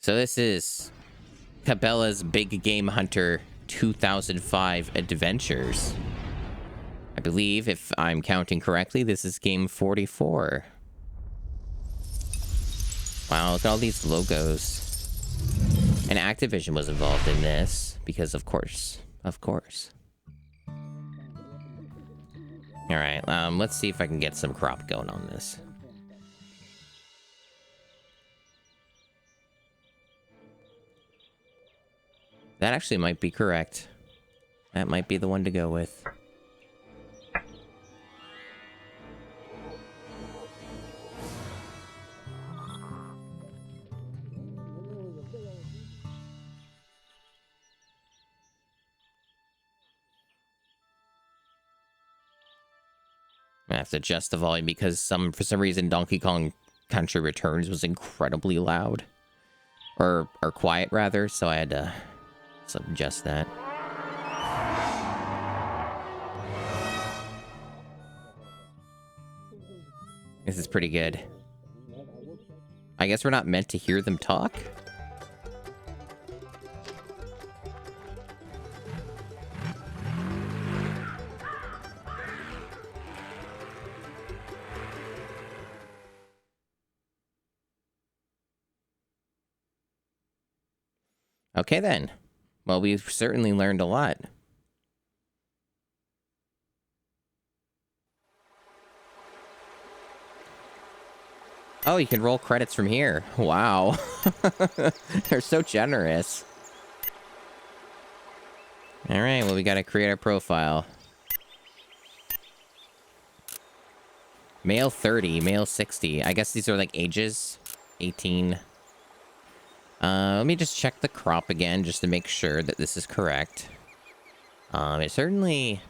So this is Cabela's Big Game Hunter 2005 Adventures. I believe, if I'm counting correctly, this is game 44. Wow, look at all these logos. And Activision was involved in this, because of course. Of course. Alright, let's see if I can get some crop going on this. That actually might be correct. That might be the one to go with. I have to adjust the volume because for some reason Donkey Kong Country Returns was incredibly loud. Or quiet rather, so I had to adjust that. This is pretty good. I guess we're not meant to hear them talk? Okay then. Well, we've certainly learned a lot. Oh, you can roll credits from here. Wow. They're so generous. Alright, well, we gotta create our profile. Male 30, male 60. I guess these are like ages. 18. Let me just check the crop again just to make sure that this is correct. It certainly...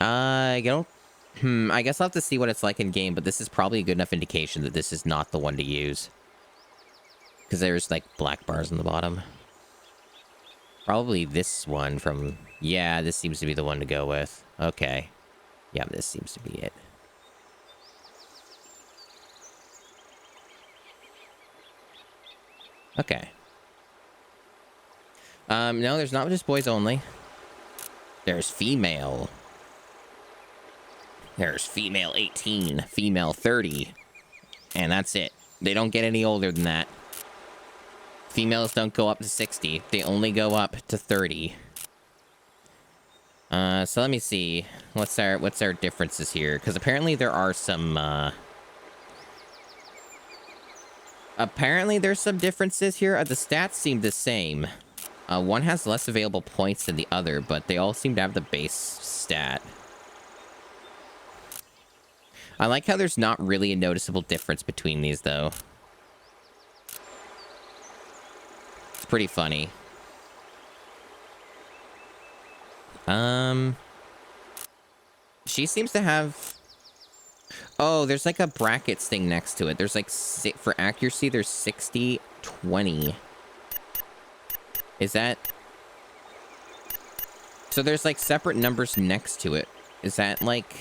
I guess I'll have to see what it's like in game, but this is probably a good enough indication that this is not the one to use. Because there's, like, black bars on the bottom. Probably this one from... Yeah, this seems to be the one to go with. Okay. Yeah, this seems to be it. Okay. No, there's not just boys only. There's female. There's female 18, female 30. And that's it. They don't get any older than that. Females don't go up to 60. They only go up to 30. So let me see. What's our differences here? Because apparently there are some, apparently there's some differences here. The stats seem the same. One has less available points than the other, but they all seem to have the base stat. I like how there's not really a noticeable difference between these, though. It's pretty funny. She seems to have... Oh, there's like a brackets thing next to it. There's like... For accuracy, there's 60, 20. Is that... So there's like separate numbers next to it. Is that like...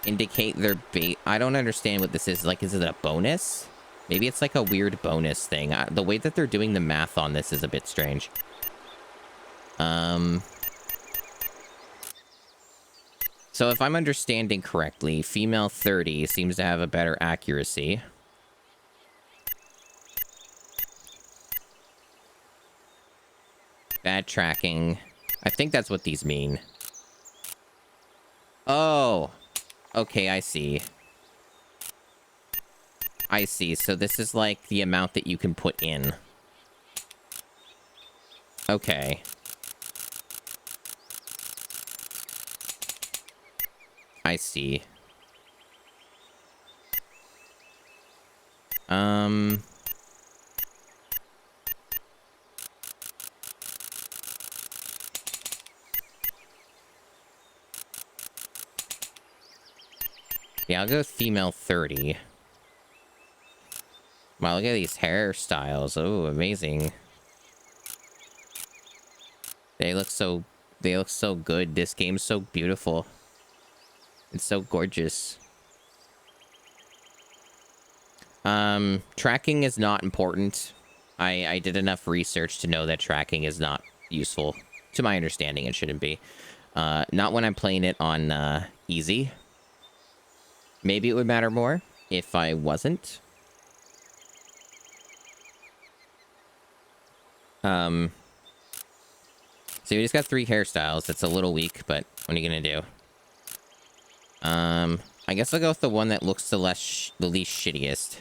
indicate their bait? I don't understand what this is. Like, is it a bonus? Maybe it's like a weird bonus thing. The way that they're doing the math on this is a bit strange. So if I'm understanding correctly, female 30 seems to have a better accuracy. Bad tracking. I think that's what these mean. Oh. Okay, I see. I see. So this is like the amount that you can put in. Okay. I see. Yeah, I'll go with female 30. Wow, look at these hairstyles. Oh, amazing. They look so good. This game's so beautiful. It's so gorgeous. Tracking is not important. I did enough research to know that tracking is not useful. To my understanding, it shouldn't be. Not when I'm playing it on easy. Maybe it would matter more if I wasn't. So we just got 3 hairstyles. That's a little weak, but what are you gonna do? I guess I'll go with the one that looks the least shittiest.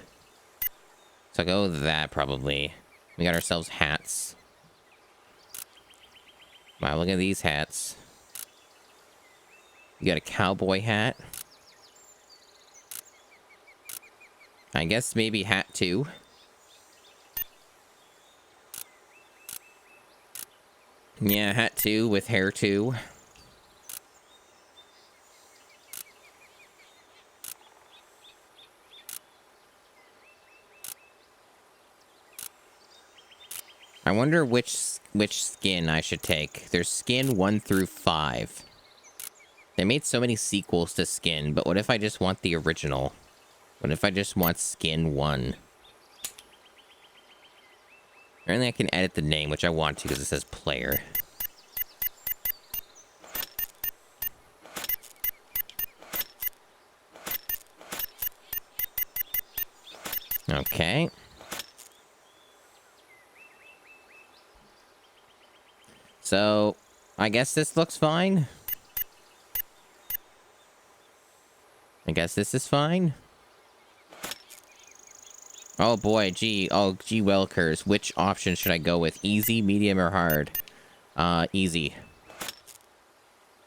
So I'll go with that, probably. We got ourselves hats. Wow, look at these hats. You got a cowboy hat. I guess maybe hat 2. Yeah, hat 2 with hair 2. I wonder which skin I should take. There's skin 1 through 5. They made so many sequels to skin, but what if I just want the original? What if I just want skin 1? Apparently I can edit the name, which I want to because it says player. Okay. So, I guess this looks fine. I guess this is fine. Oh boy, gee Wilkers. Which option should I go with? Easy, medium, or hard? Easy.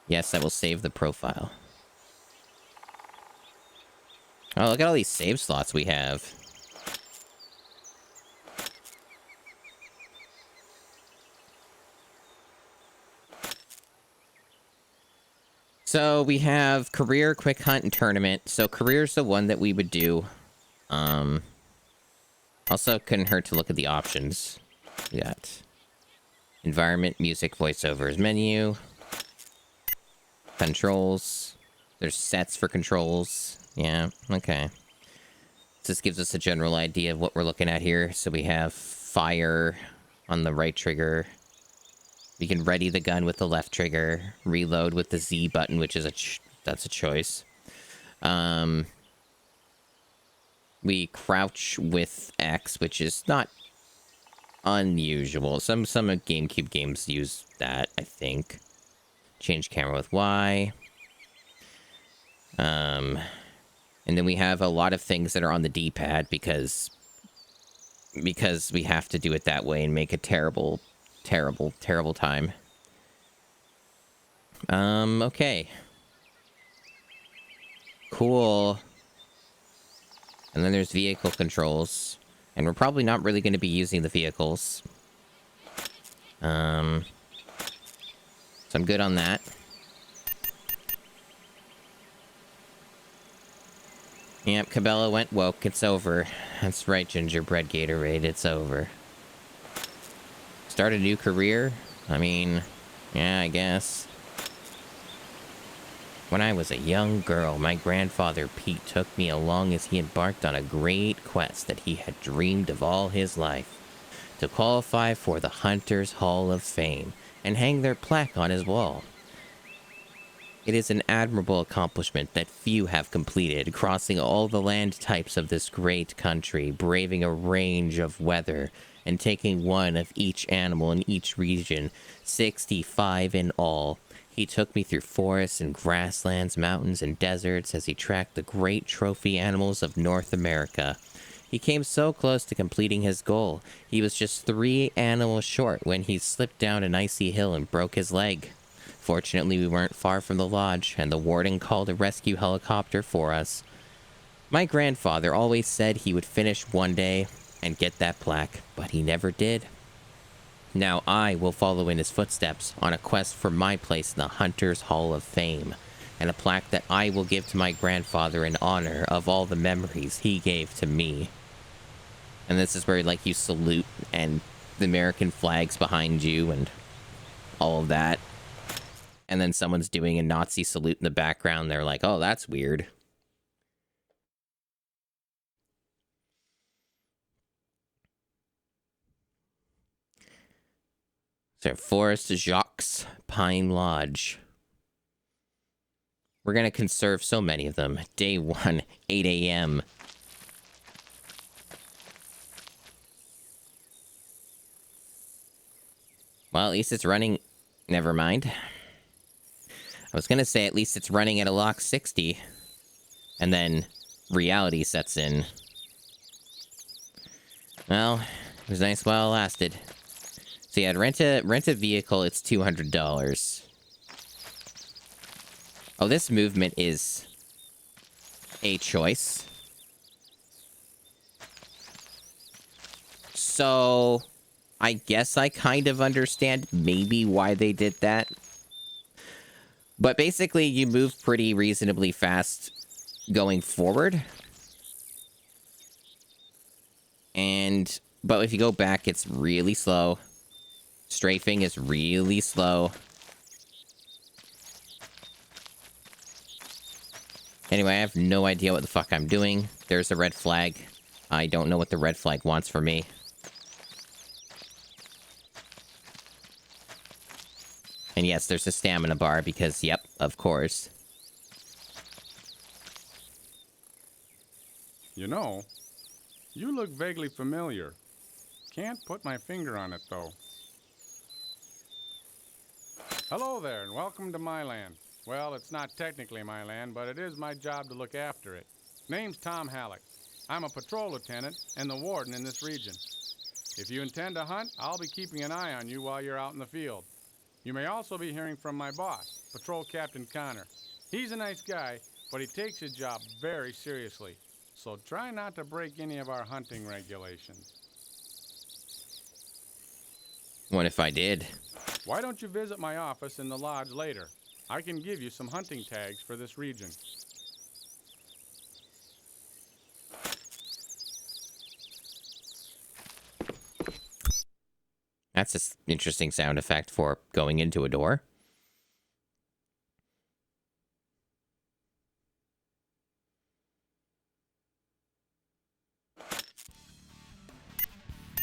Yes, I will save the profile. Oh, look at all these save slots we have. So we have career, quick hunt, and tournament. So career's the one that we would do. Also couldn't hurt to look at the options. We got environment, music, voiceovers, menu, controls. There's sets for controls. Yeah, okay. So this gives us a general idea of what we're looking at here. So we have fire on the right trigger. We can ready the gun with the left trigger, reload with the Z button, which is that's a choice. We crouch with X, which is not unusual. Some GameCube games use that, I think. Change camera with Y. And then we have a lot of things that are on the D-pad because we have to do it that way and make a terrible time. Okay. Cool. And then there's vehicle controls. And we're probably not really going to be using the vehicles. So I'm good on that. Yep, Cabela went woke. It's over. That's right, Gingerbread Gatorade. It's over. Start a new career? I mean, yeah, I guess. When I was a young girl, my grandfather Pete took me along as he embarked on a great quest that he had dreamed of all his life. To qualify for the Hunter's Hall of Fame and hang their plaque on his wall. It is an admirable accomplishment that few have completed, crossing all the land types of this great country, braving a range of weather, and taking one of each animal in each region, 65 in all. He took me through forests and grasslands, mountains and deserts as he tracked the great trophy animals of North America. He came so close to completing his goal. He was just 3 animals short when he slipped down an icy hill and broke his leg. Fortunately, we weren't far from the lodge, and the warden called a rescue helicopter for us. My grandfather always said he would finish one day and get that plaque, but he never did. Now I will follow in his footsteps on a quest for my place in the Hunter's Hall of Fame, and a plaque that I will give to my grandfather in honor of all the memories he gave to me. And this is where, like, you salute, and the American flag's behind you, and all of that. And then someone's doing a Nazi salute in the background. They're like, oh, that's weird. So Forest Jacques Pine Lodge. We're gonna conserve so many of them. Day 1, 8 a.m. Well, at least it's running. Never mind. I was gonna say at least it's running at a lock 60. And then reality sets in. Well, it was nice while it lasted. So yeah, rent a vehicle, it's $200. Oh, this movement is a choice. So, I guess I kind of understand maybe why they did that. But basically, you move pretty reasonably fast going forward. But if you go back, it's really slow. Strafing is really slow. Anyway, I have no idea what the fuck I'm doing. There's a red flag. I don't know what the red flag wants from me. And yes, there's a stamina bar because, yep, of course. You know, you look vaguely familiar. Can't put my finger on it, though. Hello there, and welcome to my land. Well, it's not technically my land, but it is my job to look after it. Name's Tom Halleck. I'm a patrol lieutenant and the warden in this region. If you intend to hunt, I'll be keeping an eye on you while you're out in the field. You may also be hearing from my boss, Patrol Captain Connor. He's a nice guy, but he takes his job very seriously. So try not to break any of our hunting regulations. What if I did? Why don't you visit my office in the lodge later? I can give you some hunting tags for this region. That's an interesting sound effect for going into a door.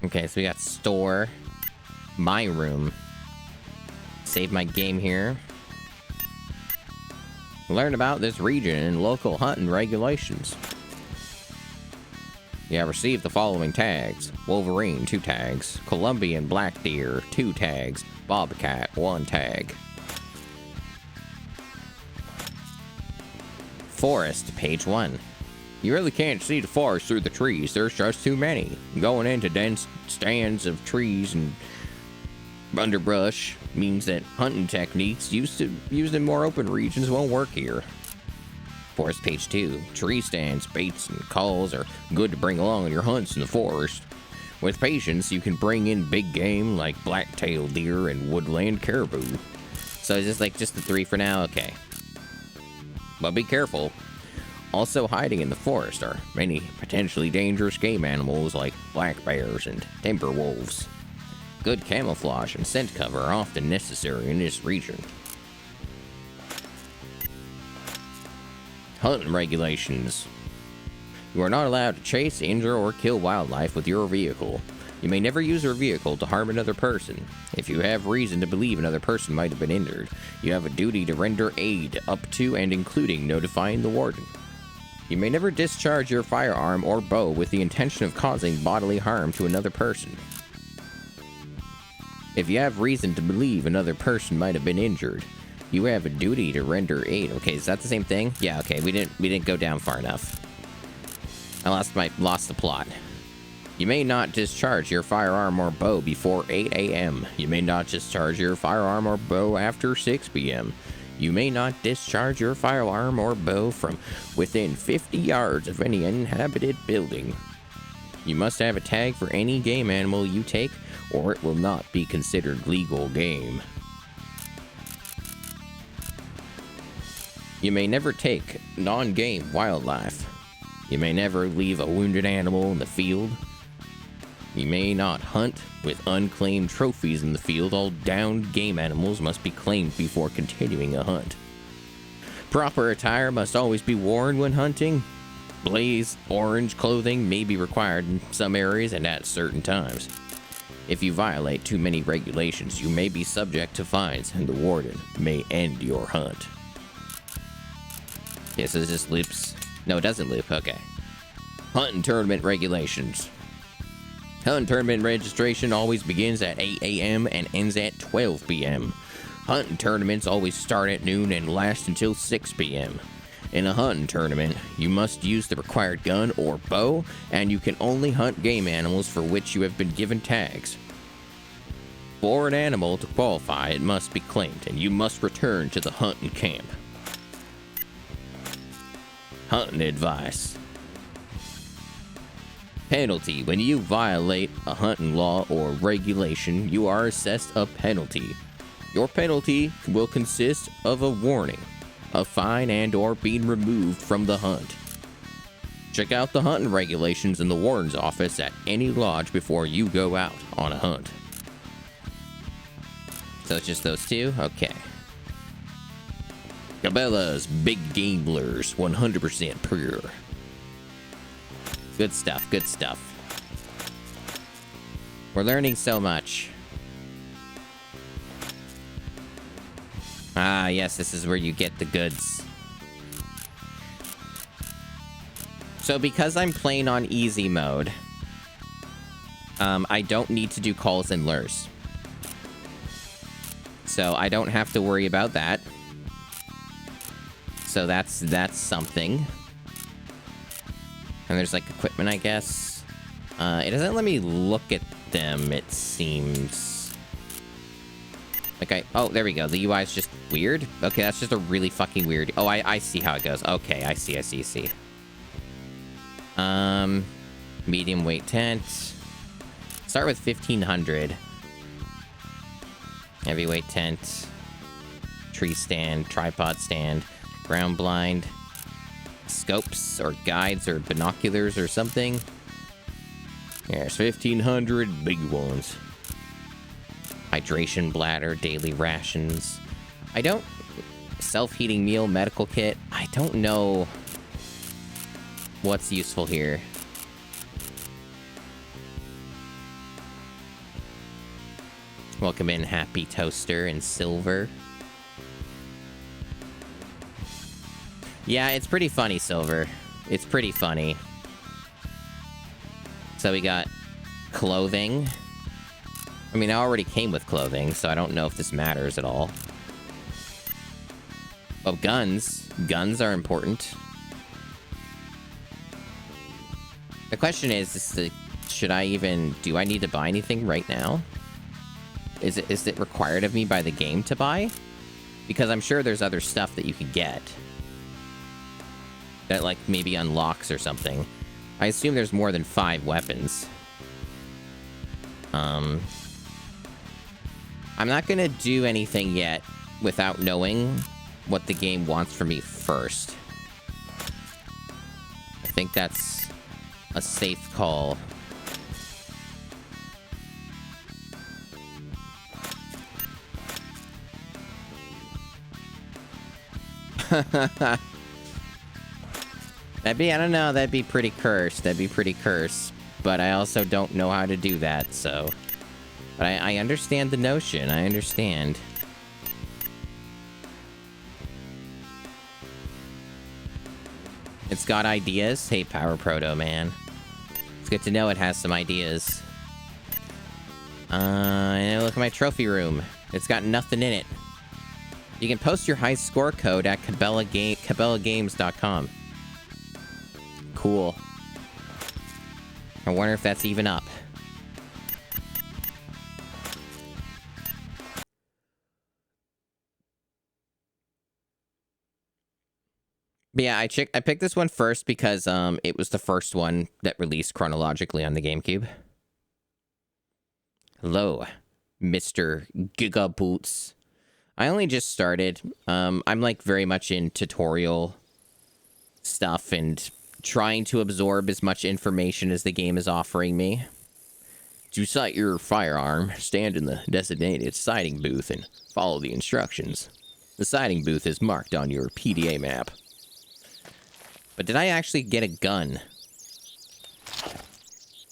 Okay, so we got store, my room. Save my game here. Learn about this region and local hunting regulations. You have received the following tags. Wolverine, 2 tags. Columbian black deer, 2 tags. Bobcat, 1 tag. Forest, page 1. You really can't see the forest through the trees. There's just too many. Going into dense stands of trees and underbrush means that hunting techniques used in more open regions won't work here. Forest, page 2. Tree stands, baits, and calls are good to bring along on your hunts in the forest. With patience, you can bring in big game like black-tailed deer and woodland caribou. So is this like just the 3 for now? Okay. But be careful. Also hiding in the forest are many potentially dangerous game animals like black bears and timber wolves. Good camouflage and scent cover are often necessary in this region. Hunting regulations. You are not allowed to chase, injure, or kill wildlife with your vehicle. You may never use your vehicle to harm another person. If you have reason to believe another person might have been injured, you have a duty to render aid up to and including notifying the warden. You may never discharge your firearm or bow with the intention of causing bodily harm to another person. If you have reason to believe another person might have been injured, you have a duty to render aid. Okay, is that the same thing? Yeah, okay, we didn't go down far enough. I lost the plot. You may not discharge your firearm or bow before 8 a.m. You may not discharge your firearm or bow after 6 p.m. You may not discharge your firearm or bow from within 50 yards of any inhabited building. You must have a tag for any game animal you take, or it will not be considered legal game. You may never take non-game wildlife. You may never leave a wounded animal in the field. You may not hunt with unclaimed trophies in the field. All downed game animals must be claimed before continuing a hunt. Proper attire must always be worn when hunting. Blaze orange clothing may be required in some areas and at certain times. If you violate too many regulations, you may be subject to fines, and the warden may end your hunt. Okay, so this just loops. No, it doesn't loop. Okay. Hunt and tournament regulations. Hunt and tournament registration always begins at 8 a.m. and ends at 12 p.m. Hunting tournaments always start at noon and last until 6 p.m. In a hunting tournament, you must use the required gun or bow, and you can only hunt game animals for which you have been given tags. For an animal to qualify, it must be claimed, and you must return to the hunting camp. Hunting advice. Penalty. When you violate a hunting law or regulation, you are assessed a penalty. Your penalty will consist of a warning, a fine, and or being removed from the hunt. Check out the hunting regulations in the warden's office at any lodge before you go out on a hunt. So it's just those two? Okay. Cabela's Big Gamblers, 100% pure. Good stuff, good stuff. We're learning so much. Ah, yes, this is where you get the goods. So because I'm playing on easy mode, I don't need to do calls and lures. So I don't have to worry about that. So that's something. And there's like equipment, I guess. It doesn't let me look at them, it seems. Okay, oh, there we go. The UI is just weird. Okay, that's just a really fucking weird. Oh, I see how it goes. Okay, I see. Medium weight tent. Start with 1500. Heavyweight tent. Tree stand, tripod stand, ground blind. Scopes or guides or binoculars or something. There's 1500 big ones. Hydration bladder, daily rations. I don't... Self-heating meal, medical kit. I don't know what's useful here. Welcome in, Happy Toaster and Silver. Yeah, it's pretty funny, Silver. It's pretty funny. So we got clothing. I mean, I already came with clothing, so I don't know if this matters at all. Oh, guns. Guns are important. The question is should I even... Do I need to buy anything right now? Is it required of me by the game to buy? Because I'm sure there's other stuff that you could get. That, like, maybe unlocks or something. I assume there's more than 5 weapons. I'm not gonna do anything yet without knowing what the game wants from me first. I think that's a safe call. I don't know, that'd be pretty cursed. But I also don't know how to do that, so... But I understand the notion, I understand. It's got ideas? Hey, Power Proto, man. It's good to know it has some ideas. And look at my trophy room. It's got nothing in it. You can post your high score code at cabelagames.com. Cool. I wonder if that's even up. But yeah, I picked this one first because it was the first one that released chronologically on the GameCube. Hello, Mr. Gigaboots. I only just started. I'm like very much in tutorial stuff and trying to absorb as much information as the game is offering me. To sight your firearm, stand in the designated sighting booth and follow the instructions. The sighting booth is marked on your PDA map. But did I actually get a gun?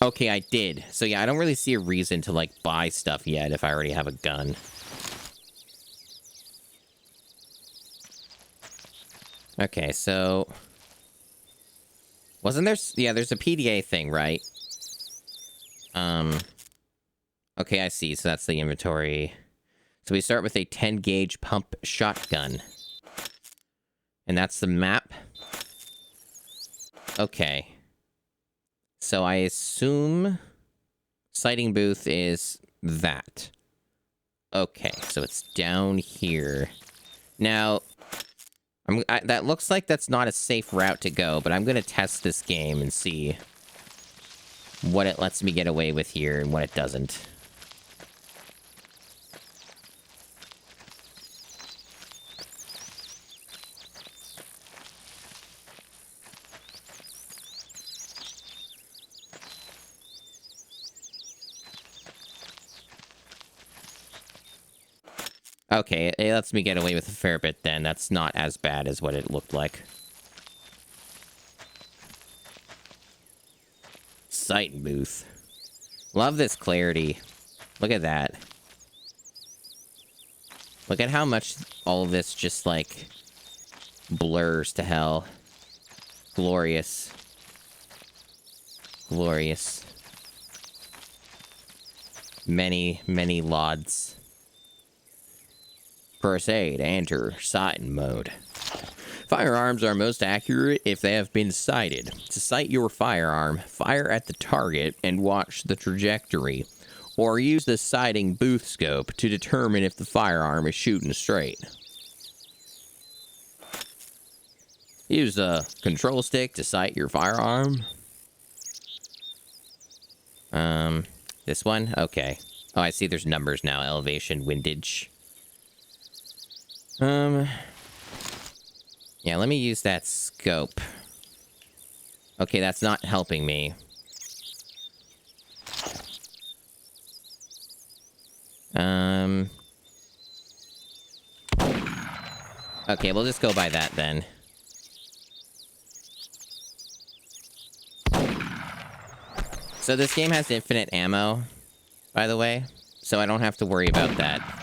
Okay, I did. So yeah, I don't really see a reason to, like, buy stuff yet if I already have a gun. Okay, so... Wasn't there... Yeah, there's a PDA thing, right? Okay, I see. So that's the inventory. So we start with a 10-gauge pump shotgun. And that's the map. Okay. So I assume... Sighting booth is that. Okay, so it's down here. Now, that looks like that's not a safe route to go, but I'm going to test this game and see what it lets me get away with here and what it doesn't. Okay, it lets me get away with a fair bit then. That's not as bad as what it looked like. Sight booth. Love this clarity. Look at that. Look at how much all of this just, like, blurs to hell. Glorious. Glorious. Many, many lauds. Press A to enter sighting mode. Firearms are most accurate if they have been sighted. To sight your firearm, fire at the target and watch the trajectory, or use the sighting booth scope to determine if the firearm is shooting straight. Use the control stick to sight your firearm. This one? Okay. Oh, I see there's numbers now. Elevation, windage. Yeah, let me use that scope. Okay, that's not helping me. Okay, we'll just go by that then. So this game has infinite ammo, by the way, so I don't have to worry about that.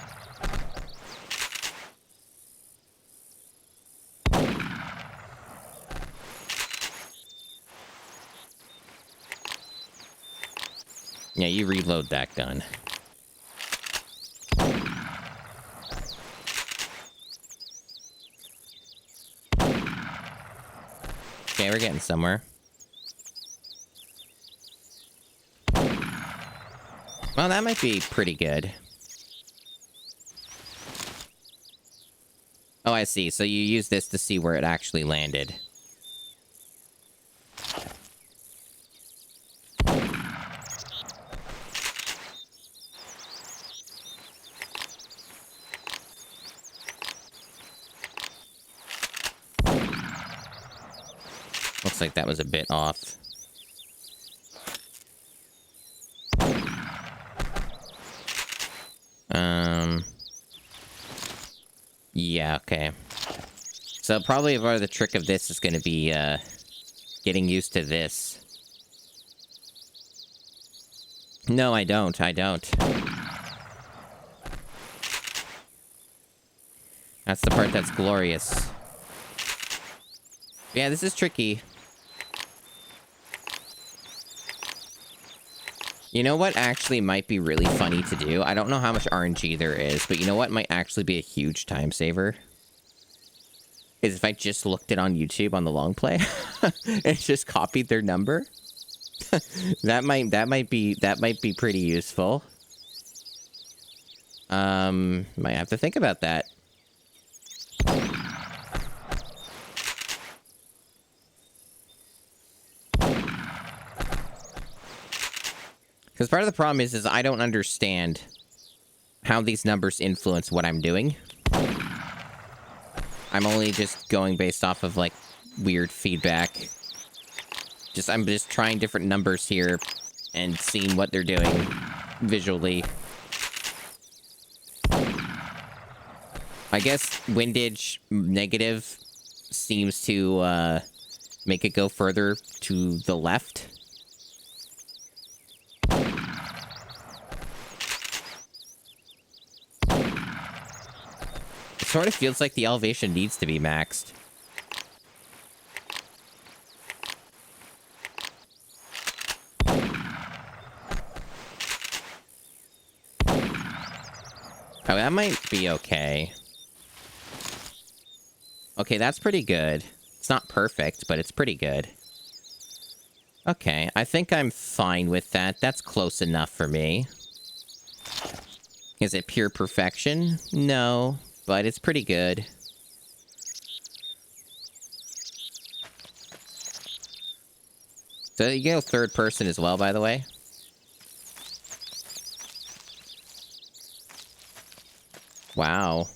Yeah, you reload that gun. Okay, we're getting somewhere. Well, that might be pretty good. Oh, I see. So you use this to see where it actually landed. Looks like that was a bit off. Yeah, okay. So probably part of the trick of this is going to be, getting used to this. No, I don't. I don't. That's the part that's glorious. Yeah, this is tricky. You know what actually might be really funny to do? I don't know how much RNG there is, but you know what might actually be a huge time saver? Is if I just looked it on YouTube on the long play and just copied their number. that might be pretty useful. Might have to think about that. Because part of the problem is I don't understand how these numbers influence what I'm doing. I'm only just going based off of, like, weird feedback. I'm just trying different numbers here and seeing what they're doing visually. I guess windage negative seems to make it go further to the left. sort of feels like the elevation needs to be maxed. Oh, that might be okay. Okay, that's pretty good. It's not perfect, but it's pretty good. Okay, I think I'm fine with that. That's close enough for me. Is it pure perfection? No, but it's pretty good. So you go third person as well, by the way. Wow.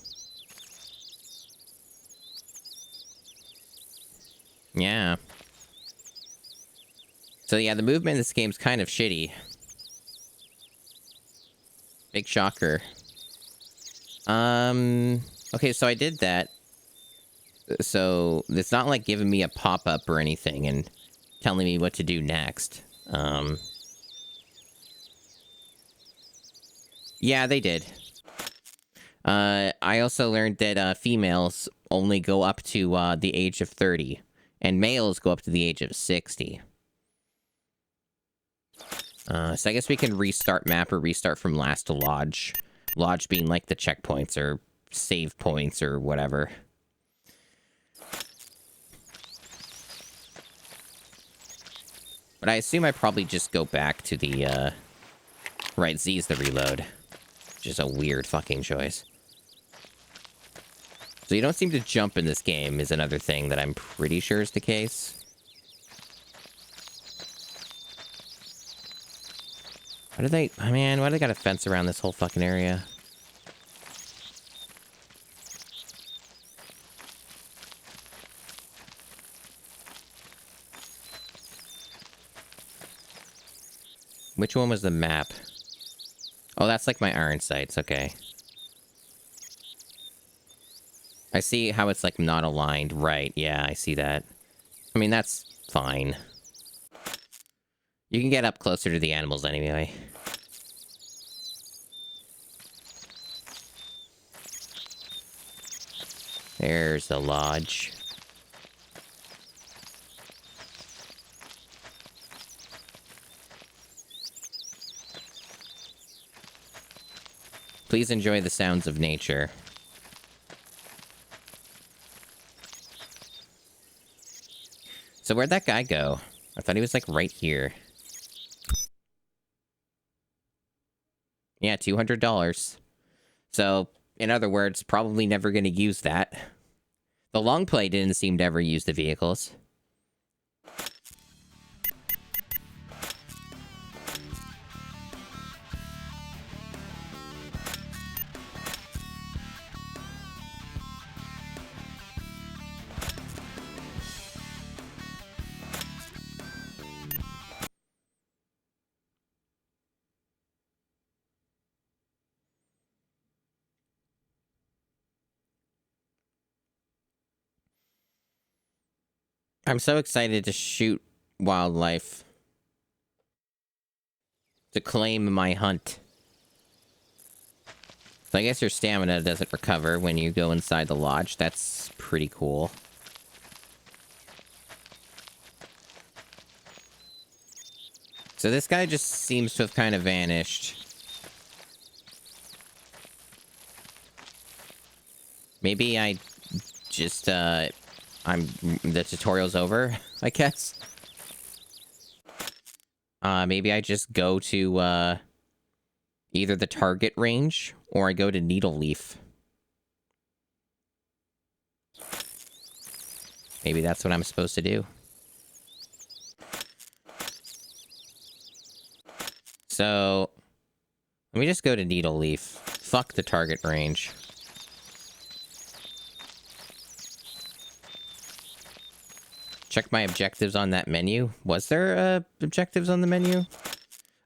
Yeah. So yeah, the movement in this game's kind of shitty. Big shocker. Okay, so I did that. So it's not like giving me a pop-up or anything and telling me what to do next. Yeah, they did. I also learned that females only go up to the age of 30, and males go up to the age of 60. So I guess we can restart map or restart from last to lodge. Lodge being like the checkpoints or save points or whatever. But I assume I probably just go back to the, Right, Z's the reload. Which is a weird fucking choice. So you don't seem to jump in this game is another thing that I'm pretty sure is the case. Why do they... Oh, man, why do they got a fence around this whole fucking area? Which one was the map? Oh, that's like my iron sights. Okay. I see how it's like not aligned. Right. Yeah, I see that. I mean, that's fine. You can get up closer to the animals anyway. There's the lodge. Please enjoy the sounds of nature. So where'd that guy go? I thought he was like right here. Yeah, $200. So, in other words, probably never going to use that. The long play didn't seem to ever use the vehicles. I'm so excited to shoot wildlife. To claim my hunt. So I guess your stamina doesn't recover when you go inside the lodge. That's pretty cool. So this guy just seems to have kind of vanished. Maybe I just, the tutorial's over, I guess. Maybe I just go to, either the target range, or I go to Needle Leaf. Maybe that's what I'm supposed to do. So, let me just go to Needle Leaf. Fuck the target range. Check my objectives on that menu. Was there, objectives on the menu?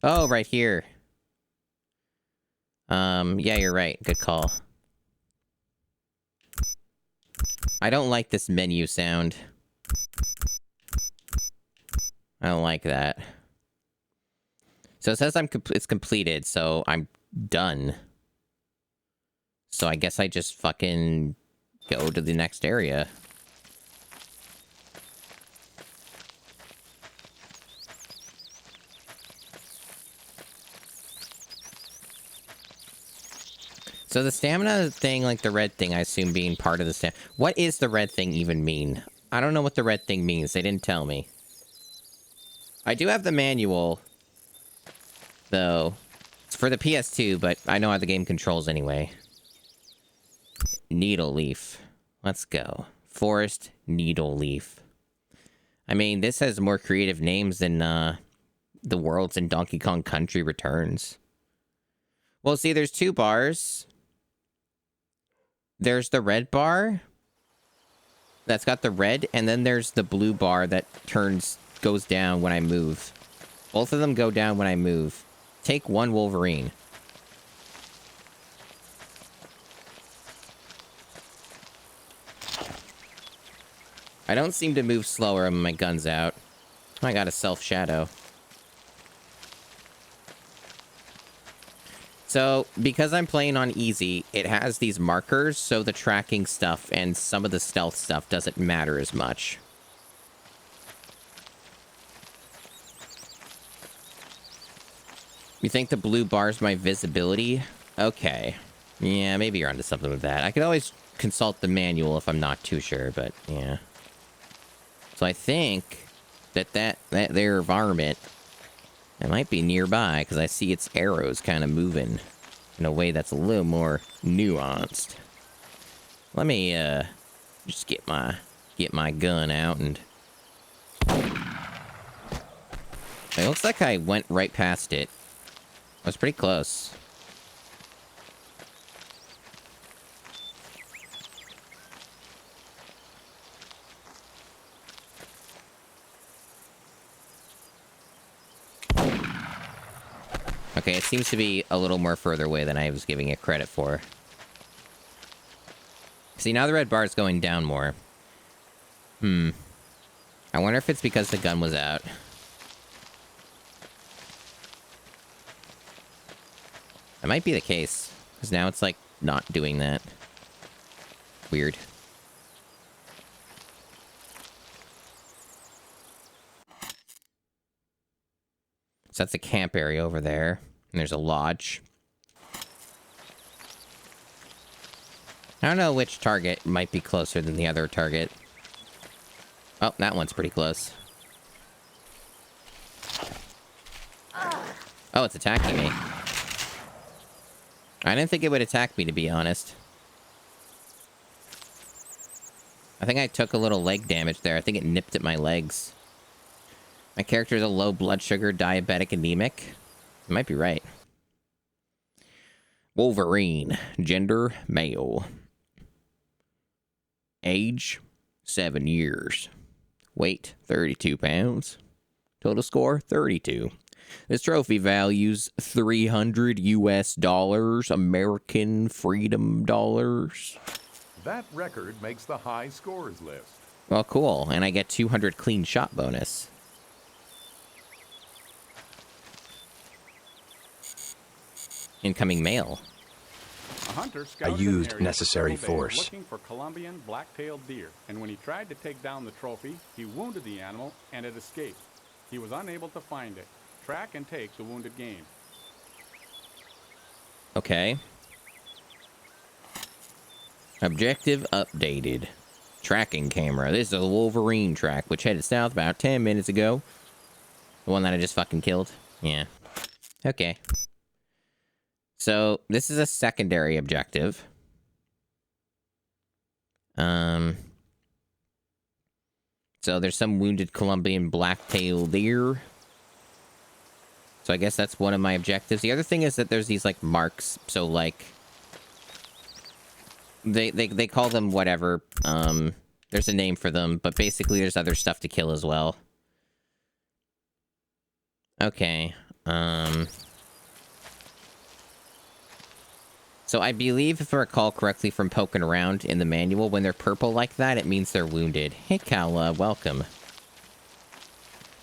Oh, right here. Yeah, you're right. Good call. I don't like this menu sound. I don't like that. So it says it's completed, so I'm done. So I guess I just fucking go to the next area. So the stamina thing, like the red thing, I assume being part of the stamina. What is the red thing even mean? I don't know what the red thing means. They didn't tell me. I do have the manual, though. It's for the PS2, but I know how the game controls anyway. Needle leaf. Let's go. Forest needle leaf. I mean, this has more creative names than the worlds in Donkey Kong Country Returns. Well, see, there's two bars. There's the red bar. That's got the red, and then there's the blue bar that goes down when I move. Both of them go down when I move. Take one Wolverine. I don't seem to move slower when my gun's out. I got a self-shadow. So, because I'm playing on easy, it has these markers, so the tracking stuff and some of the stealth stuff doesn't matter as much. You think the blue bar's my visibility? Okay. Yeah, maybe you're onto something with that. I could always consult the manual if I'm not too sure, but yeah. So I think that their varmint, it might be nearby, because I see its arrows kind of moving in a way that's a little more nuanced. Let me just get my gun out and... It looks like I went right past it. I was pretty close. Okay, it seems to be a little more further away than I was giving it credit for. See, now the red bar is going down more. I wonder if it's because the gun was out. That might be the case, because now it's, like, not doing that. Weird. So that's a camp area over there. And there's a lodge. I don't know which target might be closer than the other target. Oh, that one's pretty close. Oh, it's attacking me. I didn't think it would attack me, to be honest. I think I took a little leg damage there. I think it nipped at my legs. My character is a low blood sugar, diabetic, anemic. I might be right. Wolverine. Gender, male. Age, 7 years. Weight, 32 pounds. Total score, 32. This trophy values $300 US, American freedom dollars. That record makes the high scores list. Well, cool. And I get 200 clean shot bonus. Incoming mail. A hunter I scouted used an area necessary for several days force. looking for Colombian black-tailed deer, and when he tried to take down the trophy, he wounded the animal and it escaped. He was unable to find it. Track and take the wounded game. Okay. Objective updated. Tracking camera. This is a Wolverine track, which headed south about 10 minutes ago. The one that I just fucking killed. Yeah. Okay. So, this is a secondary objective. So there's some wounded Colombian black-tailed deer. So I guess that's one of my objectives. The other thing is that there's these, like, marks. So, like... They call them whatever. There's a name for them. But basically there's other stuff to kill as well. Okay. So I believe, if I recall correctly from poking around in the manual, when they're purple like that, it means they're wounded. Hey, Cal, welcome.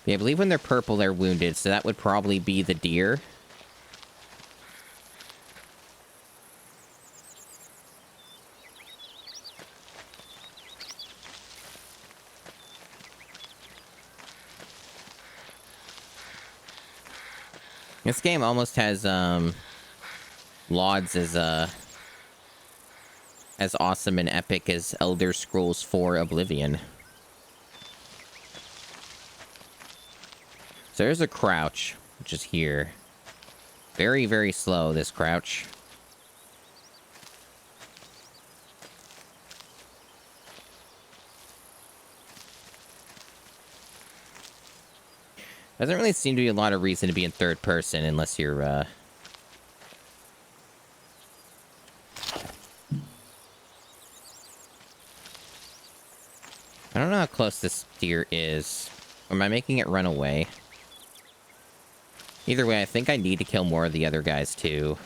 Yeah, I believe when they're purple, they're wounded, so that would probably be the deer. This game almost has lauds as awesome and epic as Elder Scrolls 4 Oblivion. So there's a crouch, which is here. Very, very slow, this crouch. Doesn't really seem to be a lot of reason to be in third person unless you're, I don't know how close this deer is. Or am I making it run away? Either way, I think I need to kill more of the other guys, too.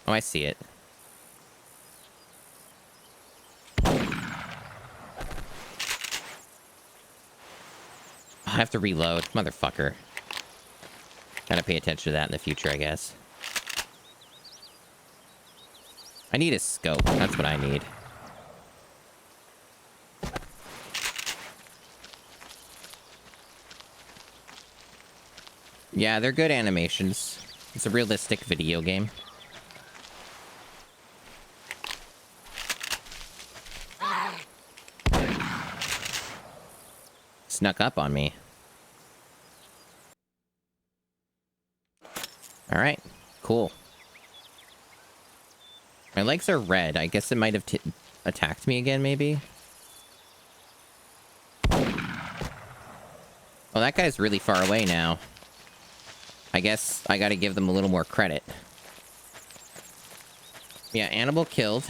Oh, I see it. I have to reload. Motherfucker. Gotta pay attention to that in the future, I guess. I need a scope. That's what I need. Yeah, they're good animations. It's a realistic video game. Snuck up on me. Alright, cool. My legs are red. I guess it might have attacked me again, maybe? Well, that guy's really far away now. I guess I gotta give them a little more credit. Yeah, animal killed.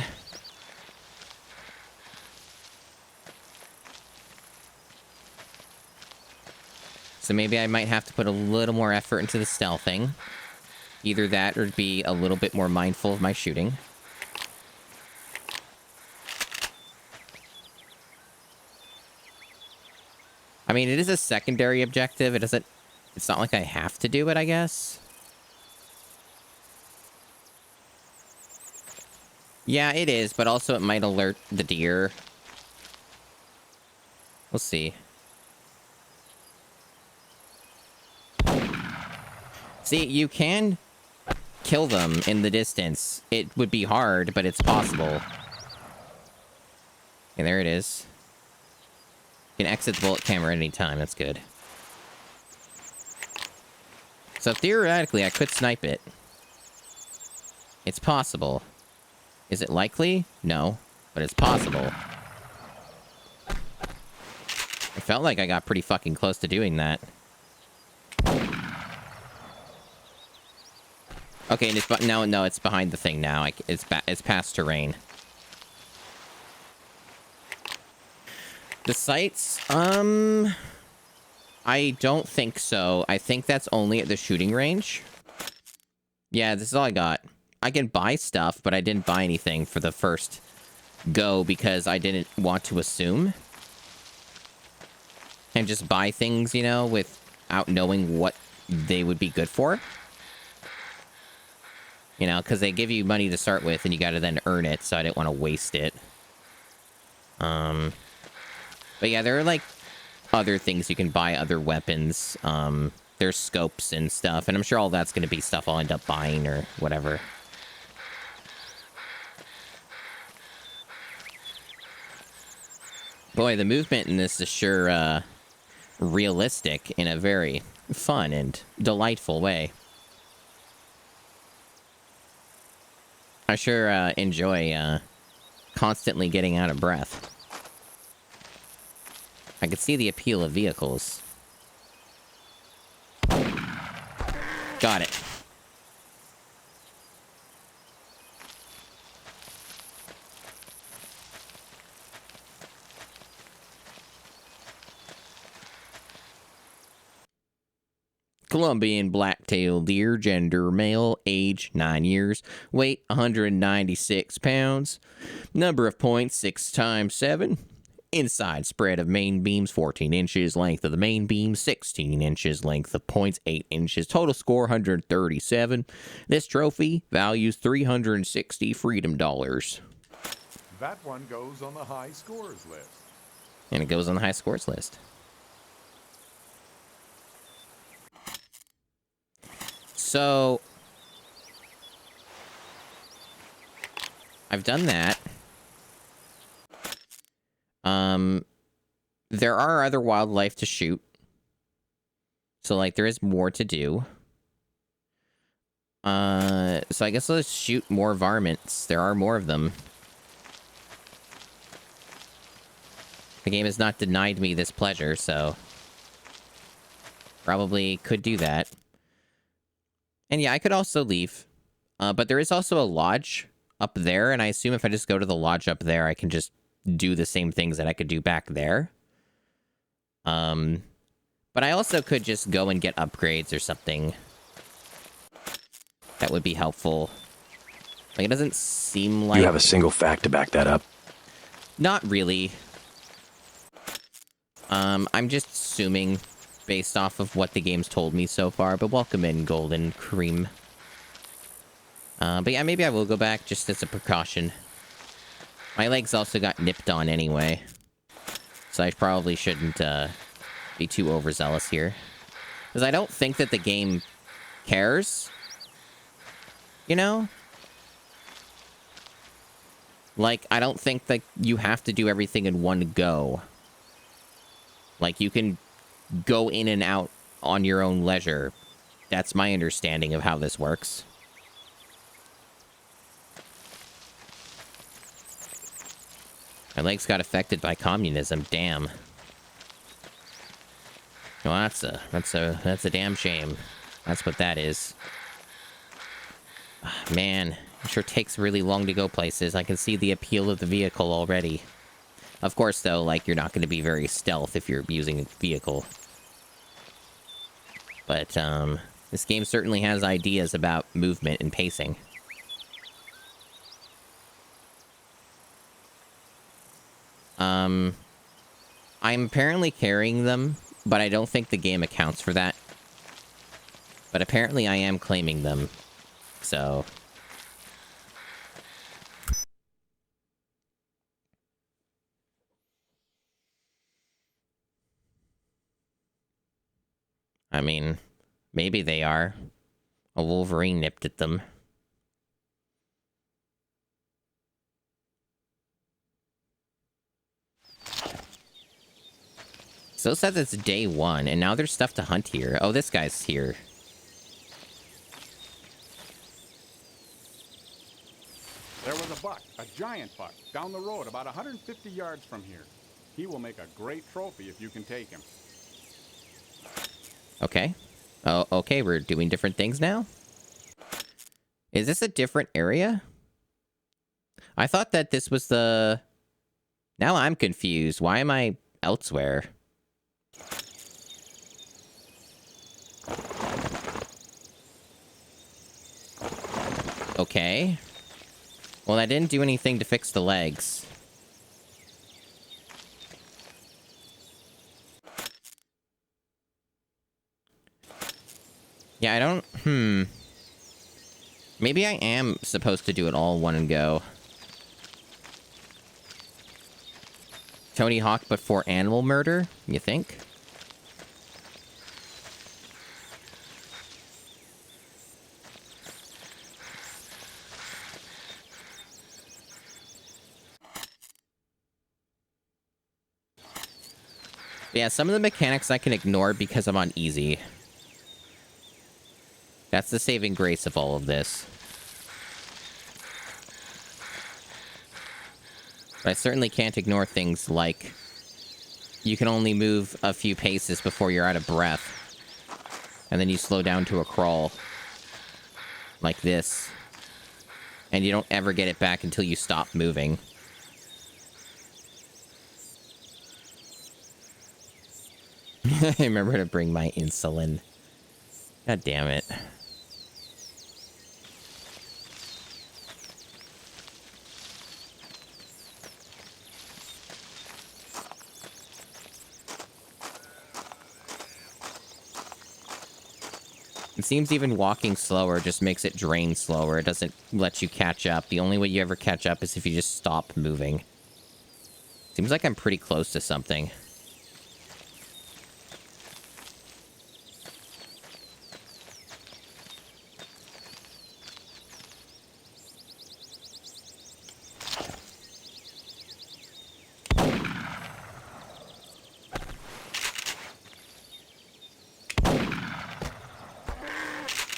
So maybe I might have to put a little more effort into the stealthing. Either that or be a little bit more mindful of my shooting. I mean, it is a secondary objective. It doesn't... It's not like I have to do it, I guess. Yeah, it is, but also it might alert the deer. We'll see. See, you can kill them in the distance. It would be hard, but it's possible. Okay, there it is. You can exit the bullet camera at any time. That's good. So theoretically, I could snipe it. It's possible. Is it likely? No, but it's possible. I felt like I got pretty fucking close to doing that. Okay, and it's no, it's behind the thing now. It's past terrain. The sights, I don't think so. I think that's only at the shooting range. Yeah, this is all I got. I can buy stuff, but I didn't buy anything for the first go because I didn't want to assume. And just buy things, you know, without knowing what they would be good for. You know, because they give you money to start with, and you gotta then earn it, so I didn't want to waste it. But yeah, there are, like, other things you can buy, other weapons. There's scopes and stuff, and I'm sure all that's gonna be stuff I'll end up buying or whatever. Boy, the movement in this is sure, realistic in a very fun and delightful way. I sure enjoy constantly getting out of breath. I could see the appeal of vehicles. Got it. Colombian black-tailed deer, gender male, age 9 years, weight 196 pounds, number of points 6 times 7, inside spread of main beams 14 inches, length of the main beam 16 inches, length of points 8 inches, total score 137. This trophy values 360 freedom dollars. That one goes on the high scores list. And it goes on the high scores list. So I've done that. There are other wildlife to shoot. So, like, there is more to do. So I guess let's shoot more varmints. There are more of them. The game has not denied me this pleasure, so... probably could do that. And yeah, I could also leave. But there is also a lodge up there, and I assume if I just go to the lodge up there, I can just do the same things that I could do back there. But I also could just go and get upgrades or something. That would be helpful. Like, it doesn't seem like... You have a single fact to back that up? Not really. I'm just assuming based off of what the game's told me so far, but welcome in, Golden Cream. But yeah, maybe I will go back just as a precaution. My legs also got nipped on anyway. So I probably shouldn't, be too overzealous here. Because I don't think that the game cares. You know? Like, I don't think that you have to do everything in one go. Like, you can go in and out on your own leisure. That's my understanding of how this works. My legs got affected by communism, damn. Well, that's a damn shame. That's what that is. Man, it sure takes really long to go places. I can see the appeal of the vehicle already. Of course, though, like, you're not going to be very stealth if you're using a vehicle. But, this game certainly has ideas about movement and pacing. I'm apparently carrying them, but I don't think the game accounts for that. But apparently I am claiming them, so... I mean, maybe they are. A Wolverine nipped at them. So sad it's day one, and now there's stuff to hunt here. Oh, this guy's here. There was a buck, a giant buck, down the road about 150 yards from here. He will make a great trophy if you can take him. Okay. Oh, okay, we're doing different things now? Is this a different area? I thought that this was the... Now I'm confused. Why am I elsewhere? Okay. Well, I didn't do anything to fix the legs. Yeah, I don't... Maybe I am supposed to do it all in one go. Tony Hawk, but for animal murder, you think? Yeah, some of the mechanics I can ignore because I'm on easy. That's the saving grace of all of this. But I certainly can't ignore things like you can only move a few paces before you're out of breath. And then you slow down to a crawl. Like this. And you don't ever get it back until you stop moving. I remember to bring my insulin. God damn it. It seems even walking slower just makes it drain slower. It doesn't let you catch up. The only way you ever catch up is if you just stop moving. Seems like I'm pretty close to something.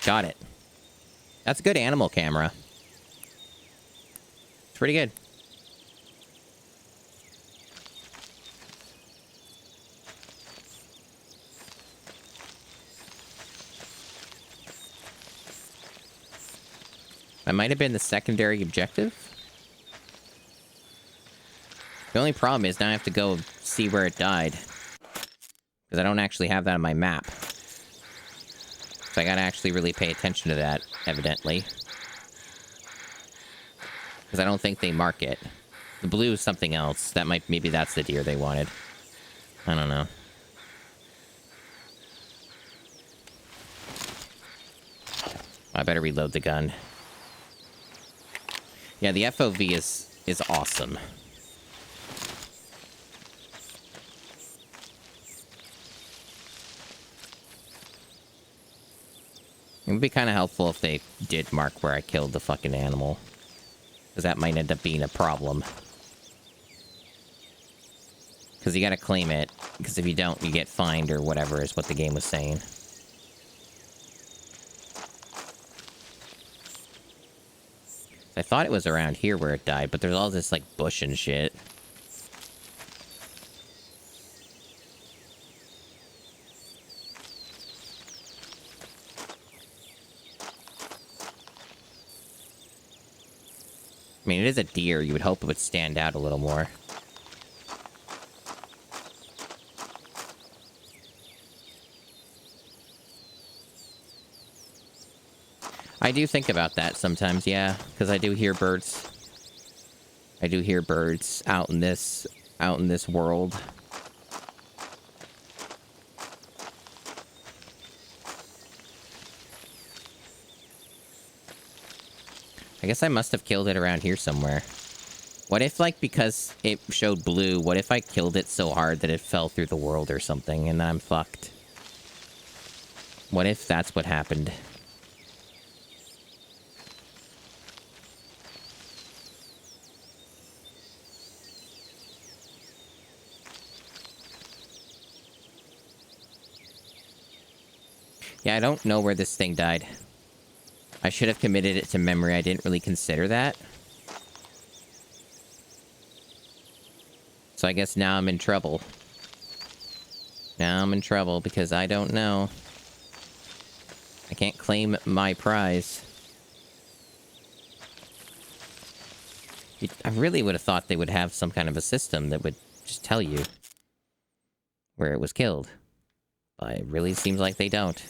Got it. That's a good animal camera. It's pretty good. That might have been the secondary objective. The only problem is now I have to go see where it died. Because I don't actually have that on my map. So I gotta actually really pay attention to that, evidently. Because I don't think they mark it. The blue is something else. That might, maybe that's the deer they wanted. I don't know. I better reload the gun. Yeah, the FOV is awesome. It would be kind of helpful if they did mark where I killed the fucking animal. Because that might end up being a problem. Because you gotta claim it. Because if you don't, you get fined or whatever is what the game was saying. I thought it was around here where it died, but there's all this, like, bush and shit. I mean, it is a deer. You would hope it would stand out a little more. I do think about that sometimes, yeah, because I do hear birds. I do hear birds out in this world. I guess I must have killed it around here somewhere. What if, like, because it showed blue, what if I killed it so hard that it fell through the world or something, and then I'm fucked? What if that's what happened? Yeah, I don't know where this thing died. I should have committed it to memory. I didn't really consider that. So I guess now I'm in trouble. Now I'm in trouble because I don't know. I can't claim my prize. I really would have thought they would have some kind of a system that would just tell you where it was killed. But it really seems like they don't.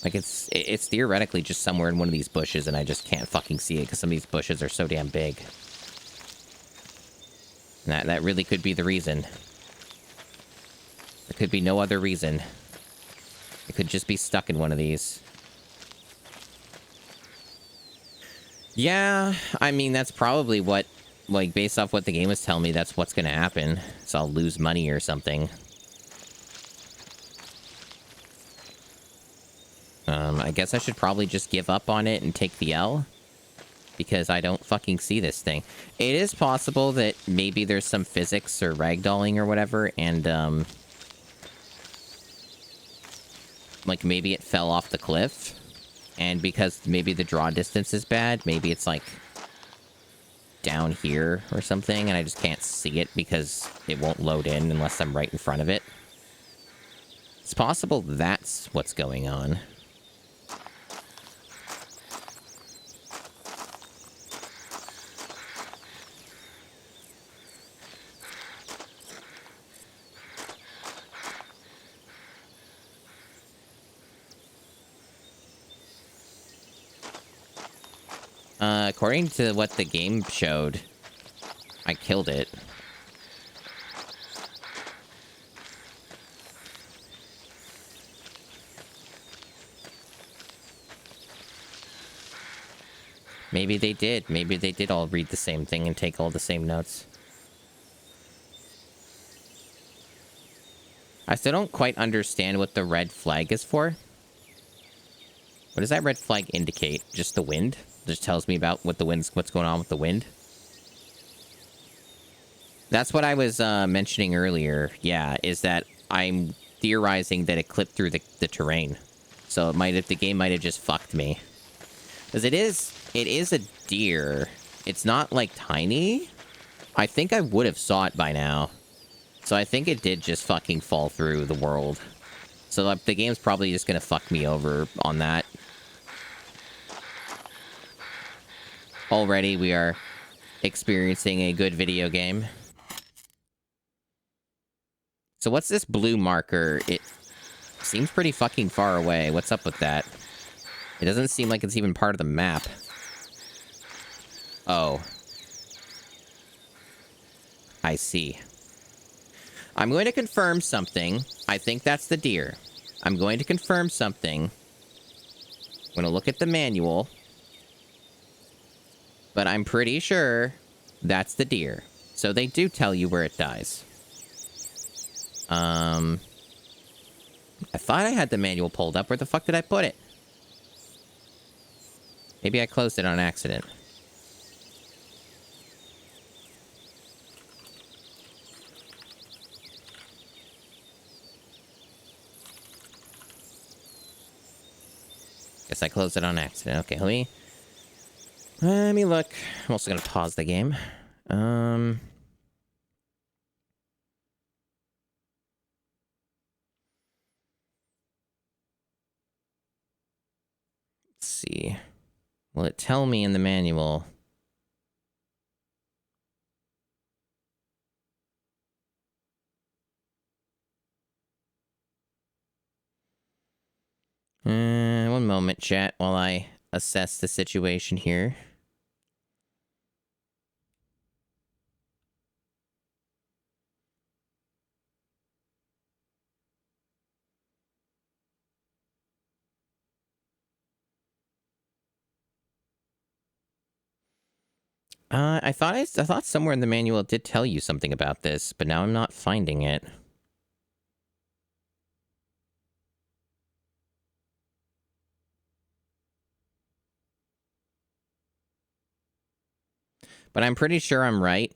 Like, it's theoretically just somewhere in one of these bushes, and I just can't fucking see it, because some of these bushes are so damn big. And that really could be the reason. There could be no other reason. It could just be stuck in one of these. Yeah, I mean, that's probably what, like, based off what the game was telling me, that's what's gonna happen. So I'll lose money or something. I guess I should probably just give up on it and take the L. Because I don't fucking see this thing. It is possible that maybe there's some physics or ragdolling or whatever, and, like, maybe it fell off the cliff. And because maybe the draw distance is bad, maybe it's, like, down here or something, and I just can't see it because it won't load in unless I'm right in front of it. It's possible that's what's going on. According to what the game showed, I killed it. Maybe they did. Maybe they did all read the same thing and take all the same notes. I still don't quite understand what the red flag is for. What does that red flag indicate? Just the wind? It just tells me about what the wind's, what's going on with the wind. That's what I was mentioning earlier. Yeah, is that I'm theorizing that it clipped through the terrain. So the game might have just fucked me. Because it is a deer. It's not, like, tiny. I think I would have saw it by now. So I think it did just fucking fall through the world. So like, the game's probably just gonna fuck me over on that. Already we are experiencing a good video game. So what's this blue marker? It seems pretty fucking far away. What's up with that? It doesn't seem like it's even part of the map. Oh. I see. I'm going to confirm something. I think that's the deer. I'm going to confirm something. I'm going to look at the manual. But I'm pretty sure that's the deer. So they do tell you where it dies. I thought I had the manual pulled up. Where the fuck did I put it? Maybe I closed it on accident. Guess I closed it on accident. Okay, let me look. I'm also gonna pause the game. Let's see. Will it tell me in the manual? One moment, chat, while I assess the situation here. I thought somewhere in the manual it did tell you something about this, but now I'm not finding it. But I'm pretty sure I'm right.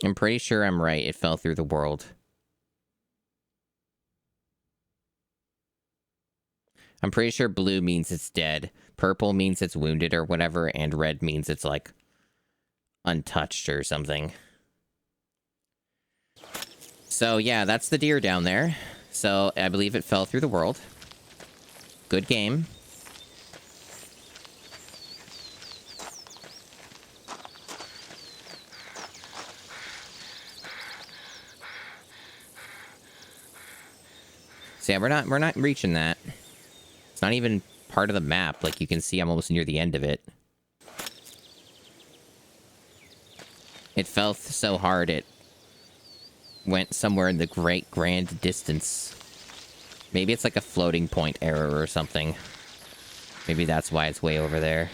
I'm pretty sure I'm right. It fell through the world. I'm pretty sure blue means it's dead, purple means it's wounded or whatever, and red means it's, like, untouched or something. So, yeah, that's the deer down there. So, I believe it fell through the world. Good game. So, yeah, we're not reaching that. It's not even part of the map. Like, you can see I'm almost near the end of it. It fell so hard it went somewhere in the great grand distance. Maybe it's like a floating point error or something. Maybe that's why it's way over there.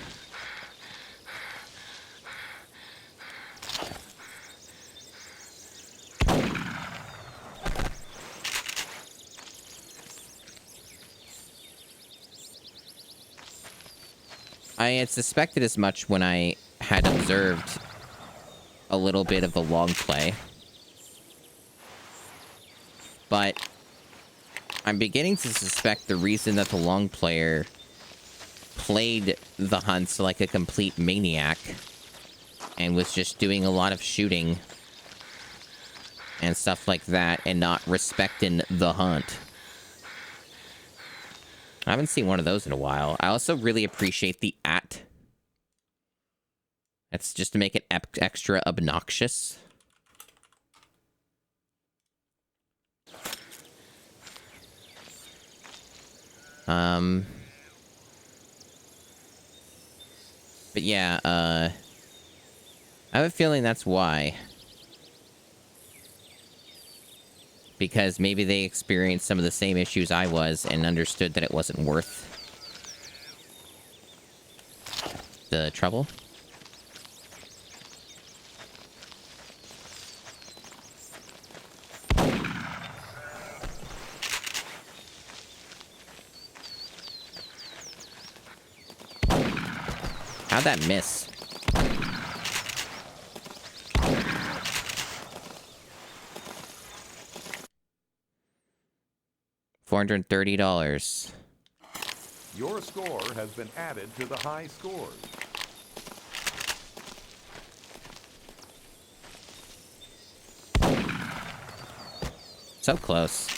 I had suspected as much when I had observed a little bit of the long play. But I'm beginning to suspect the reason that the long player played the hunts like a complete maniac and was just doing a lot of shooting and stuff like that and not respecting the hunt. I haven't seen one of those in a while. I also really appreciate the @ That's just to make it extra obnoxious. But yeah, I have a feeling that's why. Because maybe they experienced some of the same issues I was and understood that it wasn't worth the trouble. How'd that miss? $430. Your score has been added to the high scores. So close.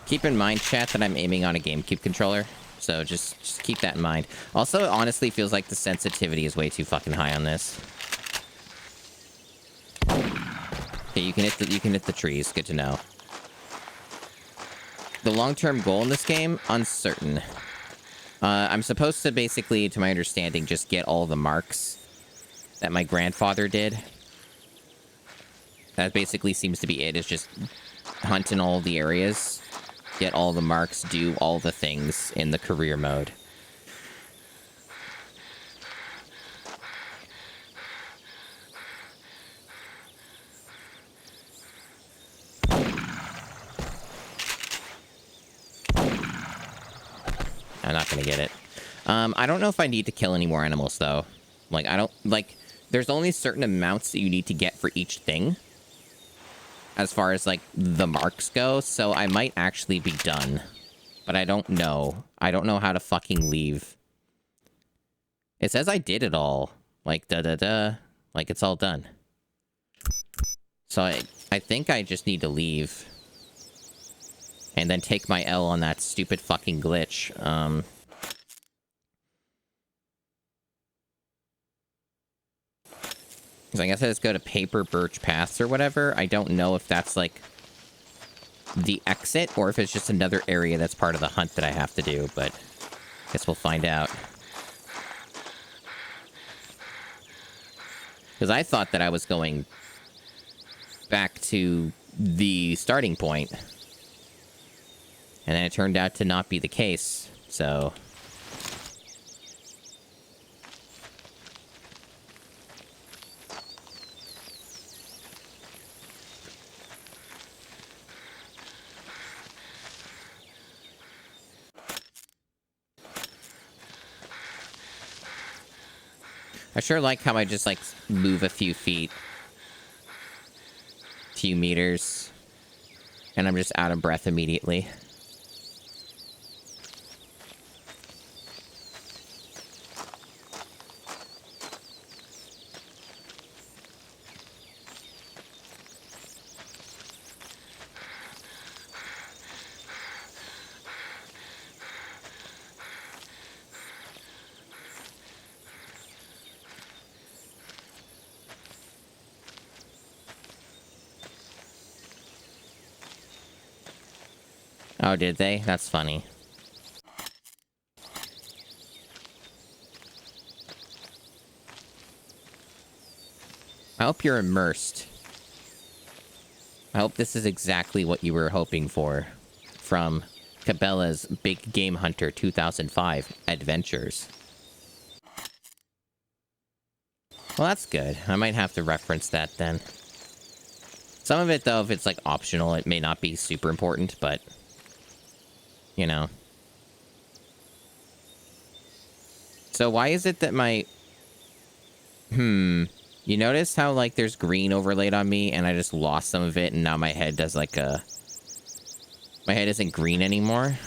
Keep in mind, chat, that I'm aiming on a GameCube controller. So just keep that in mind. Also, it honestly feels like the sensitivity is way too fucking high on this. Okay, you can hit the trees. Good to know. The long-term goal in this game, uncertain. I'm supposed to basically, to my understanding, just get all the marks that my grandfather did. That basically seems to be it, is just hunt in all the areas, get all the marks, do all the things in the career mode. I'm not gonna get it. I don't know if I need to kill any more animals, though. Like, I don't... Like, there's only certain amounts that you need to get for each thing, as far as, like, the marks go, so I might actually be done. But I don't know. I don't know how to fucking leave. It says I did it all. Like, da-da-da. Like, it's all done. So I think I just need to leave. And then take my L on that stupid fucking glitch. Because I guess I just go to Paper Birch Paths or whatever. I don't know if that's, like, the exit, or if it's just another area that's part of the hunt that I have to do, but I guess we'll find out. Because I thought that I was going back to the starting point. And then it turned out to not be the case, so... I sure like how I just, like, move a few feet. Few meters. And I'm just out of breath immediately. Oh, did they? That's funny. I hope you're immersed. I hope this is exactly what you were hoping for from Cabela's Big Game Hunter 2005 Adventures. Well, that's good. I might have to reference that then. Some of it, though, if it's, like, optional, it may not be super important, but... You know. So why is it that my... You notice how, like, there's green overlaid on me, and I just lost some of it, and now my head does, like, a... My head isn't green anymore?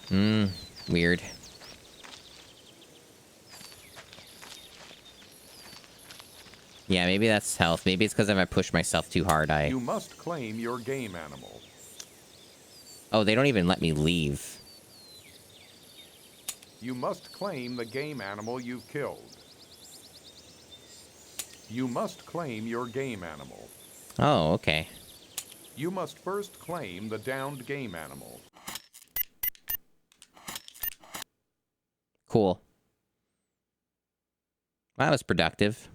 Weird. Yeah, maybe that's health. Maybe it's because if I push myself too hard, You must claim your game animal. Oh, they don't even let me leave. You must claim the game animal you've killed. You must claim your game animal. Oh, okay. You must first claim the downed game animal. Cool. That was productive.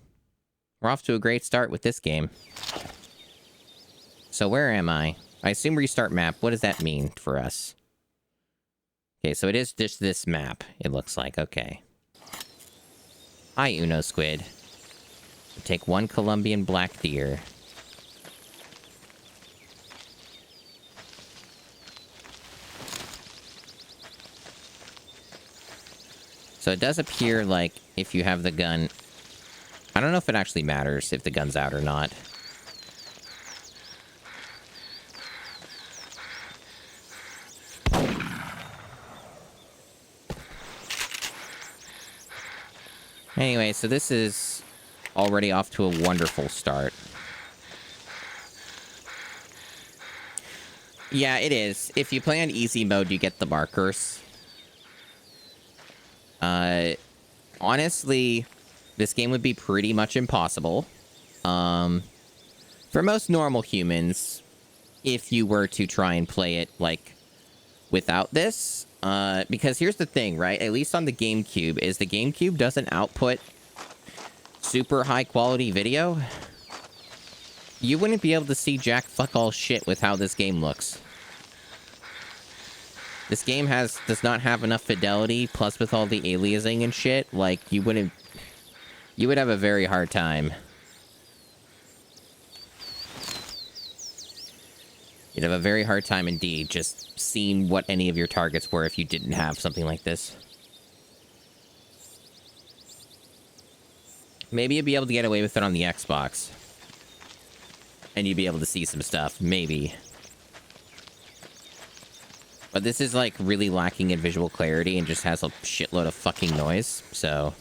We're off to a great start with this game. So where am I? I assume restart map. What does that mean for us? Okay, so it is just this map, it looks like. Okay. Hi, Uno Squid. Take one Colombian black deer. So it does appear like if you have the gun... I don't know if it actually matters if the gun's out or not. Anyway, so this is already off to a wonderful start. Yeah, it is. If you play on easy mode, you get the markers. Honestly, this game would be pretty much impossible. For most normal humans, if you were to try and play it, like, without this. Because here's the thing, right? At least on the GameCube, is the GameCube doesn't output super high-quality video. You wouldn't be able to see jack fuck all shit with how this game looks. This game does not have enough fidelity, plus with all the aliasing and shit, like, you would have a very hard time. You'd have a very hard time indeed just seeing what any of your targets were if you didn't have something like this. Maybe you'd be able to get away with it on the Xbox. And you'd be able to see some stuff, maybe. But this is, like, really lacking in visual clarity and just has a shitload of fucking noise, so...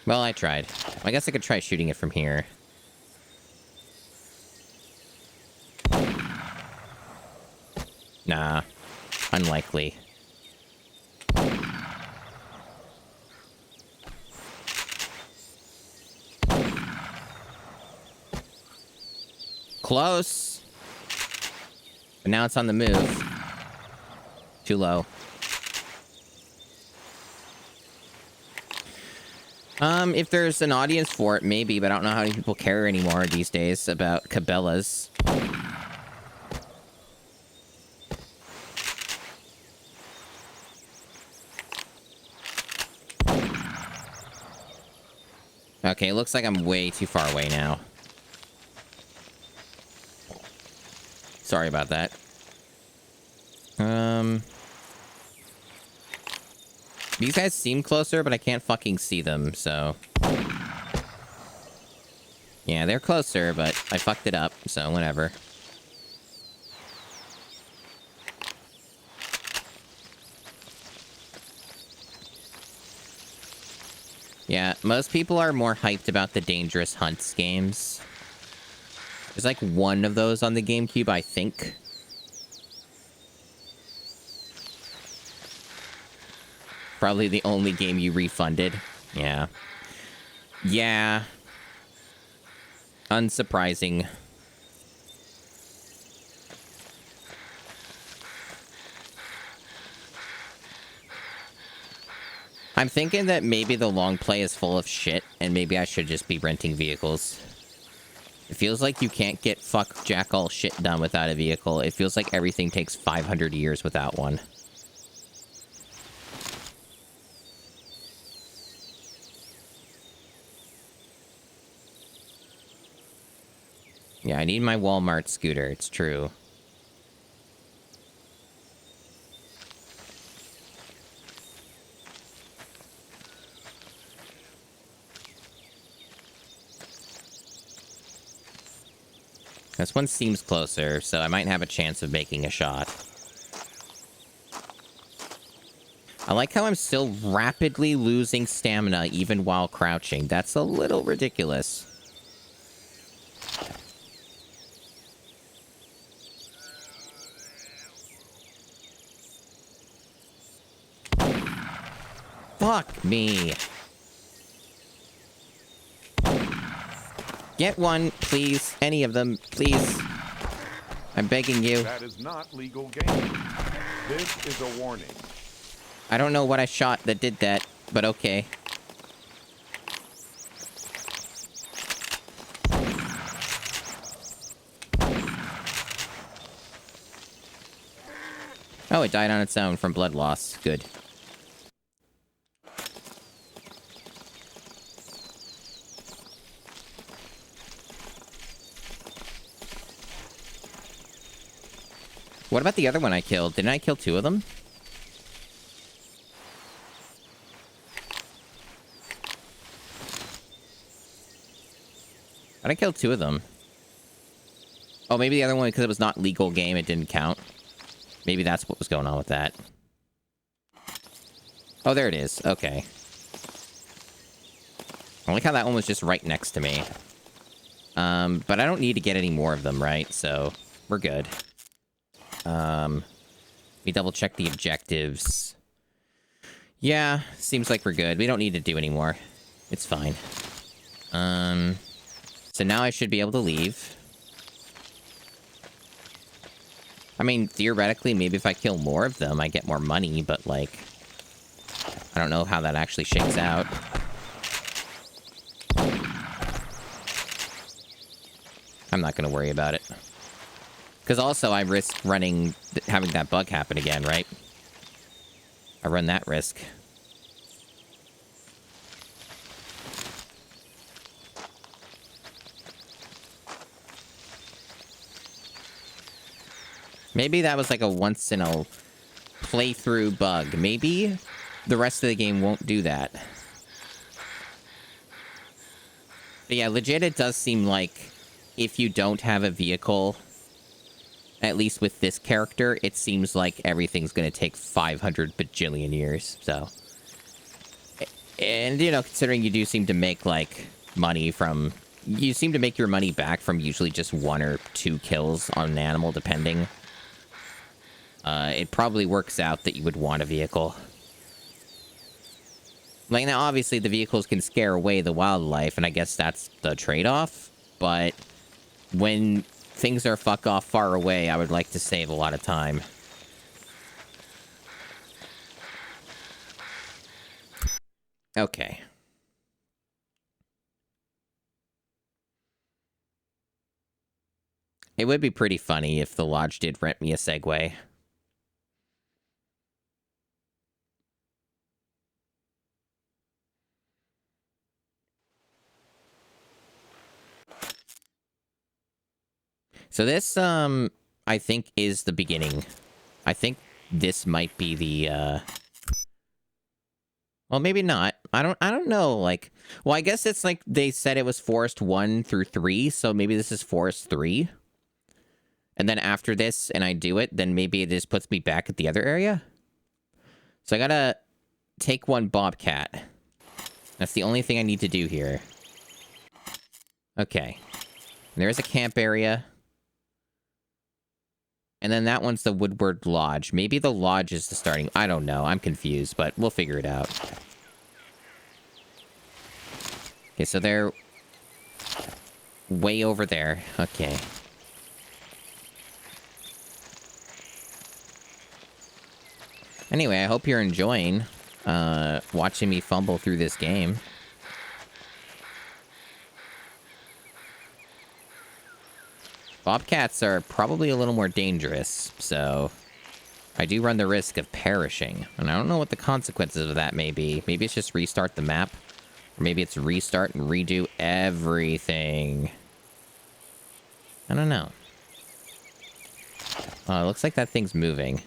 Well, I tried. I guess I could try shooting it from here. Nah. Unlikely. Close! But now it's on the move. Too low. If there's an audience for it, maybe, but I don't know how many people care anymore these days about Cabelas. Okay, it looks like I'm way too far away now. Sorry about that. These guys seem closer, but I can't fucking see them, so... Yeah, they're closer, but I fucked it up, so whatever. Yeah, most people are more hyped about the Dangerous Hunts games. There's like one of those on the GameCube, I think. Probably the only game you refunded. Yeah. Yeah. Unsurprising. I'm thinking that maybe the long play is full of shit, and maybe I should just be renting vehicles. It feels like you can't get fuck jack all shit done without a vehicle. It feels like everything takes 500 years without one. Yeah, I need my Walmart scooter, it's true. This one seems closer, so I might have a chance of making a shot. I like how I'm still rapidly losing stamina even while crouching. That's a little ridiculous. Fuck me. Get one, please. Any of them, please. I'm begging you. That is not legal game. This is a warning. I don't know what I shot that did that, but okay. Oh, it died on its own from blood loss. Good. What about the other one I killed? Didn't I kill 2 of them? I killed 2 of them. Oh, maybe the other one, because it was not legal game, it didn't count. Maybe that's what was going on with that. Oh, there it is. Okay. I like how that one was just right next to me. But I don't need to get any more of them, right? So, we're good. Let me double check the objectives. Yeah, seems like we're good. We don't need to do any more. It's fine. So now I should be able to leave. I mean, theoretically, maybe if I kill more of them, I get more money, but, like, I don't know how that actually shakes out. I'm not going to worry about it. Because also, I risk having that bug happen again, right? I run that risk. Maybe that was like a once in a playthrough bug. Maybe the rest of the game won't do that. But yeah, legit, it does seem like if you don't have a vehicle, at least with this character, it seems like everything's going to take 500 bajillion years. So, and, you know, considering you do seem to make, like, money from... You seem to make your money back from usually just 1 or 2 kills on an animal, depending. It probably works out that you would want a vehicle. Like, now, obviously, the vehicles can scare away the wildlife, and I guess that's the trade-off. But when things are fuck off far away, I would like to save a lot of time. Okay. It would be pretty funny if the lodge did rent me a Segway. So this, I think is the beginning. I think this might be the, well, maybe not. I don't know, like... Well, I guess it's like they said it was Forest 1 through 3, so maybe this is Forest 3. And then after this, and I do it, then maybe it just puts me back at the other area? So I gotta take 1 Bobcat. That's the only thing I need to do here. Okay. And there's a camp area. And then that one's the Woodward Lodge. Maybe the lodge is the starting... I don't know. I'm confused, but we'll figure it out. Okay, so they're... way over there. Okay. Anyway, I hope you're enjoying watching me fumble through this game. Bobcats are probably a little more dangerous, so I do run the risk of perishing. And I don't know what the consequences of that may be. Maybe it's just restart the map. Or maybe it's restart and redo everything. I don't know. Oh, it looks like that thing's moving.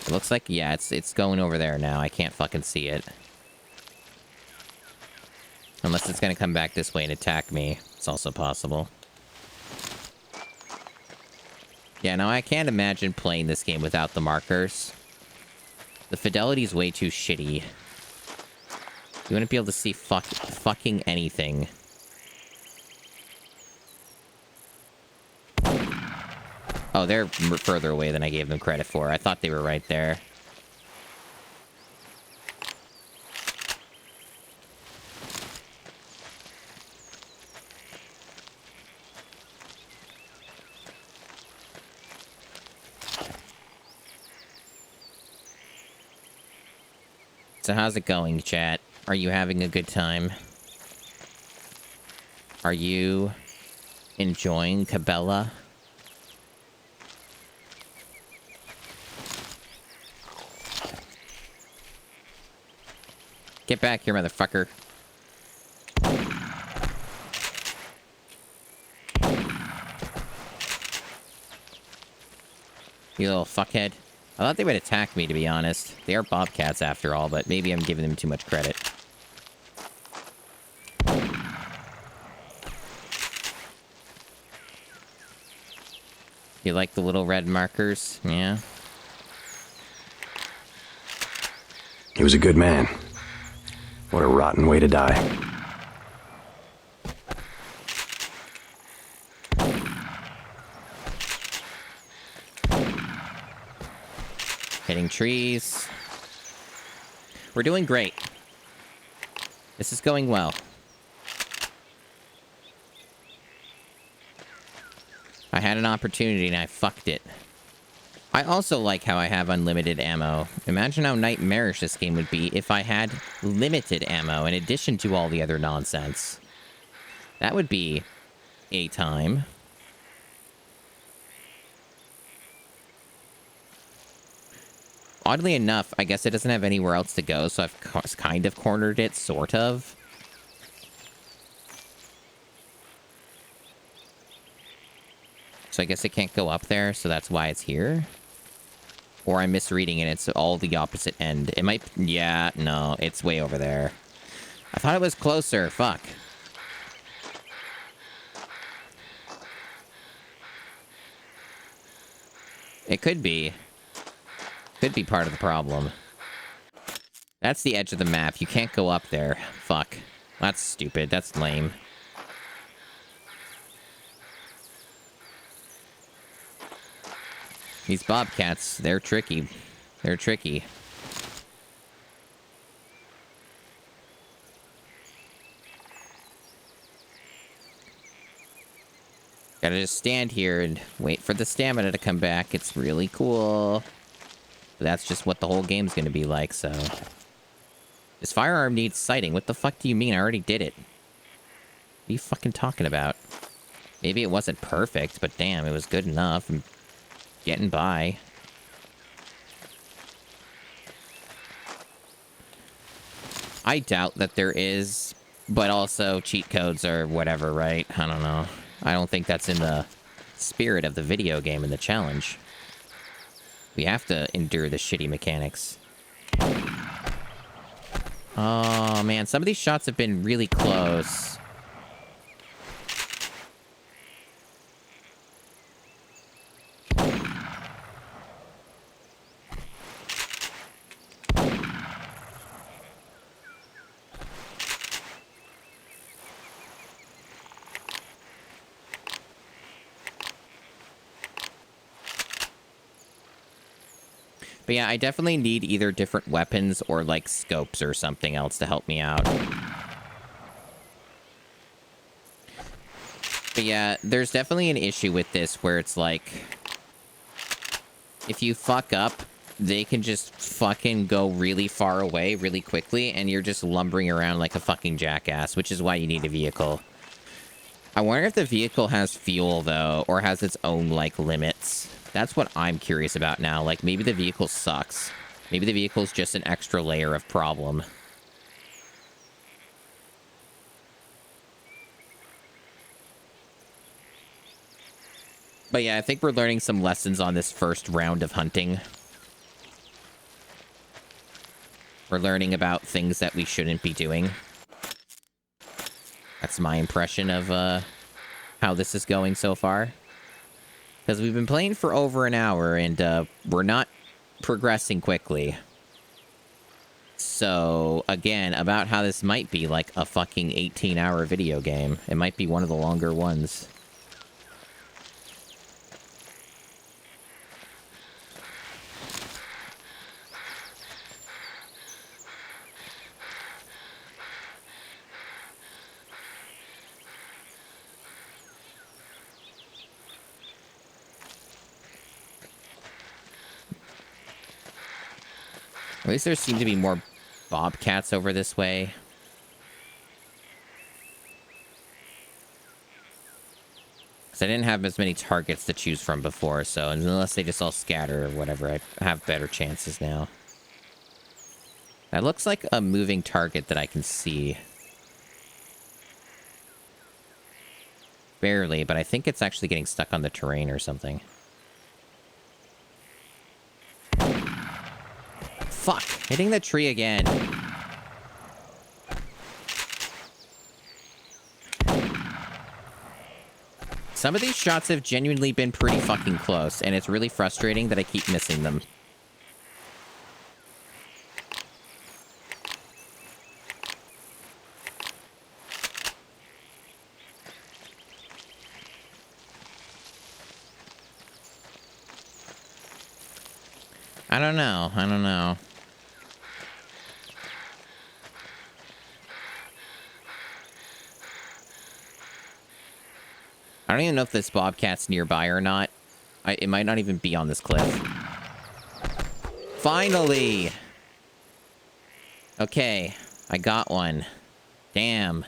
It looks like, yeah, it's going over there now. I can't fucking see it. Unless it's gonna come back this way and attack me. It's also possible. Yeah, no, I can't imagine playing this game without the markers. The fidelity's way too shitty. You wouldn't be able to see fucking anything. Oh, they're further away than I gave them credit for. I thought they were right there. So how's it going, chat? Are you having a good time? Are you enjoying Cabela? Get back here, motherfucker. You little fuckhead. I thought they would attack me, to be honest. They are bobcats after all, but maybe I'm giving them too much credit. You like the little red markers? Yeah. He was a good man. What a rotten way to die. Hitting trees. We're doing great. This is going well. I had an opportunity and I fucked it. I also like how I have unlimited ammo. Imagine how nightmarish this game would be if I had limited ammo in addition to all the other nonsense. That would be a time. Oddly enough, I guess it doesn't have anywhere else to go, so I've kind of cornered it, sort of. So I guess it can't go up there, so that's why it's here. Or I'm misreading it, it's all the opposite end. It might... Yeah, no, it's way over there. I thought it was closer, fuck. It could be. Could be part of the problem. That's the edge of the map. You can't go up there. Fuck. That's stupid. That's lame. These bobcats, they're tricky. They're tricky. Gotta just stand here and wait for the stamina to come back. It's really cool. But that's just what the whole game's gonna be like, so... This firearm needs sighting. What the fuck do you mean? I already did it. What are you fucking talking about? Maybe it wasn't perfect, but damn, it was good enough. I'm getting by. I doubt that there is, but also cheat codes or whatever, right? I don't know. I don't think that's in the spirit of the video game and the challenge. We have to endure the shitty mechanics. Oh, man. Some of these shots have been really close. But yeah, I definitely need either different weapons or, like, scopes or something else to help me out. But yeah, there's definitely an issue with this where it's like... If you fuck up, they can just fucking go really far away really quickly, and you're just lumbering around like a fucking jackass, which is why you need a vehicle. I wonder if the vehicle has fuel, though, or has its own, like, limits. That's what I'm curious about now. Like, maybe the vehicle sucks. Maybe the vehicle's just an extra layer of problem. But yeah, I think we're learning some lessons on this first round of hunting. We're learning about things that we shouldn't be doing. That's my impression of how this is going so far. Because we've been playing for over an hour, and we're not progressing quickly. So, again, about how this might be like a fucking 18-hour video game. It might be one of the longer ones. At least there seem to be more bobcats over this way. Because I didn't have as many targets to choose from before, so unless they just all scatter or whatever, I have better chances now. That looks like a moving target that I can see. Barely, but I think it's actually getting stuck on the terrain or something. Fuck. Hitting the tree again. Some of these shots have genuinely been pretty fucking close, and it's really frustrating that I keep missing them. I don't know. I don't know. I don't even know if this bobcat's nearby or not. It might not even be on this cliff. Finally! Okay, I got one. Damn.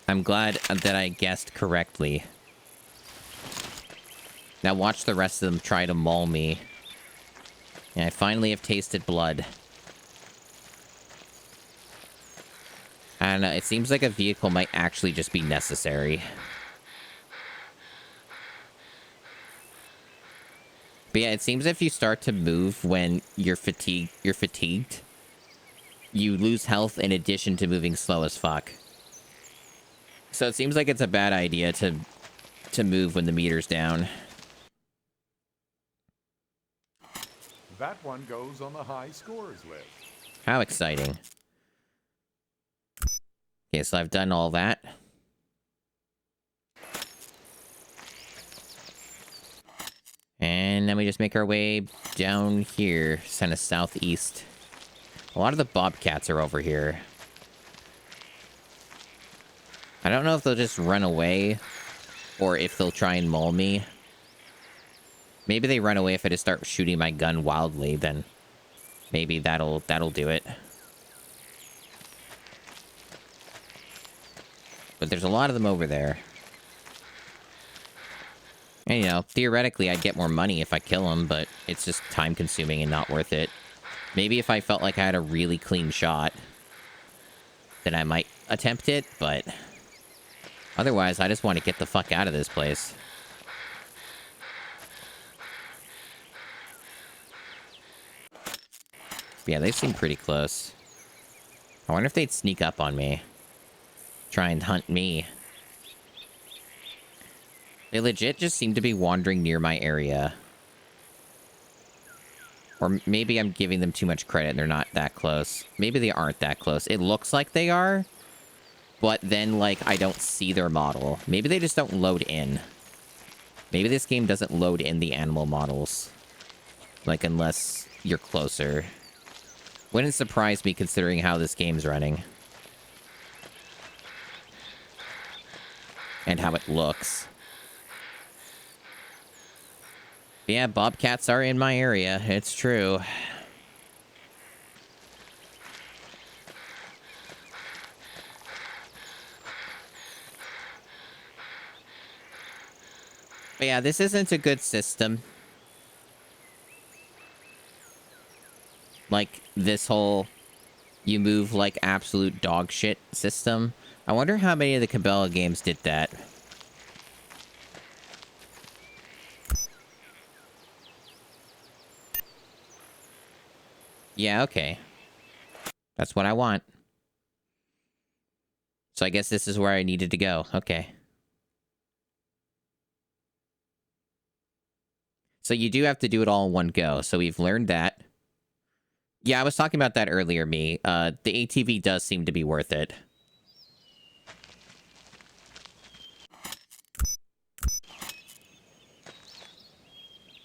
I'm glad that I guessed correctly. Now watch the rest of them try to maul me. And I finally have tasted blood. I don't know, it seems like a vehicle might actually just be necessary. But yeah, it seems if you start to move when you're fatigued, you lose health in addition to moving slow as fuck. So it seems like it's a bad idea to move when the meter's down. That one goes on the high scores list. How exciting. Okay, so I've done all that. And then we just make our way down here, kind of southeast. A lot of the bobcats are over here. I don't know if they'll just run away or if they'll try and maul me. Maybe they run away if I just start shooting my gun wildly, then maybe that'll do it. But there's a lot of them over there. And, you know, theoretically, I'd get more money if I kill them, but it's just time-consuming and not worth it. Maybe if I felt like I had a really clean shot, then I might attempt it, but otherwise, I just want to get the fuck out of this place. Yeah, they seem pretty close. I wonder if they'd sneak up on me. Try and hunt me. They legit just seem to be wandering near my area. Or maybe I'm giving them too much credit and they're not that close. Maybe they aren't that close. It looks like they are, but then, like, I don't see their model. Maybe they just don't load in. Maybe this game doesn't load in the animal models. Like, unless you're closer. Wouldn't surprise me considering how this game's running. And how it looks. Yeah, bobcats are in my area. It's true. But yeah, this isn't a good system. Like, this whole you move like absolute dog shit system. I wonder how many of the Cabela games did that. Yeah, okay. That's what I want. So I guess this is where I needed to go. Okay. So you do have to do it all in one go. So we've learned that. Yeah, I was talking about that earlier, me. The ATV does seem to be worth it.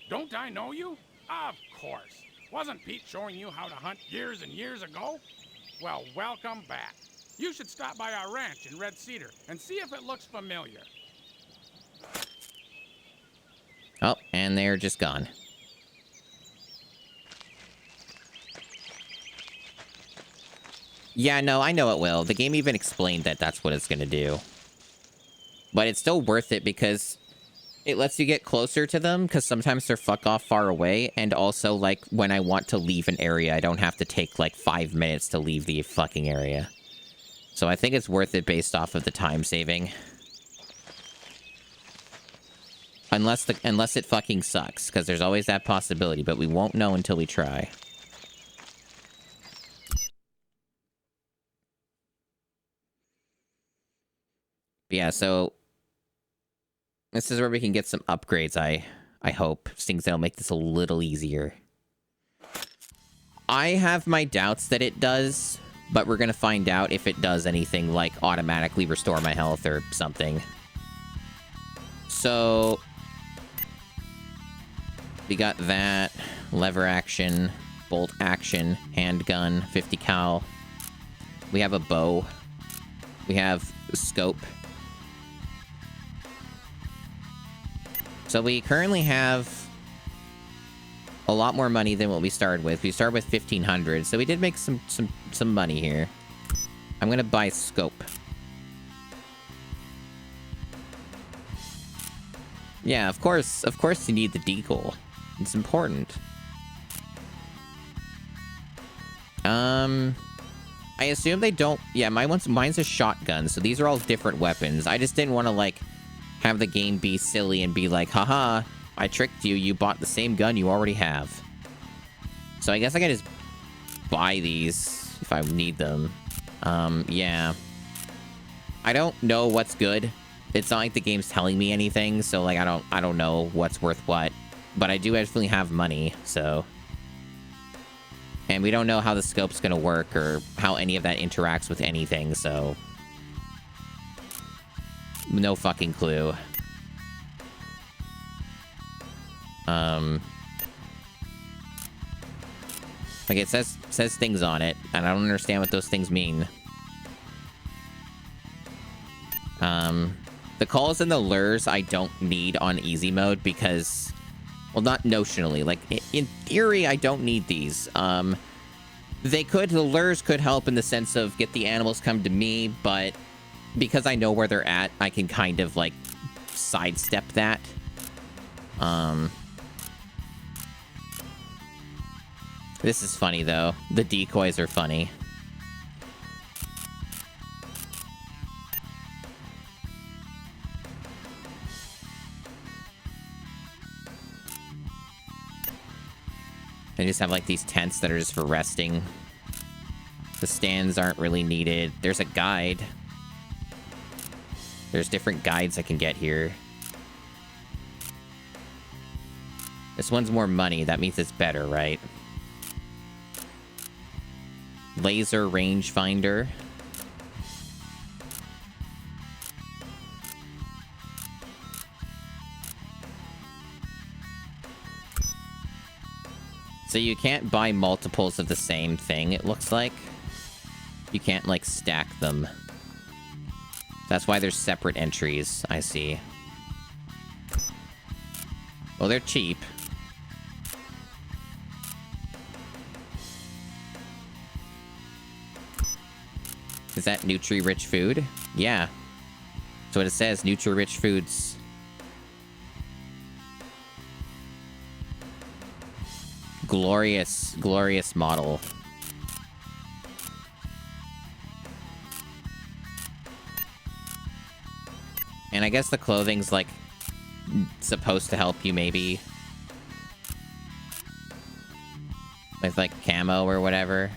Don't I know you? Of course. Wasn't Pete showing you how to hunt years and years ago? Well, welcome back. You should stop by our ranch in Red Cedar and see if it looks familiar. Oh, and they're just gone. Yeah, no, I know it will. The game even explained that that's what it's going to do. But it's still worth it because it lets you get closer to them, because sometimes they're fuck off far away, and also, like, when I want to leave an area, I don't have to take, like, 5 minutes to leave the fucking area. So I think it's worth it based off of the time saving. Unless it fucking sucks, because there's always that possibility, but we won't know until we try. But yeah, so this is where we can get some upgrades, I hope. Things that'll make this a little easier. I have my doubts that it does, but we're gonna find out if it does anything like automatically restore my health or something. So we got that, lever action, bolt action, handgun, 50 cal. We have a bow. We have a scope. So we currently have a lot more money than what we started with. We started with 1,500, so we did make some money here. I'm gonna buy scope. Yeah, of course you need the deagle. It's important. I assume they don't... Yeah, mine's a shotgun, so these are all different weapons. I just didn't want to, like, have the game be silly and be like, haha, I tricked you, you bought the same gun you already have. So I guess I can just buy these if I need them. Yeah. I don't know what's good. It's not like the game's telling me anything, so, like, I don't know what's worth what. But I do definitely have money, so... And we don't know how the scope's gonna work or how any of that interacts with anything, so... No fucking clue. Like, it says things on it, and I don't understand what those things mean. The calls and the lures I don't need on easy mode because... Well, not notionally. Like, in theory, I don't need these. The lures could help in the sense of get the animals come to me, but because I know where they're at, I can kind of, like, sidestep that. This is funny, though. The decoys are funny. They just have, like, these tents that are just for resting. The stands aren't really needed. There's a guide. There's different guides I can get here. This one's more money. That means it's better, right? Laser rangefinder. So you can't buy multiples of the same thing, it looks like. You can't, like, stack them. That's why there's separate entries, I see. Well, they're cheap. Is that nutri-rich food? Yeah. That's what it says, nutri-rich foods. Glorious, glorious model. And I guess the clothing's, like, supposed to help you, maybe. With, like, camo or whatever.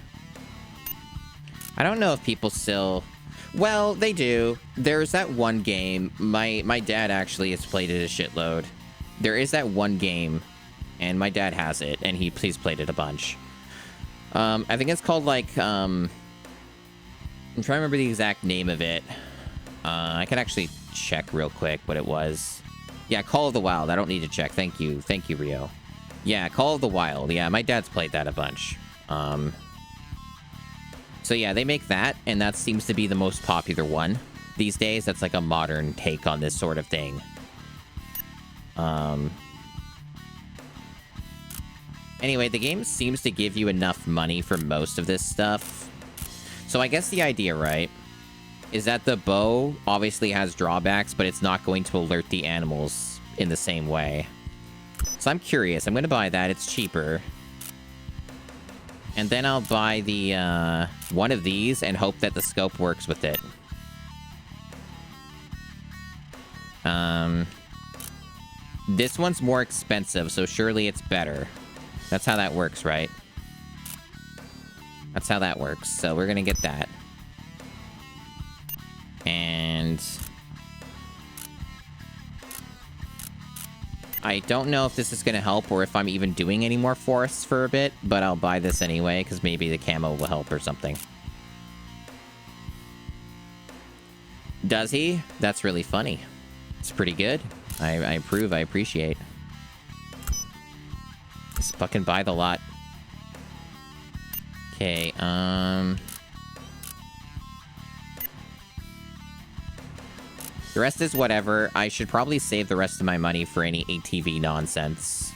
I don't know if people still... Well, they do. There's that one game. My dad actually has played it a shitload. There is that one game, and my dad has it, and he's played it a bunch. I think it's called, like, I'm trying to remember the exact name of it. I can actually check real quick what it was. Yeah, Call of the Wild. I don't need to check. Thank you. Thank you, Rio. Yeah, Call of the Wild. Yeah, my dad's played that a bunch. So yeah, they make that, and that seems to be the most popular one these days. That's like a modern take on this sort of thing. Anyway, the game seems to give you enough money for most of this stuff. So I guess the idea, right, is that the bow obviously has drawbacks, but it's not going to alert the animals in the same way. So I'm curious. I'm going to buy that. It's cheaper. And then I'll buy the, one of these and hope that the scope works with it. This one's more expensive, so surely it's better. That's how that works, right? That's how that works. So we're gonna get that. And... I don't know if this is gonna help or if I'm even doing any more forests for a bit, but I'll buy this anyway, because maybe the camo will help or something. Does he? That's really funny. It's pretty good. I approve, I appreciate. Just fucking buy the lot. Okay, the rest is whatever. I should probably save the rest of my money for any ATV nonsense.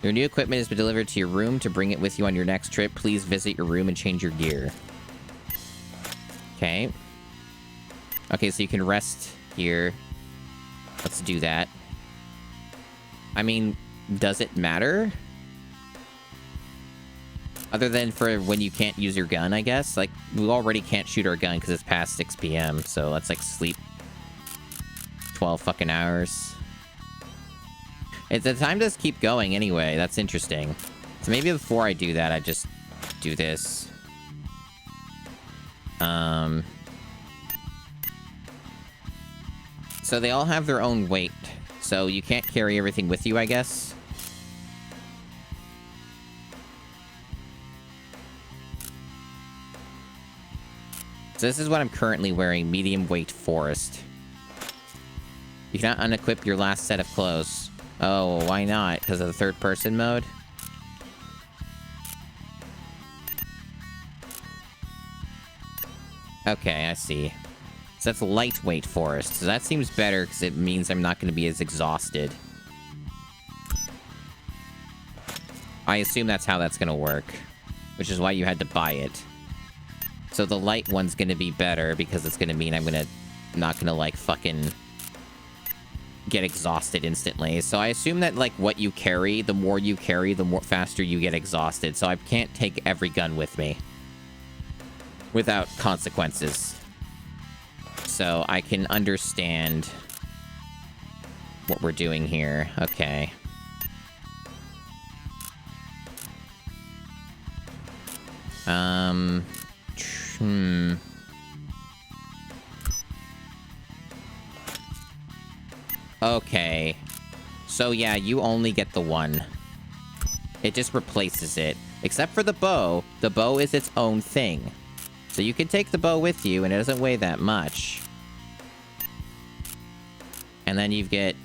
Your new equipment has been delivered to your room. To bring it with you on your next trip, please visit your room and change your gear. Okay. Okay, so you can rest here. Let's do that. I mean, does it matter? Other than for when you can't use your gun, I guess. Like, we already can't shoot our gun because it's past 6 p.m. So let's, like, sleep 12 fucking hours. The time does keep going anyway. That's interesting. So maybe before I do that, I just do this. So they all have their own weight. So you can't carry everything with you, I guess. So this is what I'm currently wearing, medium weight forest. You cannot unequip your last set of clothes. Oh, why not? Because of the third person mode? Okay, I see. So that's lightweight forest. So that seems better because it means I'm not going to be as exhausted. I assume that's how that's going to work. Which is why you had to buy it. So the light one's going to be better because it's going to mean I'm not going to, like, fucking get exhausted instantly. So I assume that, like, what you carry, the more you carry, the more faster you get exhausted. So I can't take every gun with me without consequences. So I can understand what we're doing here. Okay. Okay. So yeah, you only get the one. It just replaces it. Except for the bow. The bow is its own thing. So you can take the bow with you, and it doesn't weigh that much. And then you get...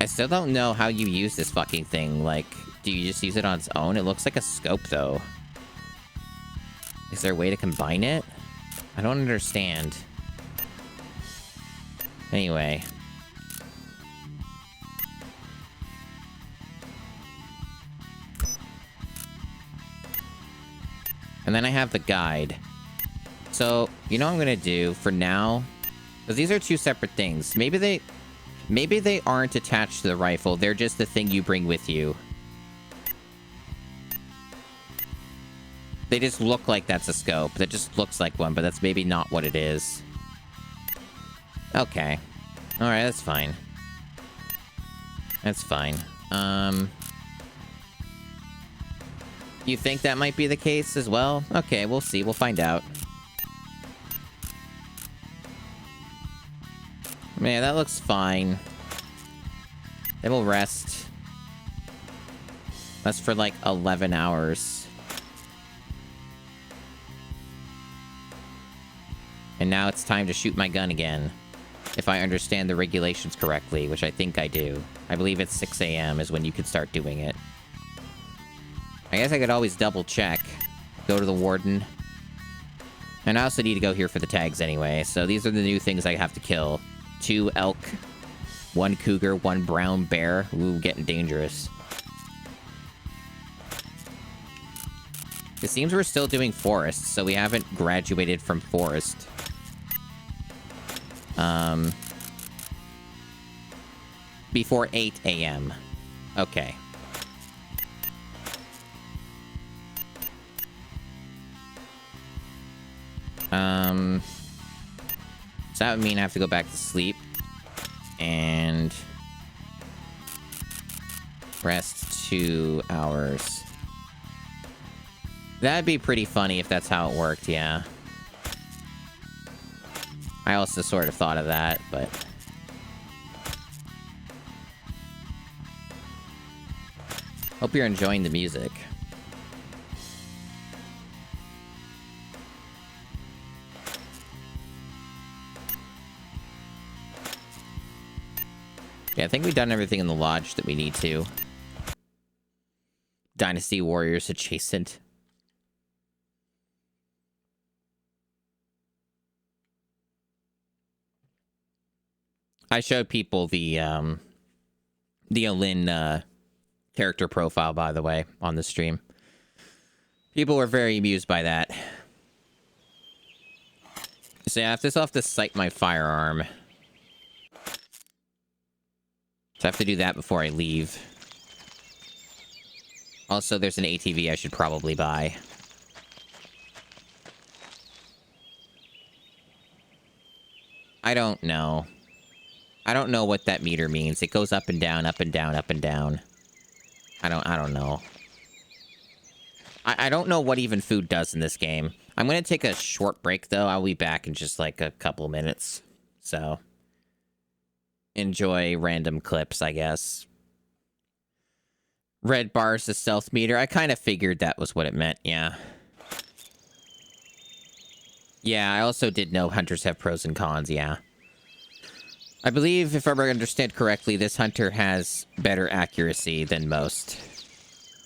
I still don't know how you use this fucking thing. Like, do you just use it on its own? It looks like a scope, though. Is there a way to combine it? I don't understand. Anyway. And then I have the guide. So, you know what I'm gonna do for now? Because these are two separate things. Maybe they aren't attached to the rifle. They're just the thing you bring with you. They just look like that's a scope. That just looks like one, but that's maybe not what it is. Okay. Alright, that's fine. That's fine. You think that might be the case as well? Okay, we'll see. We'll find out. Man, that looks fine. Then we'll rest. That's for like 11 hours. And now it's time to shoot my gun again. If I understand the regulations correctly, which I think I do. I believe it's 6 a.m. is when you can start doing it. I guess I could always double check. Go to the warden. And I also need to go here for the tags anyway. So these are the new things I have to kill. 2 elk, 1 cougar, 1 brown bear. Ooh, getting dangerous. It seems we're still doing forest, so we haven't graduated from forest. Before 8 a.m. Okay. So that would mean I have to go back to sleep and rest 2 hours. That'd be pretty funny if that's how it worked, yeah. I also sort of thought of that, but... Hope you're enjoying the music. Yeah, I think we've done everything in the lodge that we need to. Dynasty Warriors adjacent. I showed people the Olin character profile, by the way, on the stream. People were very amused by that. So yeah, I still have to sight my firearm. So I have to do that before I leave. Also, there's an ATV I should probably buy. I don't know. I don't know what that meter means. It goes up and down, up and down, up and down. I don't know. I don't know what even food does in this game. I'm going to take a short break, though. I'll be back in just like a couple minutes. So, enjoy random clips, I guess. Red bars, the stealth meter. I kind of figured that was what it meant, yeah. Yeah, I also did know hunters have pros and cons, yeah. I believe, if I understand correctly, this hunter has better accuracy than most.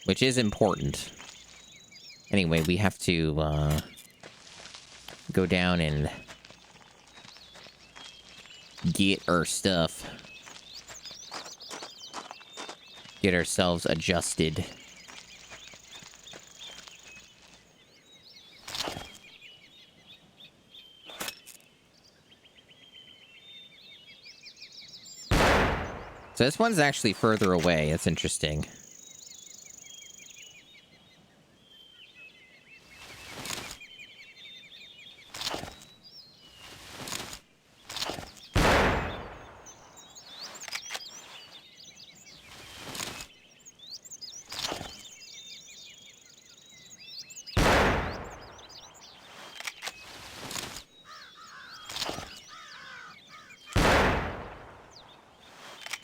Which is important. Anyway, we have to, go down and get our stuff. Get ourselves adjusted. So this one's actually further away. That's interesting.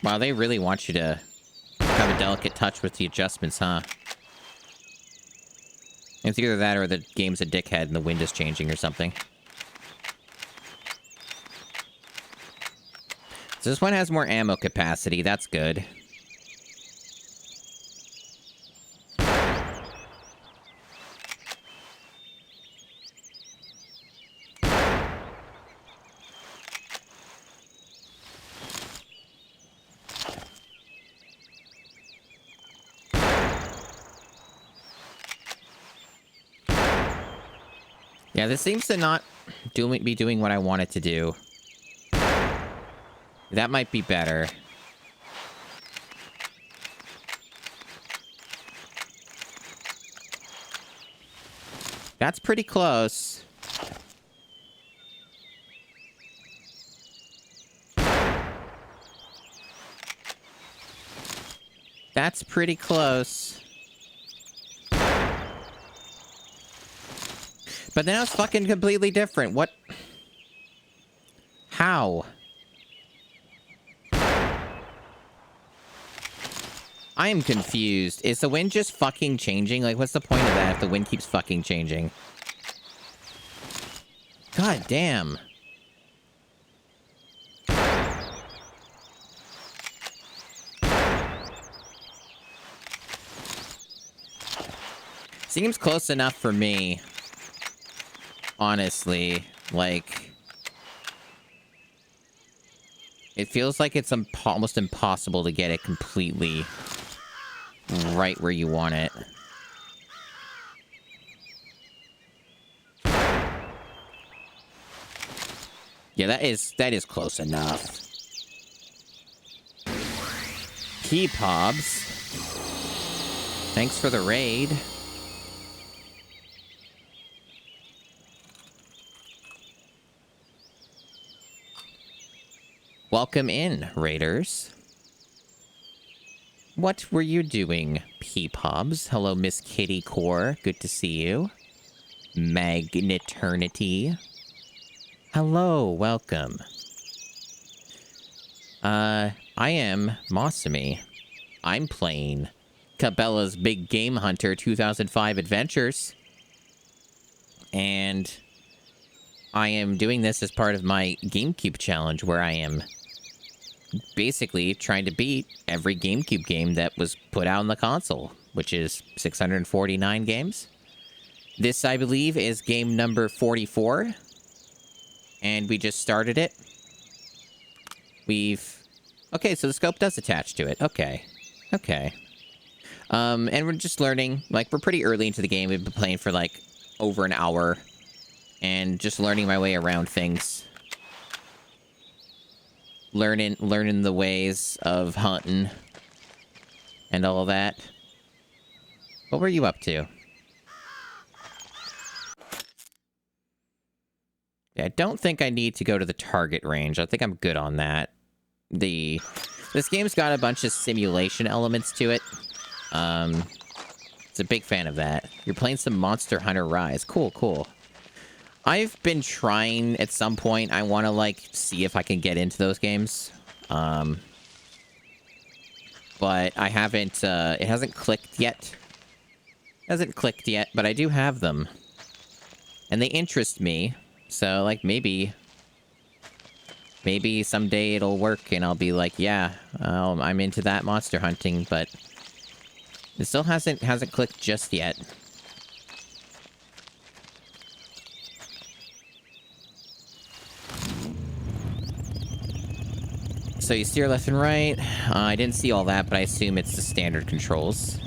Wow, they really want you to have a delicate touch with the adjustments, huh? It's either that or the game's a dickhead and the wind is changing or something. So this one has more ammo capacity. That's good. Yeah, this seems to not be doing what I want it to do. That might be better. That's pretty close. That's pretty close. But now it's fucking completely different. What? How? I am confused. Is the wind just fucking changing? Like, what's the point of that if the wind keeps fucking changing? God damn. Seems close enough for me. Honestly, like... It feels like it's almost impossible to get it completely right where you want it. Yeah, that is close enough. Key Pobs. Thanks for the raid. Welcome in, Raiders. What were you doing, Peepobs? Hello, Miss Kitty Core. Good to see you. Magneternity. Hello, welcome. I am Mossamy. I'm playing Cabela's Big Game Hunter 2005 Adventures. And I am doing this as part of my GameCube challenge, where I am basically trying to beat every GameCube game that was put out on the console, which is 649 games. This, I believe, is game number 44. And we just started it. Okay, so the scope does attach to it. Okay. And we're just learning. Like, we're pretty early into the game. We've been playing for, like, over an hour. And just learning my way around things. Learning the ways of hunting. And all of that. What were you up to? Yeah, I don't think I need to go to the target range. I think I'm good on that. This game's got a bunch of simulation elements to it. It's a big fan of that. You're playing some Monster Hunter Rise. Cool. I've been trying at some point. I want to, like, see if I can get into those games. But I haven't, it hasn't clicked yet. But I do have them. And they interest me. So, like, maybe someday it'll work and I'll be like, yeah, I'm into that monster hunting, but it still hasn't clicked just yet. So you steer left and right. I didn't see all that, but I assume it's the standard controls.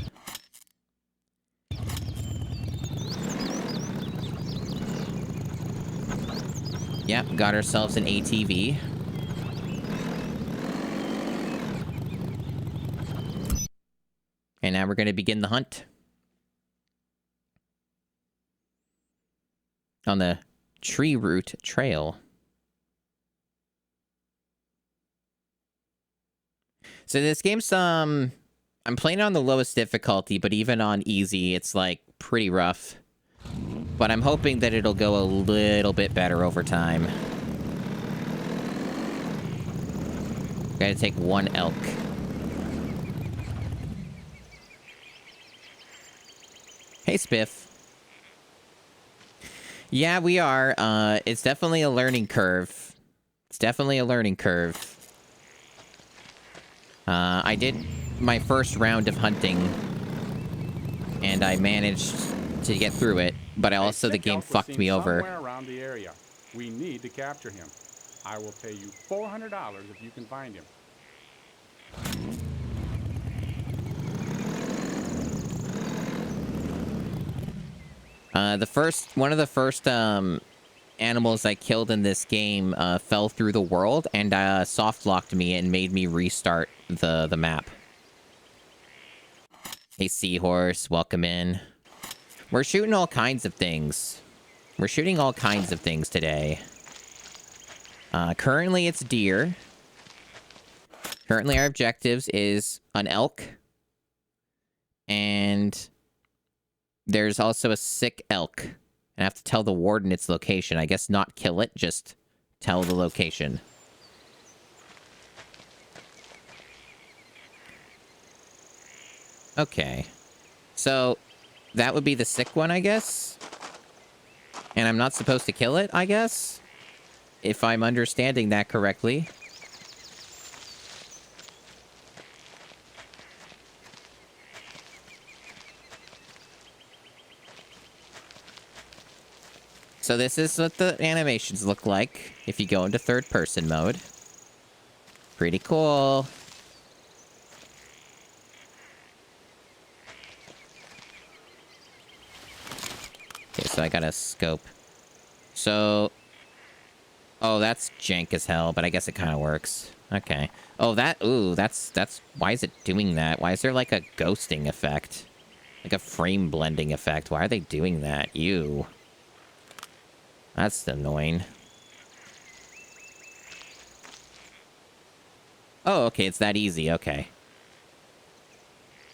Yep, got ourselves an ATV. And now we're going to begin the hunt. On the Tree Root Trail. So this game's, I'm playing it on the lowest difficulty, but even on easy, it's, like, pretty rough. But I'm hoping that it'll go a little bit better over time. Gotta take one elk. Hey, Spiff. Yeah, we are. It's definitely a learning curve. I did my first round of hunting, and I managed to get through it, but also the game fucked me over. Somewhere around the area. We need to capture him. I will pay you $400 if you can find him. One of the first animals I killed in this game fell through the world and soft locked me and made me restart the map. Hey, Seahorse, welcome in. We're shooting all kinds of things. Today. Currently it's deer. Currently our objectives is an elk. And there's also a sick elk. And I have to tell the warden its location. I guess not kill it, just tell the location. Okay. So, that would be the sick one, I guess? And I'm not supposed to kill it, I guess? If I'm understanding that correctly. So this is what the animations look like if you go into third-person mode. Pretty cool. Okay, so I got a scope. So... Oh, that's jank as hell, but I guess it kind of works. Okay. Oh, that's... Why is it doing that? Why is there, like, a ghosting effect? Like a frame blending effect. Why are they doing that? Ew. That's annoying. Oh, okay, it's that easy. Okay.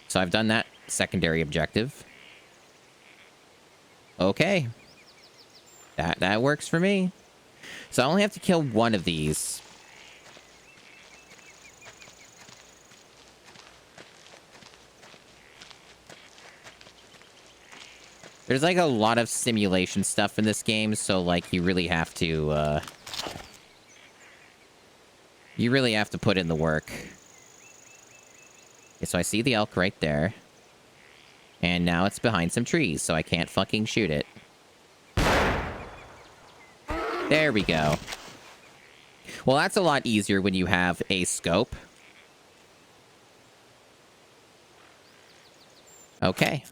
So I've done that secondary objective. Okay. That works for me. So I only have to kill one of these. There's like a lot of simulation stuff in this game, so like you really have to put in the work. Okay, so I see the elk right there. And now it's behind some trees, so I can't fucking shoot it. There we go. Well, that's a lot easier when you have a scope. Okay.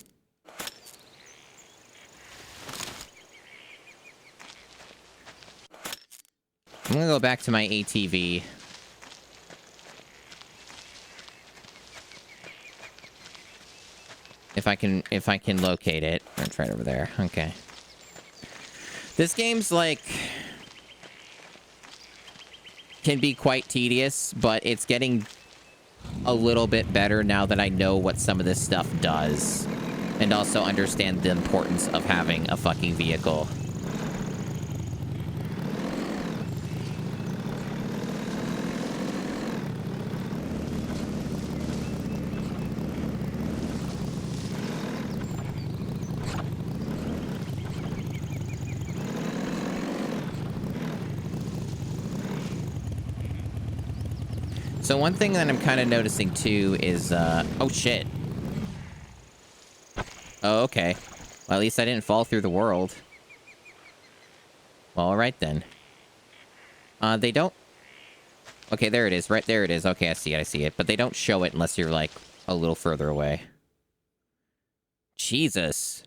I'm gonna go back to my ATV. If I can locate it. It's right over there. Okay. This game's like can be quite tedious, but it's getting a little bit better now that I know what some of this stuff does. And also understand the importance of having a fucking vehicle. So one thing that I'm kind of noticing too is, oh shit. Oh, okay. Well, at least I didn't fall through the world. Well, all right then. They don't... Okay, there it is. Right there it is. Okay, I see it. But they don't show it unless you're, like, a little further away. Jesus.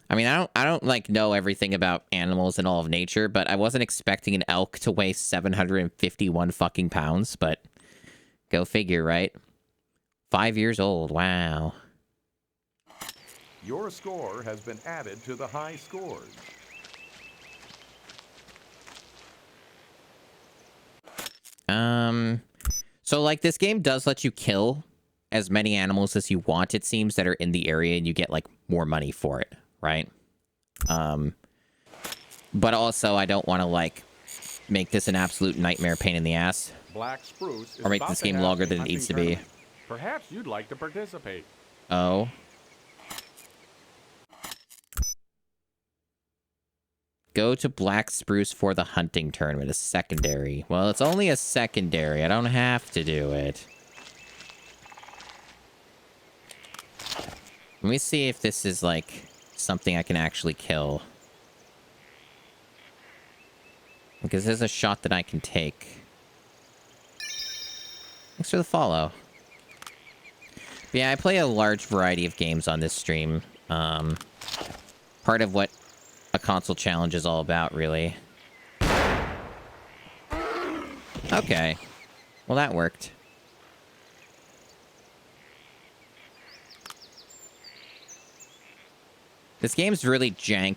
I mean, I don't, like, know everything about animals and all of nature, but I wasn't expecting an elk to weigh 751 fucking pounds, but go figure, right? 5 years old. Wow. Your score has been added to the high scores. So, like, this game does let you kill as many animals as you want, it seems, that are in the area, and you get, like, more money for it, right? But also, I don't want to, like, make this an absolute nightmare pain in the ass. Black Spruce is Or make about this to game have longer a than it hunting needs to be. tournament. Perhaps you'd like to participate. Oh. Go to Black Spruce for the hunting tournament, a secondary. Well, it's only a secondary. I don't have to do it. Let me see if this is, like, something I can actually kill. Because there's a shot that I can take. Thanks for the follow. But yeah, I play a large variety of games on this stream. Part of what a console challenge is all about, really. Okay. Well, that worked. This game's really jank,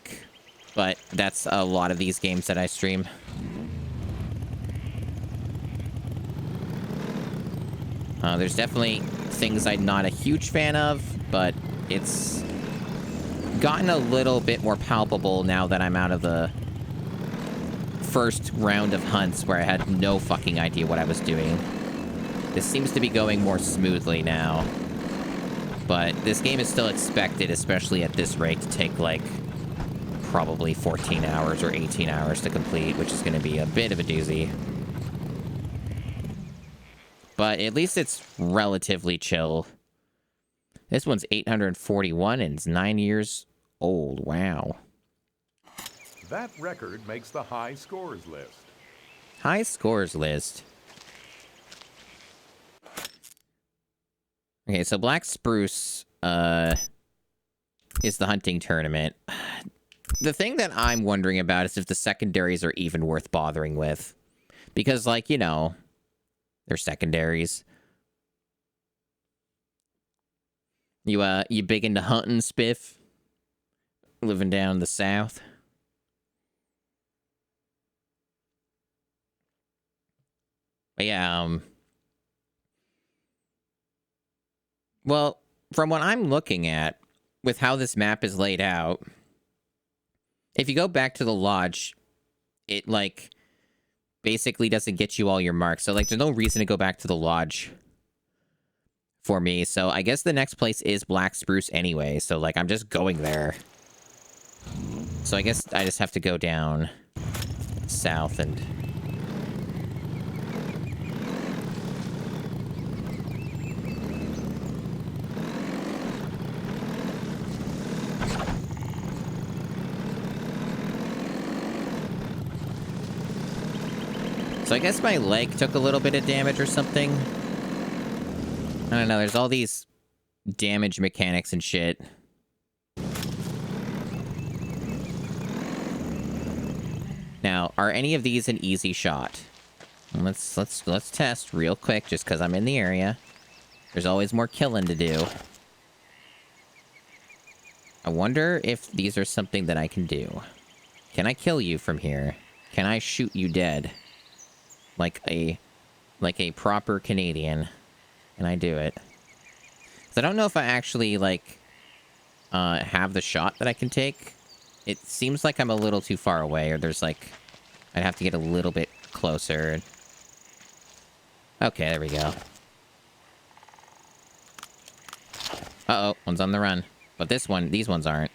but that's a lot of these games that I stream. There's definitely things I'm not a huge fan of, but it's gotten a little bit more palpable now that I'm out of the first round of hunts where I had no fucking idea what I was doing. This seems to be going more smoothly now. But this game is still expected, especially at this rate, to take, like, probably 14 hours or 18 hours to complete, which is going to be a bit of a doozy. But at least it's relatively chill. This one's 841 and it's 9 years old. Wow. That record makes the high scores list. High scores list. Okay, so Black Spruce is the hunting tournament. The thing that I'm wondering about is if the secondaries are even worth bothering with. Because, like, you know, they're secondaries. You big into hunting, Spiff? Living down in the south? But yeah, well, from what I'm looking at, with how this map is laid out, if you go back to the lodge, it, like, basically doesn't get you all your marks. So, like, there's no reason to go back to the lodge for me. So, I guess the next place is Black Spruce anyway. So, like, I'm just going there. So, I guess I just have to go down south and... So I guess my leg took a little bit of damage or something. I don't know, there's all these damage mechanics and shit. Now, are any of these an easy shot? Let's test real quick, just because I'm in the area. There's always more killing to do. I wonder if these are something that I can do. Can I kill you from here? Can I shoot you dead? Like a proper Canadian. Can I do it? 'Cause I don't know if I actually, like, have the shot that I can take. It seems like I'm a little too far away, or there's, like... I'd have to get a little bit closer. Okay, there we go. Uh-oh, one's on the run. But this one, these ones aren't.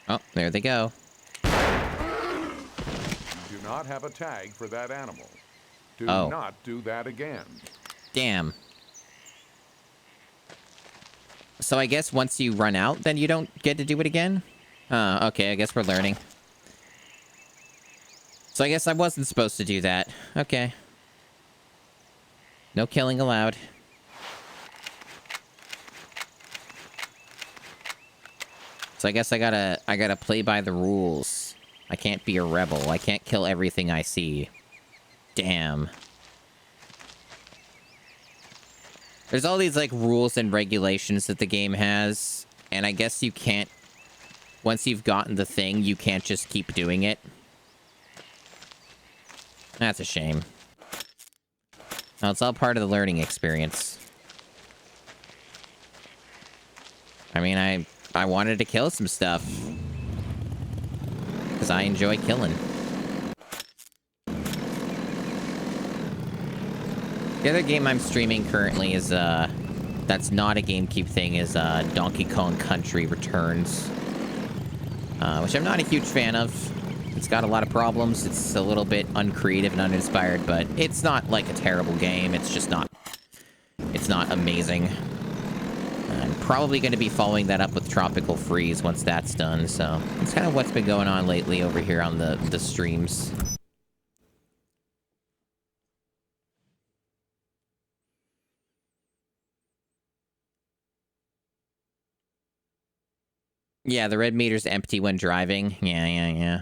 Oh, there they go. You do not have a tag for that animal. Do Oh. not do that again. Damn. So I guess once you run out, then you don't get to do it again? Okay, I guess we're learning. So I guess I wasn't supposed to do that. Okay. No killing allowed. So I guess I gotta play by the rules. I can't be a rebel. I can't kill everything I see. Damn. There's all these, like, rules and regulations that the game has, and I guess you can't... Once you've gotten the thing, you can't just keep doing it. That's a shame. Well, it's all part of the learning experience. I mean, I wanted to kill some stuff. Because I enjoy killing. The other game I'm streaming currently is, that's not a GameCube thing, is, Donkey Kong Country Returns. Which I'm not a huge fan of. It's got a lot of problems. It's a little bit uncreative and uninspired, but it's not, like, a terrible game. It's just not... It's not amazing. I'm probably going to be following that up with Tropical Freeze once that's done, so... It's kind of what's been going on lately over here on the streams. Yeah, the red meter's empty when driving. Yeah.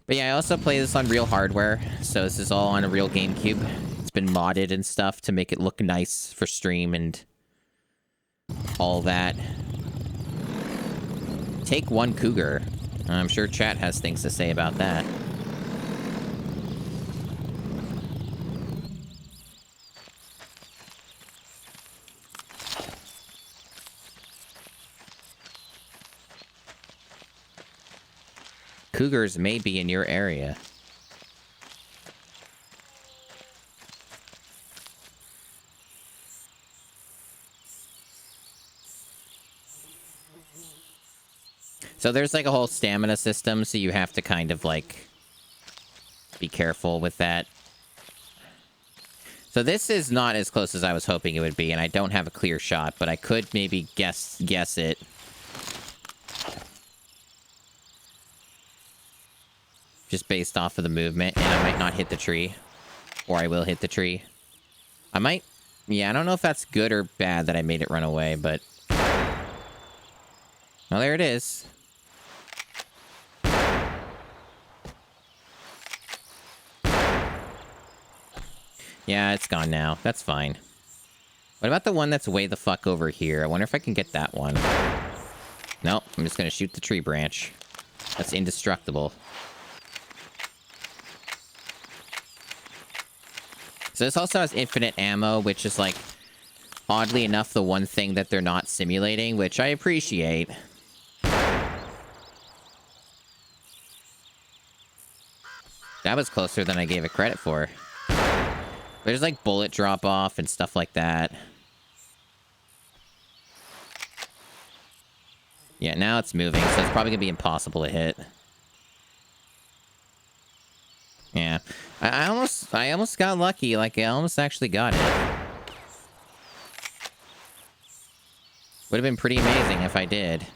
But yeah, I also play this on real hardware, so this is all on a real GameCube. It's been modded and stuff to make it look nice for stream and all that. Take one cougar. I'm sure chat has things to say about that. Cougars may be in your area. So there's like a whole stamina system, so you have to kind of like be careful with that. So this is not as close as I was hoping it would be, and I don't have a clear shot, but I could maybe guess it. Just based off of the movement, and I might not hit the tree. Or I will hit the tree. I might... Yeah, I don't know if that's good or bad that I made it run away, but... Well, there it is. Yeah, it's gone now. That's fine. What about the one that's way the fuck over here? I wonder if I can get that one. Nope, I'm just gonna shoot the tree branch. That's indestructible. So this also has infinite ammo, which is, like, oddly enough, the one thing that they're not simulating, which I appreciate. That was closer than I gave it credit for. There's, like, bullet drop-off and stuff like that. Yeah, now it's moving, so it's probably gonna be impossible to hit. Yeah. I almost got lucky. Like, I almost actually got it. Would have been pretty amazing if I did.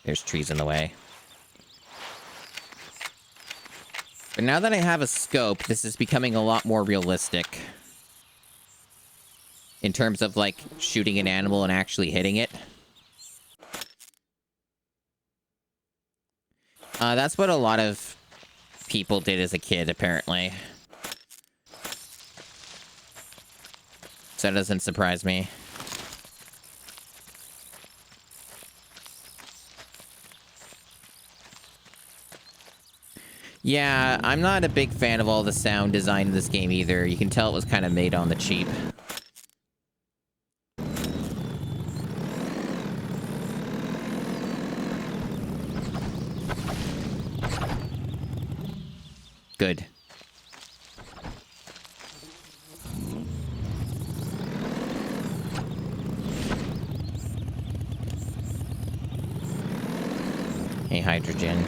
There's trees in the way. But now that I have a scope, this is becoming a lot more realistic. In terms of, like, shooting an animal and actually hitting it. That's what a lot of people did as a kid, apparently. So that doesn't surprise me. Yeah, I'm not a big fan of all the sound design in this game either. You can tell it was kind of made on the cheap. Good. Hey, hydrogen.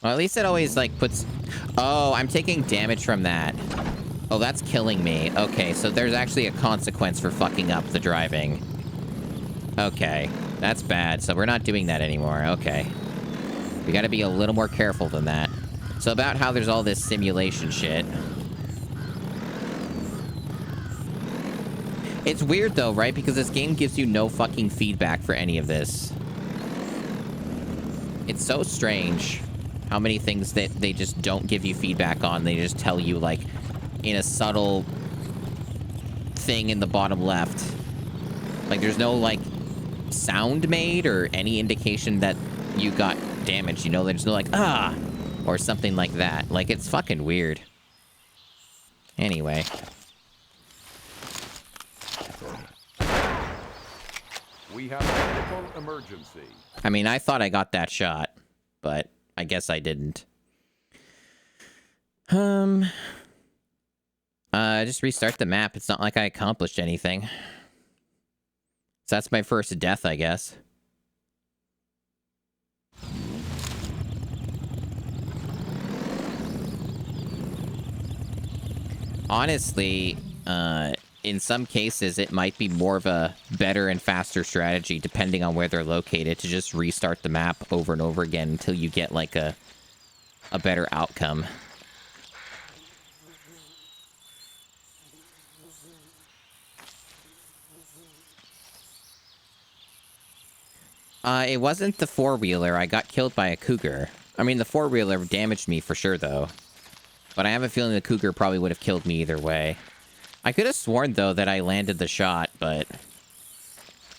Well, at least it always, like, puts... Oh, I'm taking damage from that. Oh, that's killing me. Okay, so there's actually a consequence for fucking up the driving. Okay, that's bad. So we're not doing that anymore. Okay. We gotta be a little more careful than that. So about how there's all this simulation shit. It's weird, though, right? Because this game gives you no fucking feedback for any of this. It's so strange how many things that they just don't give you feedback on. They just tell you, like, in a subtle thing in the bottom left. Like, there's no, like, sound made or any indication that you got damaged, you know? There's no, like, ah! Or something like that. Like, it's fucking weird. Anyway. We have a medical emergency. I mean, I thought I got that shot, but I guess I didn't. Just restart the map. It's not like I accomplished anything. So that's my first death, I guess. Honestly, in some cases, it might be more of a better and faster strategy, depending on where they're located, to just restart the map over and over again until you get, like, a better outcome. It wasn't the four-wheeler. I got killed by a cougar. I mean, the four-wheeler damaged me for sure, though. But I have a feeling the cougar probably would have killed me either way. I could have sworn, though, that I landed the shot, but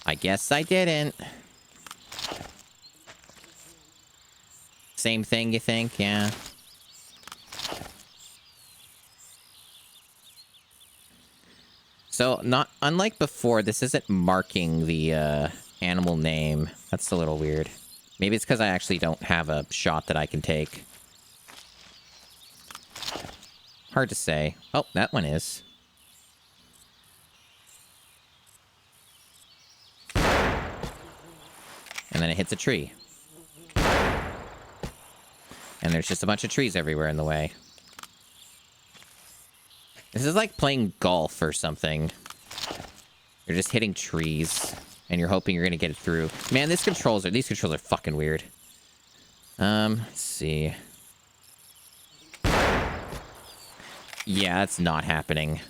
I guess I didn't. Same thing, you think? Yeah. So, not unlike before, this isn't marking the animal name. That's a little weird. Maybe it's because I actually don't have a shot that I can take. Hard to say. Oh, that one is. And then it hits a tree. And there's just a bunch of trees everywhere in the way. This is like playing golf or something. You're just hitting trees, and you're hoping you're gonna get it through. Man, these controls are fucking weird. Let's see. Yeah, that's not happening.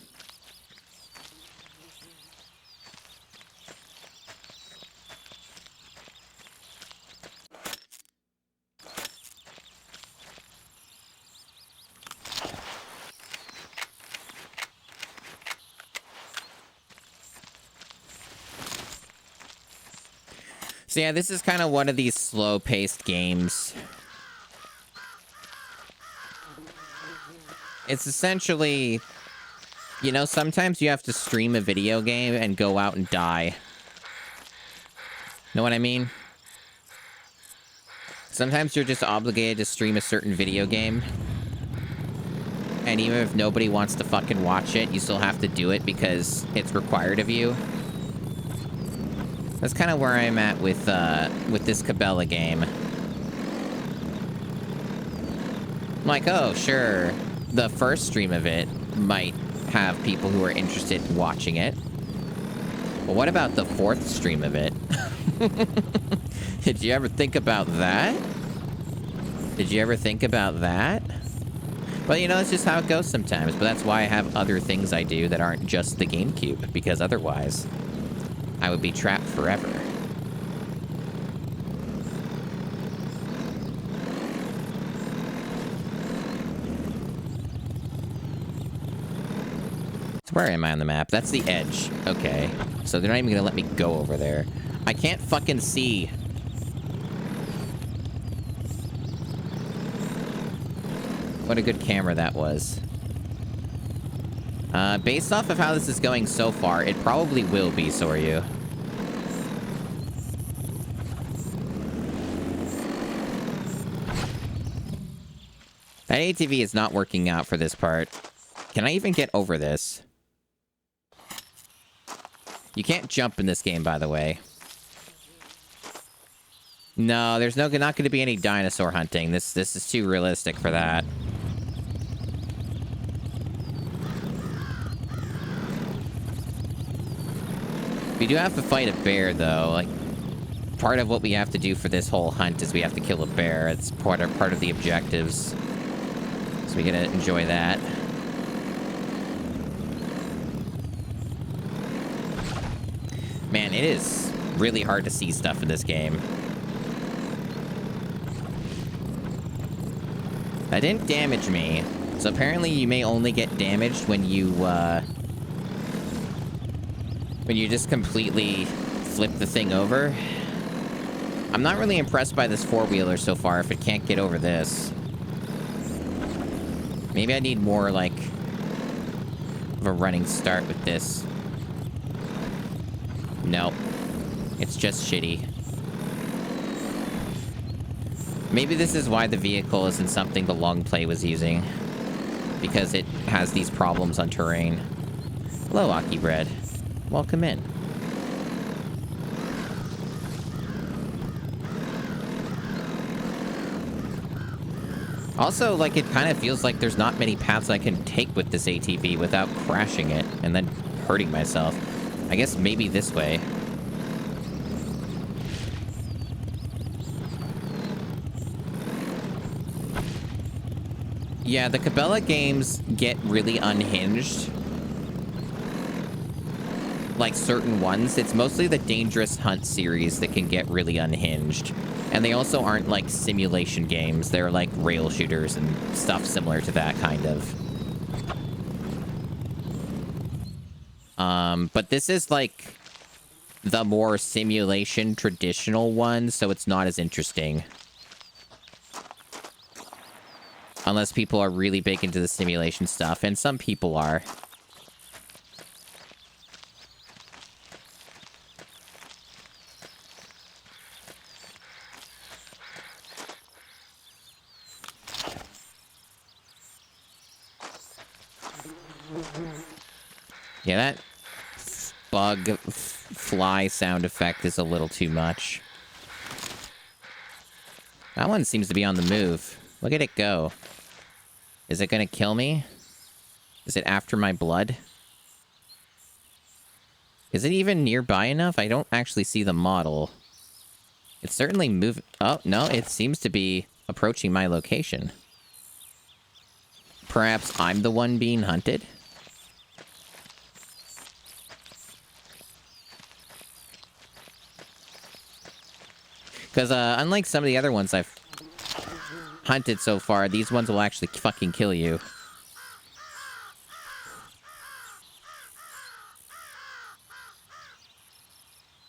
So yeah, this is kind of one of these slow-paced games. It's essentially, you know, sometimes you have to stream a video game and go out and die. Know what I mean? Sometimes you're just obligated to stream a certain video game. And even if nobody wants to fucking watch it, you still have to do it because it's required of you. That's kind of where I'm at with this Cabela game. I'm like, oh, sure. The first stream of it might have people who are interested in watching it. But what about the fourth stream of it? Did you ever think about that? Did you ever think about that? Well, you know, it's just how it goes sometimes. But that's why I have other things I do that aren't just the GameCube. Because otherwise, I would be trapped forever. So where am I on the map? That's the edge. Okay. So they're not even gonna let me go over there. I can't fucking see. What a good camera that was. Based off of how this is going so far, it probably will be Soryu. That ATV is not working out for this part. Can I even get over this? You can't jump in this game, by the way. No, there's not going to be any dinosaur hunting. This is too realistic for that. We do have to fight a bear, though. Like, part of what we have to do for this whole hunt is we have to kill a bear. It's part of the objectives. So we gotta enjoy that. Man, it is really hard to see stuff in this game. That didn't damage me. So apparently you may only get damaged when you just completely flip the thing over. I'm not really impressed by this four-wheeler so far if it can't get over this. Maybe I need more, like, of a running start with this. Nope. It's just shitty. Maybe this is why the vehicle isn't something the long play was using. Because it has these problems on terrain. Hello, Aki Bread. Welcome in. Also, like, it kind of feels like there's not many paths I can take with this ATV without crashing it and then hurting myself. I guess maybe this way. Yeah, the Cabela games get really unhinged. Like certain ones. It's mostly the Dangerous Hunt series that can get really unhinged. And they also aren't like simulation games. They're like rail shooters and stuff similar to that, kind of. But this is like the more simulation traditional one, so it's not as interesting. Unless people are really big into the simulation stuff, and some people are. Yeah, that bug fly sound effect is a little too much. That one seems to be on the move. Look at it go. Is it gonna kill me? Is it after my blood? Is it even nearby enough? I don't actually see the model. It's certainly moving. Oh, no, it seems to be approaching my location. Perhaps I'm the one being hunted? Because, unlike some of the other ones I've hunted so far, these ones will actually fucking kill you.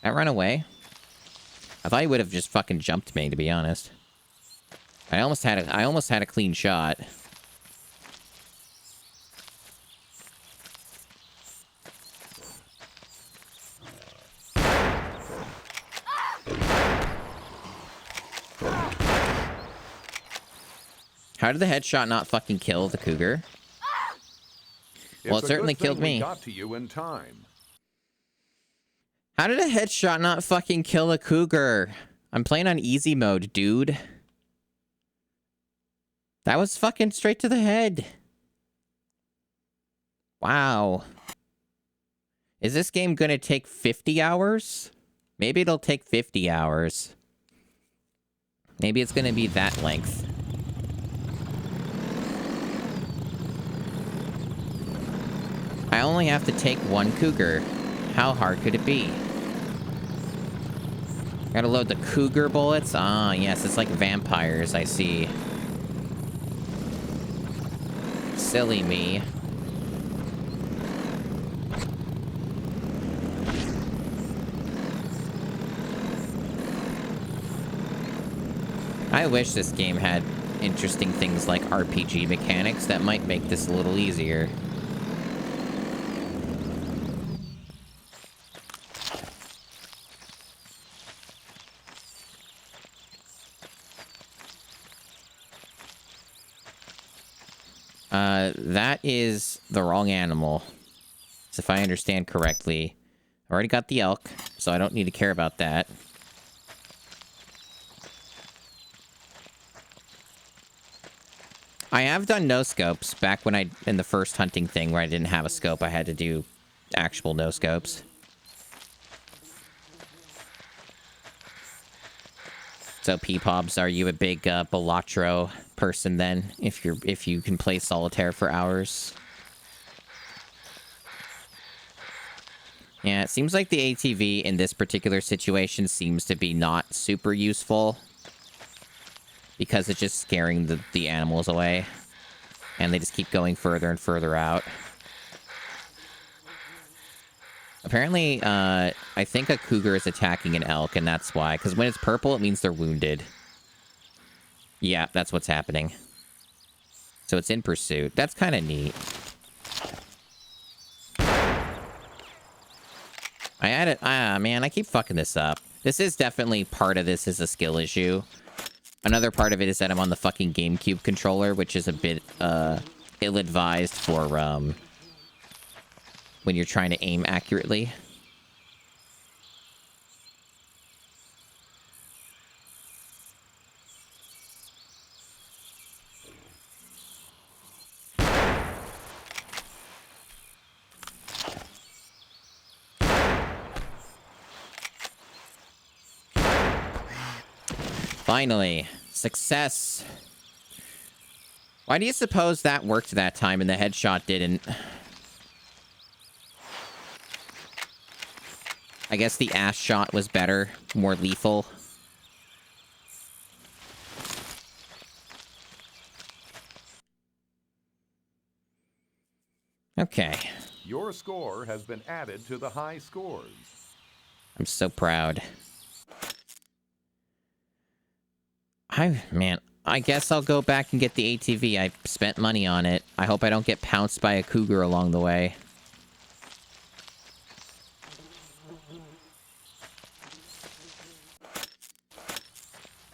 That run away? I thought he would have just fucking jumped me, to be honest. I almost had a clean shot. How did the headshot not fucking kill the cougar? Well, it certainly killed me. Got to you in time. How did a headshot not fucking kill a cougar? I'm playing on easy mode, dude. That was fucking straight to the head. Wow. Is this game gonna take 50 hours? Maybe it'll take 50 hours. Maybe it's gonna be that length. I only have to take one cougar. How hard could it be? Gotta load the cougar bullets? Ah, yes, it's like vampires, I see. Silly me. I wish this game had interesting things like RPG mechanics that might make this a little easier. That is the wrong animal. So if I understand correctly, I already got the elk, so I don't need to care about that. I have done no scopes back when in the first hunting thing where I didn't have a scope. I had to do actual no scopes. So Peepobs, are you a big Balatro person then? If you can play solitaire for hours. Yeah, it seems like the ATV in this particular situation seems to be not super useful. Because it's just scaring the animals away. And they just keep going further and further out. Apparently, I think a cougar is attacking an elk, and that's why. Because when it's purple, it means they're wounded. Yeah, that's what's happening. So it's in pursuit. That's kind of neat. I added... Ah, man, I keep fucking this up. This is definitely part of this is a skill issue. Another part of it is that I'm on the fucking GameCube controller, which is a bit, ill-advised for, when you're trying to aim accurately. Finally, success. Why do you suppose that worked that time and the headshot didn't? I guess the ass shot was better, more lethal. Okay. Your score has been added to the high scores. I'm so proud. Man, I guess I'll go back and get the ATV. I spent money on it. I hope I don't get pounced by a cougar along the way.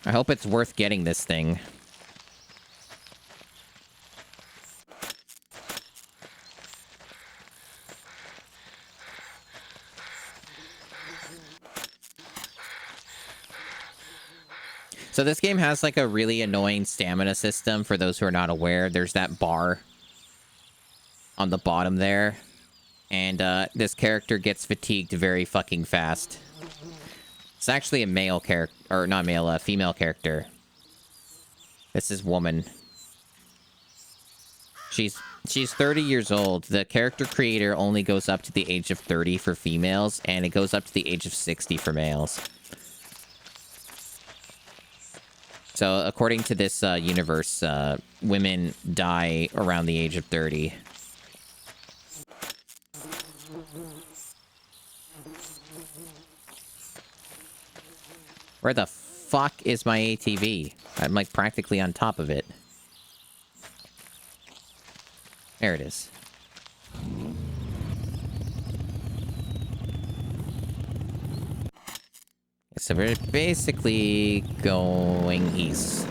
I hope it's worth getting this thing. So this game has like a really annoying stamina system for those who are not aware. There's that bar on the bottom there. And this character gets fatigued very fucking fast. It's actually a male character, or not male, a female character. This is woman. She's 30 years old. The character creator only goes up to the age of 30 for females, and it goes up to the age of 60 for males. So, according to this universe, women die around the age of 30. Where the fuck is my ATV? I'm like practically on top of it. There it is. So we're basically going east.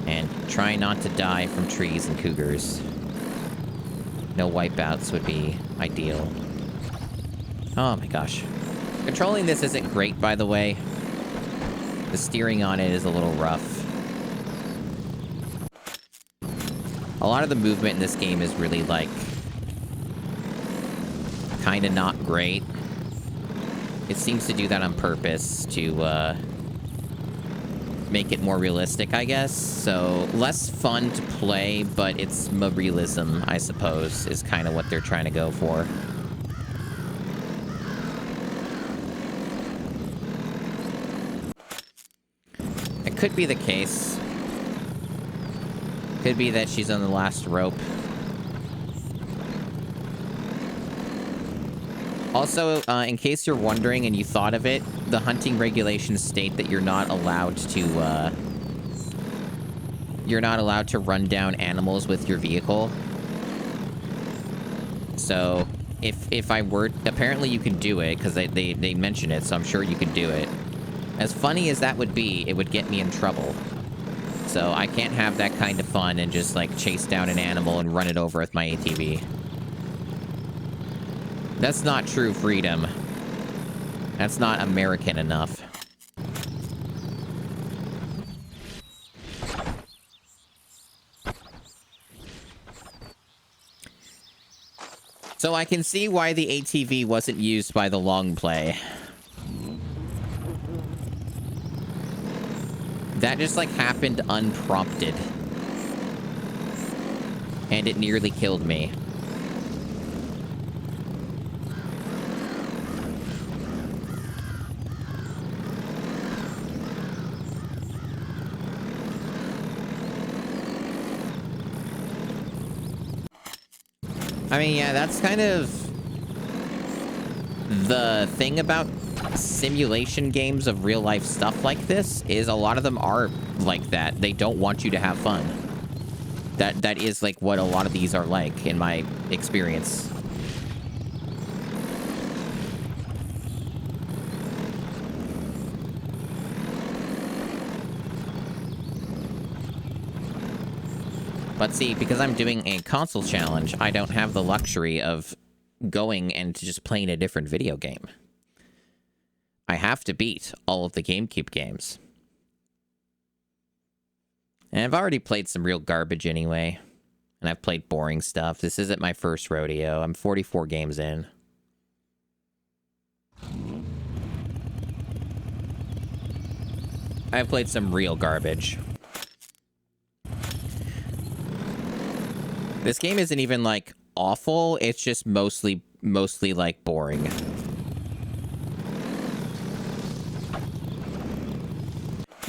And try not to die from trees and cougars. No wipeouts would be ideal. Oh my gosh. Controlling this isn't great, by the way. The steering on it is a little rough. A lot of the movement in this game is really, like, kind of not great. It seems to do that on purpose to, make it more realistic, I guess. So, less fun to play, but it's realism, I suppose, is kind of what they're trying to go for. It could be the case. Could be that she's on the last rope. Also, in case you're wondering and you thought of it, the hunting regulations state that you're not allowed to run down animals with your vehicle. So, if I were... Apparently you can do it, because they mention it, so I'm sure you can do it. As funny as that would be, it would get me in trouble. So I can't have that kind of fun and just, like, chase down an animal and run it over with my ATV. That's not true freedom. That's not American enough. So I can see why the ATV wasn't used by the long play. That just, like, happened unprompted. And it nearly killed me. I mean, yeah, that's kind of the thing about simulation games of real-life stuff like this, is a lot of them are like that. They don't want you to have fun. That is, like, what a lot of these are like, in my experience. But see, because I'm doing a console challenge, I don't have the luxury of going and just playing a different video game. I have to beat all of the GameCube games. And I've already played some real garbage anyway. And I've played boring stuff. This isn't my first rodeo. I'm 44 games in. I've played some real garbage. This game isn't even, like, awful. It's just mostly, like, boring.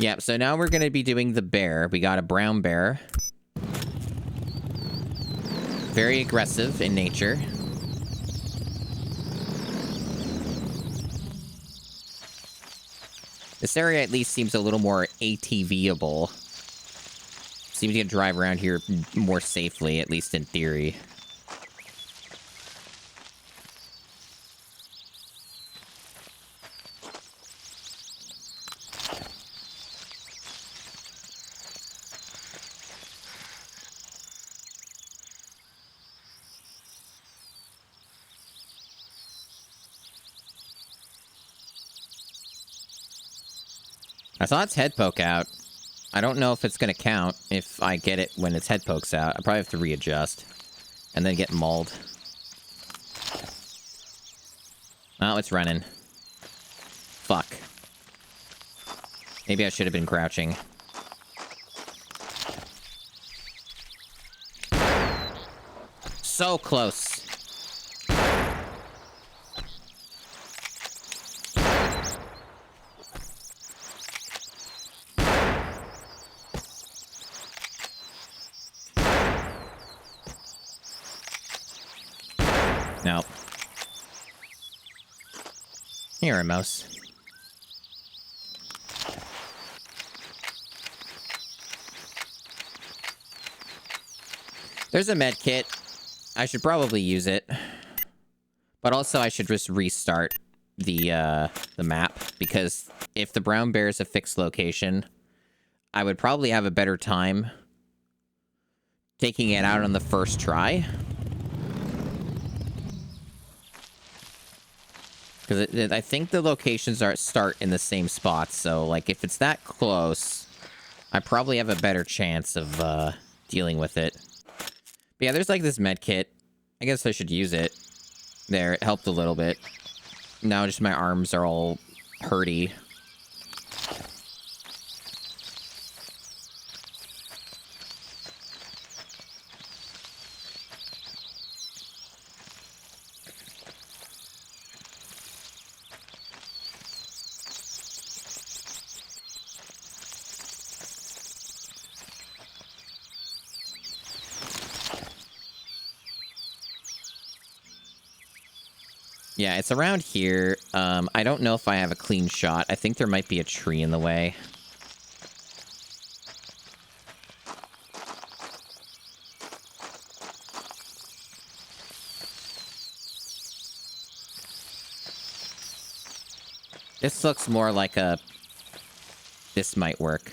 Yep, so now we're going to be doing the bear. We got a brown bear. Very aggressive in nature. This area at least seems a little more ATV-able. Seems to drive around here more safely, at least in theory. I saw its head poke out. I don't know if it's going to count if I get it when its head pokes out. I probably have to readjust. And then get mauled. Oh, it's running. Fuck. Maybe I should have been crouching. So close. No. You're a mouse. There's a med kit. I should probably use it. But also I should just restart the map, because if the brown bear is a fixed location, I would probably have a better time taking it out on the first try. Because I think the locations start in the same spot, so like if it's that close, I probably have a better chance of dealing with it. But yeah, there's like this med kit. I guess I should use it. There, it helped a little bit. Now just my arms are all hurty. Yeah, it's around here. I don't know if I have a clean shot. I think there might be a tree in the way. This looks more like a... This might work.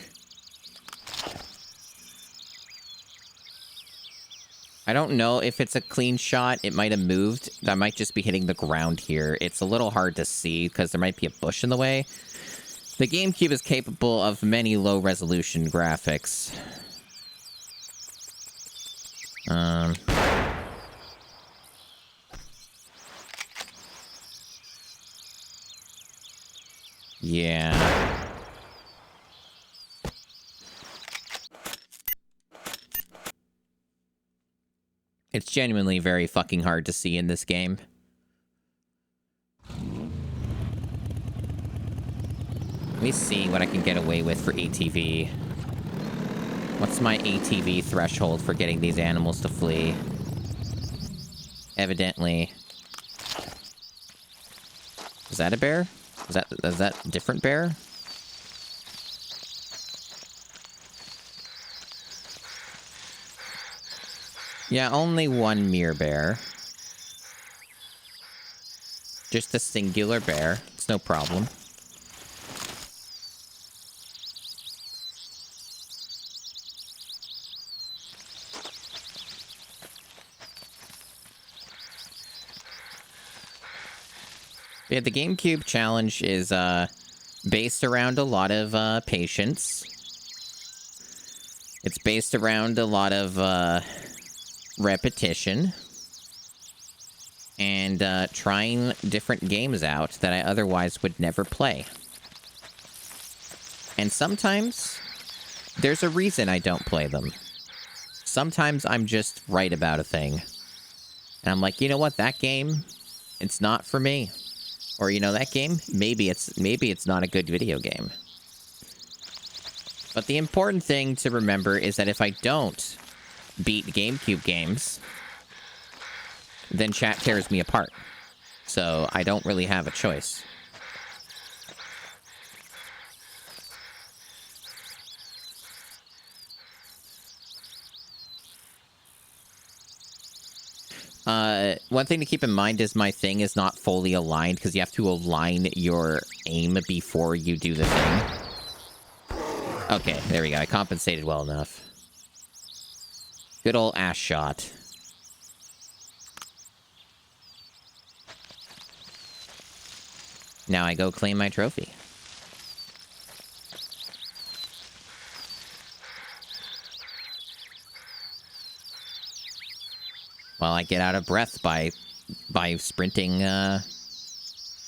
I don't know if it's a clean shot. It might have moved. I might just be hitting the ground here. It's a little hard to see because there might be a bush in the way. The GameCube is capable of many low-resolution graphics. Yeah. It's genuinely very fucking hard to see in this game. Let me see what I can get away with for ATV. What's my ATV threshold for getting these animals to flee? Evidently. Is that a bear? Is that a different bear? Yeah, only one mere bear. Just a singular bear. It's no problem. Yeah, the GameCube challenge is based around a lot of patience. It's based around a lot of repetition. And trying different games out that I otherwise would never play. And sometimes there's a reason I don't play them. Sometimes I'm just right about a thing. And I'm like, you know what, that game, it's not for me. Or, you know, that game, maybe it's not a good video game. But the important thing to remember is that if I don't beat GameCube games, then chat tears me apart. So I don't really have a choice. One thing to keep in mind is my thing is not fully aligned, because you have to align your aim before you do the thing. Okay, there we go. I compensated well enough. Good old ass shot. Now I go claim my trophy. While I get out of breath by sprinting,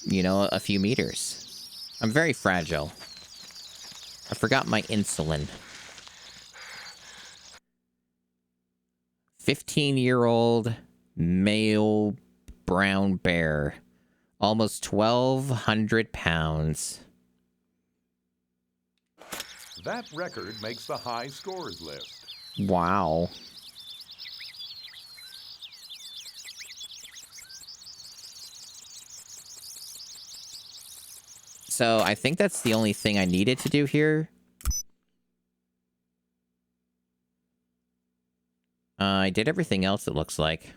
you know, a few meters. I'm very fragile. I forgot my insulin. 15-year-old male brown bear. Almost 1,200 pounds. That record makes the high scores list. Wow. So I think that's the only thing I needed to do here. I did everything else, it looks like.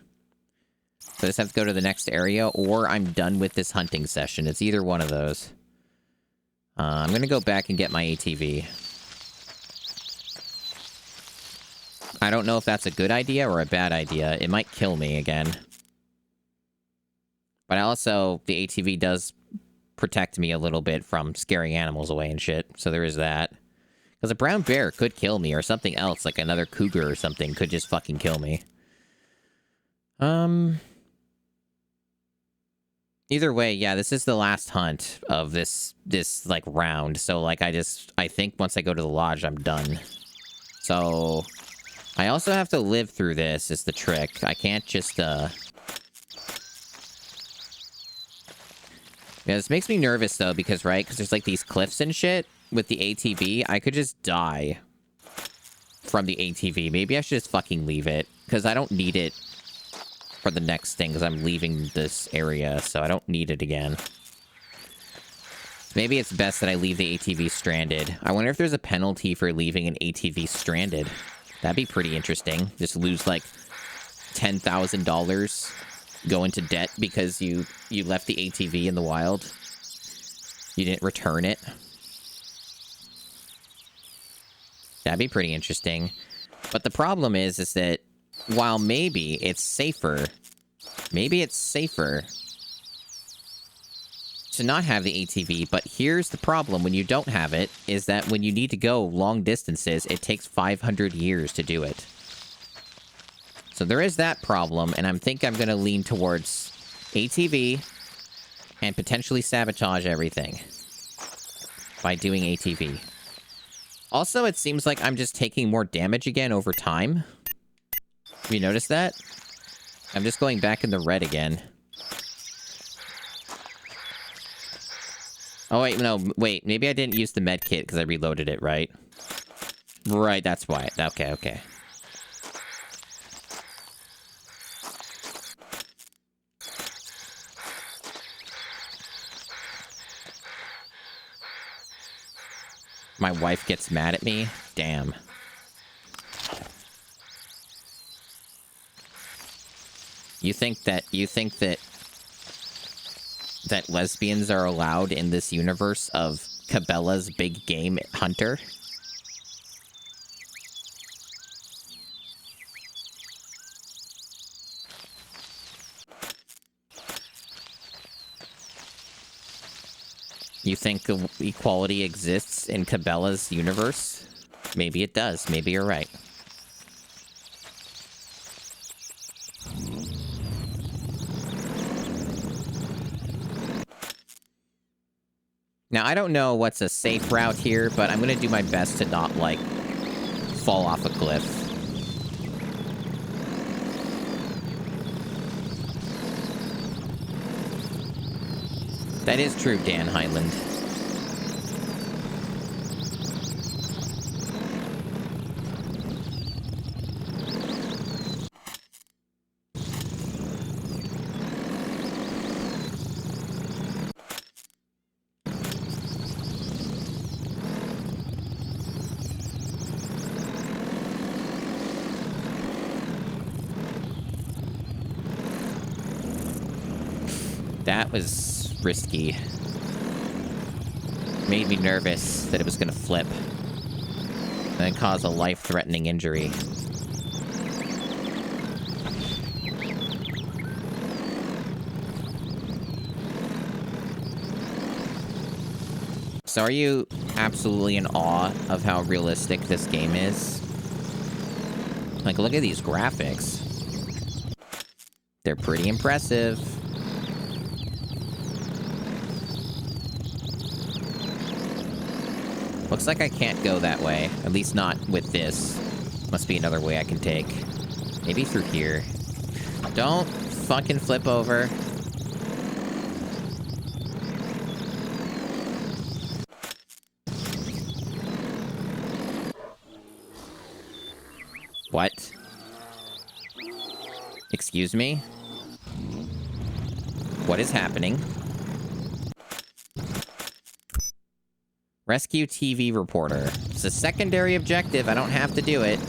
So I just have to go to the next area, or I'm done with this hunting session. It's either one of those. I'm gonna go back and get my ATV. I don't know if that's a good idea or a bad idea. It might kill me again. But also, the ATV does protect me a little bit from scaring animals away and shit. So there is that. Because a brown bear could kill me, or something else, like another cougar or something, could just fucking kill me. Either way, yeah, this is the last hunt of this like, round. So, like, I think once I go to the lodge, I'm done. So, I also have to live through this, is the trick. I can't just, Yeah, this makes me nervous, though, because, right, because there's, like, these cliffs and shit. With the ATV, I could just die from the ATV. Maybe I should just fucking leave it, because I don't need it for the next thing, because I'm leaving this area, so I don't need it again. Maybe it's best that I leave the ATV stranded. I wonder if there's a penalty for leaving an ATV stranded. That'd be pretty interesting. Just lose, like, $10,000, go into debt because you left the ATV in the wild. You didn't return it. That'd be pretty interesting. But the problem is that while maybe it's safer to not have the ATV, but here's the problem when you don't have it, is that when you need to go long distances, it takes 500 years to do it. So there is that problem, and I'm going to lean towards ATV and potentially sabotage everything by doing ATV. Also, it seems like I'm just taking more damage again over time. Have you noticed that? I'm just going back in the red again. Oh, wait, no, wait. Maybe I didn't use the med kit because I reloaded it, right? Right, that's why. Okay, okay. My wife gets mad at me? Damn. You think that lesbians are allowed in this universe of Cabela's big game hunter? You think equality exists in Cabela's universe? Maybe it does. Maybe you're right. Now, I don't know what's a safe route here, but I'm going to do my best to not, like, fall off a cliff. That is true, Dan Highland. That was risky. Made me nervous that it was going to flip and then cause a life-threatening injury. So are you absolutely in awe of how realistic this game is? Like, look at these graphics. They're pretty impressive. Looks like I can't go that way. At least not with this. Must be another way I can take. Maybe through here. Don't fucking flip over. What? Excuse me? What is happening? Rescue TV reporter. It's a secondary objective. I don't have to do it.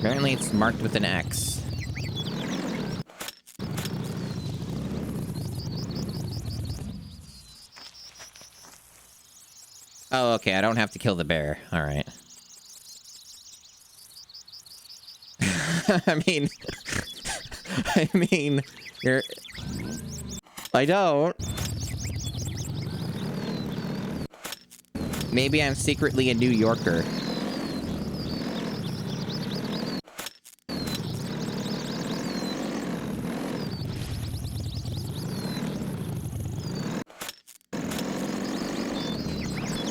Apparently it's marked with an X. Oh, okay, I don't have to kill the bear. Alright. I mean... I mean... You're... I don't. Maybe I'm secretly a New Yorker.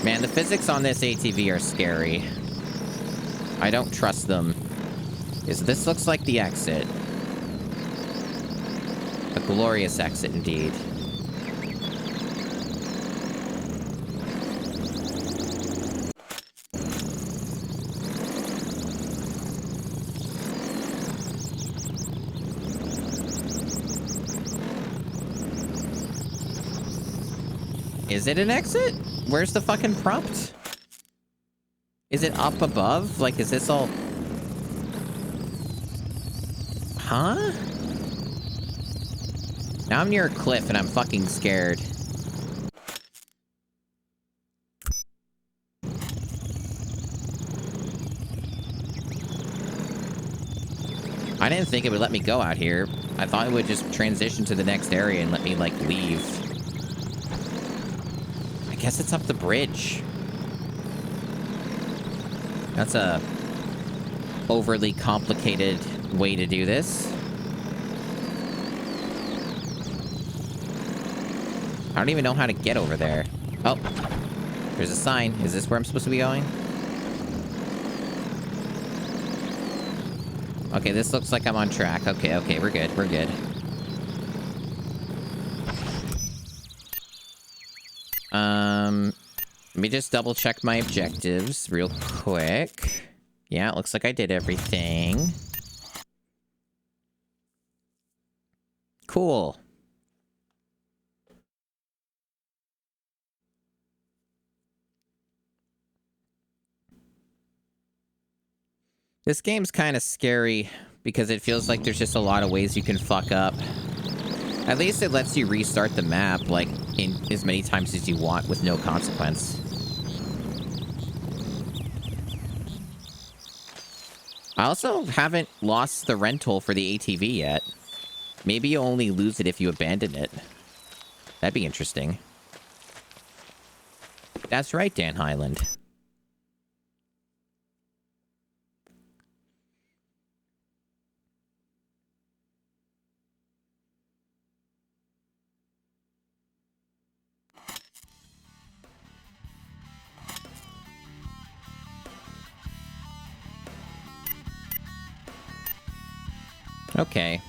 Man, the physics on this ATV are scary. I don't trust them. This looks like the exit. A glorious exit, indeed. Is it an exit? Where's the fucking prompt? Is it up above? Like, is this all... Huh? Now I'm near a cliff and I'm fucking scared. I didn't think it would let me go out here. I thought it would just transition to the next area and let me, like, leave. I guess it's up the bridge. That's a overly complicated way to do this. I don't even know how to get over there. Oh, there's a sign. Is this where I'm supposed to be going? Okay, this looks like I'm on track. Okay, okay, we're good, we're good. Let me just double check my objectives real quick. Yeah, it looks like I did everything. Cool. This game's kind of scary because it feels like there's just a lot of ways you can fuck up. At least it lets you restart the map, like, in as many times as you want with no consequence. I also haven't lost the rental for the ATV yet. Maybe you only lose it if you abandon it. That'd be interesting. That's right, Dan Highland. Okay.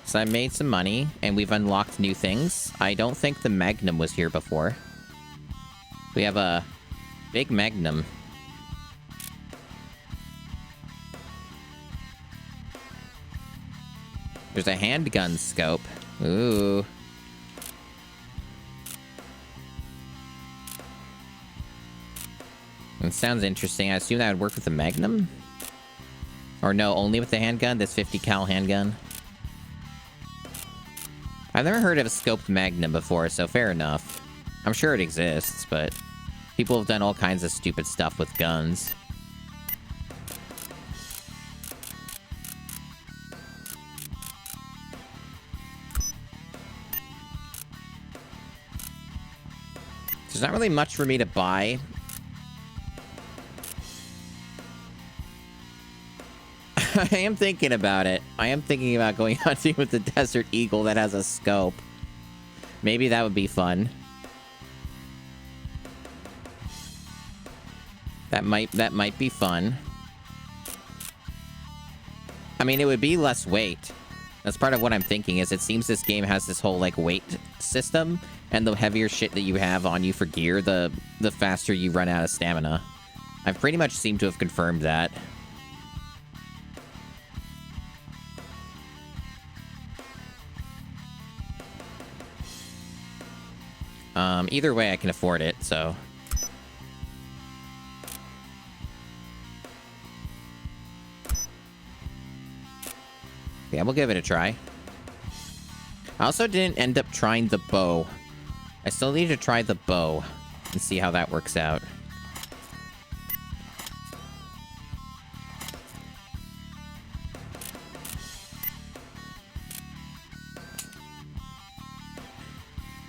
So I made some money, and we've unlocked new things. I don't think the Magnum was here before. We have a big Magnum. There's a handgun scope. Ooh. That sounds interesting. I assume that would work with the Magnum? Or no, only with the handgun? This 50 cal handgun? I've never heard of a scoped Magnum before, so fair enough. I'm sure it exists, but people have done all kinds of stupid stuff with guns. There's not really much for me to buy. I am thinking about it. I am thinking about going hunting with the Desert Eagle that has a scope. Maybe that would be fun. That might be fun. I mean, it would be less weight. That's part of what I'm thinking, is it seems this game has this whole, like, weight system, and the heavier shit that you have on you for gear, the faster you run out of stamina. I've pretty much seemed to have confirmed that. Either way, I can afford it, so... Yeah, we'll give it a try. I also didn't end up trying the bow. I still need to try the bow and see how that works out.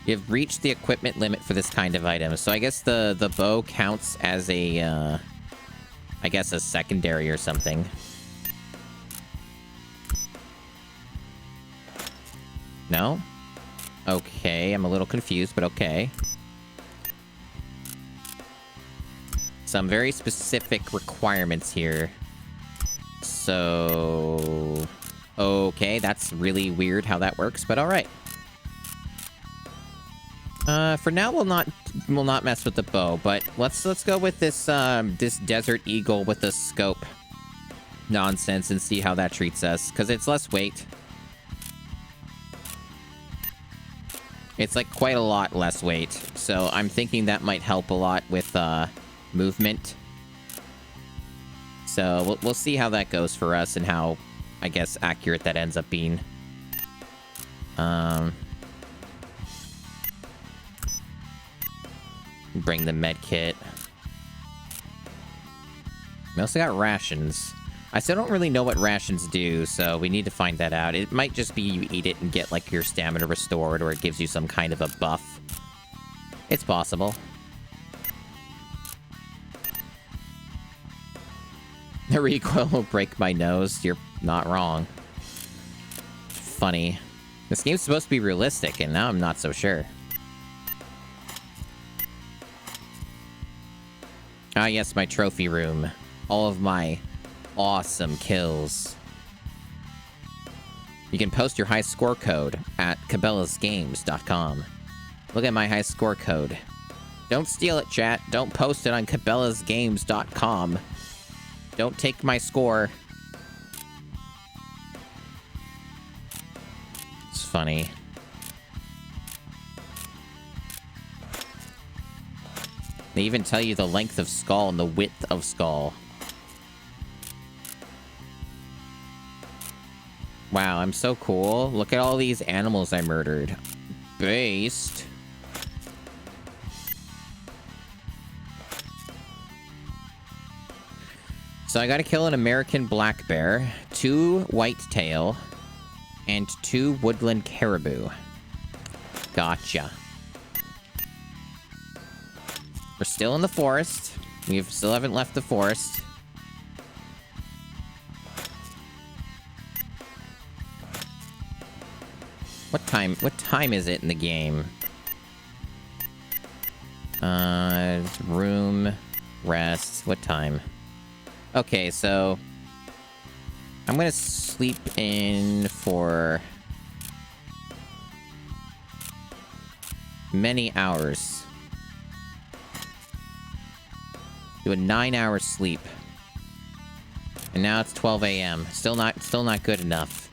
You've reached the equipment limit for this kind of item. So I guess the bow counts as a, I guess a secondary or something. No? Okay, I'm a little confused, but okay. Some very specific requirements here. So... okay, that's really weird how that works, but alright. For now, we'll not mess with the bow, but let's go with this this Desert Eagle with the scope nonsense and see how that treats us, because it's less weight. It's like quite a lot less weight, so I'm thinking that might help a lot with movement. So we'll see how that goes for us and how, I guess, accurate that ends up being. Bring the med kit. We also got rations. I still don't really know what rations do, so we need to find that out. It might just be you eat it and get, like, your stamina restored, or it gives you some kind of a buff. It's possible. The recoil will break my nose. You're not wrong. Funny. This game's supposed to be realistic, and now I'm not so sure. Ah, yes, my trophy room. All of my awesome kills. You can post your high score code at cabelasgames.com. Look at my high score code. Don't steal it, chat. Don't post it on cabelasgames.com. Don't take my score. It's funny. They even tell you the length of skull and the width of skull. Wow, I'm so cool. Look at all these animals I murdered. Based. So I gotta kill an American black bear, 2 whitetail, and 2 woodland caribou. Gotcha. We're still in the forest. We still haven't left the forest. What time is it in the game? Room, rest, what time? Okay, so I'm gonna sleep in for many hours. Do a 9-hour sleep. And now it's 12 a.m. Still not good enough.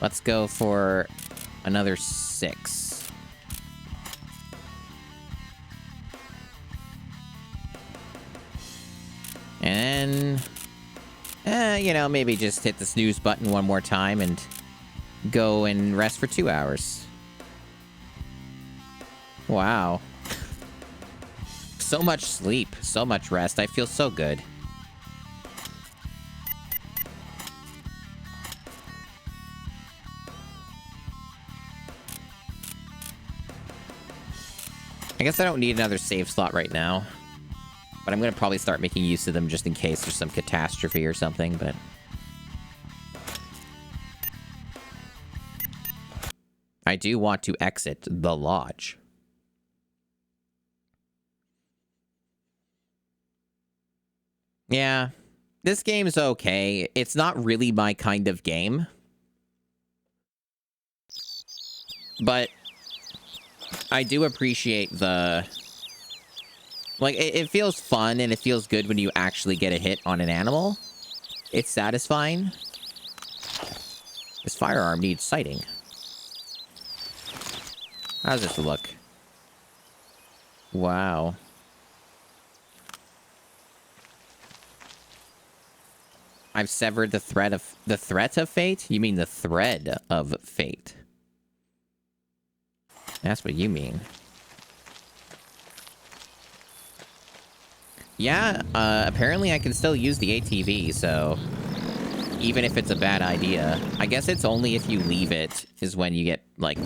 Let's go for another 6. And then, you know, maybe just hit the snooze button one more time and go and rest for 2 hours. Wow. So much sleep, so much rest. I feel so good. I guess I don't need another save slot right now. But I'm going to probably start making use of them just in case there's some catastrophe or something, but... I do want to exit the lodge. Yeah, this game's okay. It's not really my kind of game. But I do appreciate the... like, it feels fun and it feels good when you actually get a hit on an animal. It's satisfying. This firearm needs sighting. How's this look? Wow. I've severed the threat of fate? You mean the thread of fate? That's what you mean. Yeah, apparently I can still use the ATV, so... Even if it's a bad idea. I guess it's only if you leave it is when you get, like...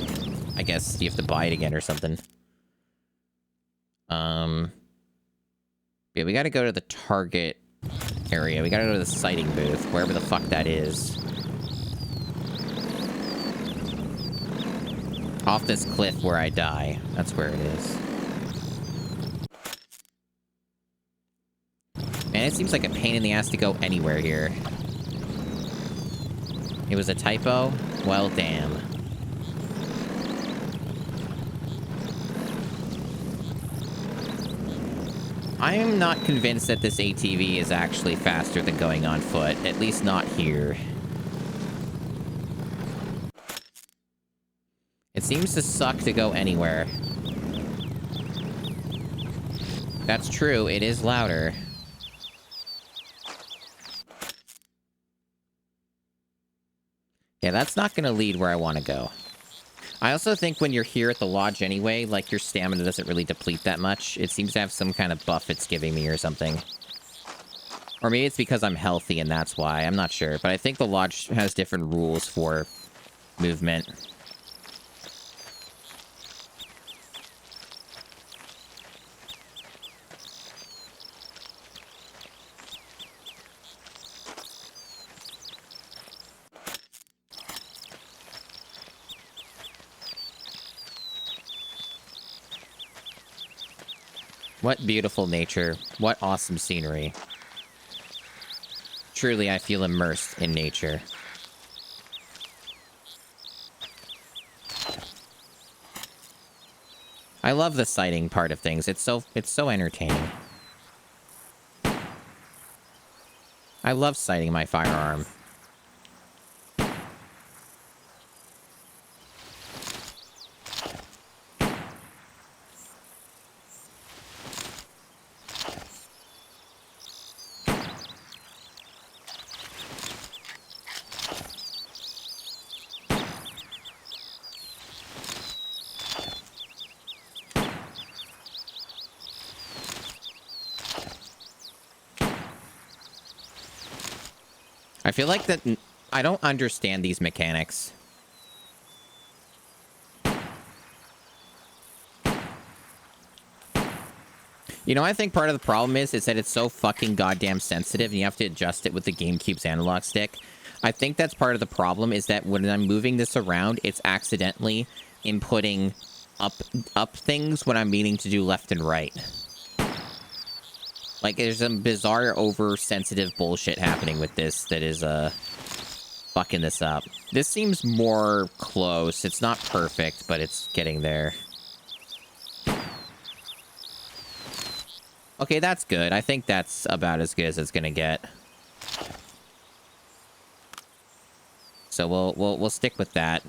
I guess you have to buy it again or something. Yeah, we gotta go to the target area. We gotta go to the sighting booth, wherever the fuck that is. Off this cliff where I die. That's where it is. Man, it seems like a pain in the ass to go anywhere here. It was a typo? Well, damn. I am not convinced that this ATV is actually faster than going on foot. At least not here. It seems to suck to go anywhere. That's true, it is louder. Yeah, that's not gonna lead where I want to go. I also think when you're here at the lodge anyway, like, your stamina doesn't really deplete that much. It seems to have some kind of buff it's giving me or something. Or maybe it's because I'm healthy and that's why. I'm not sure. But I think the lodge has different rules for movement. What beautiful nature. What awesome scenery. Truly, I feel immersed in nature. I love the sighting part of things. It's so entertaining. I love sighting my firearm. I feel like that I don't understand these mechanics. You know, I think part of the problem is that it's so fucking goddamn sensitive and you have to adjust it with the GameCube's analog stick. I think that's part of the problem is that when I'm moving this around, it's accidentally inputting up things when I'm meaning to do left and right. Like, there's some bizarre, oversensitive bullshit happening with this that is, fucking this up. This seems more close. It's not perfect, but it's getting there. Okay, that's good. I think that's about as good as it's gonna get. So we'll stick with that.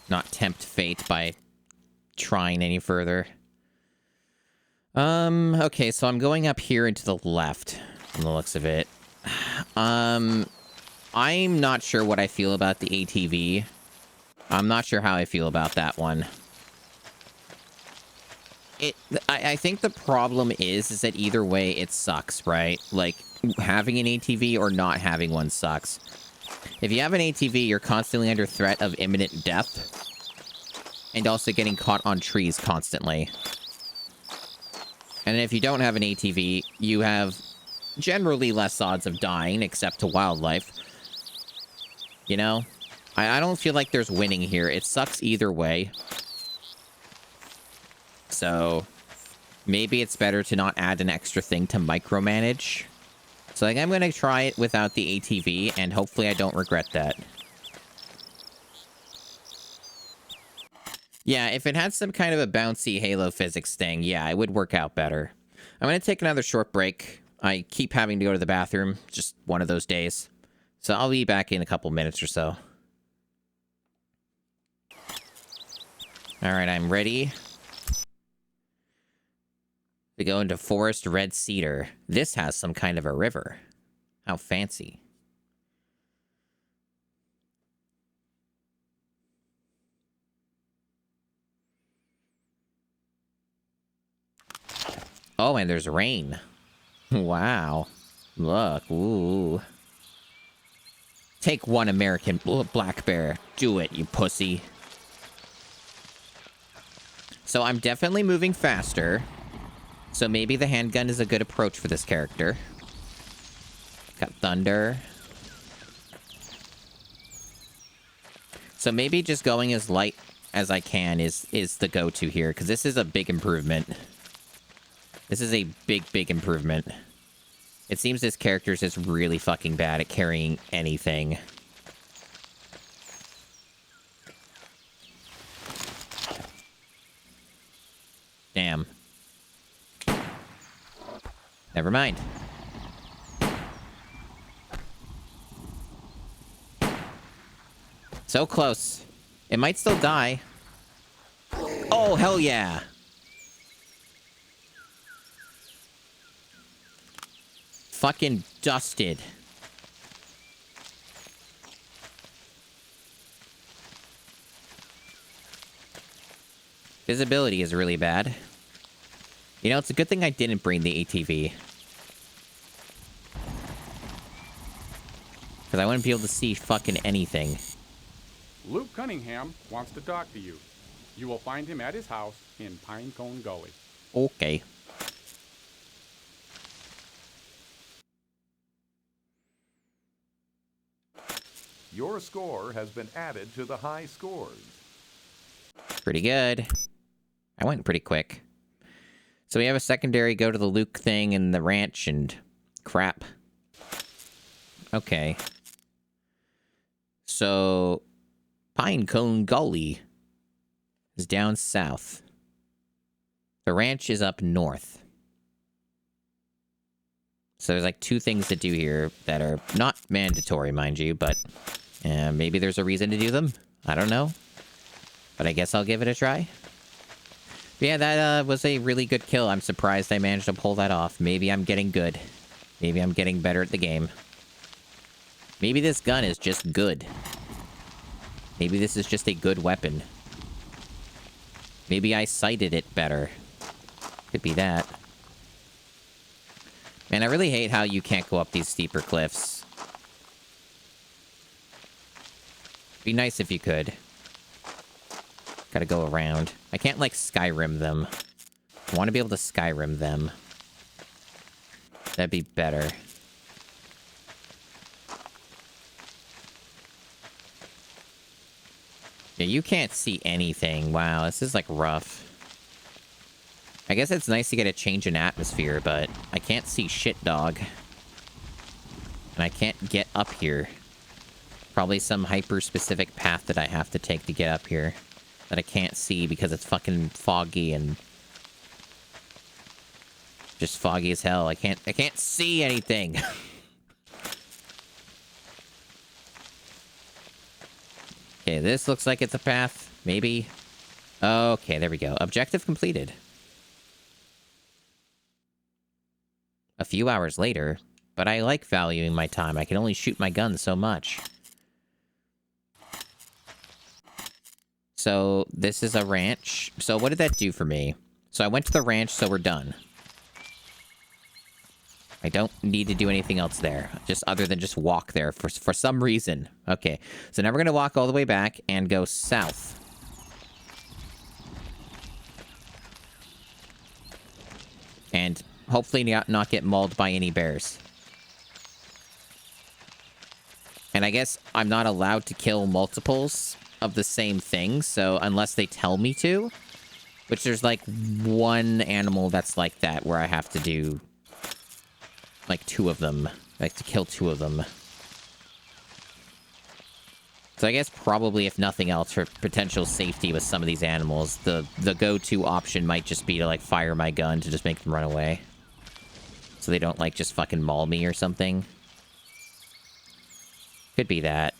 Not tempt fate by trying any further. Okay, so I'm going up here and to the left, from the looks of it. I'm not sure what I feel about the ATV. I'm not sure how I feel about that one. I think the problem is that either way it sucks, right? Like, having an ATV or not having one sucks. If you have an ATV, you're constantly under threat of imminent death. And also getting caught on trees constantly. And if you don't have an ATV, you have generally less odds of dying, except to wildlife. You know? I don't feel like there's winning here. It sucks either way. So, maybe it's better to not add an extra thing to micromanage. So, like, I'm going to try it without the ATV, and hopefully I don't regret that. Yeah, if it had some kind of a bouncy Halo physics thing, yeah, it would work out better. I'm going to take another short break. I keep having to go to the bathroom, just one of those days. So I'll be back in a couple minutes or so. Alright, I'm ready. We go into Forest Red Cedar. This has some kind of a river. How fancy. Oh, and there's rain. Wow. Look. Ooh. Take one, American black bear. Do it, you pussy. So I'm definitely moving faster. So maybe the handgun is a good approach for this character. Got thunder. So maybe just going as light as I can is the go-to here, because this is a big improvement. This is a big improvement. It seems this character is just really fucking bad at carrying anything. Damn. Never mind. So close. It might still die. Oh, hell yeah. Fucking dusted. Visibility is really bad. You know, it's a good thing I didn't bring the ATV. Because I wouldn't be able to see fucking anything. Luke Cunningham wants to talk to you. You will find him at his house in Pinecone Gully. Okay. Your score has been added to the high scores. Pretty good. I went pretty quick. So we have a secondary go to the Luke thing and the ranch and crap. Okay. So Pinecone Gully is down south. The ranch is up north. So there's like two things to do here that are not mandatory, mind you, but maybe there's a reason to do them. I don't know. But I guess I'll give it a try. But yeah, that was a really good kill. I'm surprised I managed to pull that off. Maybe I'm getting good. Maybe I'm getting better at the game. Maybe this gun is just good. Maybe this is just a good weapon. Maybe I sighted it better. Could be that. Man, I really hate how you can't go up these steeper cliffs. Be nice if you could. Gotta go around. I can't, like, Skyrim them. I want to be able to Skyrim them. That'd be better. Yeah, you can't see anything. Wow, this is, like, rough. I guess it's nice to get a change in atmosphere, but I can't see shit, dog. And I can't get up here. Probably some hyper-specific path that I have to take to get up here. That I can't see because it's fucking foggy and... just foggy as hell. I can't see anything! Okay, this looks like it's a path. Maybe. Okay, there we go. Objective completed. A few hours later, but I like valuing my time. I can only shoot my gun so much. So, this is a ranch. So, what did that do for me? So, I went to the ranch, so we're done. I don't need to do anything else there. Just other than just walk there for some reason. Okay. So, now we're going to walk all the way back and go south. And hopefully not get mauled by any bears. And I guess I'm not allowed to kill multiples of the same thing, so unless they tell me to. Which there's like one animal that's like that, where I have to do like two of them. Like to kill two of them. So I guess probably, if nothing else, for potential safety with some of these animals, the go-to option might just be to like fire my gun to just make them run away. So they don't like just fucking maul me or something. Could be that.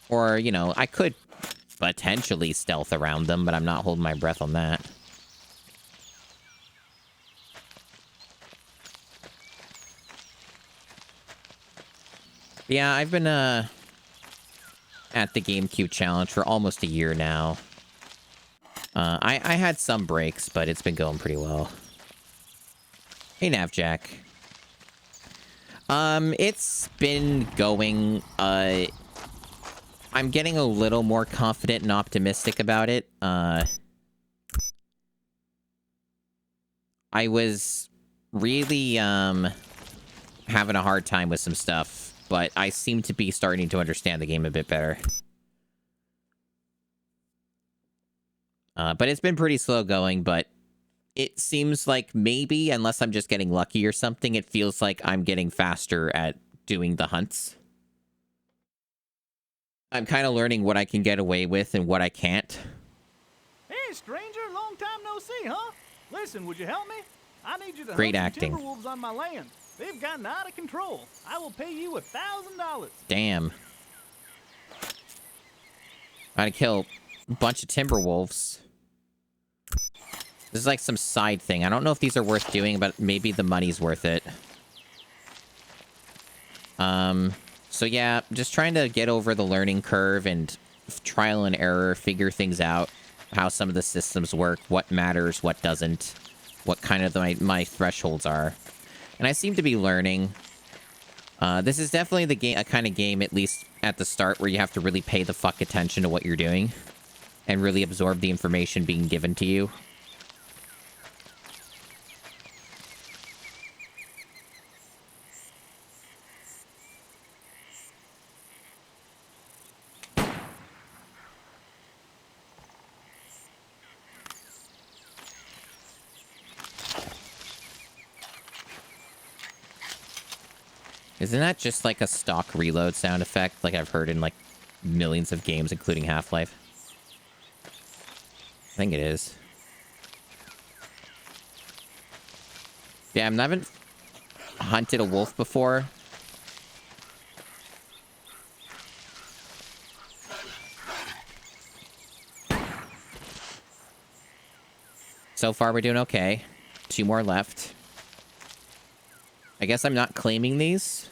Or, you know, I could potentially stealth around them, but I'm not holding my breath on that. Yeah, I've been at the GameCube challenge for almost a year now. I had some breaks, but it's been going pretty well. Hey, Navjack. It's been going, I'm getting a little more confident and optimistic about it. I was really, having a hard time with some stuff, but I seem to be starting to understand the game a bit better. But it's been pretty slow going, but it seems like maybe, unless I'm just getting lucky or something, it feels like I'm getting faster at doing the hunts. I'm kind of learning what I can get away with and what I can't. Hey, stranger, long time no see, huh? Listen, would you help me? I need you to Great hunt some acting. timber wolves on my land. They've gotten out of control. I will pay you $1,000. Damn. Gotta kill a bunch of timber wolves. This is like some side thing. I don't know if these are worth doing, but maybe the money's worth it. So yeah, just trying to get over the learning curve and trial and error, figure things out, how some of the systems work, what matters, what doesn't, what kind of my thresholds are. And I seem to be learning. This is definitely a kind of game, at least at the start, where you have to really pay the fuck attention to what you're doing and really absorb the information being given to you. Isn't that just like a stock reload sound effect like I've heard in like millions of games, including Half-Life? I think it is. Yeah, I haven't hunted a wolf before. So far, we're doing okay. 2 more left. I guess I'm not claiming these.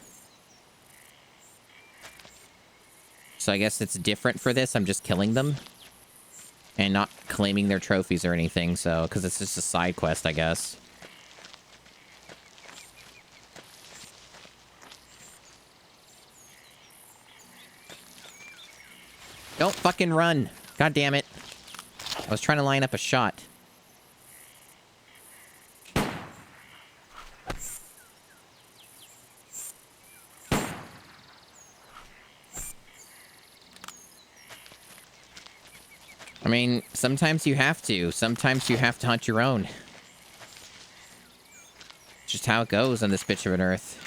So I guess it's different for this. I'm just killing them. And not claiming their trophies or anything, so... Because it's just a side quest, I guess. Don't fucking run! God damn it. I was trying to line up a shot. I mean, sometimes you have to. Sometimes you have to hunt your own. Just how it goes on this bitch of an earth.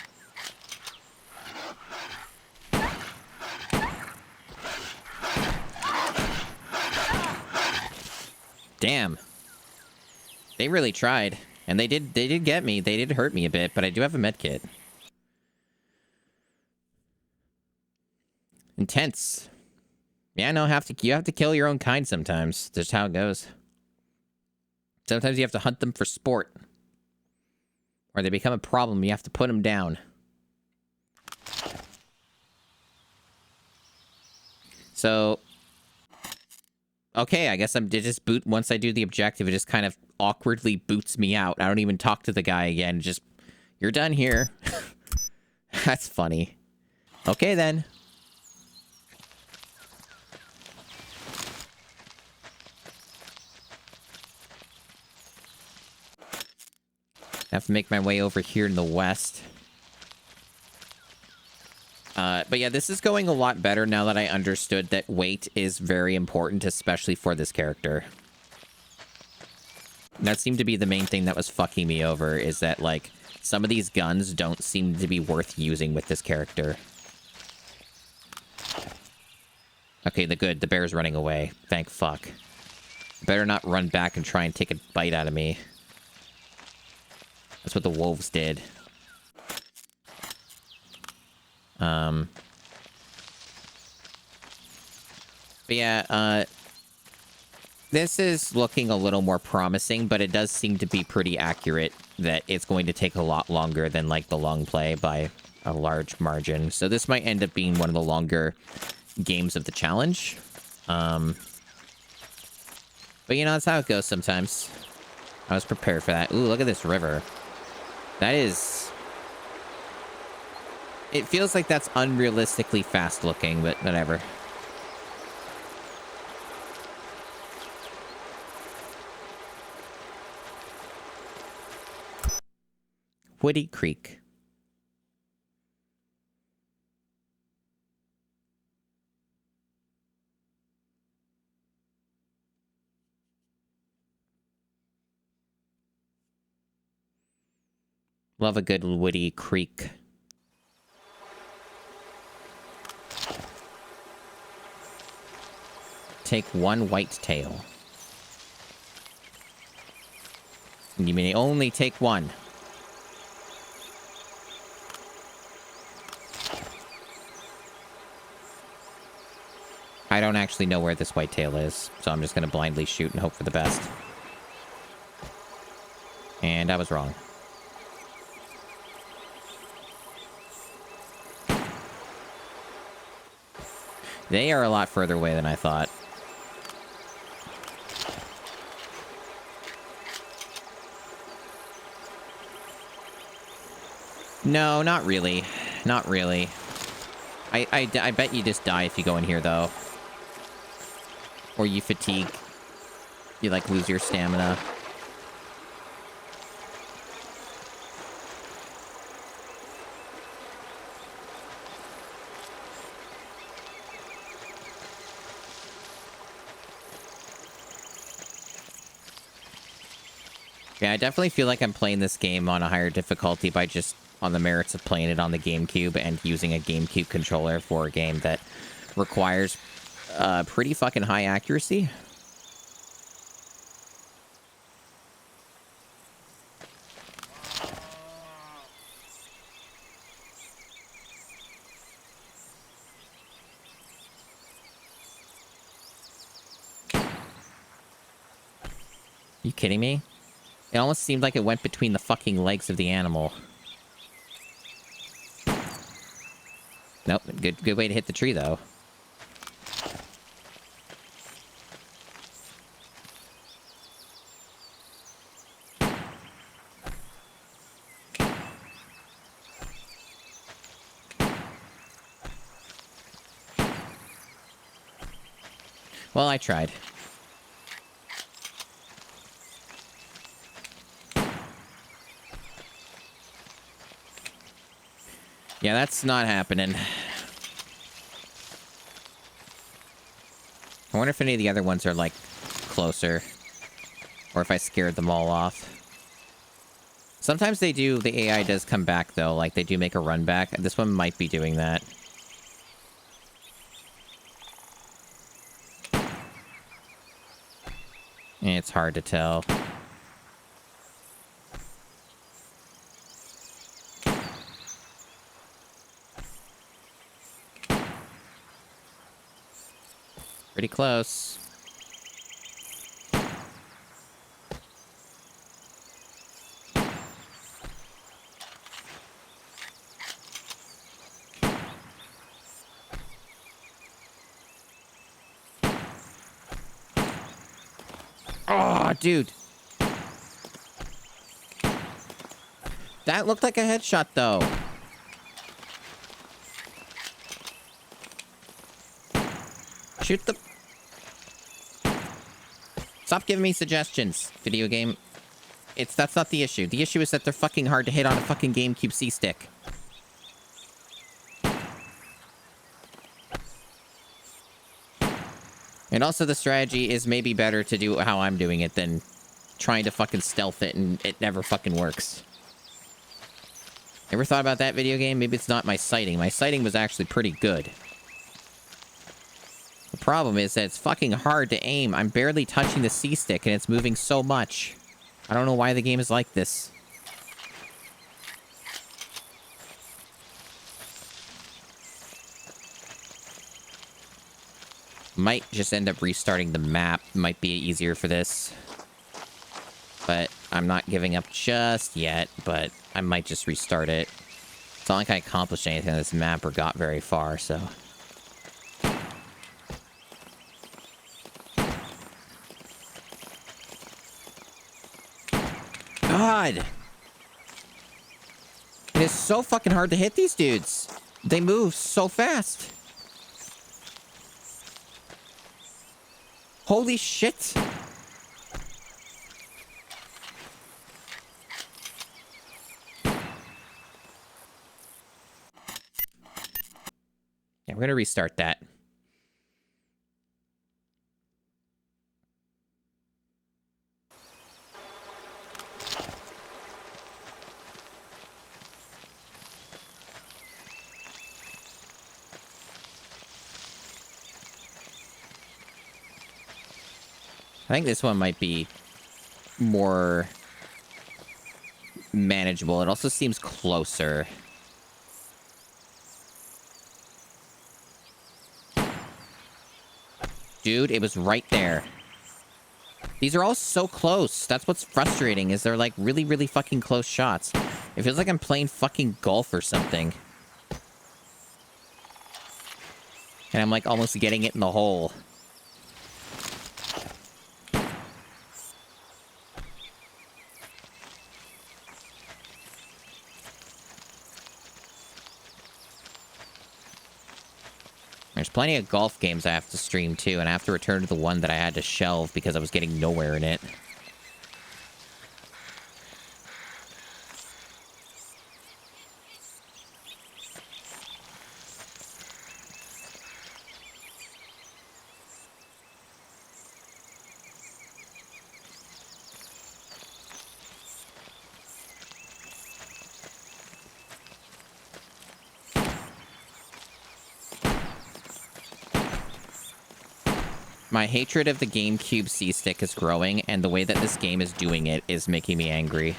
Damn. They really tried. And they did get me. They did hurt me a bit, but I do have a med kit. Intense. Yeah, no, you have to kill your own kind sometimes. Just how it goes. Sometimes you have to hunt them for sport. Or they become a problem. You have to put them down. So... Okay, I guess once I do the objective, it just kind of awkwardly boots me out. I don't even talk to the guy again. Just, you're done here. That's funny. Okay, then. I have to make my way over here in the west. But yeah, this is going a lot better now that I understood that weight is very important, especially for this character. That seemed to be the main thing that was fucking me over, is that, like, some of these guns don't seem to be worth using with this character. Okay, the bear's running away. Thank fuck. Better not run back and try and take a bite out of me. That's what the wolves did. But yeah, this is looking a little more promising, but it does seem to be pretty accurate that it's going to take a lot longer than, like, the long play by a large margin. So this might end up being one of the longer games of the challenge. But, you know, that's how it goes sometimes. I was prepared for that. Ooh, look at this river. That is... It feels like that's unrealistically fast looking, but whatever. Woody Creek. Love a good Woody Creek. Take one whitetail. You may only take one. I don't actually know where this whitetail is, so I'm just going to blindly shoot and hope for the best. And I was wrong. They are a lot further away than I thought. No, not really. Not really. I bet you just die if you go in here, though. Or you fatigue. You, like, lose your stamina. Yeah, I definitely feel like I'm playing this game on a higher difficulty by just on the merits of playing it on the GameCube and using a GameCube controller for a game that requires pretty fucking high accuracy. You kidding me? It almost seemed like it went between the fucking legs of the animal. Nope, good way to hit the tree, though. Well, I tried. Yeah, that's not happening. I wonder if any of the other ones are, like, closer. Or if I scared them all off. Sometimes they do, the AI does come back, though. Like, they do make a run back. This one might be doing that. It's hard to tell. Pretty close. Oh, dude. That looked like a headshot, though. Shoot the... Stop giving me suggestions, video game. That's not the issue. The issue is that they're fucking hard to hit on a fucking GameCube C-stick. And also the strategy is maybe better to do how I'm doing it than trying to fucking stealth it and it never fucking works. Ever thought about that, video game? Maybe it's not my sighting. My sighting was actually pretty good. The problem is that it's fucking hard to aim. I'm barely touching the C-stick and it's moving so much. I don't know why the game is like this. Might just end up restarting the map. Might be easier for this. But I'm not giving up just yet, but I might just restart it. It's not like I accomplished anything on this map or got very far, so... God! It is so fucking hard to hit these dudes. They move so fast. Holy shit. Yeah, we're gonna restart that. I think this one might be more manageable. It also seems closer. Dude, it was right there. These are all so close. That's what's frustrating, is they're like really, really fucking close shots. It feels like I'm playing fucking golf or something. And I'm like almost getting it in the hole. There's plenty of golf games I have to stream too, and I have to return to the one that I had to shelve because I was getting nowhere in it. My hatred of the GameCube C-Stick is growing, and the way that this game is doing it is making me angry.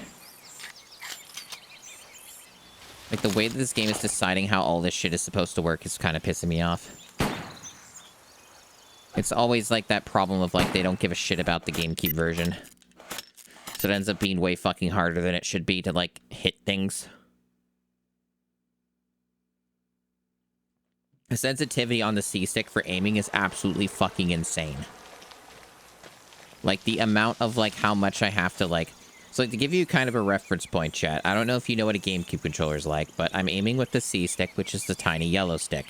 Like, the way that this game is deciding how all this shit is supposed to work is kind of pissing me off. It's always, like, that problem of, like, they don't give a shit about the GameCube version. So it ends up being way fucking harder than it should be to, like, hit things. The sensitivity on the C-Stick for aiming is absolutely fucking insane. Like, the amount of, like, how much I have to, like... So, like, to give you kind of a reference point, chat, I don't know if you know what a GameCube controller is like, but I'm aiming with the C-Stick, which is the tiny yellow stick.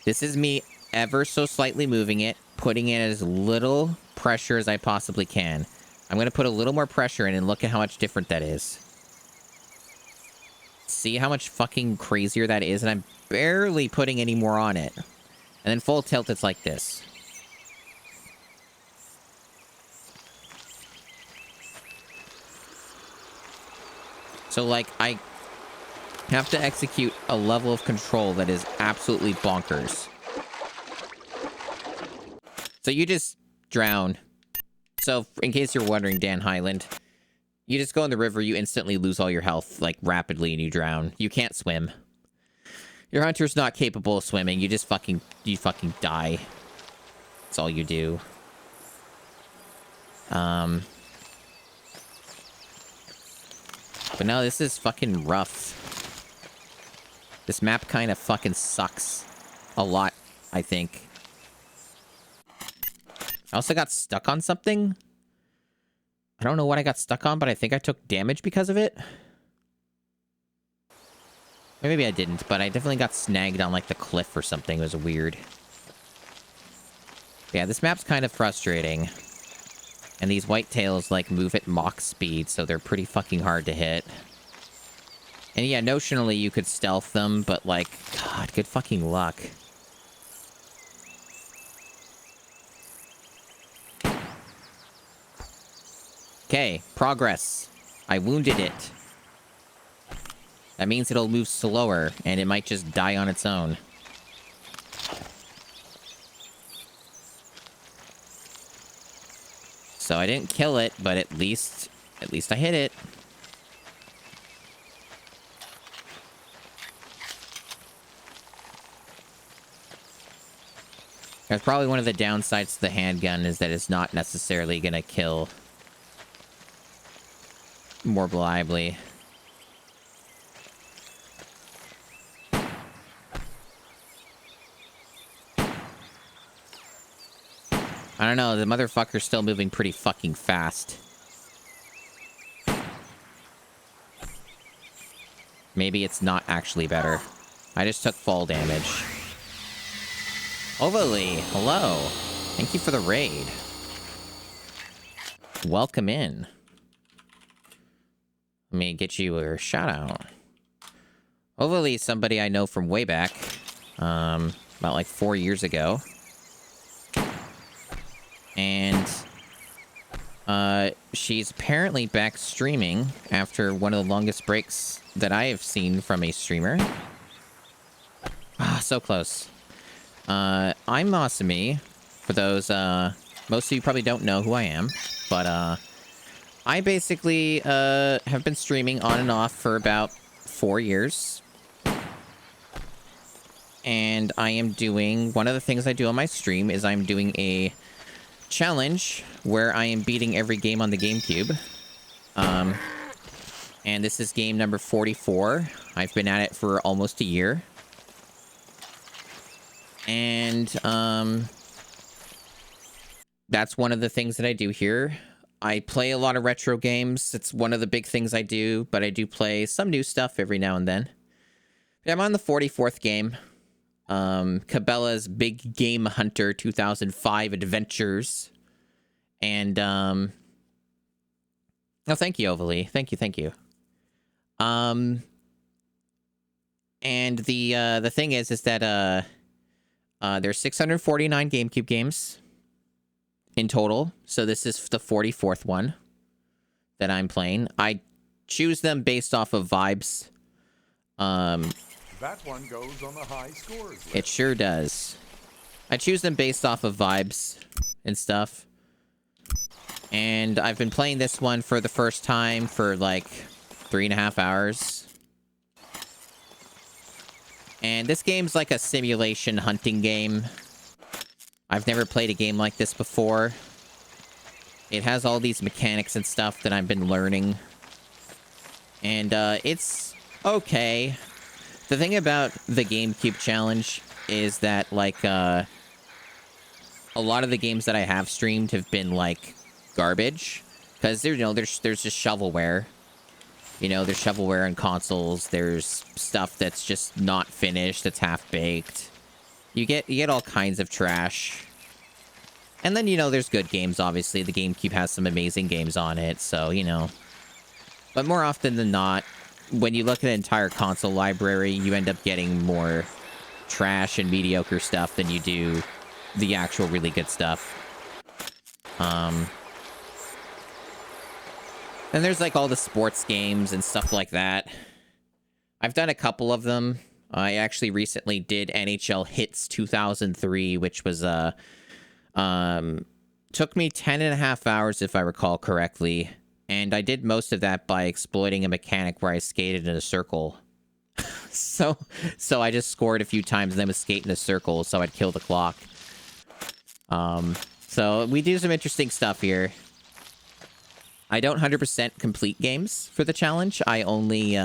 This is me ever so slightly moving it, putting in as little pressure as I possibly can. I'm going to put a little more pressure in and look at how much different that is. See how much fucking crazier that is? And I'm barely putting any more on it. And then full tilt, it's like this. So, like, I have to execute a level of control that is absolutely bonkers. So you just drown. So, in case you're wondering, Dan Highland, you just go in the river, you instantly lose all your health, like, rapidly, and you drown. You can't swim. Your hunter's not capable of swimming. You just fucking die. That's all you do. But no, this is fucking rough. This map kind of fucking sucks. A lot, I think. I also got stuck on something. I don't know what I got stuck on, but I think I took damage because of it. Or maybe I didn't, but I definitely got snagged on, like, the cliff or something. It was weird. Yeah, this map's kind of frustrating. And these whitetails, like, move at Mach speed, so they're pretty fucking hard to hit. And yeah, notionally you could stealth them, but, like, God, good fucking luck. Okay, progress. I wounded it. That means it'll move slower, and it might just die on its own. So I didn't kill it, but at least I hit it. That's probably one of the downsides to the handgun, is that it's not necessarily gonna kill more reliably. I don't know, the motherfucker's still moving pretty fucking fast. Maybe it's not actually better. I just took fall damage. Overly, hello. Thank you for the raid. Welcome in. Let me get you a shout out. Overly, somebody I know from way back. About like 4 years ago. And she's apparently back streaming after one of the longest breaks that I have seen from a streamer. Ah, so close. I'm Masumi. For those, most of you probably don't know who I am, but I basically have been streaming on and off for about 4 years. And I am doing, one of the things I do on my stream is I'm doing a challenge where I am beating every game on the GameCube. And this is game number 44. I've been at it for almost a year. And that's one of the things that I do here. I play a lot of retro games. It's one of the big things I do, but I do play some new stuff every now and then. I'm on the 44th game. Cabela's Big Game Hunter 2005 Adventures. And, oh, thank you, Overly. Thank you. And the thing is that, there's 649 GameCube games in total. So this is the 44th one that I'm playing. I choose them based off of vibes. That one goes on the high scores list. It sure does. I choose them based off of vibes and stuff. And I've been playing this one for the first time for like 3.5 hours. And this game's like a simulation hunting game. I've never played a game like this before. It has all these mechanics and stuff that I've been learning. And it's okay. The thing about the GameCube challenge is that, like, a lot of the games that I have streamed have been, like, garbage. Because, there's just shovelware. You know, there's shovelware on consoles. There's stuff that's just not finished, that's half-baked. You get all kinds of trash. And then, there's good games, obviously. The GameCube has some amazing games on it, so, But more often than not, when you look at an entire console library, you end up getting more trash and mediocre stuff than you do the actual really good stuff. And there's like all the sports games and stuff like that. I've done a couple of them. I actually recently did NHL Hits 2003, which was took me 10.5 hours if I recall correctly. And I did most of that by exploiting a mechanic where I skated in a circle. So I just scored a few times and then would skate in a circle so I'd kill the clock. So we do some interesting stuff here. I don't 100% complete games for the challenge. I only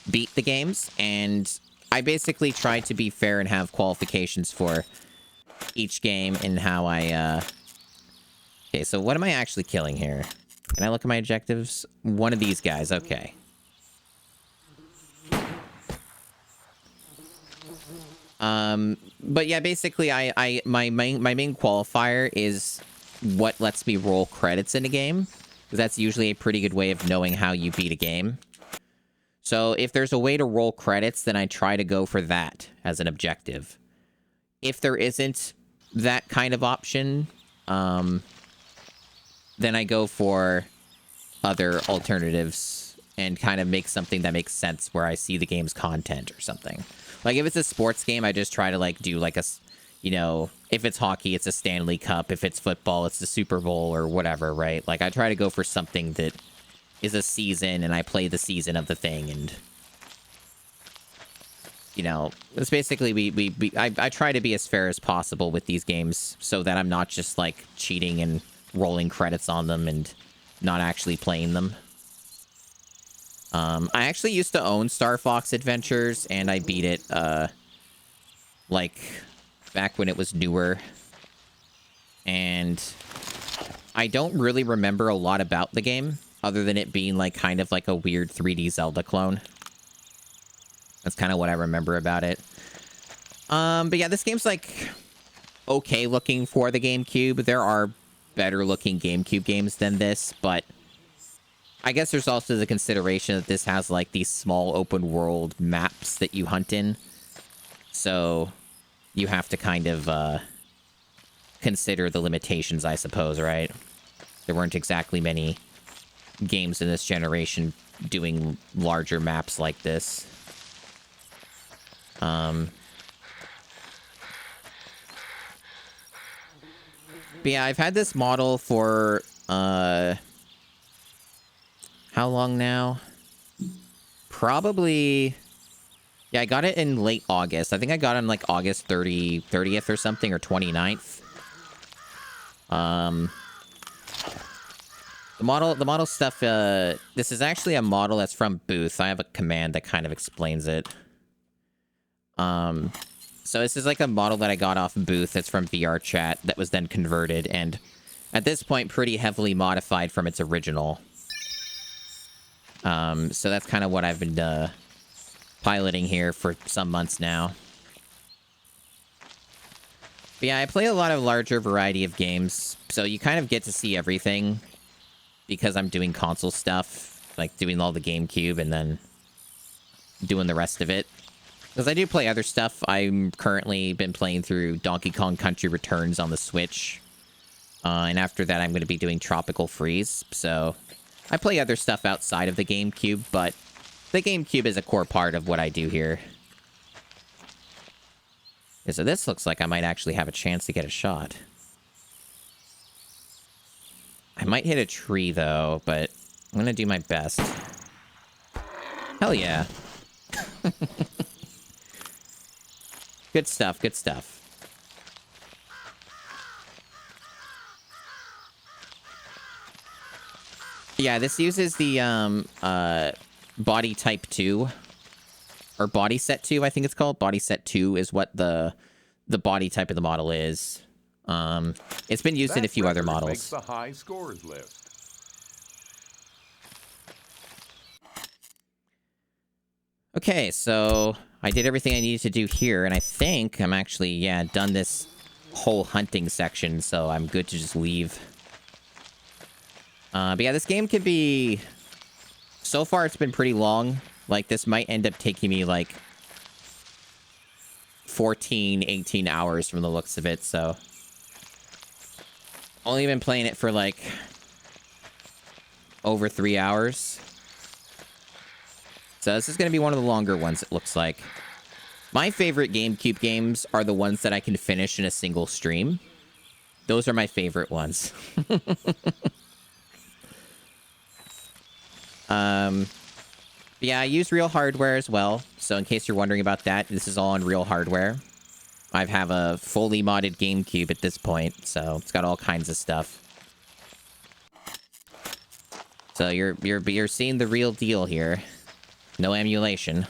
beat the games, and I basically try to be fair and have qualifications for each game and how I... Okay, so what am I actually killing here? Can I look at my objectives? One of these guys, okay. But yeah, basically, my main qualifier is what lets me roll credits in a game. Because that's usually a pretty good way of knowing how you beat a game. So if there's a way to roll credits, then I try to go for that as an objective. If there isn't that kind of option, then I go for other alternatives and kind of make something that makes sense where I see the game's content or something. Like, if it's a sports game, I just try to, like, do, like, a, if it's hockey, it's a Stanley Cup. If it's football, it's the Super Bowl or whatever, right? Like, I try to go for something that is a season, and I play the season of the thing, and, it's basically, I try to be as fair as possible with these games so that I'm not just, like, cheating and rolling credits on them and not actually playing them. I actually used to own Star Fox Adventures, and I beat it, like, back when it was newer. And I don't really remember a lot about the game, other than it being, like, kind of like a weird 3D Zelda clone. That's kind of what I remember about it. But yeah, this game's, like, okay looking for the GameCube. There are better looking GameCube games than this, but I guess there's also the consideration that this has, like, these small open world maps that you hunt in. So you have to kind of, consider the limitations, I suppose, right? There weren't exactly many games in this generation doing larger maps like this. But yeah, I've had this model for, how long now? Probably... Yeah, I got it in late August. I think I got it on, like, August 30th or something, or 29th. The model stuff, this is actually a model that's from Booth. I have a command that kind of explains it. So this is like a model that I got off Booth. It's from VR Chat that was then converted, and at this point, pretty heavily modified from its original. So that's kind of what I've been, piloting here for some months now. But yeah, I play a lot of larger variety of games, so you kind of get to see everything because I'm doing console stuff, like doing all the GameCube and then doing the rest of it. Because I do play other stuff. I'm currently been playing through Donkey Kong Country Returns on the Switch. And after that, I'm going to be doing Tropical Freeze. So I play other stuff outside of the GameCube, but the GameCube is a core part of what I do here. Yeah, so this looks like I might actually have a chance to get a shot. I might hit a tree, though, but I'm going to do my best. Hell yeah. Good stuff, good stuff. Yeah, this uses the body type 2. Or body set 2, I think it's called. Body set 2 is what the body type of the model is. It's been used in a few other models. Makes the high scores list. Okay, so I did everything I needed to do here, and I think I'm actually, yeah, done this whole hunting section, so I'm good to just leave. But yeah, this game can be... So far, it's been pretty long. Like, this might end up taking me, like, 14, 18 hours from the looks of it, so... Only been playing it for, like, over 3 hours. So this is going to be one of the longer ones, it looks like. My favorite GameCube games are the ones that I can finish in a single stream. Those are my favorite ones. Yeah, I use real hardware as well. So in case you're wondering about that, this is all on real hardware. I have a fully modded GameCube at this point, so it's got all kinds of stuff. So you're seeing the real deal here. No emulation.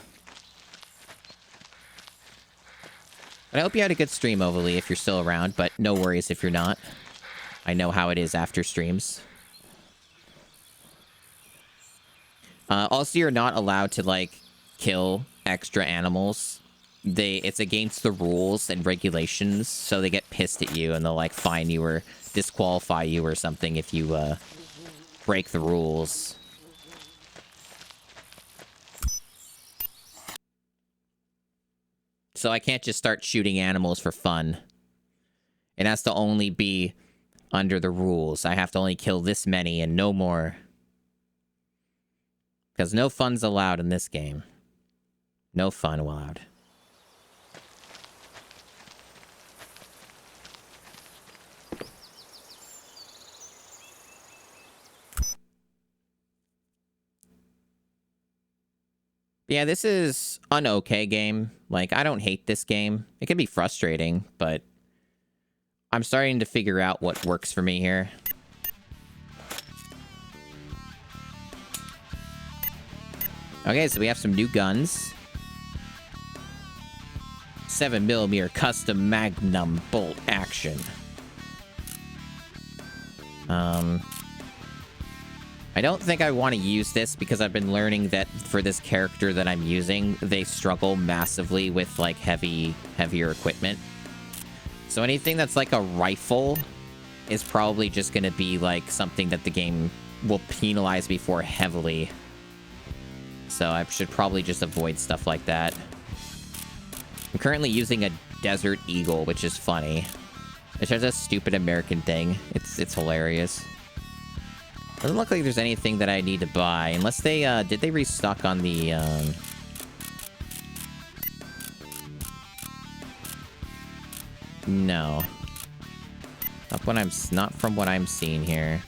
But I hope you had a good stream, Ovalie, if you're still around, but no worries if you're not. I know how it is after streams. Also, you're not allowed to, like, kill extra animals. It's against the rules and regulations, so they get pissed at you and they'll, like, fine you or disqualify you or something if you, break the rules. So I can't just start shooting animals for fun. It has to only be under the rules. I have to only kill this many and no more. Because no fun's allowed in this game. No fun allowed. Yeah, this is an okay game. Like, I don't hate this game. It can be frustrating, but I'm starting to figure out what works for me here. Okay, so we have some new guns. 7mm custom magnum bolt action. I don't think I want to use this because I've been learning that for this character that I'm using, they struggle massively with like heavier equipment. So anything that's like a rifle is probably just going to be like something that the game will penalize me for heavily. So I should probably just avoid stuff like that. I'm currently using a Desert Eagle, which is funny. It's just a stupid American thing. It's hilarious. Doesn't look like there's anything that I need to buy. Unless they, did they restock on the, No. Not from what I'm seeing here.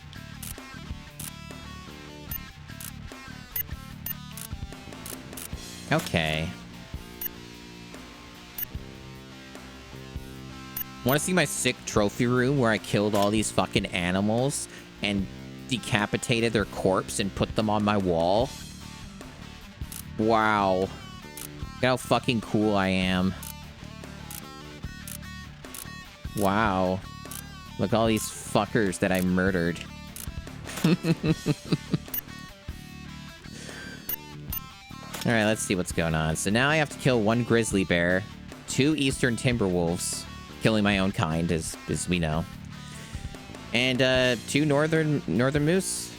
Okay. Want to see my sick trophy room where I killed all these fucking animals and decapitated their corpse and put them on my wall? Wow. Look how fucking cool I am. Wow. Look at all these fuckers that I murdered. Alright, let's see what's going on. So now I have to kill 1 grizzly bear, 2 eastern timber wolves, killing my own kind, as we know, and 2 northern moose.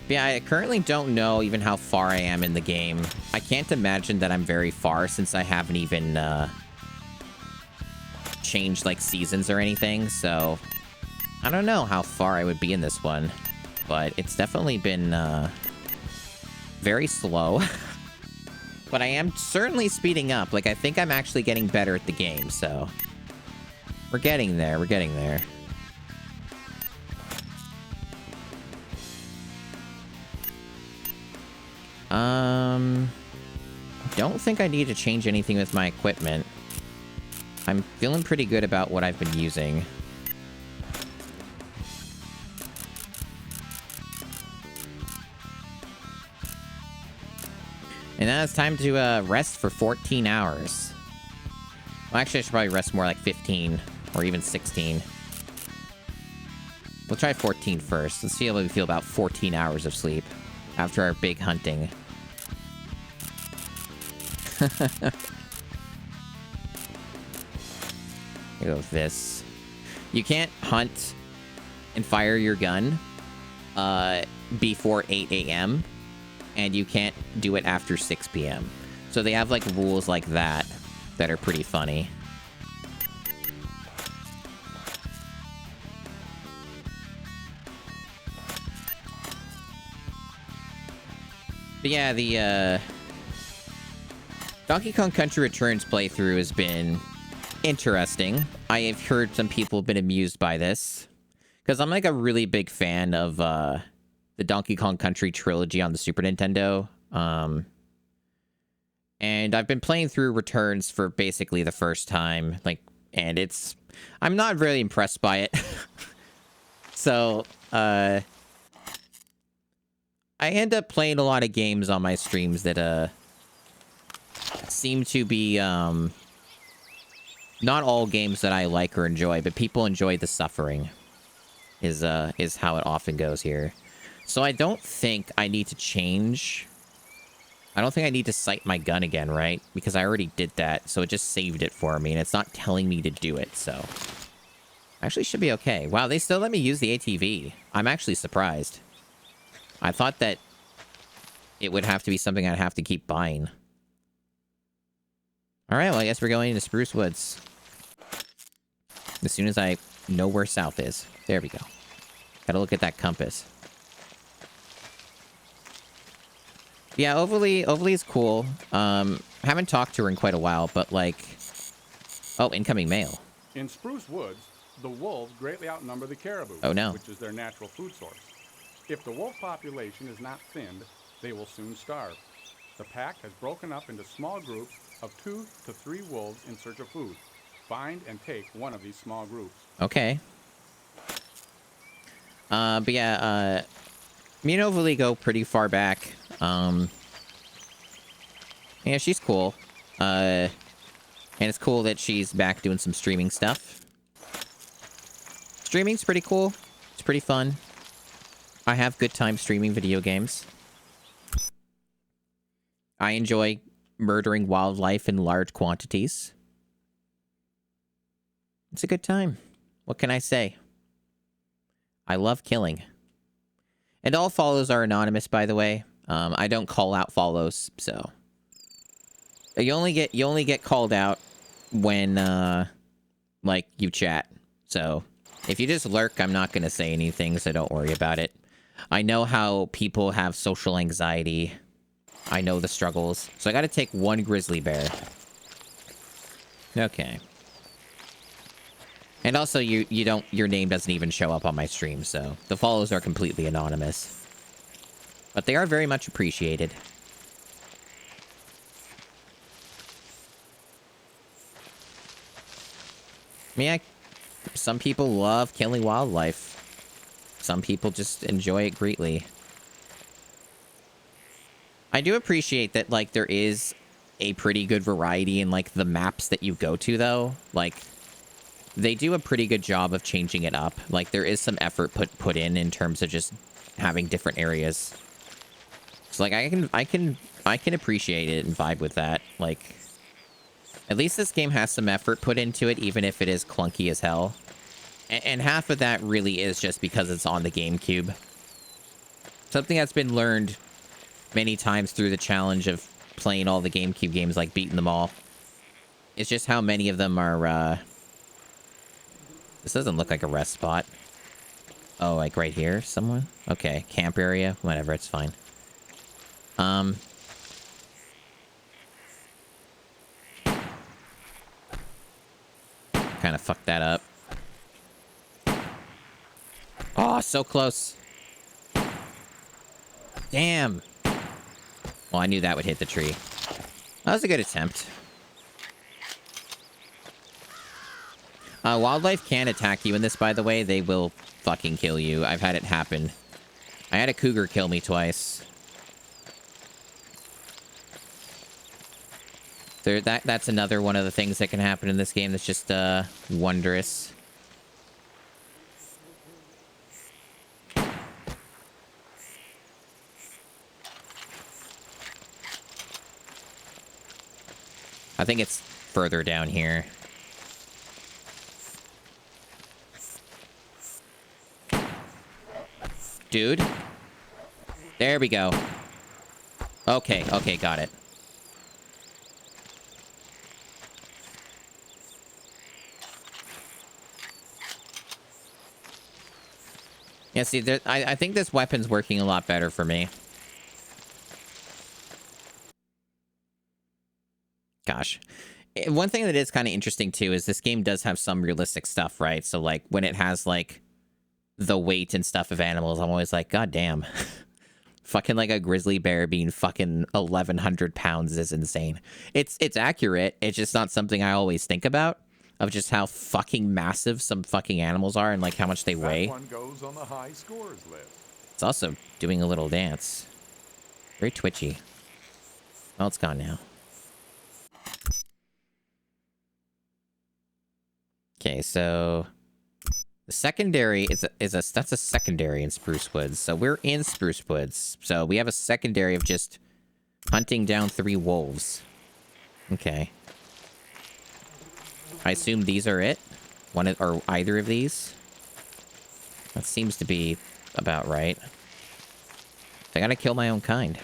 But yeah, I currently don't know even how far I am in the game. I can't imagine that I'm very far since I haven't even changed like seasons or anything, so I don't know how far I would be in this one, but it's definitely been very slow. But I am certainly speeding up. Like, I think I'm actually getting better at the game, so we're getting there. We're getting there. Don't think I need to change anything with my equipment. I'm feeling pretty good about what I've been using. And now it's time to rest for 14 hours. Well, actually, I should probably rest more like 15 or even 16. We'll try 14 first. Let's see how we feel about 14 hours of sleep after our big hunting. Go with this. You can't hunt and fire your gun before 8 a.m. and you can't do it after 6 p.m. So they have like rules like that that are pretty funny. But yeah, the Donkey Kong Country Returns playthrough has been interesting. I have heard some people have been amused by this because I'm like a really big fan of the Donkey Kong Country trilogy on the Super Nintendo. And I've been playing through Returns for basically the first time, like, and I'm not really impressed by it. So, I end up playing a lot of games on my streams that seem to be not all games that I like or enjoy, but people enjoy the suffering is how it often goes here. So I don't think I need to change. I don't think I need to sight my gun again, right? Because I already did that, so it just saved it for me, and it's not telling me to do it, so actually should be okay. Wow, they still let me use the ATV. I'm actually surprised. I thought that it would have to be something I'd have to keep buying. Alright, well, I guess we're going into Spruce Woods. As soon as I know where south is. There we go. Gotta look at that compass. Yeah, Overly is cool. Haven't talked to her in quite a while, but like... Oh, incoming mail. In Spruce Woods, the wolves greatly outnumber the caribou, Oh, no. which is their natural food source. If the wolf population is not thinned, they will soon starve. The pack has broken up into small groups of 2 to 3 wolves in search of food. Find and take one of these small groups. Okay. But yeah, me and Overly go pretty far back. Yeah, she's cool. And it's cool that she's back doing some streaming stuff. Streaming's pretty cool. It's pretty fun. I have good time streaming video games. I enjoy murdering wildlife in large quantities. It's a good time. What can I say? I love killing. And all follows are anonymous, by the way. I don't call out follows, so you only get called out when like you chat. So if you just lurk, I'm not gonna say anything, so don't worry about it. I know how people have social anxiety. I know the struggles. So I gotta take one grizzly bear. Okay. And also, you don't, your name doesn't even show up on my stream, so the follows are completely anonymous. But they are very much appreciated. Yeah, some people love killing wildlife. Some people just enjoy it greatly. I do appreciate that, like, there is a pretty good variety in, like, the maps that you go to, though. Like, they do a pretty good job of changing it up. Like, there is some effort put in terms of just having different areas. So, like, I can appreciate it and vibe with that. Like, at least this game has some effort put into it, even if it is clunky as hell. And half of that really is just because it's on the GameCube. Something that's been learned many times through the challenge of playing all the GameCube games, like beating them all. It's just how many of them are, This doesn't look like a rest spot. Oh, like right here, someone? Okay, camp area, whatever, it's fine. Kind of fucked that up. Oh, so close. Damn. Well, I knew that would hit the tree. That was a good attempt. Wildlife can attack you in this, by the way. They will fucking kill you. I've had it happen. I had a cougar kill me twice. That's another one of the things that can happen in this game that's just, wondrous. I think it's further down here. Dude. There we go. Okay, okay, got it. Yeah, see, I think this weapon's working a lot better for me. Gosh. One thing that is kind of interesting, too, is this game does have some realistic stuff, right? So, like, when it has, like, the weight and stuff of animals, I'm always like, God damn. Fucking, like, a grizzly bear being fucking 1,100 pounds is insane. It's accurate. It's just not something I always think about, of just how fucking massive some fucking animals are and, like, how much they weigh. That one goes on the high scores list. It's also doing a little dance. Very twitchy. Well, it's gone now. Okay, so the secondary that's a secondary in Spruce Woods. So we're in Spruce Woods. So we have a secondary of just hunting down 3 wolves. Okay. I assume these are it? Or either of these? That seems to be about right. I gotta kill my own kind.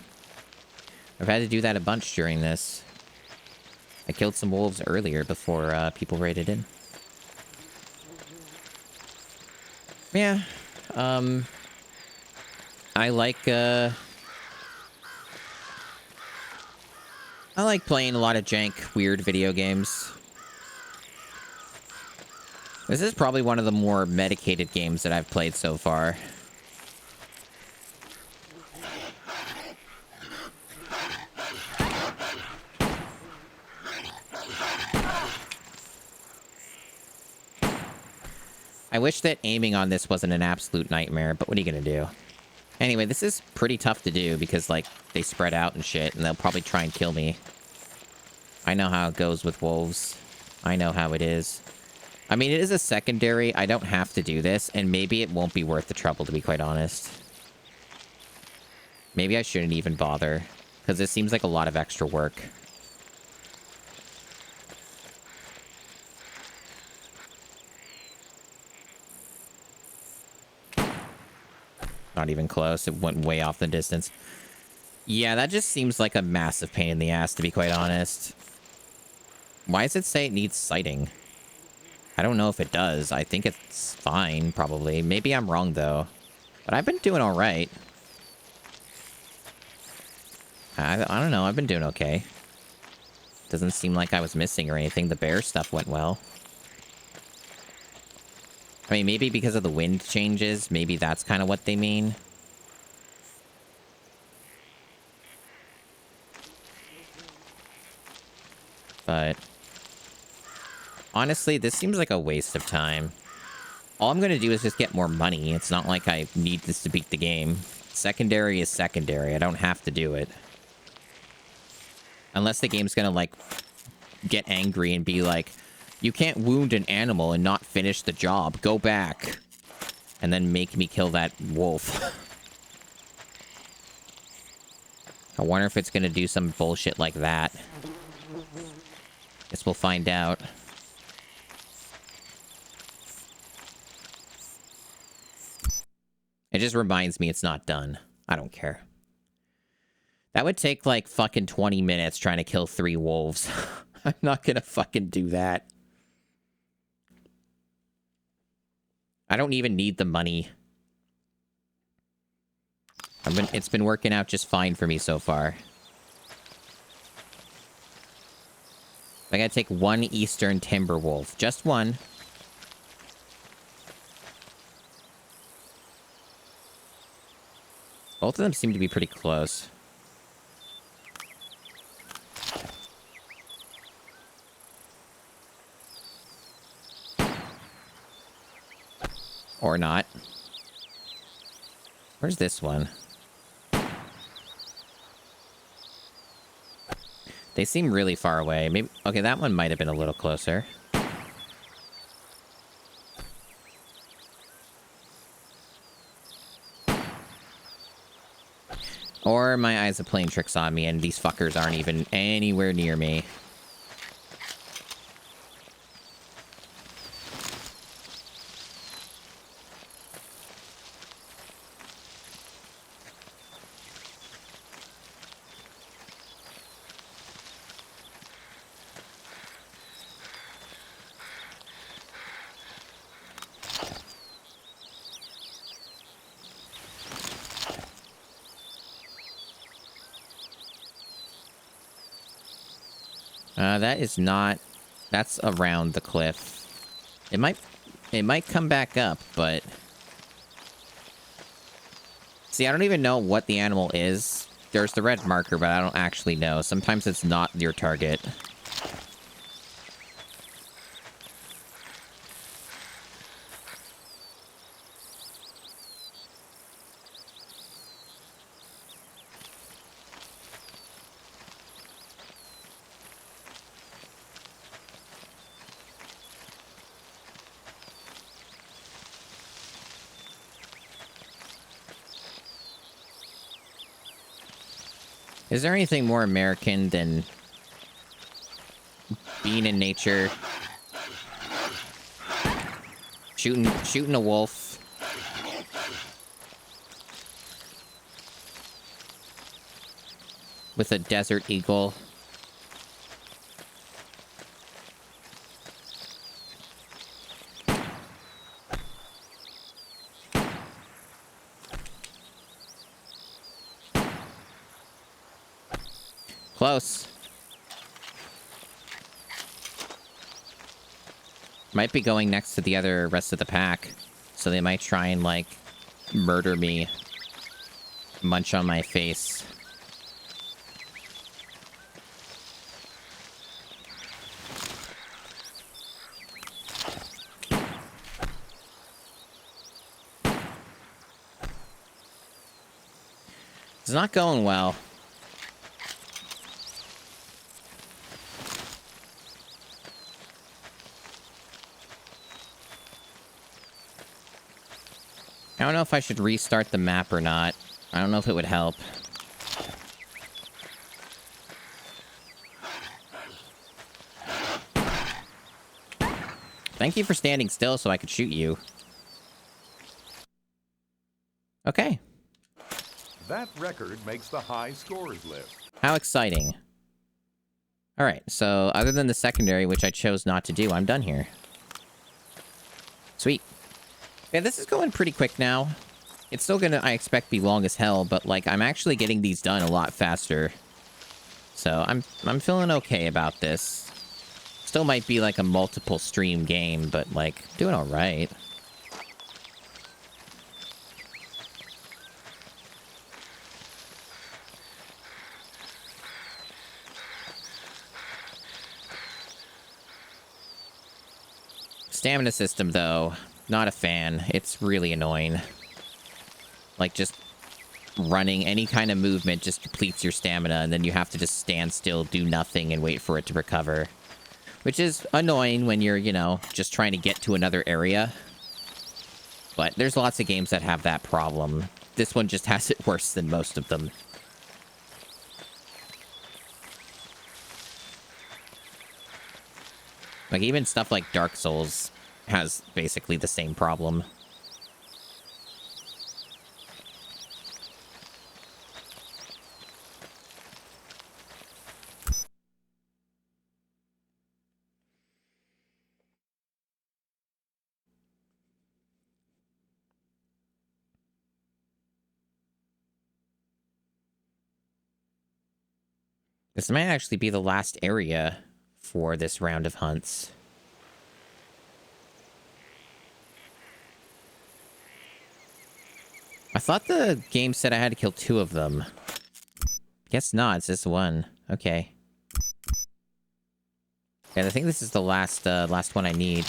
I've had to do that a bunch during this. I killed some wolves earlier before people raided in. Yeah. I like playing a lot of jank, weird video games. This is probably one of the more medicated games that I've played so far. I wish that aiming on this wasn't an absolute nightmare, but what are you gonna do? Anyway, this is pretty tough to do because, like, they spread out and shit, and they'll probably try and kill me. I know how it goes with wolves. I know how it is. I mean, it is a secondary. I don't have to do this, and maybe it won't be worth the trouble, to be quite honest. Maybe I shouldn't even bother, because this seems like a lot of extra work. Not even close. It went way off the distance. Yeah, that just seems like a massive pain in the ass, to be quite honest. Why does it say it needs sighting? I don't know if it does. I think it's fine, probably. Maybe I'm wrong, though. But I've been doing all right. I don't know. I've been doing okay. Doesn't seem like I was missing or anything. The bear stuff went well. I mean, maybe because of the wind changes. Maybe that's kind of what they mean. But honestly, this seems like a waste of time. All I'm going to do is just get more money. It's not like I need this to beat the game. Secondary is secondary. I don't have to do it. Unless the game's going to, like, get angry and be like, you can't wound an animal and not finish the job. Go back. And then make me kill that wolf. I wonder if it's going to do some bullshit like that. Guess we'll find out. It just reminds me it's not done. I don't care. That would take like fucking 20 minutes trying to kill 3 wolves. I'm not gonna fucking do that. I don't even need the money. It's been working out just fine for me so far. I gotta take 1 Eastern Timber Wolf. Just 1. Both of them seem to be pretty close. Or not. Where's this one? They seem really far away. Maybe... Okay, that one might have been a little closer. Or my eyes are playing tricks on me and these fuckers aren't even anywhere near me. That is not... That's around the cliff. It might come back up, but... See, I don't even know what the animal is. There's the red marker, but I don't actually know. Sometimes it's not your target. Is there anything more American than being in nature, shooting a wolf, with a desert eagle? Close. Might be going next to the other rest of the pack. So they might try and, like, murder me. Munch on my face. It's not going well. I don't know if I should restart the map or not. I don't know if it would help. Thank you for standing still so I could shoot you. Okay. That record makes the high scores list. How exciting. Alright, so other than the secondary, which I chose not to do, I'm done here. Sweet. Yeah, this is going pretty quick now. It's still gonna, I expect, be long as hell, but, like, I'm actually getting these done a lot faster. So, I'm feeling okay about this. Still might be, like, a multiple stream game, but, like, doing alright. Stamina system, though, not a fan. It's really annoying. Like, just running any kind of movement just depletes your stamina, and then you have to just stand still, do nothing, and wait for it to recover. Which is annoying when you're, you know, just trying to get to another area. But there's lots of games that have that problem. This one just has it worse than most of them. Like, even stuff like Dark Souls has basically the same problem. This might actually be the last area for this round of hunts. I thought the game said I had to kill 2 of them. Guess not, it's just 1. Okay. Yeah, I think this is the last one I need.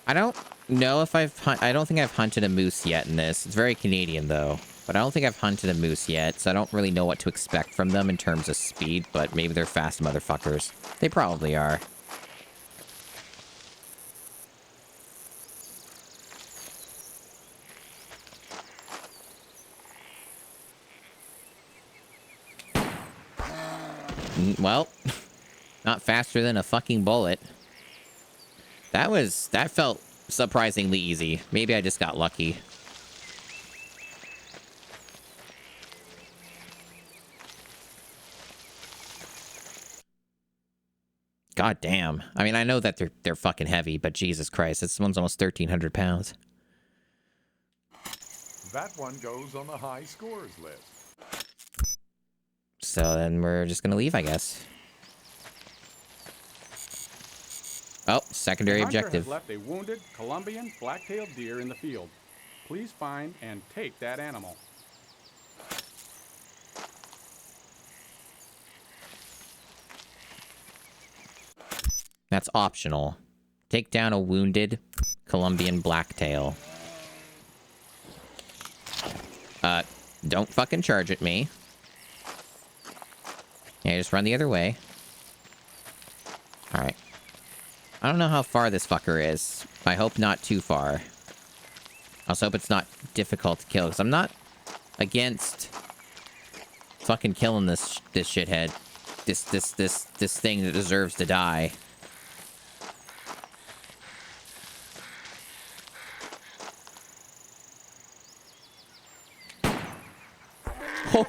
I don't know if I don't think I've hunted a moose yet in this. It's very Canadian, though. But I don't think I've hunted a moose yet, so I don't really know what to expect from them in terms of speed, but maybe they're fast motherfuckers. They probably are. Well, not faster than a fucking bullet. That felt surprisingly easy. Maybe I just got lucky. God damn. I mean, I know that they're fucking heavy, but Jesus Christ, this one's almost 1,300 pounds. That one goes on the high scores list. So then we're just gonna leave, I guess. Oh, secondary objective. Has left a wounded Colombian black-tailed deer in the field. Please find and take that animal. That's optional. Take down a wounded Colombian blacktail. Don't fucking charge at me. Yeah, just run the other way. Alright. I don't know how far this fucker is. I hope not too far. I also hope it's not difficult to kill, because I'm not against fucking killing this shithead. This thing that deserves to die.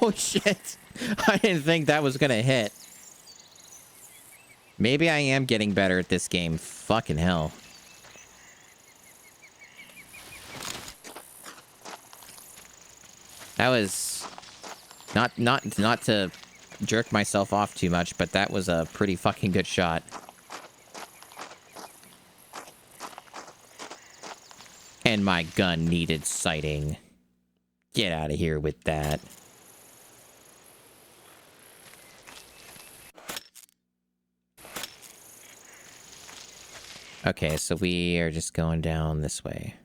Oh shit! I didn't think that was gonna hit. Maybe I am getting better at this game. Fucking hell. That was not to jerk myself off too much, but that was a pretty fucking good shot. And my gun needed sighting. Get out of here with that. Okay, so we are just going down this way.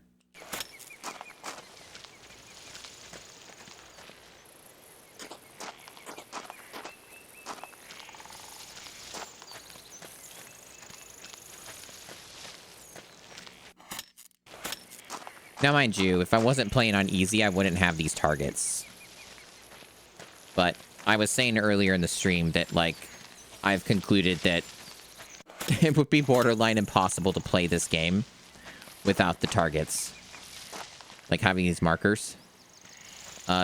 Now, mind you, if I wasn't playing on easy, I wouldn't have these targets. But I was saying earlier in the stream that, like, I've concluded that it would be borderline impossible to play this game without the targets. Like, having these markers.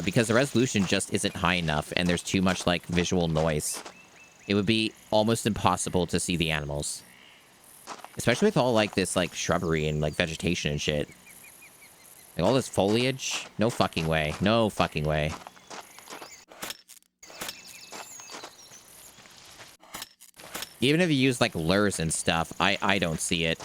Because the resolution just isn't high enough, and there's too much, like, visual noise. It would be almost impossible to see the animals. Especially with all, like, this, like, shrubbery and, like, vegetation and shit. Like, all this foliage? No fucking way. No fucking way. Even if you use, like, lures and stuff, I don't see it.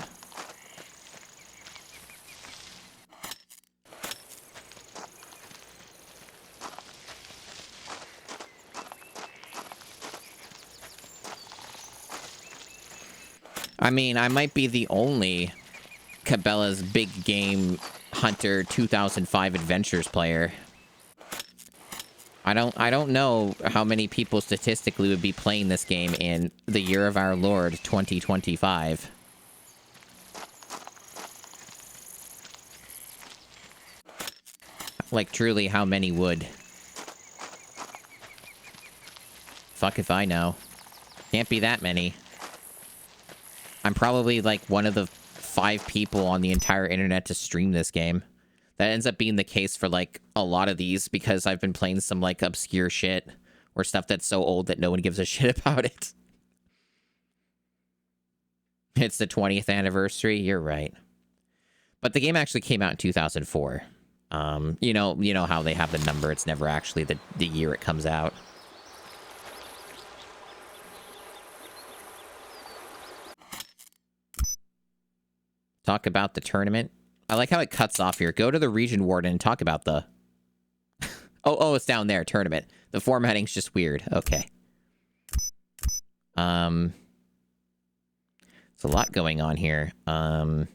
I mean, I might be the only Cabela's Big Game Hunter 2005 Adventures player. I don't know how many people statistically would be playing this game in the year of our Lord 2025. Like, truly, how many would? Fuck if I know. Can't be that many. I'm probably, like, one of the 5 people on the entire internet to stream this game. That ends up being the case for, like, a lot of these, because I've been playing some, like, obscure shit, or stuff that's so old that no one gives a shit about it. It's the 20th anniversary, you're right. But the game actually came out in 2004. You know how they have the number, it's never actually the year it comes out. Talk about the tournament. I like how it cuts off here. Go to the region warden and talk about the... oh, it's down there, tournament. The formatting's just weird. Okay. There's a lot going on here. Go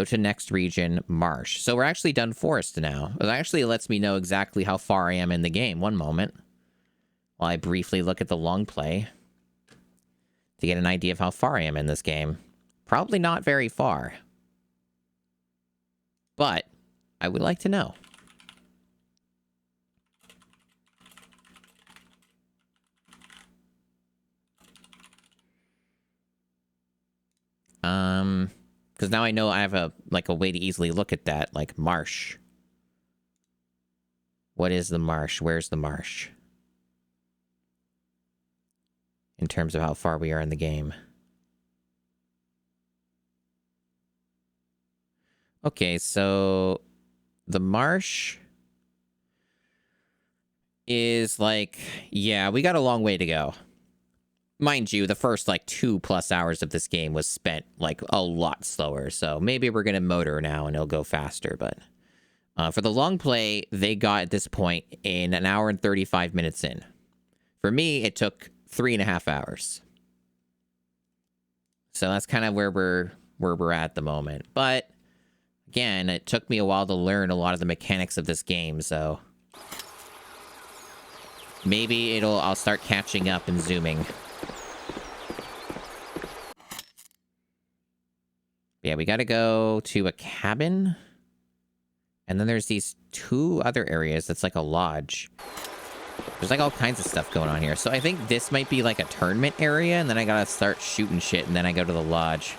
to next region, marsh. So we're actually done forest now. It actually lets me know exactly how far I am in the game. One moment. While I briefly look at the long play. To get an idea of how far I am in this game. Probably not very far. But I would like to know. Because now I know I have a way to easily look at that, like marsh. What is the marsh? Where's the marsh? In terms of how far we are in the game. Okay, so the marsh is like, yeah, we got a long way to go. Mind you, the first, like, 2+ hours of this game was spent, like, a lot slower. So maybe we're going to motor now and it'll go faster. But for the long play, they got at this point in 1 hour and 35 minutes in. For me, it took 3.5 hours. So that's kind of where we're at the moment. But again, it took me a while to learn a lot of the mechanics of this game, so maybe I'll start catching up and zooming. Yeah, we gotta go to a cabin. And then there's these 2 other areas that's like a lodge. There's like all kinds of stuff going on here. So I think this might be like a tournament area, and then I gotta start shooting shit, and then I go to the lodge.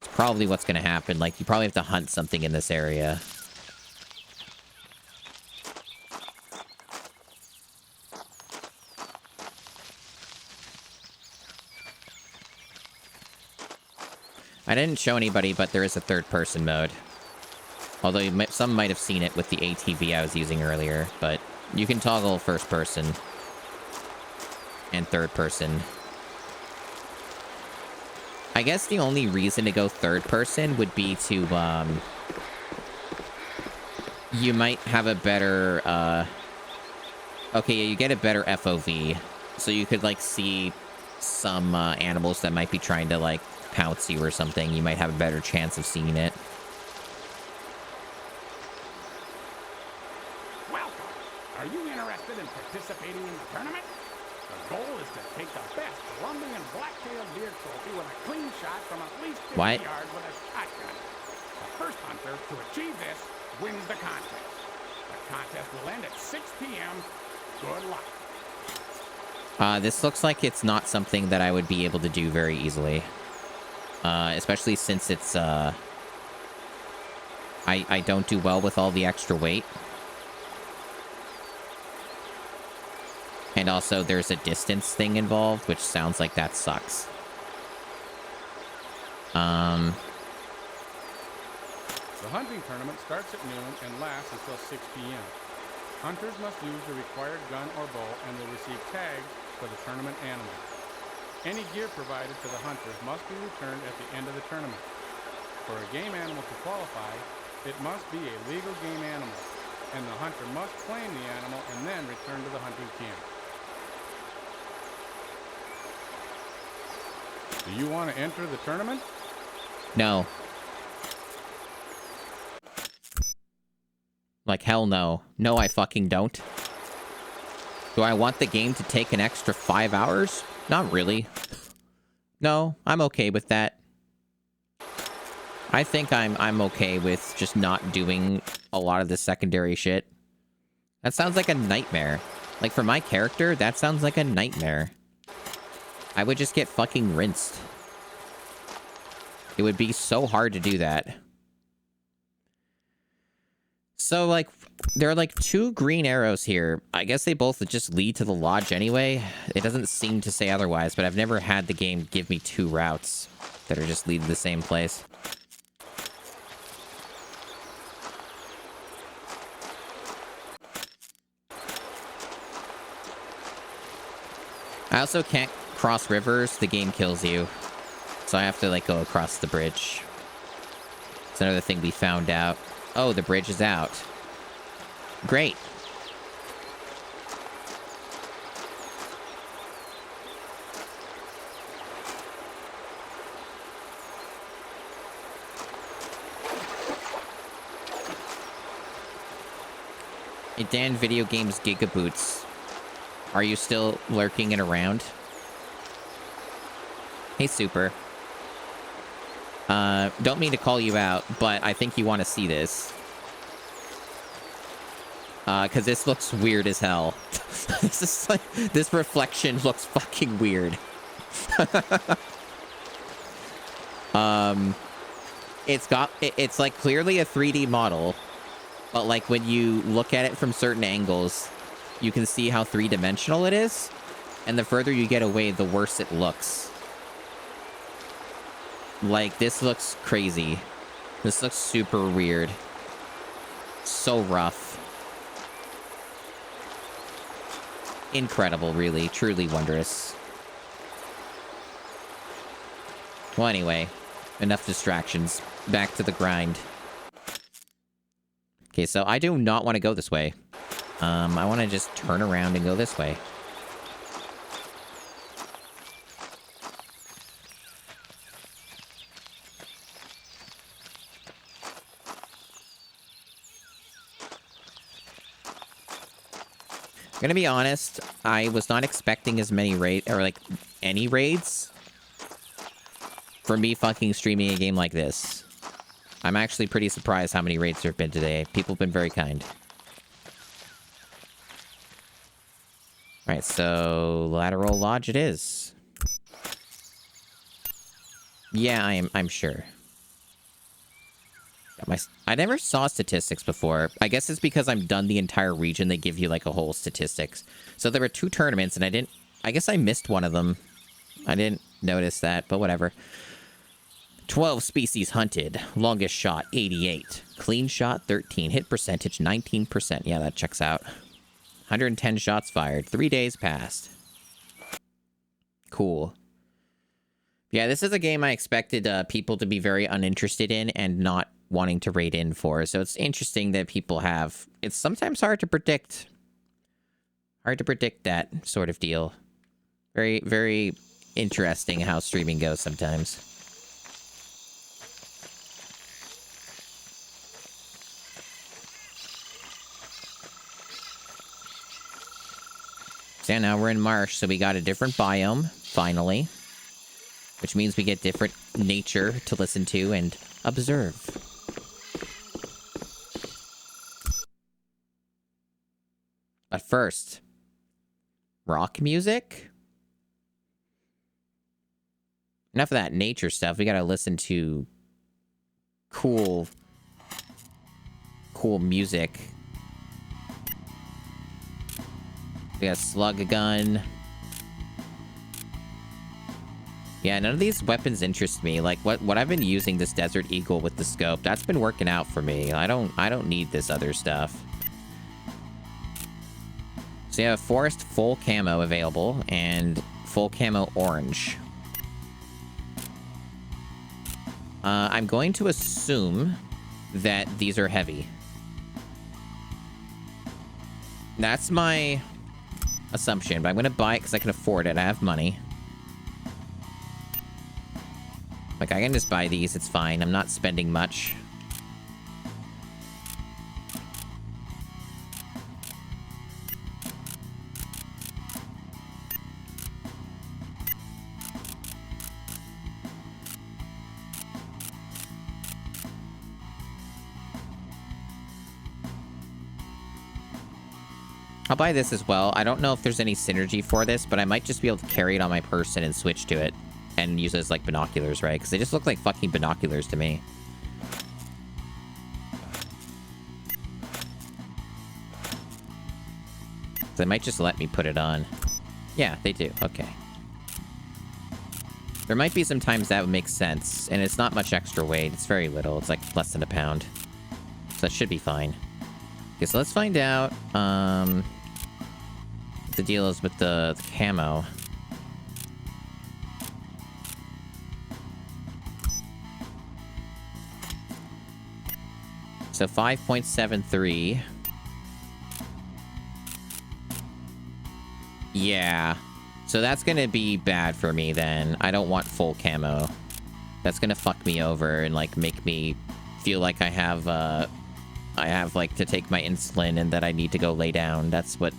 It's probably what's gonna happen. Like, you probably have to hunt something in this area. I didn't show anybody, but there is a third-person mode. Although some might have seen it with the ATV I was using earlier, but you can toggle first-person and third-person. I guess the only reason to go third-person would be to, you might have a better, okay, yeah, you get a better FOV. So you could, like, see some, animals that might be trying to, like, pounce you or something. You might have a better chance of seeing it. Welcome. Are you interested in participating in the tournament? The goal is to take the best Colombian black-tailed deer trophy with a clean shot from at least 50 What? yards with a shotgun. to achieve this wins the contest. The contest will end at 6 p.m. Good luck. This looks like it's not something that I would be able to do very easily. Especially since it's, I don't do well with all the extra weight. And also, there's a distance thing involved, which sounds like that sucks. The hunting tournament starts at noon and lasts until 6 p.m. Hunters must use the required gun or bow and will receive tags for the tournament animal. Any gear provided to the hunters must be returned at the end of the tournament. For a game animal to qualify, it must be a legal game animal, and the hunter must claim the animal and then return to the hunting camp. Do you want to enter the tournament? No. Like, hell no. No, I fucking don't. Do I want the game to take an extra 5 hours? Not really. No, I'm okay with that. I think I'm okay with just not doing a lot of the secondary shit. That sounds like a nightmare. Like, for my character, that sounds like a nightmare. I would just get fucking rinsed. It would be so hard to do that. So, like, there are, like, 2 green arrows here. I guess they both just lead to the lodge anyway. It doesn't seem to say otherwise, but I've never had the game give me 2 routes that are just leading to the same place. I also can't cross rivers. The game kills you. So I have to, like, go across the bridge. It's another thing we found out. Oh, the bridge is out. Great. Hey, Dan, Video Games Gigaboots. Are you still lurking and around? Hey, Super. Don't mean to call you out, but I think you want to see this. Because this looks weird as hell. This is like, this reflection looks fucking weird. It's like clearly a 3D model, but like when you look at it from certain angles, you can see how 3-dimensional it is, and the further you get away, the worse it looks. Like, this looks crazy. This looks super weird. So rough. Incredible, really. Truly wondrous. Well, anyway. Enough distractions. Back to the grind. Okay, so I do not want to go this way. I want to just turn around and go this way. I'm gonna be honest, I was not expecting as many raids, or like, any raids for me fucking streaming a game like this. I'm actually pretty surprised how many raids there have been today. People have been very kind. Alright, so Lateral Lodge it is. Yeah, I'm sure. I never saw statistics before. I guess it's because I'm done the entire region. They give you like a whole statistics. So there were 2 tournaments and I guess I missed one of them. I didn't notice that, but whatever. 12 species hunted. Longest shot, 88. Clean shot, 13. Hit percentage, 19%. Yeah, that checks out. 110 shots fired. 3 days passed. Cool. Yeah, this is a game I expected people to be very uninterested in and not wanting to raid in for. So it's interesting that people have... It's sometimes hard to predict. Hard to predict that sort of deal. Very, very interesting how streaming goes sometimes. So yeah, now we're in Marsh, so we got a different biome, finally. Which means we get different nature to listen to and observe. But first, rock music? Enough of that nature stuff. We gotta listen to cool music. We got a slug gun. Yeah, none of these weapons interest me. Like what I've been using this Desert Eagle with the scope, that's been working out for me. I don't need this other stuff. So you have Forest full camo available and full camo orange. I'm going to assume that these are heavy. That's my assumption, but I'm going to buy it because I can afford it. I have money. Like, I can just buy these. It's fine. I'm not spending much. I'll buy this as well. I don't know if there's any synergy for this, but I might just be able to carry it on my person and switch to it and use it as, like, binoculars, right? Because they just look like fucking binoculars to me. They might just let me put it on. Yeah, they do. Okay. There might be some times that would make sense, and it's not much extra weight. It's very little. It's, like, less than a pound. So that should be fine. Okay, so let's find out, what the deal is with the camo. So 5.73. Yeah. So that's gonna be bad for me then. I don't want full camo. That's gonna fuck me over and, like, make me feel like I have, like, to take my insulin and that I need to go lay down. That's what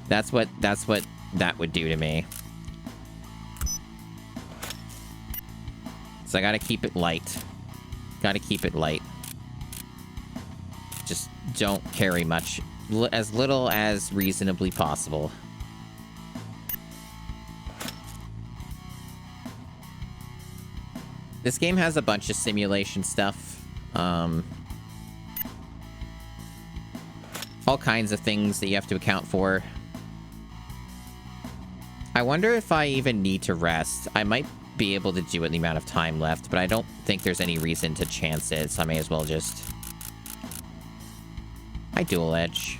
that would do to me. So I gotta keep it light. Gotta keep it light. Just don't carry much. As little as reasonably possible. This game has a bunch of simulation stuff. All kinds of things that you have to account for. I wonder if I even need to rest. I might be able to do it in the amount of time left, but I don't think there's any reason to chance it, so I may as well just... I dual edge.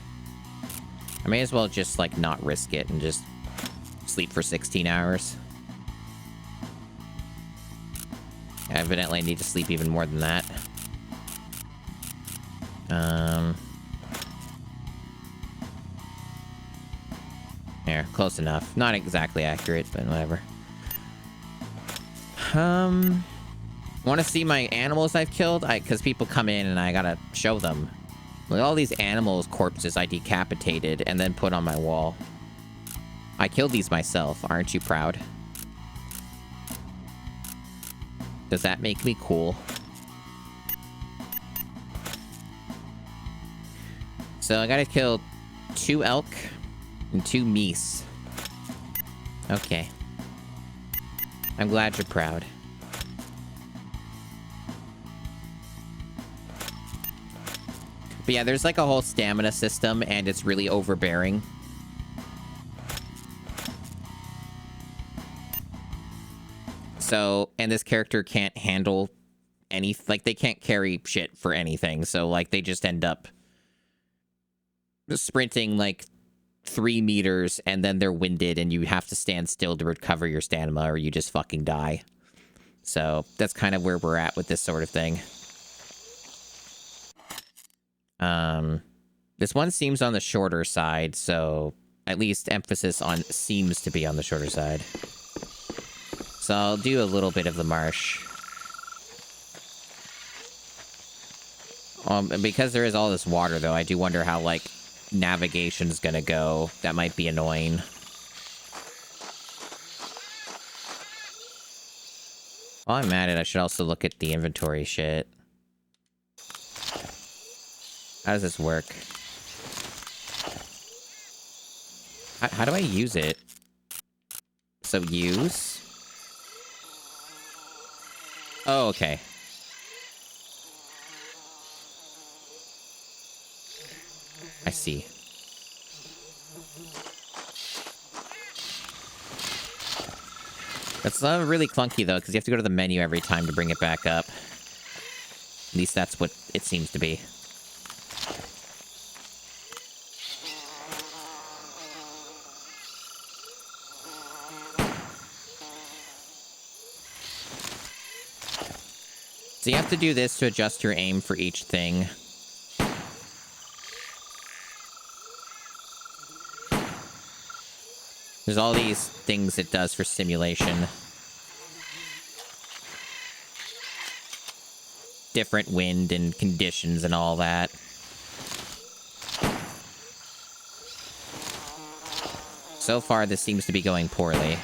I may as well just, like, not risk it and just sleep for 16 hours. I evidently need to sleep even more than that. There, close enough. Not exactly accurate, but whatever. Want to see my animals I've killed? Because people come in and I gotta show them. Look at all these animals' corpses I decapitated and then put on my wall. I killed these myself. Aren't you proud? Does that make me cool? So I gotta kill 2 elk and 2 meese. Okay. I'm glad you're proud. But yeah, there's like a whole stamina system, and it's really overbearing. So, and this character can't handle any... Like, they can't carry shit for anything. So, like, they just end up sprinting, like, 3 meters, and then they're winded, and you have to stand still to recover your stamina, or you just fucking die. So, that's kind of where we're at with this sort of thing. This one seems on the shorter side, so at least emphasis on seems to be on the shorter side. So I'll do a little bit of the marsh. And because there is all this water, though, I do wonder how, like, navigation's gonna go. That might be annoying. While I'm at it, I should also look at the inventory shit. How does this work? How do I use it? So use. Oh, okay. I see. That's really clunky, though, because you have to go to the menu every time to bring it back up. At least that's what it seems to be. So you have to do this to adjust your aim for each thing. There's all these things it does for simulation. Different wind and conditions and all that. So far, this seems to be going poorly.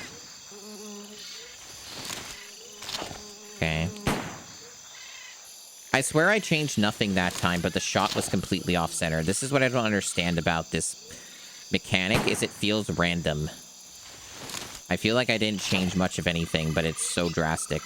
Okay. I swear I changed nothing that time, but the shot was completely off-center. This is what I don't understand about this mechanic, is it feels random. I feel like I didn't change much of anything, but it's so drastic.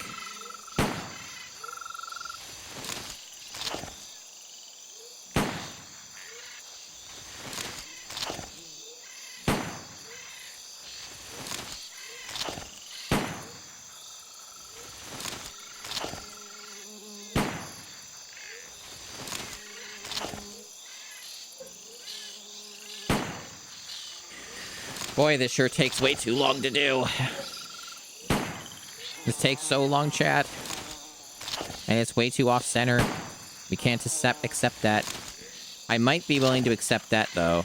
Boy, this sure takes way too long to do. This takes so long, chat. And it's way too off-center. We can't accept that. I might be willing to accept that, though.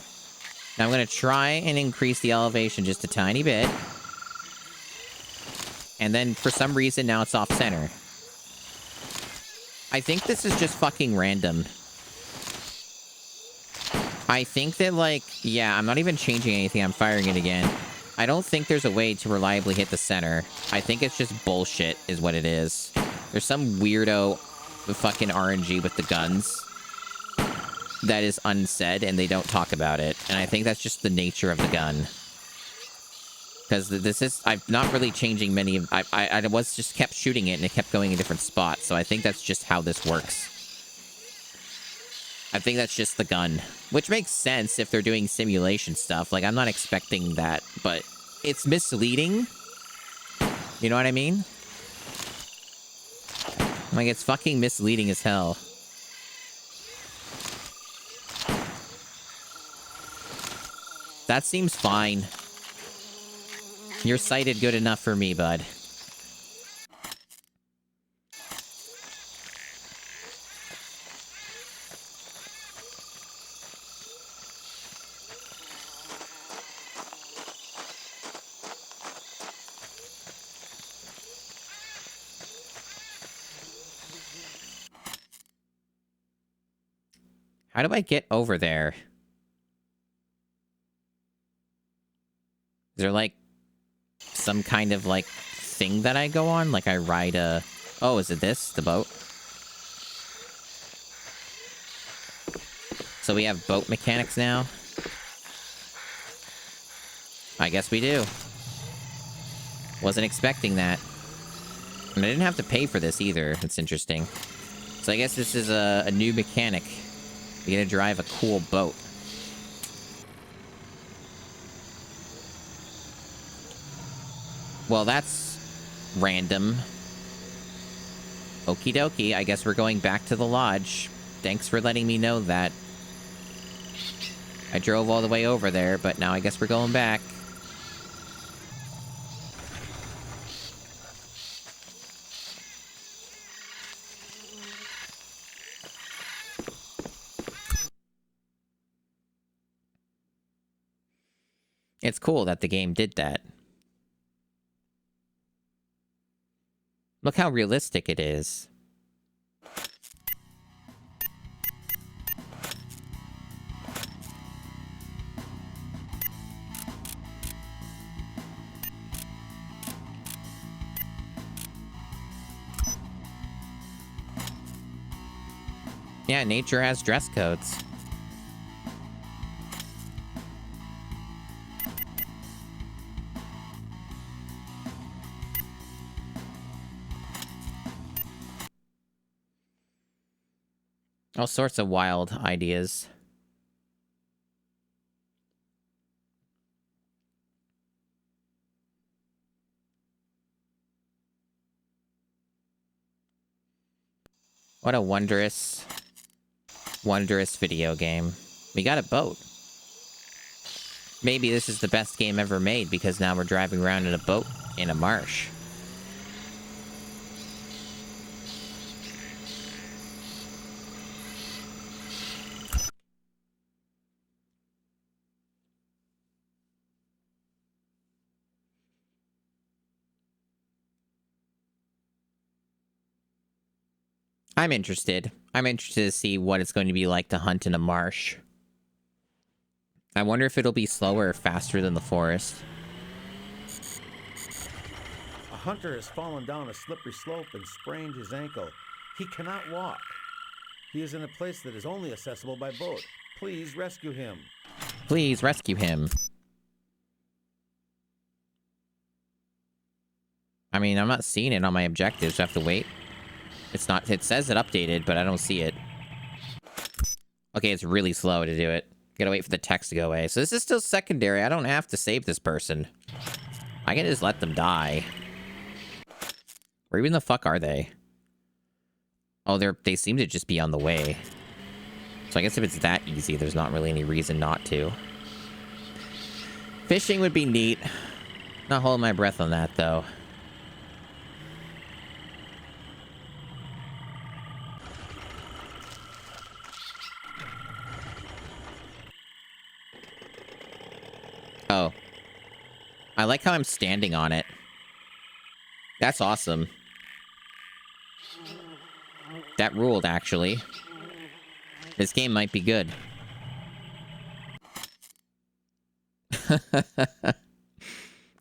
Now I'm going to try and increase the elevation just a tiny bit. And then, for some reason, now it's off-center. I think this is just fucking random. I think that, like, yeah, I'm not even changing anything. I'm firing it again. I don't think there's a way to reliably hit the center. I think it's just bullshit is what it is. There's some weirdo fucking RNG with the guns that is unsaid, and they don't talk about it. And I think that's just the nature of the gun. Because this is... I'm not really changing many of... I was just kept shooting it, and it kept going in different spots. So I think that's just how this works. I think that's just the gun. Which makes sense if they're doing simulation stuff. Like, I'm not expecting that, but it's misleading. You know what I mean? Like, it's fucking misleading as hell. That seems fine. You're sighted good enough for me, bud. How do I get over there? Is there, like, some kind of, like, thing that I go on? Like, I ride a... Oh, is it this? The boat? So we have boat mechanics now? I guess we do. Wasn't expecting that. And I didn't have to pay for this either. That's interesting. So I guess this is a new mechanic. You get to drive a cool boat. Well, that's random. Okie dokie, I guess we're going back to the lodge. Thanks for letting me know that. I drove all the way over there, but now I guess we're going back. It's cool that the game did that. Look how realistic it is. Yeah, nature has dress codes. All sorts of wild ideas. What a wondrous, wondrous video game. We got a boat. Maybe this is the best game ever made because now we're driving around in a boat in a marsh. I'm interested. I'm interested to see what it's going to be like to hunt in a marsh. I wonder if it'll be slower or faster than the forest. A hunter has fallen down a slippery slope and sprained his ankle. He cannot walk. He is in a place that is only accessible by boat. Please rescue him. Please rescue him. I mean, I'm not seeing it on my objectives. So I have to wait. It's not. It says it updated, but I don't see it. Okay, it's really slow to do it. Gotta wait for the text to go away. So this is still secondary. I don't have to save this person. I can just let them die. Where even the fuck are they? Oh, they seem to just be on the way. So I guess if it's that easy, there's not really any reason not to. Fishing would be neat. Not holding my breath on that, though. Oh. I like how I'm standing on it. That's awesome. That ruled, actually. This game might be good.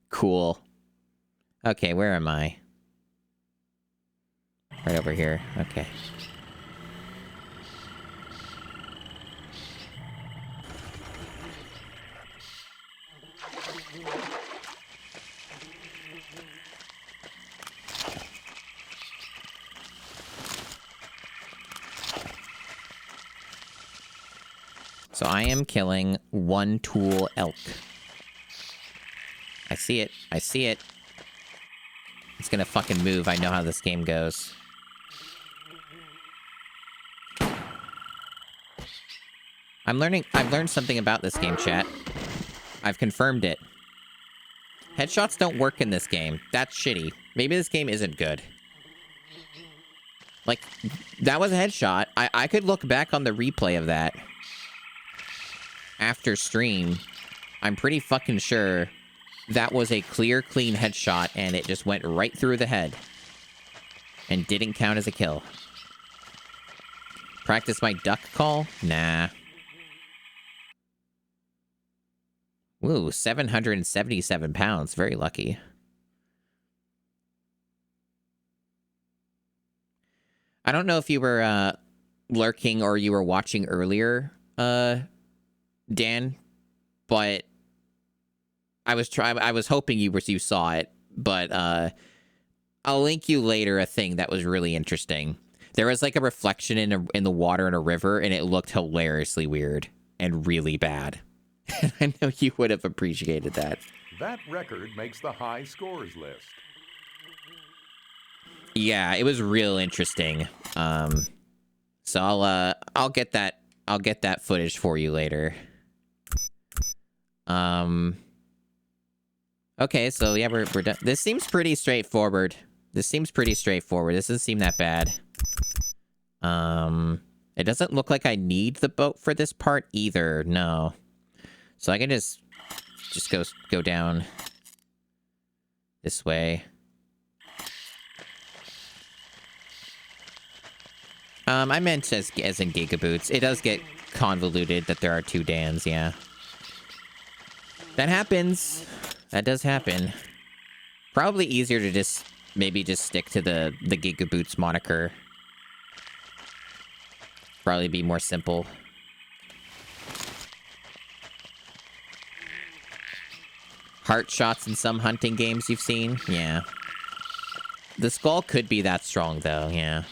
Cool. Okay, where am I? Right over here. Okay. So I am killing one tool elk. I see it. I see it. It's gonna fucking move. I know how this game goes. I've learned something about this game, chat. I've confirmed it. Headshots don't work in this game. That's shitty. Maybe this game isn't good. Like, that was a headshot. I could look back on the replay of that after stream. I'm pretty fucking sure that was a clear, clean headshot, and it just went right through the head. And didn't count as a kill. Practice my duck call? Nah. Woo, 777 pounds. Very lucky. I don't know if you were lurking or you were watching earlier, Dan, but I was hoping you saw it, but I'll link you later a thing that was really interesting. There was like a reflection in the water in a river, and it looked hilariously weird and really bad. I know you would have appreciated that. That record makes the high scores list. Yeah, it was real interesting. So I'll get that footage for you later. Okay, so yeah, we're done. This seems pretty straightforward. This doesn't seem that bad. It doesn't look like I need the boat for this part either. No. So I can just go down this way. I meant as in gigaboots. It does get convoluted that there are two Dans, yeah. That happens. That does happen. Probably easier to maybe just stick to the gigaboots moniker. Probably be more simple. Heart shots in some hunting games you've seen? Yeah. The skull could be that strong, though, yeah.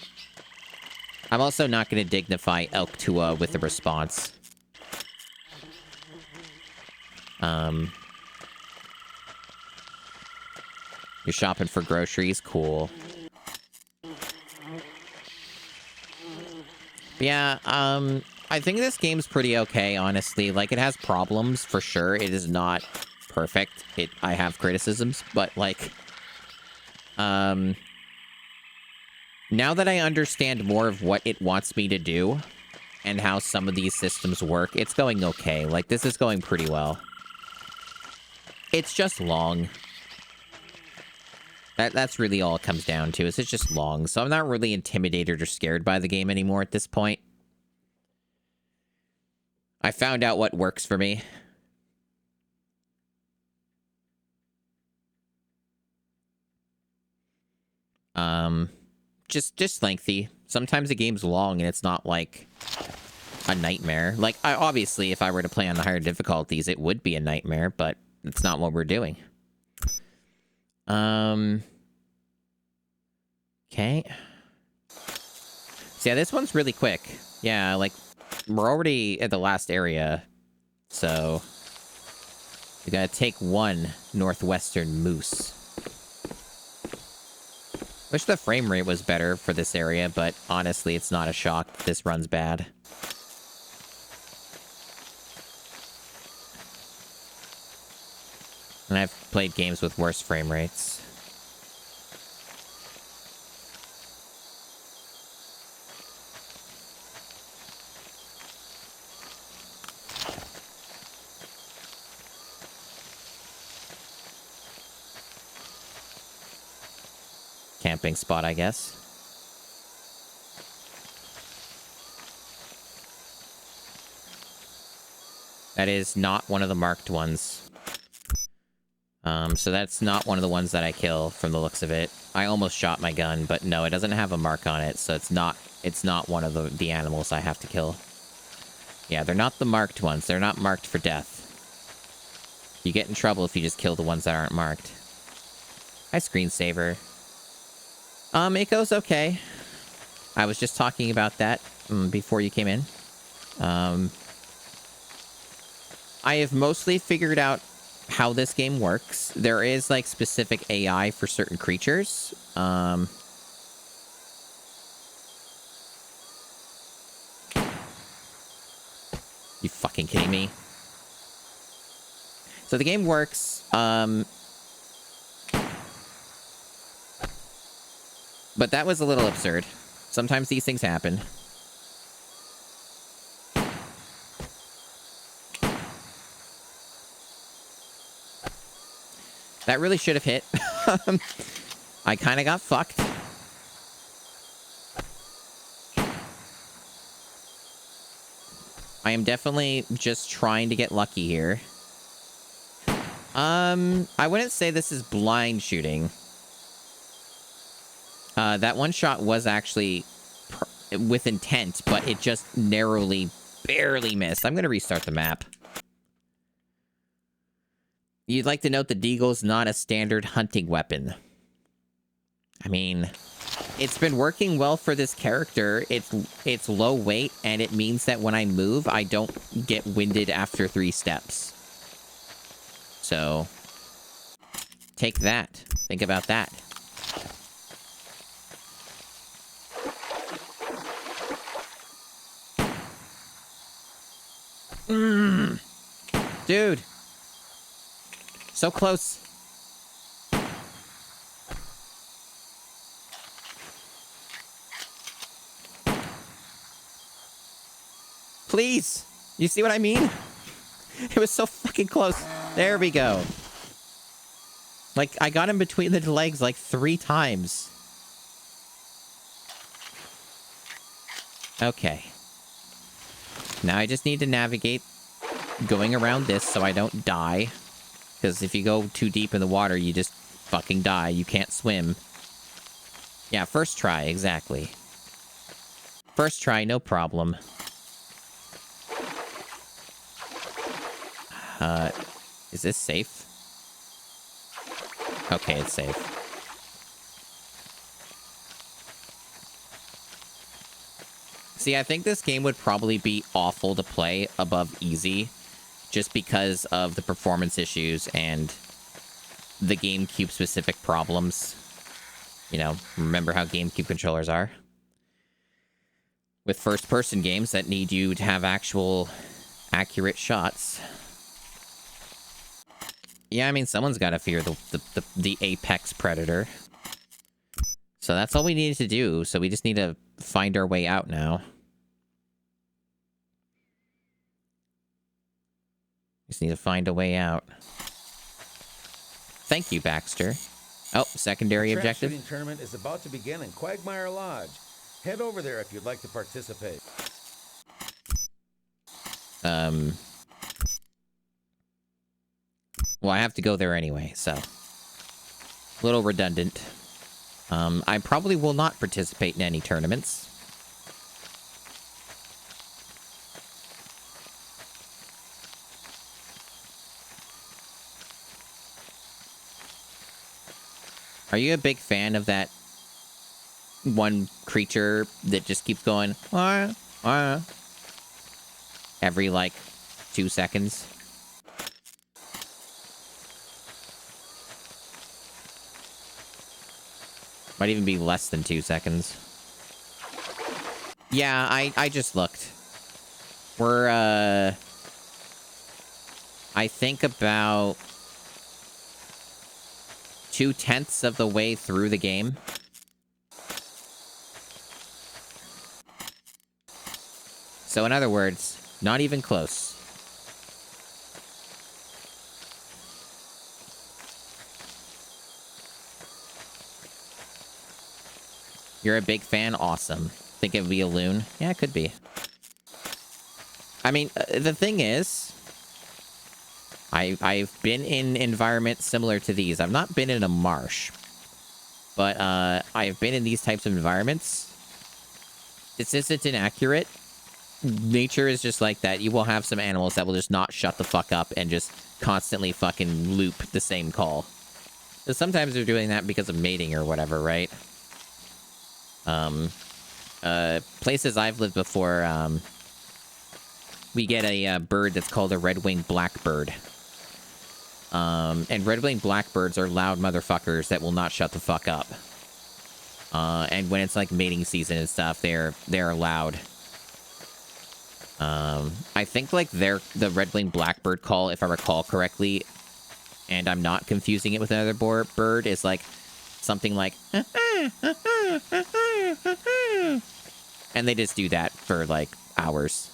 I'm also not going to dignify Elk Tua with a response. You're shopping for groceries? Cool. Yeah, I think this game's pretty okay, honestly. Like, it has problems, for sure. It is not perfect. I have criticisms, but, like, now that I understand more of what it wants me to do and how some of these systems work, it's going okay. Like, this is going pretty well. It's just long. That's really all it comes down to, is it's just long. So I'm not really intimidated or scared by the game anymore at this point. I found out what works for me. Just lengthy. Sometimes the game's long and it's not like a nightmare. Like, obviously, if I were to play on the higher difficulties, it would be a nightmare, but it's not what we're doing. Okay. So yeah, this one's really quick. Yeah, like, we're already at the last area, so we gotta take one northwestern moose. Wish the frame rate was better for this area, but honestly, it's not a shock. This run's bad. And I've played games with worse frame rates. Camping spot, I guess. That is not one of the marked ones. So that's not one of the ones that I kill from the looks of it. I almost shot my gun, but no, it doesn't have a mark on it, so it's not one of the animals I have to kill. Yeah, they're not the marked ones. They're not marked for death. You get in trouble if you just kill the ones that aren't marked. Hi, screensaver. It goes okay. I was just talking about that before you came in. I have mostly figured out how this game works. There is, like, specific AI for certain creatures. You fucking kidding me? So the game works, but that was a little absurd. Sometimes these things happen. That really should have hit. I kind of got fucked. I am definitely just trying to get lucky here. I wouldn't say this is blind shooting. That one shot was actually with intent, but it just narrowly, barely missed. I'm going to restart the map. You'd like to note the deagle's not a standard hunting weapon. I mean, it's been working well for this character. It's low weight, and it means that when I move, I don't get winded after 3 steps. So, take that. Think about that. Dude. So close. Please. You see what I mean? It was so fucking close. There we go. Like, I got him between the legs like 3 times. Okay. Now I just need to navigate going around this so I don't die. Because if you go too deep in the water, you just fucking die. You can't swim. Yeah, first try, exactly. First try, no problem. Is this safe? Okay, it's safe. See, I think this game would probably be awful to play above easy just because of the performance issues and the GameCube specific problems. You know, remember how GameCube controllers are? With first-person games that need you to have actual accurate shots. Yeah, I mean, someone's got to fear the apex predator. So that's all we needed to do. So we just need to find our way out now. Just need to find a way out. Thank you, Baxter. Oh, secondary The trap objective. shooting tournament is about to begin in Quagmire Lodge. Head over there if you'd like to participate. Well, I have to go there anyway, so a little redundant. I probably will not participate in any tournaments. Are you a big fan of that one creature that just keeps going every like 2 seconds? Might even be less than 2 seconds. Yeah, I just looked. We're I think about 2/10 of the way through the game. So in other words, not even close. You're a big fan? Awesome. Think it would be a loon? Yeah, it could be. I mean, the thing is, I've been in environments similar to these. I've not been in a marsh, but I've been in these types of environments. This isn't inaccurate. Nature is just like that. You will have some animals that will just not shut the fuck up and just constantly fucking loop the same call. But sometimes they're doing that because of mating or whatever, right? Places I've lived before, we get a bird that's called a red-winged blackbird. And red-winged blackbirds are loud motherfuckers that will not shut the fuck up. And when it's like mating season and stuff, they're loud. I think like the red-winged blackbird call, if I recall correctly, and I'm not confusing it with another bird, is like something like and they just do that for like hours.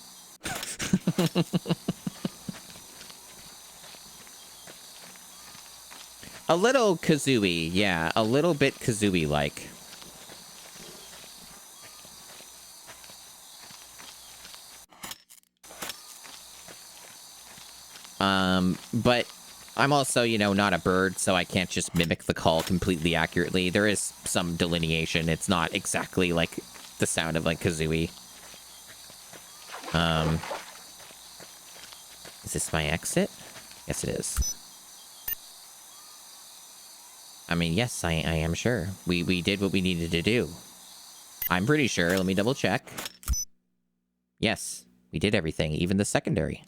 A little kazooie, yeah, a little bit kazooie-like. But I'm also, you know, not a bird, so I can't just mimic the call completely accurately. There is some delineation. It's not exactly like the sound of like kazooie. Is this my exit? Yes, it is. I mean, yes, I am sure. We did what we needed to do. I'm pretty sure. Let me double check. Yes, we did everything, even the secondary.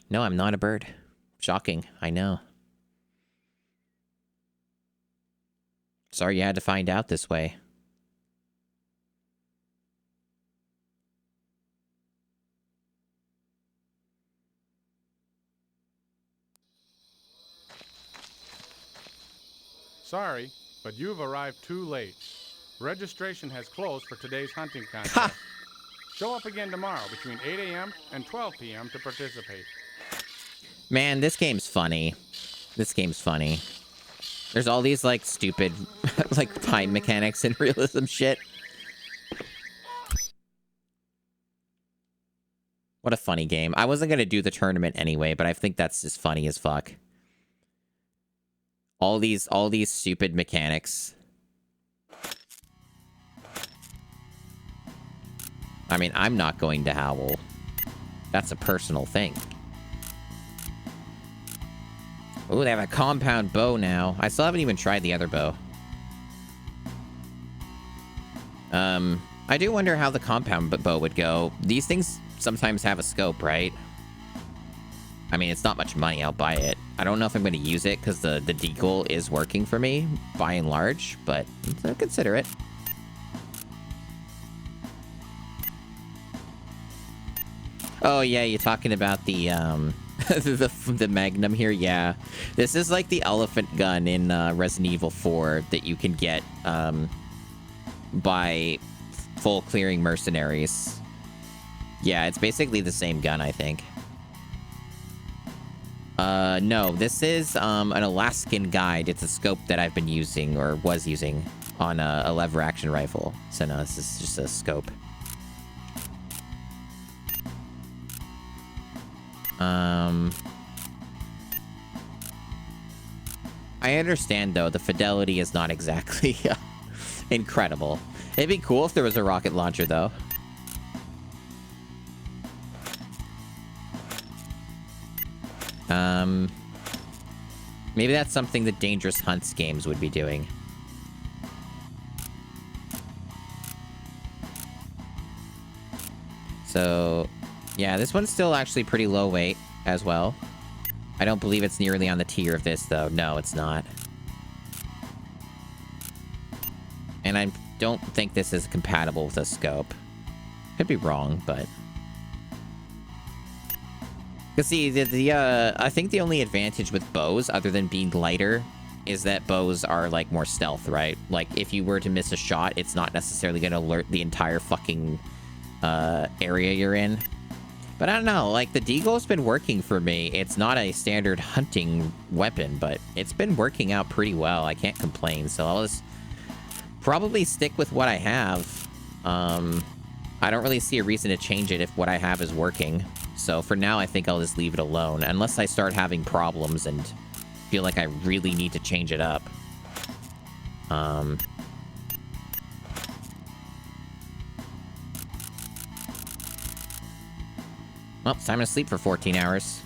No, I'm not a bird. Shocking, I know. Sorry you had to find out this way. Sorry, but you've arrived too late. Registration has closed for today's hunting contest. Show up again tomorrow between 8 a.m. and 12 p.m. to participate. Man, this game's funny. This game's funny. There's all these, like, stupid, like, time mechanics and realism shit. What a funny game. I wasn't gonna do the tournament anyway, but I think that's just funny as fuck. All these stupid mechanics. I mean, I'm not going to howl. That's a personal thing. Oh, they have a compound bow now. I still haven't even tried the other bow. I do wonder how the compound bow would go. These things sometimes have a scope, right? I mean, it's not much money. I'll buy it. I don't know if I'm going to use it because the deagle is working for me by and large, but I'll consider it. Oh yeah, you're talking about the the Magnum here. Yeah, this is like the elephant gun in Resident Evil 4 that you can get by full clearing mercenaries. Yeah, it's basically the same gun, I think. No, this is an Alaskan guide. It's a scope that I've been using or was using on a lever action rifle. So no, this is just a scope. I understand though, the fidelity is not exactly incredible. It'd be cool if there was a rocket launcher though. Maybe that's something that Dangerous Hunts games would be doing. So, yeah, this one's still actually pretty low weight as well. I don't believe it's nearly on the tier of this, though. No, it's not. And I don't think this is compatible with a scope. Could be wrong, but... Because see, I think the only advantage with bows, other than being lighter, is that bows are, like, more stealth, right? Like, if you were to miss a shot, it's not necessarily going to alert the entire fucking area you're in. But I don't know, like, the deagle's been working for me. It's not a standard hunting weapon, but it's been working out pretty well. I can't complain, so I'll just probably stick with what I have. I don't really see a reason to change it if what I have is working. So for now, I think I'll just leave it alone, unless I start having problems and feel like I really need to change it up. Well, it's time to sleep for 14 hours.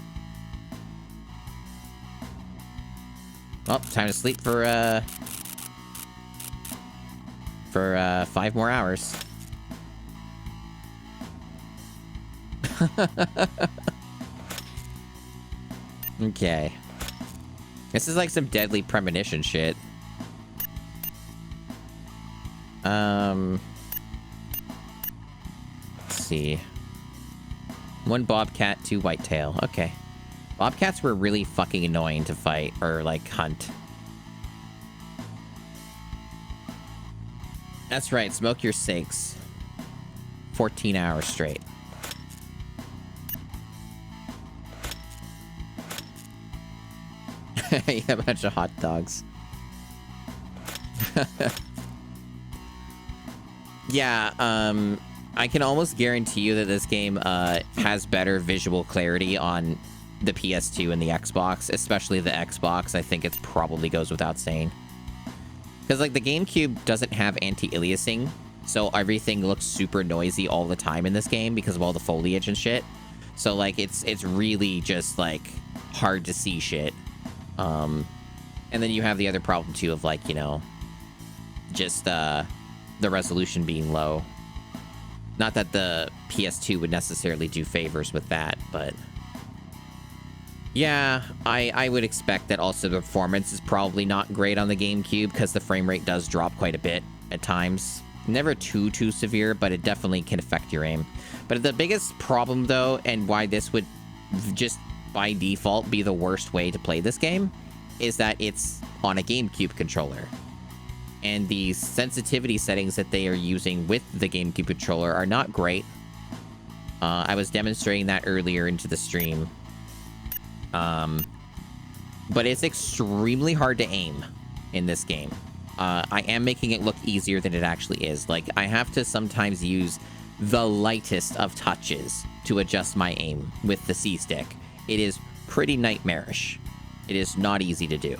Well, time to sleep for 5 more hours. Okay. This is like some deadly premonition shit. Let's see. 1 bobcat, 2 whitetail. Okay. Bobcats were really fucking annoying to fight or, like, hunt. That's right, smoke your cigs. 14 hours straight. Yeah, a bunch of hot dogs. Yeah, I can almost guarantee you that this game has better visual clarity on the PS2 and the Xbox, especially the Xbox. I think it probably goes without saying. Because, like, the GameCube doesn't have anti-aliasing, so everything looks super noisy all the time in this game because of all the foliage and shit. So, like, it's really just, like, hard to see shit. And then you have the other problem, too, of, like, you know, just, the resolution being low. Not that the PS2 would necessarily do favors with that, but... Yeah, I would expect that also the performance is probably not great on the GameCube, because the frame rate does drop quite a bit at times. Never too severe, but it definitely can affect your aim. But the biggest problem, though, and why this would just by default be the worst way to play this game, is that it's on a GameCube controller. And the sensitivity settings that they are using with the GameCube controller are not great. I was demonstrating that earlier into the stream. But it's extremely hard to aim in this game. I am making it look easier than it actually is. Like, I have to sometimes use the lightest of touches to adjust my aim with the C-stick. It is pretty nightmarish. It is not easy to do.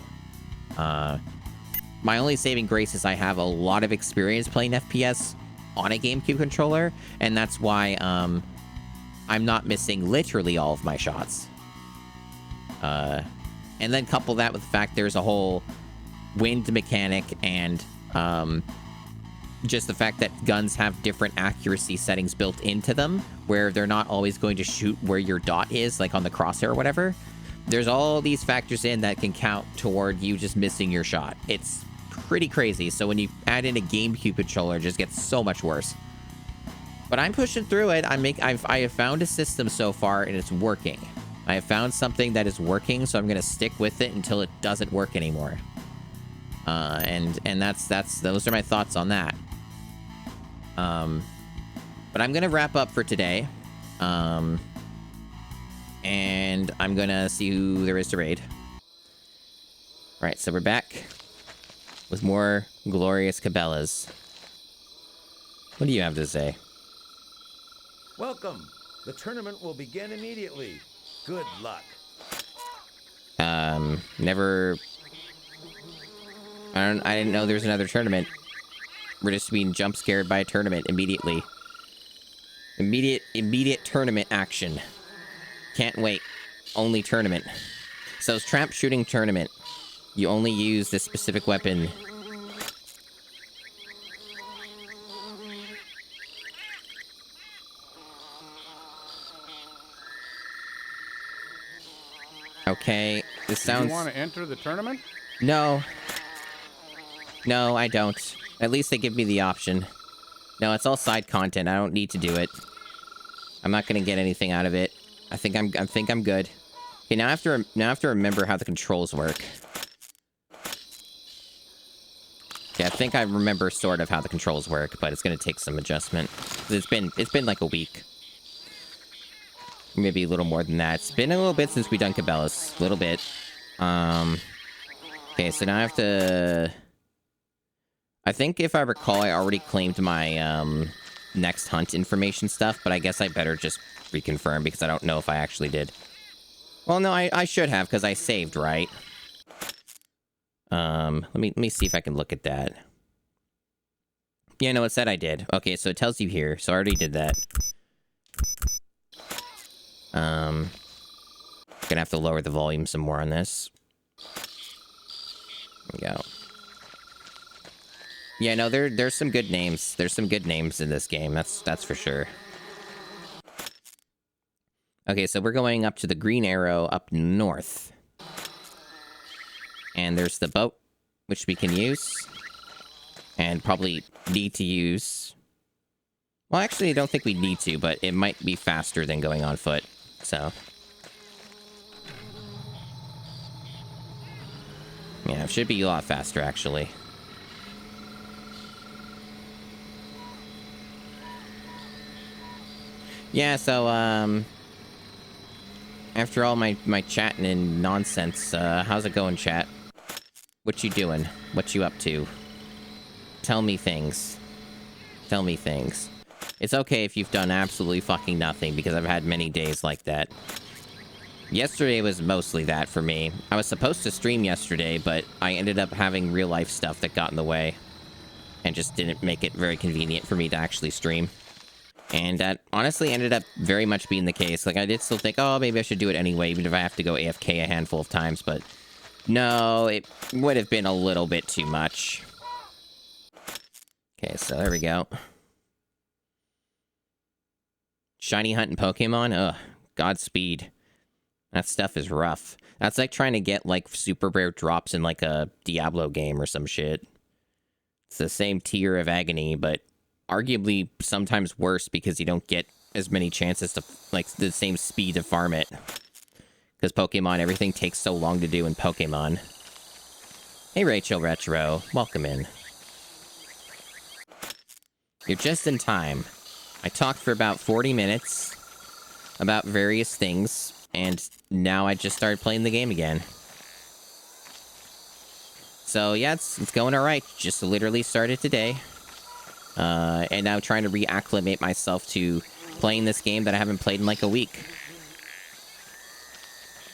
My only saving grace is I have a lot of experience playing FPS on a GameCube controller, and that's why I'm not missing literally all of my shots. And then couple that with the fact there's a whole wind mechanic and just the fact that guns have different accuracy settings built into them, where they're not always going to shoot where your dot is, like on the crosshair or whatever. There's all these factors in that can count toward you just missing your shot. It's pretty crazy. So when you add in a GameCube controller, it just gets so much worse. But I'm pushing through it. I have found a system so far, and it's working. I have found something that is working, so I'm gonna stick with it until it doesn't work anymore. And those are my thoughts on that. But I'm gonna wrap up for today. And I'm gonna see who there is to raid. Alright, so we're back with more glorious Cabelas. What do you have to say? Welcome. The tournament will begin immediately. Good luck. Never... I didn't know there was another tournament. We're just being jump scared by a tournament immediately. Immediate tournament action. Can't wait. Only tournament. So it's trap shooting tournament. You only use this specific weapon. Okay, this sounds... Do you want to enter the tournament? No. No, I don't. At least they give me the option. No, it's all side content. I don't need to do it. I'm not gonna get anything out of it. I think I'm good. Okay, now I have to remember how the controls work. Okay, I think I remember sort of how the controls work, but it's gonna take some adjustment. It's been like a week. Maybe a little more than that. It's been a little bit since we done Cabela's. A little bit. Okay, so now I have to... I think if I recall, I already claimed my next hunt information stuff, but I guess I better just reconfirm because I don't know if I actually did. Well, no, I should have because I saved, right? Let me see if I can look at that. Yeah, no, it said I did. Okay, so it tells you here. So I already did that. Gonna have to lower the volume some more on this. There we go. Yeah, no, there's some good names. There's some good names in this game. That's for sure. Okay, so we're going up to the green arrow up north. And there's the boat, which we can use. And probably need to use. Well, actually, I don't think we need to, but it might be faster than going on foot. So. Yeah, it should be a lot faster, actually. Yeah, so, after all my chatting and nonsense, how's it going, chat? What you doing? What you up to? Tell me things. Tell me things. It's okay if you've done absolutely fucking nothing, because I've had many days like that. Yesterday was mostly that for me. I was supposed to stream yesterday, but I ended up having real-life stuff that got in the way. And just didn't make it very convenient for me to actually stream. And that honestly ended up very much being the case. Like, I did still think, oh, maybe I should do it anyway, even if I have to go AFK a handful of times, but... No, it would have been a little bit too much. Okay, so there we go. Shiny hunting Pokemon? Ugh, Godspeed. That stuff is rough. That's like trying to get, like, super rare drops in, like, a Diablo game or some shit. It's the same tier of agony, but arguably sometimes worse because you don't get as many chances to, like, the same speed to farm it. Because Pokemon, everything takes so long to do in Pokemon. Hey, Rachel Retro. Welcome in. You're just in time. I talked for about 40 minutes about various things, and now I just started playing the game again. So, yeah, it's going alright. Just literally started today. And now trying to reacclimate myself to playing this game that I haven't played in like a week.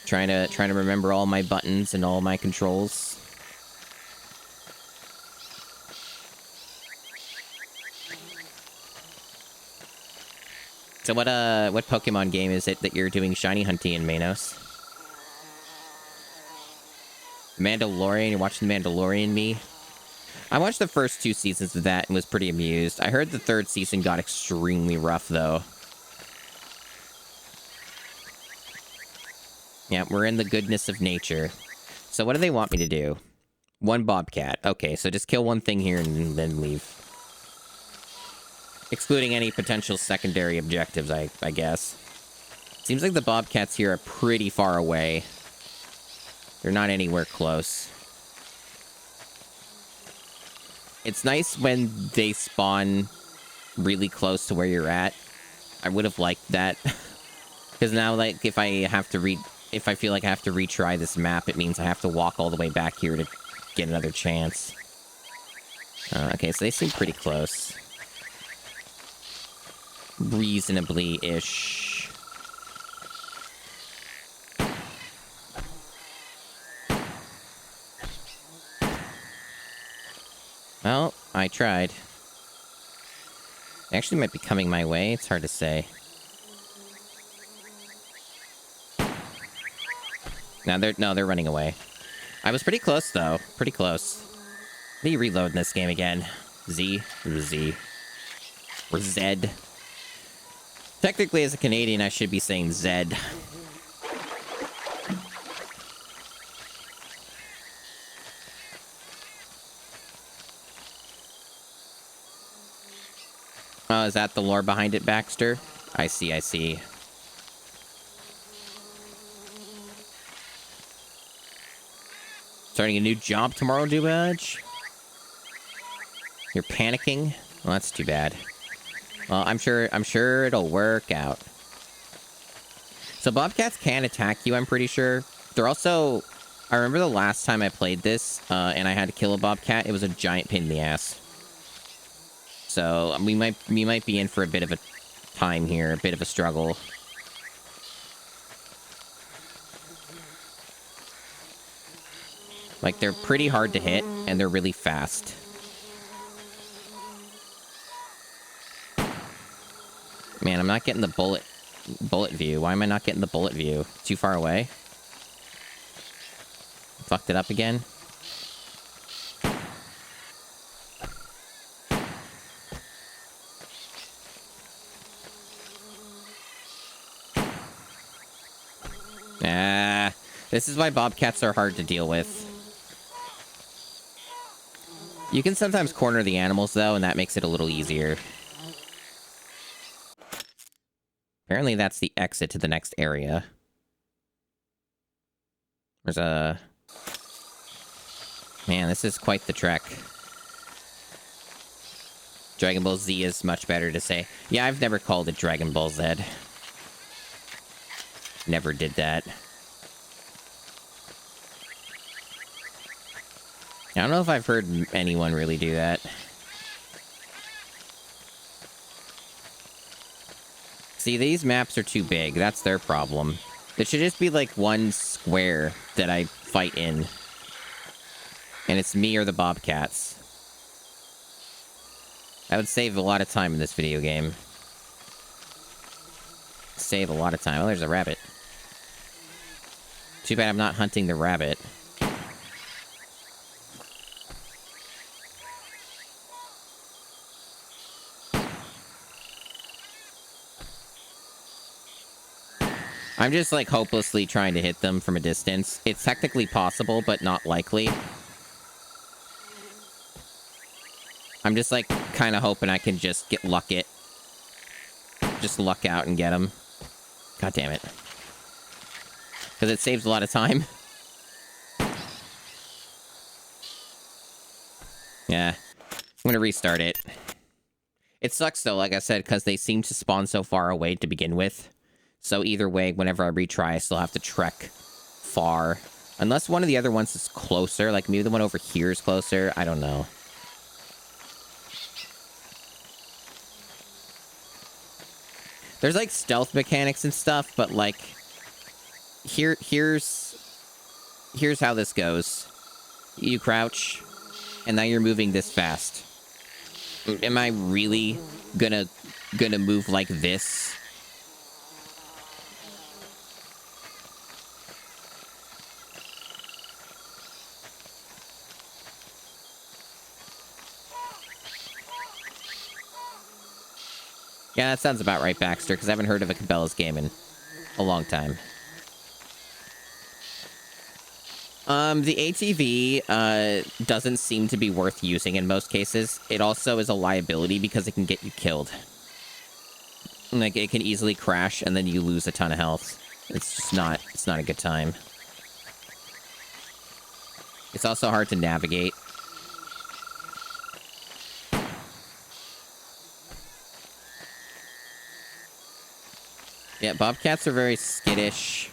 Trying to remember all my buttons and all my controls. So what Pokemon game is it that you're doing shiny hunting in, Manos? Mandalorian? You're watching Mandalorian me? I watched the first 2 seasons of that and was pretty amused. I heard the 3rd season got extremely rough, though. Yeah, we're in the goodness of nature. So what do they want me to do? 1 bobcat. Okay, so just kill 1 thing here and then leave. Excluding any potential secondary objectives, I guess. Seems like the bobcats here are pretty far away. They're not anywhere close. It's nice when they spawn really close to where you're at. I would have liked that. Because now, like, if I feel like I have to retry this map, it means I have to walk all the way back here to get another chance. Okay, so they seem pretty close. Reasonably-ish. Well, I tried. They actually might be coming my way. It's hard to say. No, they're running away. I was pretty close, though. Pretty close. Let me reload in this game again. Z. Z. Or Z. Technically, as a Canadian, I should be saying Z. Oh, is that the lore behind it, Baxter? I see, I see. Starting a new job tomorrow, Dubadge? You're panicking? Well, that's too bad. Well, I'm sure it'll work out. So bobcats can attack you, I'm pretty sure. They're also... I remember the last time I played this, and I had to kill a bobcat, it was a giant pain in the ass. So we might be in for a bit of a time here, a bit of a struggle. Like, they're pretty hard to hit, and they're really fast. Man, I'm not getting the bullet view. Why am I not getting the bullet view? Too far away? Fucked it up again? Ah, this is why bobcats are hard to deal with. You can sometimes corner the animals, though, and that makes it a little easier. Apparently that's the exit to the next area. There's a... Man, this is quite the trek. Dragon Ball Z is much better to say. Yeah, I've never called it Dragon Ball Z. Never did that. I don't know if I've heard anyone really do that. See, these maps are too big. That's their problem. There should just be, like, one square that I fight in. And it's me or the bobcats. That would save a lot of time in this video game. Save a lot of time. Oh, there's a rabbit. Too bad I'm not hunting the rabbit. I'm just, like, hopelessly trying to hit them from a distance. It's technically possible, but not likely. I'm just, like, kind of hoping I can just get luck it. Just luck out and get them. God damn it. Because it saves a lot of time. Yeah. I'm gonna restart it. It sucks, though, like I said, because they seem to spawn so far away to begin with. So either way, whenever I retry, I still have to trek far. Unless one of the other ones is closer. Like, maybe the one over here is closer. I don't know. There's, like, stealth mechanics and stuff, but, like... Here's how this goes. You crouch, and now you're moving this fast. Am I really gonna move like this? Yeah, that sounds about right, Baxter, because I haven't heard of a Cabela's game in a long time. The ATV doesn't seem to be worth using in most cases. It also is a liability because it can get you killed. Like, it can easily crash and then you lose a ton of health. It's not a good time. It's also hard to navigate. Yeah, bobcats are very skittish.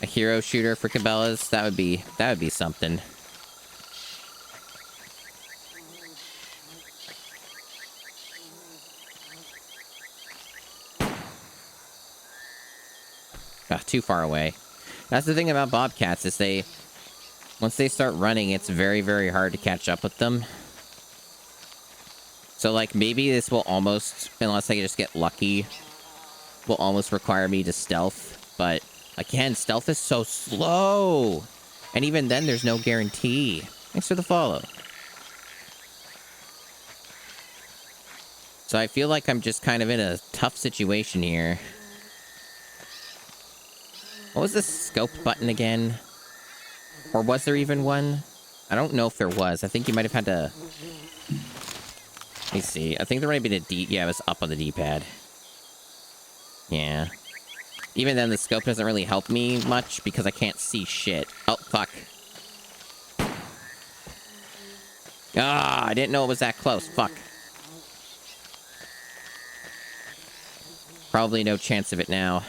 A hero shooter for Cabela's, that would be something. Ah, too far away. That's the thing about bobcats, is once they start running, it's very, very hard to catch up with them. So, like, maybe this will almost, unless I just get lucky, will almost require me to stealth. But, again, stealth is so slow. And even then, there's no guarantee. Thanks for the follow. So I feel like I'm just kind of in a tough situation here. What was the scope button again? Or was there even one? I don't know if there was. I think you might have had to... Let me see. I think there might have been a D... Yeah, it was up on the D-pad. Yeah. Even then, the scope doesn't really help me much because I can't see shit. Oh, fuck. Ah, I didn't know it was that close. Fuck. Probably no chance of it now.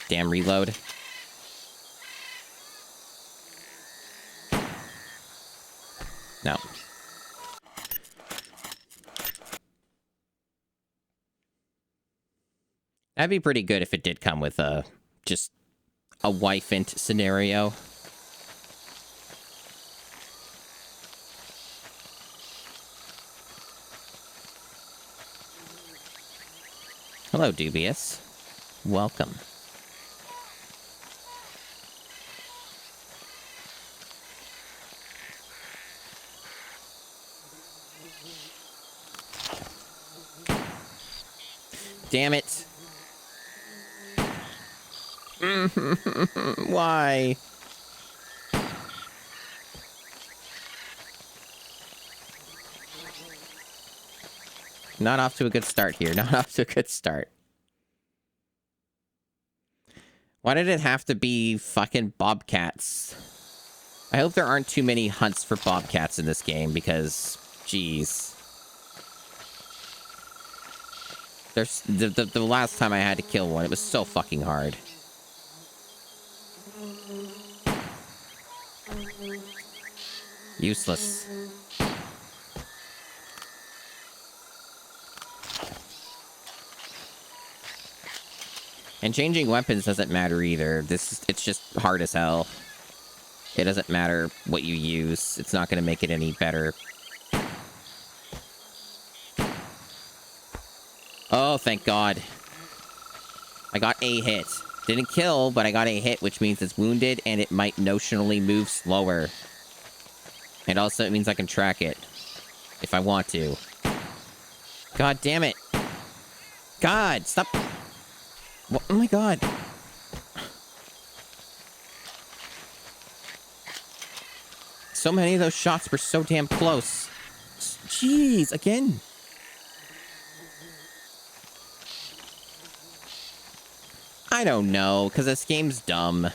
Damn reload. No. That'd be pretty good if it did come with just a wife-int scenario. Hello, Dubious. Welcome. Damn it. Why? Not off to a good start here. Not off to a good start. Why did it have to be fucking bobcats? I hope there aren't too many hunts for bobcats in this game because, jeez. There's the last time I had to kill one, it was so fucking hard. Useless. And changing weapons doesn't matter either. It's just hard as hell. It doesn't matter what you use. It's not going to make it any better. Oh, thank God. I got a hit. Didn't kill, but I got a hit, which means it's wounded, and it might notionally move slower. And also, it means I can track it. If I want to. God damn it. God, stop. What? Oh my God. So many of those shots were so damn close. Jeez, again. I don't know, because this game's dumb.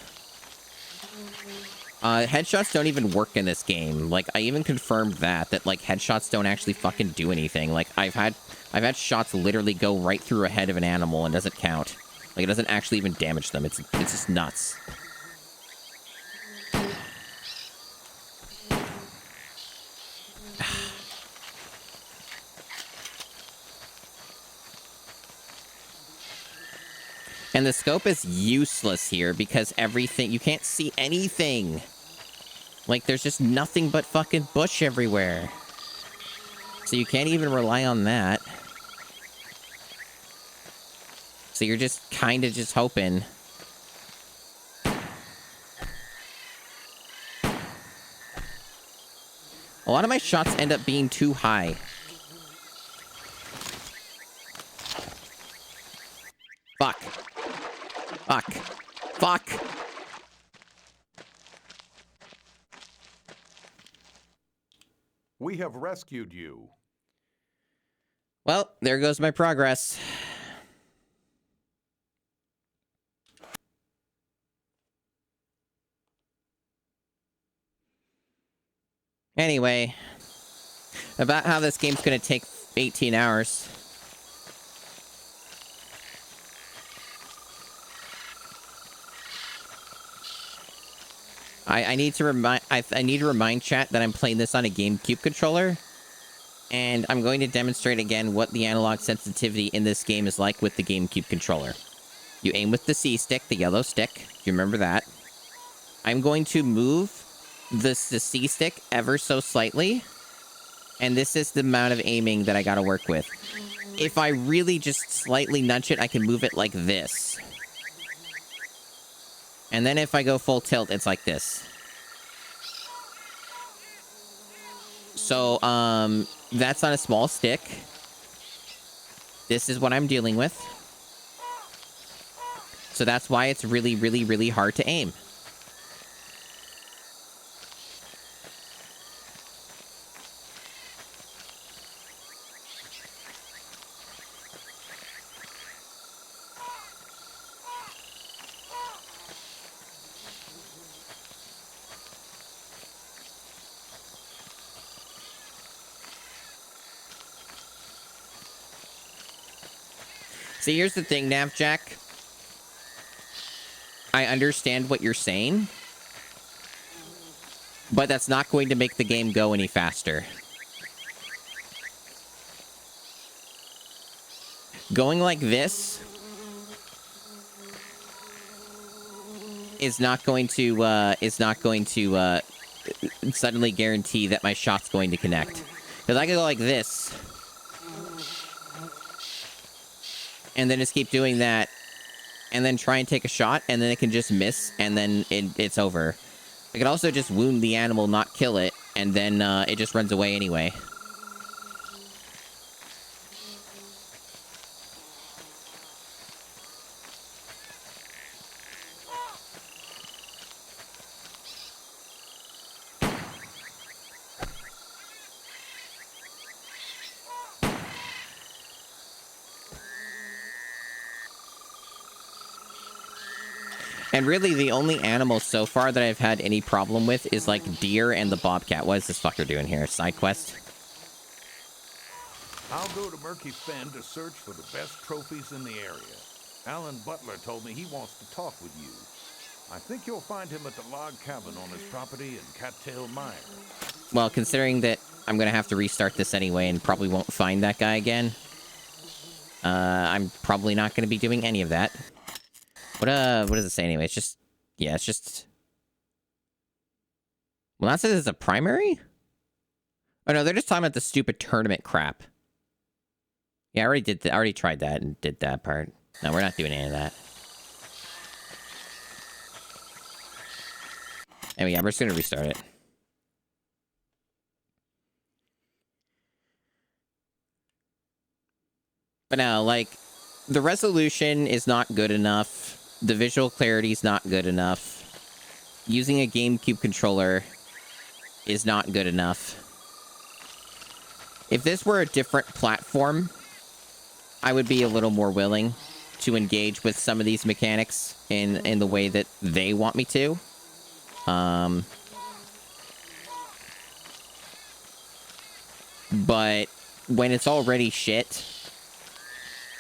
Headshots don't even work in this game. Like, I even confirmed that, like, headshots don't actually fucking do anything. Like, I've had shots literally go right through a head of an animal and doesn't count. Like, it doesn't actually even damage them. It's just nuts. And the scope is useless here because everything... You can't see anything. Like, there's just nothing but fucking bush everywhere. So you can't even rely on that. So you're just kind of just hoping. A lot of my shots end up being too high. Fuck. Fuck. Fuck. We have rescued you. Well, there goes my progress. Anyway, about how this game's gonna take 18 hours. I need to remind chat that I'm playing this on a GameCube controller, and I'm going to demonstrate again what the analog sensitivity in this game is like with the GameCube controller. You aim with the C stick, the yellow stick. Do you remember that? I'm going to move the C stick ever so slightly, and this is the amount of aiming that I gotta work with. If I really just slightly nudge it, I can move it like this. And then if I go full tilt, it's like this. So, that's on a small stick. This is what I'm dealing with. So that's why it's really, really, really hard to aim. See, here's the thing, Navjack. I understand what you're saying, but that's not going to make the game go any faster. Going like this is not going to suddenly guarantee that my shot's going to connect. Because I can go like this, and then just keep doing that, and then try and take a shot, and then it can just miss, and then it's over. I could also just wound the animal, not kill it, and then it just runs away anyway. And really, the only animal so far that I've had any problem with is, like, deer and the bobcat. What is this fucker doing here? Side quest? I'll go to Murky Fen to search for the best trophies in the area. Alan Butler told me he wants to talk with you. I think you'll find him at the log cabin on his property in Cattail Mire. Well, considering that I'm going to have to restart this anyway and probably won't find that guy again, I'm probably not going to be doing any of that. What does it say anyway? It's just, yeah, it's just... Well, that says it's a primary? Oh, no, they're just talking about the stupid tournament crap. Yeah, I already tried that and did that part. No, we're not doing any of that. Anyway, yeah, we're just gonna restart it. But now, like, the resolution is not good enough. The visual clarity is not good enough. Using a GameCube controller is not good enough. If this were a different platform, I would be a little more willing to engage with some of these mechanics in the way that they want me to. But when it's already shit,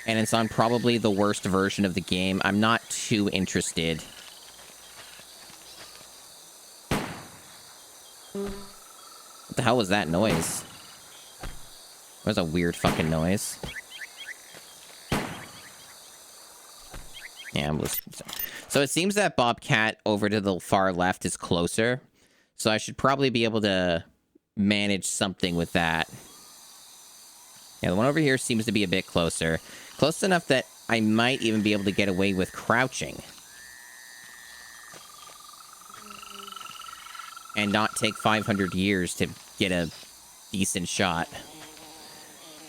and it's on probably the worst version of the game, I'm not too interested. What the hell was that noise? That was a weird fucking noise. Yeah, so it seems that Bobcat over to the far left is closer. So I should probably be able to manage something with that. Yeah, the one over here seems to be a bit closer. Close enough that I might even be able to get away with crouching. And not take 500 years to get a decent shot.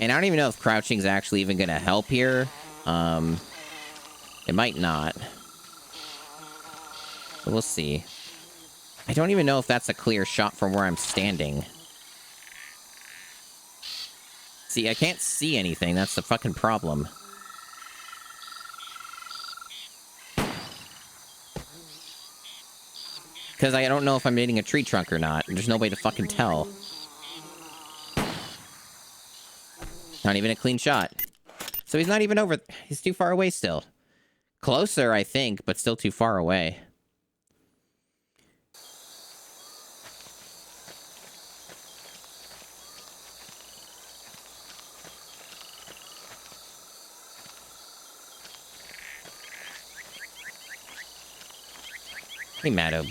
And I don't even know if crouching's actually even going to help here. It might not. But we'll see. I don't even know if that's a clear shot from where I'm standing. See, I can't see anything. That's the fucking problem. Because I don't know if I'm hitting a tree trunk or not. There's no way to fucking tell. Not even a clean shot. So he's not even over... He's too far away still. Closer, I think, but still too far away. Hey, Matt OB.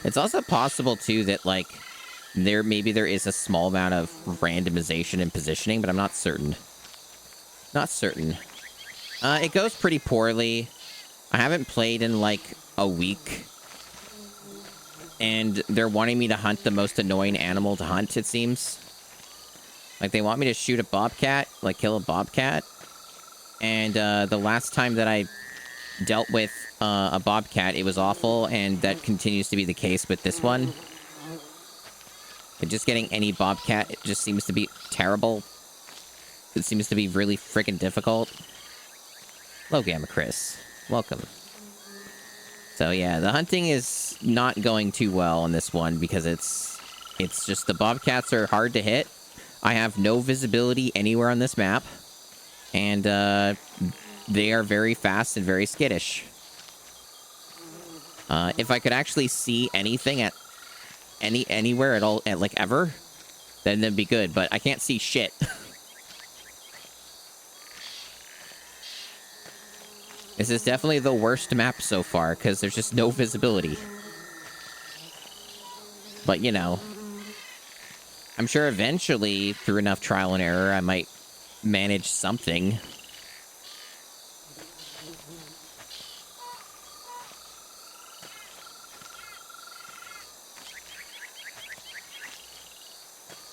It's also possible, too, that, like, maybe there is a small amount of randomization and positioning, but I'm not certain. Not certain. It goes pretty poorly. I haven't played in, like, a week. And they're wanting me to hunt the most annoying animal to hunt, it seems. Like, they want me to shoot a bobcat, like, kill a bobcat. And the last time that I dealt with a bobcat, it was awful, and that continues to be the case with this one. But just getting any bobcat, it just seems to be terrible. It seems to be really freaking difficult. Hello, Gamma Chris. Welcome. So yeah, the hunting is not going too well on this one because it's just the bobcats are hard to hit. I have no visibility anywhere on this map. And they are very fast and very skittish. If I could actually see anything at anywhere at all, like ever, then that'd be good. But I can't see shit. This is definitely the worst map so far because there's just no visibility. But you know, I'm sure eventually, through enough trial and error, I might manage something.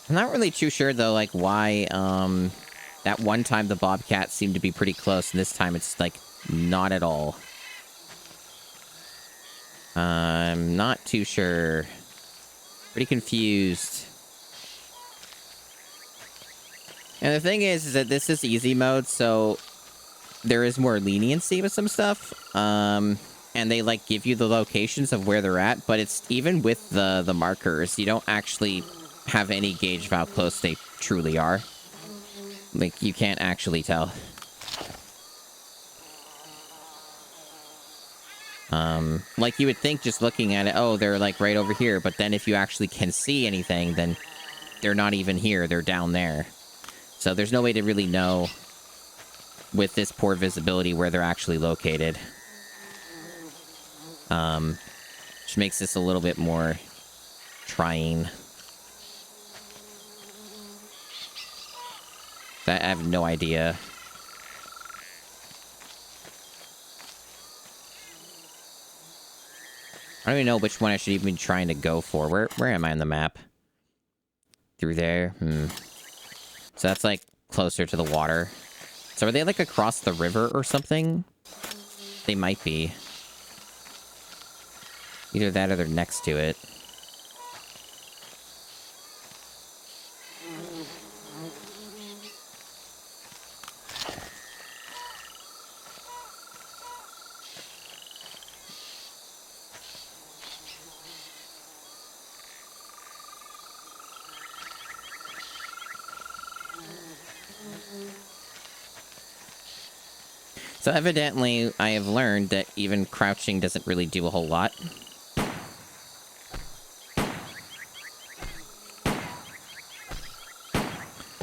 I'm not really too sure though, like why that one time the bobcat seemed to be pretty close, and this time it's like not at all. I'm not too sure. Pretty confused. And the thing is that this is easy mode, so there is more leniency with some stuff. And they, like, give you the locations of where they're at, but it's even with the markers, you don't actually have any gauge of how close they truly are. Like, you can't actually tell. Like, you would think just looking at it, oh, they're, like, right over here, but then if you actually can see anything, then they're not even here, they're down there. So there's no way to really know with this poor visibility where they're actually located. Which makes this a little bit more trying. I have no idea. I don't even know which one I should even be trying to go for. Where am I on the map? Through there? So that's, like, closer to the water. So are they, like, across the river or something? They might be. Either that or they're next to it. So evidently, I have learned that even crouching doesn't really do a whole lot.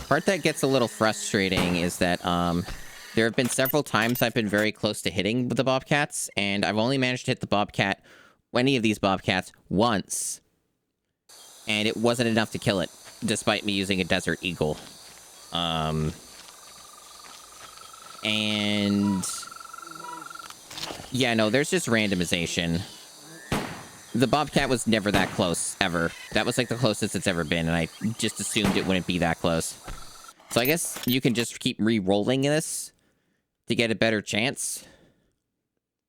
Part that gets a little frustrating is that, There have been several times I've been very close to hitting the bobcats, and I've only managed to hit the bobcat, any of these bobcats, once. And it wasn't enough to kill it, despite me using a Desert Eagle. And... yeah, no, there's just randomization. The bobcat was never that close, ever. That was like the closest it's ever been, and I just assumed it wouldn't be that close. So I guess you can just keep re-rolling this to get a better chance.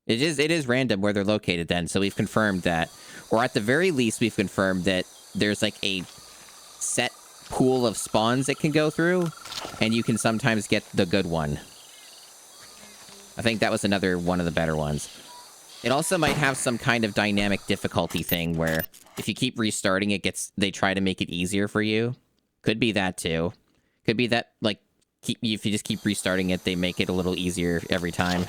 It is random where they're located then, so we've confirmed that. Or at the very least, we've confirmed that there's like a set pool of spawns it can go through, and you can sometimes get the good one. I think that was another one of the better ones. It also might have some kind of dynamic difficulty thing where if you keep restarting, they try to make it easier for you. Could be that too. Could be that, like, if you just keep restarting it, they make it a little easier every time.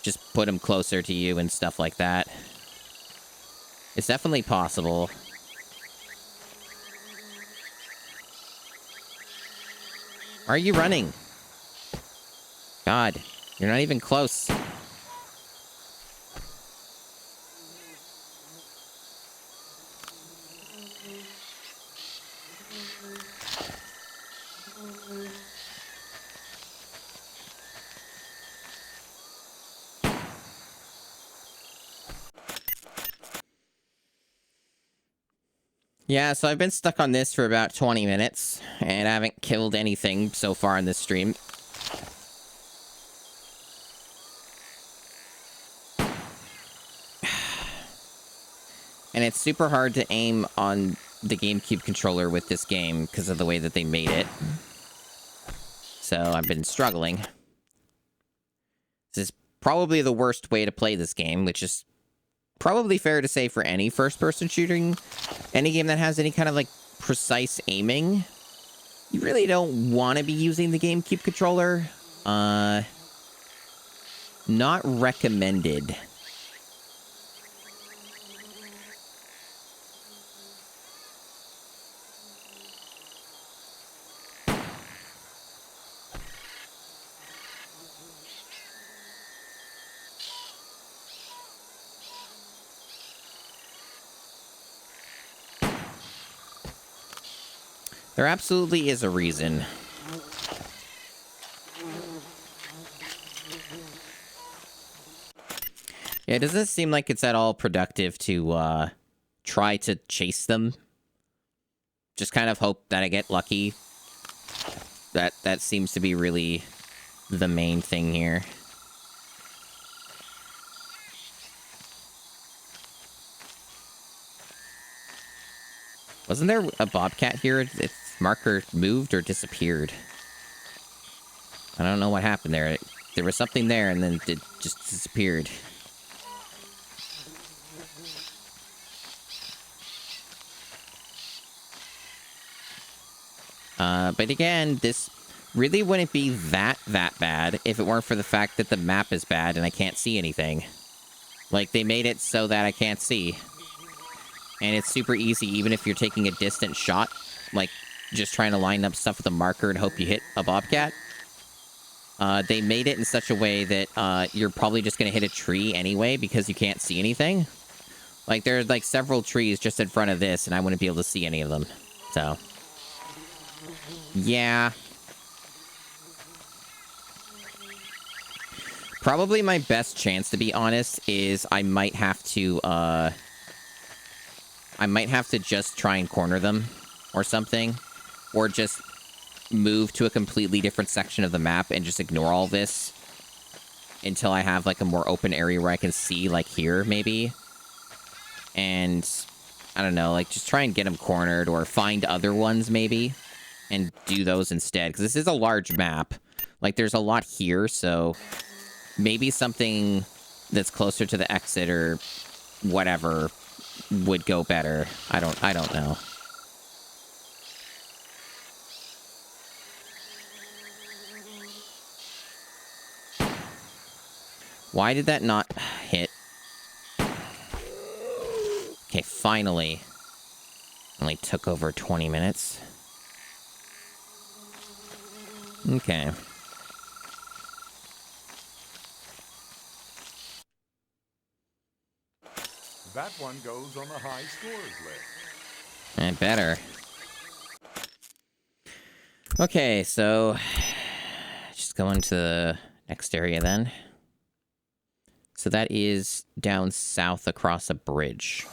Just put them closer to you and stuff like that. It's definitely possible. Why are you running? God, you're not even close. Yeah, so I've been stuck on this for about 20 minutes, and I haven't killed anything so far in this stream. And it's super hard to aim on the GameCube controller with this game because of the way that they made it. So I've been struggling. This is probably the worst way to play this game, which is probably fair to say for any first-person shooting, any game that has any kind of, like, precise aiming. You really don't want to be using the GameCube controller. Not recommended. There absolutely is a reason. Yeah, it doesn't seem like it's at all productive to try to chase them. Just kind of hope that I get lucky. That seems to be really the main thing here. Wasn't there a bobcat here? Its marker moved or disappeared. I don't know what happened there. There was something there and then it just disappeared. But again, this really wouldn't be that bad if it weren't for the fact that the map is bad and I can't see anything. Like, they made it so that I can't see. And it's super easy, even if you're taking a distant shot, like just trying to line up stuff with a marker and hope you hit a bobcat. They made it in such a way that you're probably just going to hit a tree anyway because you can't see anything. Like, there's like several trees just in front of this, and I wouldn't be able to see any of them. So, yeah. Probably my best chance, to be honest, is I might have to just try and corner them or something. Or just move to a completely different section of the map and just ignore all this until I have, like, a more open area where I can see, like, here, maybe. And, I don't know, like, just try and get them cornered or find other ones, maybe, and do those instead. Because this is a large map. Like, there's a lot here, so maybe something that's closer to the exit or whatever would go better. I don't know. Why did that not hit? Okay, finally. Only took over 20 minutes. Okay. That one goes on the high scores list. I better. Okay, so just go into the next area then. So that is down south across a bridge.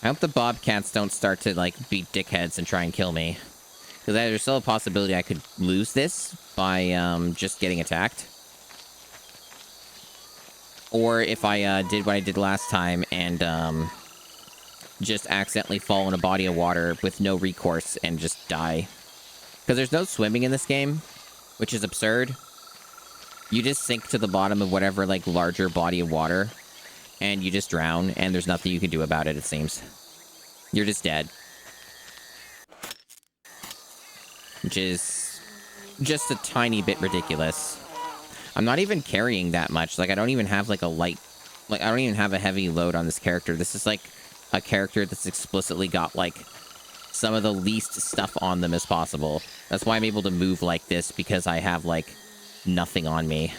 I hope the bobcats don't start to, like, be dickheads and try and kill me. Because there's still a possibility I could lose this by, just getting attacked. Or if I, did what I did last time and, just accidentally fall in a body of water with no recourse and just die. Because there's no swimming in this game, which is absurd. You just sink to the bottom of whatever, like, larger body of water. And you just drown, and there's nothing you can do about it, it seems. You're just dead. Which is just a tiny bit ridiculous. I'm not even carrying that much. Like, I don't even have, like, a light... Like, I don't even have a heavy load on this character. This is, like, a character that's explicitly got, like, some of the least stuff on them as possible. That's why I'm able to move like this, because I have, like, nothing on me.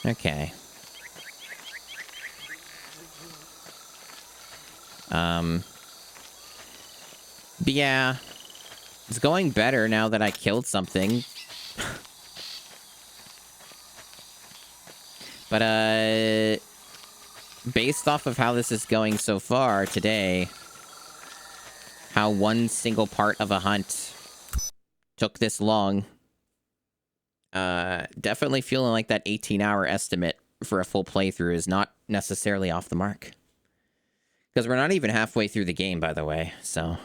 Okay. But yeah, it's going better now that I killed something. But, based off of how this is going so far today, how one single part of a hunt took this long, definitely feeling like that 18-hour estimate for a full playthrough is not necessarily off the mark. Because we're not even halfway through the game, by the way, so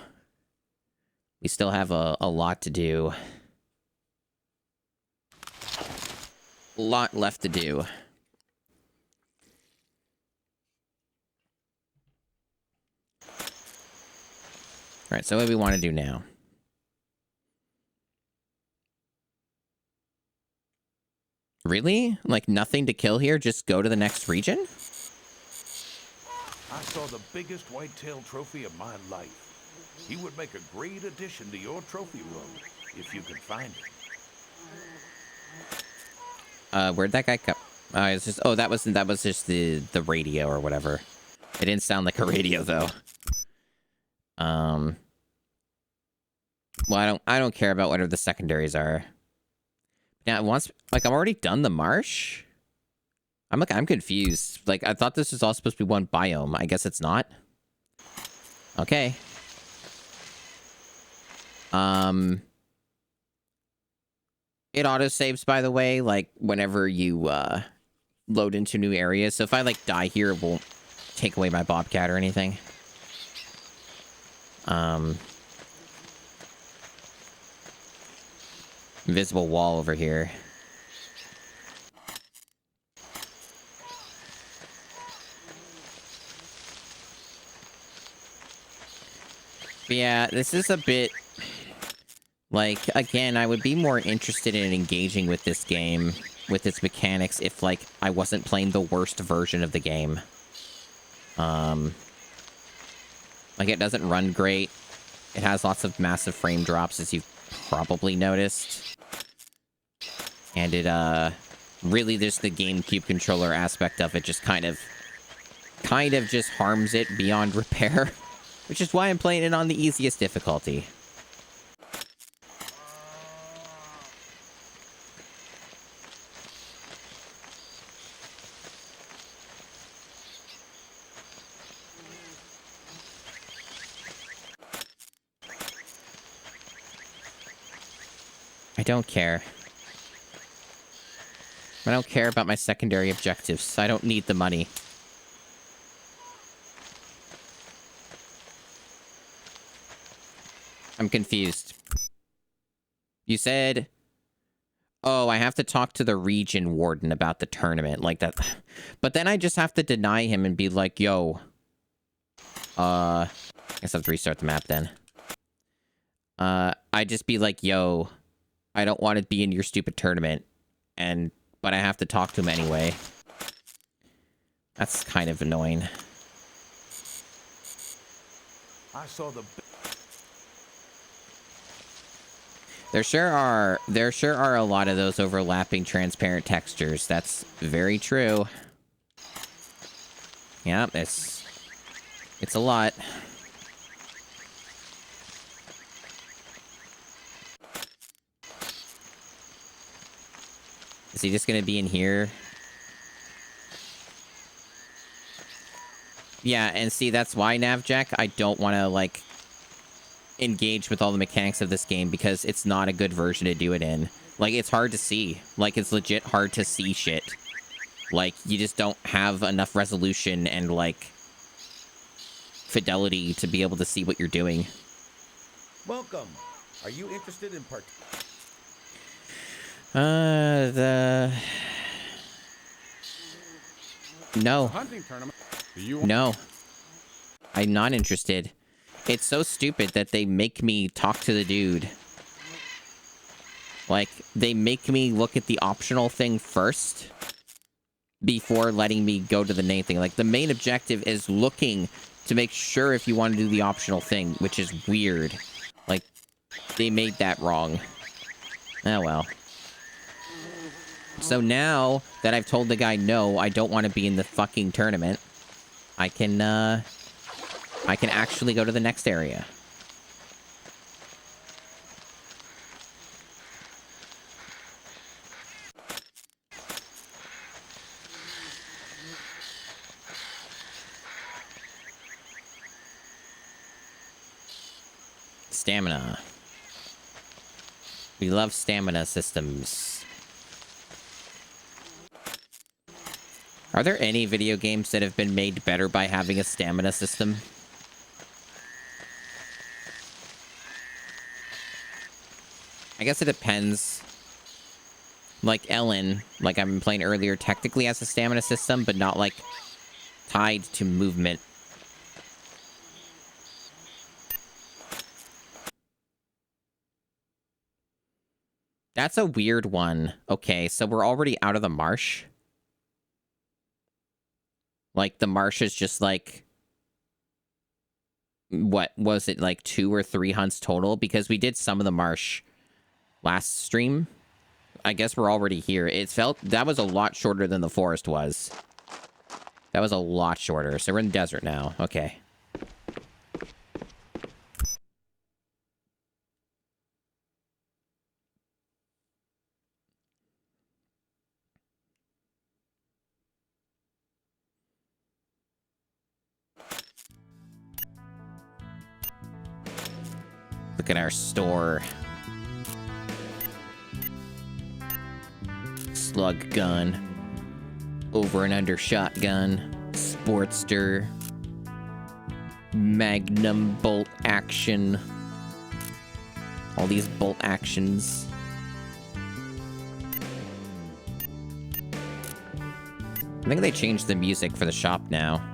we still have a lot to do. A lot left to do. Alright, so what do we want to do now? Really? Like, nothing to kill here? Just go to the next region? I saw the biggest whitetail trophy of my life. He would make a great addition to your trophy room, if you could find him. Where'd that guy come? It's just, oh, that was just the radio or whatever. It didn't sound like a radio though. Well, I don't care about whatever the secondaries are. Now, once, like, I'm already done the marsh. I'm confused. Like, I thought this was all supposed to be one biome. I guess it's not. Okay. It autosaves, by the way, like, whenever you, load into new areas. So if I, like, die here, it won't take away my bobcat or anything. Invisible wall over here. But yeah, this is a bit... Like, again, I would be more interested in engaging with this game, with its mechanics, if, like, I wasn't playing the worst version of the game. Like, it doesn't run great. It has lots of massive frame drops, as you've probably noticed. And it, really just the GameCube controller aspect of it just kind of just harms it beyond repair. Which is why I'm playing it on the easiest difficulty. I don't care. I don't care about my secondary objectives. I don't need the money. I'm confused. You said... Oh, I have to talk to the region warden about the tournament. Like that. But then I just have to deny him and be like, yo. I guess I have to restart the map then. I just be like, yo. I don't want to be in your stupid tournament. But I have to talk to him anyway. That's kind of annoying. I saw the... There sure are a lot of those overlapping transparent textures. That's very true. Yeah, it's a lot. Is he just gonna be in here? Yeah, and see, that's why, Navjack, I don't want to, like, engage with all the mechanics of this game, because it's not a good version to do it in. Like, it's hard to see. Like, it's legit hard to see shit. Like, you just don't have enough resolution and, like, fidelity to be able to see what you're doing. Welcome. Are you interested in part? No. Hunting tournament. Do you No. I'm not interested. It's so stupid that they make me talk to the dude. Like, they make me look at the optional thing first before letting me go to the main thing. Like, the main objective is looking to make sure if you want to do the optional thing, which is weird. Like, they made that wrong. Oh, well. So now that I've told the guy, no, I don't want to be in the fucking tournament, I can actually go to the next area. Stamina. We love stamina systems. Are there any video games that have been made better by having a stamina system? I guess it depends. Like Ellen, like I've been playing earlier, technically has a stamina system, but not like tied to movement. That's a weird one. Okay, so we're already out of the marsh. Like, the marsh is just like... What was it, like 2 or 3 hunts total? Because we did some of the marsh last stream. I guess we're already here. It felt... That was a lot shorter than the forest was. That was a lot shorter. So we're in the desert now. Okay. Look at our store. Slug gun. Over and under shotgun. Sportster. Magnum bolt action. All these bolt actions. I think they changed the music for the shop now.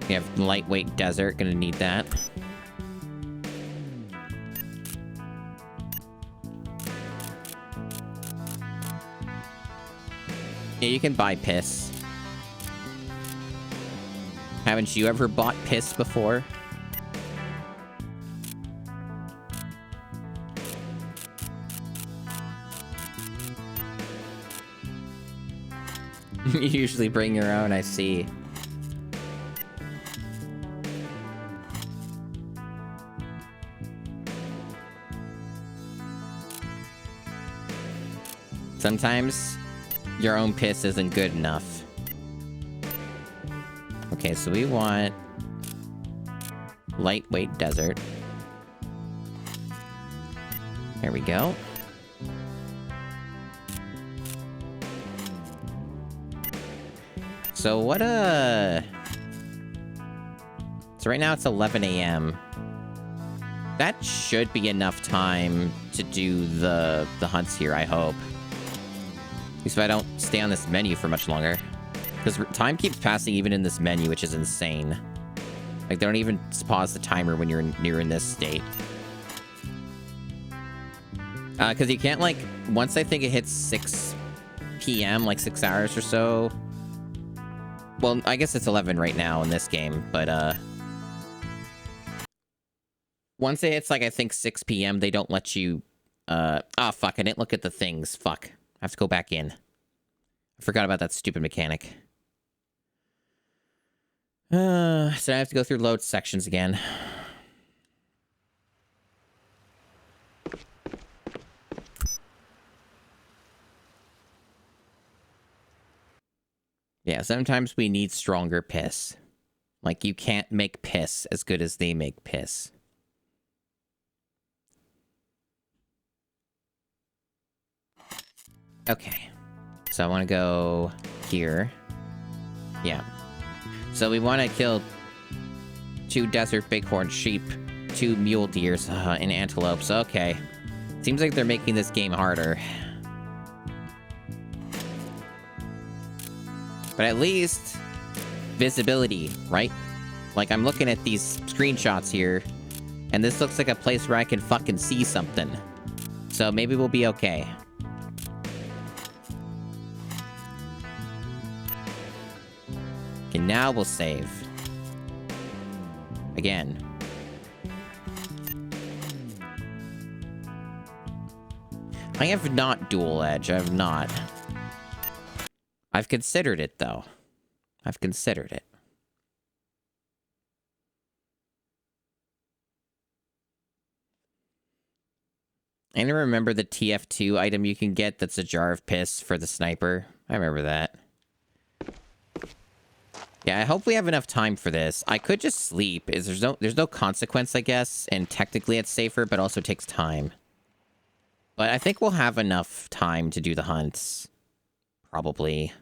We have lightweight desert, gonna need that. Yeah, you can buy piss. Haven't you ever bought piss before? You usually bring your own, I see. Sometimes your own piss isn't good enough. Okay, so we want lightweight desert. There we go. So what so right now it's 11 a.m. That should be enough time to do the hunts here, I hope. At least if I don't stay on this menu for much longer. Because time keeps passing even in this menu, which is insane. Like, they don't even pause the timer when you're in this state. Because you can't, like, once I think it hits 6 p.m., like 6 hours or so, Well, I guess it's 11 right now in this game, but once it hits, like, I think 6 p.m., they don't let you... Oh, fuck, I didn't look at the things. Fuck. I have to go back in. I forgot about that stupid mechanic. So I have to go through load sections again. Yeah, sometimes we need stronger piss. Like, you can't make piss as good as they make piss. Okay. So I want to go here. Yeah. So we want to kill 2 desert bighorn sheep, 2 mule deers, and antelopes. Okay. Seems like they're making this game harder. But at least visibility, right? Like, I'm looking at these screenshots here, and this looks like a place where I can fucking see something. So maybe we'll be okay. Okay, now we'll save. Again. I have not dual edge. I have not. I've considered it, though. I've considered it. I remember the TF2 item you can get that's a jar of piss for the sniper. I remember that. Yeah, I hope we have enough time for this. I could just sleep. There's no consequence, I guess, and technically it's safer, but also takes time. But I think we'll have enough time to do the hunts. Probably.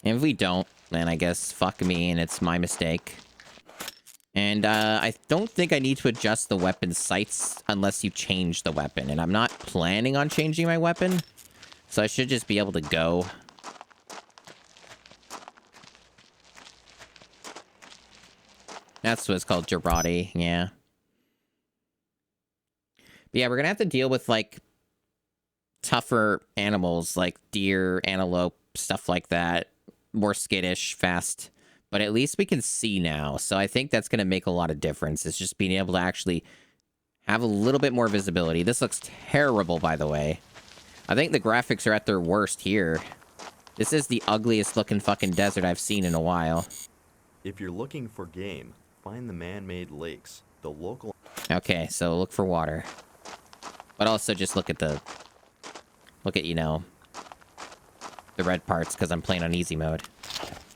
And if we don't, then I guess fuck me and it's my mistake. And I don't think I need to adjust the weapon sights unless you change the weapon. And I'm not planning on changing my weapon. So I should just be able to go. That's what it's called, Girardi, yeah. But yeah, we're gonna have to deal with, like, tougher animals, like deer, antelope, stuff like that. More skittish, fast. But at least we can see now, so I think that's gonna make a lot of difference. It's just being able to actually have a little bit more visibility. This looks terrible, by the way. I think the graphics are at their worst here. This is the ugliest looking fucking desert I've seen in a while. If you're looking for game, find the man-made lakes. The local... Okay, so look for water. But also just look at, you know, the red parts, because I'm playing on easy mode.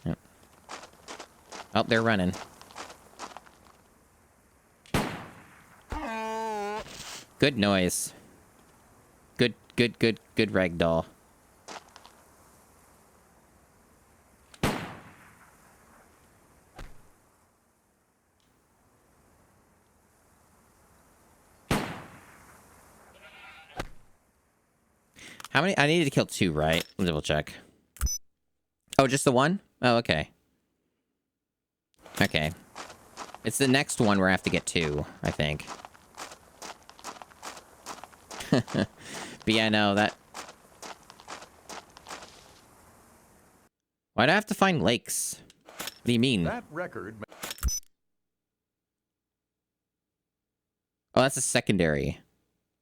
Yep. Oh, they're running. Good noise. Good ragdoll. How many? I needed to kill 2, right? Let me double check. Oh, just the one? Oh, okay. Okay. It's the next one where I have to get 2, I think. But yeah, no, that... Why'd I have to find lakes? What do you mean? That record Oh, that's a secondary.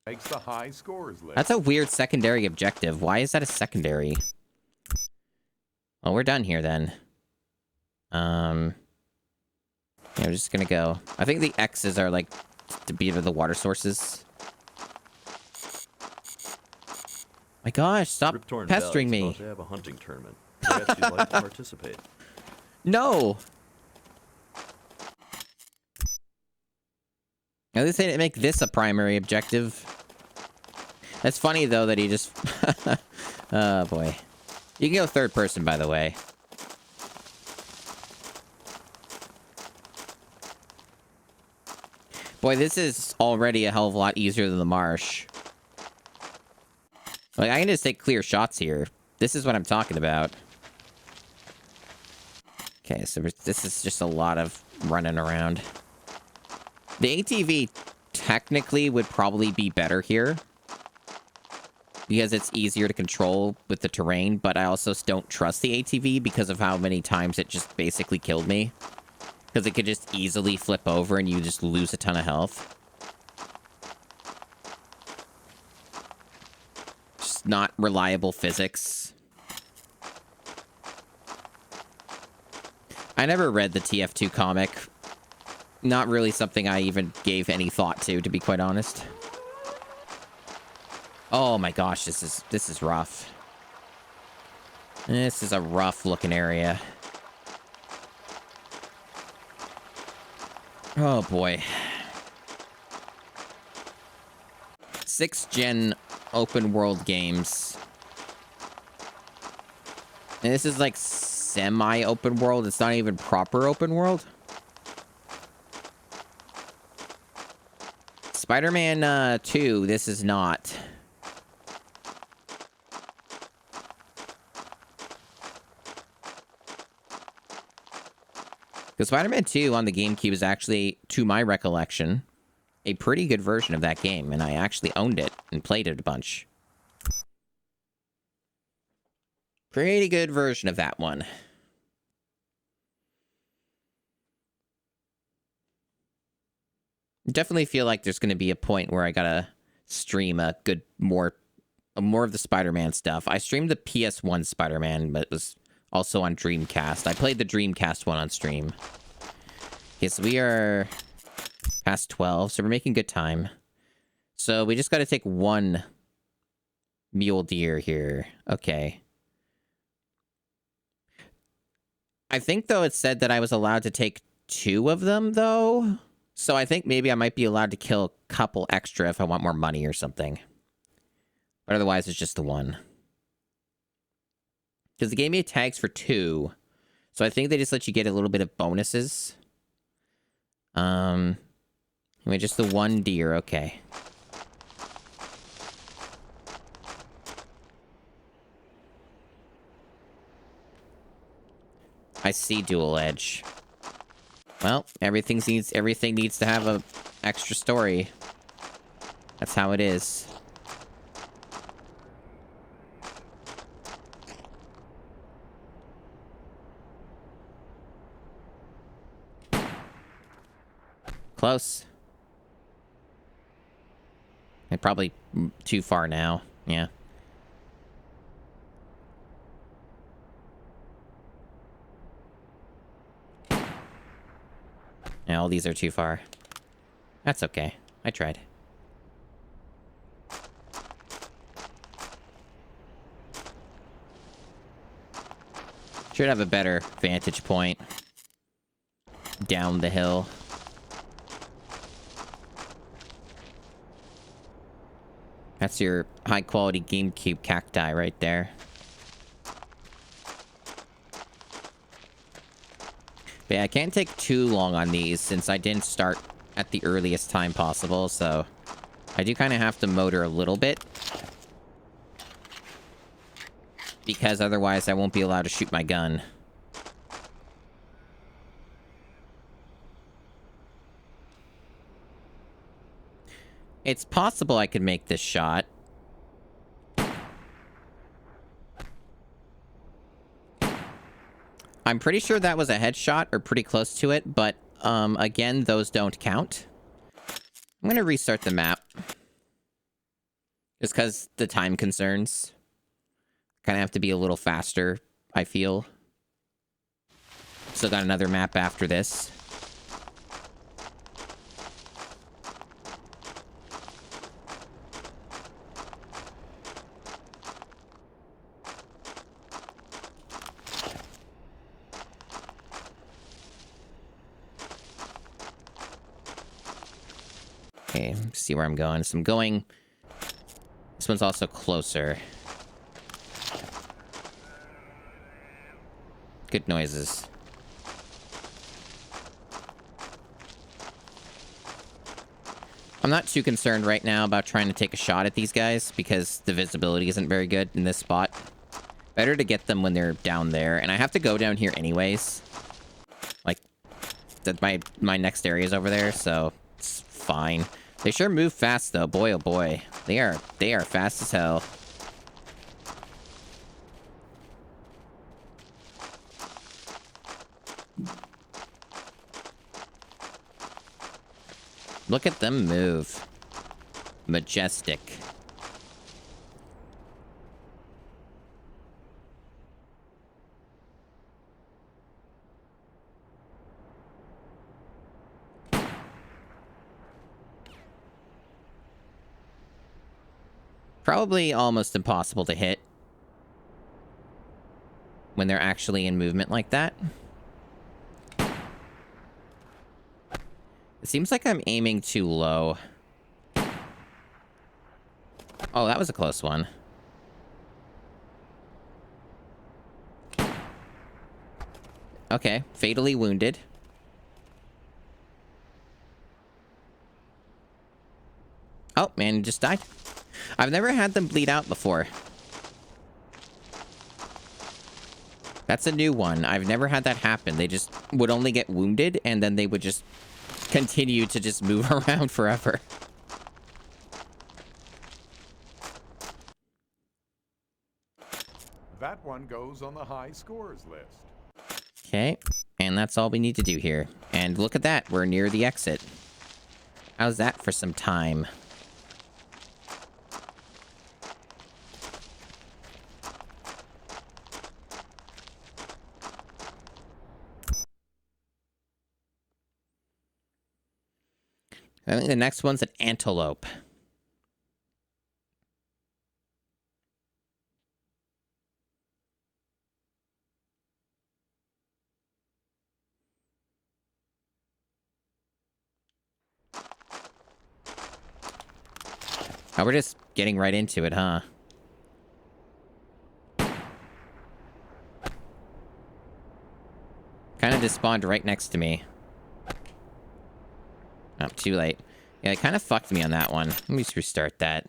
makes the high scores list. That's a weird secondary objective. Why is that a secondary? Well, we're done here then. Yeah, we're just gonna go. I think the X's are like to be the water sources. My gosh, stop Riptorn pestering Valley's me. about to have a hunting tournament. Perhaps you'd like to participate. No. At least they didn't make this a primary objective. That's funny, though, that he just... Oh, boy. You can go third person, by the way. Boy, this is already a hell of a lot easier than the marsh. Like, I can just take clear shots here. This is what I'm talking about. Okay, so this is just a lot of running around. The ATV technically would probably be better here. because it's easier to control with the terrain, but I also don't trust the ATV because of how many times it just basically killed me. Because it could just easily flip over and you just lose a ton of health. Just not reliable physics. I never read the TF2 comic. Not really something I even gave any thought to be quite honest. Oh my gosh, this is rough. This is a rough looking area. Oh boy. 6th gen open world games. And this is like semi-open world. It's not even proper open world. Spider-Man 2, this is not. Because Spider-Man 2 on the GameCube is actually, to my recollection, a pretty good version of that game. And I actually owned it and played it a bunch. Pretty good version of that one. Definitely feel like there's going to be a point where I gotta stream a good, more of the Spider-Man stuff. I streamed the PS1 Spider-Man, but it was also on Dreamcast. I played the Dreamcast one on stream. Okay, so we are past 12, so we're making good time. So we just got to take one mule deer here. Okay. I think, though, it said that I was allowed to take 2 of them, though. So I think maybe I might be allowed to kill a couple extra if I want more money or something. But otherwise, it's just the 1. Because they gave me tags for 2. So I think they just let you get a little bit of bonuses. Anyway, just the 1 deer, okay. I see dual edge. Well, everything needs to have a extra story. That's how it is. Close. And probably too far now. Yeah. Yeah, all these are too far. That's okay. I tried. Should have a better vantage point. Down the hill. That's your high-quality GameCube cacti right there. But yeah, I can't take too long on these since I didn't start at the earliest time possible, so I do kind of have to motor a little bit. Because otherwise I won't be allowed to shoot my gun. It's possible I could make this shot. I'm pretty sure that was a headshot, or pretty close to it, but, again, those don't count. I'm gonna restart the map. Just because the time concerns. Kind of have to be a little faster, I feel. Still got another map after this. Okay, see where I'm going. So I'm going... This one's also closer. Good noises. I'm not too concerned right now about trying to take a shot at these guys because the visibility isn't very good in this spot. Better to get them when they're down there. And I have to go down here anyways. Like, that my next area is over there, so it's fine. They sure move fast, though. Boy, oh boy. They are fast as hell. Look at them move. Majestic. Probably almost impossible to hit when they're actually in movement like that. It seems like I'm aiming too low. Oh, that was a close one. Okay, fatally wounded. Oh, man, he just died. I've never had them bleed out before. That's a new one. I've never had that happen. They just would only get wounded, and then they would just continue to just move around forever. That one goes on the high scores list. Okay, and that's all we need to do here. And look at that, we're near the exit. How's that for some time? I think the next one's an antelope. Oh, we're just getting right into it, huh? Kind of just spawned right next to me. Oh, too late. Yeah, it kind of fucked me on that one. Let me just restart that.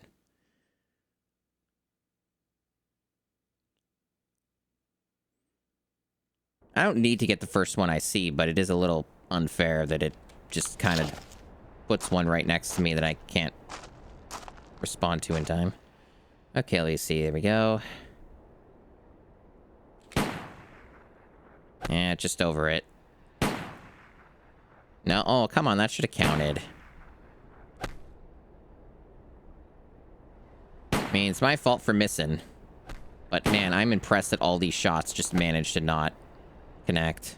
I don't need to get the first one I see, but it is a little unfair that it just kind of puts one right next to me that I can't respond to in time. Okay, let's see. There we go. Yeah, just over it. No, oh, come on. That should have counted. I mean, it's my fault for missing. But, man, I'm impressed that all these shots just managed to not connect.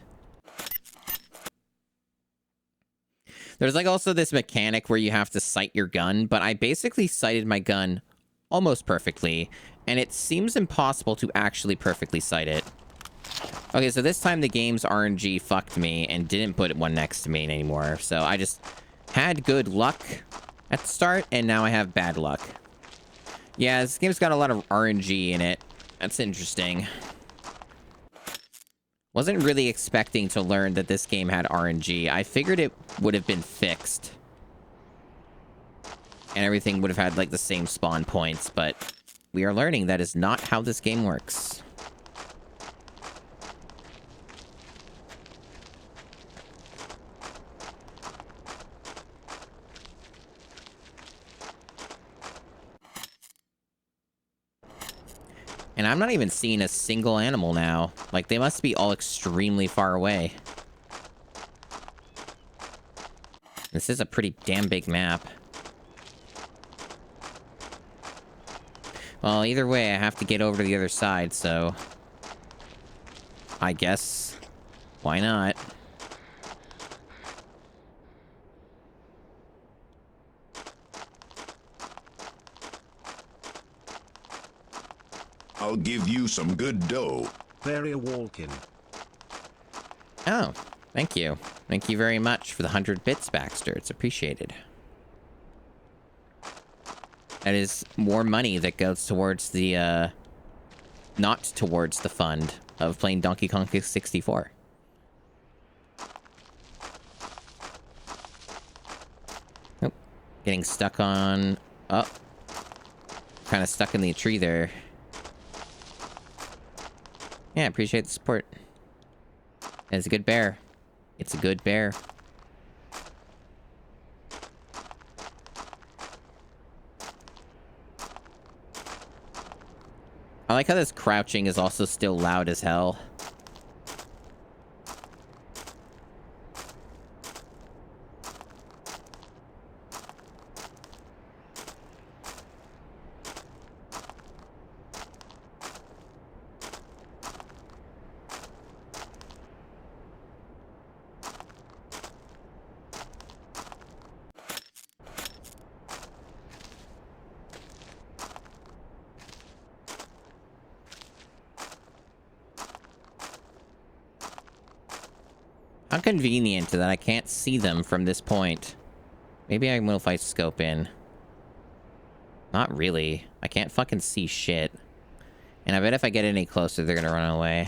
There's, like, also this mechanic where you have to sight your gun, but I basically sighted my gun almost perfectly, and it seems impossible to actually perfectly sight it. Okay, so this time the game's RNG fucked me and didn't put one next to me anymore, so I just had good luck at the start, and now I have bad luck. Yeah, this game's got a lot of RNG in it. That's interesting. Wasn't really expecting to learn that this game had RNG. I figured it would have been fixed. And everything would have had, like, the same spawn points, but we are learning that is not how this game works. And I'm not even seeing a single animal now. Like, they must be all extremely far away. This is a pretty damn big map. Well, either way, I have to get over to the other side, so... I guess... why not? I'll give you some good dough. Barry Walkin. Oh, thank you. Thank you very much for the 100 bits, Baxter. It's appreciated. That is more money that goes towards the, not towards the fund of playing Donkey Kong 64. Oh, getting stuck on... oh. Kind of stuck in the tree there. Yeah, appreciate the support. It's a good bear. It's a good bear. I like how this crouching is also still loud as hell. How convenient that I can't see them from this point. Maybe I will if I scope in. Not really. I can't fucking see shit. And I bet if I get any closer, they're gonna run away.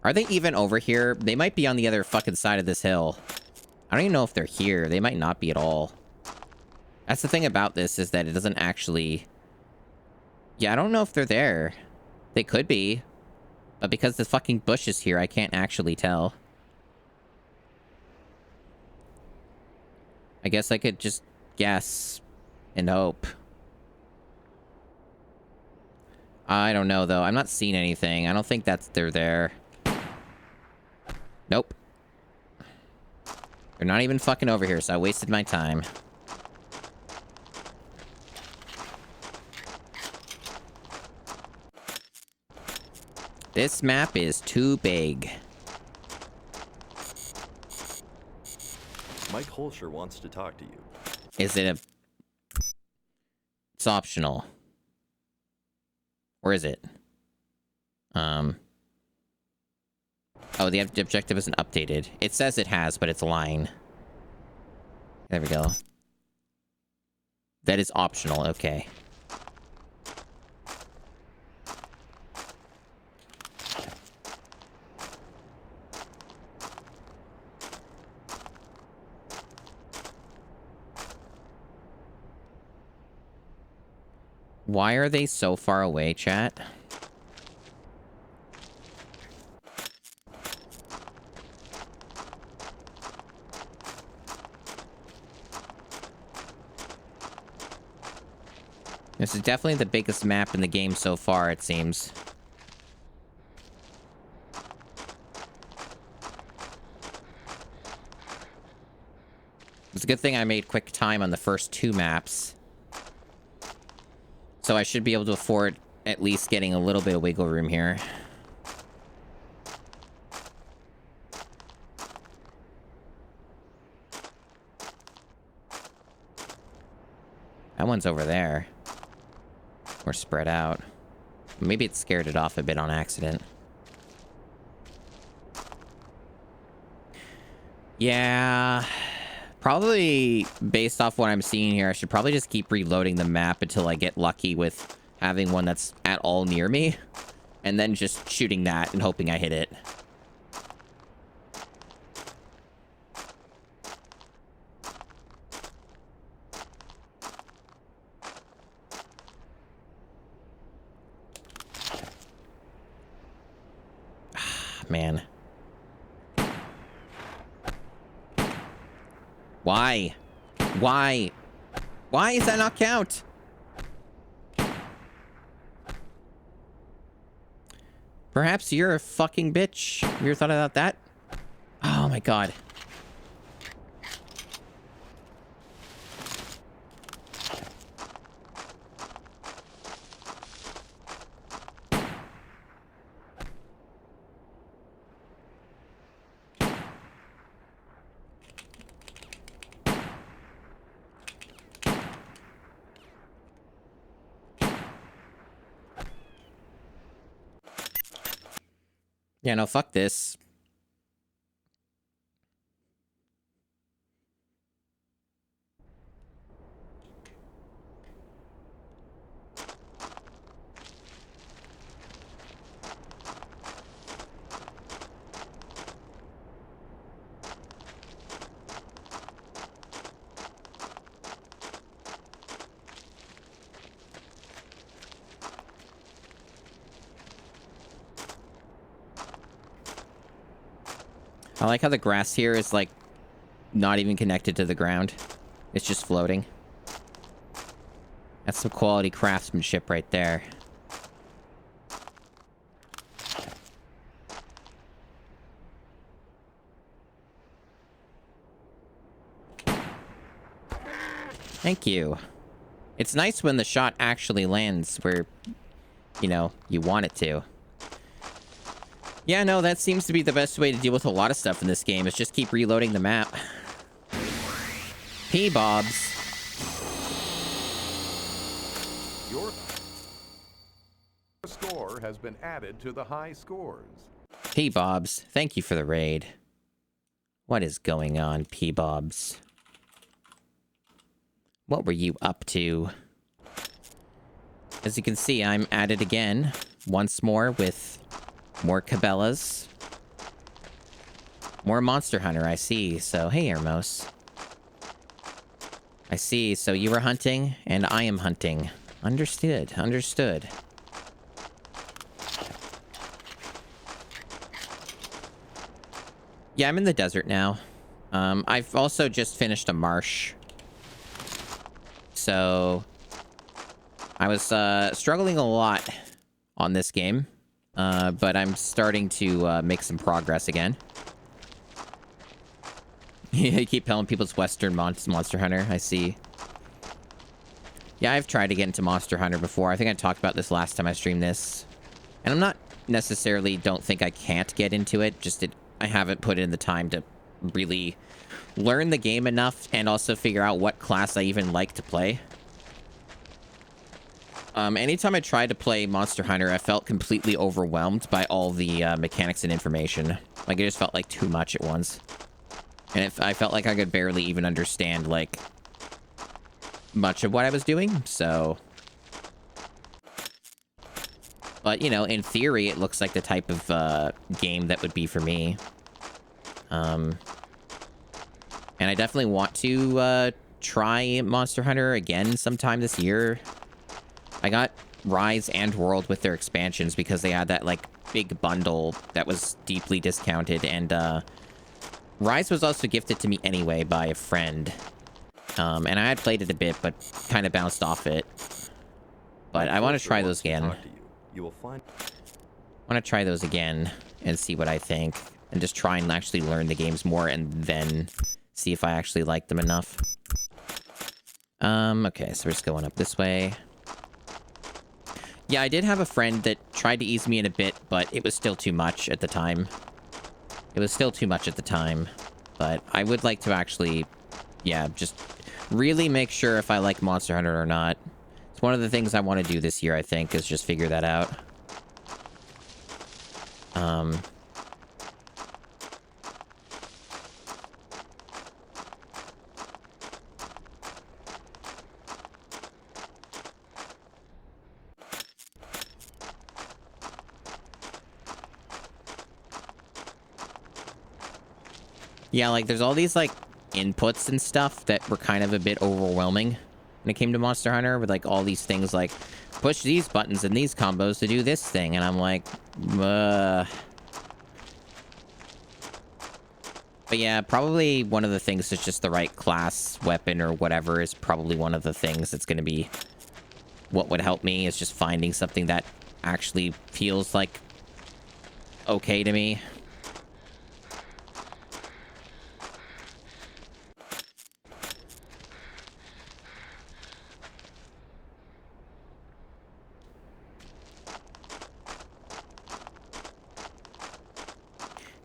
Are they even over here? They might be on the other fucking side of this hill. I don't even know if they're here. They might not be at all. That's the thing about this, is that it doesn't actually... Yeah, I don't know if they're there. They could be. But because the fucking bush is here, I can't actually tell. I guess I could just guess and hope. I don't know, though. I'm not seeing anything. I don't think they're there. Nope. They're not even fucking over here, so I wasted my time. This map is too big. Mike Holscher wants to talk to you. Is it a... It's optional. Or is it? Oh, the objective isn't updated. It says it has, but it's lying. There we go. That is optional, okay. Why are they so far away, chat? This is definitely the biggest map in the game so far, it seems. It's a good thing I made quick time on the first 2 maps. So I should be able to afford at least getting a little bit of wiggle room here. That one's over there. We're spread out. Maybe it scared it off a bit on accident. Yeah... Probably, based off what I'm seeing here, I should probably just keep reloading the map until I get lucky with having one that's at all near me. And then just shooting that and hoping I hit it. Man. Why? Why? Why does that not count? Perhaps you're a fucking bitch. You ever thought about that? Oh my god. Yeah, no, fuck this. I like how the grass here is, like, not even connected to the ground. It's just floating. That's some quality craftsmanship right there. Thank you. It's nice when the shot actually lands where, you know, you want it to. Yeah, no, that seems to be the best way to deal with a lot of stuff in this game, is just keep reloading the map. P-bobs. Your store member has been added to the high scores. P-Bobs, thank you for the raid. What is going on, P-Bobs? What were you up to? As you can see, I'm at it again, once more, with more Cabelas. More Monster Hunter, I see. So, hey, Hermos. I see. So you were hunting, and I am hunting. Understood. Understood. Yeah, I'm in the desert now. I've also just finished a marsh. So I was struggling a lot on this game, but I'm starting to make some progress again. You keep telling people it's Western Monster Hunter, I see. Yeah, I've tried to get into Monster Hunter before. I think I talked about this last time I streamed this. And I'm not necessarily don't think I can't get into it, just I haven't put in the time to really learn the game enough and also figure out what class I even like to play. Anytime I tried to play Monster Hunter, I felt completely overwhelmed by all the mechanics and information. Like, it just felt like too much at once. And I felt like I could barely even understand, like, much of what I was doing, so... But, you know, in theory, it looks like the type of game that would be for me. And I definitely want to try Monster Hunter again sometime this year. I got Rise and World with their expansions because they had that, like, big bundle that was deeply discounted. And Rise was also gifted to me anyway by a friend. And I had played it a bit, but kind of bounced off it. But I want to try those again. You will find... I want to try those again and see what I think. And just try and actually learn the games more and then see if I actually like them enough. Okay, so we're just going up this way. Yeah, I did have a friend that tried to ease me in a bit, but it was still too much at the time. It was still too much at the time. But I would like to actually, yeah, just really make sure if I like Monster Hunter or not. It's one of the things I want to do this year, I think, is just figure that out. Yeah, like, there's all these, like, inputs and stuff that were kind of a bit overwhelming when it came to Monster Hunter, with, like, all these things like, push these buttons and these combos to do this thing, and I'm like, But yeah, probably one of the things that's just the right class, weapon, or whatever is probably one of the things that's going to be what would help me, is just finding something that actually feels, like, okay to me.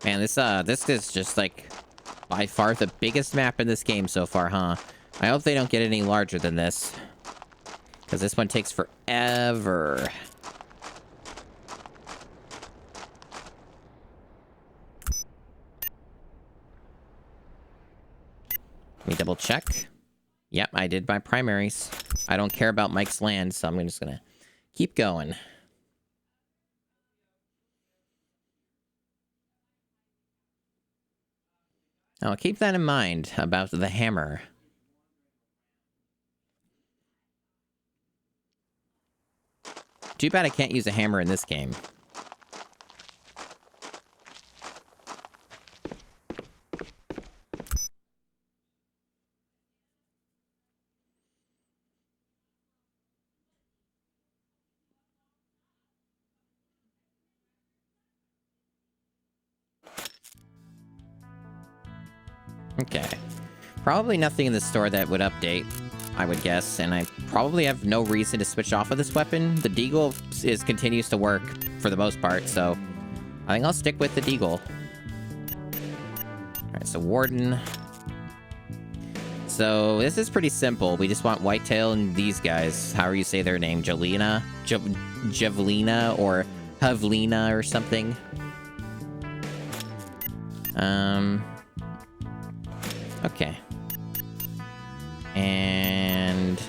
Man, this is just, like, by far the biggest map in this game so far, huh? I hope they don't get any larger than this. Because this one takes forever. Let me double check. Yep, I did my primaries. I don't care about Mike's land, so I'm just gonna keep going. I'll keep that in mind about the hammer. Too bad I can't use a hammer in this game. Okay. Probably nothing in the store that would update, I would guess, and I probably have no reason to switch off of this weapon. The deagle continues to work for the most part, so I think I'll stick with the deagle. Alright, so Warden. So this is pretty simple. We just want Whitetail and these guys, however you say their name, Javelina, or Pavlina or something. Okay. And...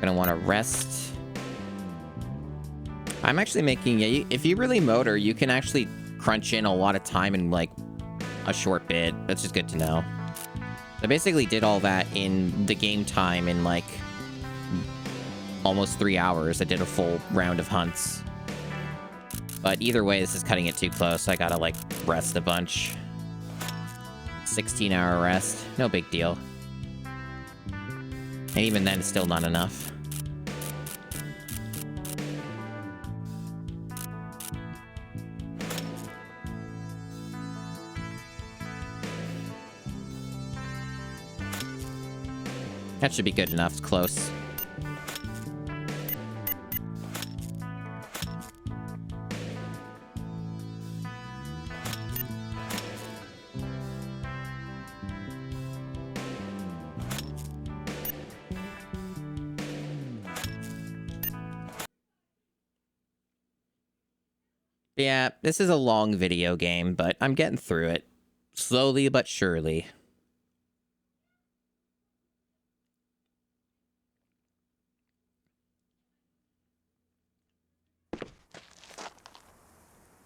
gonna want to rest. I'm actually making... Yeah, if you really motor, you can actually crunch in a lot of time in, like, a short bit. That's just good to know. I basically did all that in the game time in, like, almost 3 hours. I did a full round of hunts. But either way, this is cutting it too close. I gotta, like, rest a bunch. 16-hour rest. No big deal. And even then, it's still not enough. That should be good enough. It's close. Yeah, this is a long video game, but I'm getting through it. Slowly but surely.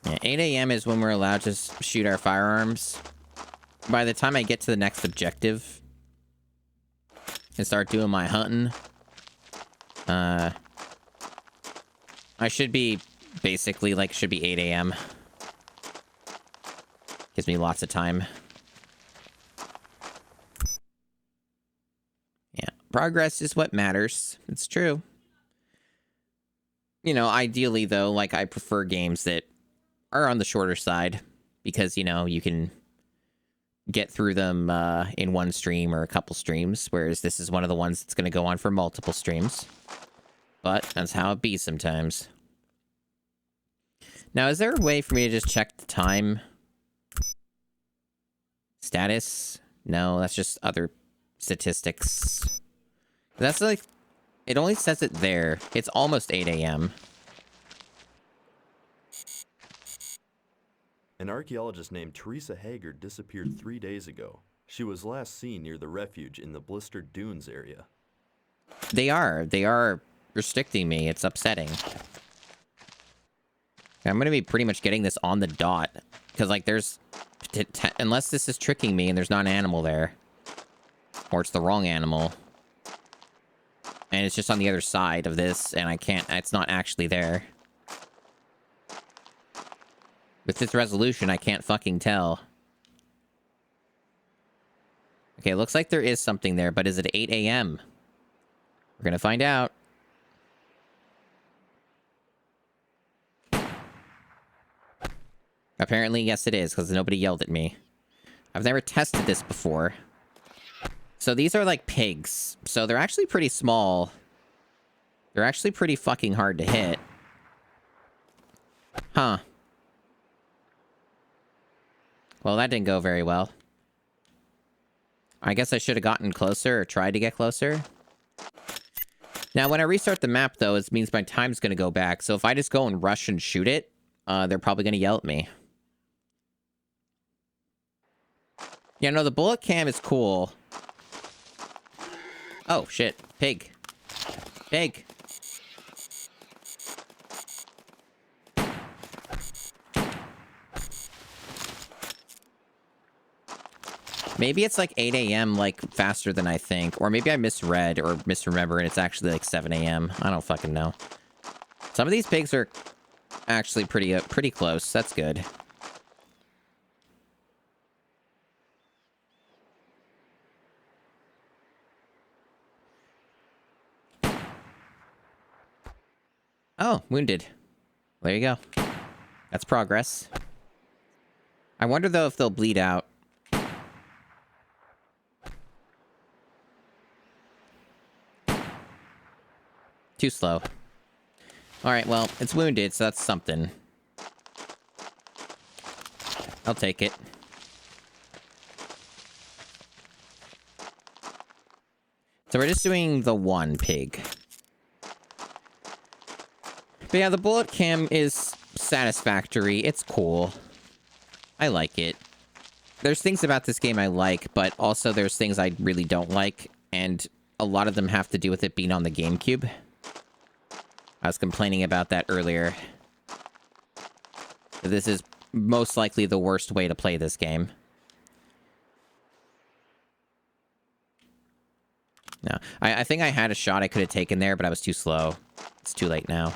Yeah, 8 a.m. is when we're allowed to shoot our firearms. By the time I get to the next objective and start doing my hunting, I should be basically, like, should be 8 a.m. Gives me lots of time. Yeah, progress is what matters. It's true. You know, ideally, though, like, I prefer games that are on the shorter side because, you know, you can get through them in one stream or a couple streams, whereas this is one of the ones that's going to go on for multiple streams. But that's how it be sometimes. Now, is there a way for me to just check the time? Status? No, that's just other statistics. That's like... It only says it there. It's almost 8 a.m. An archaeologist named Teresa Haggard disappeared 3 days ago. She was last seen near the refuge in the Blistered Dunes area. They are restricting me. It's upsetting. I'm going to be pretty much getting this on the dot. Because, like, there's... Unless this is tricking me and there's not an animal there. Or it's the wrong animal. And it's just on the other side of this, and I can't... It's not actually there. With this resolution, I can't fucking tell. Okay, it looks like there is something there, but is it 8 a.m.? We're gonna find out. Apparently, yes it is, because nobody yelled at me. I've never tested this before. So these are like pigs. So they're actually pretty small. They're actually pretty fucking hard to hit. Huh. Well, that didn't go very well. I guess I should have gotten closer or tried to get closer. Now, when I restart the map, though, it means my time's going to go back. So if I just go and rush and shoot it, they're probably going to yell at me. Yeah, no, the bullet cam is cool. Oh, shit. Pig. Pig. Maybe it's like 8 a.m. like faster than I think. Or maybe I misread or misremember and it's actually like 7 a.m. I don't fucking know. Some of these pigs are actually pretty close. That's good. Oh, wounded. There you go. That's progress. I wonder, though, if they'll bleed out. Too slow. Alright, well, it's wounded, so that's something. I'll take it. So we're just doing the one pig. But yeah, the bullet cam is satisfactory. It's cool. I like it. There's things about this game I like, but also there's things I really don't like, and a lot of them have to do with it being on the GameCube. I was complaining about that earlier. This is most likely the worst way to play this game. No, I think I had a shot I could have taken there, but I was too slow. It's too late now.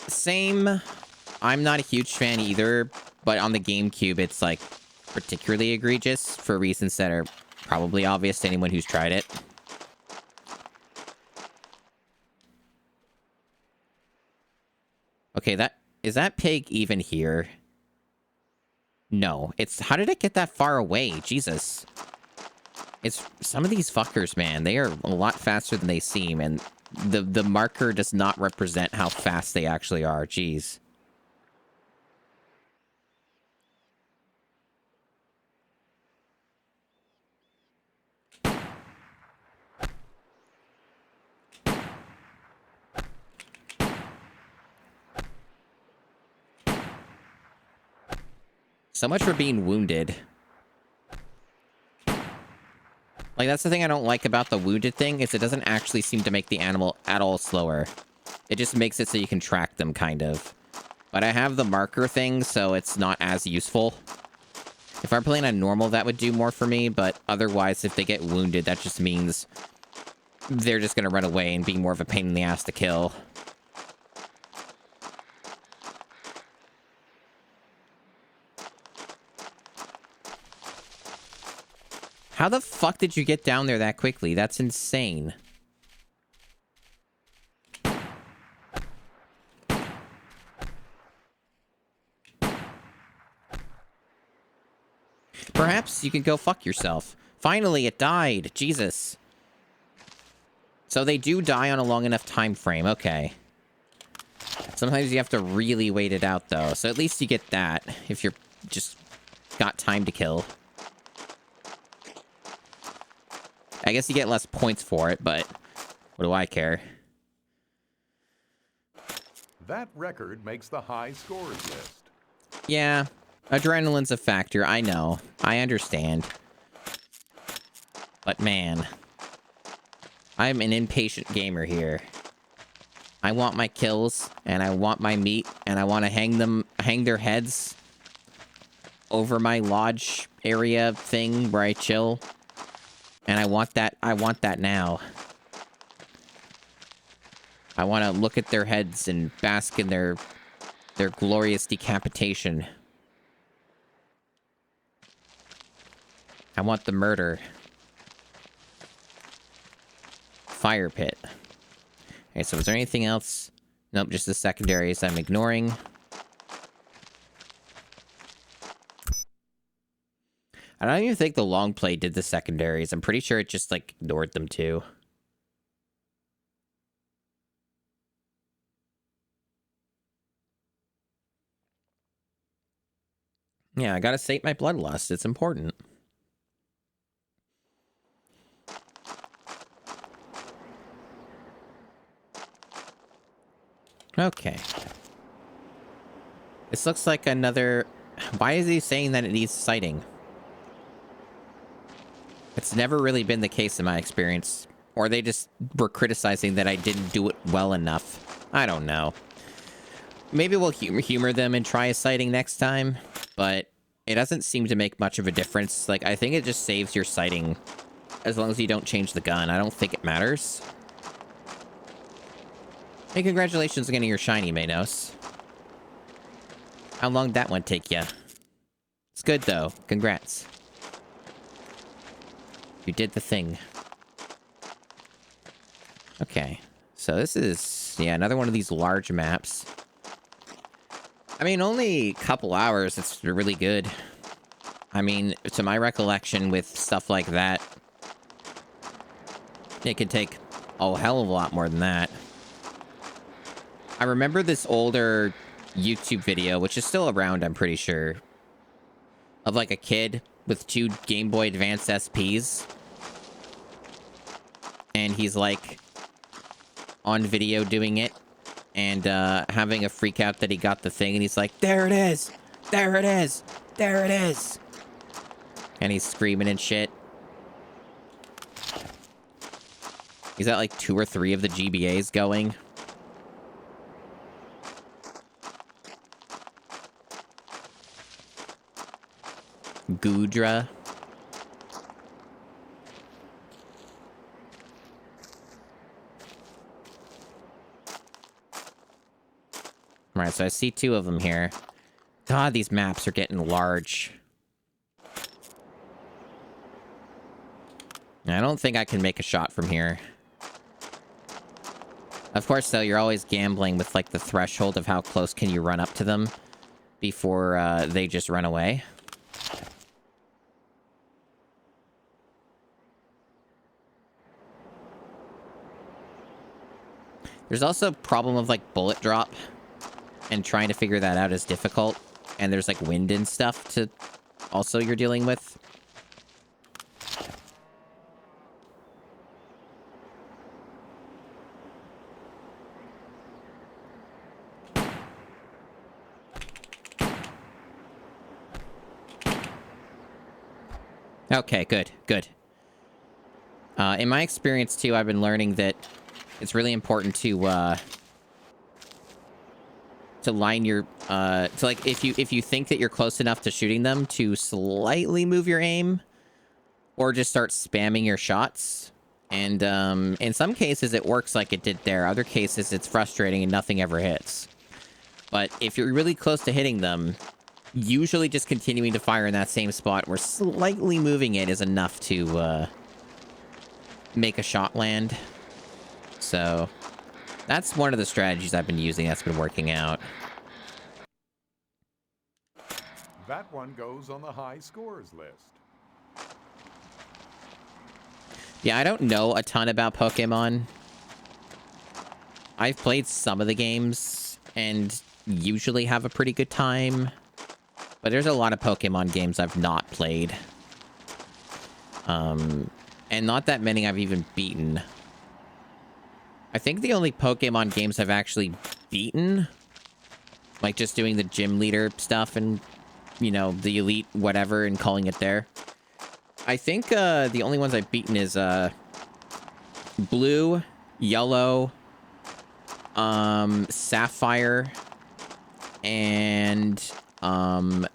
Same. I'm not a huge fan either, but on the GameCube, it's like particularly egregious for reasons that are probably obvious to anyone who's tried it. Okay, is that pig even here? No, how did it get that far away? Jesus. It's some of these fuckers, man. They are a lot faster than they seem, and the marker does not represent how fast they actually are. Jeez. So much for being wounded. Like, that's the thing I don't like about the wounded thing, is it doesn't actually seem to make the animal at all slower. It just makes it so you can track them, kind of. But I have the marker thing, so it's not as useful. If I'm playing on normal, that would do more for me, but otherwise, if they get wounded, that just means they're just gonna run away and be more of a pain in the ass to kill. How the fuck did you get down there that quickly? That's insane. Perhaps you can go fuck yourself. Finally, it died. Jesus. So they do die on a long enough time frame. Okay. Sometimes you have to really wait it out, though. So at least you get that, if you're just got time to kill. I guess you get less points for it, but what do I care? That record makes the high scores list. Yeah, adrenaline's a factor, I know. I understand. But man, I'm an impatient gamer here. I want my kills, and I want my meat, and I want to hang their heads over my lodge area thing where I chill. And I want that now. I want to look at their heads and bask in their glorious decapitation. I want the murder. Fire pit. Okay, so is there anything else? Nope, just the secondaries I'm ignoring. I don't even think the long play did the secondaries. I'm pretty sure it just, like, ignored them, too. Yeah, I gotta sate my bloodlust. It's important. Okay. This looks like another... Why is he saying that it needs sighting? It's never really been the case in my experience. Or they just were criticizing that I didn't do it well enough. I don't know. Maybe we'll humor them and try a sighting next time. But it doesn't seem to make much of a difference. Like, I think it just saves your sighting. As long as you don't change the gun. I don't think it matters. Hey, congratulations on getting your shiny, Manos. How long did that one take ya? It's good, though. Congrats. You did the thing. Okay. So this is, yeah, another one of these large maps. I mean, only a couple hours. It's really good. I mean, to my recollection with stuff like that, it could take a hell of a lot more than that. I remember this older YouTube video, which is still around, I'm pretty sure, of like a kid with 2 Game Boy Advance SPs. And he's like on video doing it and having a freak out that he got the thing. And he's like, there it is. There it is. There it is. And he's screaming and shit. He's got like 2 or 3 of the GBAs going. Gudra. Alright, so I see 2 of them here. God, these maps are getting large. I don't think I can make a shot from here. Of course, though, you're always gambling with, like, the threshold of how close can you run up to them before they just run away. There's also a problem of, like, bullet drop, and trying to figure that out is difficult. And there's, like, wind and stuff to also you're dealing with. Okay, good, good. In my experience, too, I've been learning that it's really important to line your, to, like, if you think that you're close enough to shooting them, to slightly move your aim, or just start spamming your shots. And, in some cases, it works like it did there. Other cases, it's frustrating and nothing ever hits. But if you're really close to hitting them, usually just continuing to fire in that same spot where slightly moving it is enough to make a shot land. So that's one of the strategies I've been using that's been working out. That one goes on the high scores list. Yeah, I don't know a ton about Pokemon. I've played some of the games and usually have a pretty good time. But there's a lot of Pokemon games I've not played. And not that many I've even beaten. I think the only Pokemon games I've actually beaten, like just doing the gym leader stuff and, you know, the elite whatever and calling it there. I think the only ones I've beaten is Blue, Yellow, Sapphire, and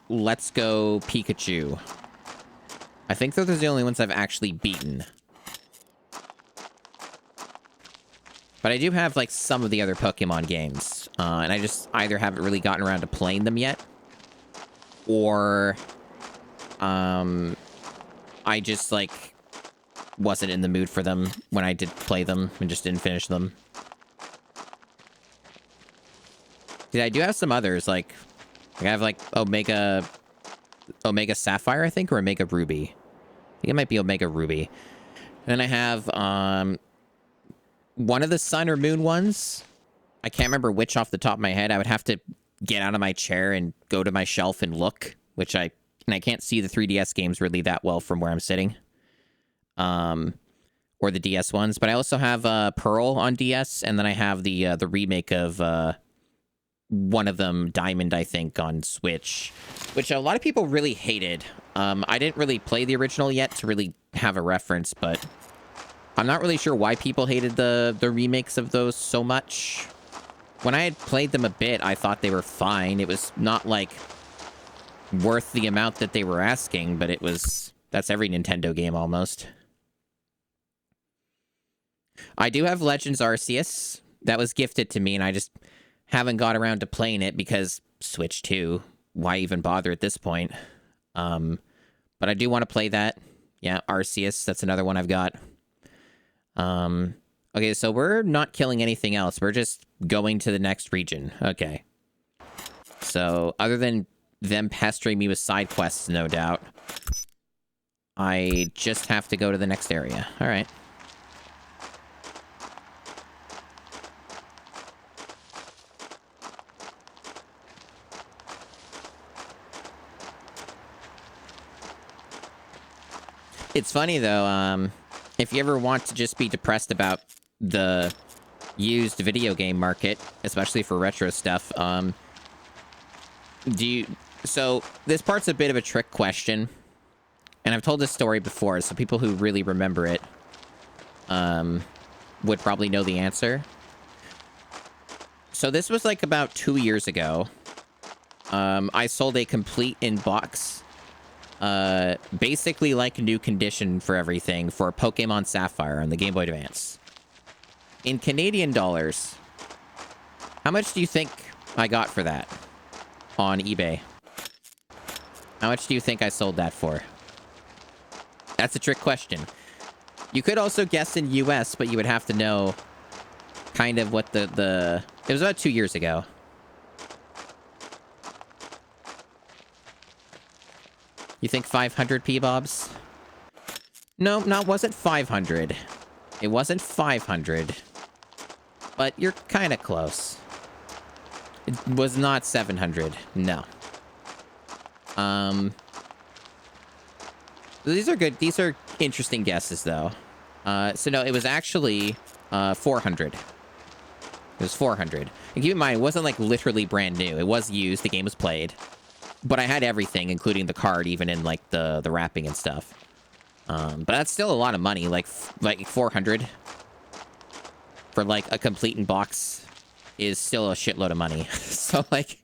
Let's Go Pikachu. I think those are the only ones I've actually beaten. But I do have, like, some of the other Pokemon games. And I just either haven't really gotten around to playing them yet, or I just, like, wasn't in the mood for them when I did play them and just didn't finish them. Yeah, I do have some others, like I have, like, Omega Sapphire, I think, or Omega Ruby. I think it might be Omega Ruby. And then I have, one of the Sun or Moon ones. I can't remember which off the top of my head. I would have to get out of my chair and go to my shelf and look, which I can't see the 3DS games really that well from where I'm sitting. Or the DS ones. But I also have, Pearl on DS, and then I have the remake of, one of them, Diamond, I think, on Switch, which a lot of people really hated. I didn't really play the original yet to really have a reference, but I'm not really sure why people hated the remakes of those so much. When I had played them a bit, I thought they were fine. It was not, like, worth the amount that they were asking, but that's every Nintendo game almost. I do have Legends Arceus. That was gifted to me, and I just haven't got around to playing it because Switch 2. Why even bother at this point? But I do want to play that. Yeah, Arceus. That's another one I've got. Okay, so we're not killing anything else. We're just going to the next region. Okay. So, other than them pestering me with side quests, no doubt, I just have to go to the next area. All right. It's funny, though, if you ever want to just be depressed about the used video game market, especially for retro stuff, so this part's a bit of a trick question, and I've told this story before, so people who really remember it, would probably know the answer. So this was like about 2 years ago. I sold a complete in-box, basically like new condition for everything for Pokemon Sapphire on the Game Boy Advance. In Canadian dollars, how much do you think I got for that on eBay? How much do you think I sold that for? That's a trick question. You could also guess in US, but you would have to know kind of what the... It was about 2 years ago. You think 500 P-Bobs? No, wasn't 500. It wasn't 500. But you're kind of close. It was not 700. No. These are good. These are interesting guesses, though. So no, it was actually 400. It was 400. And keep in mind, it wasn't like literally brand new. It was used. The game was played. But I had everything, including the card, even in like the wrapping and stuff. But that's still a lot of money. Like 400 for like a complete in box is still a shitload of money. So like,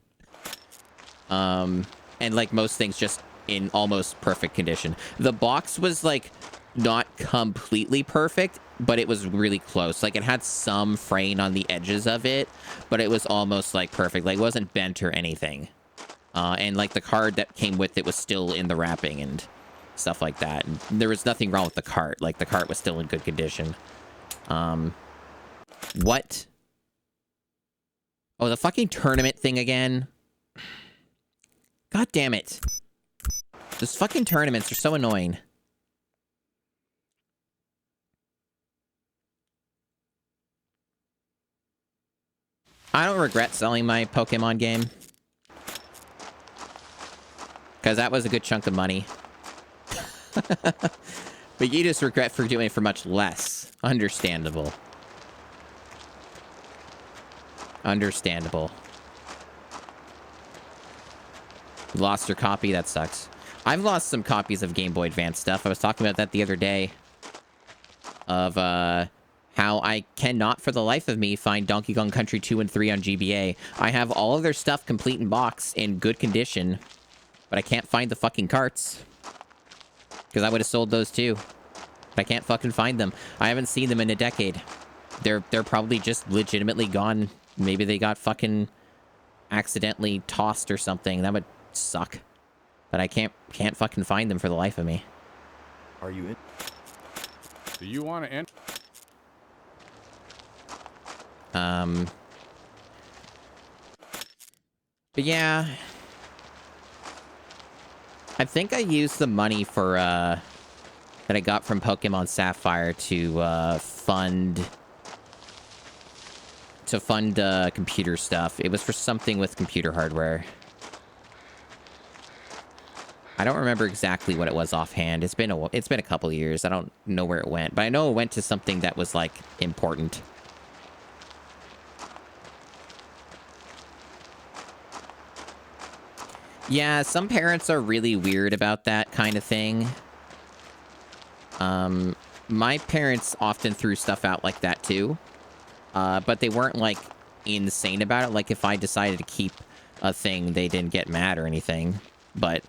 and like most things, just in almost perfect condition. The box was like not completely perfect, but it was really close. Like it had some fraying on the edges of it, but it was almost like perfect. Like it wasn't bent or anything. And like the card that came with it was still in the wrapping and stuff like that. And there was nothing wrong with the cart. Like the cart was still in good condition. What? Oh, the fucking tournament thing again. God damn it. Those fucking tournaments are so annoying. I don't regret selling my Pokemon game. Because that was a good chunk of money. But you just regret for doing it for much less. Understandable. Understandable. You lost your copy? That sucks. I've lost some copies of Game Boy Advance stuff. I was talking about that the other day. Of, how I cannot for the life of me find Donkey Kong Country 2 and 3 on GBA. I have all of their stuff complete in box, in good condition. But I can't find the fucking carts. Because I would have sold those too. But I can't fucking find them. I haven't seen them in a decade. They're probably just legitimately gone. Maybe they got fucking accidentally tossed or something. That would suck. But I can't fucking find them for the life of me. Are you in? Do you want to enter? But yeah. I think I used the money for, that I got from Pokemon Sapphire to, fund computer stuff. It was for something with computer hardware. I don't remember exactly what it was offhand. It's been a couple of years. I don't know where it went, but I know it went to something that was, like, important. Yeah, some parents are really weird about that kind of thing. My parents often threw stuff out like that too. But they weren't, like, insane about it. Like, if I decided to keep a thing, they didn't get mad or anything. But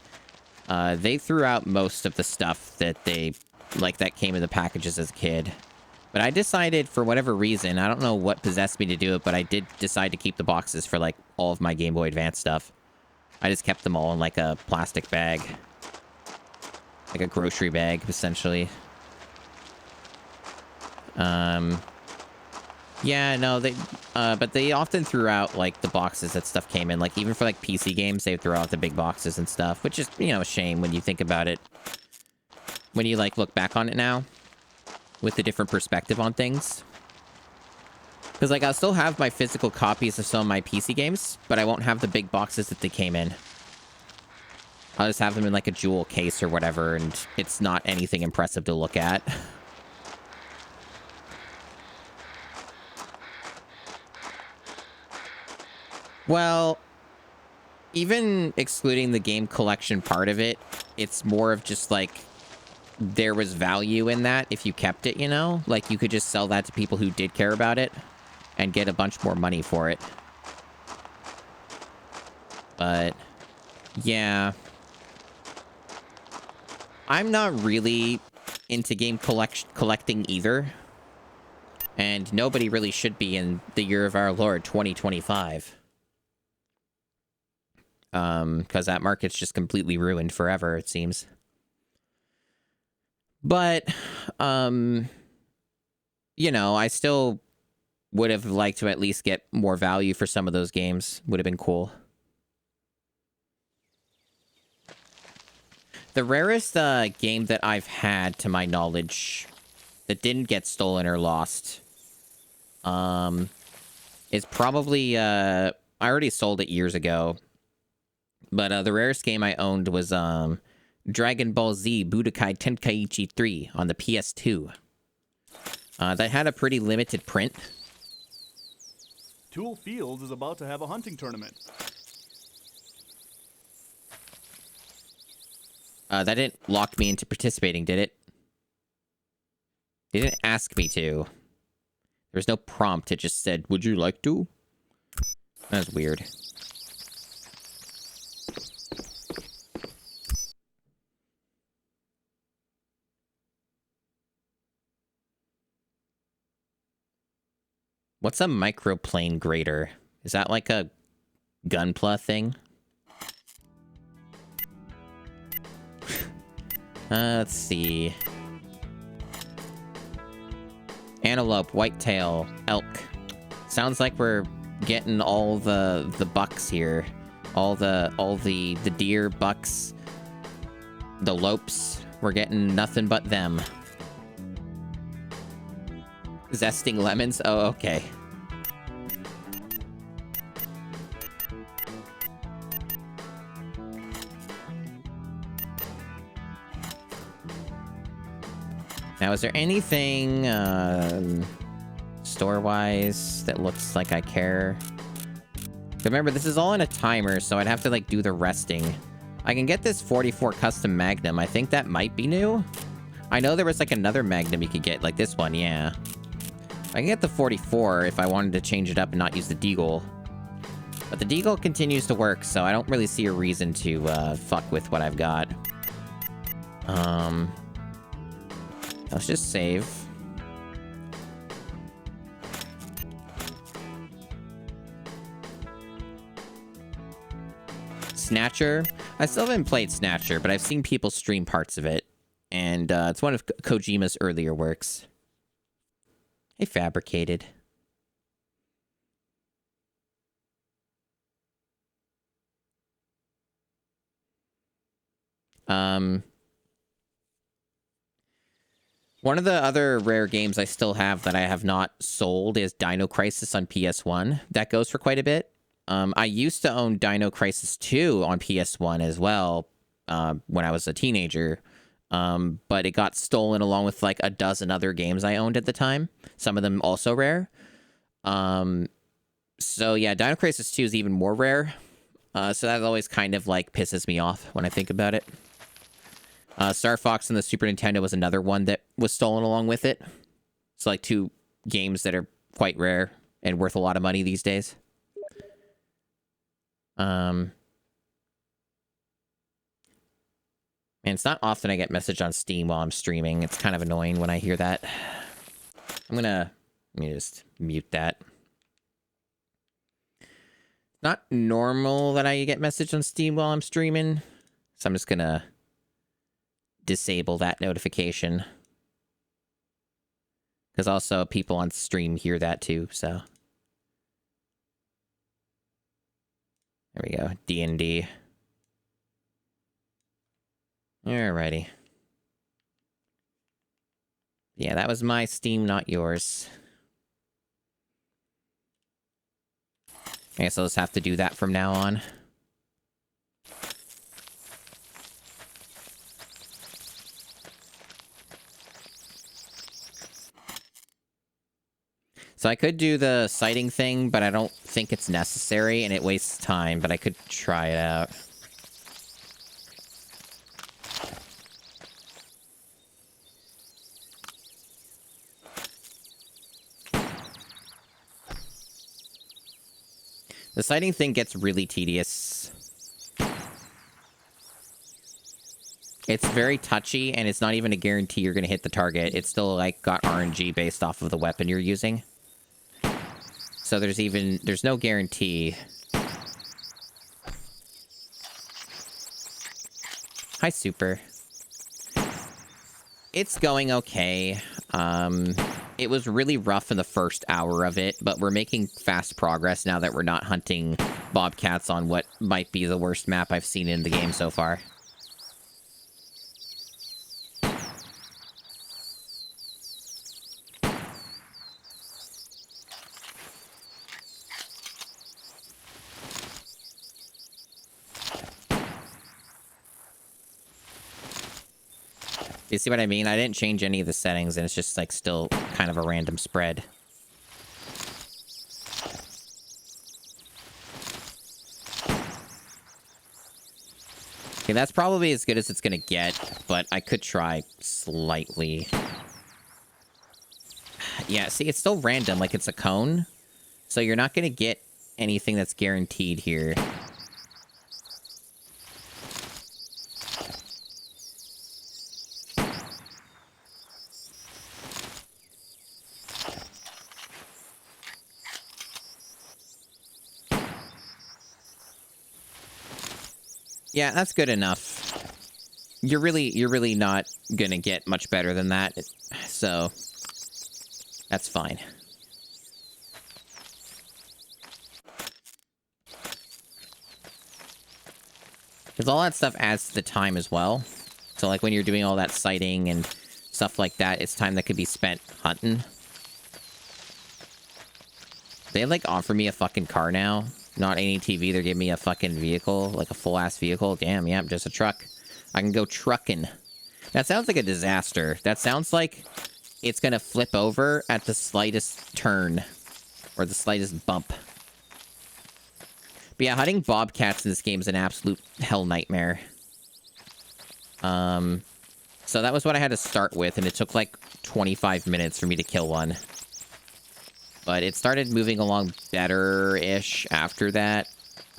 they threw out most of the stuff that that came in the packages as a kid. But I decided, for whatever reason, I don't know what possessed me to do it, but I did decide to keep the boxes for, like, all of my Game Boy Advance stuff. I just kept them all in, like, a plastic bag. Like a grocery bag, essentially. Yeah, no, but they often threw out, like, the boxes that stuff came in. Like, even for, like, PC games, they throw out the big boxes and stuff, which is, you know, a shame when you think about it. When you, like, look back on it now, with a different perspective on things. Because, like, I'll still have my physical copies of some of my PC games, but I won't have the big boxes that they came in. I'll just have them in, like, a jewel case or whatever, and it's not anything impressive to look at. Well, even excluding the game collection part of it, it's more of just, like, there was value in that if you kept it, you know? Like, you could just sell that to people who did care about it and get a bunch more money for it. But, yeah. I'm not really into game collecting either. And nobody really should be in the year of our Lord, 2025. Because that market's just completely ruined forever, it seems. But, you know, I still would have liked to at least get more value for some of those games. Would have been cool. The rarest game that I've had, to my knowledge, that didn't get stolen or lost, is probably, I already sold it years ago. But the rarest game I owned was Dragon Ball Z Budokai Tenkaichi 3 on the PS2. That had a pretty limited print. Tool Fields is about to have a hunting tournament. That didn't lock me into participating, did it? They didn't ask me to. There was no prompt. It just said, would you like to? That was weird. What's a microplane grater? Is that like a Gunpla thing? Let's see. Antelope, whitetail, elk. Sounds like we're getting all the bucks here. All the deer, bucks, the lopes. We're getting nothing but them. Zesting lemons? Oh, okay. Now, is there anything store-wise that looks like I care? Remember, this is all in a timer, so I'd have to, like, do the resting. I can get this 44 custom Magnum. I think that might be new. I know there was, like, another Magnum you could get, like this one, yeah. I can get the 44 if I wanted to change it up and not use the Deagle. But the Deagle continues to work, so I don't really see a reason to fuck with what I've got. Let's just save. Snatcher. I still haven't played Snatcher, but I've seen people stream parts of it. And it's one of Kojima's earlier works. Hey, Fabricated. One of the other rare games I still have that I have not sold is Dino Crisis on PS1. That goes for quite a bit. I used to own Dino Crisis 2 on PS1 as well when I was a teenager. But it got stolen along with like a dozen other games I owned at the time. Some of them also rare. So yeah, Dino Crisis 2 is even more rare. So that always kind of like pisses me off when I think about it. Star Fox and the Super Nintendo was another one that was stolen along with it. It's like two games that are quite rare and worth a lot of money these days. And it's not often I get message on Steam while I'm streaming. It's kind of annoying when I hear that. Let me just mute that. Not normal that I get message on Steam while I'm streaming. So I'm just gonna disable that notification. Because also people on stream hear that too, so. There we go, D&D. Alrighty. Yeah, that was my Steam, not yours. I guess I'll just have to do that from now on. So I could do the sighting thing, but I don't think it's necessary, and it wastes time, but I could try it out. The sighting thing gets really tedious. It's very touchy, and it's not even a guarantee you're going to hit the target. It's still, like, got RNG based off of the weapon you're using. So there's no guarantee. Hi, Super. It's going okay. It was really rough in the first hour of it, but we're making fast progress now that we're not hunting bobcats on what might be the worst map I've seen in the game so far. You see what I mean? I didn't change any of the settings, and it's just, like, still kind of a random spread. Okay, that's probably as good as it's gonna get, but I could try slightly. Yeah, see, it's still random, like it's a cone. So you're not gonna get anything that's guaranteed here. Yeah, that's good enough. You're really not gonna get much better than that, so that's fine. Because all that stuff adds to the time as well. So, like, when you're doing all that sighting and stuff like that, it's time that could be spent hunting. They, like, offer me a fucking car now. Not any TV, they're giving me a fucking vehicle, like a full-ass vehicle. Damn, yeah, just a truck. I can go trucking. That sounds like a disaster. That sounds like it's gonna flip over at the slightest turn. Or the slightest bump. But yeah, hunting bobcats in this game is an absolute hell nightmare. So that was what I had to start with, and it took like 25 minutes for me to kill one. But it started moving along better-ish after that.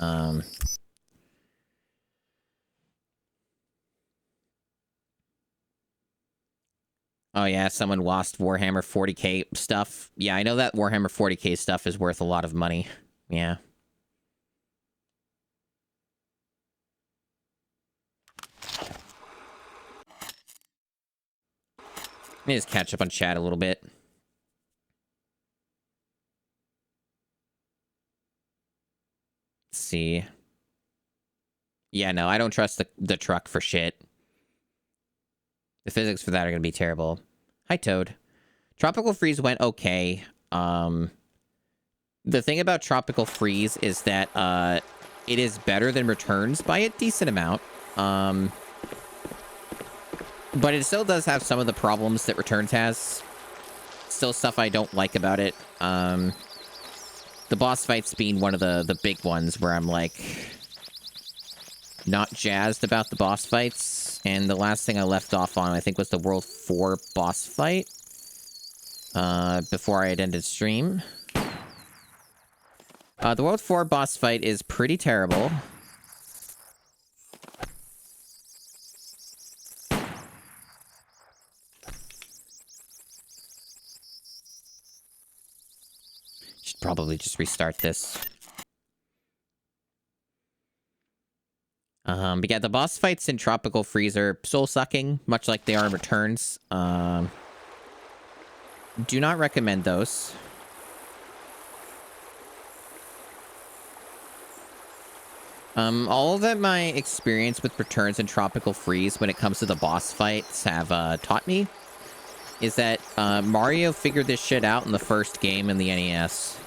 Oh yeah, someone lost Warhammer 40k stuff. Yeah, I know that Warhammer 40k stuff is worth a lot of money. Yeah. Let me just catch up on chat a little bit. Let's see. Yeah, no, I don't trust the truck for shit. The physics for that are going to be terrible. Hi, Toad. Tropical Freeze went okay. The thing about Tropical Freeze is that it is better than Returns by a decent amount. But it still does have some of the problems that Returns has. Still stuff I don't like about it. The boss fights being one of the big ones where I'm like not jazzed about the boss fights. And the last thing I left off on, I think, was the World 4 boss fight. Before I had ended stream. The World 4 boss fight is pretty terrible. Should probably just restart this. But yeah, the boss fights in Tropical Freeze are soul-sucking, much like they are in Returns. Do not recommend those. All that my experience with Returns and Tropical Freeze when it comes to the boss fights have taught me is that Mario figured this shit out in the first game in the NES.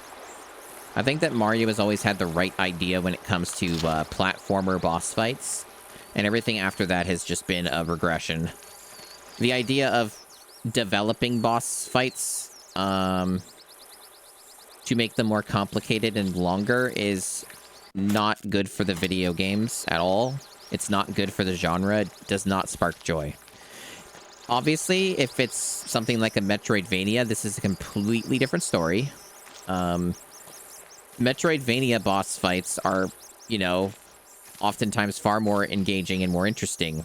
I think that Mario has always had the right idea when it comes to platformer boss fights, and everything after that has just been a regression. The idea of developing boss fights to make them more complicated and longer is not good for the video games at all. It's not good for the genre. It does not spark joy. Obviously, if it's something like a Metroidvania, this is a completely different story. Metroidvania boss fights are, you know, oftentimes far more engaging and more interesting.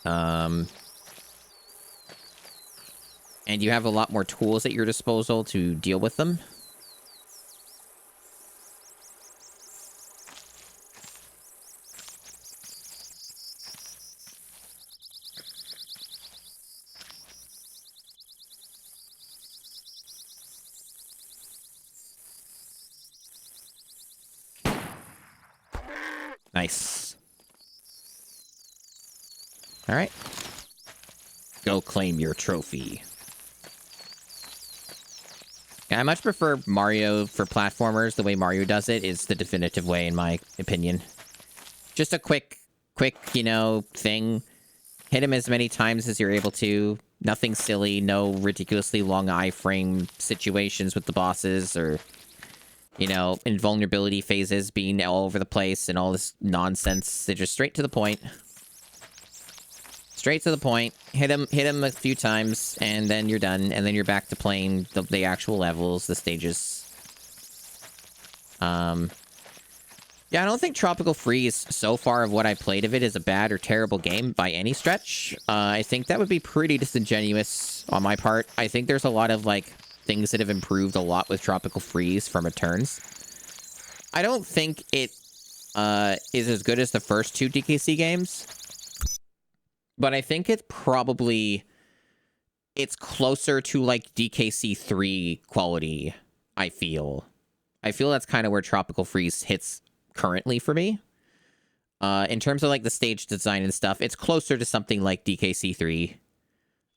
And you have a lot more tools at your disposal to deal with them. Nice. All right. Go claim your trophy. Yeah, I much prefer Mario for platformers. The way Mario does it is the definitive way, in my opinion. Just a quick, you know, thing. Hit him as many times as you're able to. Nothing silly. No ridiculously long iframe situations with the bosses or, you know, invulnerability phases being all over the place and all this nonsense. They're just straight to the point. Straight to the point. Hit him a few times, and then you're done. And then you're back to playing the actual levels, the stages. Yeah, I don't think Tropical Freeze, so far of what I played of it, is a bad or terrible game by any stretch. I think that would be pretty disingenuous on my part. I think there's a lot of, like, things that have improved a lot with Tropical Freeze from Returns. I don't think it is as good as the first two DKC games. But I think it's closer to, like, DKC 3 quality, I feel. I feel that's kind of where Tropical Freeze hits currently for me. In terms of, like, the stage design and stuff, it's closer to something like DKC 3.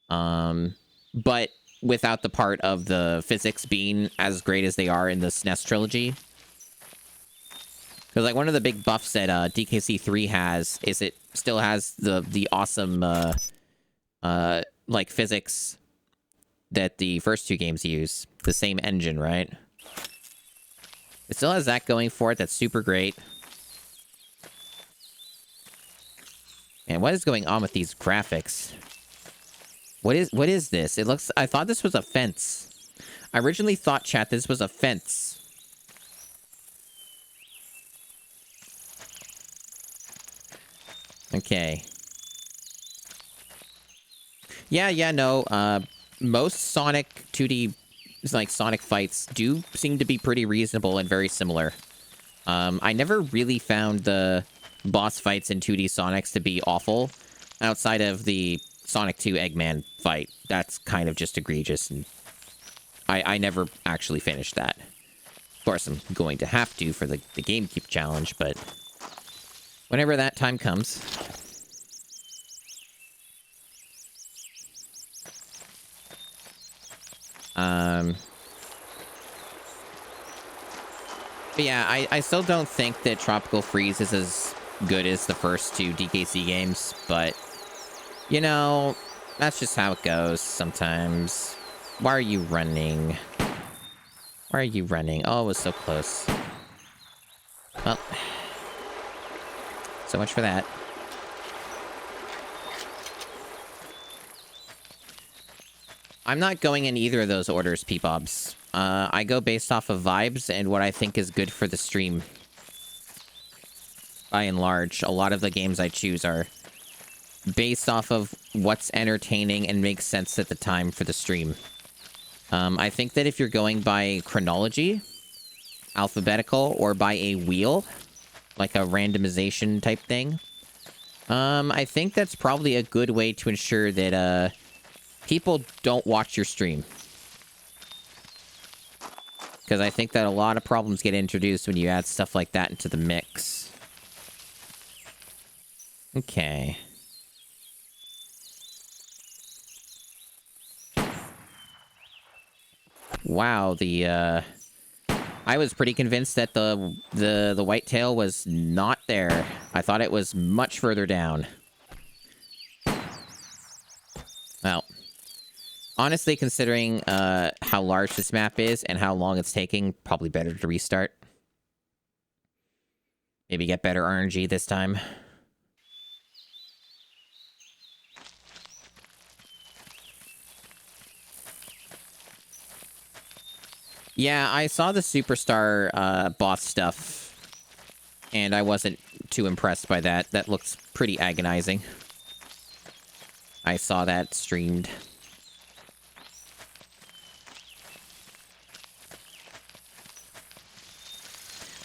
But without the part of the physics being as great as they are in the SNES trilogy. Because, like, one of the big buffs that DKC 3 has is it still has the awesome, like, physics that the first two games use. The same engine, right? It still has that going for it. That's super great. And what is going on with these graphics? What is this? It looks... I thought this was a fence. I originally thought, chat, this was a fence. Okay. Yeah, no. Most Sonic 2D, like, Sonic fights do seem to be pretty reasonable and very similar. I never really found the boss fights in 2D Sonics to be awful, outside of the Sonic 2 Eggman fight. That's kind of just egregious, and I never actually finished that. Of course, I'm going to have to for the GameCube challenge, but whenever that time comes. But yeah, I still don't think that Tropical Freeze is as good as the first two DKC games, but, you know, that's just how it goes sometimes. Why are you running? Why are you running? Oh, it was so close. Well, so much for that. I'm not going in either of those orders, Peepobs. I go based off of vibes and what I think is good for the stream. By and large, a lot of the games I choose are based off of what's entertaining and makes sense at the time for the stream. I think that if you're going by chronology, alphabetical, or by a wheel, like a randomization type thing, I think that's probably a good way to ensure that, people don't watch your stream. Because I think that a lot of problems get introduced when you add stuff like that into the mix. Okay. Wow, I was pretty convinced that the whitetail was not there. I thought it was much further down. Well, honestly, considering how large this map is and how long it's taking, probably better to restart. Maybe get better RNG this time. Yeah, I saw the Superstar boss stuff, and I wasn't too impressed by that. That looks pretty agonizing. I saw that streamed.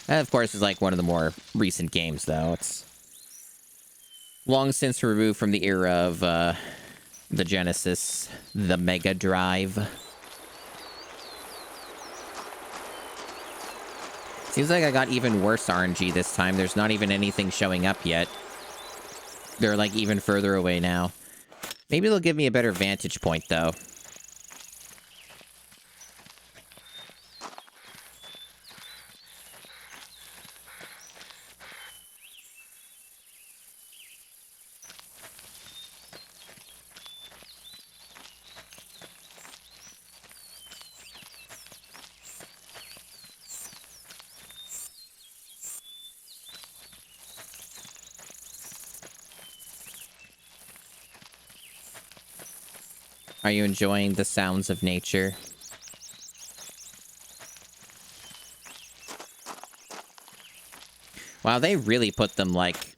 That, of course, is like one of the more recent games, though. It's long since removed from the era of the Genesis, the Mega Drive. Seems like I got even worse RNG this time. There's not even anything showing up yet. They're like even further away now. Maybe they'll give me a better vantage point, though. Are you enjoying the sounds of nature? Wow, they really put them, like,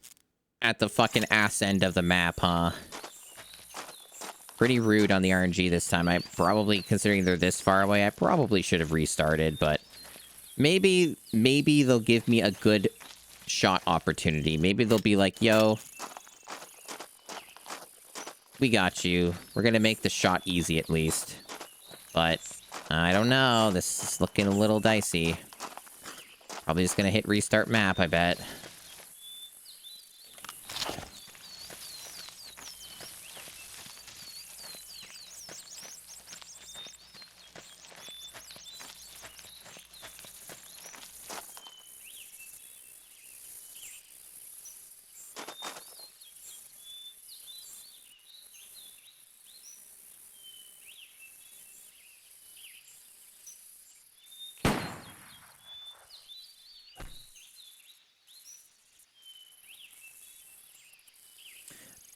at the fucking ass end of the map, huh? Pretty rude on the RNG this time. I probably, considering they're this far away, I probably should have restarted, but maybe they'll give me a good shot opportunity. Maybe they'll be like, yo, we got you. We're gonna make the shot easy at least. But I don't know. This is looking a little dicey. Probably just gonna hit restart map, I bet.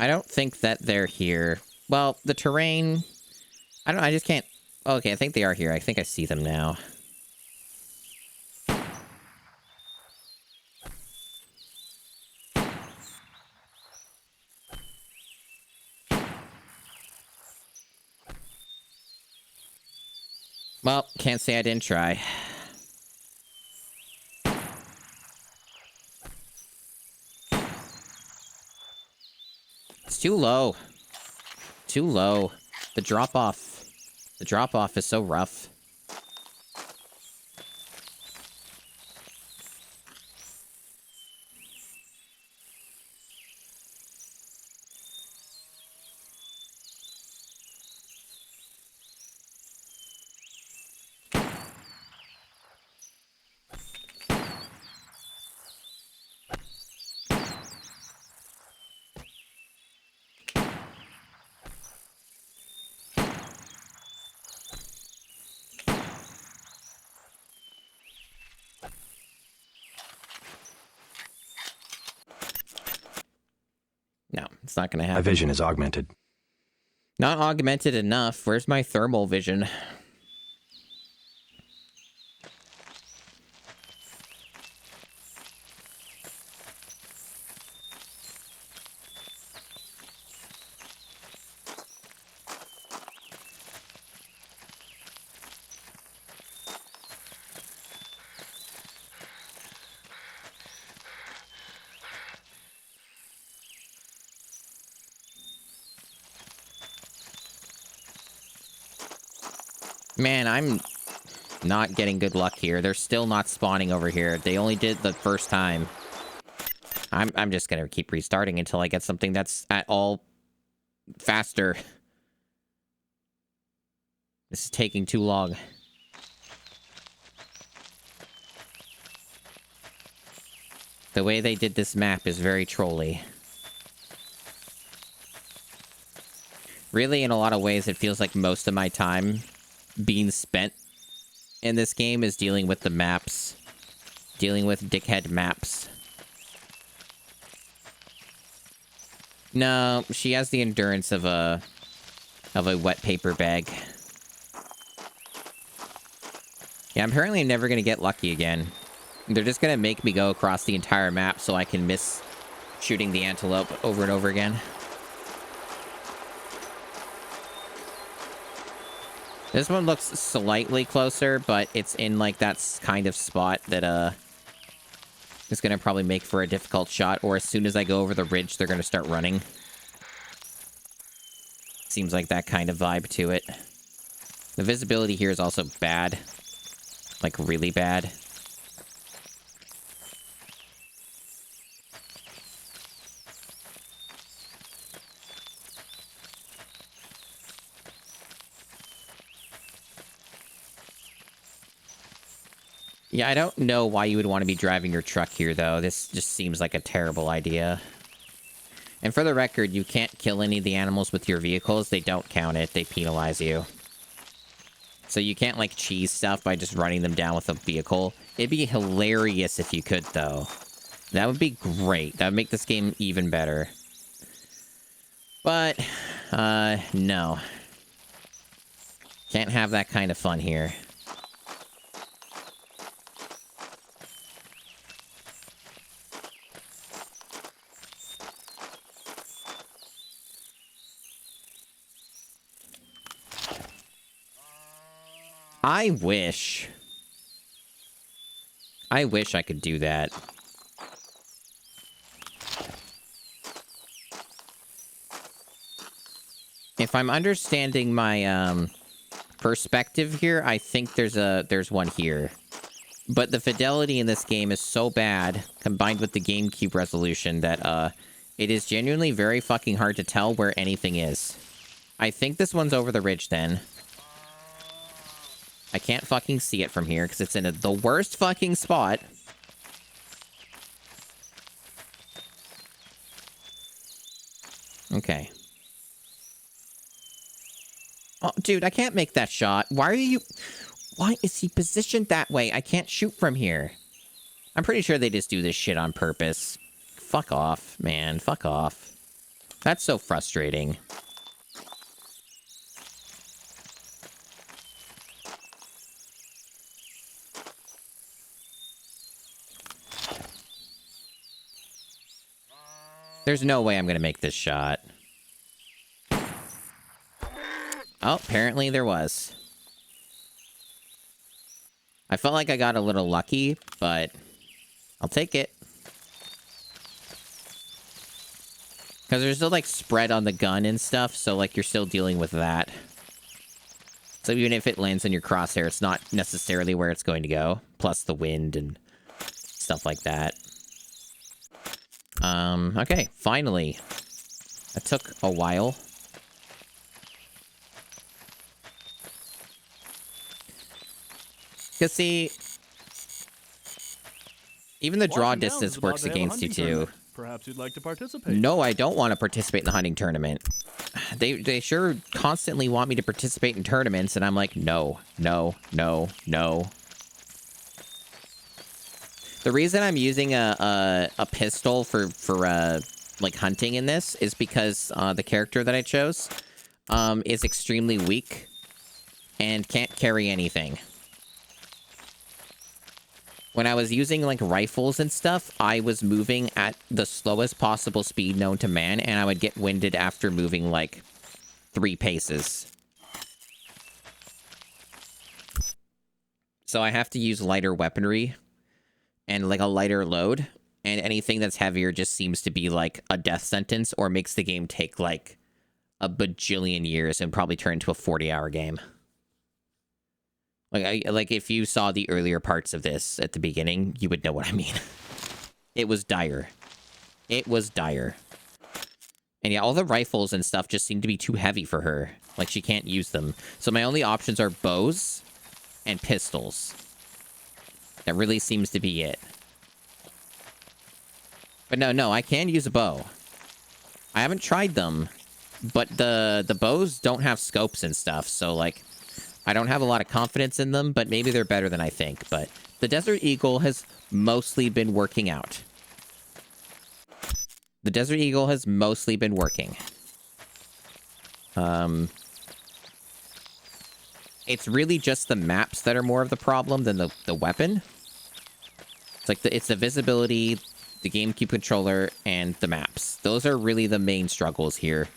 I don't think that they're here. Well, the terrain... I just can't... Okay, I think they are here. I think I see them now. Well, can't say I didn't try. It's too low. Too low. The drop-off. The drop-off is so rough. No, it's not gonna happen. My vision is augmented. Not augmented enough. Where's my thermal vision? Man, I'm not getting good luck here. They're still not spawning over here. They only did the first time. I'm just gonna keep restarting until I get something that's at all faster. This is taking too long. The way they did this map is very trolly. Really, in a lot of ways, it feels like most of my time being spent in this game is dealing with the maps. Dealing with dickhead maps. No, she has the endurance of a wet paper bag. Yeah, I'm apparently never gonna get lucky again. They're just gonna make me go across the entire map so I can miss shooting the antelope over and over again. This one looks slightly closer, but it's in like that kind of spot that is gonna probably make for a difficult shot, or as soon as I go over the ridge, they're gonna start running. Seems like that kind of vibe to it. The visibility here is also bad. Like, really bad. Yeah, I don't know why you would want to be driving your truck here, though. This just seems like a terrible idea. And for the record, you can't kill any of the animals with your vehicles. They don't count it. They penalize you. So you can't, like, cheese stuff by just running them down with a vehicle. It'd be hilarious if you could, though. That would be great. That would make this game even better. But, no. Can't have that kind of fun here. I wish I could do that. If I'm understanding my perspective here, I think there's one here. But the fidelity in this game is so bad, combined with the GameCube resolution, that it is genuinely very fucking hard to tell where anything is. I think this one's over the ridge then. I can't fucking see it from here because it's in the worst fucking spot. Okay. Oh, dude, I can't make that shot. Why is he positioned that way? I can't shoot from here. I'm pretty sure they just do this shit on purpose. Fuck off, man. Fuck off. That's so frustrating. There's no way I'm gonna make this shot. Oh, apparently there was. I felt like I got a little lucky, but I'll take it. Because there's still, like, spread on the gun and stuff, so, like, you're still dealing with that. So even if it lands in your crosshair, it's not necessarily where it's going to go. Plus the wind and stuff like that. Okay, finally. That took a while. Because, see, even the draw distance works against you, too. Perhaps you'd like to participate. No, I don't want to participate in the hunting tournament. They sure constantly want me to participate in tournaments, and I'm like, no, no, no, no. The reason I'm using a pistol for like hunting in this is because the character that I chose is extremely weak and can't carry anything. When I was using, like, rifles and stuff, I was moving at the slowest possible speed known to man, and I would get winded after moving, like, 3 paces. So I have to use lighter weaponry and, like, a lighter load, and anything that's heavier just seems to be, like, a death sentence or makes the game take, like, a bajillion years and probably turn into a 40-hour game. Like if you saw the earlier parts of this at the beginning, you would know what I mean. It was dire. It was dire. And yeah, all the rifles and stuff just seem to be too heavy for her. Like, she can't use them. So my only options are bows and pistols. That really seems to be it. But no, I can use a bow. I haven't tried them, but the bows don't have scopes and stuff, so, like, I don't have a lot of confidence in them, but maybe they're better than I think. But the Desert Eagle has mostly been working out. The Desert Eagle has mostly been working. It's really just the maps that are more of the problem than the weapon. It's like it's the visibility, the GameCube controller, and the maps. Those are really the main struggles here.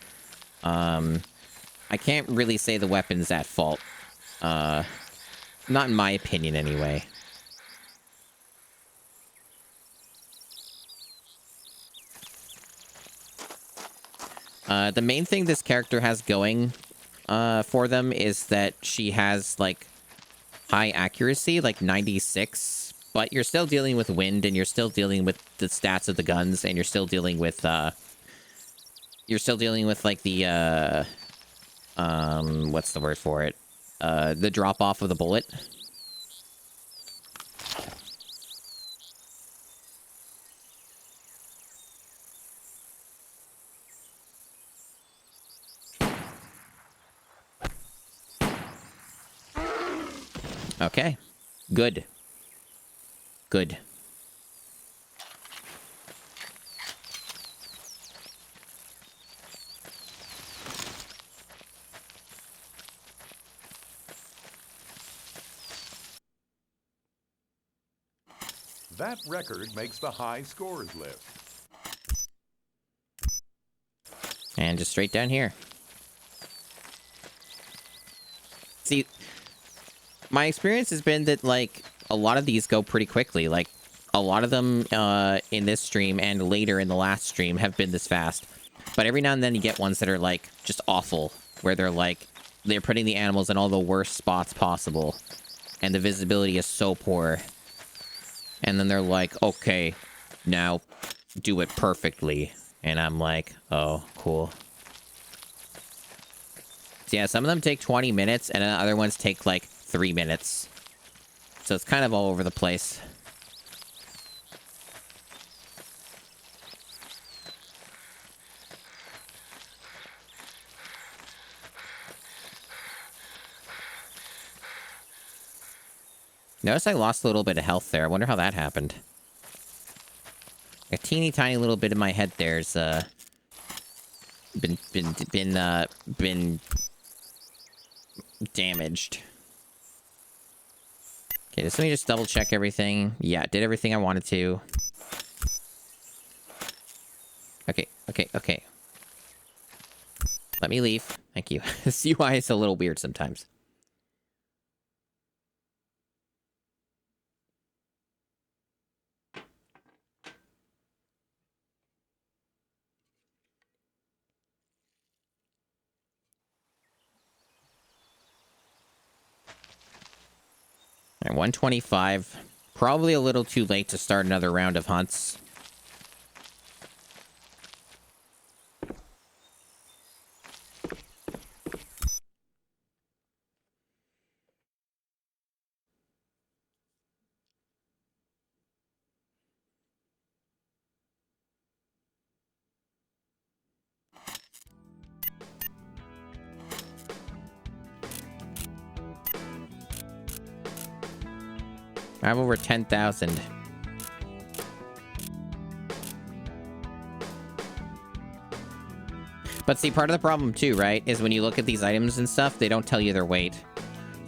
I can't really say the weapon's at fault. Not in my opinion, anyway. The main thing this character has going for them is that she has, like, high accuracy, like 96, but you're still dealing with wind, and you're still dealing with the stats of the guns, and you're still dealing with, like, the, what's the word for it? The drop-off of the bullet. Okay. Good. Good. That record makes the high scores list. And just straight down here. See, my experience has been that, like, a lot of these go pretty quickly. Like, a lot of them in this stream and later in the last stream have been this fast. But every now and then you get ones that are, like, just awful. Where they're, like, they're putting the animals in all the worst spots possible. And the visibility is so poor. And then they're like, okay, now do it perfectly. And I'm like, oh, cool. So yeah, some of them take 20 minutes, and then other ones take, like, 3 minutes. So it's kind of all over the place. Notice I lost a little bit of health there. I wonder how that happened. A teeny tiny little bit in my head there's been damaged. Okay, let me just double check everything. Yeah, did everything I wanted to. Okay. Let me leave. Thank you. This UI is a little weird sometimes. All right, 125. Probably a little too late to start another round of hunts. I have over 10,000. But see, part of the problem too, right, is when you look at these items and stuff, they don't tell you their weight.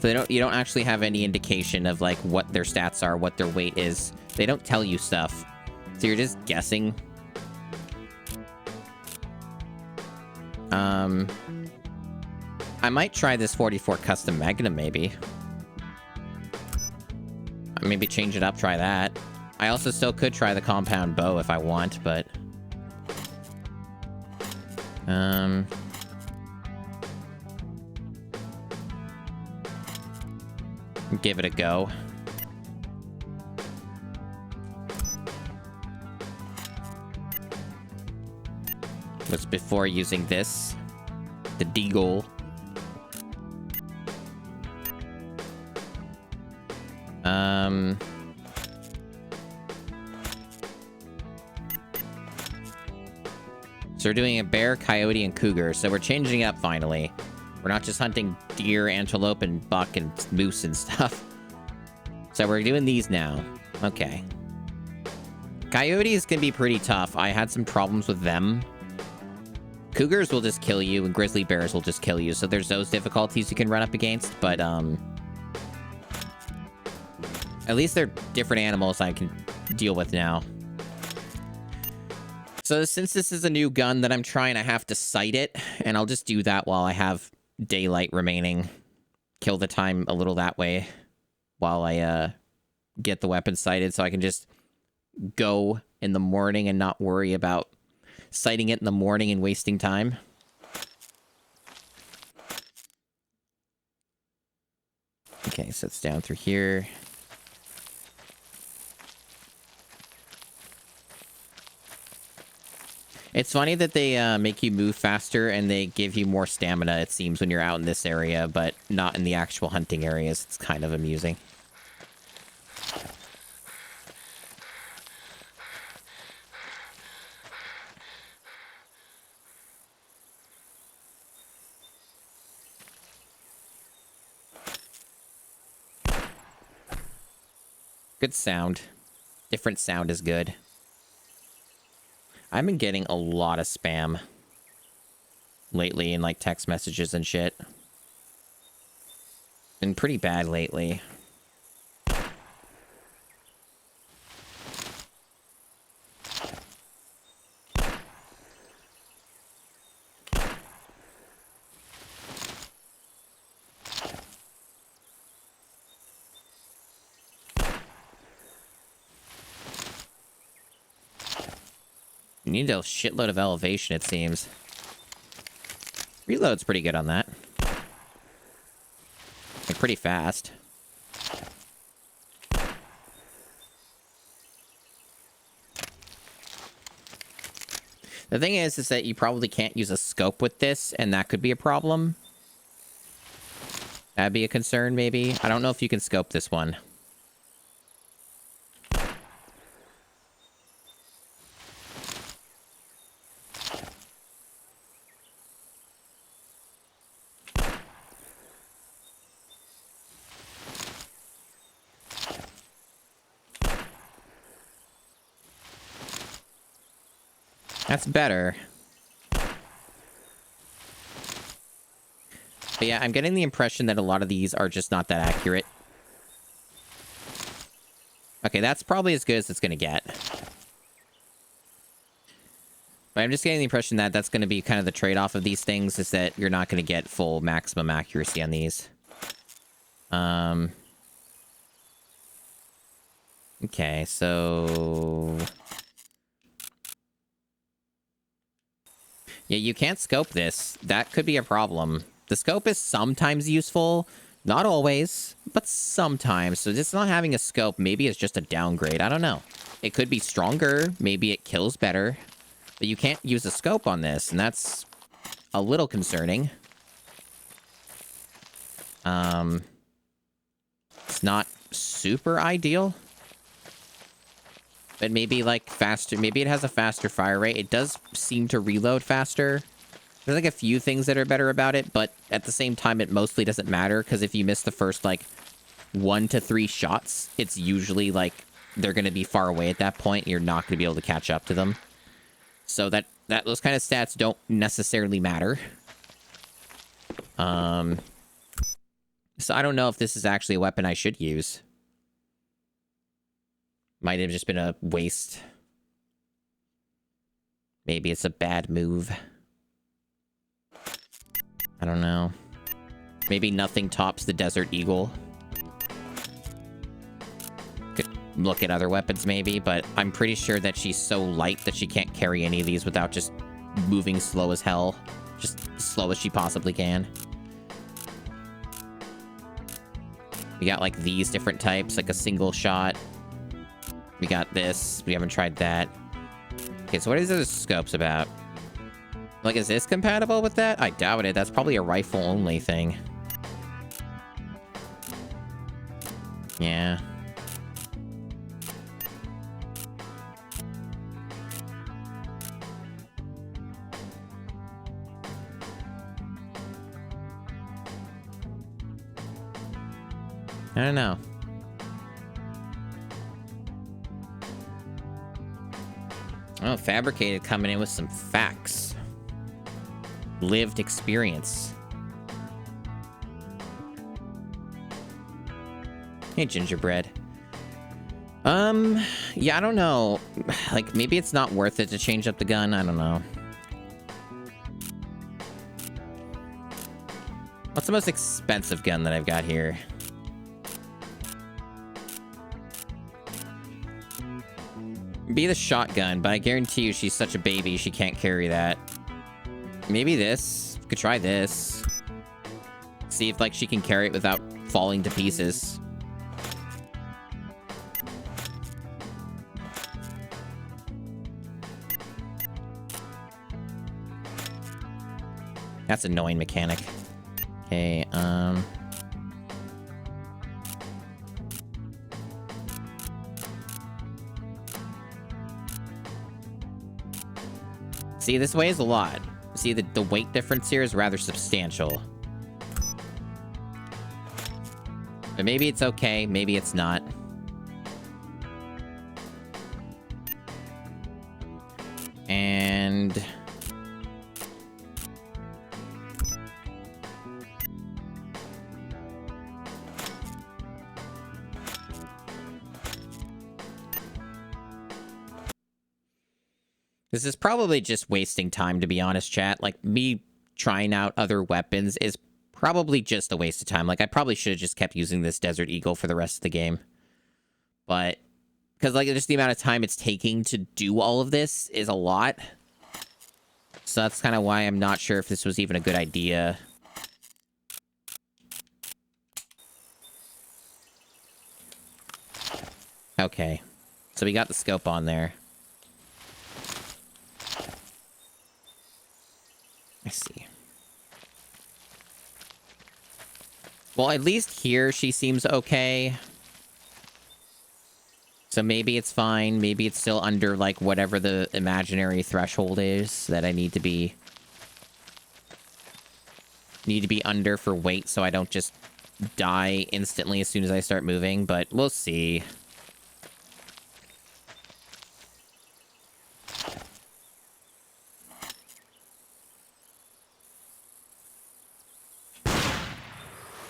So you don't actually have any indication of, like, what their stats are, what their weight is. They don't tell you stuff. So you're just guessing. I might try this 44 custom Magnum, maybe. Maybe change it up, try that. I also still could try the compound bow if I want, but... give it a go. Was before using this, the Deagle. So we're doing a bear, coyote, and cougar. So we're changing up finally. We're not just hunting deer, antelope, and buck, and moose and stuff. So we're doing these now. Okay. Coyotes can be pretty tough. I had some problems with them. Cougars will just kill you, and grizzly bears will just kill you. So there's those difficulties you can run up against, but at least they're different animals I can deal with now. So since this is a new gun that I'm trying, I have to sight it, and I'll just do that while I have daylight remaining. Kill the time a little that way while I get the weapon sighted, so I can just go in the morning and not worry about sighting it in the morning and wasting time. Okay, so it's down through here. It's funny that they make you move faster and they give you more stamina, it seems, when you're out in this area, but not in the actual hunting areas. It's kind of amusing. Good sound. Different sound is good. I've been getting a lot of spam lately in like text messages and shit. Been pretty bad lately. You need a shitload of elevation, it seems. Reload's pretty good on that. Like, pretty fast. The thing is that you probably can't use a scope with this, and that could be a problem. That'd be a concern, maybe. I don't know if you can scope this one. That's better. But yeah, I'm getting the impression that a lot of these are just not that accurate. Okay, that's probably as good as it's going to get. But I'm just getting the impression that that's going to be kind of the trade-off of these things, is that you're not going to get full maximum accuracy on these. Okay, so... yeah, you can't scope this. That could be a problem. The scope is sometimes useful. Not always, but sometimes. So just not having a scope maybe is just a downgrade. I don't know. It could be stronger. Maybe it kills better. But you can't use a scope on this, and that's a little concerning. It's not super ideal. But maybe, like, faster. Maybe it has a faster fire rate. It does seem to reload faster. There's, like, a few things that are better about it, but at the same time, it mostly doesn't matter, because if you miss the first, like, 1 to 3 shots, it's usually, like, they're going to be far away at that point, and you're not going to be able to catch up to them. So those kind of stats don't necessarily matter. So I don't know if this is actually a weapon I should use. Might have just been a waste. Maybe it's a bad move. I don't know. Maybe nothing tops the Desert Eagle. Could look at other weapons maybe, but I'm pretty sure that she's so light that she can't carry any of these without just moving slow as hell. Just as slow as she possibly can. We got like these different types, like a single shot. We got this. We haven't tried that. Okay, so what is the scopes about? Like, is this compatible with that? I doubt it. That's probably a rifle only thing. Yeah. I don't know. Oh, Fabricated coming in with some facts. Lived experience. Hey, Gingerbread. Yeah, I don't know. Like, maybe it's not worth it to change up the gun. I don't know. What's the most expensive gun that I've got here? Be the shotgun, but I guarantee you she's such a baby she can't carry that. Maybe this. Could try this. See if, like, she can carry it without falling to pieces. That's annoying mechanic. Okay, see, this weighs a lot. See, the weight difference here is rather substantial. But maybe it's okay, maybe it's not. And... this is probably just wasting time, to be honest, chat. Like, me trying out other weapons is probably just a waste of time. Like, I probably should have just kept using this Desert Eagle for the rest of the game. But, because, like, just the amount of time it's taking to do all of this is a lot. So that's kind of why I'm not sure if this was even a good idea. Okay. So we got the scope on there. I see. Well, at least here she seems okay. So maybe it's fine. Maybe it's still under, like, whatever the imaginary threshold is that I need to be under for weight so I don't just die instantly as soon as I start moving, but we'll see.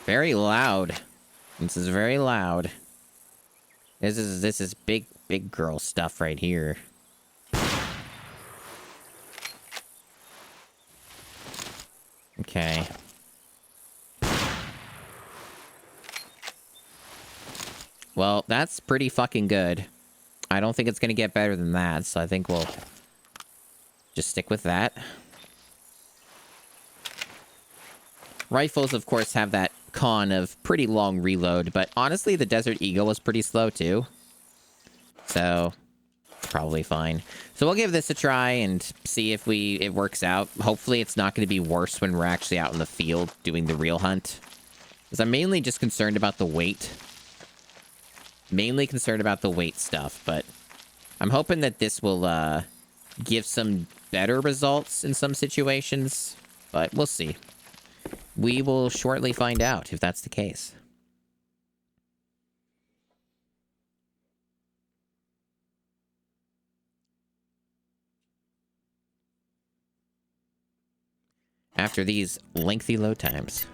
Very loud. This is very loud. This is big girl stuff right here. Okay. Well, that's pretty fucking good. I don't think it's gonna get better than that, so I think we'll just stick with that. Rifles, of course, have that con of pretty long reload, but honestly, the Desert Eagle was pretty slow too. So, probably fine. So we'll give this a try and see if it works out. Hopefully it's not going to be worse when we're actually out in the field doing the real hunt. Because I'm mainly just concerned about the weight. Mainly concerned about the weight stuff, but I'm hoping that this will give some better results in some situations, but we'll see. We will shortly find out if that's the case. After these lengthy load times.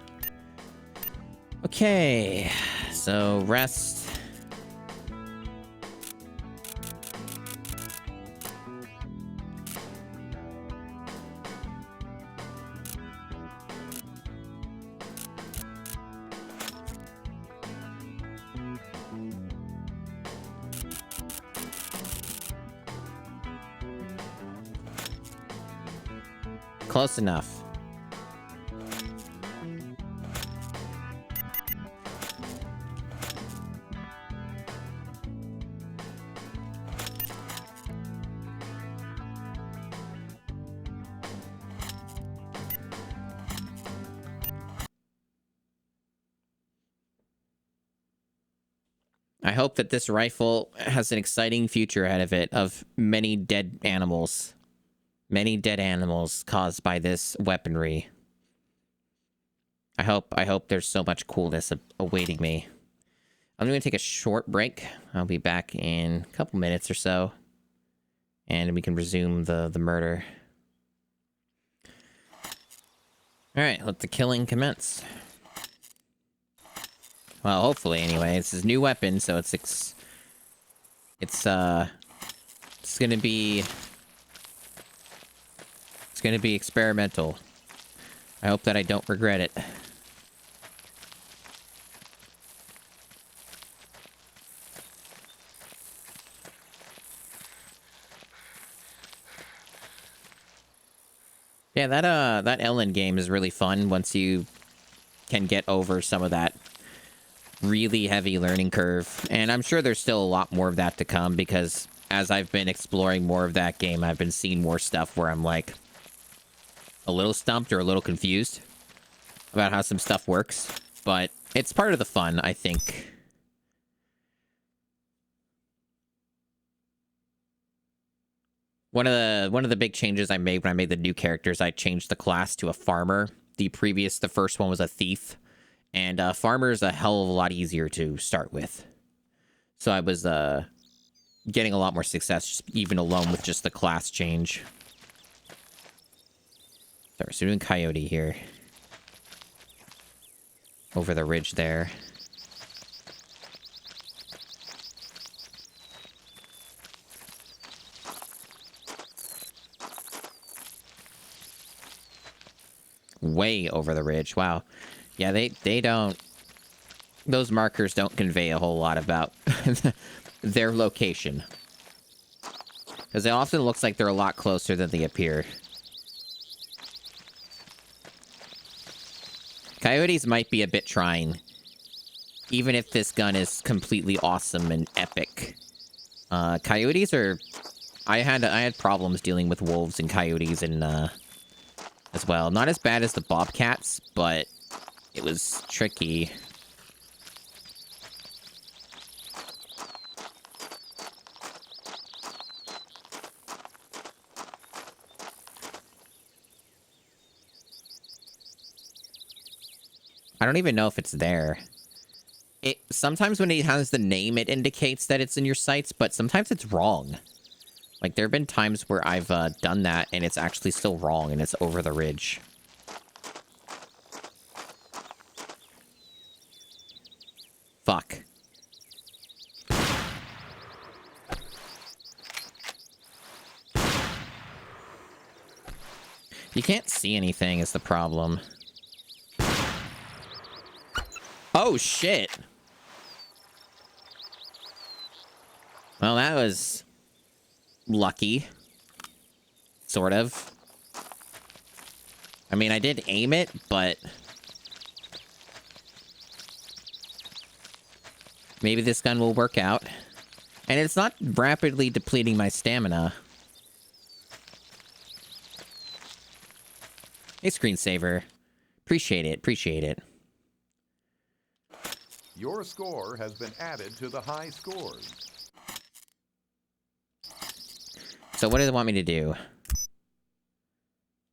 Okay, so rest. Close enough. I hope that this rifle has an exciting future ahead of it of many dead animals. Many dead animals caused by this weaponry. I hope there's so much coolness awaiting me. I'm going to take a short break. I'll be back in a couple minutes or so. And we can resume the murder. Alright, let the killing commence. Well, hopefully, anyway. It's his new weapon, so it's gonna be experimental. I hope that I don't regret it. Yeah, that Ellen game is really fun once you can get over some of that really heavy learning curve. And I'm sure there's still a lot more of that to come, because as I've been exploring more of that game, I've been seeing more stuff where I'm like a little stumped or a little confused about how some stuff works. But it's part of the fun, I think. One of the big changes I made when I made the new characters, I changed the class to a farmer. The first one was a thief. And farmer is a hell of a lot easier to start with. So I was getting a lot more success just even alone with just the class change. So we're doing Coyote here. Over the ridge there. Way over the ridge. Wow. Yeah, they don't... Those markers don't convey a whole lot about their location. Because it often looks like they're a lot closer than they appear. Coyotes might be a bit trying. Even if this gun is completely awesome and epic. Coyotes are... I had problems dealing with wolves and coyotes and, as well. Not as bad as the bobcats, but it was tricky. I don't even know if it's there. Sometimes when it has the name, it indicates that it's in your sights, but sometimes it's wrong. Like, there have been times where I've done that, and it's actually still wrong, and it's over the ridge. Fuck. You can't see anything is the problem. Oh, shit. Well, that was... lucky. Sort of. I mean, I did aim it, but... maybe this gun will work out. And it's not rapidly depleting my stamina. Hey, screensaver. Appreciate it, appreciate it. Your score has been added to the high scores. So what do they want me to do?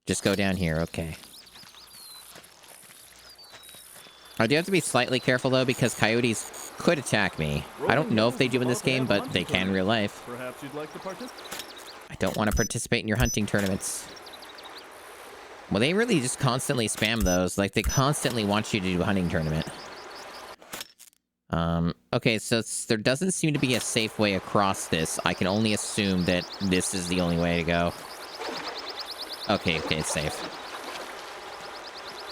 Just go down here, okay. I do have to be slightly careful, though, because coyotes could attack me. I don't know if they do in this game, but they can in real life. Perhaps you'd like to participate? I don't want to participate in your hunting tournaments. Well, they really just constantly spam those. Like, they constantly want you to do a hunting tournament. Okay, so there doesn't seem to be a safe way across this. I can only assume that this is the only way to go. Okay, it's safe.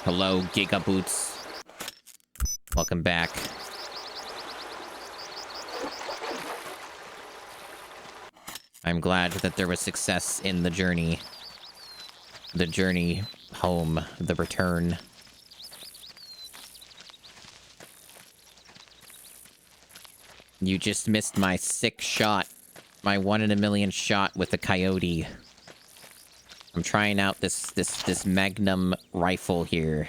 Hello, Gigaboots. Welcome back. I'm glad that there was success in the journey. The journey home, the return. You just missed my sick shot. My 1 in a million shot with a coyote. I'm trying out this Magnum rifle here.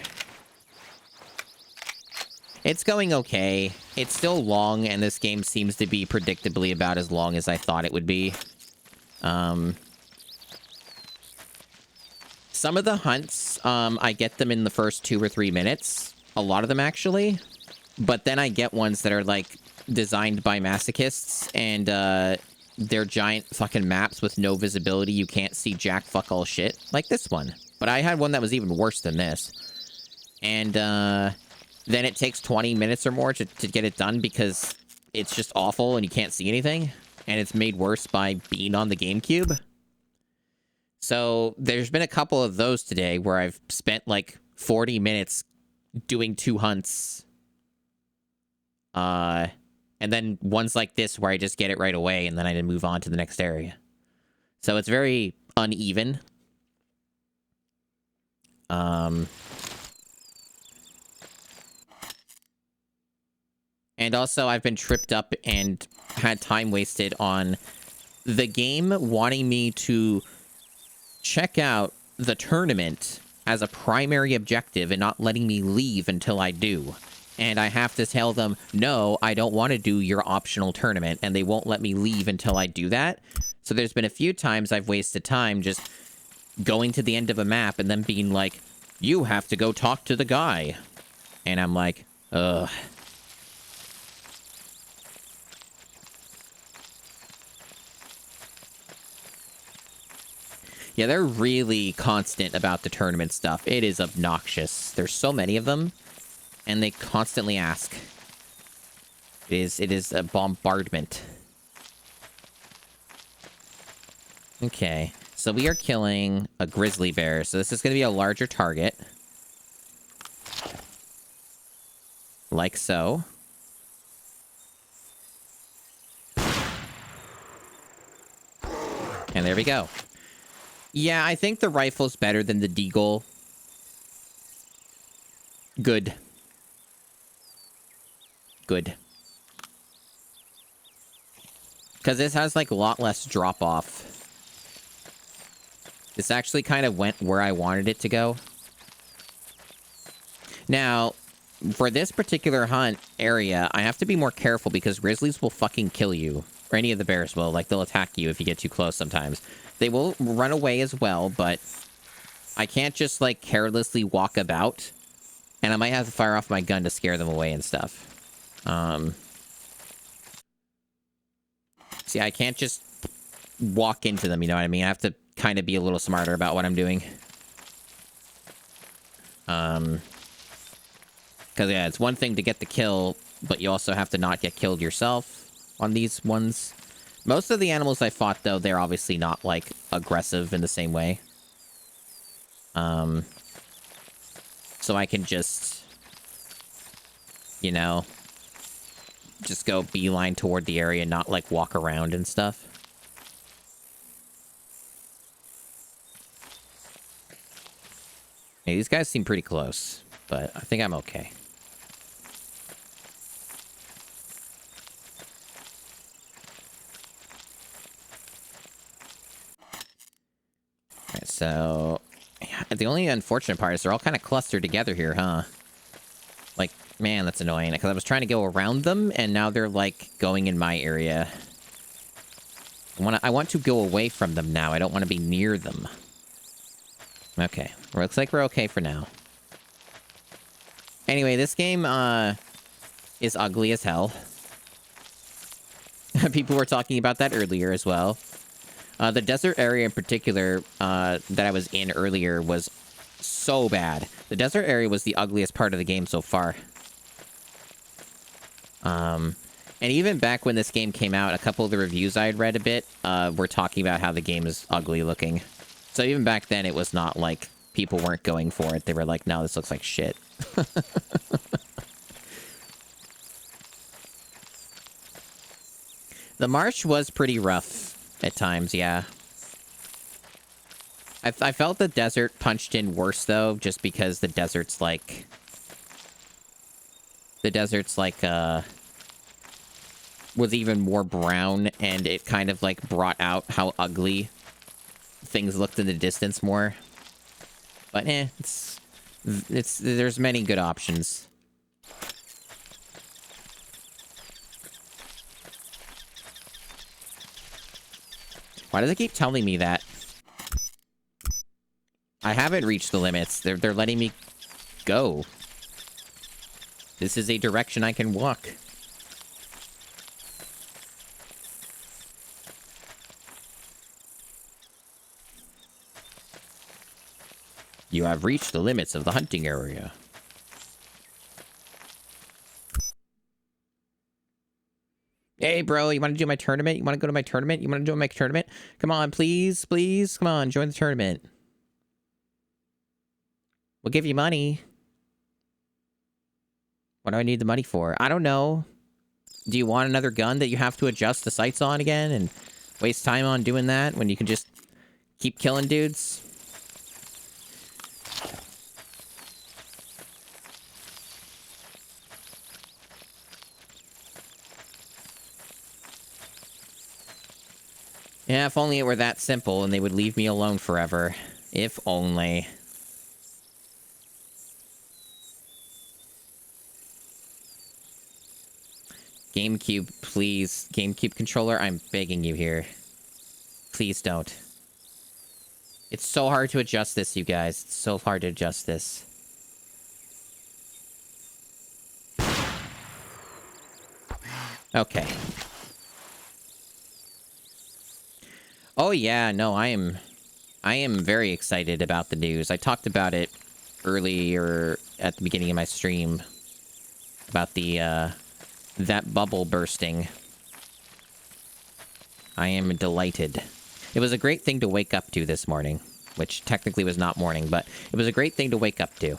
It's going okay. It's still long, and this game seems to be predictably about as long as I thought it would be. Some of the hunts, I get them in the first 2 or 3 minutes. A lot of them, actually. But then I get ones that are, like, designed by masochists, and, they're giant fucking maps with no visibility. You can't see jack fuck all shit. Like this one. But I had one that was even worse than this. And, then it takes 20 minutes or more to get it done because it's just awful and you can't see anything. And it's made worse by being on the GameCube. So there's been a couple of those today where I've spent like 40 minutes doing 2 hunts. And then ones like this where I just get it right away and then I didn't move on to the next area. So it's very uneven. And also, I've been tripped up and had time wasted on the game wanting me to check out the tournament as a primary objective and not letting me leave until I do. And I have to tell them, no, I don't want to do your optional tournament, and they won't let me leave until I do that. So there's been a few times I've wasted time just going to the end of a map and then being like, you have to go talk to the guy. And I'm like, ugh. Yeah, they're really constant about the tournament stuff. It is obnoxious. There's so many of them, and they constantly ask. It is a bombardment. Okay, so we are killing a grizzly bear, so this is going to be a larger target. Like so. And there we go. Yeah, I think the rifle's better than the deagle. Good. Good. Because this has, like, a lot less drop-off. This actually kind of went where I wanted it to go. Now, for this particular hunt area, I have to be more careful because grizzlies will fucking kill you. Or any of the bears will. Like, they'll attack you if you get too close sometimes. They will run away as well, but I can't just, like, carelessly walk about. And I might have to fire off my gun to scare them away and stuff. See, I can't just walk into them, you know what I mean? I have to kind of be a little smarter about what I'm doing. Because, yeah, it's one thing to get the kill, but you also have to not get killed yourself on these ones. Most of the animals I fought, though, they're obviously not, like, aggressive in the same way. So I can just, you know, just go beeline toward the area, not, like, walk around and stuff. Hey, these guys seem pretty close, but I think I'm okay. Alright, so yeah, the only unfortunate part is they're all kind of clustered together here, huh? Like, man, that's annoying, because I was trying to go around them, and now they're, like, going in my area. I want to go away from them now. I don't want to be near them. Okay. Looks like we're okay for now. Anyway, this game, is ugly as hell. People were talking about that earlier as well. The desert area in particular, that I was in earlier was so bad. The desert area was the ugliest part of the game so far. And even back when this game came out, a couple of the reviews I had read a bit, were talking about how the game is ugly looking. So even back then, it was not like people weren't going for it. They were like, no, this looks like shit. The marsh was pretty rough at times, yeah. I felt the desert punched in worse, though, just because the desert's like... was even more brown, and it kind of, like, brought out how ugly things looked in the distance more. But, there's many good options. Why does it keep telling me that? I haven't reached the limits. They're letting me go. This is a direction I can walk. You have reached the limits of the hunting area. Hey, bro, you want to do my tournament? You want to go to my tournament? You want to do my tournament? Come on, please, please. Come on, join the tournament. We'll give you money. What do I need the money for? I don't know. Do you want another gun that you have to adjust the sights on again and waste time on doing that when you can just keep killing dudes? Yeah, if only it were that simple and they would leave me alone forever. If only. GameCube, please. GameCube controller, I'm begging you here. Please don't. It's so hard to adjust this, you guys. It's so hard to adjust this. Okay. Oh yeah, no, I am very excited about the news. I talked about it earlier at the beginning of my stream about the that bubble bursting. I am delighted. It was a great thing to wake up to this morning, which technically was not morning, but it was a great thing to wake up to.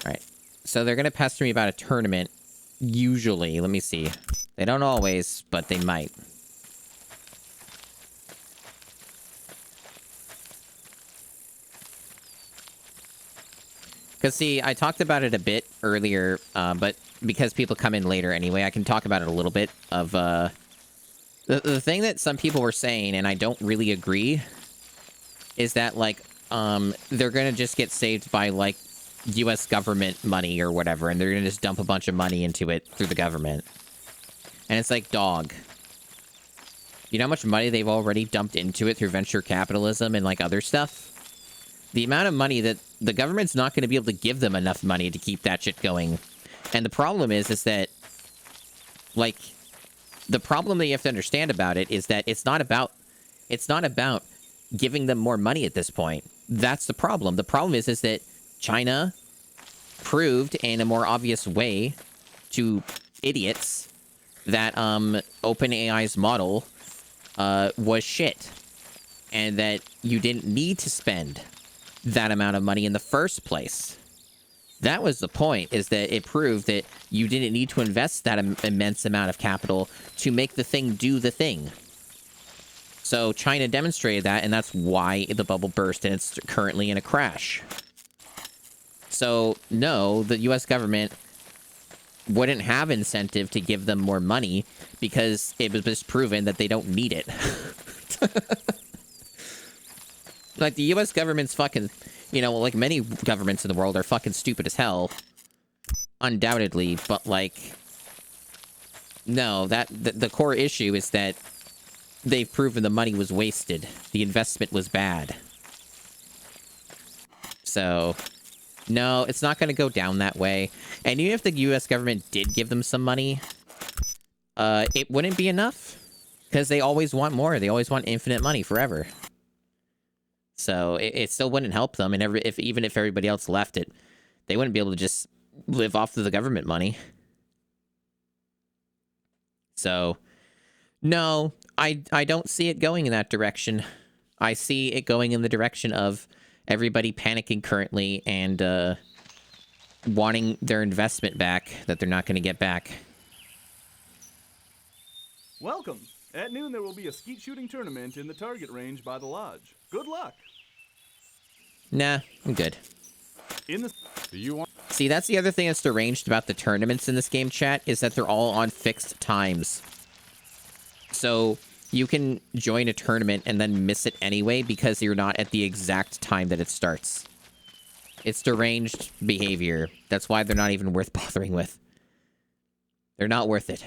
Alright, so they're going to pester me about a tournament, usually. Let me see. They don't always, but they might. Because, see, I talked about it a bit earlier, but because people come in later anyway, I can talk about it a little bit of, the thing that some people were saying, and I don't really agree, is that, like, they're gonna just get saved by, like, U.S. government money or whatever, and they're gonna just dump a bunch of money into it through the government. And it's like, dog. You know how much money they've already dumped into it through venture capitalism and, like, other stuff? The amount of money that the government's not going to be able to give them enough money to keep that shit going. And the problem is that, like, the problem that you have to understand about it is that it's not about giving them more money at this point. That's the problem. The problem is that China proved in a more obvious way to idiots that OpenAI's model was shit, and that you didn't need to spend that amount of money in the first place. That was the point, is that it proved that you didn't need to invest that immense amount of capital to make the thing do the thing. So China demonstrated that, and that's why the bubble burst, and it's currently in a crash. So, no, the U.S. government wouldn't have incentive to give them more money because it was just proven that they don't need it. Like, the U.S. government's fucking, you know, like many governments in the world are fucking stupid as hell. Undoubtedly, but, like, no, the core issue is that they've proven the money was wasted. The investment was bad. So, no, it's not going to go down that way. And even if the U.S. government did give them some money, it wouldn't be enough. Because they always want more. They always want infinite money forever. So it still wouldn't help them, and even if everybody else left it, they wouldn't be able to just live off of the government money. So, no, I don't see it going in that direction. I see it going in the direction of everybody panicking currently and wanting their investment back that they're not going to get back. Welcome. At noon, there will be a skeet shooting tournament in the target range by the lodge. Good luck. Nah, I'm good. In the... Do you want... See, that's the other thing that's deranged about the tournaments in this game, chat, is that they're all on fixed times. So, you can join a tournament and then miss it anyway because you're not at the exact time that it starts. It's deranged behavior. That's why they're not even worth bothering with. They're not worth it.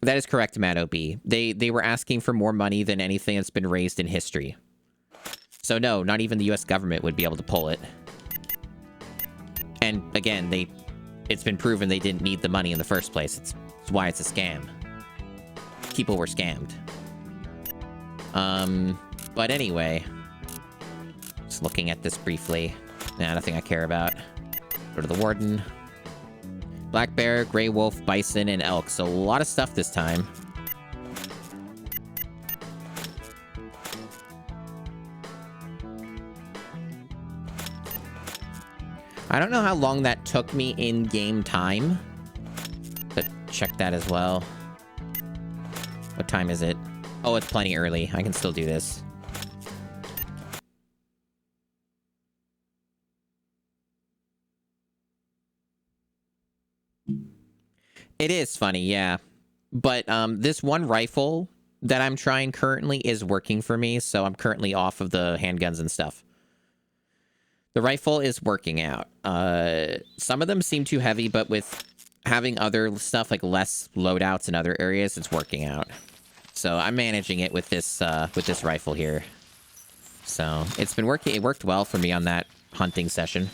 That is correct, Matt OB. They were asking for more money than anything that's been raised in history. So no, not even the US government would be able to pull it. And again, it's been proven they didn't need the money in the first place. It's why it's a scam. People were scammed. But anyway, just looking at this briefly. Nah, nothing I care about. Go to the warden. Black bear, gray wolf, bison, and elk. So a lot of stuff this time. I don't know how long that took me in game time, but check that as well. What time is it? Oh, it's plenty early. I can still do this. It is funny, yeah. But this one rifle that I'm trying currently is working for me, so I'm currently off of the handguns and stuff. The rifle is working out. Some of them seem too heavy, but with having other stuff like less loadouts in other areas, it's working out. So I'm managing it with this rifle here. So it's been working. It worked well for me on that hunting session.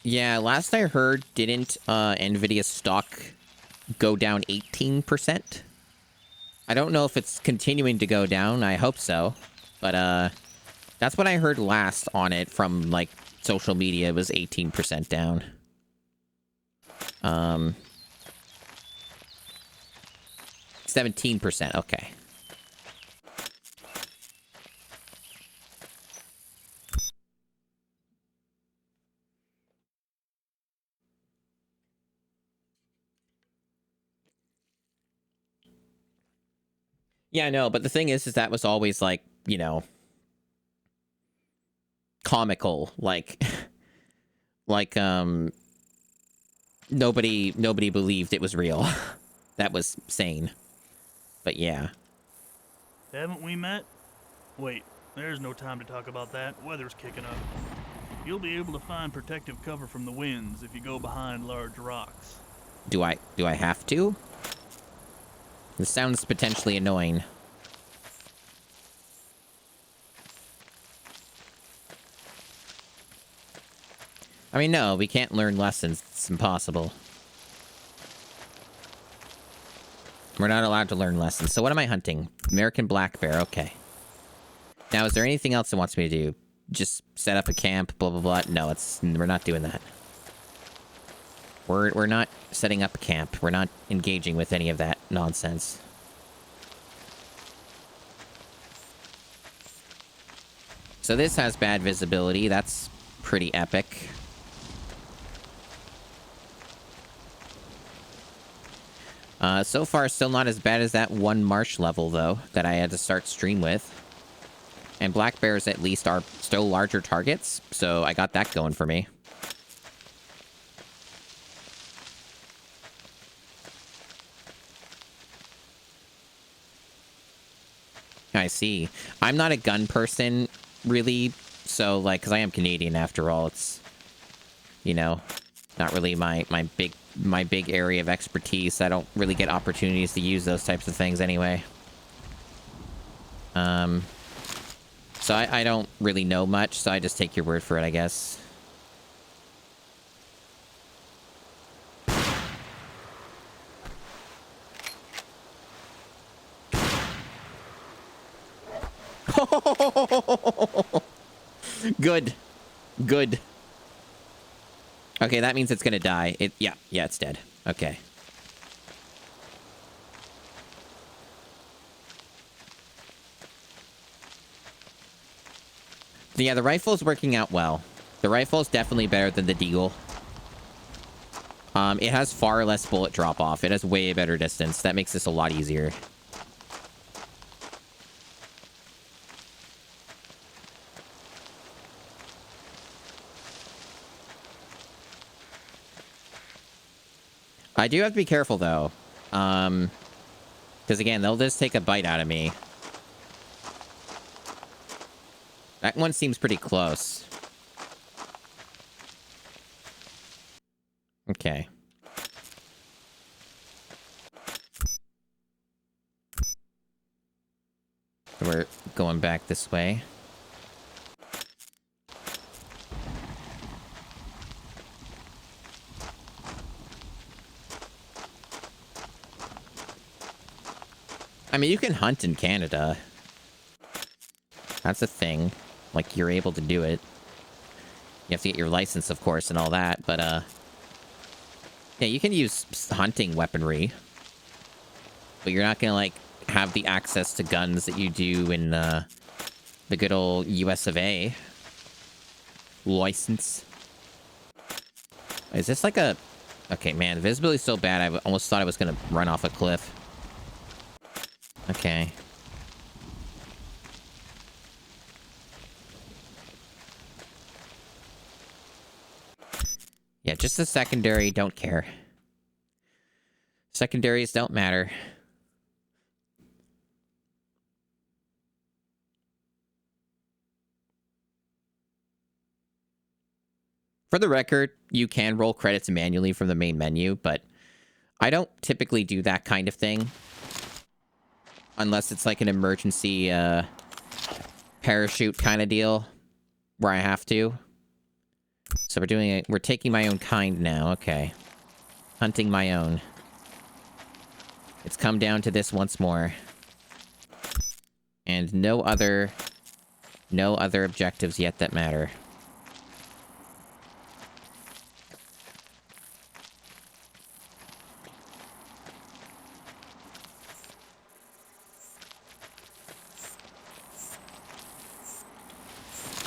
Yeah, last I heard, didn't Nvidia stock go down 18%? I don't know if it's continuing to go down. I hope so. But that's what I heard last on it from like social media. It was 18% down. 17%. Okay. Yeah, I know, but the thing is that was always like, you know, comical, like nobody believed it was real. That was sane. But yeah. Haven't we met? Wait, there's no time to talk about that. Weather's kicking up. You'll be able to find protective cover from the winds if you go behind large rocks. Do I have to? This sounds potentially annoying. I mean, no, we can't learn lessons. It's impossible. We're not allowed to learn lessons. So what am I hunting? American black bear. Okay. Now, is there anything else it wants me to do? Just set up a camp, blah, blah, blah. No, we're not doing that. We're not setting up a camp. We're not engaging with any of that nonsense. So this has bad visibility. That's pretty epic. So far, still not as bad as that one marsh level, though, that I had to start stream with. And black bears, at least, are still larger targets, so I got that going for me. I see. I'm not a gun person, really, so, like, because I am Canadian, after all, it's, you know, not really my big area of expertise. I don't really get opportunities to use those types of things anyway. So I don't really know much, so I just take your word for it, I guess. Good. Good. Okay, that means it's gonna die. Yeah, it's dead. Okay. Yeah, the rifle's working out well. The rifle's definitely better than the deagle. It has far less bullet drop-off. It has way better distance. That makes this a lot easier. I do have to be careful, though. Because, again, they'll just take a bite out of me. That one seems pretty close. Okay. We're going back this way. I mean, you can hunt in Canada. That's a thing. Like, you're able to do it. You have to get your license, of course, and all that, but, yeah, you can use hunting weaponry. But you're not gonna, like, have the access to guns that you do in, the good old US of A. License. Is this like a... Okay, man, the visibility's so bad, I almost thought I was gonna run off a cliff. Okay. Yeah, just the secondary, don't care. Secondaries don't matter. For the record, you can roll credits manually from the main menu, but I don't typically do that kind of thing. Unless it's like an emergency parachute kind of deal where I have to. So we're doing it. We're taking my own kind now. Okay. Hunting my own. It's come down to this once more. And no other objectives yet that matter.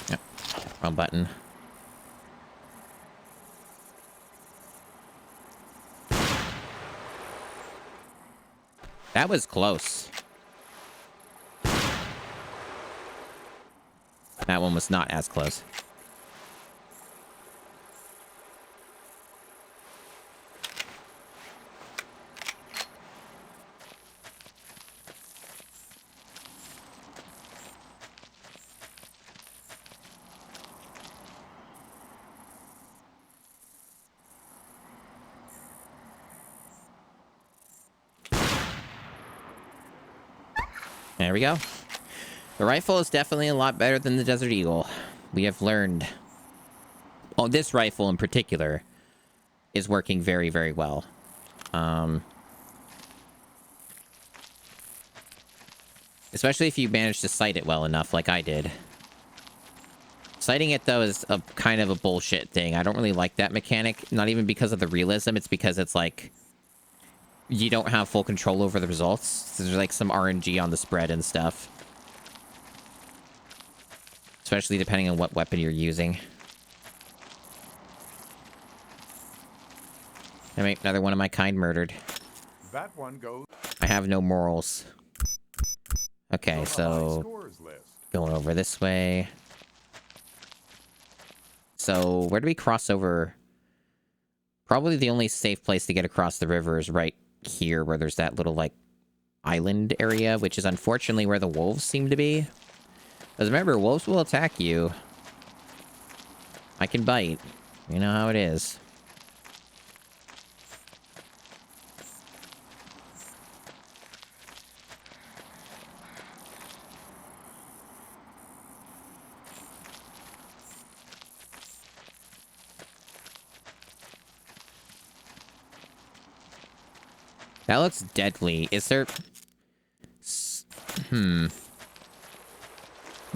Yep. Wrong button. That was close. That one was not as close. There we go. The rifle is definitely a lot better than the Desert Eagle. We have learned. Oh, this rifle in particular is working very, very well. Especially if you manage to sight it well enough, like I did. Sighting it, though, is a kind of a bullshit thing. I don't really like that mechanic. Not even because of the realism. It's because it's like... you don't have full control over the results. There's like some RNG on the spread and stuff. Especially depending on what weapon you're using. Anyway, another one of my kind murdered. That one goes. I have no morals. Okay, so... going over this way. So, where do we cross over? Probably the only safe place to get across the river is right here, where there's that little, like, island area, which is unfortunately where the wolves seem to be. Because remember, wolves will attack you. I can bite. You know how it is. That looks deadly. Is there...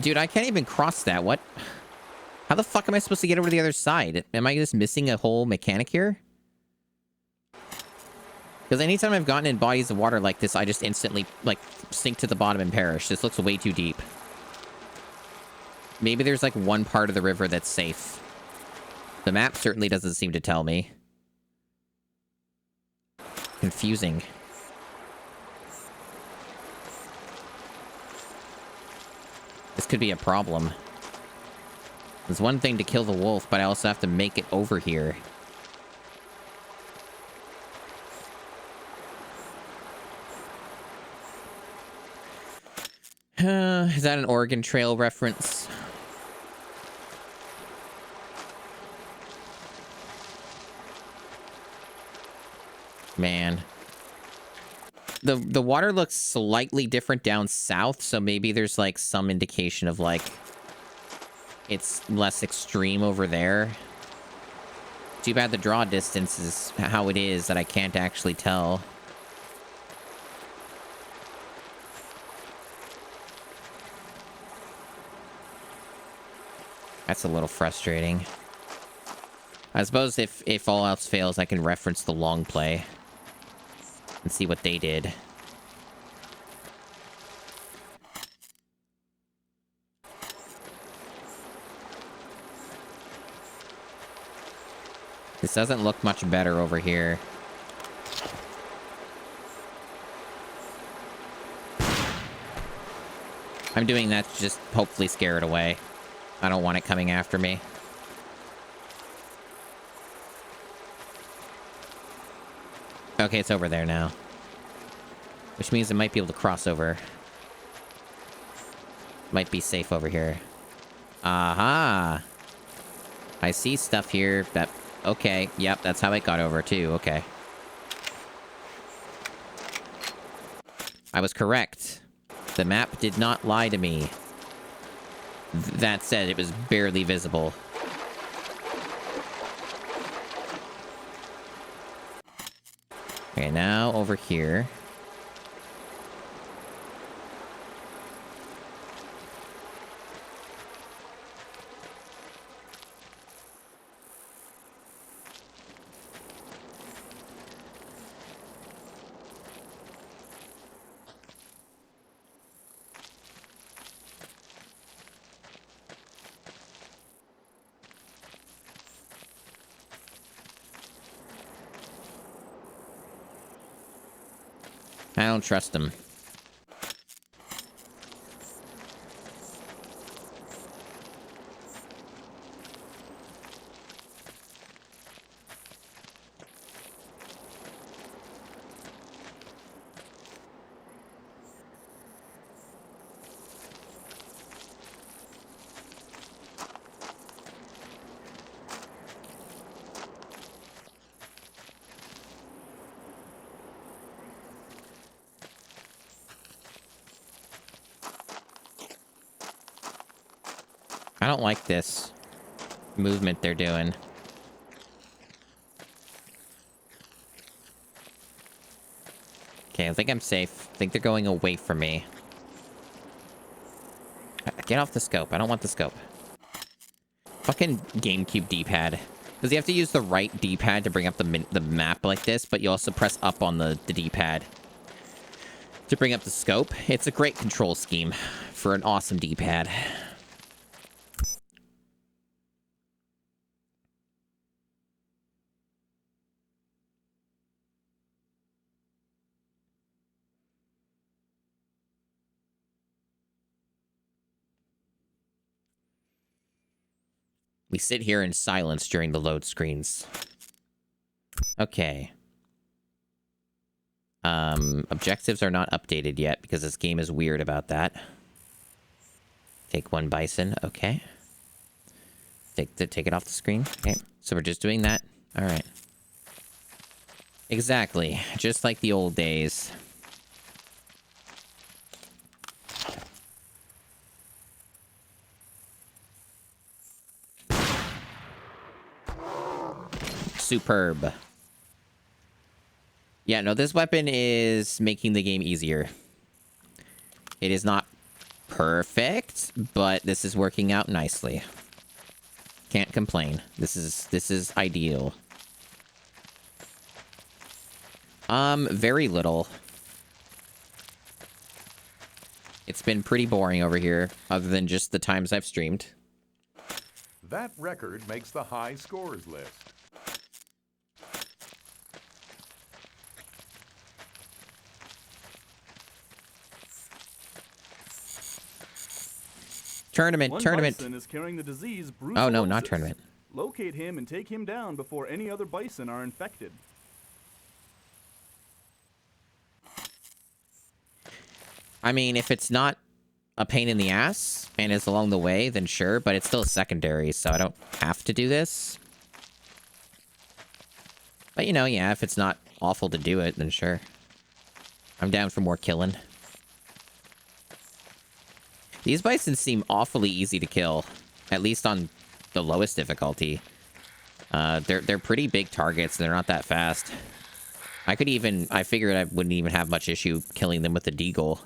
Dude, I can't even cross that. What? How the fuck am I supposed to get over to the other side? Am I just missing a whole mechanic here? Because anytime I've gotten in bodies of water like this, I just instantly, like, sink to the bottom and perish. This looks way too deep. Maybe there's, like, one part of the river that's safe. The map certainly doesn't seem to tell me. Confusing. This could be a problem. It's one thing to kill the wolf, but I also have to make it over here. Is that an Oregon Trail reference? Man. The water looks slightly different down south, so maybe there's like some indication of like it's less extreme over there. Too bad the draw distance is how it is that I can't actually tell. That's a little frustrating. I suppose if all else fails, I can reference the long play and see what they did. This doesn't look much better over here. I'm doing that to just hopefully scare it away. I don't want it coming after me. Okay, it's over there now. Which means it might be able to cross over. Might be safe over here. Aha! I see stuff here that... Okay, yep, that's how it got over too, okay. I was correct. The map did not lie to me. That said, it was barely visible. Okay, now over here. I don't trust him. I don't like this movement they're doing. Okay, I think I'm safe. I think they're going away from me. Get off the scope. I don't want the scope. Fucking GameCube D-pad. Because you have to use the right D-pad to bring up the map like this, but you also press up on the D-pad to bring up the scope. It's a great control scheme for an awesome D-pad. We sit here in silence during the load screens. Okay. Objectives are not updated yet because this game is weird about that. Take one bison. Okay. Take it off the screen. Okay. So we're just doing that. All right. Exactly. Just like the old days. Superb. Yeah, no, this weapon is making the game easier. It is not perfect, but this is working out nicely. Can't complain. This is ideal. Very little. It's been pretty boring over here, other than just the times I've streamed. That record makes the high scores list. Tournament. One bison is carrying the disease brucellosis. Oh, no, not tournament. Locate him and take him down before any other bison are infected. I mean, if it's not a pain in the ass and is along the way, then sure, but it's still secondary, so I don't have to do this. But, you know, yeah, if it's not awful to do it, then sure. I'm down for more killing. These bison seem awfully easy to kill, at least on the lowest difficulty. They're pretty big targets, and they're not that fast. I figured I wouldn't even have much issue killing them with the deagle.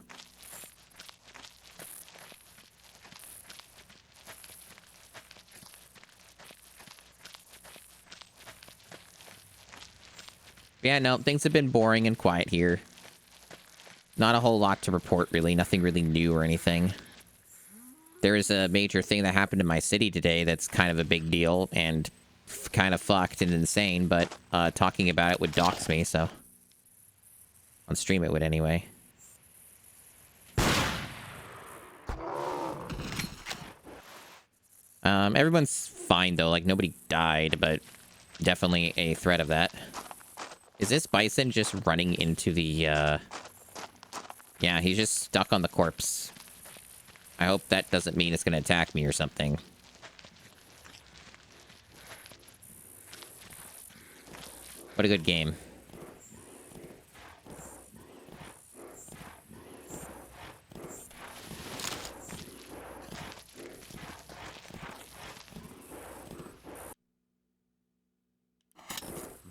Yeah, no, things have been boring and quiet here. Not a whole lot to report, really. Nothing really new or anything. There is a major thing that happened in my city today that's kind of a big deal and kind of fucked and insane, but talking about it would dox me, so... On stream it would anyway. Everyone's fine, though. Like, nobody died, but definitely a threat of that. Is this bison just running into the, Yeah, he's just stuck on the corpse. I hope that doesn't mean it's going to attack me or something. What a good game.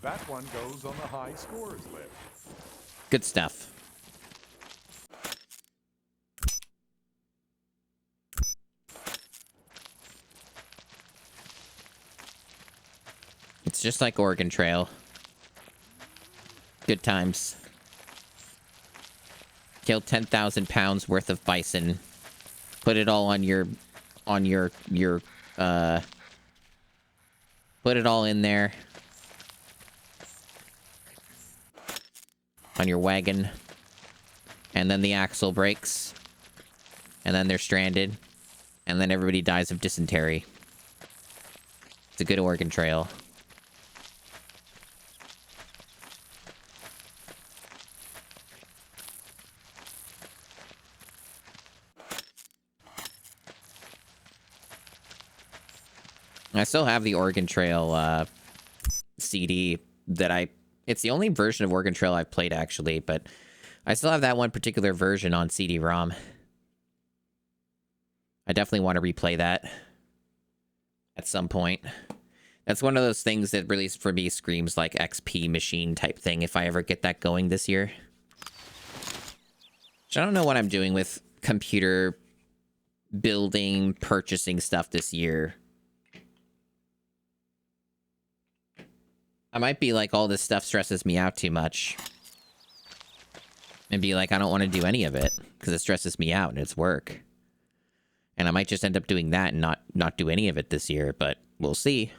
That one goes on the high scores list. Good stuff. It's just like Oregon Trail. Good times. Kill 10,000 pounds worth of bison. Put it all on your, put it all in there. On your wagon. And then the axle breaks. And then they're stranded. And then everybody dies of dysentery. It's a good Oregon Trail. I still have the Oregon Trail CD that it's the only version of Oregon Trail I've played, actually, but I still have that one particular version on CD-ROM. I definitely want to replay that at some point. That's one of those things that really, for me, screams like XP machine type thing if I ever get that going this year. Which I don't know what I'm doing with computer building, purchasing stuff this year. I might be like, all this stuff stresses me out too much. And be like, I don't want to do any of it, because it stresses me out and it's work. And I might just end up doing that and not do any of it this year, but we'll see.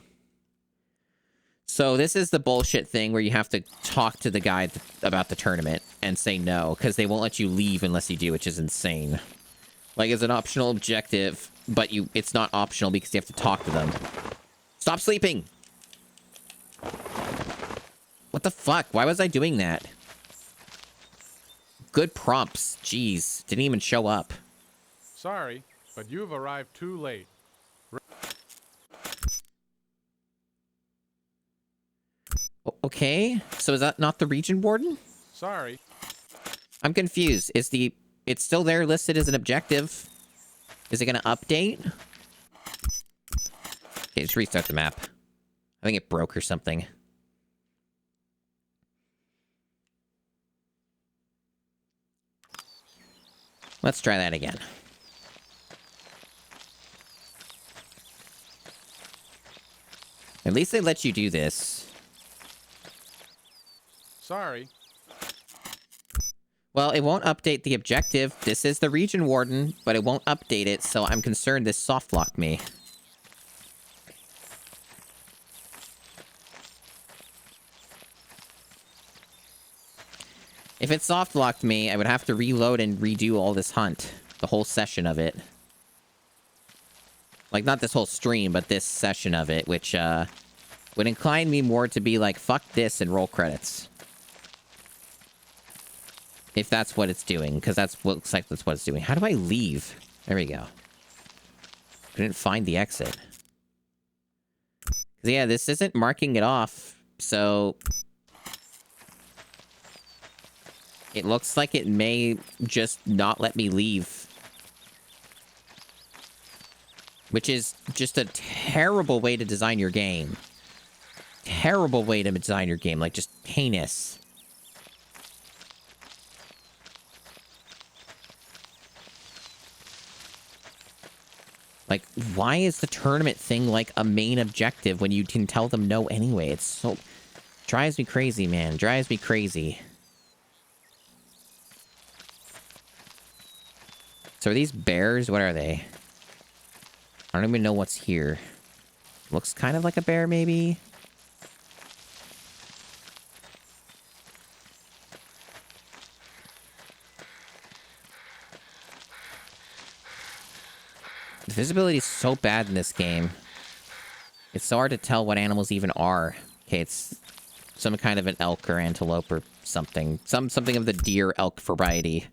So this is the bullshit thing where you have to talk to the guy about the tournament and say no, because they won't let you leave unless you do, which is insane. Like, it's an optional objective, but it's not optional because you have to talk to them. Stop sleeping! What the fuck? Why was I doing that? Good prompts. Jeez. Didn't even show up. Sorry, but you've arrived too late. Okay. So is that not the region warden? Sorry. I'm confused. It's still there listed as an objective. Is it going to update? Okay, just restart the map. I think it broke or something. Let's try that again. At least they let you do this. Sorry. Well, it won't update the objective. This is the region warden, but it won't update it, so I'm concerned this soft-locked me. If it soft-locked me, I would have to reload and redo all this hunt. The whole session of it. Like, not this whole stream, but this session of it, which, would incline me more to be like, fuck this and roll credits. If that's what it's doing, because that's what looks like that's what it's doing. How do I leave? There we go. Couldn't find the exit. Yeah, this isn't marking it off, so... It looks like it may just not let me leave. Which is just a terrible way to design your game. Terrible way to design your game, like just heinous. Like, why is the tournament thing like a main objective when you can tell them no anyway? It's so... Drives me crazy, man. Drives me crazy. So are these bears? What are they? I don't even know what's here. Looks kind of like a bear, maybe? The visibility is so bad in this game. It's so hard to tell what animals even are. Okay, it's some kind of an elk or antelope or something. Something of the deer elk variety.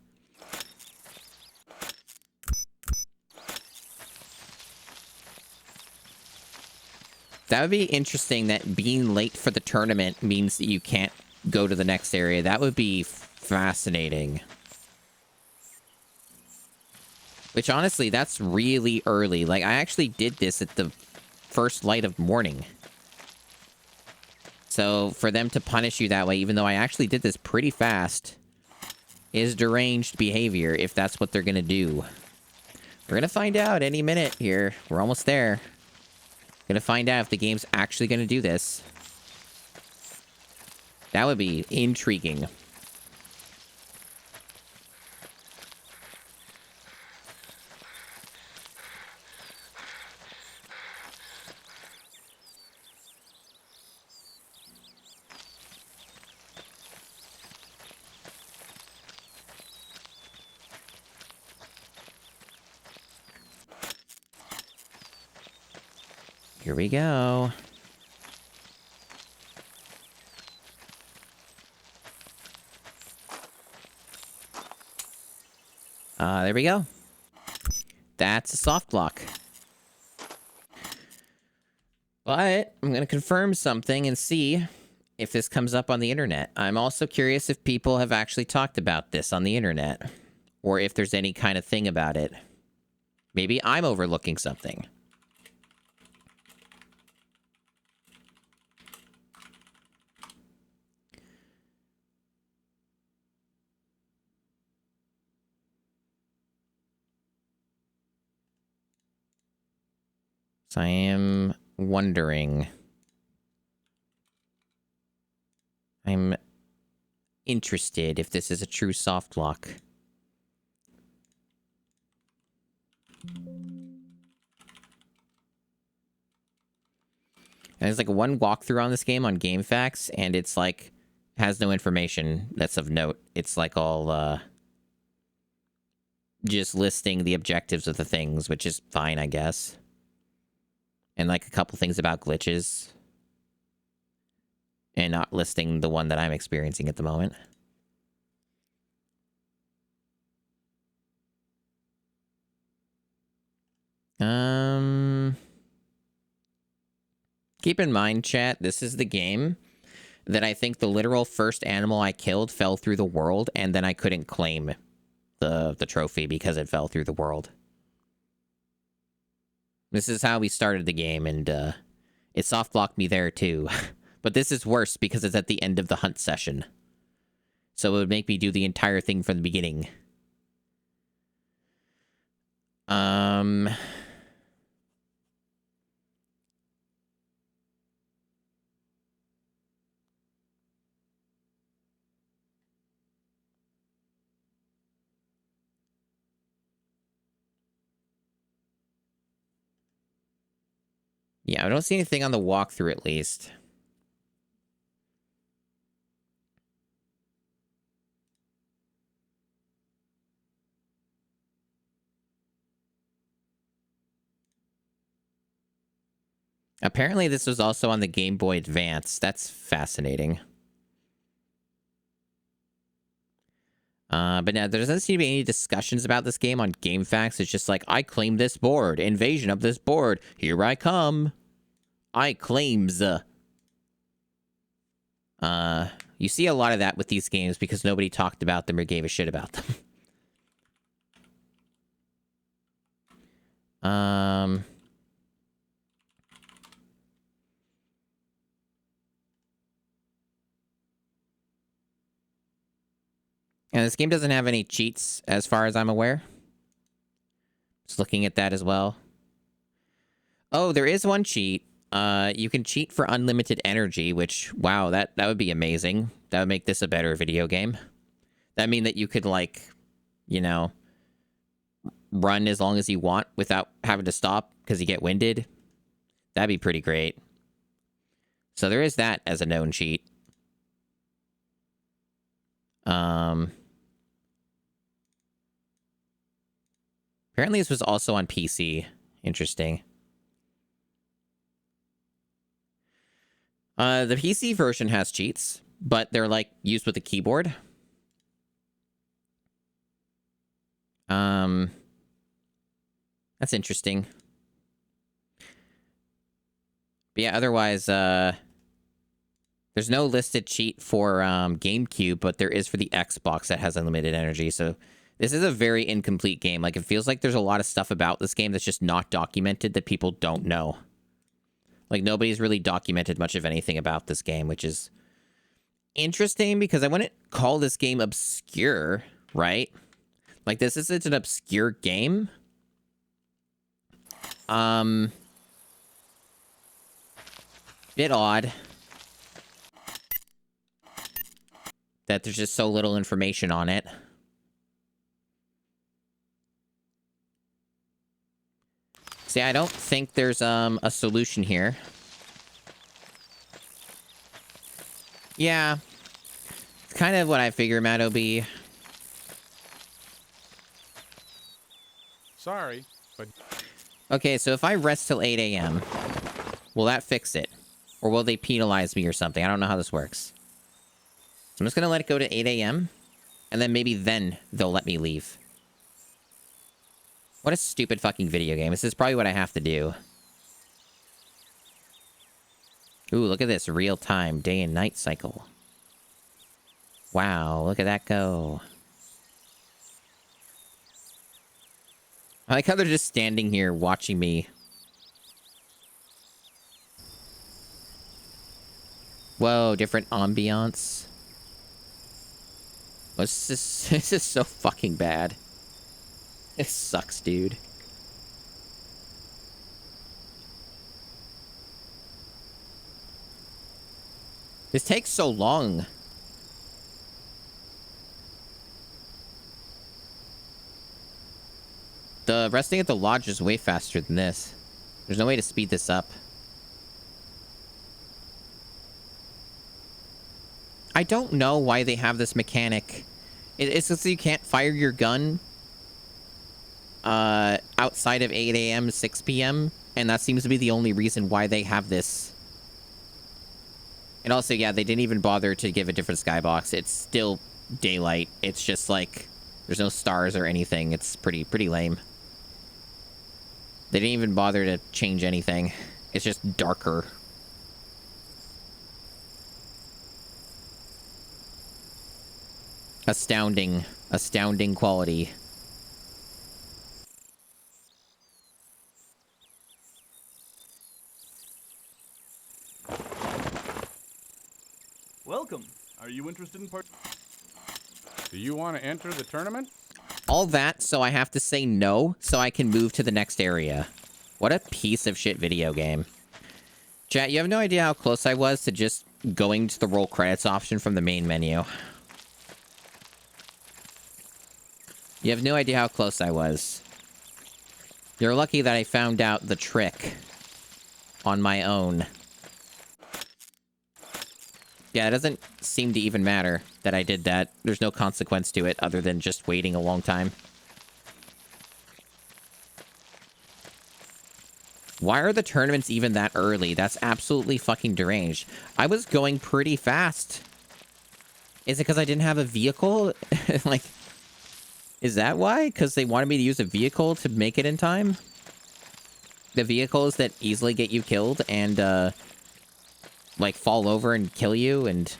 That would be interesting, that being late for the tournament means that you can't go to the next area. That would be fascinating. Which, honestly, that's really early. Like, I actually did this at the first light of morning. So, for them to punish you that way, even though I actually did this pretty fast, is deranged behavior, if that's what they're gonna do. We're gonna find out any minute here. We're almost there. Gonna find out if the game's actually gonna do this. That would be intriguing. Here we go. There we go. That's a soft lock. But I'm going to confirm something and see if this comes up on the internet. I'm also curious if people have actually talked about this on the internet, or if there's any kind of thing about it. Maybe I'm overlooking something. So I am wondering. I'm interested if this is a true soft lock. And there's like one walkthrough on this game on GameFAQs, and it's like has no information that's of note. It's like all just listing the objectives of the things, which is fine, I guess. And like a couple things about glitches. And not listing the one that I'm experiencing at the moment. Keep in mind, chat, this is the game that I think the literal first animal I killed fell through the world, and then I couldn't claim the trophy because it fell through the world. This is how we started the game, and it soft-blocked me there, too. But this is worse because it's at the end of the hunt session. So it would make me do the entire thing from the beginning. Yeah, I don't see anything on the walkthrough, at least. Apparently, this was also on the Game Boy Advance. That's fascinating. But now, there doesn't seem to be any discussions about this game on GameFAQs. It's just like, I claim this board. Invasion of this board. Here I come. I claims. You see a lot of that with these games because nobody talked about them or gave a shit about them. And this game doesn't have any cheats as far as I'm aware. Just looking at that as well. Oh, there is one cheat. You can cheat for unlimited energy, which, wow, that would be amazing. That would make this a better video game. That'd mean that you could, like, you know, run as long as you want without having to stop because you get winded. That'd be pretty great. So there is that as a known cheat. Apparently this was also on PC. Interesting. The PC version has cheats, but they're, like, used with a keyboard. That's interesting. But yeah, otherwise, there's no listed cheat for GameCube, but there is for the Xbox that has unlimited energy, so this is a very incomplete game. Like, it feels like there's a lot of stuff about this game that's just not documented that people don't know. Like, nobody's really documented much of anything about this game, which is interesting because I wouldn't call this game obscure, right? Like, this isn't an obscure game. Bit odd that there's just so little information on it. See, I don't think there's a solution here. Yeah. It's kind of what I figure Matt will be. Sorry, but... Okay, so if I rest till 8 a.m., will that fix it? Or will they penalize me or something? I don't know how this works. So I'm just going to let it go to 8 a.m., and then maybe then they'll let me leave. What a stupid fucking video game. This is probably what I have to do. Ooh, look at this. Real-time day and night cycle. Wow, look at that go. I like how they're just standing here watching me. Whoa, different ambiance. This is so fucking bad. It sucks, dude. This takes so long. The resting at the lodge is way faster than this. There's no way to speed this up. I don't know why they have this mechanic. It's just you can't fire your gun outside of 8 a.m. to 6 p.m. And that seems to be the only reason why they have this. And also, yeah, they didn't even bother to give a different skybox. It's still daylight. It's just like there's no stars or anything. It's pretty lame. They didn't even bother to change anything. It's just darker. Astounding quality. Welcome. Are you interested in Do you want to enter the tournament? All that, so I have to say no, so I can move to the next area. What a piece of shit video game. Chat, you have no idea how close I was to just going to the roll credits option from the main menu. You have no idea how close I was. You're lucky that I found out the trick on my own. Yeah, it doesn't seem to even matter that I did that. There's no consequence to it other than just waiting a long time. Why are the tournaments even that early? That's absolutely fucking deranged. I was going pretty fast. Is it because I didn't have a vehicle? Like, Is that why? Because they wanted me to use a vehicle to make it in time? The vehicles that easily get you killed and, like, fall over and kill you and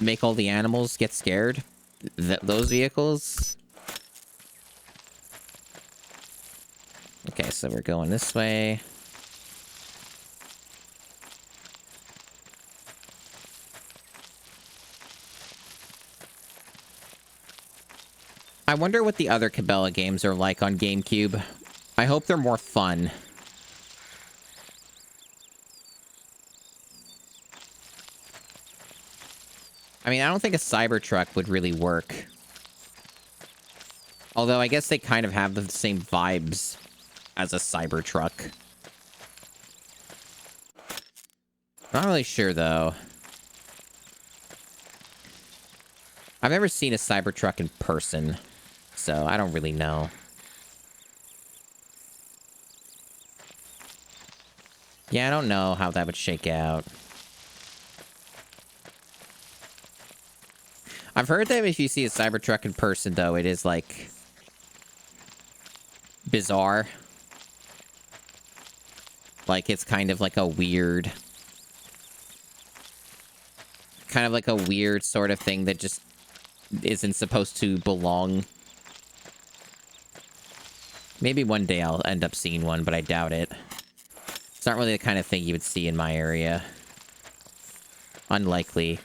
make all the animals get scared? Those vehicles? Okay, so we're going this way. I wonder what the other Cabela games are like on GameCube. I hope they're more fun. I mean, I don't think a Cybertruck would really work. Although, I guess they kind of have the same vibes as a Cybertruck. Not really sure, though. I've never seen a Cybertruck in person, so I don't really know. Yeah, I don't know how that would shake out. I've heard that if you see a Cybertruck in person, though, it is, like, bizarre. Like, it's kind of like a weird... Kind of like a weird sort of thing that just isn't supposed to belong. Maybe one day I'll end up seeing one, but I doubt it. It's not really the kind of thing you would see in my area. Unlikely.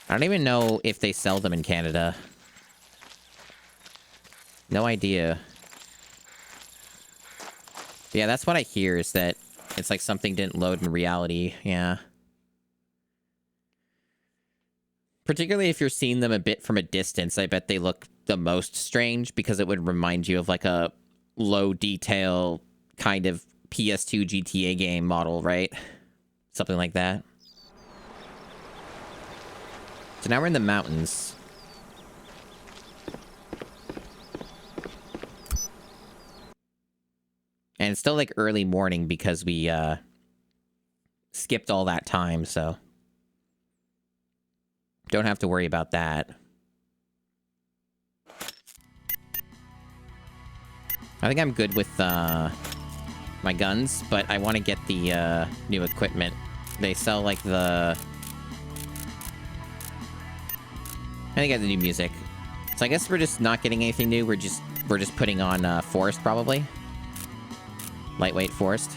I don't even know if they sell them in Canada. No idea. Yeah, that's what I hear, is that it's like something didn't load in reality. Yeah. Particularly if you're seeing them a bit from a distance, I bet they look the most strange, because it would remind you of like a low detail kind of PS2 GTA game model, right? Something like that. So now we're in the mountains. And it's still like early morning because we skipped all that time, so don't have to worry about that. I think I'm good with my guns, but I want to get the new equipment. They sell like the... I think I got the new music. So I guess we're just not getting anything new. We're just putting on Forest, probably. Lightweight Forest.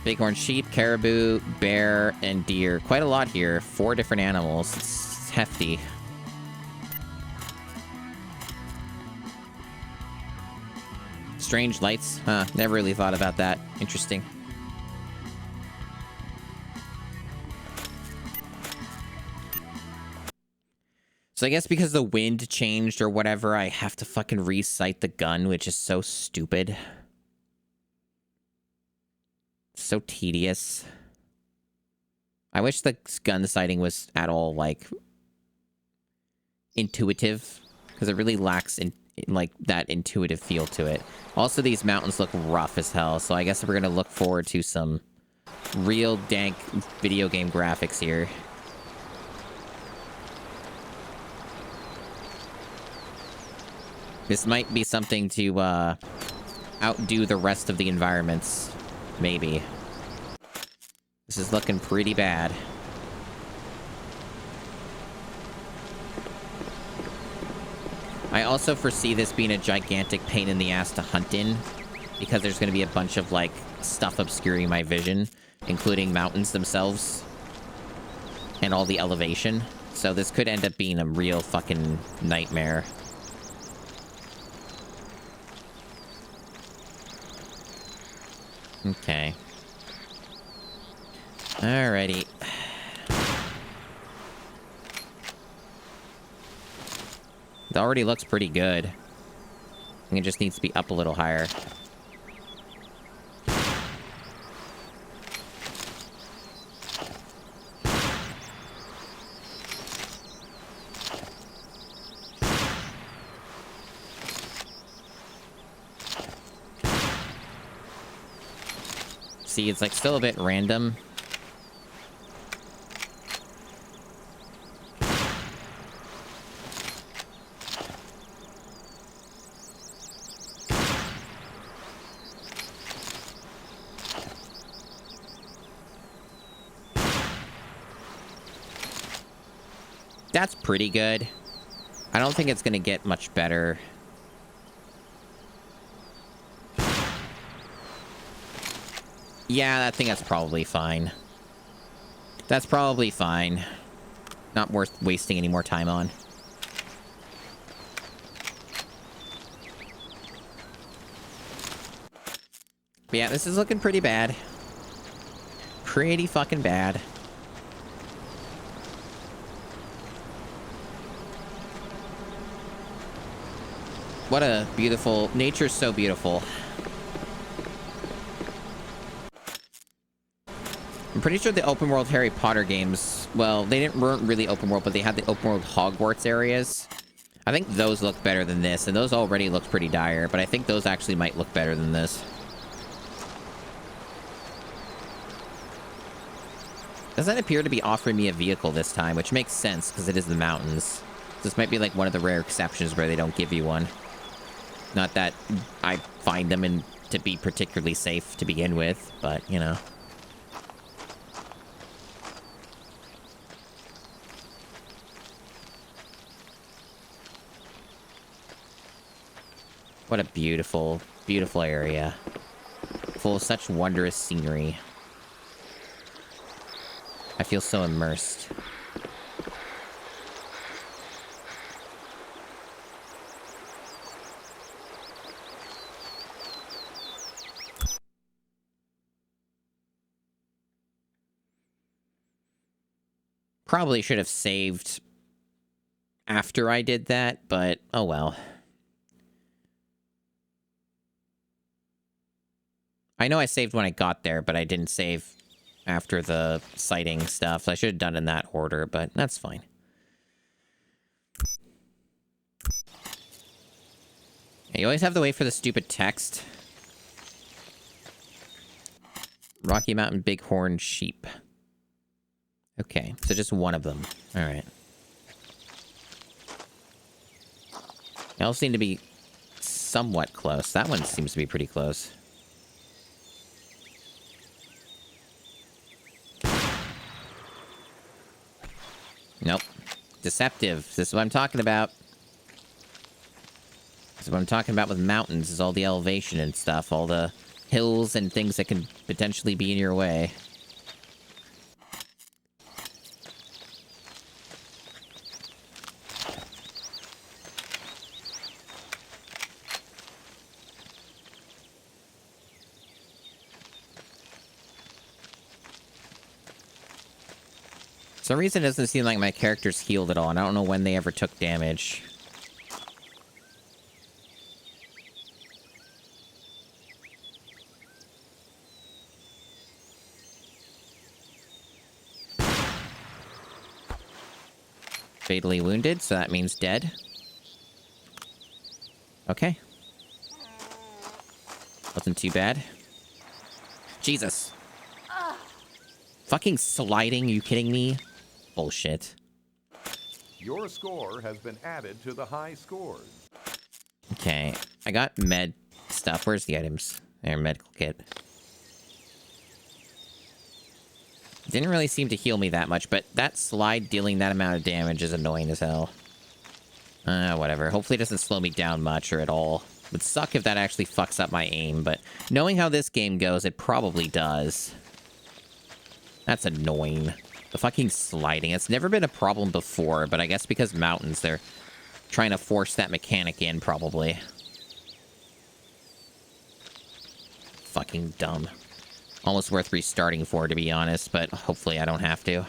Bighorn sheep, caribou, bear, and deer. Quite a lot here. 4 different animals. It's hefty. Strange lights. Huh. Never really thought about that. Interesting. So I guess because the wind changed or whatever, I have to fucking re-sight the gun, which is so stupid. So tedious. I wish the gun sighting was at all, like, intuitive, because it really lacks in like that intuitive feel to it. Also, these mountains look rough as hell, so I guess we're gonna look forward to some real dank video game graphics here. This might be something to outdo the rest of the environments. Maybe. This is looking pretty bad. I also foresee this being a gigantic pain in the ass to hunt in, because there's going to be a bunch of, like, stuff obscuring my vision, including mountains themselves, and all the elevation. So this could end up being a real fucking nightmare. Okay. Alrighty. It already looks pretty good. I think it just needs to be up a little higher. See, it's like still a bit random. That's pretty good. I don't think it's going to get much better. Yeah, I think that's probably fine. That's probably fine. Not worth wasting any more time on. But yeah, this is looking pretty bad. Pretty fucking bad. What a beautiful... Nature's so beautiful. I'm pretty sure the open world Harry Potter games... Well, weren't really open world, but they had the open world Hogwarts areas. I think those look better than this, and those already look pretty dire, but I think those actually might look better than this. Doesn't appear to be offering me a vehicle this time, which makes sense, because it is the mountains. This might be like one of the rare exceptions where they don't give you one. Not that I find them to be particularly safe to begin with, but, you know. What a beautiful, beautiful area. Full of such wondrous scenery. I feel so immersed. Probably should have saved after I did that, but oh well. I know I saved when I got there, but I didn't save after the sighting stuff. I should have done it in that order, but that's fine. You always have to wait for the stupid text. Rocky Mountain Bighorn Sheep. Okay, so just one of them. Alright. They all seem to be somewhat close. That one seems to be pretty close. Nope. Deceptive. This is what I'm talking about. This is what I'm talking about with mountains, is all the elevation and stuff. All the hills and things that can potentially be in your way. For some reason, it doesn't seem like my character's healed at all, and I don't know when they ever took damage. Fatally wounded, so that means dead. Okay. Wasn't too bad. Jesus. Fucking sliding, you kidding me? Bullshit. Your score has been added to the high scores. Okay, I got med stuff. Where's the items? There, medical kit. Didn't really seem to heal me that much, but that slide dealing that amount of damage is annoying as hell. Whatever. Hopefully it doesn't slow me down much or at all. Would suck if that actually fucks up my aim, but knowing how this game goes, it probably does. That's annoying. The fucking sliding. It's never been a problem before, but I guess because mountains, they're trying to force that mechanic in, probably. Fucking dumb. Almost worth restarting for, to be honest, but hopefully I don't have to.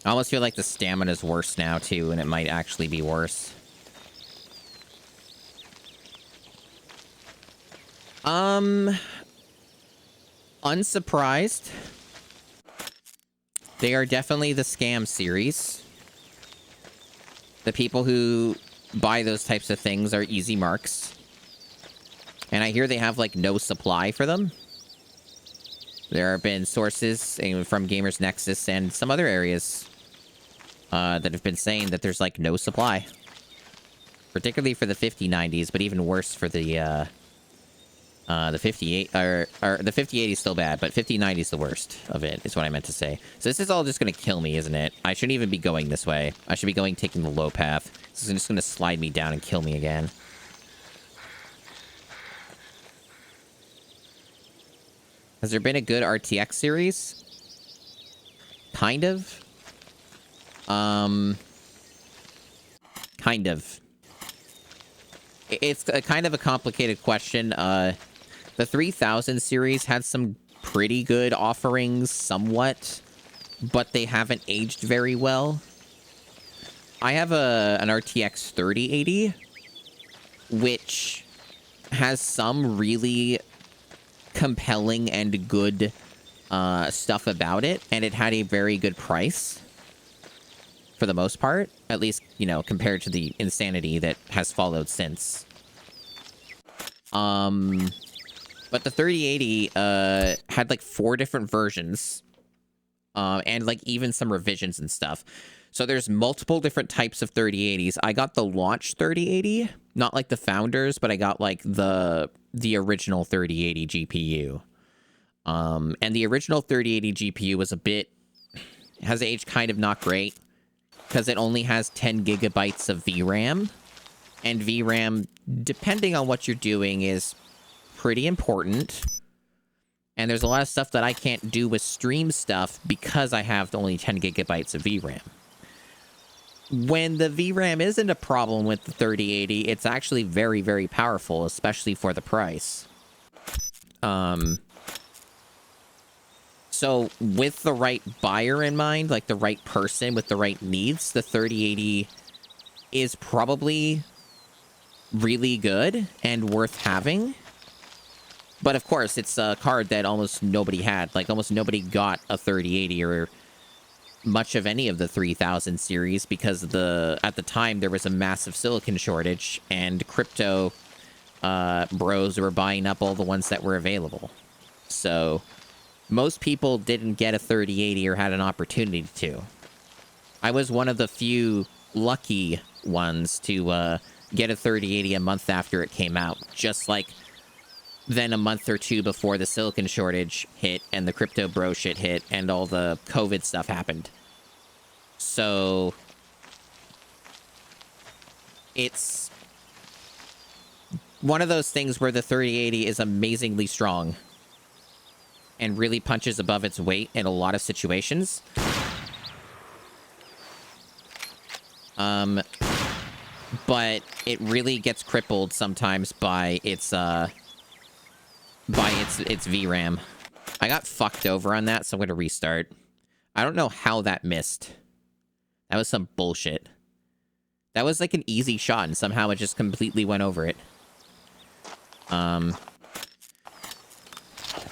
I almost feel like the stamina's worse now, too, and it might actually be worse. Unsurprised. They are definitely the scam series. The people who buy those types of things are easy marks. And I hear they have, like, no supply for them. There have been sources from Gamers Nexus and some other areas that have been saying that there's, like, no supply particularly for the 5090s, but even worse for the 58 or the 5080 is still bad, but 5090 is the worst of it, is what I meant to say. So this is all just going to kill me, isn't it? I shouldn't even be going this way. I should be taking the low path. This is just going to slide me down and kill me again. Has there been a good RTX series? Kind of. Kind of. It's a kind of a complicated question. The 3000 series had some pretty good offerings, somewhat, but they haven't aged very well. I have an RTX 3080, which has some really compelling and good stuff about it, and it had a very good price for the most part, at least, you know, compared to the insanity that has followed since. But the 3080 had like 4 different versions, and like even some revisions and stuff. So there's multiple different types of 3080s. I got the launch 3080, not like the founders, but I got like the original 3080 GPU. And the original 3080 GPU was has aged kind of not great, because it only has 10 gigabytes of VRAM. And VRAM, depending on what you're doing, is pretty important. And there's a lot of stuff that I can't do with stream stuff because I have only 10 gigabytes of VRAM. When the VRAM isn't a problem with the 3080, it's actually very, very powerful, especially for the price. So with the right buyer in mind, like the right person with the right needs, the 3080 is probably really good and worth having. But of course, it's a card that almost nobody had. Like, almost nobody got a 3080 or much of any of the 3000 series because at the time there was a massive silicon shortage, and crypto bros were buying up all the ones that were available. So most people didn't get a 3080 or had an opportunity to. I was one of the few lucky ones to get a 3080 a month after it came out, just like then a month or two before the silicon shortage hit and the crypto bro shit hit and all the COVID stuff happened. So it's one of those things where the 3080 is amazingly strong and really punches above its weight in a lot of situations. But it really gets crippled sometimes by its VRAM. I got fucked over on that, so I'm gonna restart. I don't know how that missed. That was some bullshit. That was like an easy shot, and somehow it just completely went over it.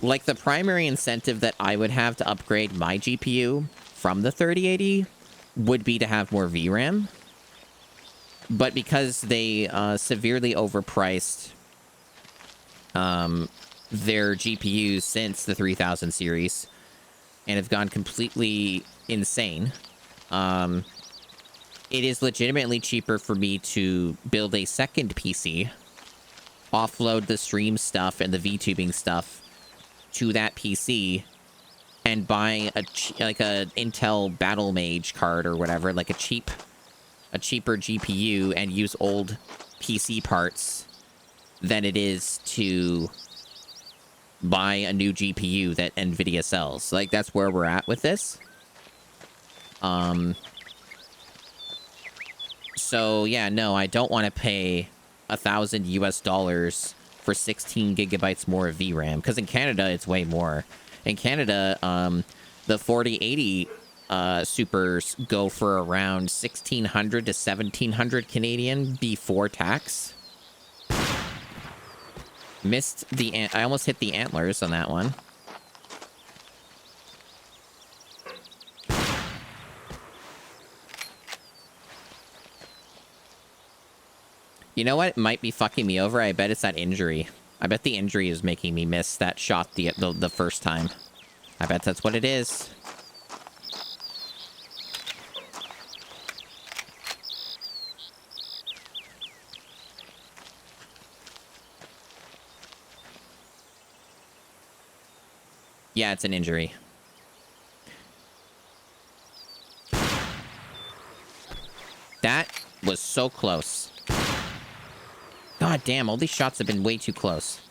Like, the primary incentive that I would have to upgrade my GPU from the 3080 would be to have more VRAM. But because they severely overpriced their GPUs since the 3000 series and have gone completely insane, it is legitimately cheaper for me to build a second PC, offload the stream stuff and the VTubing stuff to that PC, and buy like a Intel Battle Mage card or whatever, like a cheaper GPU, and use old PC parts than it is to buy a new GPU that Nvidia sells. Like, that's where we're at with this. So yeah, no, I don't want to pay $1,000 for 16 gigabytes more of VRAM, because in Canada it's way more. In Canada, the 4080 supers go for around 1,600 to 1,700 Canadian before tax. Missed the I almost hit the antlers on that one. You know what might be fucking me over? I bet it's that injury. I bet the injury is making me miss that shot the first time. I bet that's what it is. Yeah, it's an injury. That was so close. God damn, all these shots have been way too close.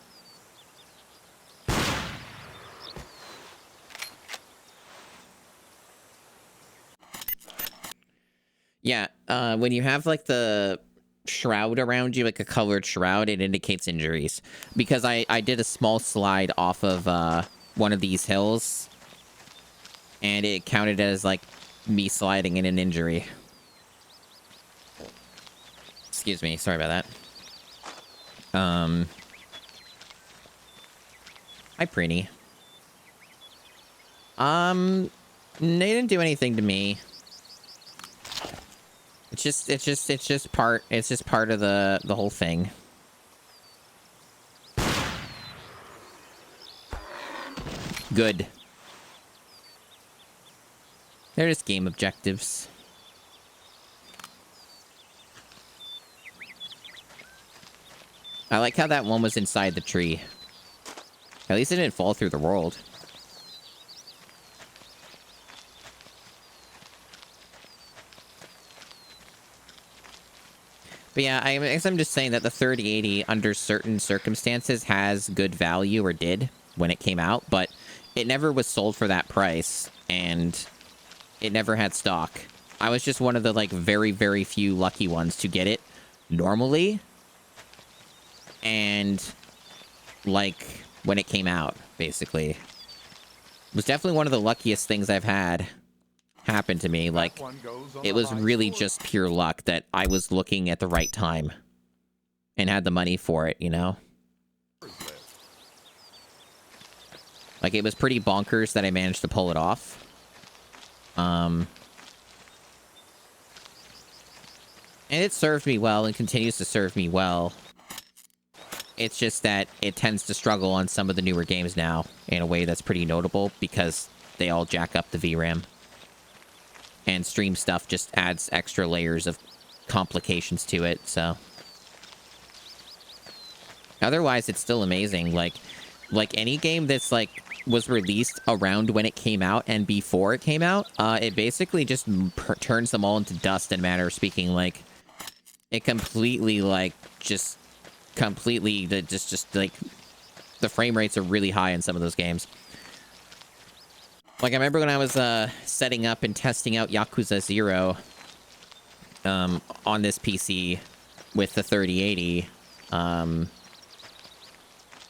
Yeah, when you have, like, the shroud around you, like a colored shroud, it indicates injuries. Because I did a small slide off of, one of these hills, and it counted as, like, me sliding in an injury. Excuse me, sorry about that. Hi, Preeny. They didn't do anything to me. It's just part of the whole thing. Good. They're just game objectives. I like how that one was inside the tree. At least it didn't fall through the world. But yeah, I guess I'm just saying that the 3080, under certain circumstances, has good value, or did, when it came out, but it never was sold for that price, and it never had stock. I was just one of the, like, very, very few lucky ones to get it normally, and, like, when it came out, basically. It was definitely one of the luckiest things I've had happen to me. Like, it was really just pure luck that I was looking at the right time and had the money for it, you know? Like, it was pretty bonkers that I managed to pull it off. And it served me well and continues to serve me well. It's just that it tends to struggle on some of the newer games now in a way that's pretty notable because they all jack up the VRAM. And stream stuff just adds extra layers of complications to it, so. Otherwise, it's still amazing. Like any game that's, like, was released around when it came out and before it came out, it basically just turns them all into dust, in a manner of speaking. Like, it completely, like, just like, the frame rates are really high in some of those games. Like, I remember when I was setting up and testing out Yakuza 0 on this PC with the 3080.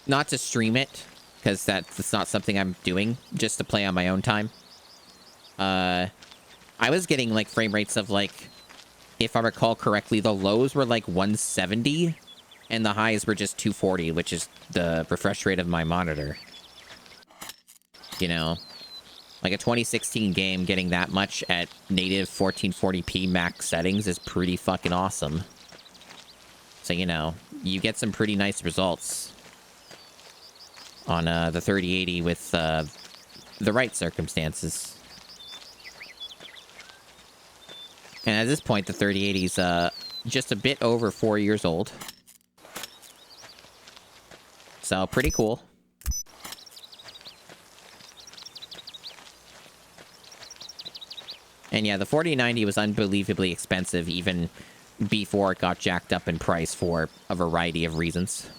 Not to stream it, because that's not something I'm doing, just to play on my own time. I was getting, like, frame rates of, like, if I recall correctly, the lows were, like, 170, and the highs were just 240, which is the refresh rate of my monitor. You know? Like, a 2016 game getting that much at native 1440p max settings is pretty fucking awesome. So, you know, you get some pretty nice results on the 3080 with the right circumstances. And at this point, the 3080 is just a bit over 4 years old. So, pretty cool. And yeah, the 4090 was unbelievably expensive even before it got jacked up in price for a variety of reasons.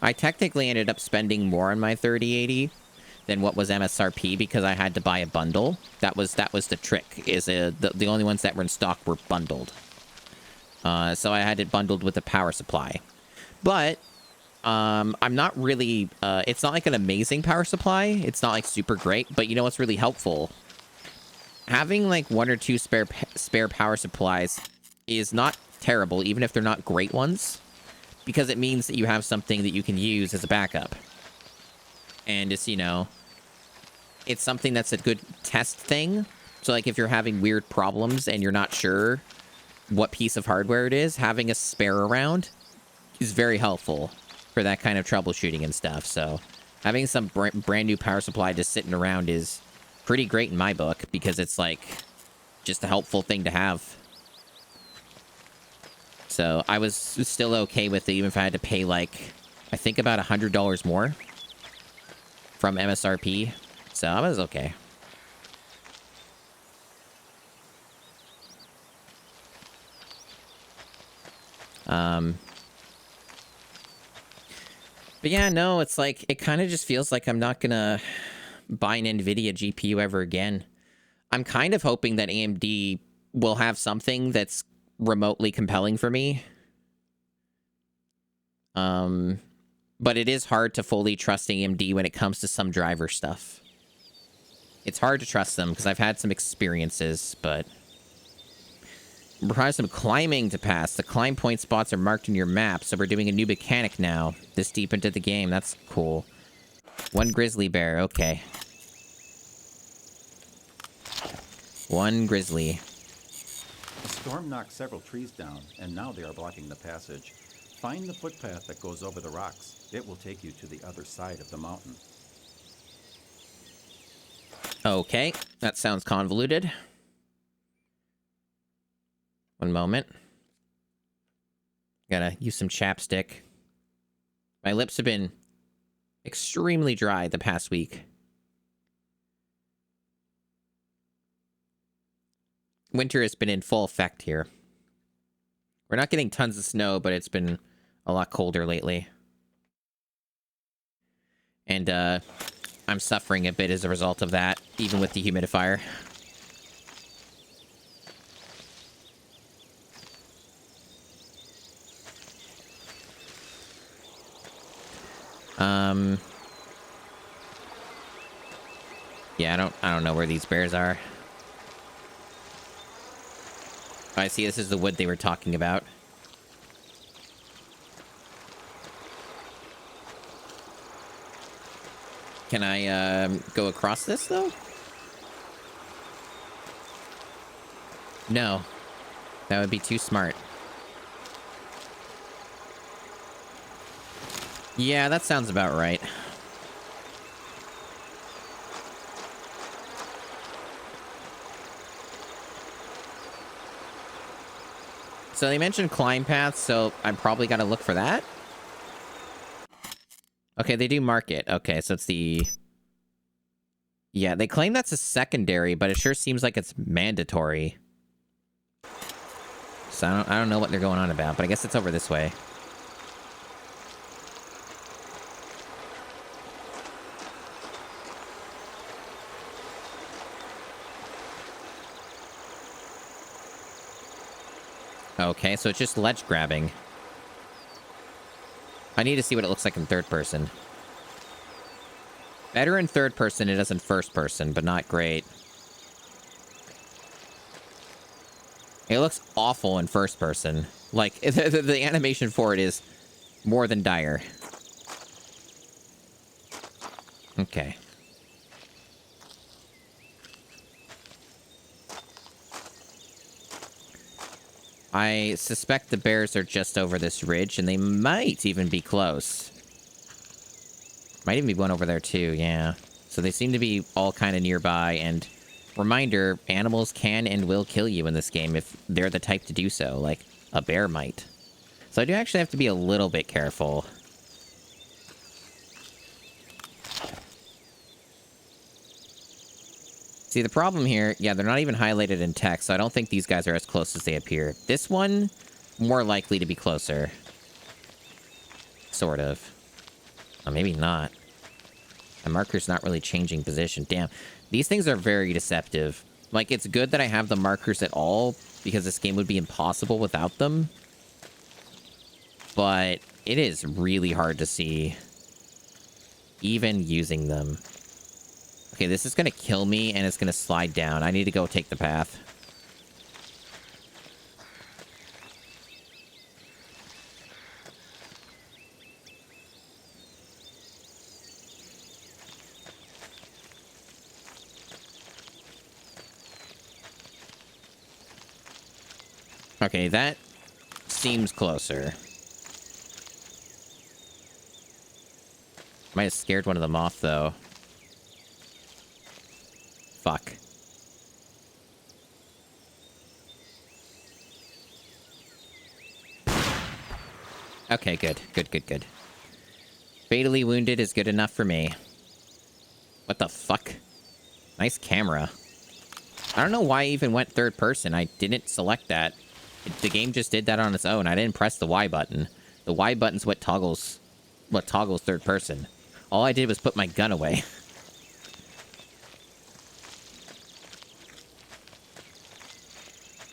I technically ended up spending more on my 3080 than what was MSRP because I had to buy a bundle. That was the trick, is the only ones that were in stock were bundled. So I had it bundled with a power supply. But, I'm not really, it's not like an amazing power supply. It's not like super great, but you know what's really helpful? Having like 1 or 2 spare power supplies is not terrible, even if they're not great ones, because it means that you have something that you can use as a backup. And it's, you know, it's something that's a good test thing. So like if you're having weird problems and you're not sure what piece of hardware it is, having a spare around is very helpful for that kind of troubleshooting and stuff. So having some brand new power supply just sitting around is pretty great in my book because it's like just a helpful thing to have. So I was still okay with it, even if I had to pay like, I think about $100 more from MSRP. So I was okay. But yeah, no, it's like, it kind of just feels like I'm not gonna buy an NVIDIA GPU ever again. I'm kind of hoping that AMD will have something that's remotely compelling for me. But it is hard to fully trust AMD when it comes to some driver stuff. It's hard to trust them because I've had some experiences, but we're probably some climbing to pass. The climb point spots are marked in your map, so we're doing a new mechanic now. This deep into the game, that's cool. One grizzly bear, okay. One grizzly. The storm knocked several trees down, and now they are blocking the passage. Find the footpath that goes over the rocks. It will take you to the other side of the mountain. Okay, that sounds convoluted. One moment. Gotta use some chapstick. My lips have been extremely dry the past week. Winter has been in full effect here. We're not getting tons of snow, but it's been a lot colder lately. And, I'm suffering a bit as a result of that, even with the humidifier. Yeah, I don't know where these bears are. I see this is the wood they were talking about. Can I, go across this, though? No. That would be too smart. Yeah, that sounds about right. So they mentioned climb paths, so I'm probably gotta look for that. Okay, they do mark it. Okay, so it's the... Yeah, they claim that's a secondary, but it sure seems like it's mandatory. So I don't know what they're going on about, but I guess it's over this way. Okay, so it's just ledge grabbing. I need to see what it looks like in third person. Better in third person it is in first person, but not great. It looks awful in first person. Like, the animation for it is more than dire. Okay. I suspect the bears are just over this ridge, and they might even be close. Might even be one over there, too, yeah. So they seem to be all kind of nearby, and reminder, animals can and will kill you in this game if they're the type to do so, like a bear might. So I do actually have to be a little bit careful. See, the problem here, yeah, they're not even highlighted in text, so I don't think these guys are as close as they appear. This one, more likely to be closer. Sort of. Oh, maybe not. The marker's not really changing position. Damn. These things are very deceptive. Like, it's good that I have the markers at all, because this game would be impossible without them. But it is really hard to see, even using them. Okay, this is going to kill me, and it's going to slide down. I need to go take the path. Okay, that seems closer. Might have scared one of them off, though. fuck? Okay, good. Good, good, good. Fatally wounded is good enough for me. What the fuck? Nice camera. I don't know why I even went third person. I didn't select that. The game just did that on its own. I didn't press the Y button. The Y button's what toggles third person. All I did was put my gun away.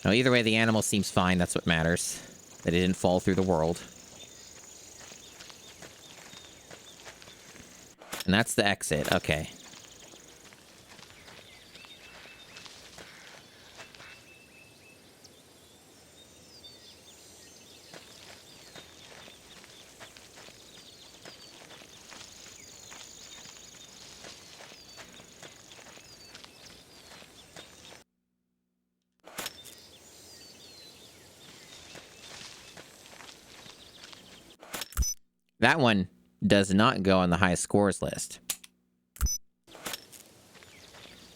Well, either way, the animal seems fine. That's what matters. That it didn't fall through the world. And that's the exit. Okay. That one does not go on the high scores list.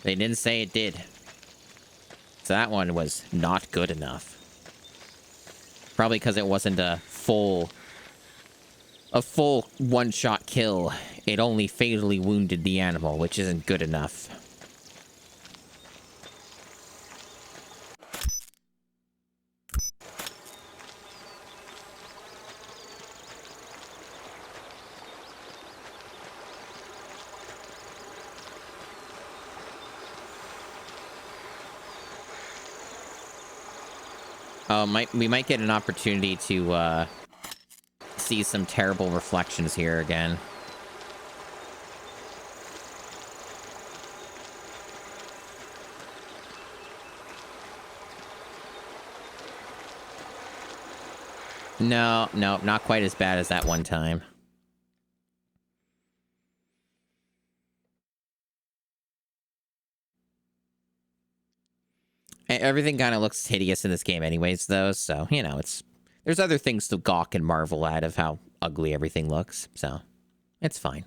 They didn't say it did. So that one was not good enough. Probably because it wasn't a full one-shot kill. It only fatally wounded the animal, which isn't good enough. We might get an opportunity to see some terrible reflections here again. No, not quite as bad as that one time. Everything kind of looks hideous in this game anyways, though, so, you know, there's other things to gawk and marvel at of how ugly everything looks, so it's fine.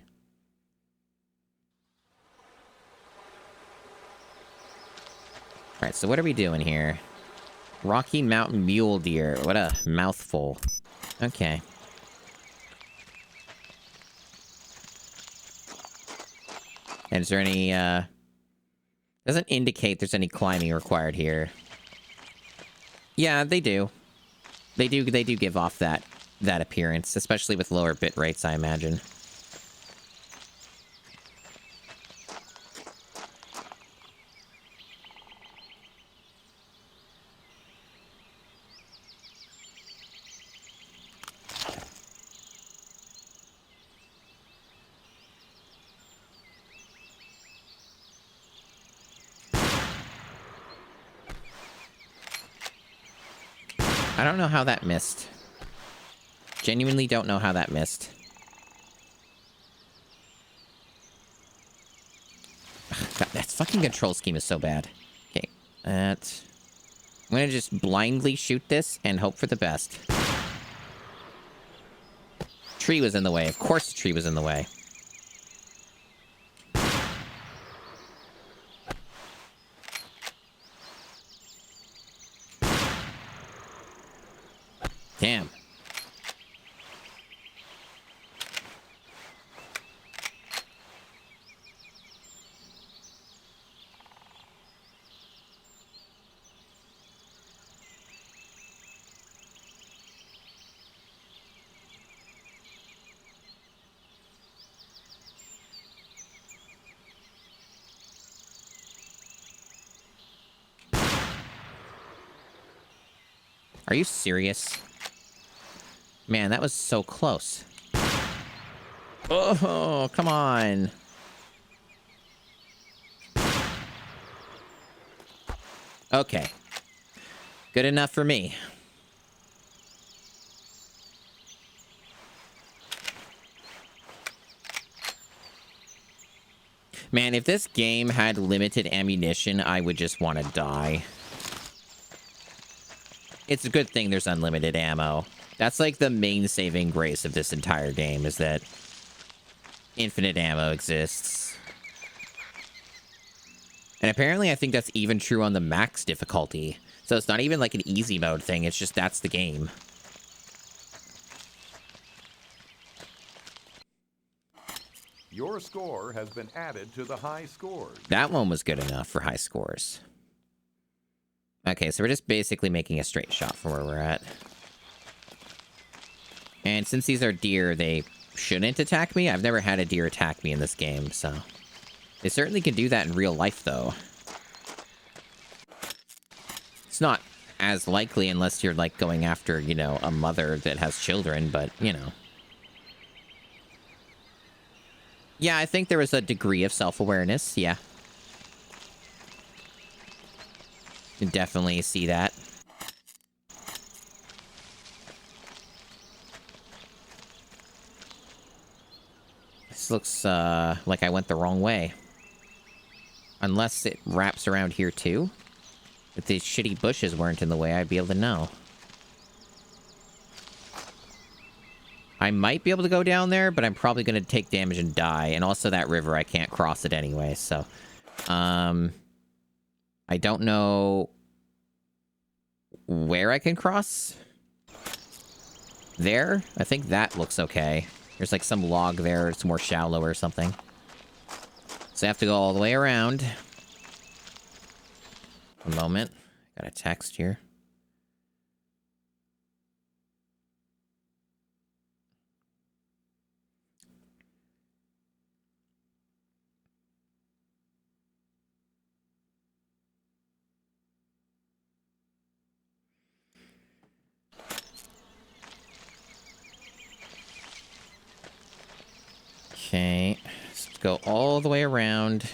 Alright, so what are we doing here? Rocky Mountain Mule Deer. What a mouthful. Okay. And is there any, doesn't indicate there's any climbing required here. Yeah, they do. They do give off that appearance, especially with lower bit rates, I imagine. I don't know how that missed. Genuinely don't know how that missed. God, that fucking control scheme is so bad. Okay, I'm gonna just blindly shoot this and hope for the best. Tree was in the way. Of course the tree was in the way. Damn. Are you serious? Man, that was so close. Oh, come on. Okay. Good enough for me. Man, if this game had limited ammunition, I would just want to die. It's a good thing there's unlimited ammo. That's like the main saving grace of this entire game, is that infinite ammo exists. And apparently I think that's even true on the max difficulty. So it's not even like an easy mode thing. It's just that's the game. Your score has been added to the high scores. That one was good enough for high scores. Okay, so we're just basically making a straight shot from where we're at. And since these are deer, they shouldn't attack me. I've never had a deer attack me in this game, so... They certainly can do that in real life, though. It's not as likely unless you're, like, going after, you know, a mother that has children, but, you know. Yeah, I think there was a degree of self-awareness, yeah. You can definitely see that. This looks, like I went the wrong way. Unless it wraps around here, too. If these shitty bushes weren't in the way, I'd be able to know. I might be able to go down there, but I'm probably going to take damage and die. And also that river, I can't cross it anyway, so... I don't know... where I can cross? There? I think that looks okay. There's like some log there, it's more shallow or something. So I have to go all the way around. A moment. Got a text here. Okay, let's go all the way around.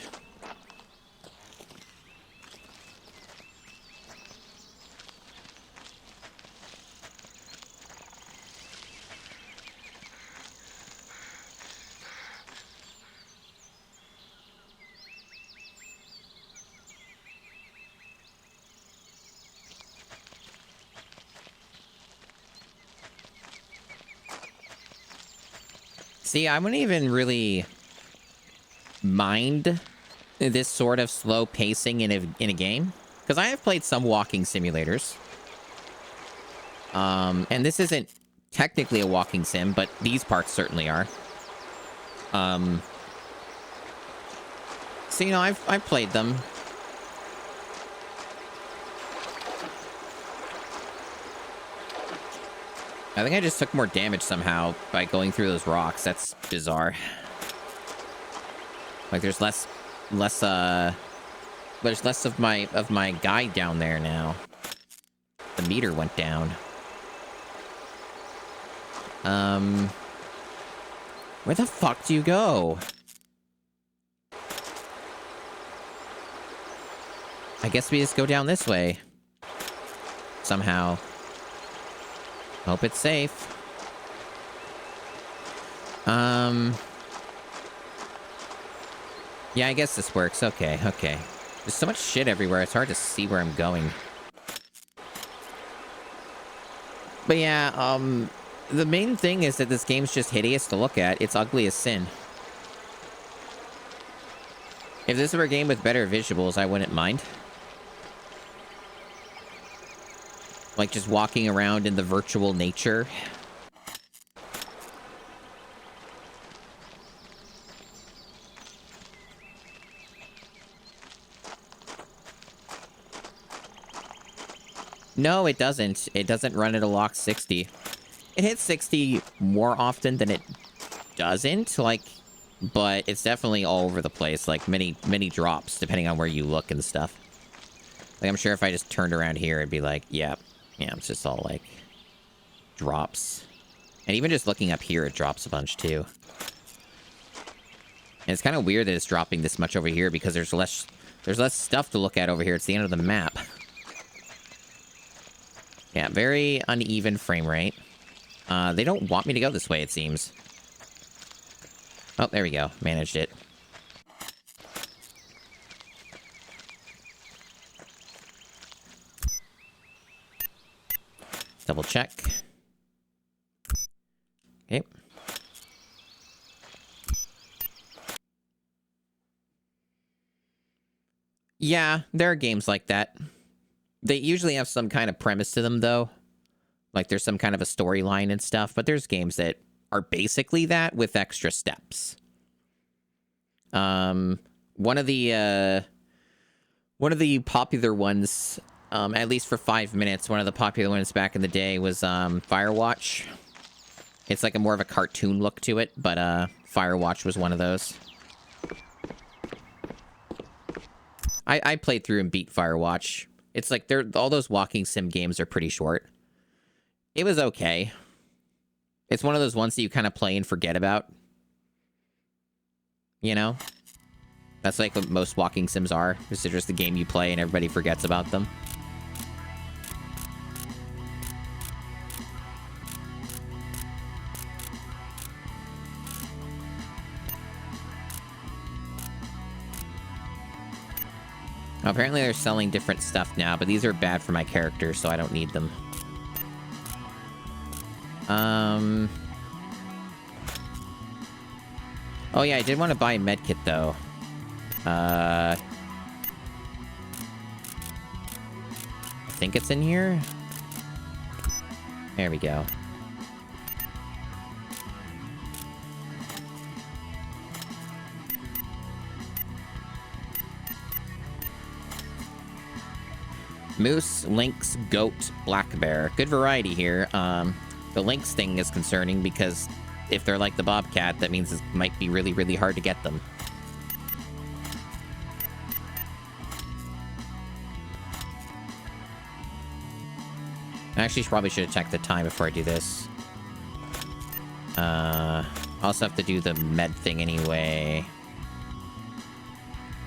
See, I wouldn't even really mind this sort of slow pacing in a game, because I have played some walking simulators. And this isn't technically a walking sim, but these parts certainly are. So, you know, I've played them. I think I just took more damage somehow by going through those rocks. That's bizarre. Like there's less of my guide down there now. The meter went down. Where the fuck do you go? I guess we just go down this way. Somehow. Hope it's safe. Yeah, I guess this works. Okay, okay. There's so much shit everywhere, it's hard to see where I'm going. But yeah, the main thing is that this game's just hideous to look at. It's ugly as sin. If this were a game with better visuals, I wouldn't mind. Like just walking around in the virtual nature. No, it doesn't. It doesn't run at a lock 60. It hits 60 more often than it doesn't, like, but it's definitely all over the place, like many drops, depending on where you look and stuff. Like, I'm sure if I just turned around here, it'd be like, yeah, it's just all, like, drops. And even just looking up here, it drops a bunch, too. And it's kind of weird that it's dropping this much over here, because there's less stuff to look at over here. It's the end of the map. Yeah, very uneven frame rate. They don't want me to go this way, it seems. Oh, there we go. Managed it. Double check. Okay. Yeah, there are games like that. They usually have some kind of premise to them, though. Like, there's some kind of a storyline and stuff, but there's games that are basically that with extra steps. One of the popular ones, at least for 5 minutes, one of the popular ones back in the day was Firewatch. It's like a more of a cartoon look to it, but Firewatch was one of those. I played through and beat Firewatch. It's like all those walking sim games are pretty short. It was okay. It's one of those ones that you kind of play and forget about. You know? That's like what most walking sims are. It's just the game you play and everybody forgets about them. Apparently they're selling different stuff now, but these are bad for my character, so I don't need them. Oh yeah, I did want to buy a medkit though. I think it's in here. There we go. Moose, lynx, goat, black bear. Good variety here. The lynx thing is concerning because if they're like the bobcat, that means it might be really, really hard to get them. I actually probably should have checked the time before I do this. I also have to do the med thing anyway.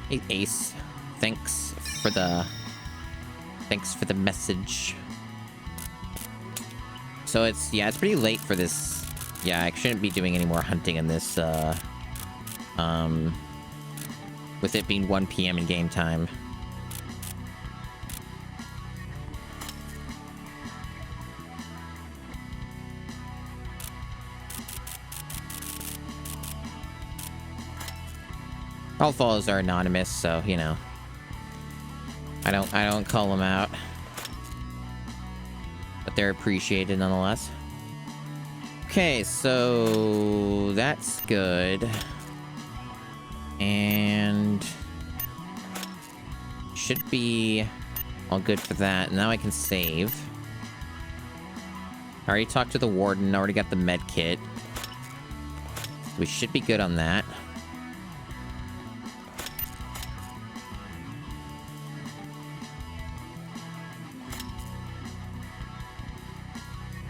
Hey, Ace. Thanks for the message. So it's pretty late for this. Yeah, I shouldn't be doing any more hunting in this, with it being 1 PM in game time. All follows are anonymous, so, you know. I don't call them out. But they're appreciated nonetheless. Okay, so that's good. And should be all good for that. Now I can save. I already talked to the warden, already got the med kit. We should be good on that.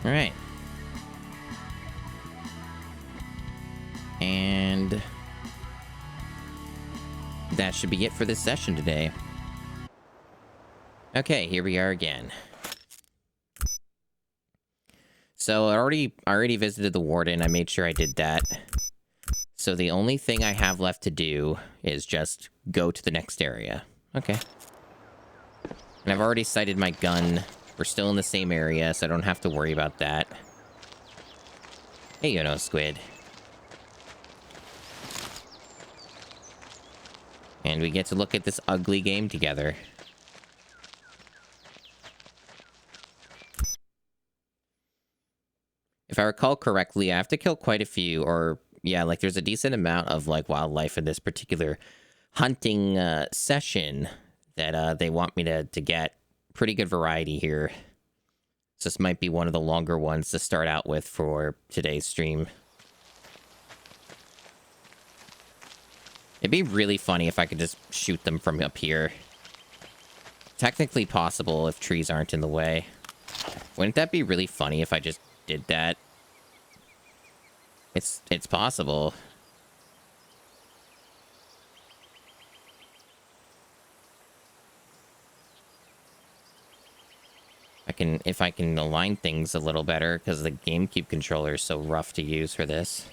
All right. And that should be it for this session today. Okay, here we are again. So I already visited the warden. I made sure I did that. So the only thing I have left to do is just go to the next area. Okay. And I've already sighted my gun. We're still in the same area, so I don't have to worry about that. Hey, you know, squid. And we get to look at this ugly game together. If I recall correctly, I have to kill quite a few, or yeah, like there's a decent amount of like wildlife in this particular hunting session that they want me to get. Pretty good variety here. So this might be one of the longer ones to start out with for today's stream. It'd be really funny if I could just shoot them from up here. Technically possible if trees aren't in the way. Wouldn't that be really funny if I just did that? It's possible. If I can align things a little better, because the GameCube controller is so rough to use for this.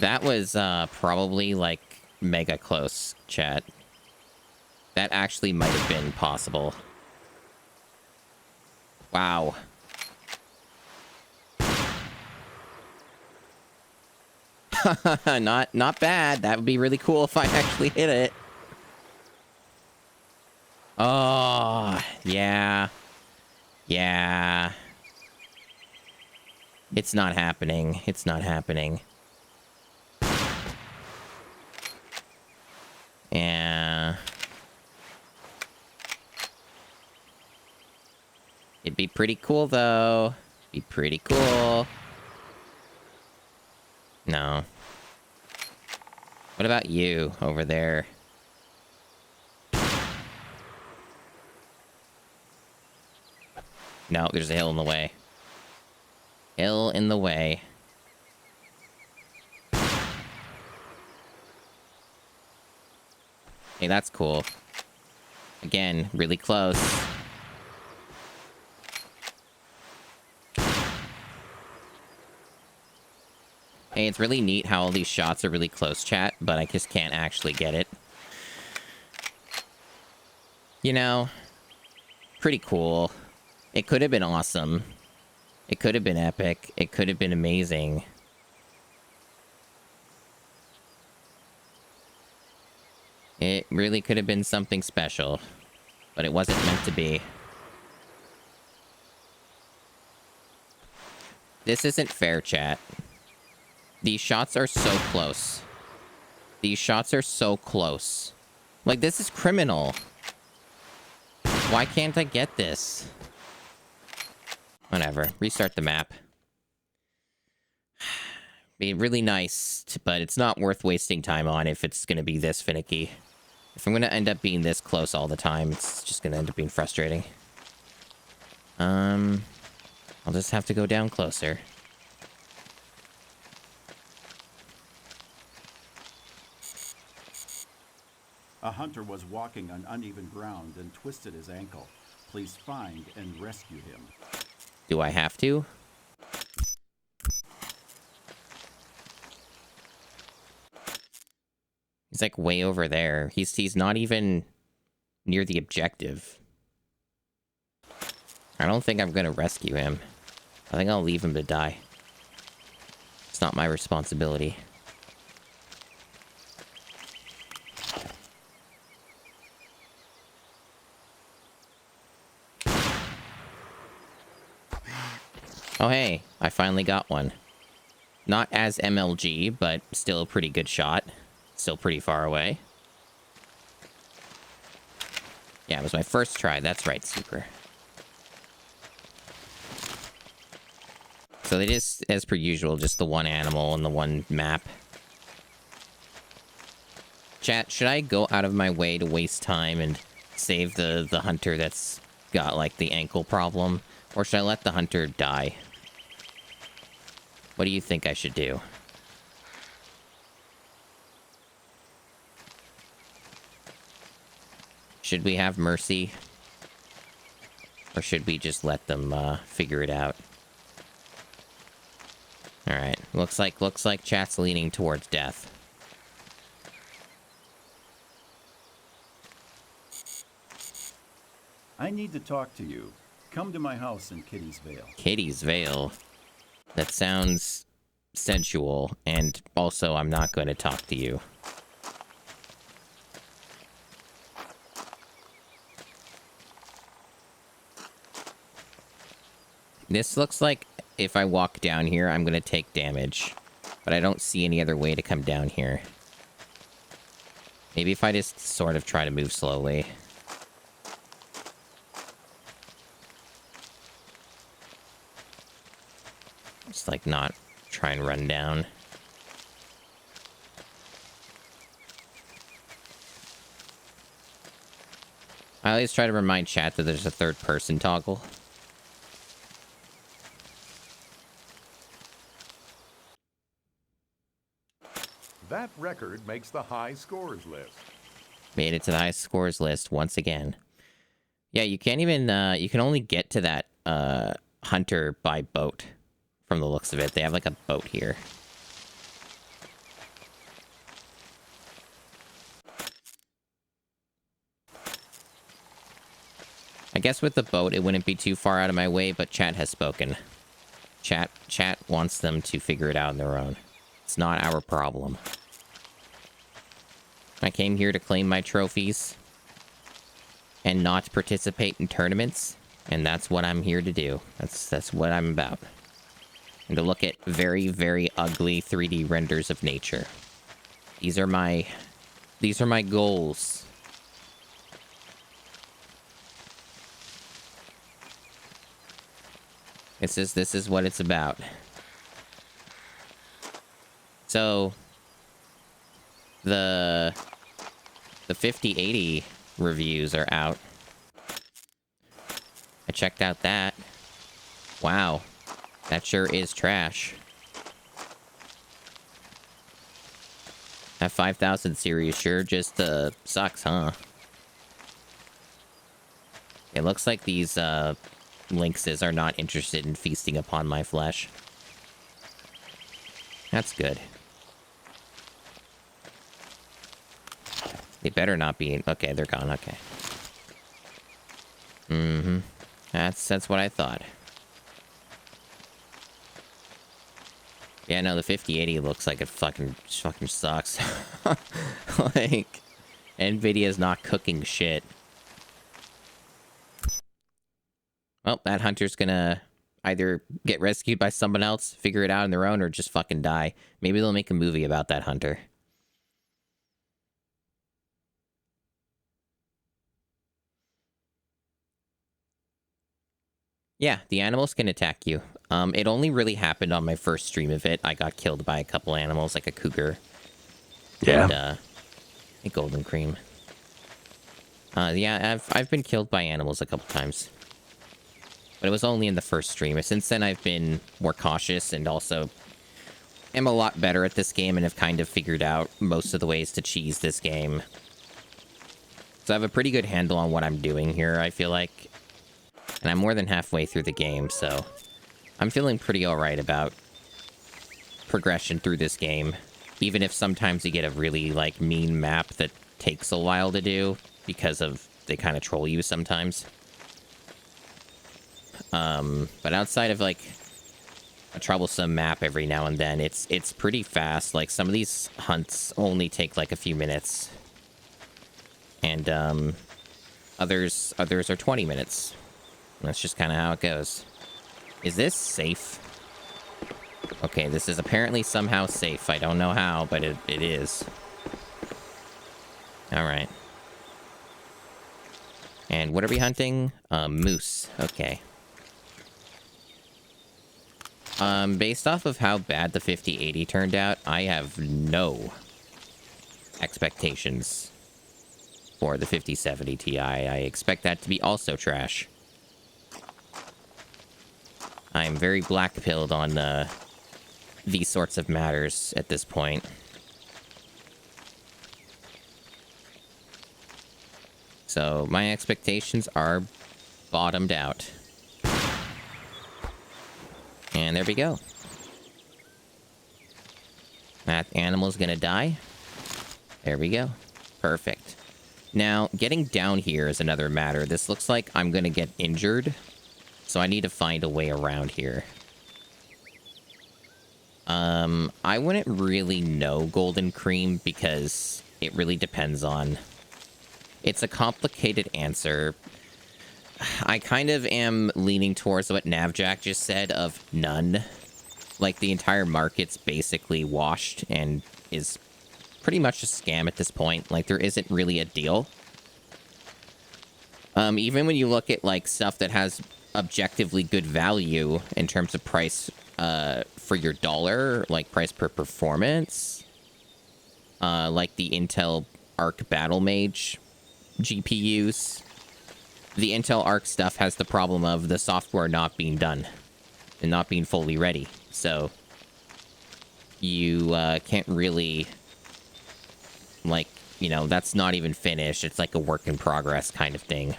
That was probably like mega close, chat. That actually might have been possible. Wow. Not bad. That would be really cool if I actually hit it. Oh, yeah. Yeah. It's not happening. It's not happening. Yeah. It'd be pretty cool, though. Be pretty cool. No. What about you over there? No, there's a hill in the way. Hill in the way. Hey, that's cool. Again, really close. Hey, it's really neat how all these shots are really close, chat, but I just can't actually get it. You know, pretty cool. It could have been awesome. It could have been epic. It could have been amazing. It really could have been something special, but it wasn't meant to be. This isn't fair, chat. These shots are so close. These shots are so close. Like, this is criminal. Why can't I get this? Whatever. Restart the map. Be really nice, but it's not worth wasting time on if it's going to be this finicky. If I'm going to end up being this close all the time, it's just going to end up being frustrating. I'll just have to go down closer. A hunter was walking on uneven ground and twisted his ankle. Please find and rescue him. Do I have to? He's like way over there. He's not even near the objective. I don't think I'm gonna rescue him. I think I'll leave him to die. It's not my responsibility. Oh hey, I finally got one. Not as MLG, but still a pretty good shot. Still pretty far away. Yeah, it was my first try. That's right, Super. So it is, as per usual, just the one animal and the one map. Chat, should I go out of my way to waste time and save the hunter that's got, like, the ankle problem? Or should I let the hunter die? What do you think I should do? Should we have mercy? Or should we just let them figure it out? Alright, looks like chat's leaning towards death. I need to talk to you. Come to my house in Kitty's Vale. Kitty's Vale? That sounds sensual, and also I'm not going to talk to you. This looks like if I walk down here, I'm going to take damage. But I don't see any other way to come down here. Maybe if I just sort of try to move slowly. Just like not try and run down. I always try to remind chat that there's a third person toggle. That record makes the high scores list. Made it to the high scores list once again. Yeah, you can't even, you can only get to that, hunter by boat. From the looks of it. They have like a boat here. I guess with the boat, it wouldn't be too far out of my way, but chat has spoken. Chat wants them to figure it out on their own. It's not our problem. I came here to claim my trophies and not participate in tournaments, and that's what I'm here to do. That's what I'm about. And to look at very, very ugly 3D renders of nature. These are my goals. This is what it's about. So the 5080 reviews are out. I checked out that. Wow. That sure is trash. That 5000 series sure just sucks, huh? It looks like these lynxes are not interested in feasting upon my flesh. That's good. They better not be. Okay, they're gone. Okay. Mm-hmm. That's what I thought. Yeah, no, the 5080 looks like it fucking sucks. Like, Nvidia's not cooking shit. Well, that hunter's gonna either get rescued by someone else, figure it out on their own, or just fucking die. Maybe they'll make a movie about that hunter. Yeah, the animals can attack you. It only really happened on my first stream of it. I got killed by a couple animals, like a cougar. Yeah. And, a golden cream. Yeah, I've been killed by animals a couple times. But it was only in the first stream. Since then, I've been more cautious and also am a lot better at this game and have kind of figured out most of the ways to cheese this game. So I have a pretty good handle on what I'm doing here, I feel like. And I'm more than halfway through the game, so I'm feeling pretty alright about progression through this game. Even if sometimes you get a really, like, mean map that takes a while to do because of they kind of troll you sometimes. But outside of, like, a troublesome map every now and then, it's pretty fast. Like, some of these hunts only take, like, a few minutes. And, others are 20 minutes. That's just kind of how it goes. Is this safe? Okay, this is apparently somehow safe. I don't know how, but it is. Alright. And what are we hunting? Moose. Okay. Based off of how bad the 5080 turned out, I have no expectations for the 5070 Ti. I expect that to be also trash. I'm very black-pilled on these sorts of matters at this point. So my expectations are bottomed out. And there we go. That animal's gonna die. There we go. Perfect. Now, getting down here is another matter. This looks like I'm gonna get injured. So I need to find a way around here. I wouldn't really know Golden Cream because it really depends on... It's a complicated answer. I kind of am leaning towards what Navjack just said of none. Like, the entire market's basically washed and is pretty much a scam at this point. Like, there isn't really a deal. Even when you look at, like, stuff that has objectively good value in terms of price for your dollar, like price per performance, like the Intel Arc Battle Mage GPUs. The Intel Arc stuff has the problem of the software not being done and not being fully ready. So you can't really, like, you know, that's not even finished. It's like a work in progress kind of thing.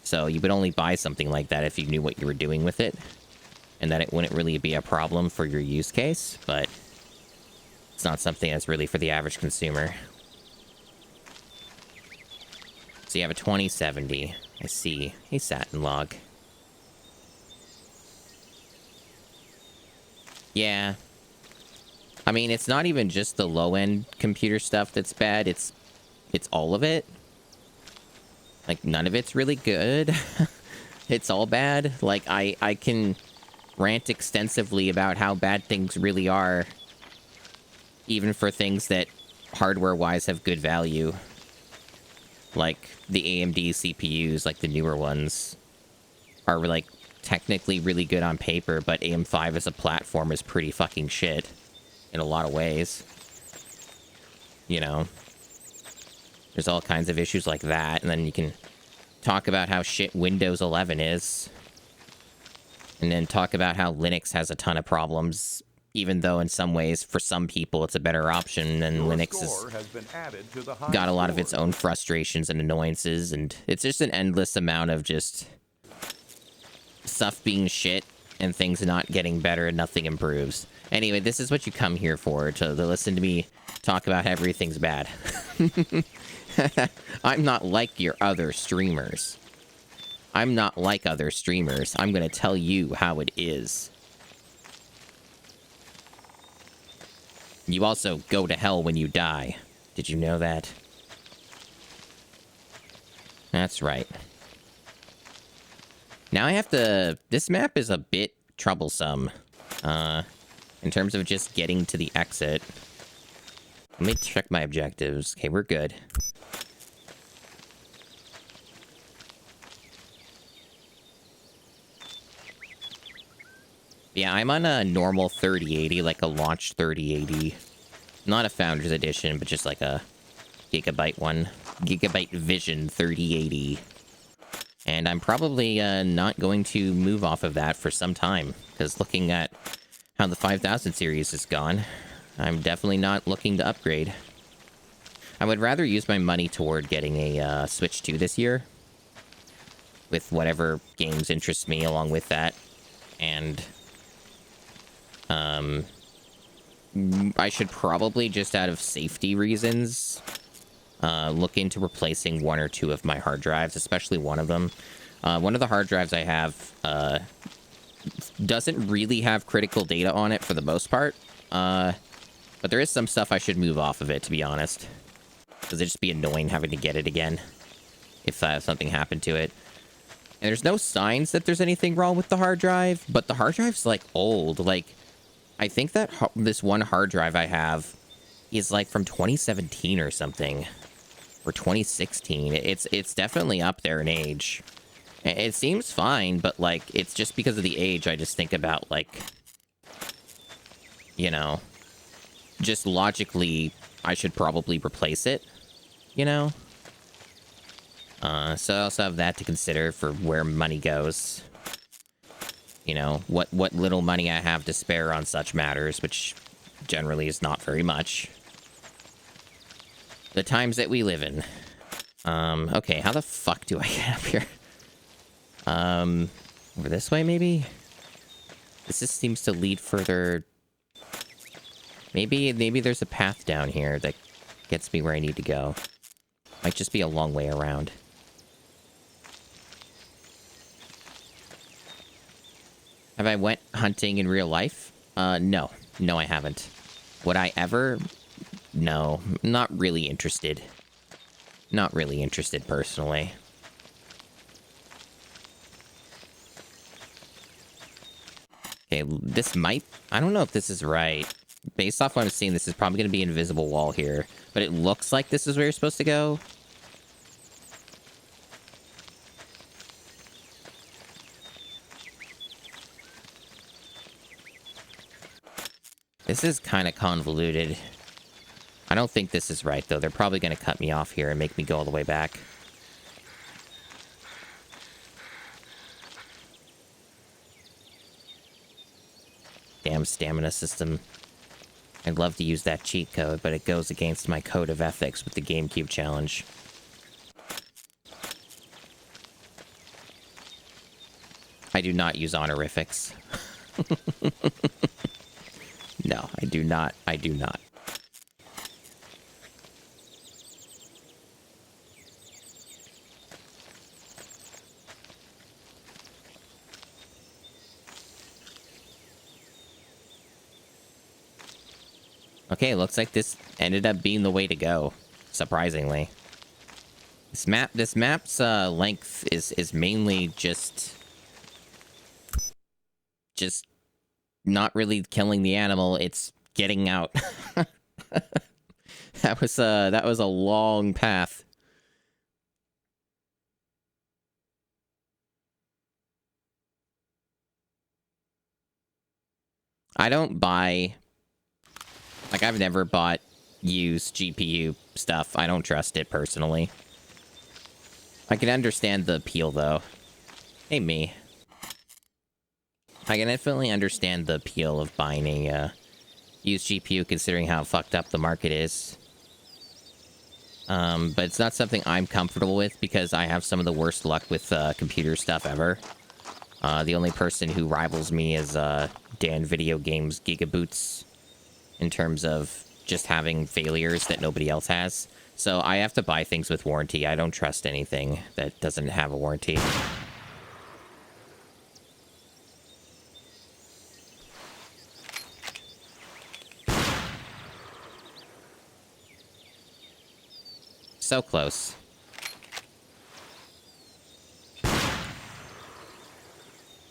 So you would only buy something like that if you knew what you were doing with it, and that it wouldn't really be a problem for your use case, but it's not something that's really for the average consumer. So you have a 2070. I see. Hey, Satin Log. Yeah. I mean, it's not even just the low-end computer stuff that's bad. It's all of it. Like, none of it's really good. It's all bad. Like, I can rant extensively about how bad things really are, even for things that hardware-wise have good value. Like, the AMD CPUs, like the newer ones, are, like, technically really good on paper, but AM5 as a platform is pretty fucking shit in a lot of ways. You know? There's all kinds of issues like that, and then you can talk about how shit Windows 11 is, and then talk about how Linux has a ton of problems, even though in some ways, for some people, it's a better option, and Linux has been added to the high got a lot of score. its own frustrations and annoyances, and it's just an endless amount of just stuff being shit and things not getting better and nothing improves. Anyway, this is what you come here for, to listen to me talk about how everything's bad. I'm not like your other streamers. I'm not like other streamers. I'm going to tell you how it is. You also go to hell when you die. Did you know that? That's right. Now I have to... This map is a bit troublesome. In terms of just getting to the exit. Let me check my objectives. Okay, we're good. Yeah, I'm on a normal 3080, like a launch 3080. Not a Founders Edition, but just like a Gigabyte one. Gigabyte Vision 3080. And I'm probably not going to move off of that for some time, because looking at how the 5000 series is gone, I'm definitely not looking to upgrade. I would rather use my money toward getting a Switch 2 this year, with whatever games interest me along with that, and I should probably, just out of safety reasons, look into replacing one or two of my hard drives, especially one of them. One of the hard drives I have doesn't really have critical data on it for the most part, but there is some stuff I should move off of it, to be honest, because it'd just be annoying having to get it again if something happened to it. And there's no signs that there's anything wrong with the hard drive, but the hard drive's, like, old. Like, I think that this one hard drive I have is, like, from 2017 or something. Or 2016. It's definitely up there in age. It seems fine, but, like, it's just because of the age, I just think about, like, you know, just logically, I should probably replace it, you know? So I also have that to consider for where money goes. You know, what little money I have to spare on such matters, which generally is not very much. The times that we live in. Okay, how the fuck do I get up here? Over this way, maybe? This just seems to lead further... Maybe there's a path down here that gets me where I need to go. Might just be a long way around. Have I went hunting in real life? No. No, I haven't. Would I ever? No. Not really interested. Not really interested, personally. Okay, this might... I don't know if this is right. Based off what I'm seeing, this is probably going to be an invisible wall here. But it looks like this is where you're supposed to go. This is kind of convoluted. I don't think this is right, though. They're probably going to cut me off here and make me go all the way back. Damn stamina system. I'd love to use that cheat code, but it goes against my code of ethics with the GameCube challenge. I do not use honorifics. No, I do not. I do not. Okay, looks like this ended up being the way to go, surprisingly. This map's length is mainly just not really killing the animal, it's getting out. That was a long path. I don't buy, like, I've never bought used GPU stuff. I don't trust it personally. I can understand the appeal though. Hey, me. I can definitely understand the appeal of buying a used GPU considering how fucked up the market is. But it's not something I'm comfortable with because I have some of the worst luck with computer stuff ever. The only person who rivals me is Dan Video Games Gigaboots in terms of just having failures that nobody else has. So I have to buy things with warranty. I don't trust anything that doesn't have a warranty. So close.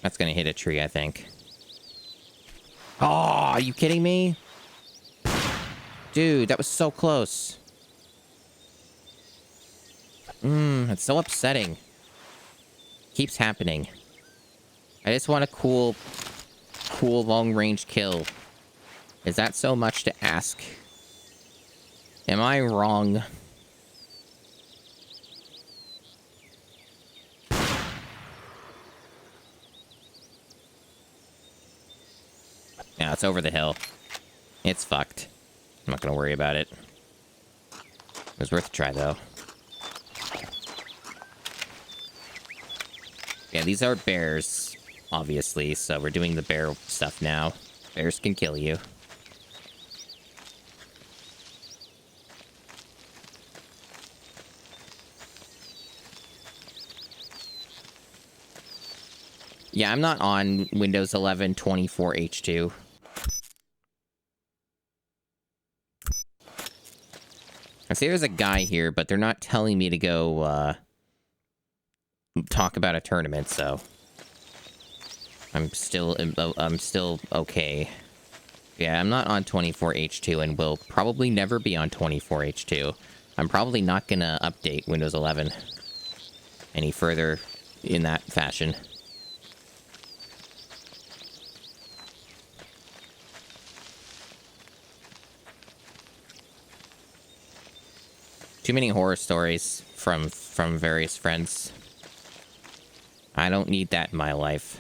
That's gonna hit a tree, I think. Oh, are you kidding me? Dude, that was so close. It's so upsetting. Keeps happening. I just want a cool long-range kill. Is that so much to ask? Am I wrong? Yeah, it's over the hill. It's fucked. I'm not gonna worry about it. It was worth a try, though. Yeah, these are bears, obviously, so we're doing the bear stuff now. Bears can kill you. Yeah, I'm not on Windows 11 24H2. I see there's a guy here, but they're not telling me to go, talk about a tournament, so... I'm still okay. Yeah, I'm not on 24H2 and will probably never be on 24H2. I'm probably not gonna update Windows 11 any further in that fashion. Too many horror stories from various friends. I don't need that in my life.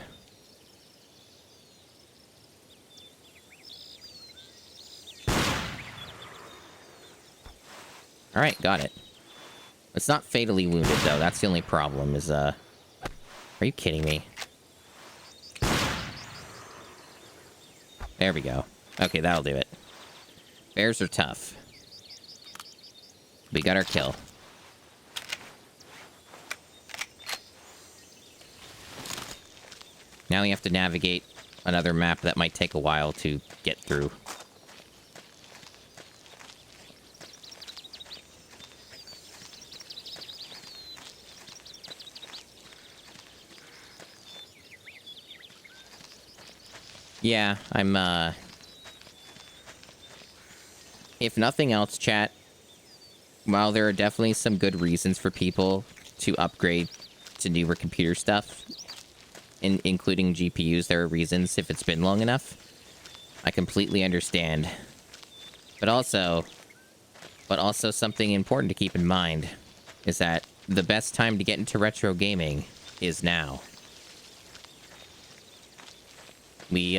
Alright, got it. It's not fatally wounded, though. That's the only problem, is, Are you kidding me? There we go. Okay, that'll do it. Bears are tough. We got our kill. Now we have to navigate another map that might take a while to get through. Yeah, I'm, if nothing else, chat, while there are definitely some good reasons for people to upgrade to newer computer stuff, including GPUs, there are reasons if it's been long enough. I completely understand. But also something important to keep in mind is that the best time to get into retro gaming is now. We,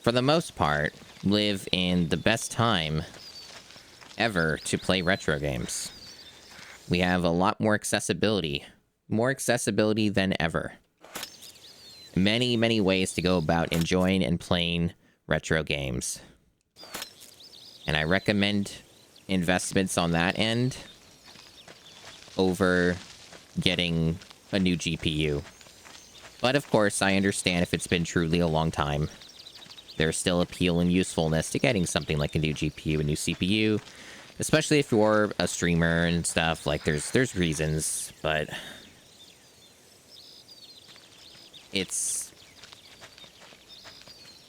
for the most part, live in the best time ever to play retro games. We have a lot more accessibility than ever. Many, many ways to go about enjoying and playing retro games. And I recommend investments on that end over getting a new GPU. But of course, I understand if it's been truly a long time. there's still appeal and usefulness to getting something like a new GPU, a new CPU, especially if you're a streamer and stuff. Like, there's reasons, but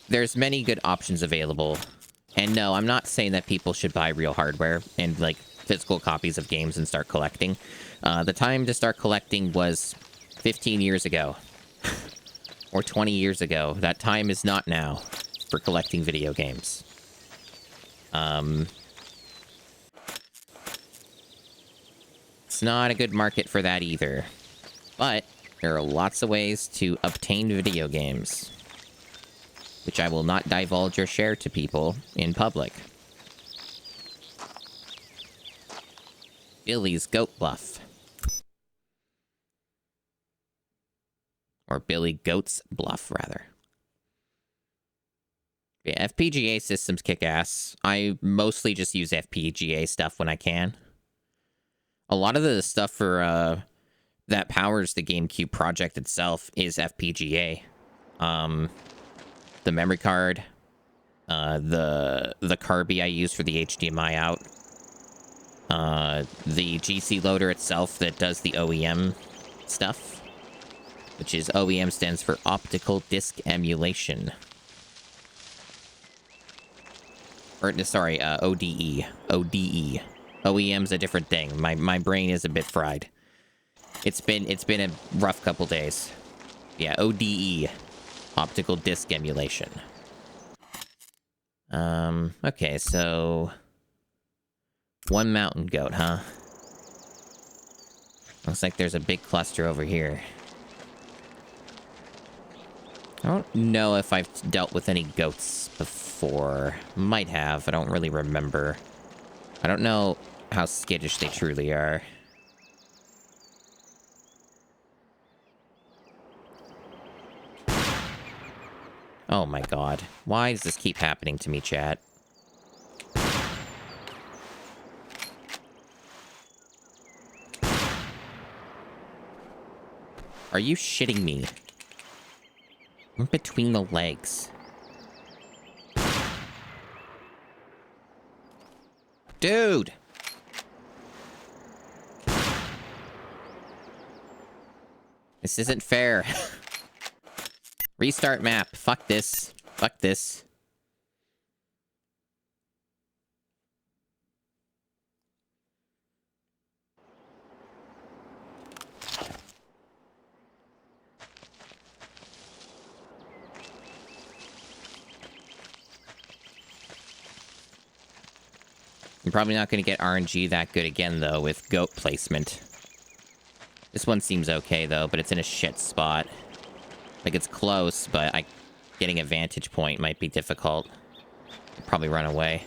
there's many good options available. And no, I'm not saying that people should buy real hardware and, like, physical copies of games and start collecting. The time to start collecting was 15 years ago. Or 20 years ago. That time is not now for collecting video games. It's not a good market for that either. But there are lots of ways to obtain video games, which I will not divulge or share to people in public. Billy's Goat Bluff. Or Billy Goat's Bluff, rather. Yeah, FPGA systems kick ass. I mostly just use FPGA stuff when I can. A lot of the stuff for that powers the GameCube project itself is FPGA. The memory card, the Carby I use for the HDMI out, the GC loader itself that does the OEM stuff. Which is OEM stands for Optical Disc Emulation. Or, sorry, ODE. ODE. OEM's a different thing. My brain is a bit fried. It's been a rough couple days. Yeah, ODE. Optical Disc Emulation. Okay, so... one mountain goat, huh? Looks like there's a big cluster over here. I don't know if I've dealt with any goats before. Might have. I don't really remember. I don't know how skittish they truly are. Oh my god. Why does this keep happening to me, chat? Are you shitting me? I'm between the legs. Dude! This isn't fair. Restart map. Fuck this. Fuck this. I'm probably not going to get RNG that good again, though, with goat placement. This one seems okay, though, but it's in a shit spot. Like, it's close, but getting a vantage point might be difficult. I'll probably run away.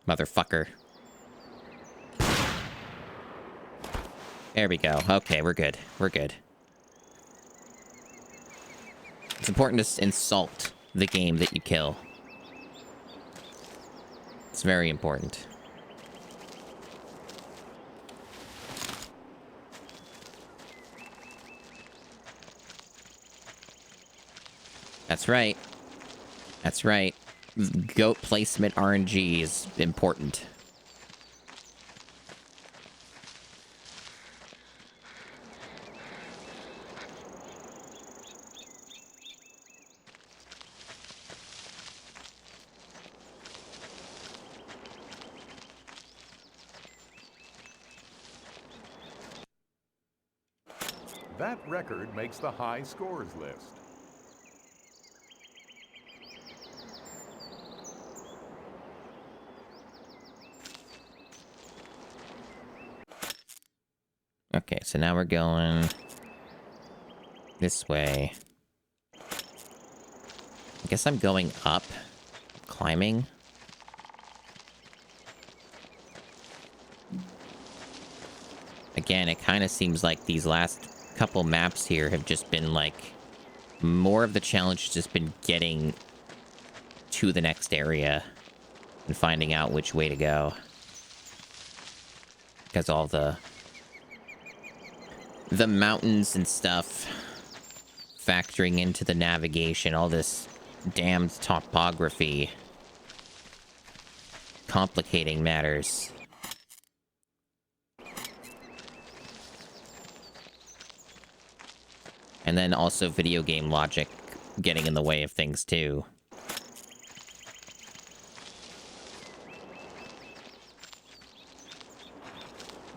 Motherfucker. There we go. Okay, we're good. We're good. It's important to insult the game that you kill. It's very important. That's right. That's right. Goat placement RNG is important. That record makes the high scores list. Okay, so now we're going this way. I guess I'm going up, climbing. Again, it kind of seems like these last couple maps here have just been like more of the challenge has just been getting to the next area and finding out which way to go. because all the mountains and stuff factoring into the navigation, all this damned topography complicating matters. And then also video game logic getting in the way of things too.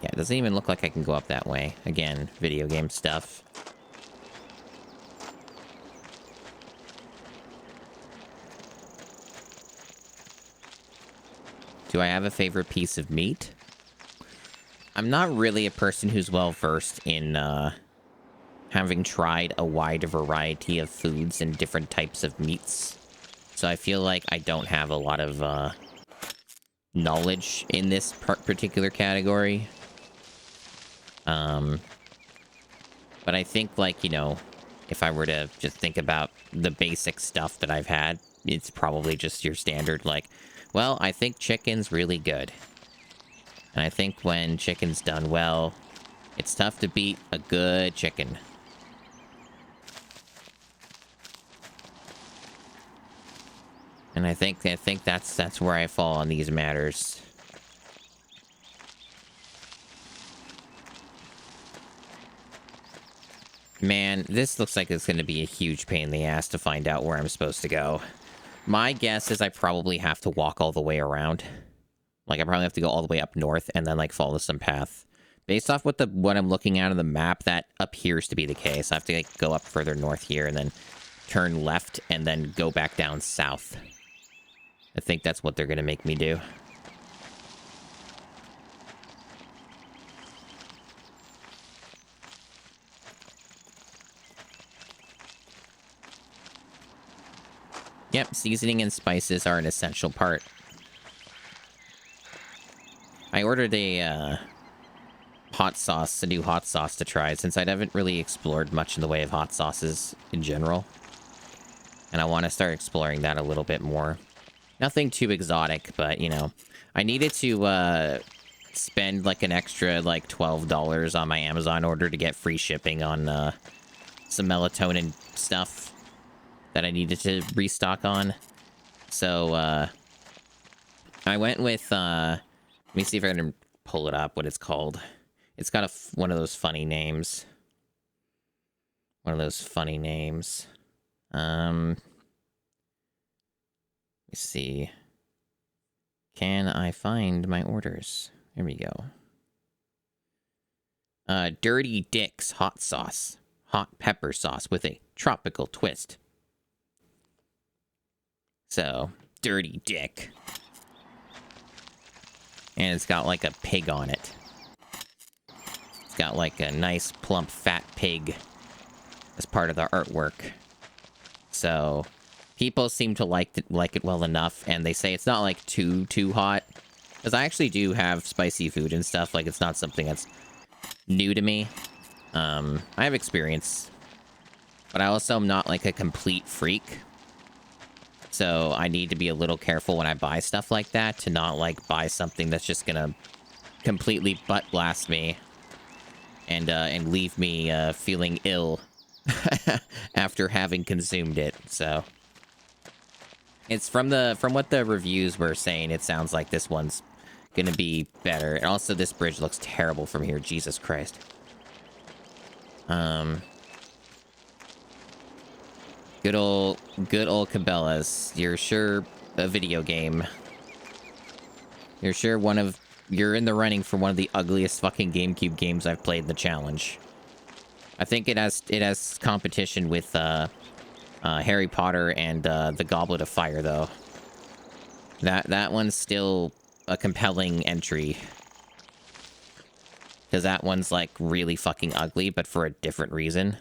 Yeah, it doesn't even look like I can go up that way. Again, video game stuff. Do I have a favorite piece of meat? I'm not really a person who's well-versed in, having tried a wide variety of foods and different types of meats. So I feel like I don't have a lot of, knowledge in this particular category. But I think, like, you know, if I were to just think about the basic stuff that I've had, it's probably just your standard, like, well, I think chicken's really good. And I think when chicken's done well, it's tough to beat a good chicken. And I think that's where I fall on these matters. Man, this looks like it's going to be a huge pain in the ass to find out where I'm supposed to go. My guess is I probably have to walk all the way around. Like, I probably have to go all the way up north and then, like, follow some path. Based off what I'm looking at on the map, that appears to be the case. I have to, like, go up further north here and then turn left and then go back down south. I think that's what they're going to make me do. Yep, seasoning and spices are an essential part. I ordered a hot sauce, a new hot sauce to try, since I haven't really explored much in the way of hot sauces in general. And I want to start exploring that a little bit more. Nothing too exotic, but, you know, I needed to spend, like, an extra, like, $12 on my Amazon order to get free shipping on some melatonin stuff that I needed to restock on. So, I went with, let me see if I can pull it up, what it's called. It's got one of those funny names. One of those funny names. Let me see. Can I find my orders? Here we go. Dirty Dick's hot sauce. Hot pepper sauce with a tropical twist. So, Dirty Dick. And it's got like a pig on it. It's got like a nice plump fat pig as part of the artwork. So, people seem to like it well enough, and they say it's not like too hot. Because I actually do have spicy food and stuff, like it's not something that's new to me. I have experience. But I also am not like a complete freak. So I need to be a little careful when I buy stuff like that, to not like buy something that's just gonna completely butt blast me and leave me feeling ill after having consumed it. So it's from what the reviews were saying, it sounds like this one's gonna be better. And also this bridge looks terrible from here, Jesus Christ. Good old Cabela's. You're sure a video game. You're sure you're in the running for one of the ugliest fucking GameCube games I've played in the challenge. I think it has competition with Harry Potter and the Goblet of Fire though. That one's still a compelling entry. Because that one's like really fucking ugly, but for a different reason.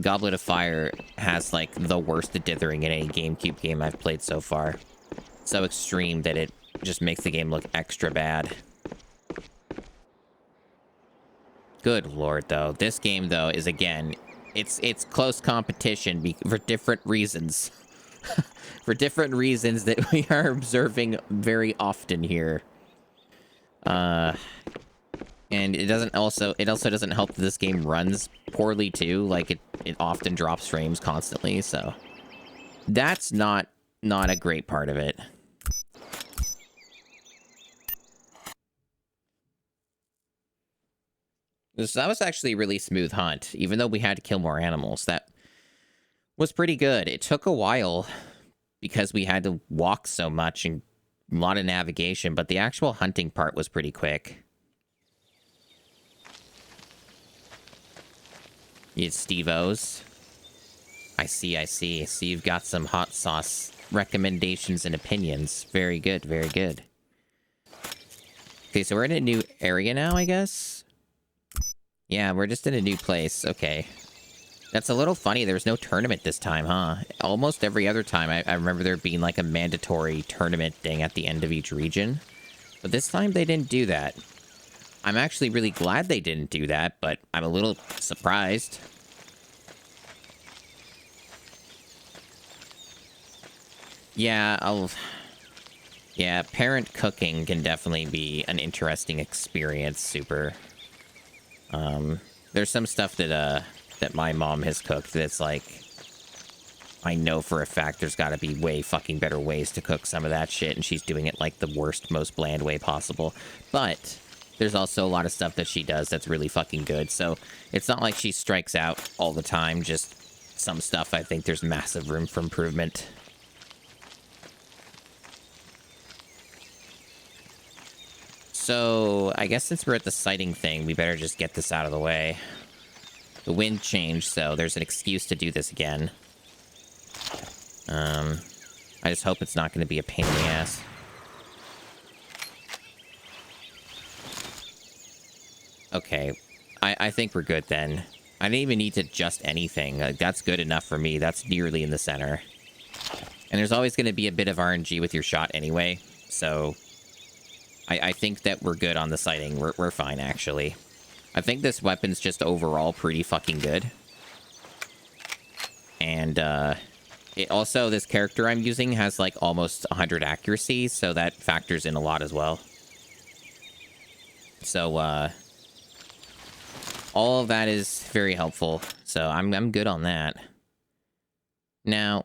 Goblet of Fire has, like, the worst dithering in any GameCube game I've played so far. So extreme that it just makes the game look extra bad. Good lord, though. This game, though, is, again, it's close competition for different reasons. For different reasons that we are observing very often here. And it also doesn't help that this game runs poorly too. Like it often drops frames constantly, so that's not a great part of it. So that was actually a really smooth hunt, even though we had to kill more animals. That was pretty good. It took a while because we had to walk so much and a lot of navigation, but the actual hunting part was pretty quick. It's Steve-O's. I see. So you've got some hot sauce recommendations and opinions. Very good, very good. Okay, so we're in a new area now, I guess? Yeah, we're just in a new place. Okay. That's a little funny. There was no tournament this time, huh? Almost every other time, I remember there being like a mandatory tournament thing at the end of each region. But this time, they didn't do that. I'm actually really glad they didn't do that, but I'm a little surprised. Yeah, Yeah, parent cooking can definitely be an interesting experience, Super. There's some stuff that my mom has cooked that's like, I know for a fact there's got to be way fucking better ways to cook some of that shit, and she's doing it like the worst, most bland way possible. But there's also a lot of stuff that she does that's really fucking good, so it's not like she strikes out all the time, just some stuff I think there's massive room for improvement. So, I guess since we're at the sighting thing, we better just get this out of the way. The wind changed, so there's an excuse to do this again. I just hope it's not going to be a pain in the ass. Okay, I think we're good then. I didn't even need to adjust anything. That's good enough for me. That's nearly in the center. And there's always going to be a bit of RNG with your shot anyway, so I think that we're good on the sighting. We're fine, actually. I think this weapon's just overall pretty fucking good. And, it also, this character I'm using has, like, almost 100 accuracy, so that factors in a lot as well. So, all of that is very helpful. So, I'm good on that. Now,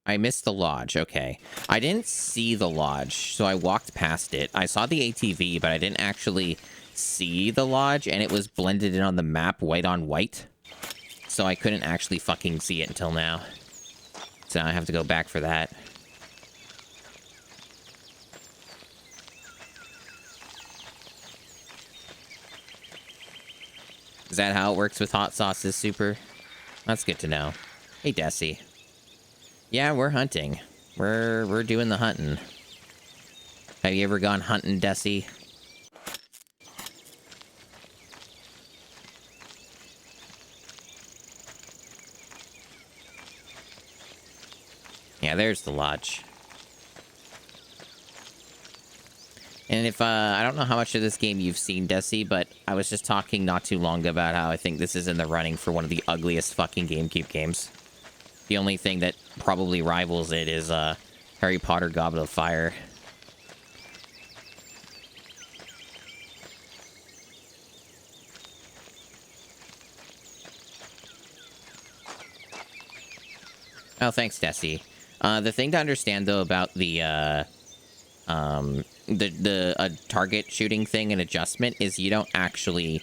I missed the lodge. Okay. I didn't see the lodge, so I walked past it. I saw the ATV, but I didn't actually see the lodge, and it was blended in on the map white on white. So I couldn't actually fucking see it until now. So now I have to go back for that. Is that how it works with hot sauces, Super? That's good to know. Hey, Desi. Yeah, we're hunting. We're doing the hunting. Have you ever gone hunting, Desi? Yeah, there's the lodge. And if, I don't know how much of this game you've seen, Desi, but I was just talking not too long ago about how I think this is in the running for one of the ugliest fucking GameCube games. The only thing that probably rivals it is, Harry Potter Goblet of Fire. Oh, thanks, Desi. The thing to understand, though, about the target shooting thing and adjustment is you don't actually...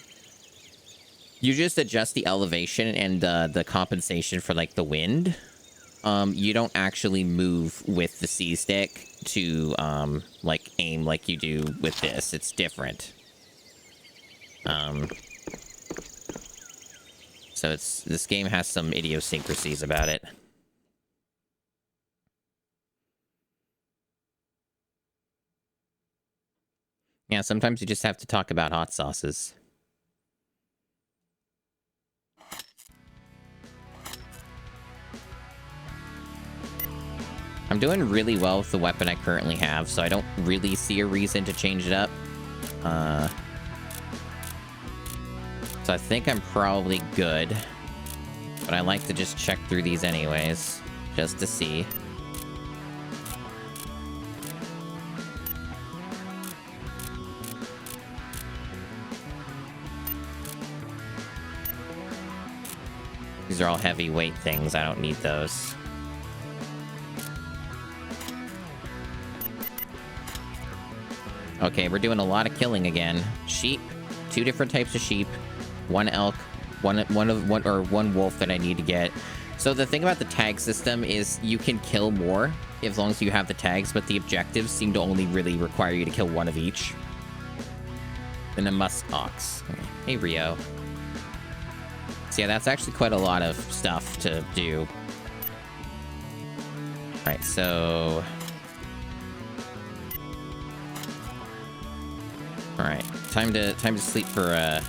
You just adjust the elevation and the compensation for, like, the wind. You don't actually move with the C-stick to, like, aim like you do with this. It's different. So this game has some idiosyncrasies about it. Yeah, sometimes you just have to talk about hot sauces. I'm doing really well with the weapon I currently have, so I don't really see a reason to change it up. So I think I'm probably good. But I like to just check through these anyways, just to see. These are all heavyweight things. I don't need those. Okay, we're doing a lot of killing again. Sheep, 2 different types of sheep, 1 elk, one wolf that I need to get. So the thing about the tag system is you can kill more as long as you have the tags, but the objectives seem to only really require you to kill 1 of each. And a musk ox. Hey, Rio. So yeah, that's actually quite a lot of stuff to do. Alright, so... Alright, time to sleep for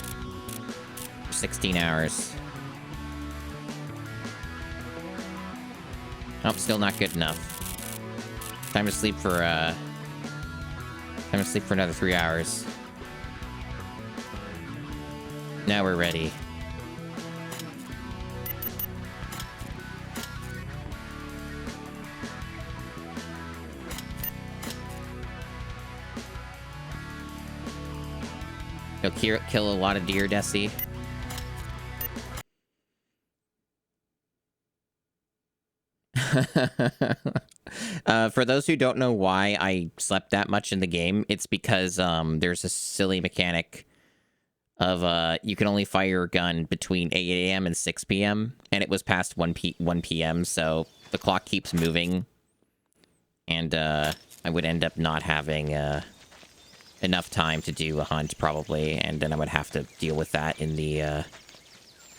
16 hours. Oh, still not good enough. Time to sleep for another 3 hours. Now we're ready. You'll kill a lot of deer, Desi. For those who don't know why I slept that much in the game, it's because there's a silly mechanic of you can only fire a gun between 8 a.m. and 6 p.m. and it was past 1 p.m. so the clock keeps moving, and I would end up not having enough time to do a hunt probably, and then I would have to deal with that in the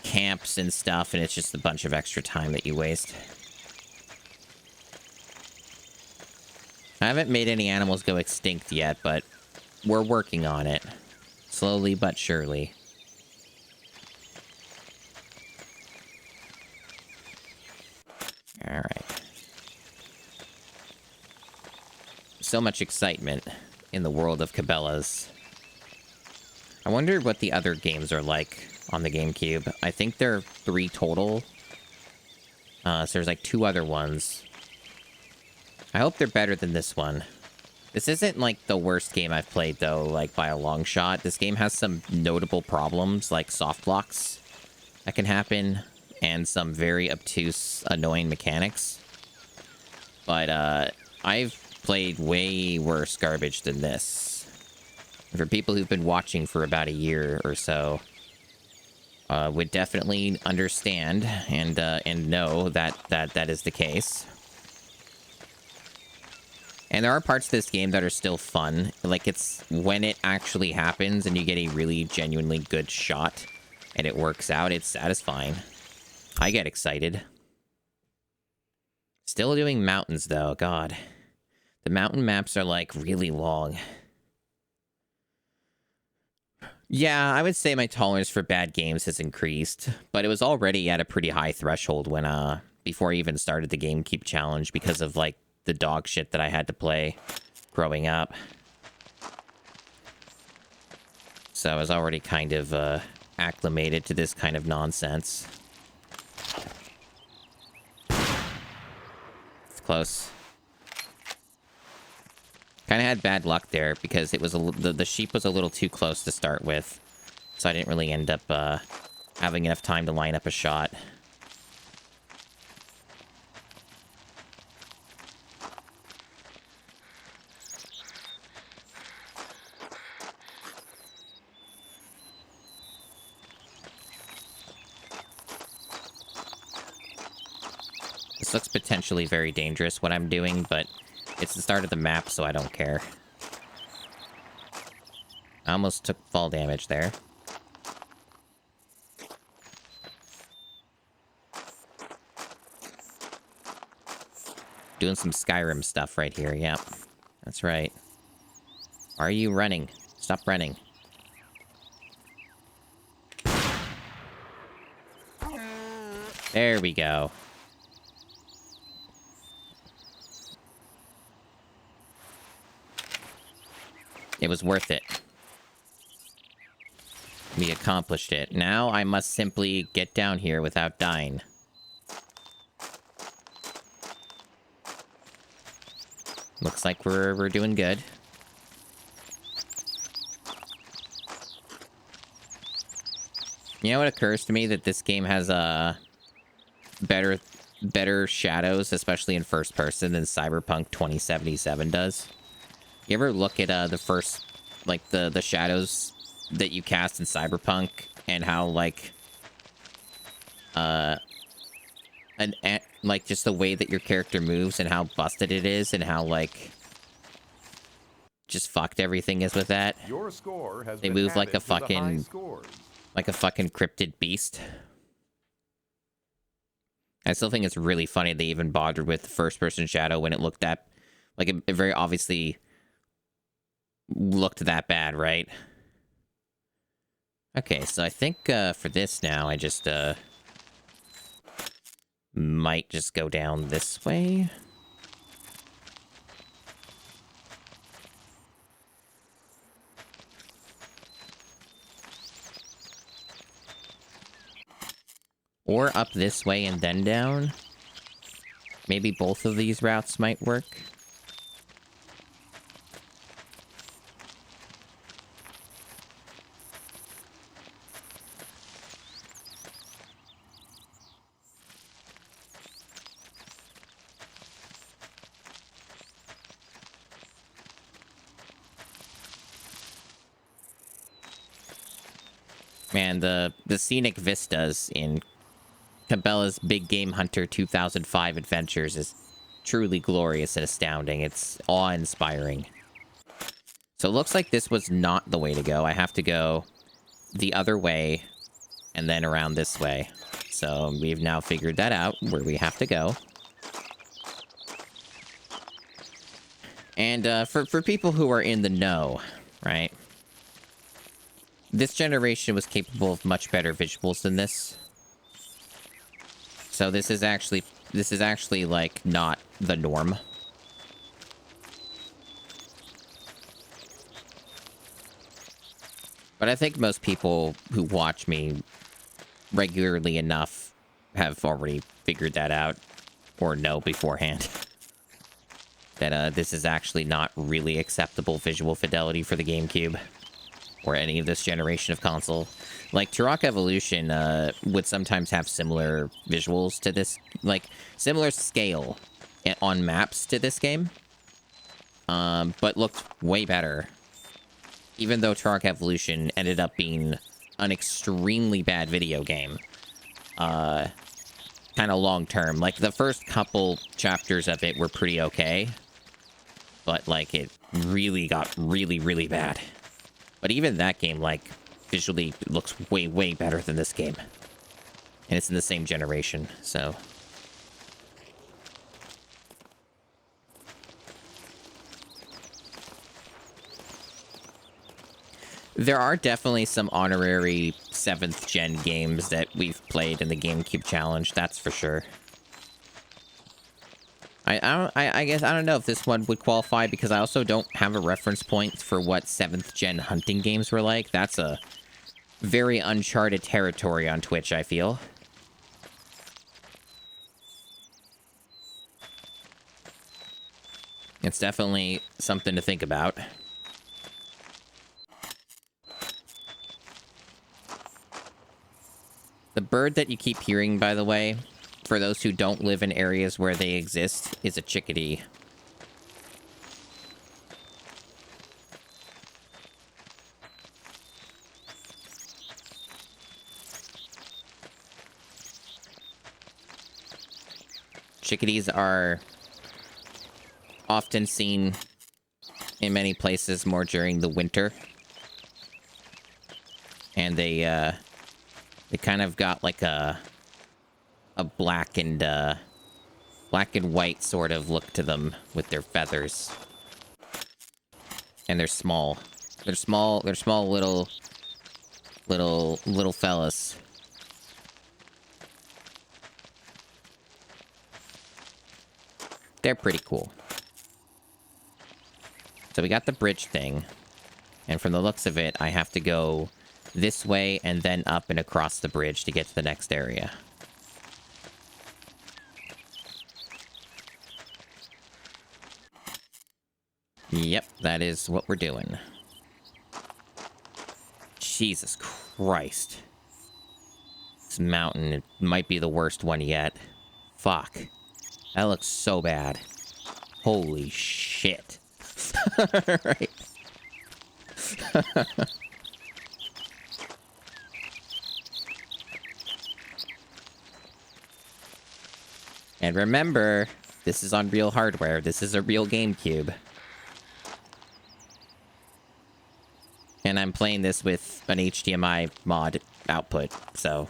camps and stuff, and it's just a bunch of extra time that you waste. I haven't made any animals go extinct yet, but we're working on it. Slowly but surely. Alright. So much excitement in the world of Cabela's. I wonder what the other games are like on the GameCube. I think there are 3 total. So there's like 2 other ones. I hope they're better than this one. This isn't, like, the worst game I've played, though, like, by a long shot. This game has some notable problems, like soft locks that can happen, and some very obtuse, annoying mechanics. But, I've played way worse garbage than this. For people who've been watching for about a year or so, would definitely understand and know that is the case. And there are parts of this game that are still fun. Like, it's when it actually happens and you get a really genuinely good shot and it works out, it's satisfying. I get excited. Still doing mountains, though. God. The mountain maps are, like, really long. Yeah, I would say my tolerance for bad games has increased, but it was already at a pretty high threshold when, before I even started the GameCube challenge because of, like, the dog shit that I had to play growing up. So I was already kind of acclimated to this kind of nonsense. It's close. Kind of had bad luck there because it was the sheep was a little too close to start with, so I didn't really end up having enough time to line up a shot. This looks potentially very dangerous, what I'm doing, but it's the start of the map, so I don't care. I almost took fall damage there. Doing some Skyrim stuff right here, yep. That's right. Are you running? Stop running. There we go. It was worth it. We accomplished it. Now I must simply get down here without dying. Looks like we're doing good. You know what occurs to me? That this game has better shadows, especially in first person, than Cyberpunk 2077 does. You ever look at the first, like the shadows that you cast in Cyberpunk and how like like just the way that your character moves and how busted it is and how like just fucked everything is with that. Your score has They been move like added a to the high fucking scores. cryptid beast. I still think it's really funny they even bothered with the first person shadow when it looked that like it very obviously looked that bad, right? Okay, so I think for this now I just might just go down this way. Or up this way and then down. Maybe both of these routes might work. Man, the scenic vistas in Cabela's Big Game Hunter 2005 Adventures is truly glorious and astounding. It's awe-inspiring. So it looks like this was not the way to go. I have to go the other way and then around this way. So we've now figured that out, where we have to go. And for people who are in the know, right? This generation was capable of much better visuals than this. So this is actually like not the norm. But I think most people who watch me regularly enough have already figured that out or know beforehand that this is actually not really acceptable visual fidelity for the GameCube or any of this generation of console. Like, Turok Evolution would sometimes have similar visuals to this, like, similar scale on maps to this game, but looked way better. Even though Turok Evolution ended up being an extremely bad video game, kind of long-term. Like, the first couple chapters of it were pretty okay, but, like, it really got really, really bad. But even that game, like, visually looks way, way better than this game. And it's in the same generation, so... There are definitely some honorary 7th gen games that we've played in the GameCube Challenge, that's for sure. I guess I don't know if this one would qualify because I also don't have a reference point for what 7th gen hunting games were like. That's a very uncharted territory on Twitch, I feel. It's definitely something to think about. The bird that you keep hearing, by the way, for those who don't live in areas where they exist, is a chickadee. Chickadees are often seen in many places more during the winter. And they kind of got like a black and white sort of look to them with their feathers. And they're small. They're small little fellas. They're pretty cool. So we got the bridge thing. And from the looks of it, I have to go this way and then up and across the bridge to get to the next area. Yep, that is what we're doing. Jesus Christ. This mountain, it might be the worst one yet. Fuck. That looks so bad. Holy shit. Right. And remember, this is on real hardware. This is a real GameCube. And I'm playing this with an HDMI mod output, so...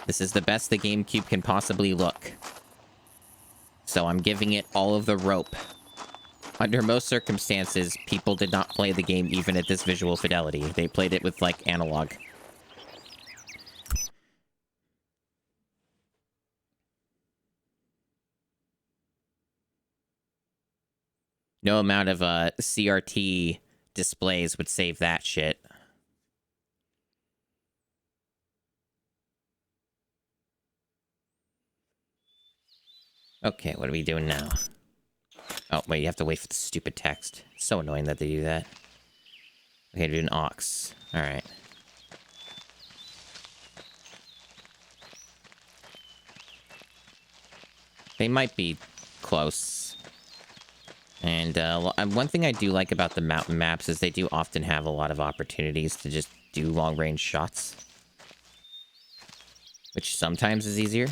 This is the best the GameCube can possibly look. So I'm giving it all of the rope. Under most circumstances, people did not play the game even at this visual fidelity. They played it with, like, analog. No amount of CRT displays would save that shit. Okay, what are we doing now? Oh, wait, you have to wait for the stupid text. It's so annoying that they do that. Okay, do an aux. Alright. They might be close. And one thing I do like about the mountain maps is they do often have a lot of opportunities to just do long-range shots. Which sometimes is easier.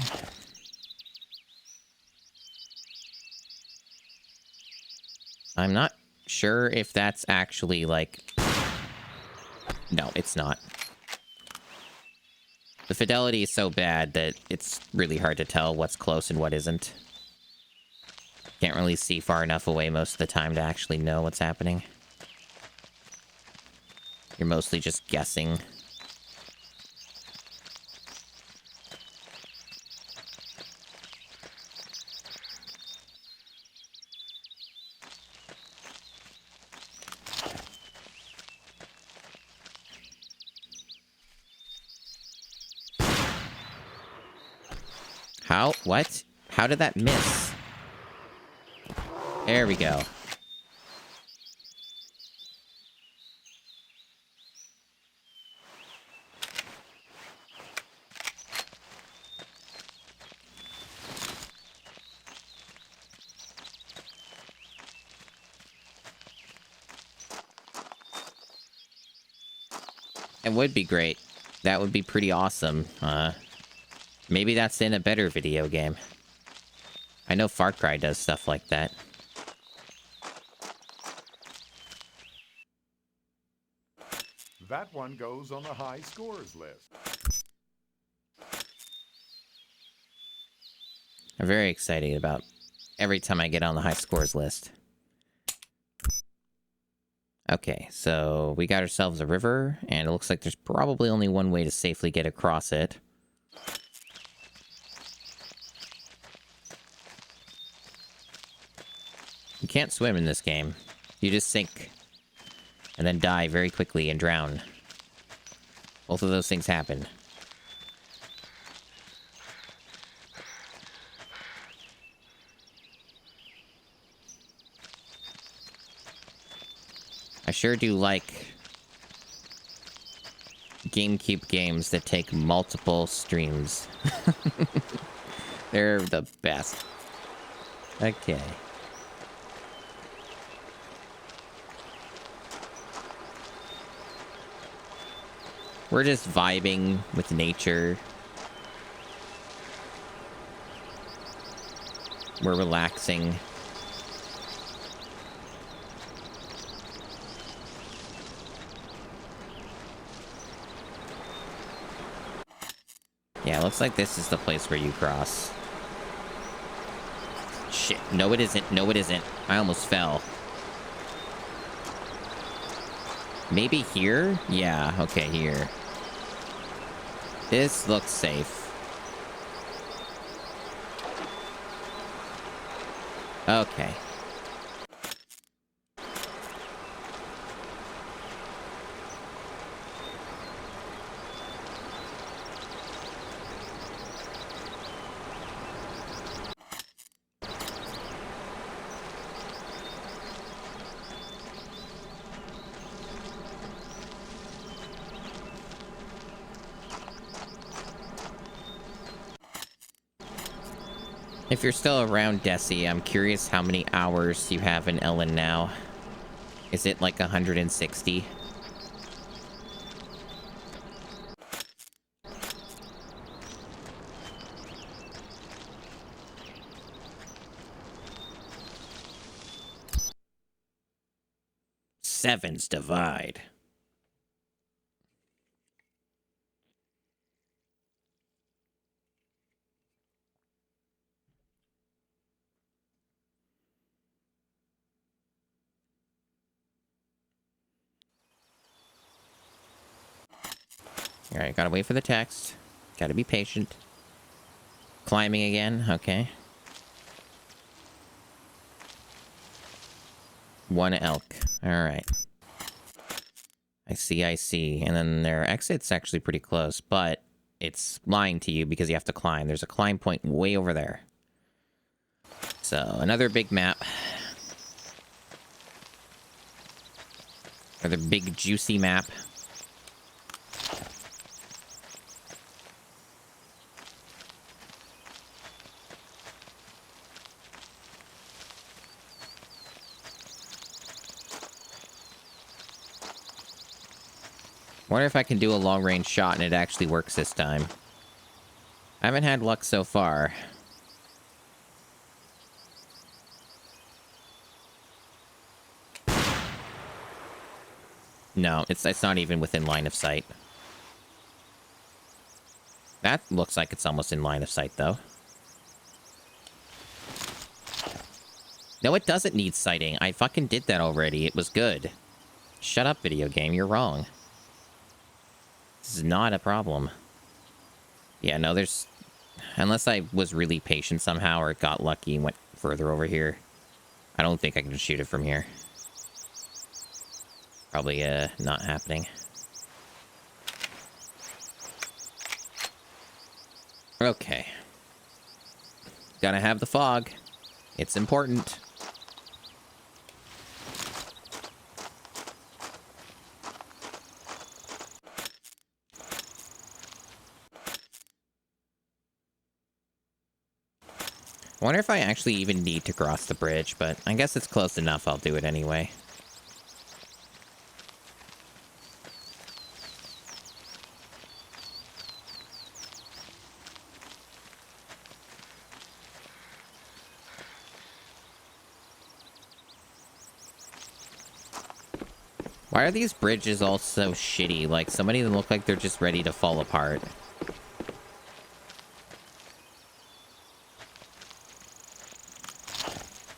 I'm not sure if that's actually, like... No, it's not. The fidelity is so bad that it's really hard to tell what's close and what isn't. Can't really see far enough away most of the time to actually know what's happening. You're mostly just guessing. How? What? How did that miss? There we go. It would be great. That would be pretty awesome. Maybe that's in a better video game. I know Far Cry does stuff like that. That one goes on the high scores list. I'm very excited about every time I get on the high scores list. Okay, so we got ourselves a river, and it looks like there's probably only one way to safely get across it. You can't swim in this game. You just sink. And then die very quickly and drown. Both of those things happen. I sure do like GameCube games that take multiple streams. They're the best. Okay. We're just vibing with nature. We're relaxing. Yeah, looks like this is the place where you cross. Shit. No, it isn't. No, it isn't. I almost fell. Maybe here? Yeah, okay, here. This looks safe. Okay. If you're still around, Desi, I'm curious how many hours you have in Ellen now. Is it like 160? Sevens divide. Alright, gotta wait for the text. Gotta be patient. Climbing again, okay. One elk. Alright. I see. And then their exit's actually pretty close, but it's lying to you because you have to climb. There's a climb point way over there. So, another big map. Another big, juicy map. Wonder if I can do a long-range shot and it actually works this time. I haven't had luck so far. No, it's not even within line of sight. That looks like it's almost in line of sight, though. No, it doesn't need sighting. I fucking did that already. It was good. Shut up, video game. You're wrong. This is not a problem. Yeah, no, there's... Unless I was really patient somehow or got lucky and went further over here. I don't think I can shoot it from here. Probably, not happening. Okay. Gotta have the fog. It's important. I wonder if I actually even need to cross the bridge, but I guess it's close enough. I'll do it anyway. Why are these bridges all so shitty? Like, so many of them look like they're just ready to fall apart.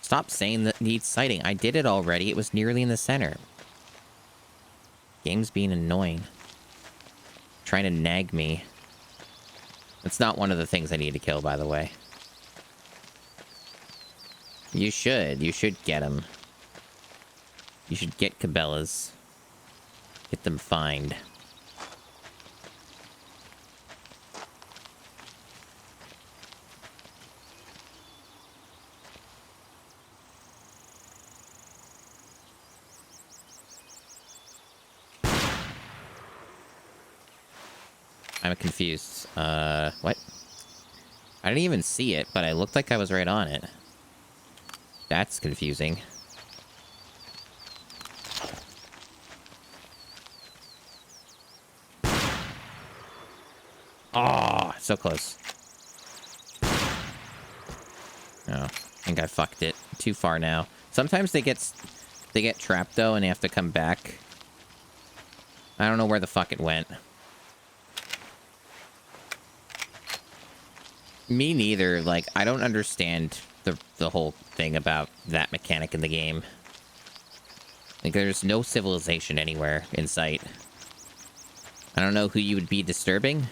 Stop saying that needs sighting. I did it already. It was nearly in the center. Game's being annoying. Trying to nag me. That's not one of the things I need to kill, by the way. You should. You should get them. You should get Cabela's. Get them fined. I'm confused. What? I didn't even see it, but I looked like I was right on it. That's confusing. Oh, so close. Oh, I think I fucked it. Too far now. Sometimes they get trapped, though, and they have to come back. I don't know where the fuck it went. Me neither. Like, I don't understand the whole thing about that mechanic in the game. Like, there's no civilization anywhere in sight. I don't know who you would be disturbing.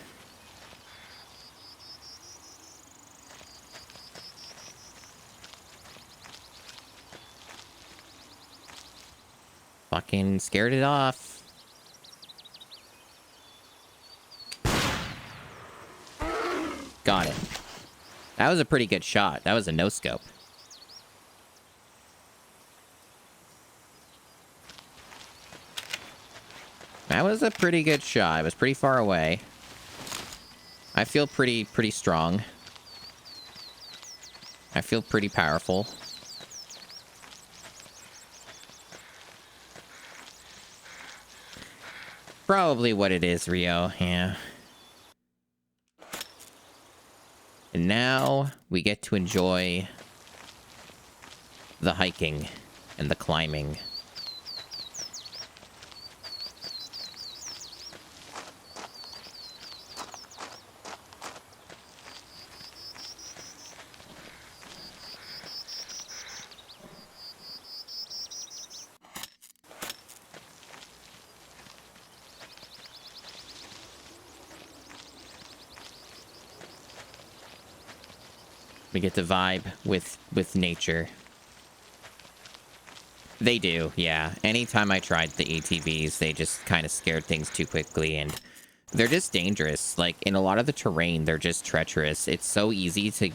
Fucking scared it off. Got it. That was a pretty good shot. That was a no-scope. That was a pretty good shot. It was pretty far away. I feel pretty strong. I feel pretty powerful. Probably what it is, Rio. Yeah. And now we get to enjoy the hiking and the climbing. We get to vibe with nature. They do, yeah. Anytime I tried the ATVs, they just kind of scared things too quickly, and they're just dangerous. Like, in a lot of the terrain, they're just treacherous. It's so easy to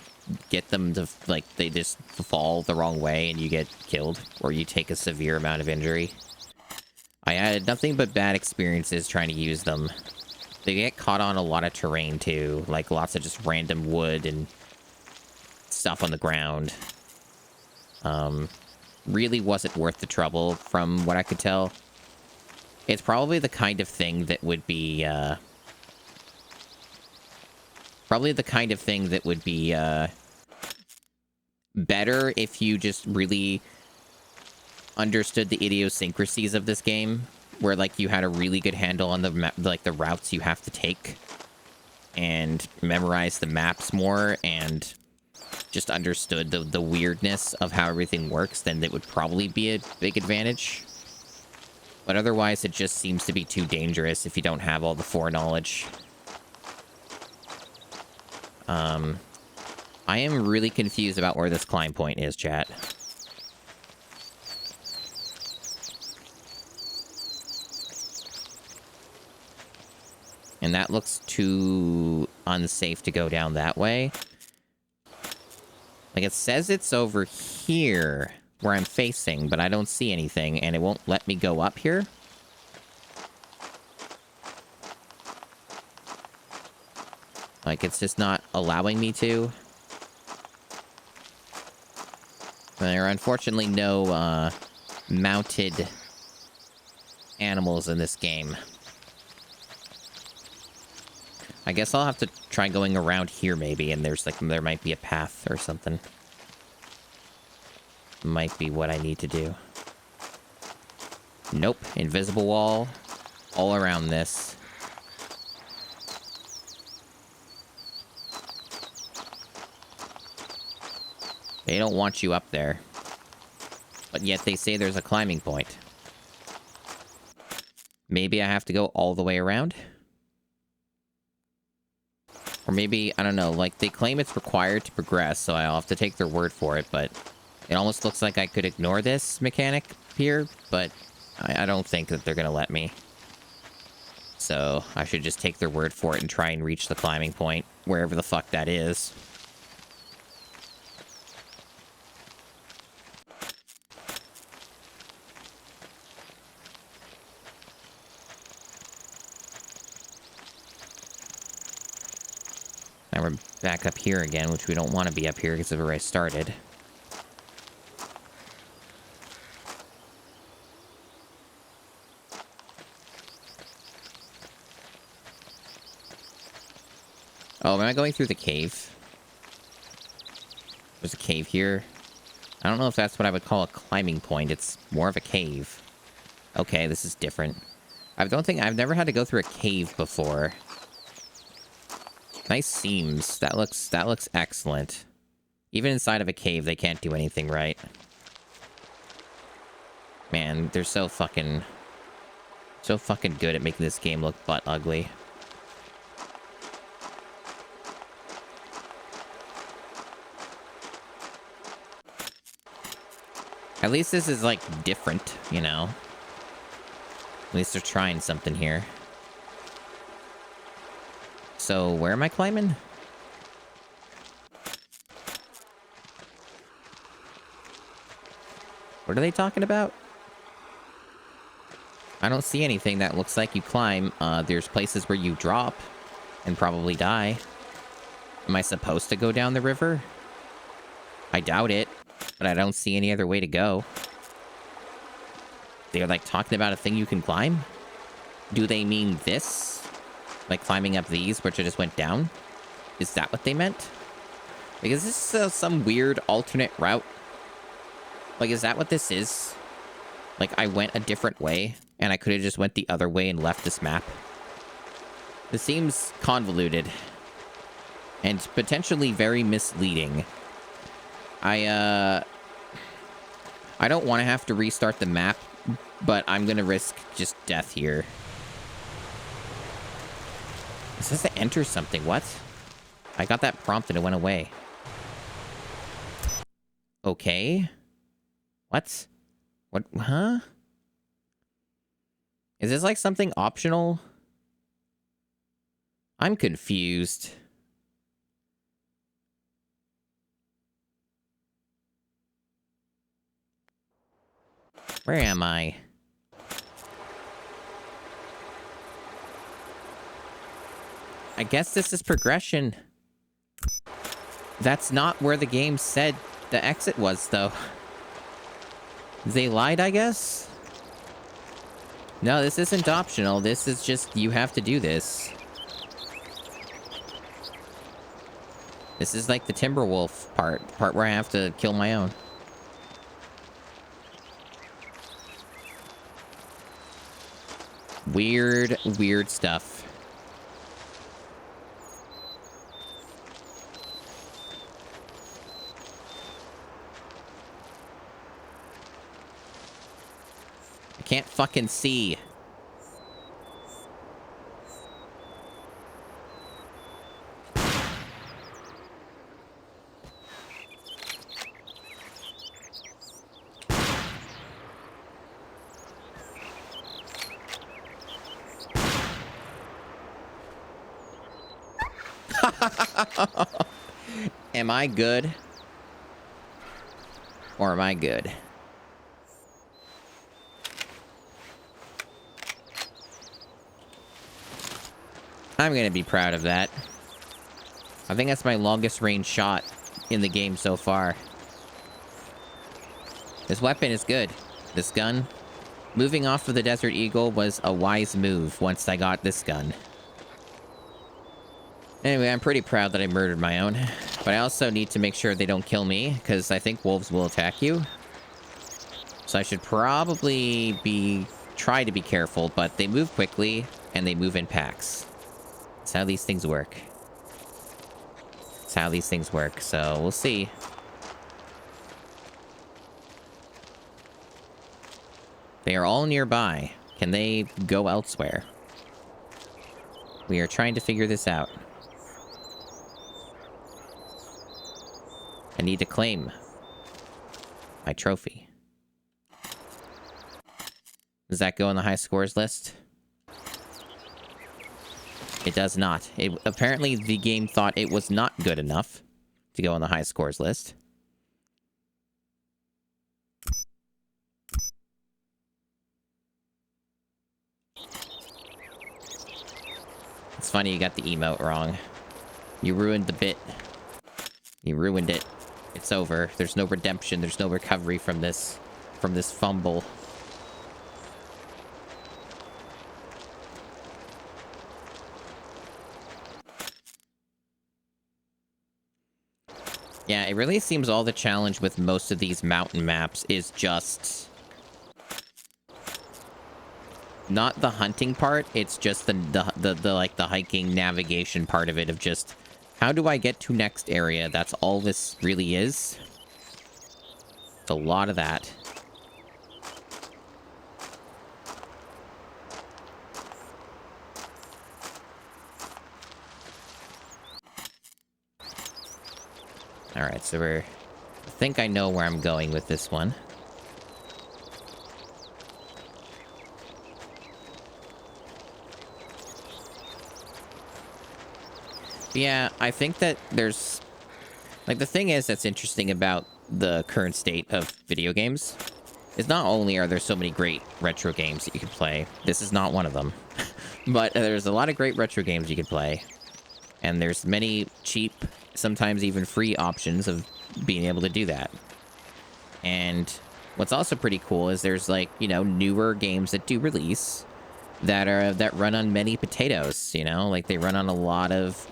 get them to, like, they just fall the wrong way and you get killed, or you take a severe amount of injury. I had nothing but bad experiences trying to use them. They get caught on a lot of terrain, too. Like, lots of just random wood and stuff on the ground. Really wasn't worth the trouble from what I could tell. It's probably the kind of thing that would be, better if you just really understood the idiosyncrasies of this game, where, like, you had a really good handle on the routes you have to take, and memorize the maps more, and just understood the weirdness of how everything works, then it would probably be a big advantage. But otherwise, it just seems to be too dangerous if you don't have all the foreknowledge. I am really confused about where this climb point is, chat. And that looks too unsafe to go down that way. Like, it says it's over here where I'm facing, but I don't see anything, and it won't let me go up here. Like, it's just not allowing me to. There are unfortunately no mounted animals in this game. I guess I'll have to try going around here maybe, and there might be a path or something. Might be what I need to do. Nope. Invisible wall all around this. They don't want you up there. But yet they say there's a climbing point. Maybe I have to go all the way around? Or maybe, I don't know, like, they claim it's required to progress, so I'll have to take their word for it, but it almost looks like I could ignore this mechanic here, but I don't think that they're gonna let me. So, I should just take their word for it and try and reach the climbing point, wherever the fuck that is. Now we're back up here again, which we don't want to be up here because of where I started. Oh, am I going through the cave? There's a cave here. I don't know if that's what I would call a climbing point. It's more of a cave. Okay, this is different. I've never had to go through a cave before. Nice seams. That looks excellent. Even inside of a cave, they can't do anything right. Man, they're so fucking good at making this game look butt ugly. At least this is, like, different, you know? At least they're trying something here. So, where am I climbing? What are they talking about? I don't see anything that looks like you climb. There's places where you drop and probably die. Am I supposed to go down the river? I doubt it, but I don't see any other way to go. They're like talking about a thing you can climb? Do they mean this? Like climbing up these, which I just went down? Is that what they meant? Like, is this some weird alternate route? Like, is that what this is? Like, I went a different way, and I could have just went the other way and left this map. This seems convoluted. And potentially very misleading. I don't want to have to restart the map, but I'm gonna risk just death here. It says to enter something. What? I got that prompt and it went away. Okay. What? What? Huh? Is this like something optional? I'm confused. Where am I? I guess this is progression. That's not where the game said the exit was, though. They lied, I guess? No, this isn't optional. This is just, you have to do this. This is like the Timberwolf part where I have to kill my own. Weird, weird stuff. I can't fucking see. Am I good? Or am I good? I'm gonna be proud of that. I think that's my longest range shot in the game so far. This weapon is good. This gun. Moving off of the Desert Eagle was a wise move once I got this gun. Anyway, I'm pretty proud that I murdered my own. But I also need to make sure they don't kill me, because I think wolves will attack you. So I should probably try to be careful, but they move quickly, and they move in packs. That's how these things work. That's how these things work, so we'll see. They are all nearby. Can they go elsewhere? We are trying to figure this out. I need to claim my trophy. Does that go on the high scores list? It does not. Apparently, the game thought it was not good enough to go on the high scores list. It's funny you got the emote wrong. You ruined the bit. You ruined it. It's over. There's no redemption. There's no recovery from this fumble. Yeah, it really seems all the challenge with most of these mountain maps is just not the hunting part. It's just the hiking navigation part of it, of just how do I get to next area? That's all this really is. It's a lot of that. Alright, so I think I know where I'm going with this one. Yeah, I think that there's... Like, the thing is that's interesting about the current state of video games is not only are there so many great retro games that you can play, this is not one of them, but there's a lot of great retro games you can play, and there's many cheap, sometimes even free options of being able to do that. And what's also pretty cool is there's like, you know, newer games that do release that run on many potatoes, you know, like they run on a lot of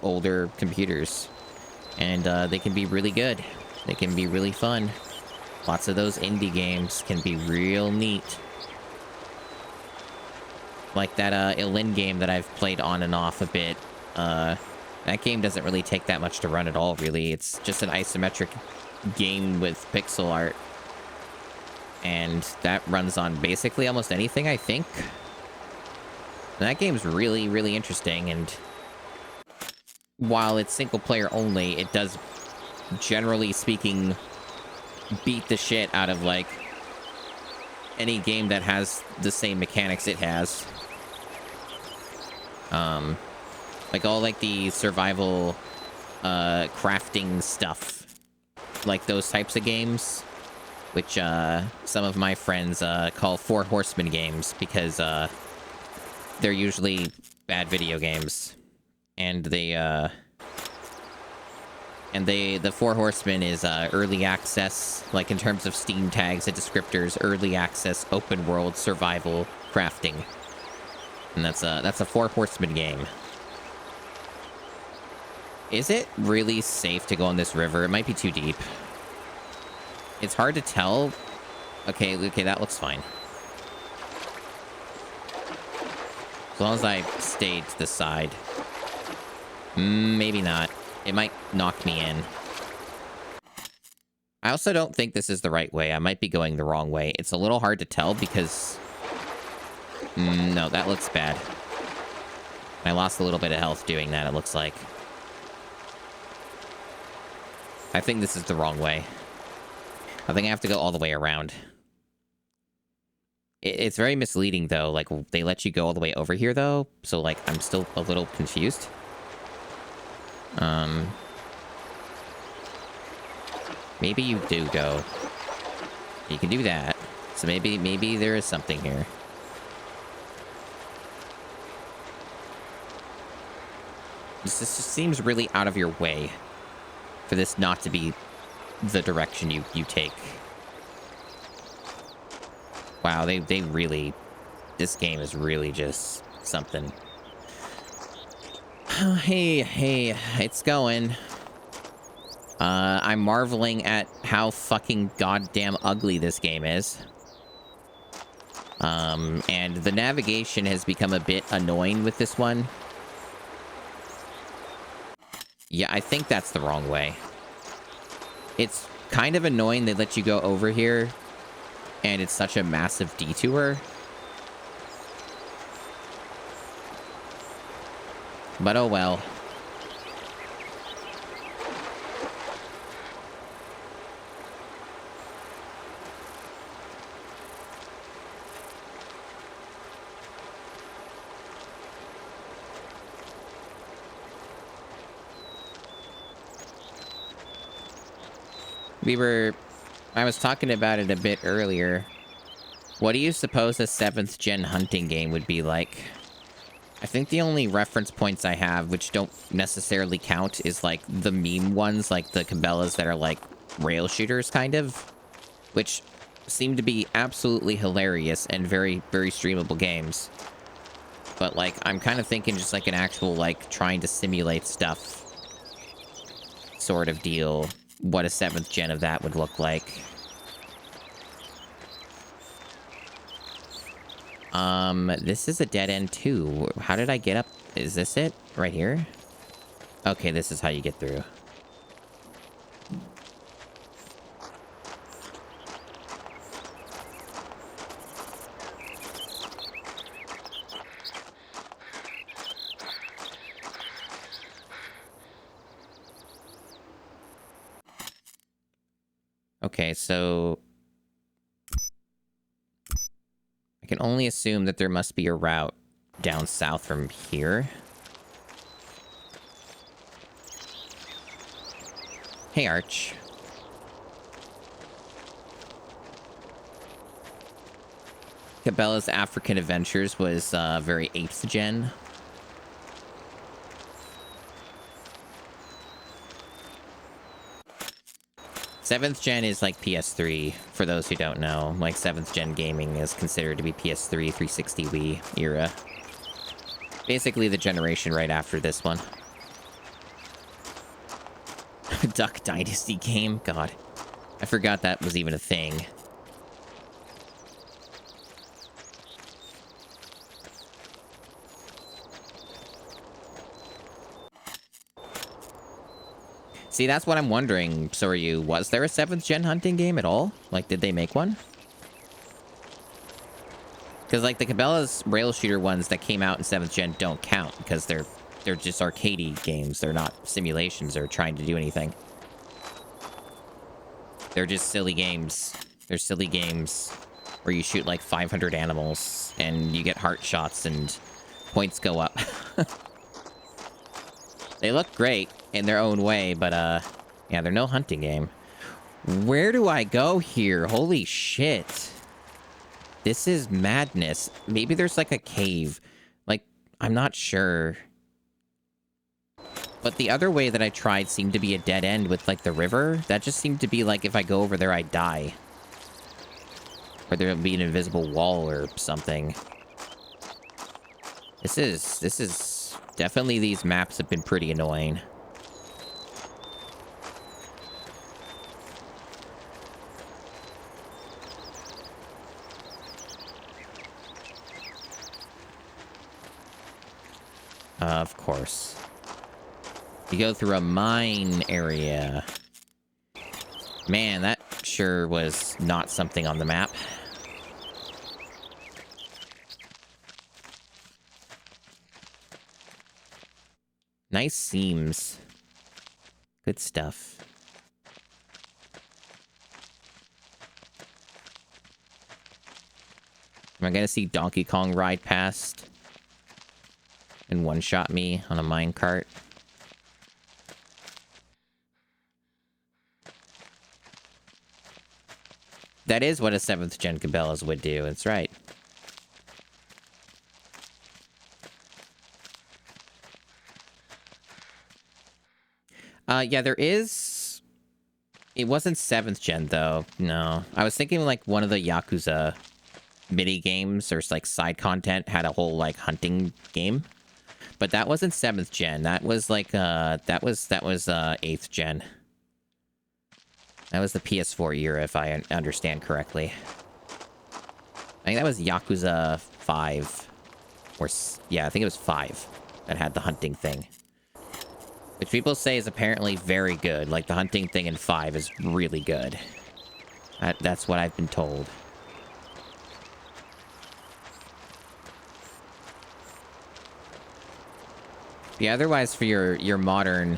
older computers, and they can be really good. They can be really fun. Lots of those indie games can be real neat. Like that Ilin game that I've played on and off a bit. That game doesn't really take that much to run at all, really. It's just an isometric game with pixel art. And that runs on basically almost anything, I think. And that game's really, really interesting, and while it's single player only, it does, generally speaking, beat the shit out of, like, any game that has the same mechanics it has. Like, all, like, the survival, crafting stuff. Like, those types of games, which, some of my friends, call Four Horsemen games, because, they're usually bad video games. And the Four Horsemen is early access, like in terms of Steam tags and descriptors, early access, open world, survival, crafting. And that's a Four Horsemen game. Is it really safe to go on this river? It might be too deep. It's hard to tell. Okay, that looks fine. As long as I stayed to the side. Maybe not. It might knock me in. I also don't think this is the right way. I might be going the wrong way. It's a little hard to tell because... no, that looks bad. I lost a little bit of health doing that, it looks like. I think this is the wrong way. I think I have to go all the way around. It's very misleading, though. Like, they let you go all the way over here, though. So, like, I'm still a little confused. Maybe you do go. You can do that. So maybe there is something here. This just seems really out of your way for this not to be the direction you take. Wow, they really... This game is really just something. Hey, it's going. I'm marveling at how fucking goddamn ugly this game is. And the navigation has become a bit annoying with this one. Yeah, I think that's the wrong way. It's kind of annoying they let you go over here, and it's such a massive detour. But oh well. I was talking about it a bit earlier. What do you suppose a 7th gen hunting game would be like? I think the only reference points I have, which don't necessarily count, is like the meme ones, like the Cabelas that are like rail shooters, kind of. Which seem to be absolutely hilarious and very, very streamable games. But like, I'm kind of thinking just like an actual, like, trying to simulate stuff sort of deal. What a 7th gen of that would look like. This is a dead end too. How did I get up? Is this it? Right here? Okay, this is how you get through. Okay, so... I can only assume that there must be a route down south from here. Hey, Arch. Cabela's African Adventures was very 8th gen. 7th gen is like PS3, for those who don't know. Like, 7th gen gaming is considered to be PS3, 360 Wii era. Basically the generation right after this one. Duck Dynasty game? God. I forgot that was even a thing. See, that's what I'm wondering, so are you. Was there a 7th gen hunting game at all? Like, did they make one? Because, like, the Cabela's rail shooter ones that came out in 7th gen don't count, because they're just arcadey games. They're not simulations or trying to do anything. They're just silly games. They're silly games where you shoot, like, 500 animals, and you get heart shots, and points go up. They look great in their own way, but, yeah, they're no hunting game. Where do I go here? Holy shit. This is madness. Maybe there's, like, a cave. Like, I'm not sure. But the other way that I tried seemed to be a dead end with, like, the river. That just seemed to be, like, if I go over there, I die. Or there'll be an invisible wall or something. This is... Definitely these maps have been pretty annoying. Of course. You go through a mine area. Man, that sure was not something on the map. Nice seams. Good stuff. Am I gonna see Donkey Kong ride past and one-shot me on a minecart? That is what a 7th gen Cabela's would do, that's right. Yeah, there is... It wasn't 7th gen, though. No. I was thinking, like, one of the Yakuza mini-games or, like, side content had a whole, like, hunting game. But that wasn't 7th gen. That was, like, that was 8th gen. That was the PS4 era, if I understand correctly. I think that was Yakuza 5. Or, yeah, I think it was 5 that had the hunting thing. Which people say is apparently very good. Like, the hunting thing in 5 is really good. That's what I've been told. Yeah, otherwise for your modern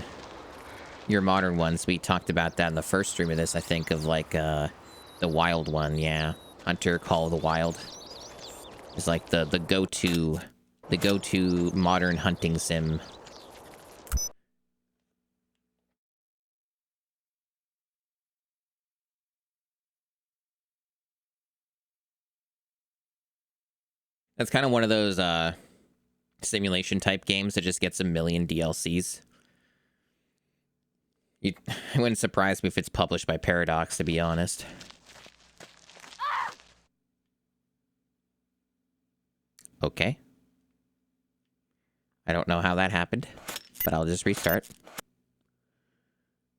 ones, we talked about that in the first stream of this, I think, of, like, the wild one, yeah. Hunter Call of the Wild. It's like the go-to modern hunting sim. That's kind of one of those simulation type games that just gets a million DLCs. It wouldn't surprise me if it's published by Paradox, to be honest. Okay. I don't know how that happened, but I'll just restart.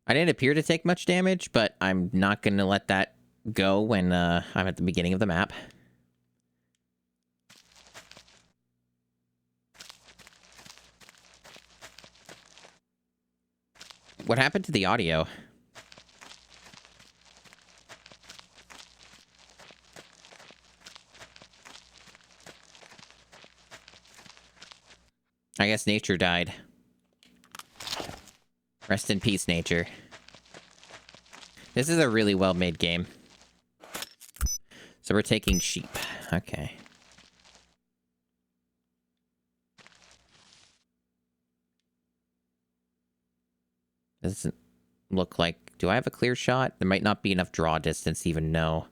I didn't appear to take much damage, but I'm not going to let that go when I'm at the beginning of the map. What happened to the audio? I guess nature died. Rest in peace, nature. This is a really well-made game. So we're taking sheep. Okay. Doesn't look like... Do I have a clear shot? There might not be enough draw distance to even know.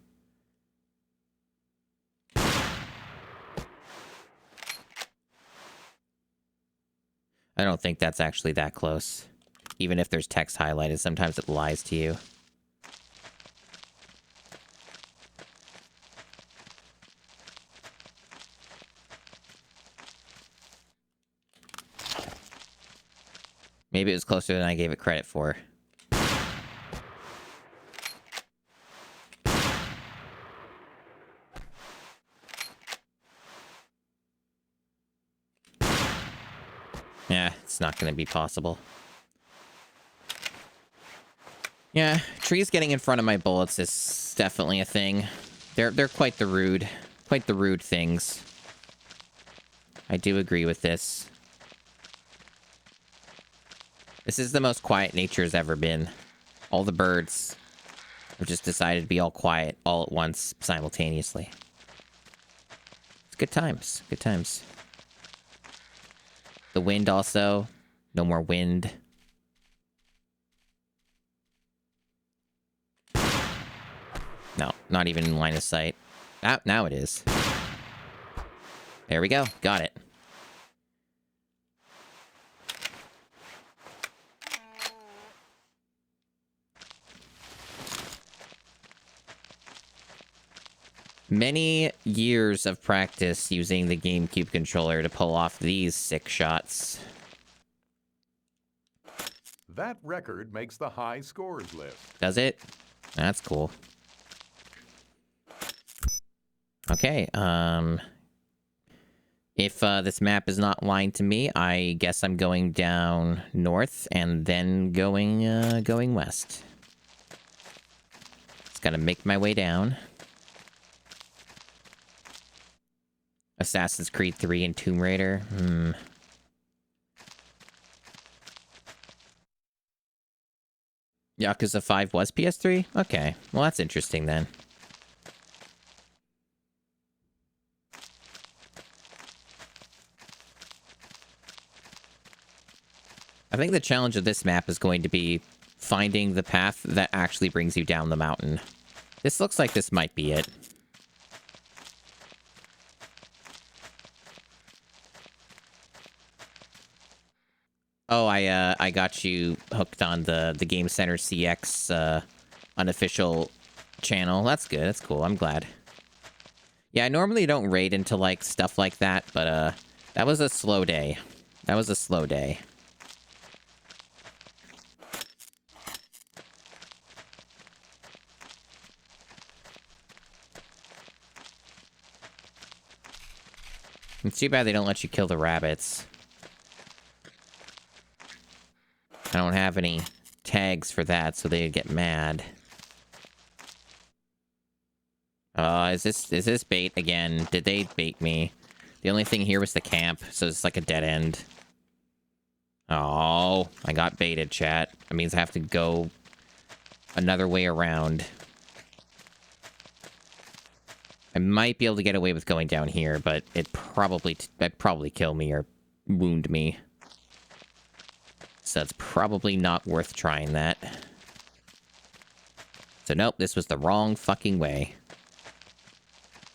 I don't think that's actually that close. Even if there's text highlighted, sometimes it lies to you. Maybe it was closer than I gave it credit for. Yeah, it's not going to be possible. Yeah, trees getting in front of my bullets is definitely a thing. They're quite the rude things. I do agree with this. This is the most quiet nature's ever been. All the birds have just decided to be all quiet all at once, simultaneously. It's good times. Good times. The wind also. No more wind. No, not even in line of sight. Ah, now it is. There we go. Got it. Many years of practice using the GameCube controller to pull off these sick shots. That record makes the high scores list. Does it? That's cool. Okay, if this map is not lying to me, I guess I'm going down north and then going west. Just gotta make my way down. Assassin's Creed 3 and Tomb Raider. Yakuza 5 was PS3? Okay, well that's interesting then. I think the challenge of this map is going to be finding the path that actually brings you down the mountain. This looks like this might be it. Oh, I got you hooked on the Game Center CX unofficial channel. That's good. That's cool. I'm glad. Yeah, I normally don't raid into like stuff like that, but that was a slow day. That was a slow day. It's too bad they don't let you kill the rabbits. I don't have any tags for that, so they'd get mad. Is this bait again? Did they bait me? The only thing here was the camp, so it's like a dead end. Oh, I got baited, chat. That means I have to go another way around. I might be able to get away with going down here, but it'd probably kill me or wound me. So it's probably not worth trying that. So nope, this was the wrong fucking way.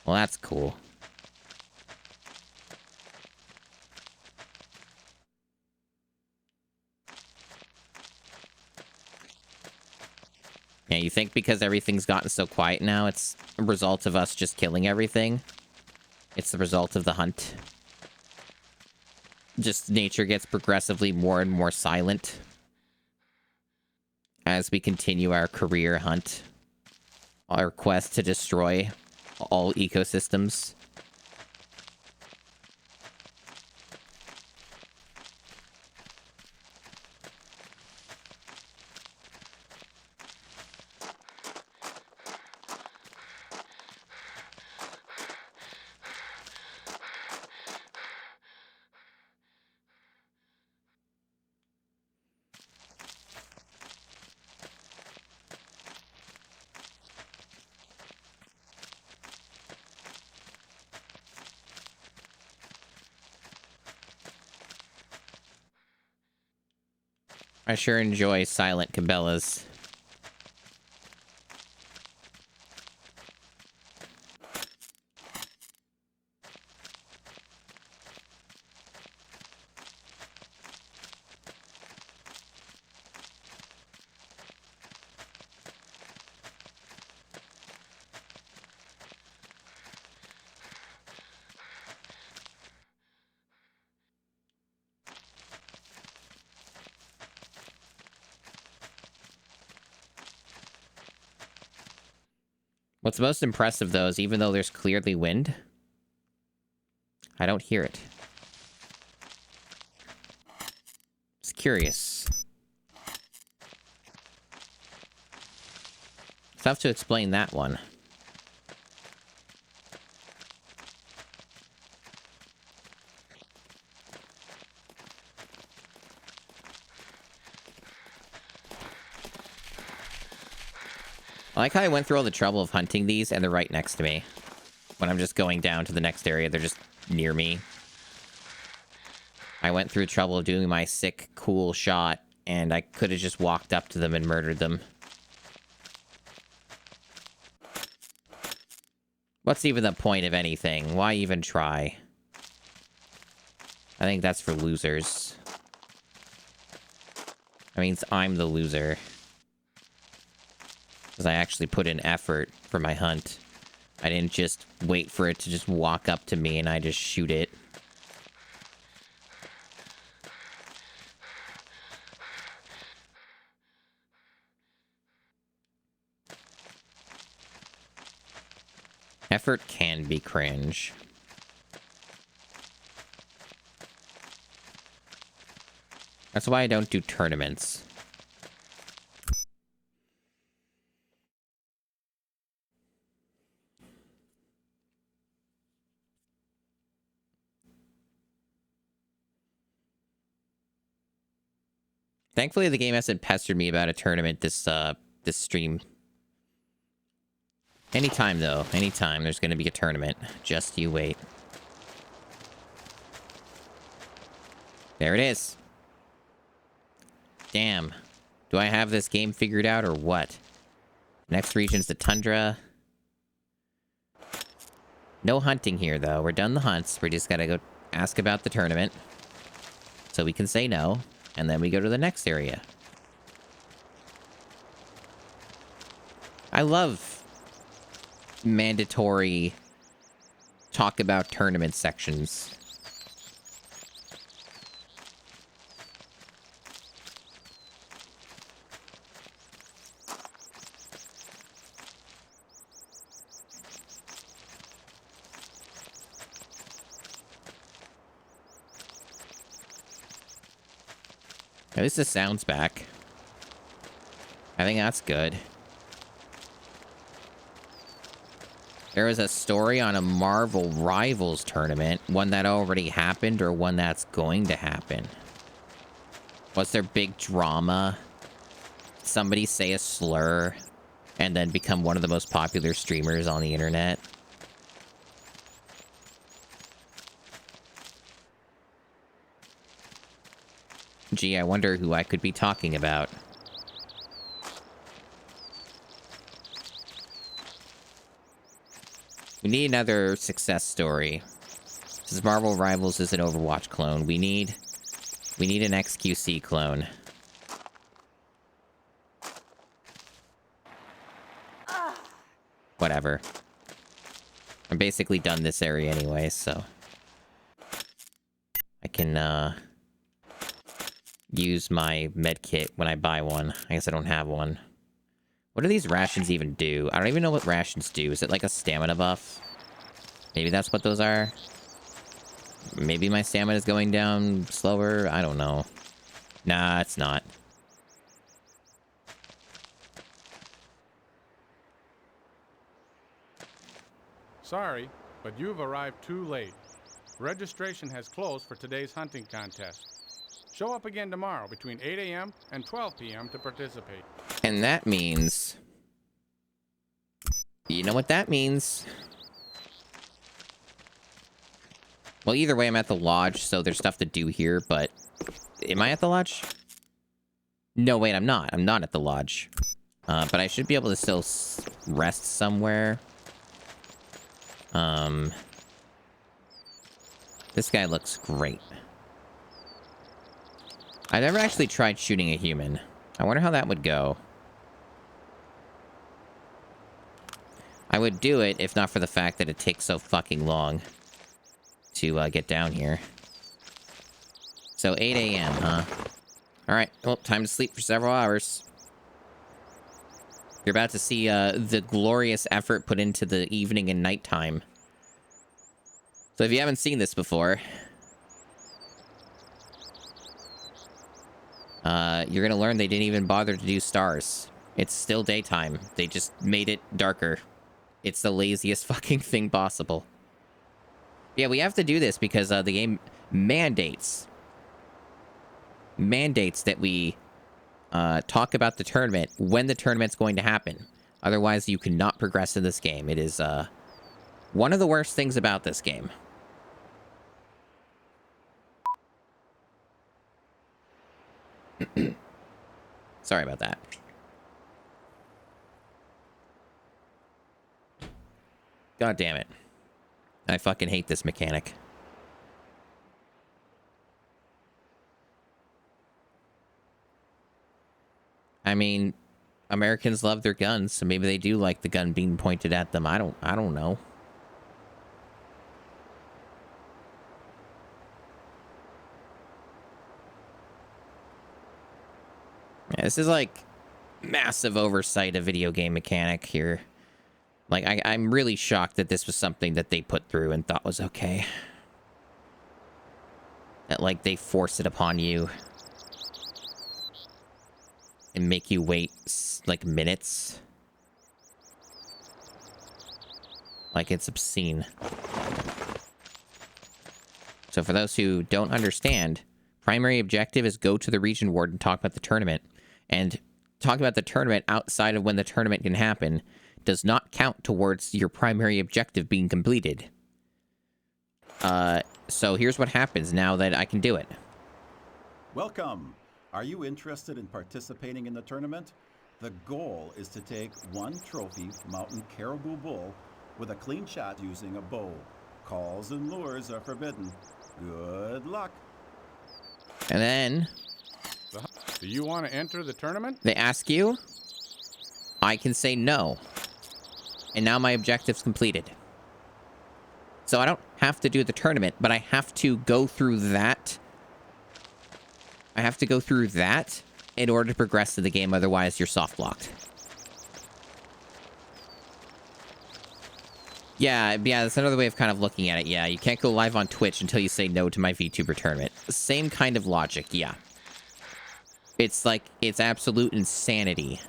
Well, that's cool. Yeah, you think because everything's gotten so quiet now, it's a result of us just killing everything? It's the result of the hunt. Just nature gets progressively more and more silent as we continue our career hunt. Our quest to destroy all ecosystems. I sure enjoy silent Cabela's. What's most impressive, though, is even though there's clearly wind, I don't hear it. It's curious. Tough to explain that one. I like how I went through all the trouble of hunting these, and they're right next to me. When I'm just going down to the next area, they're just near me. I went through the trouble of doing my sick, cool shot, and I could have just walked up to them and murdered them. What's even the point of anything? Why even try? I think that's for losers. That means I'm the loser. Because I actually put in effort for my hunt. I didn't just wait for it to just walk up to me and I just shoot it. Effort can be cringe. That's why I don't do tournaments. Thankfully, the game hasn't pestered me about a tournament this stream. Anytime, though. Anytime there's going to be a tournament. Just you wait. There it is. Damn. Do I have this game figured out or what? Next region's the tundra. No hunting here, though. We're done the hunts. We just gotta go ask about the tournament. So we can say no. And then we go to the next area. I love mandatory talk about tournament sections. At least the sound's back. I think that's good. There was a story on a Marvel Rivals tournament. One that already happened or one that's going to happen. Was there big drama? Somebody say a slur and then become one of the most popular streamers on the internet? Gee, I wonder who I could be talking about. We need another success story. Since Marvel Rivals is an Overwatch clone, we need an XQC clone. Whatever. I'm basically done this area anyway, so I can use my med kit when I buy one. I guess I don't have one. What do these rations even do? I don't even know what rations do. Is it like a stamina buff? Maybe that's what those are. Maybe my stamina is going down slower. I don't know. Nah, it's not. Sorry, but you've arrived too late. Registration has closed for today's hunting contest. Show up again tomorrow between 8 a.m. and 12 p.m. to participate. And that means... You know what that means? Well, either way, I'm at the lodge, so there's stuff to do here, but... Am I at the lodge? No, wait, I'm not. I'm not at the lodge. But I should be able to still rest somewhere. This guy looks great. I've never actually tried shooting a human. I wonder how that would go. I would do it if not for the fact that it takes so fucking long to get down here. So 8 a.m., huh? Alright, well, time to sleep for several hours. You're about to see the glorious effort put into the evening and nighttime. So if you haven't seen this before, you're gonna learn they didn't even bother to do stars. It's still daytime. They just made it darker. It's the laziest fucking thing possible. Yeah, we have to do this because the game mandates that we talk about the tournament when the tournament's going to happen. Otherwise, you cannot progress in this game. It is one of the worst things about this game. Sorry about that. God damn it. I fucking hate this mechanic. I mean, Americans love their guns, so maybe they do like the gun being pointed at them. I don't know. Yeah, this is like massive oversight of video game mechanic here. Like, I'm really shocked that this was something that they put through and thought was okay. That, like, they force it upon you. And make you wait, like, minutes. Like, it's obscene. So for those who don't understand, primary objective is go to the region ward and talk about the tournament. And talk about the tournament outside of when the tournament can happen does not count towards your primary objective being completed. So here's what happens now that I can do it. Welcome. Are you interested in participating in the tournament? The goal is to take one trophy mountain caribou bull with a clean shot using a bow. Calls and lures are forbidden. Good luck. And then Do you want to enter the tournament? they ask you. I can say no. And now my objective's completed. So I don't have to do the tournament, but I have to go through that. I have to go through that in order to progress to the game, otherwise you're soft locked. Yeah, that's another way of kind of looking at it. Yeah, you can't go live on Twitch until you say no to my VTuber tournament. Same kind of logic, yeah. It's like, it's absolute insanity.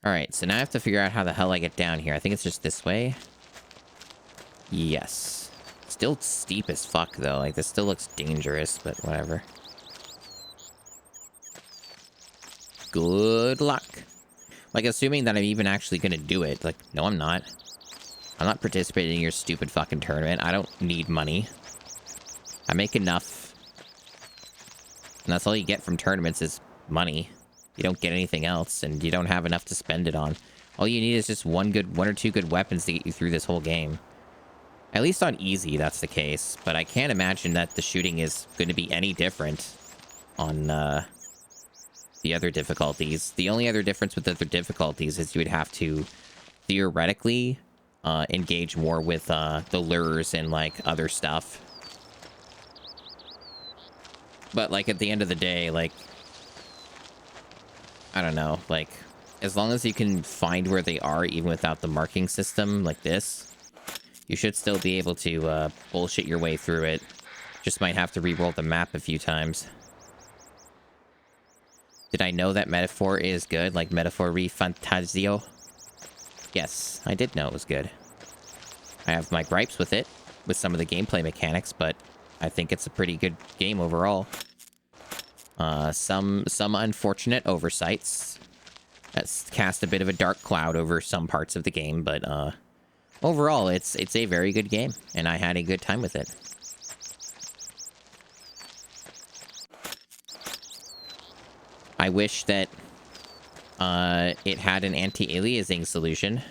Alright, so now I have to figure out how the hell I get down here. I think it's just this way. Yes. Still steep as fuck, though. Like, this still looks dangerous, but whatever. Good luck. Like, assuming that I'm even actually gonna do it. Like, no, I'm not. I'm not participating in your stupid fucking tournament. I don't need money. I make enough. And that's all you get from tournaments is money. You don't get anything else, and you don't have enough to spend it on. All you need is just one or two good weapons to get you through this whole game. At least on easy, that's the case. But I can't imagine that the shooting is going to be any different on the other difficulties. The only other difference with the other difficulties is you would have to theoretically engage more with the lures and like other stuff. But like at the end of the day, like, I don't know, like, as long as you can find where they are even without the marking system like this, you should still be able to bullshit your way through it. Just might have to re-roll the map a few times. Did I know that metaphor is good? Like metaphor fantasio? Yes, I did know it was good. I have my gripes with it, with some of the gameplay mechanics, but I think it's a pretty good game overall. Some unfortunate oversights that's cast a bit of a dark cloud over some parts of the game, but overall it's a very good game, and I had a good time with it. I wish that it had an anti-aliasing solution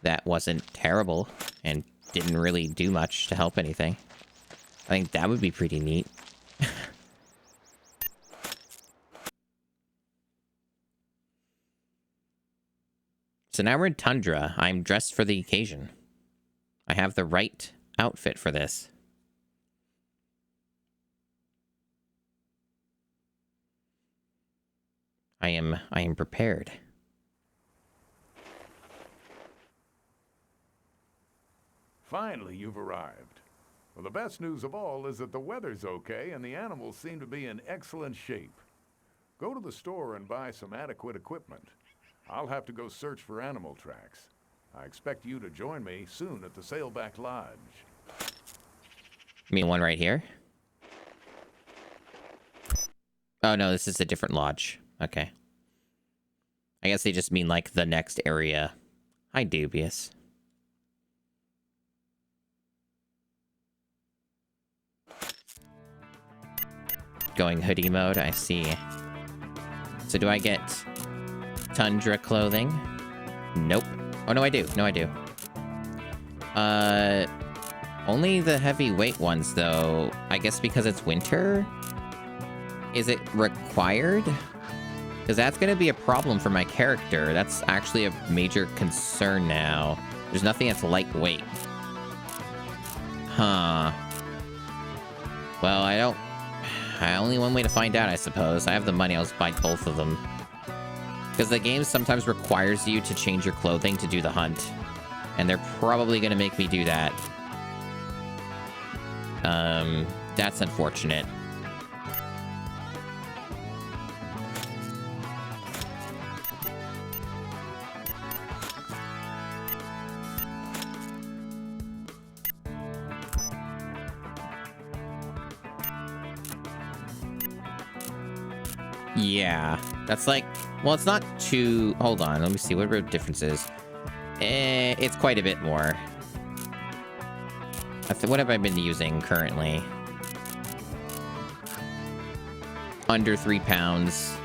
that wasn't terrible and didn't really do much to help anything. I think that would be pretty neat. So now we're in Tundra. I'm dressed for the occasion. I have the right outfit for this. I am prepared. Finally, you've arrived. Well, the best news of all is that the weather's okay and the animals seem to be in excellent shape. Go to the store and buy some adequate equipment. I'll have to go search for animal tracks. I expect you to join me soon at the Sailback Lodge. You mean one right here? Oh, no, this is a different lodge. Okay. I guess they just mean, like, the next area. Hi, Dubious. Going hoodie mode, I see. So do I get tundra clothing? Nope. Oh, no, I do. No, I do. Only the heavyweight ones, though. I guess because it's winter? Is it required? Because that's going to be a problem for my character. That's actually a major concern now. There's nothing that's lightweight. Huh. Well, only one way to find out, I suppose. I have the money, I'll just buy both of them. Because the game sometimes requires you to change your clothing to do the hunt. And they're probably going to make me do that. That's unfortunate. Yeah, that's like, well, it's not too, hold on, let me see what the difference is. It's quite a bit more. What have I been using currently? Under 3 pounds.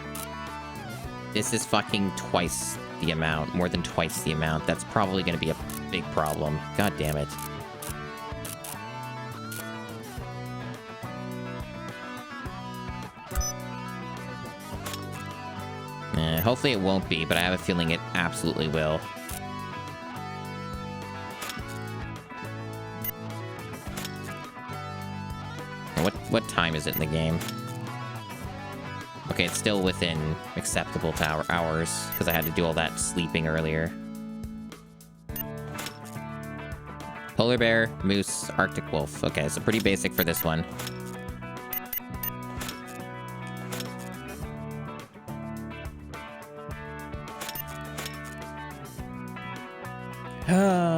This is fucking twice the amount, more than twice the amount. That's probably going to be a big problem. God damn it. Hopefully it won't be, but I have a feeling it absolutely will. What time is it in the game? Okay, it's still within acceptable hours, because I had to do all that sleeping earlier. Polar bear, moose, Arctic wolf. Okay, so pretty basic for this one.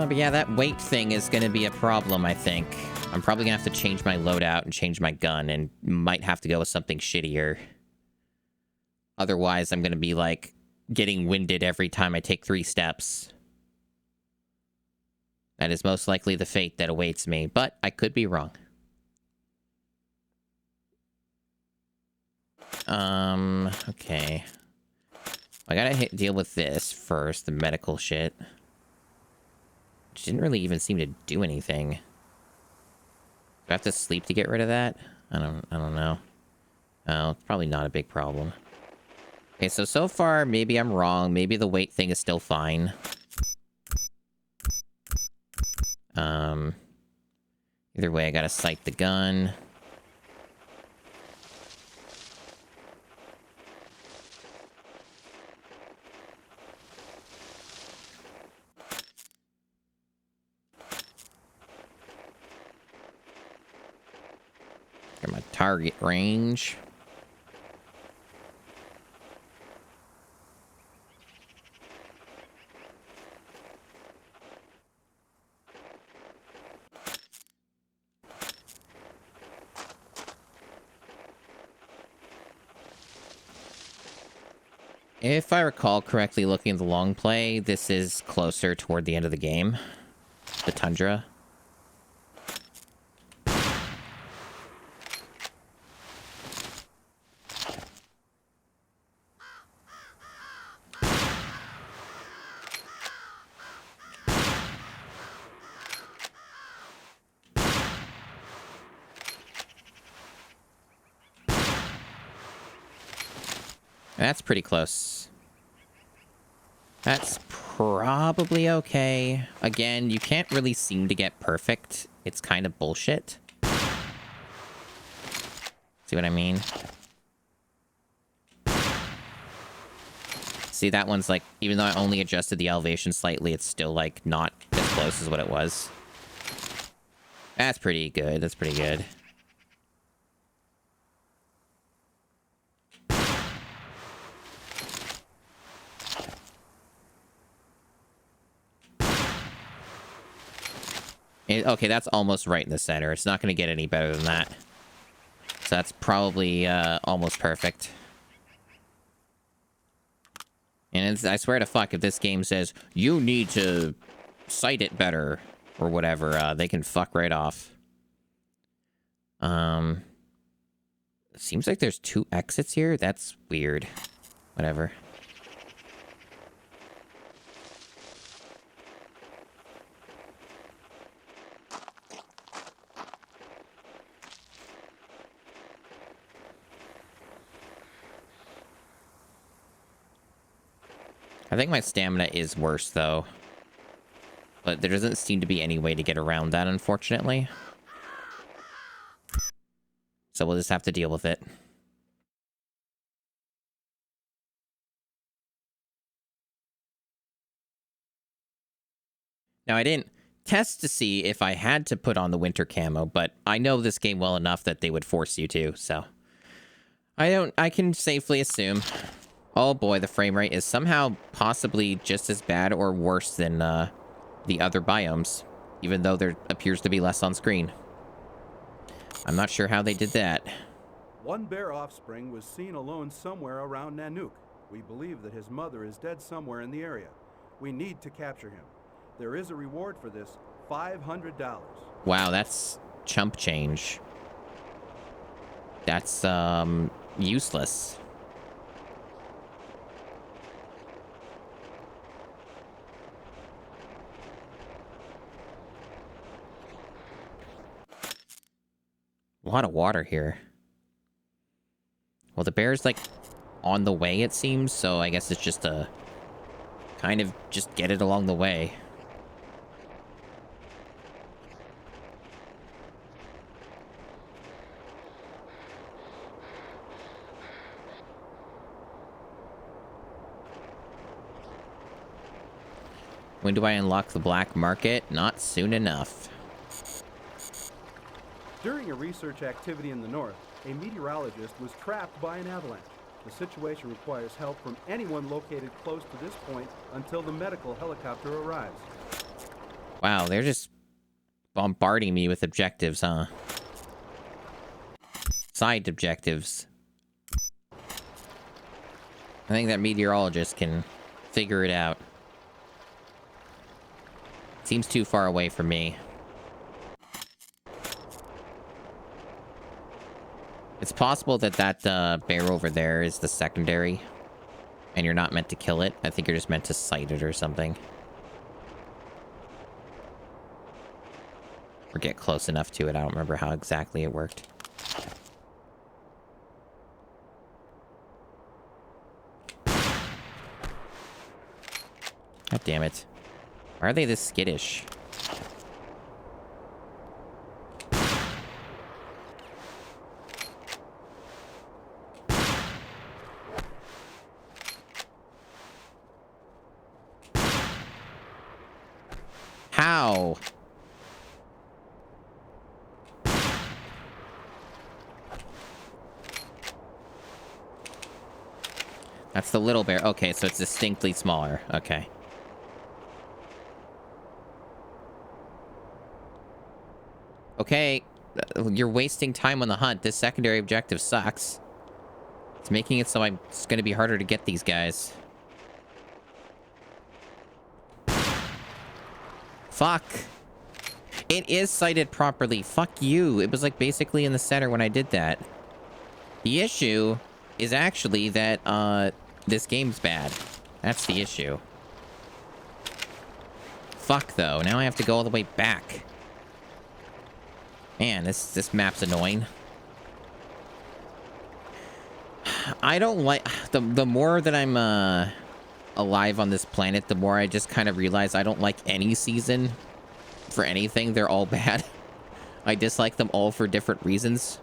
But yeah, that weight thing is going to be a problem, I think. I'm probably going to have to change my loadout and change my gun, and might have to go with something shittier. Otherwise, I'm going to be, like, getting winded every time I take 3 steps. That is most likely the fate that awaits me, but I could be wrong. Okay. I gotta deal with this first, the medical shit. Which didn't really even seem to do anything. Do I have to sleep to get rid of that? I don't know. Oh, it's probably not a big problem. Okay, so far, maybe I'm wrong. Maybe the weight thing is still fine. Either way, I gotta sight the gun. Got my target range. If I recall correctly, looking at the long play, this is closer toward the end of the game. The tundra. That's pretty close. That's probably okay. Again, you can't really seem to get perfect. It's kind of bullshit. See what I mean? See, that one's like, even though I only adjusted the elevation slightly, it's still like not as close as what it was. That's pretty good. That's pretty good. Okay, that's almost right in the center. It's not going to get any better than that. So that's probably almost perfect. And I swear to fuck, if this game says, you need to sight it better, or whatever, they can fuck right off. It seems like there's 2 exits here. That's weird. Whatever. I think my stamina is worse, though. But there doesn't seem to be any way to get around that, unfortunately. So we'll just have to deal with it. Now, I didn't test to see if I had to put on the winter camo, but I know this game well enough that they would force you to, so... I can safely assume... Oh boy, the frame rate is somehow possibly just as bad or worse than the other biomes, even though there appears to be less on screen. I'm not sure how they did that. One bear offspring was seen alone somewhere around Nanook. We believe that his mother is dead somewhere in the area. We need to capture him. There is a reward for this, $500. Wow, that's chump change. That's, useless. A lot of water here. Well, the bear's, like, on the way, it seems, so I guess it's just a... kind of just get it along the way. When do I unlock the black market? Not soon enough. During a research activity in the north, a meteorologist was trapped by an avalanche. The situation requires help from anyone located close to this point until the medical helicopter arrives. Wow, they're just bombarding me with objectives, huh? Side objectives. I think that meteorologist can figure it out. Seems too far away from me. It's possible that bear over there is the secondary, and you're not meant to kill it. I think you're just meant to sight it or something. Or get close enough to it. I don't remember how exactly it worked. God damn it. Why are they this skittish? How? That's the little bear. Okay, so it's distinctly smaller. Okay. Okay, you're wasting time on the hunt. This secondary objective sucks. It's making it so it's going to be harder to get these guys. Fuck. It is sighted properly. Fuck you. It was like basically in the center when I did that. The issue is actually that this game's bad. That's the issue. Fuck though. Now I have to go all the way back. Man, this map's annoying. I don't like... The more that I'm alive on this planet, the more I just kind of realize I don't like any season for anything. They're all bad. I dislike them all for different reasons.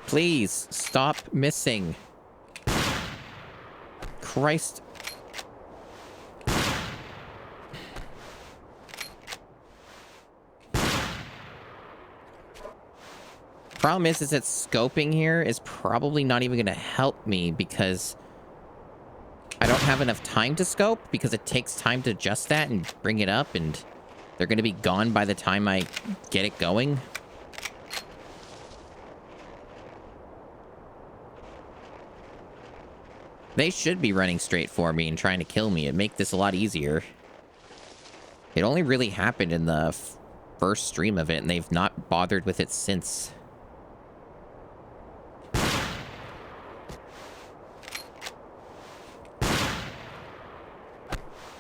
Please, stop missing. Christ. Problem is that scoping here is probably not even going to help me because I don't have enough time to scope because it takes time to adjust that and bring it up, and they're going to be gone by the time I get it going. They should be running straight for me and trying to kill me. It'd make this a lot easier. It only really happened in the first stream of it, and they've not bothered with it since.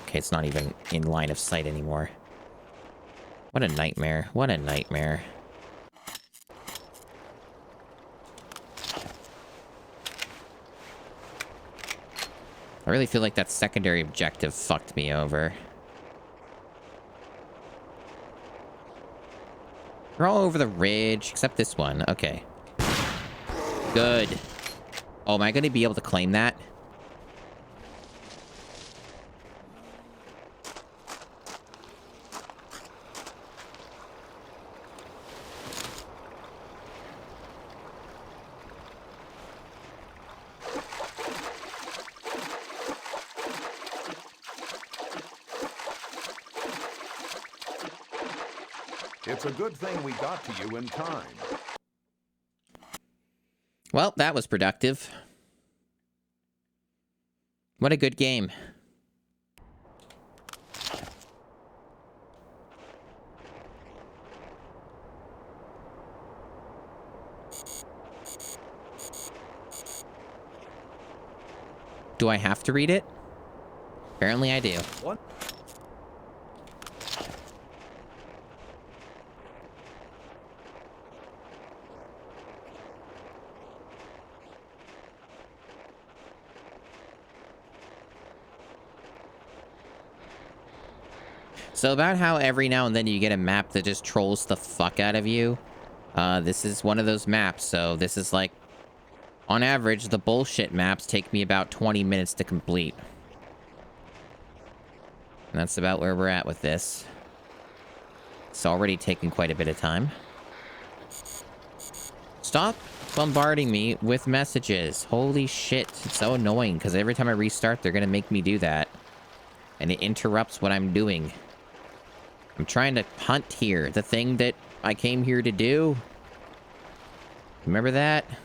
Okay, it's not even in line of sight anymore. What a nightmare. What a nightmare. I really feel like that secondary objective fucked me over. They're all over the ridge, except this one. Okay. Good. Oh, am I going to be able to claim that? It's a good thing we got to you in time. Well, that was productive. What a good game. Do I have to read it? Apparently I do. What? So about how every now and then you get a map that just trolls the fuck out of you. This is one of those maps. So this is like, on average, the bullshit maps take me about 20 minutes to complete. And that's about where we're at with this. It's already taken quite a bit of time. Stop bombarding me with messages. Holy shit. It's so annoying because every time I restart, they're going to make me do that. And it interrupts what I'm doing. I'm trying to hunt here. The thing that I came here to do. Remember that? You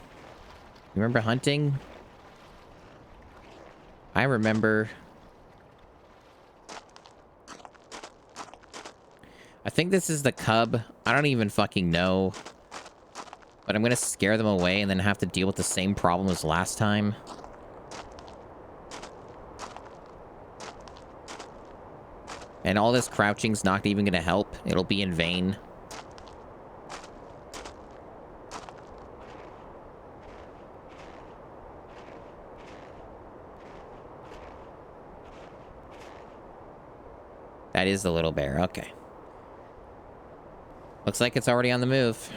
remember hunting? I remember. I think this is the cub. I don't even fucking know. But I'm gonna scare them away and then have to deal with the same problem as last time. And all this crouching's not even gonna help. It'll be in vain. That is the little bear. Okay. Looks like it's already on the move.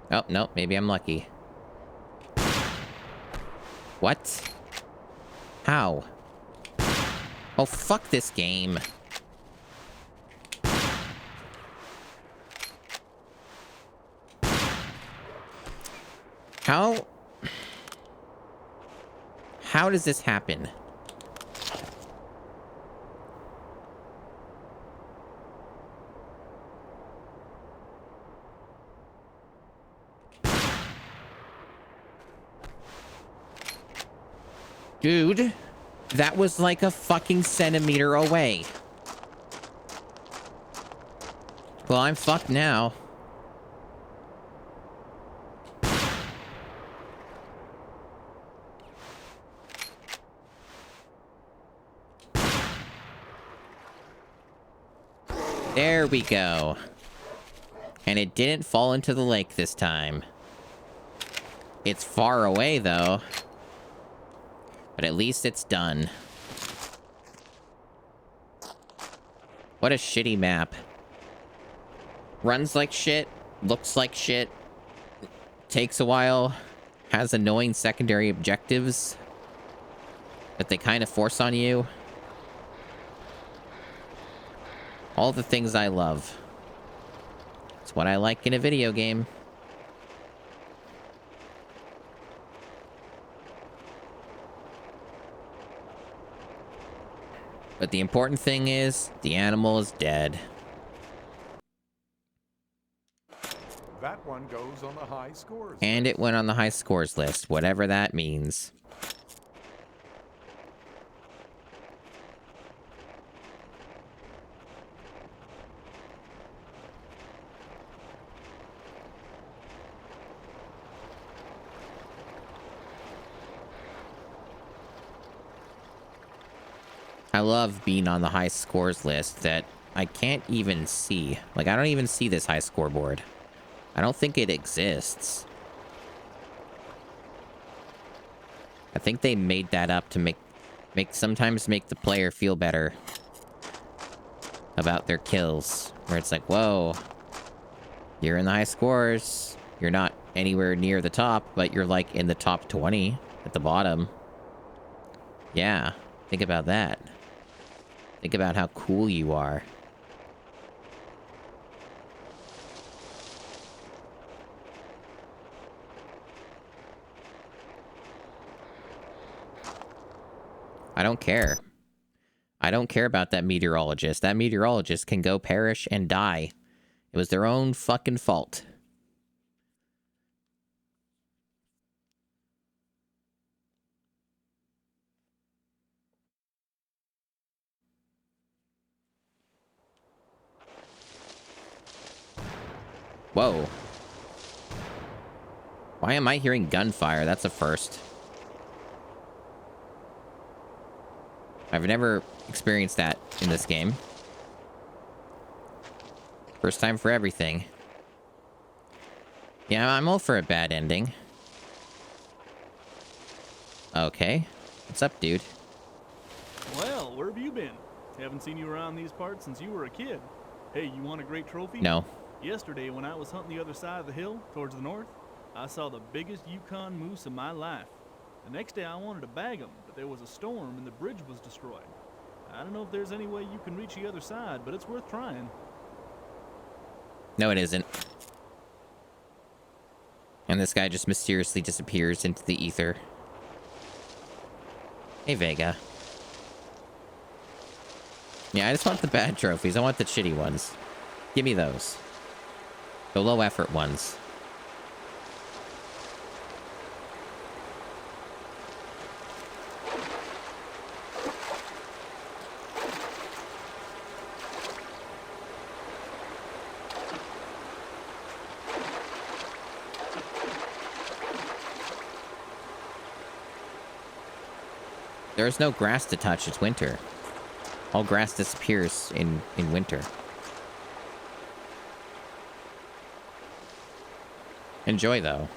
Oh, no. Maybe I'm lucky. What? How? Oh, fuck this game. How? How does this happen? Dude, that was like a fucking centimeter away. Well, I'm fucked now. There we go. And it didn't fall into the lake this time. It's far away, though. But at least it's done. What a shitty map. Runs like shit, looks like shit, takes a while, has annoying secondary objectives that they kind of force on you. All the things I love. It's what I like in a video game. But the important thing is, the animal is dead. That one goes on the high scores. And it went on the high scores list, whatever that means. I love being on the high scores list that I can't even see. Like, I don't even see this high scoreboard. I don't think it exists. I think they made that up to sometimes make the player feel better about their kills. Where it's like, whoa, you're in the high scores. You're not anywhere near the top, but you're like in the top 20 at the bottom. Yeah, think about that. Think about how cool you are. I don't care. I don't care about that meteorologist. That meteorologist can go perish and die. It was their own fucking fault. Whoa. Why am I hearing gunfire? That's a first. I've never experienced that in this game. First time for everything. Yeah, I'm all for a bad ending. Okay. What's up, dude? Well, where have you been? Haven't seen you around these parts since you were a kid. Hey, you want a great trophy? No. Yesterday, when I was hunting the other side of the hill, towards the north, I saw the biggest Yukon moose of my life. The next day, I wanted to bag him, but there was a storm and the bridge was destroyed. I don't know if there's any way you can reach the other side, but it's worth trying. No, it isn't. And this guy just mysteriously disappears into the ether. Hey, Vega. Yeah, I just want the bad trophies. I want the shitty ones. Give me those. The low-effort ones. There is no grass to touch. It's winter. All grass disappears in winter. Enjoy, though.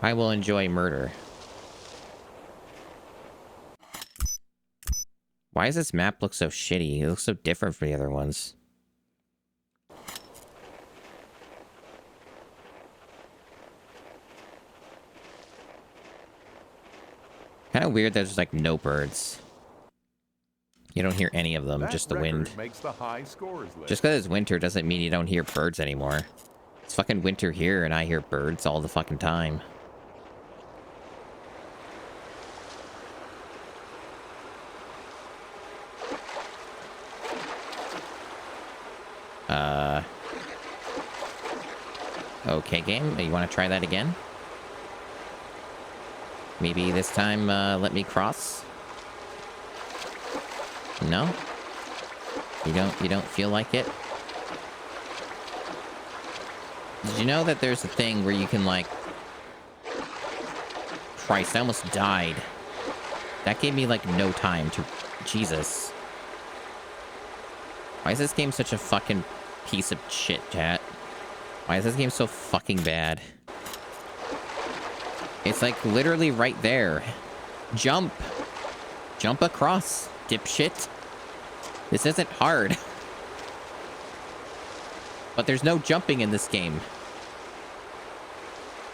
I will enjoy murder. Why does this map look so shitty? It looks so different from the other ones. Kind of weird that there's like no birds. You don't hear any of them, That just the record wind. makes the high scores list. Just because it's winter doesn't mean you don't hear birds anymore. It's fucking winter here and I hear birds all the fucking time. Okay, game. You want to try that again? Maybe this time, let me cross? No? You don't feel like it? Did you know that there's a thing where you can, like... Christ, I almost died. That gave me, like, no time to... Jesus. Why is this game such a fucking piece of shit, chat? Why is this game so fucking bad? It's, like, literally right there. Jump. Jump across, dipshit. This isn't hard. But there's no jumping in this game.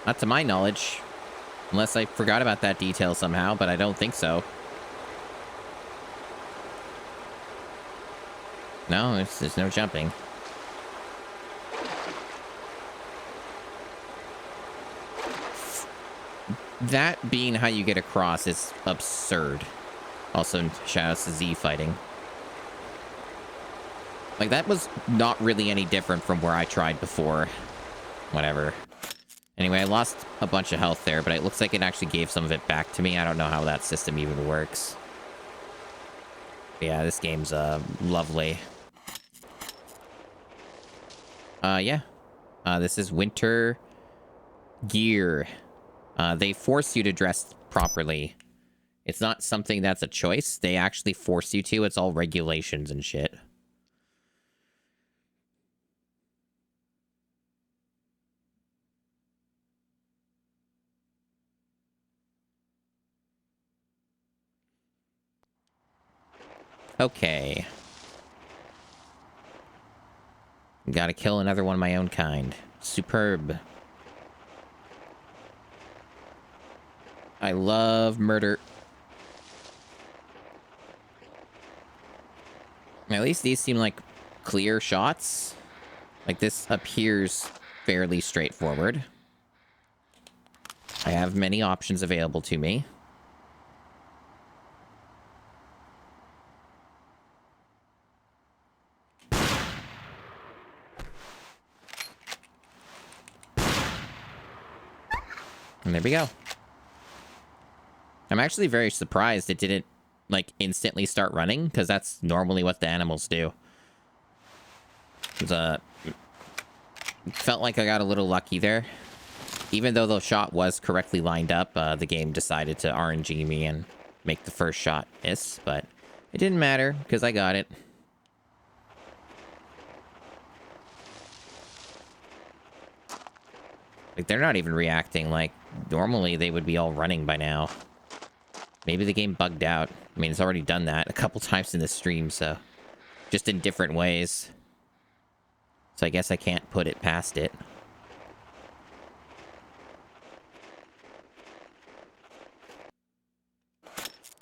Not to my knowledge. Unless I forgot about that detail somehow, but I don't think so. No, there's no jumping. That being how you get across is absurd. Also, shoutouts to Z fighting. Like, that was not really any different from where I tried before. Whatever. Anyway, I lost a bunch of health there, but it looks like it actually gave some of it back to me. I don't know how that system even works. But yeah, this game's lovely. Yeah. This is winter gear. They force you to dress properly. It's not something that's a choice. They actually force you to. It's all regulations and shit. Okay. Gotta kill another one of my own kind. Superb. I love murder. At least these seem like clear shots. Like, this appears fairly straightforward. I have many options available to me. And there we go. I'm actually very surprised it didn't, like, instantly start running, because that's normally what the animals do. It felt like I got a little lucky there. Even though the shot was correctly lined up, the game decided to RNG me and make the first shot miss, but it didn't matter, because I got it. Like, they're not even reacting. Like, normally they would be all running by now. Maybe the game bugged out. I mean, it's already done that a couple times in the stream, so... just in different ways. So I guess I can't put it past it.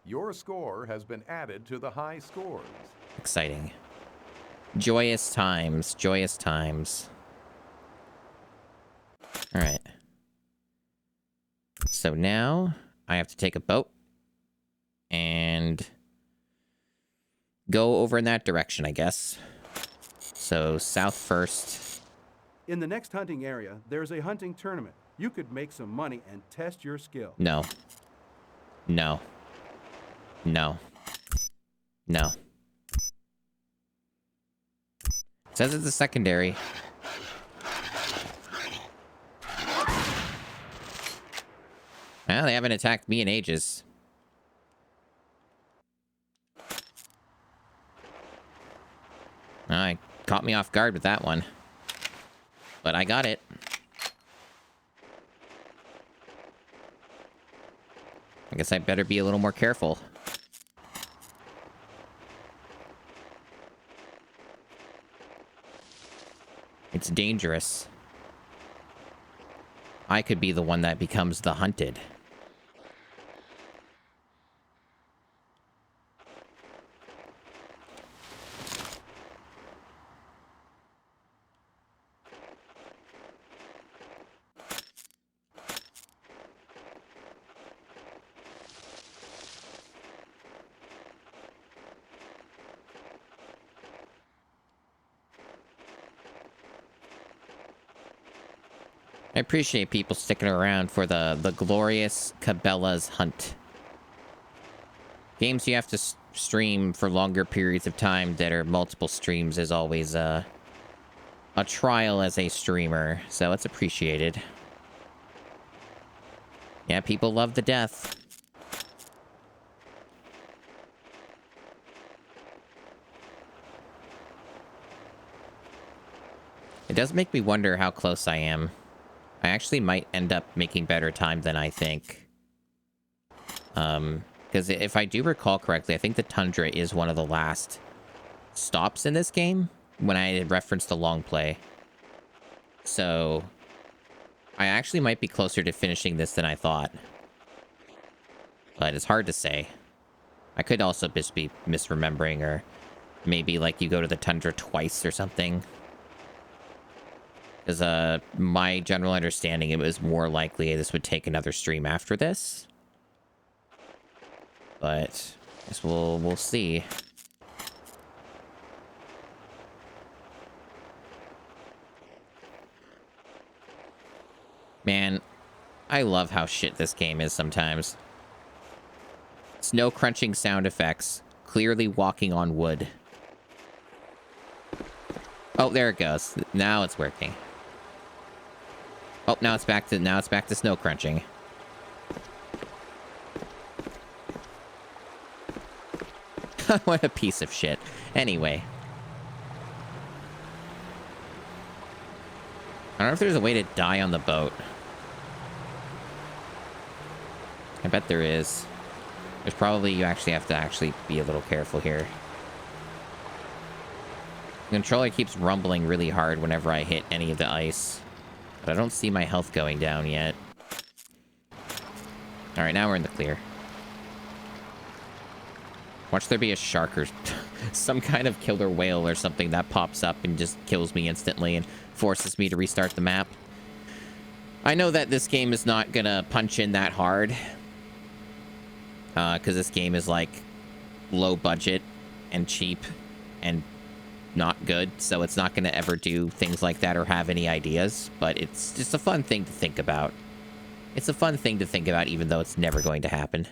Your score has been added to the high scores. Exciting. Joyous times. Joyous times. Alright. So now, I have to take a boat. And go over in that direction, I guess. So, south first. In the next hunting area, there's a hunting tournament. You could make some money and test your skill. No. No. No. No. It says it's a secondary. Well, they haven't attacked me in ages. I caught me off guard with that one. But I got it. I guess I better be a little more careful. It's dangerous. I could be the one that becomes the hunted. I appreciate people sticking around for the glorious Cabela's hunt. Games you have to stream for longer periods of time that are multiple streams is always a trial as a streamer, so it's appreciated. Yeah, people love the death. It does make me wonder how close I am. I actually might end up making better time than I think. Because if I do recall correctly, I think the Tundra is one of the last stops in this game when I referenced the long play. So I actually might be closer to finishing this than I thought. But it's hard to say. I could also just be misremembering, or maybe like you go to the Tundra twice or something. Because my general understanding, it was more likely this would take another stream after this. But I guess we'll see. Man, I love how shit this game is sometimes. Snow crunching sound effects, clearly walking on wood. Oh, there it goes. Now it's working. Oh, now it's back to snow crunching. What a piece of shit. Anyway. I don't know if there's a way to die on the boat. I bet there is. There's probably, you actually have to be a little careful here. The controller keeps rumbling really hard whenever I hit any of the ice. But I don't see my health going down yet. Alright, now we're in the clear. Watch there be a shark or some kind of killer whale or something that pops up and just kills me instantly and forces me to restart the map. I know that this game is not gonna punch in that hard. Because this game is like low budget and cheap and not good, so it's not going to ever do things like that or have any ideas, but it's just a fun thing to think about. It's a fun thing to think about, even though it's never going to happen.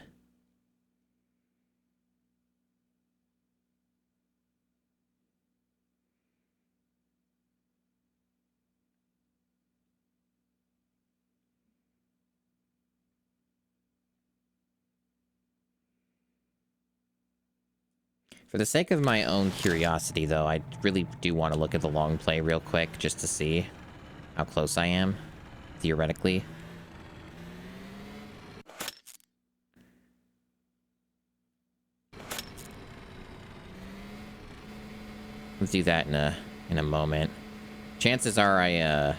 For the sake of my own curiosity, though, I really do want to look at the long play real quick, just to see how close I am, theoretically. Let's do that in a moment. Chances are I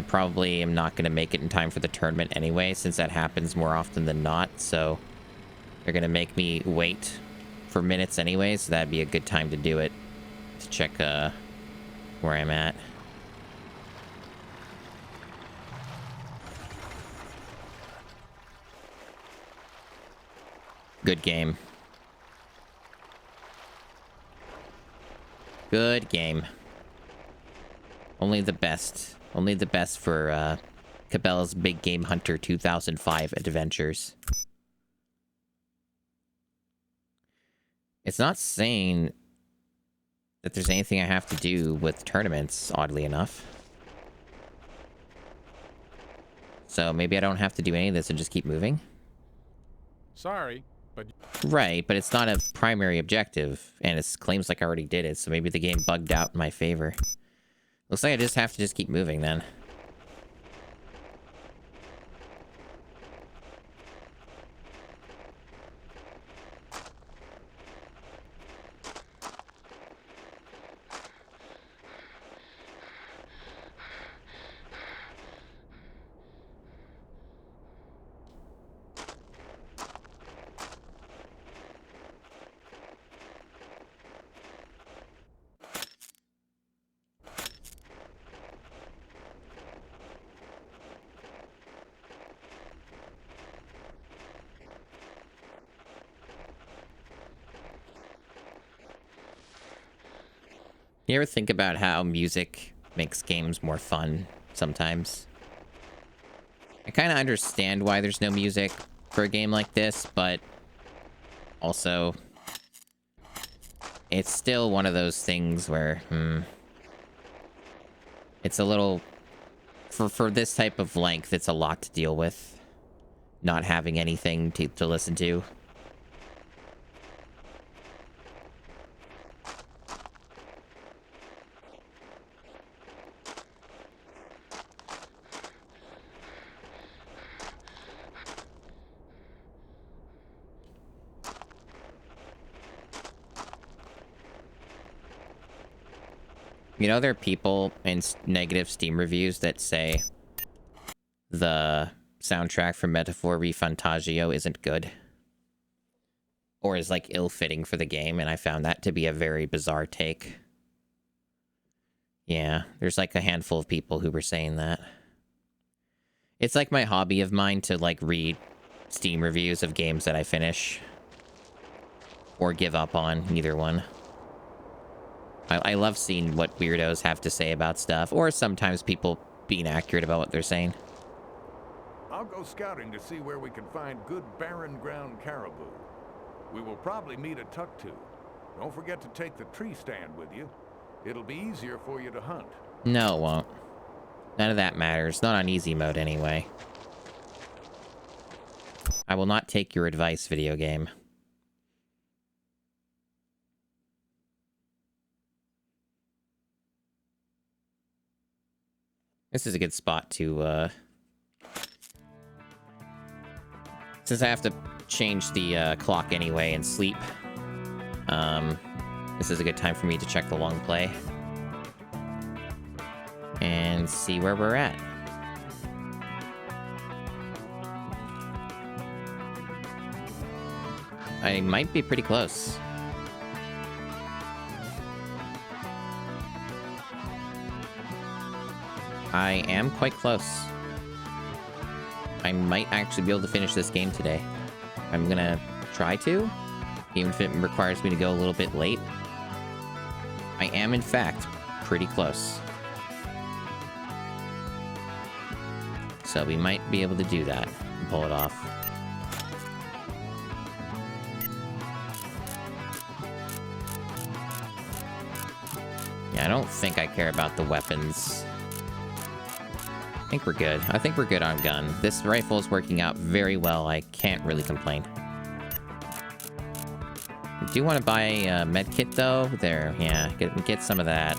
probably am not going to make it in time for the tournament anyway, since that happens more often than not, so they're going to make me wait for minutes anyway, so that'd be a good time to do it, to check where I'm at. Good game. Good game. Only the best. Only the best for Cabela's Big Game Hunter 2005 adventures. It's not saying that there's anything I have to do with tournaments, oddly enough. So maybe I don't have to do any of this and just keep moving? Sorry, but... Right, but it's not a primary objective, and it claims like I already did it, so maybe the game bugged out in my favor. Looks like I just have to just keep moving then. You ever think about how music makes games more fun sometimes? I kind of understand why there's no music for a game like this, but also it's still one of those things where it's a little, for this type of length, it's a lot to deal with, not having anything to listen to. You know, there are people in negative Steam reviews that say the soundtrack from Metaphor Refantagio isn't good. Or is, like, ill-fitting for the game, and I found that to be a very bizarre take. Yeah, there's, like, a handful of people who were saying that. It's, like, my hobby of mine to, like, read Steam reviews of games that I finish. Or give up on, either one. I love seeing what weirdos have to say about stuff, or sometimes people being accurate about what they're saying. I'll go scouting to see where we can find good barren ground caribou. We will probably meet at Tuktu. Don't forget to take the tree stand with you. It'll be easier for you to hunt. No, it won't. None of that matters. Not on easy mode, anyway. I will not take your advice, video game. This is a good spot to, since I have to change the clock anyway and sleep, this is a good time for me to check the long play. And see where we're at. I might be pretty close. I am quite close. I might actually be able to finish this game today. I'm gonna try to, even if it requires me to go a little bit late. I am, in fact, pretty close. So we might be able to do that and pull it off. Yeah, I don't think I care about the weapons. I think we're good. I think we're good on gun. This rifle is working out very well. I can't really complain. I do want to buy a med kit though. There, yeah, get some of that.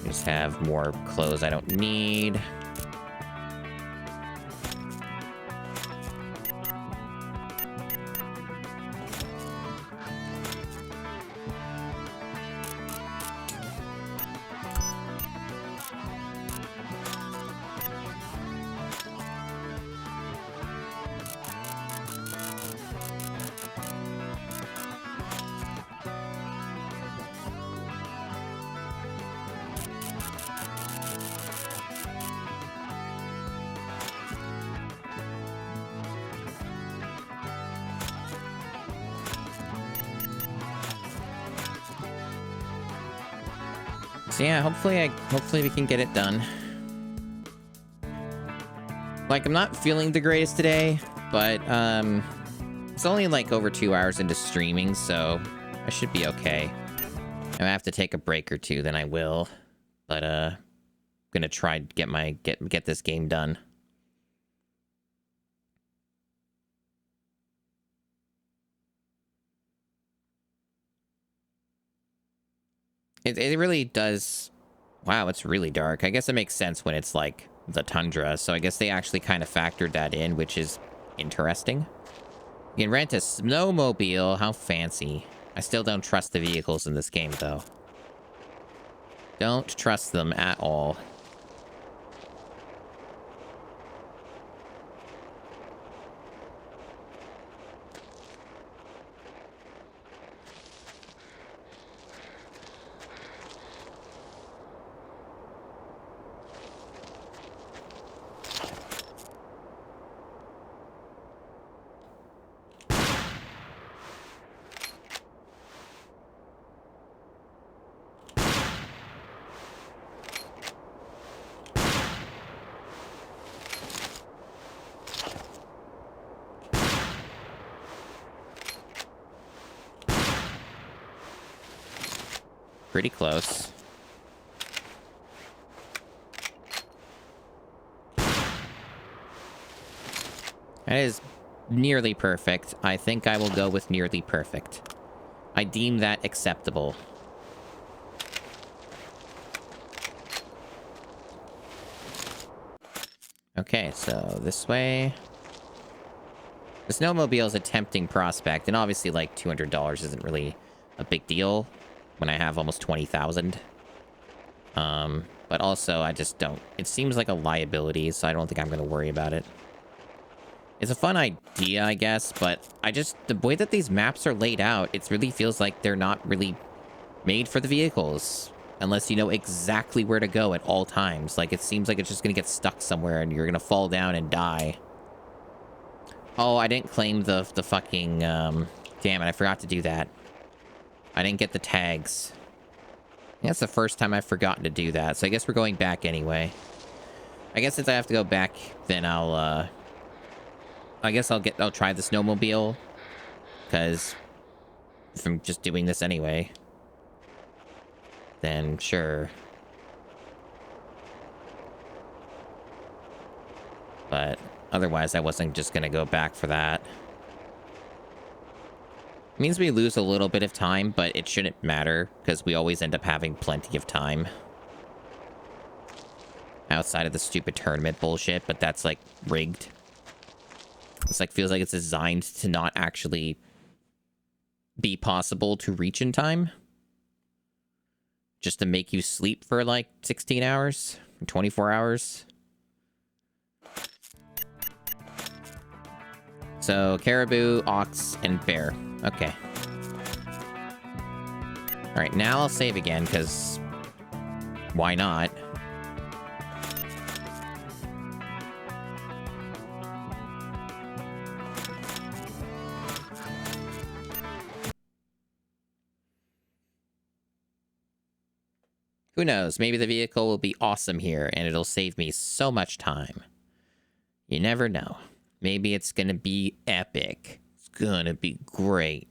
Just have more clothes I don't need. So yeah, hopefully we can get it done. Like, I'm not feeling the greatest today, but it's only like over 2 hours into streaming, so I should be okay. If I have to take a break or two, then I will. But I'm gonna try to get this game done. It really does. Wow, it's really dark. I guess it makes sense when it's like the tundra, so I guess they actually kind of factored that in, which is interesting. You can rent a snowmobile. How fancy. I still don't trust the vehicles in this game, though. Don't trust them at all. Pretty close. That is nearly perfect. I think I will go with nearly perfect. I deem that acceptable. Okay, so this way. The snowmobile is a tempting prospect, and obviously, like, $200 isn't really a big deal. when I have almost 20,000. But also, I just don't... It seems like a liability, so I don't think I'm going to worry about it. It's a fun idea, I guess, but the way that these maps are laid out, it really feels like they're not really made for the vehicles. Unless you know exactly where to go at all times. Like, it seems like it's just going to get stuck somewhere and you're going to fall down and die. Oh, I didn't claim the fucking... Damn it, I forgot to do that. I didn't get the tags. I think that's the first time I've forgotten to do that, so I guess we're going back anyway. I guess since I have to go back, then I guess I'll try the snowmobile. Because if I'm just doing this anyway, then sure. But otherwise, I wasn't just gonna go back for that. It means we lose a little bit of time, but it shouldn't matter, because we always end up having plenty of time. Outside of the stupid tournament bullshit, but that's, like, rigged. It's like, feels like it's designed to not actually be possible to reach in time. Just to make you sleep for, like, 16 hours? 24 hours? So, caribou, ox, and bear. Okay. Alright, now I'll save again, because... why not? Who knows? Maybe the vehicle will be awesome here, and it'll save me so much time. You never know. Maybe it's gonna be epic. It's gonna be great.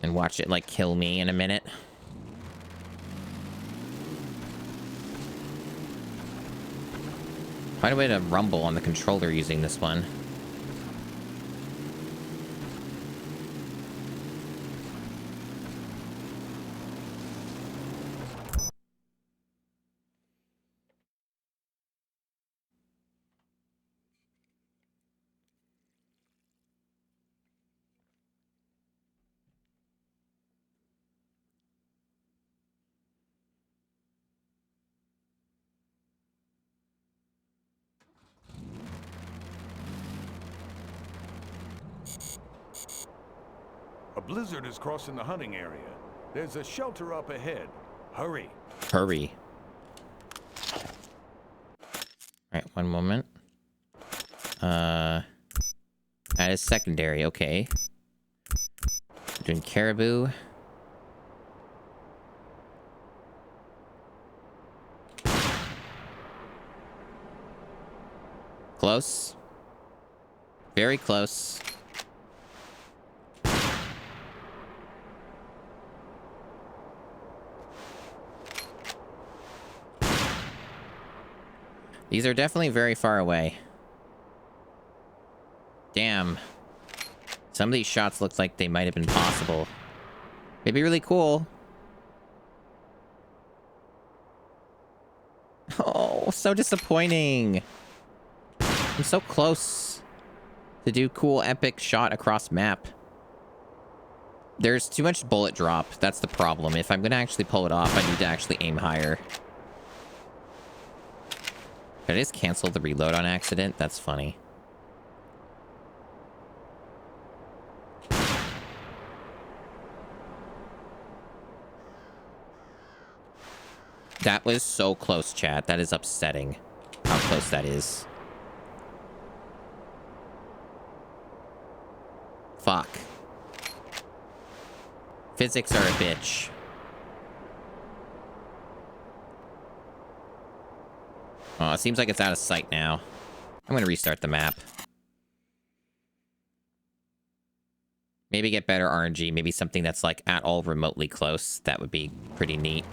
And watch it, like, kill me in a minute. Find a way to rumble on the controller using this one. A blizzard is crossing the hunting area. There's a shelter up ahead. Hurry. Hurry. Alright, one moment. That is secondary, okay. Doing caribou. Close. Very close. These are definitely very far away. Damn. Some of these shots look like they might have been possible. It'd be really cool. Oh, so disappointing. I'm so close to do cool, epic shot across map. There's too much bullet drop. That's the problem. If I'm going to actually pull it off, I need to actually aim higher. Did I just cancel the reload on accident? That's funny. That was so close, chat. That is upsetting. How close that is. Fuck. Physics are a bitch. Oh, it seems like it's out of sight now. I'm gonna restart the map. Maybe get better RNG. Maybe something that's like at all remotely close. That would be pretty neat.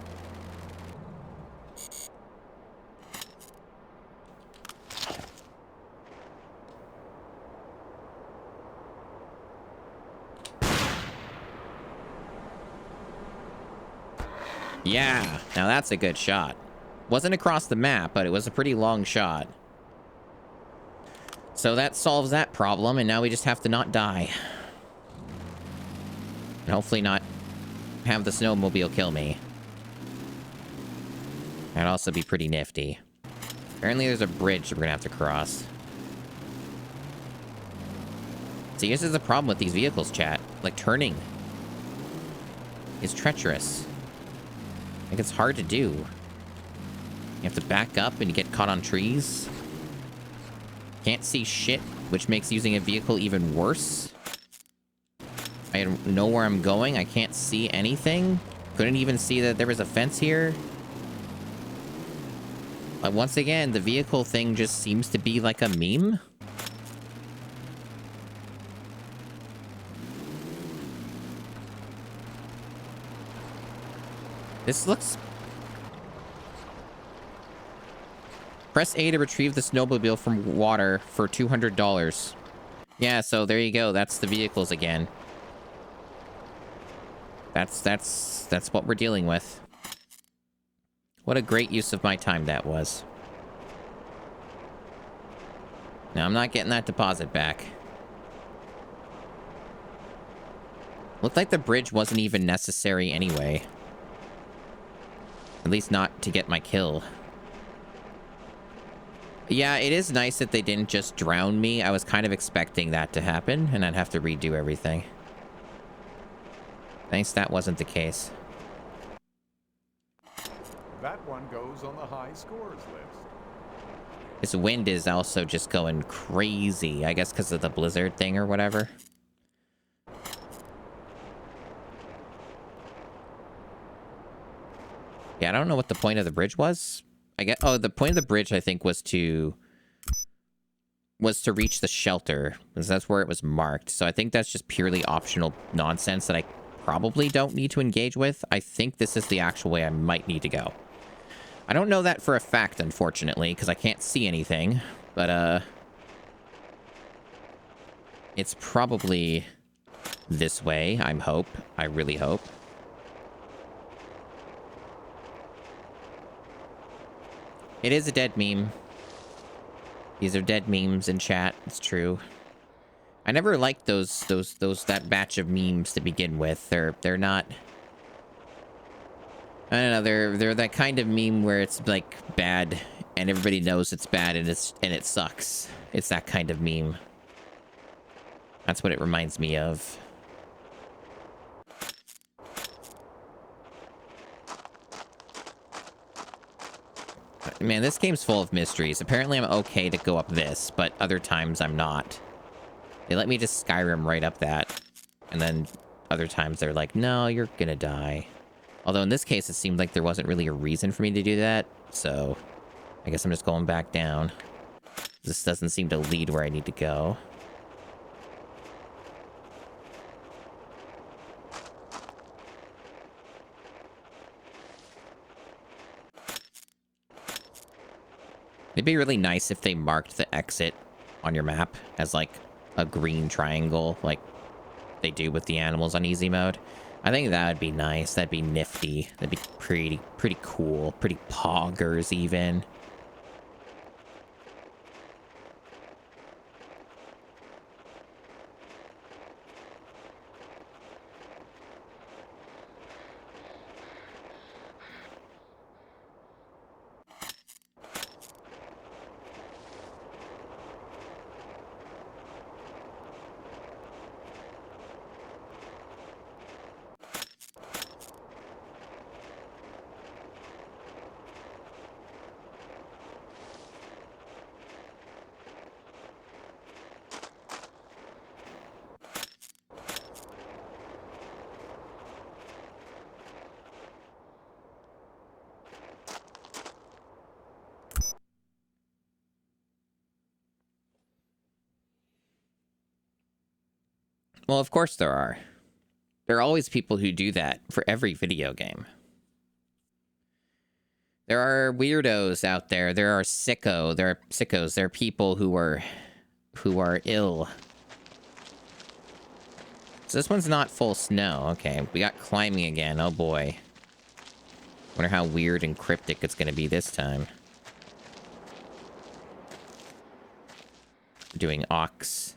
Yeah, now that's a good shot. Wasn't across the map, but it was a pretty long shot. So that solves that problem, and now we just have to not die. And hopefully not have the snowmobile kill me. That'd also be pretty nifty. Apparently there's a bridge that we're gonna have to cross. See, this is the problem with these vehicles, chat. Like, turning is treacherous. Like, it's hard to do. You have to back up and you get caught on trees. Can't see shit, which makes using a vehicle even worse. I don't know where I'm going. I can't see anything. Couldn't even see that there was a fence here. Like, once again, the vehicle thing just seems to be like a meme. This looks... Press A to retrieve the snowmobile from water for $200. Yeah, so there you go. That's the vehicles again. That's what we're dealing with. What a great use of my time that was. Now, I'm not getting that deposit back. Looked like the bridge wasn't even necessary anyway. At least not to get my kill. Yeah, it is nice that they didn't just drown me. I was kind of expecting that to happen, and I'd have to redo everything. Thanks, that wasn't the case. That one goes on the high scores list. This wind is also just going crazy. I guess because of the blizzard thing or whatever. Yeah, I don't know what the point of the bridge was. I guess, oh, the point of the bridge, I think, was to reach the shelter, because that's where it was marked. So I think that's just purely optional nonsense that I probably don't need to engage with. I think this is the actual way I might need to go. I don't know that for a fact, unfortunately, because I can't see anything. But, it's probably this way, I really hope. It is a dead meme. These are dead memes in chat. It's true. I never liked that batch of memes to begin with. They're not. I don't know. They're that kind of meme where it's like bad and everybody knows it's bad and it sucks. It's that kind of meme. That's what it reminds me of. Man, this game's full of mysteries. Apparently I'm okay to go up this, but other times I'm not. They let me just Skyrim right up that. And then other times they're like, no, you're gonna die. Although in this case, it seemed like there wasn't really a reason for me to do that. So I guess I'm just going back down. This doesn't seem to lead where I need to go. It'd be really nice if they marked the exit on your map as, like, a green triangle, like they do with the animals on easy mode. I think that would be nice. That'd be nifty. That'd be pretty cool. Pretty poggers, even. Well, of course there are. There are always people who do that for every video game. There are weirdos out there. There are sickos. There are people who are ill. So this one's not full snow. Okay, we got climbing again. Oh boy. Wonder how weird and cryptic it's gonna be this time. We're doing ox.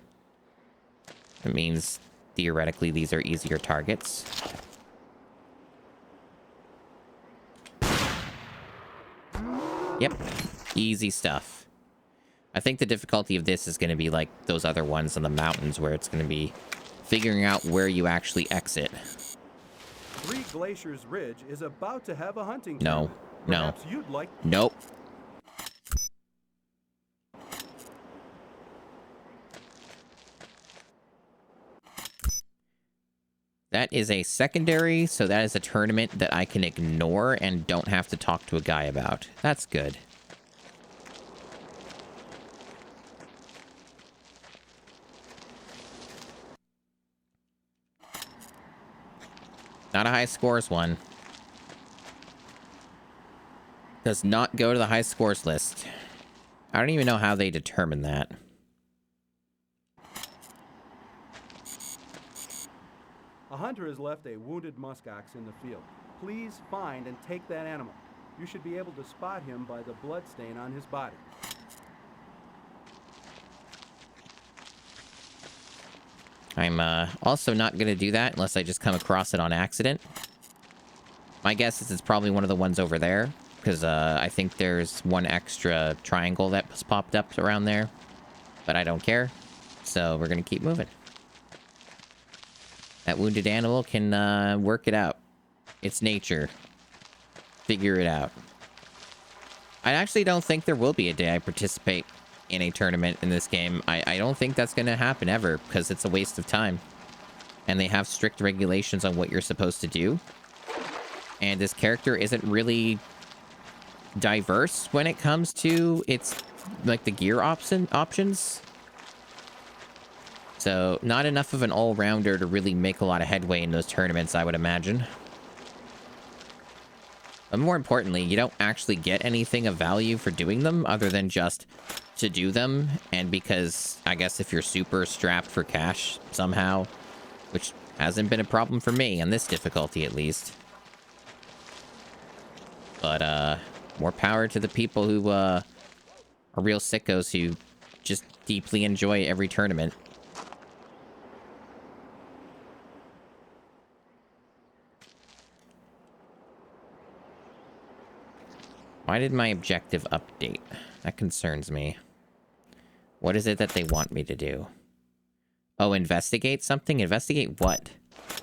It means theoretically these are easier targets. Yep, easy stuff. I think the difficulty of this is going to be like those other ones in the mountains where it's going to be figuring out where you actually exit. Three Glaciers Ridge is about to have a hunting No, tournament. no. Perhaps you'd like... Nope. That is a secondary, so that is a tournament that I can ignore and don't have to talk to a guy about. That's good. Not a high scores one. Does not go to the high scores list. I don't even know how they determine that. A hunter has left a wounded muskox in the field. Please find and take that animal. You should be able to spot him by the blood stain on his body. I'm also not going to do that unless I just come across it on accident. My guess is it's probably one of the ones over there, because I think there's one extra triangle that was popped up around there, but I don't care, so we're going to keep moving. That wounded animal can work it out. It's nature. Figure it out. I actually don't think there will be a day I participate in a tournament in this game. I don't think that's going to happen ever, because it's a waste of time. And they have strict regulations on what you're supposed to do. And this character isn't really diverse when it comes to its, like, the gear options. So, not enough of an all-rounder to really make a lot of headway in those tournaments, I would imagine. But more importantly, you don't actually get anything of value for doing them other than just to do them. And because, I guess, if you're super strapped for cash somehow, which hasn't been a problem for me on this difficulty at least. But, more power to the people who, are real sickos who just deeply enjoy every tournament. Why did my objective update? That concerns me. What is it that they want me to do? Oh, investigate something? Investigate what?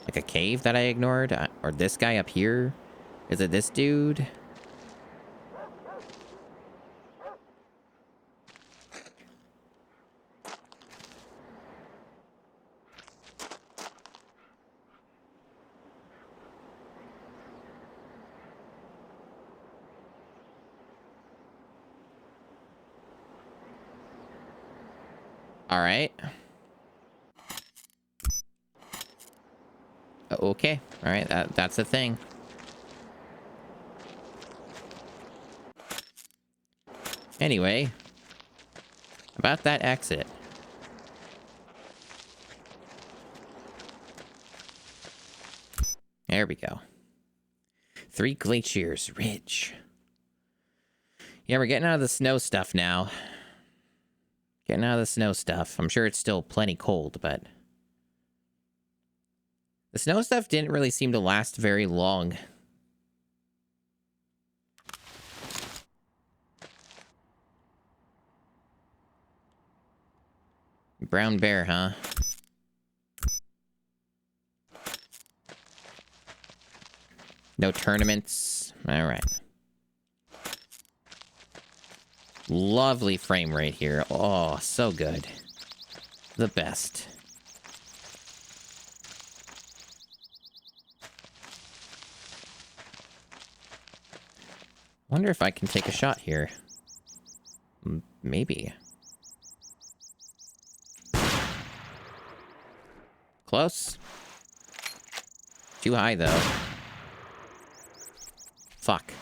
Like a cave that I ignored? Or this guy up here? Is it this dude? All right. Okay. All right. That's a thing. Anyway, about that exit. There we go. Three Glaciers Ridge. Yeah, we're getting out of the snow stuff now. Getting out of the snow stuff. I'm sure it's still plenty cold, but... the snow stuff didn't really seem to last very long. Brown bear, huh? No tournaments. All right. Lovely frame rate here. Oh, so good. The best. Wonder if I can take a shot here. Maybe. Close. Too high, though. Fuck.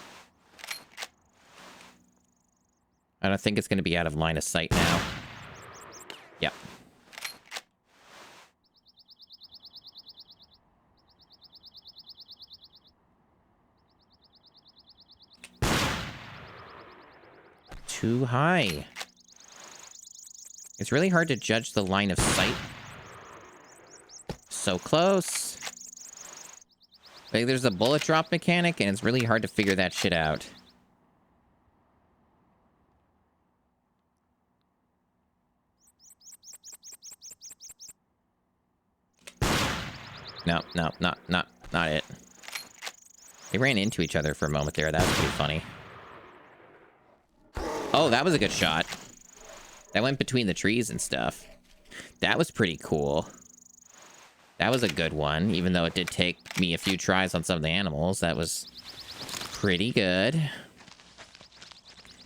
I don't think it's going to be out of line of sight now. Yep. Too high. It's really hard to judge the line of sight So close. Like, there's a bullet drop mechanic, and it's really hard to figure that shit out. No, not it. They ran into each other for a moment there. That was pretty funny. Oh, that was a good shot. That went between the trees and stuff. That was pretty cool. That was a good one, even though it did take me a few tries on some of the animals. That was pretty good.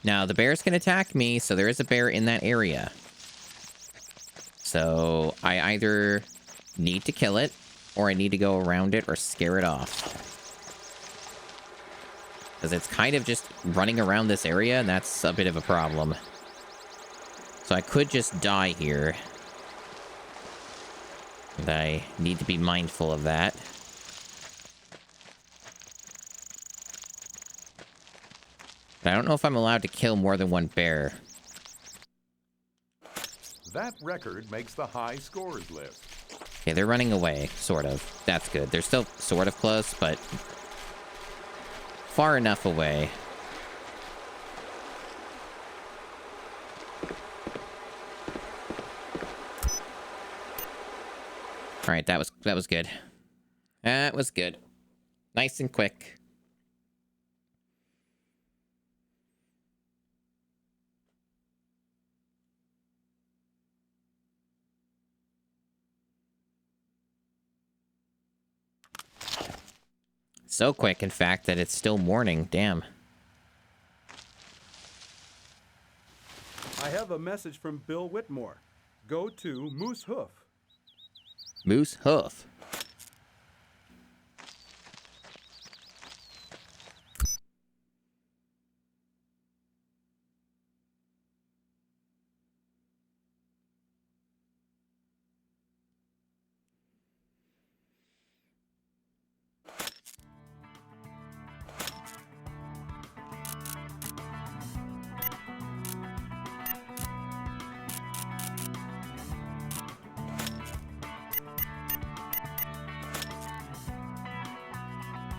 Now, the bears can attack me, so there is a bear in that area. So, I either need to kill it, or I need to go around it or scare it off. Because it's kind of just running around this area, and that's a bit of a problem. So I could just die here. And I need to be mindful of that. But I don't know if I'm allowed to kill more than one bear. That record makes the high scores list. Okay, they're running away, sort of. That's good. They're still sort of close, but far enough away. All right, that was good. That was good. Nice and quick. So quick, in fact, that it's still morning. Damn. I have a message from Bill Whitmore. Go to Moose Hoof. Moose Hoof.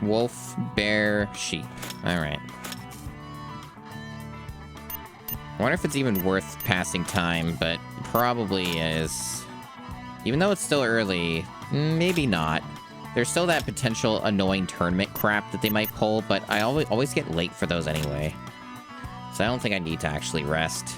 Wolf, bear, sheep. All right. I wonder if it's even worth passing time, but probably is. Even though it's still early, maybe not. There's still that potential annoying tournament crap that they might pull, but I always get late for those anyway. So I don't think I need to actually rest.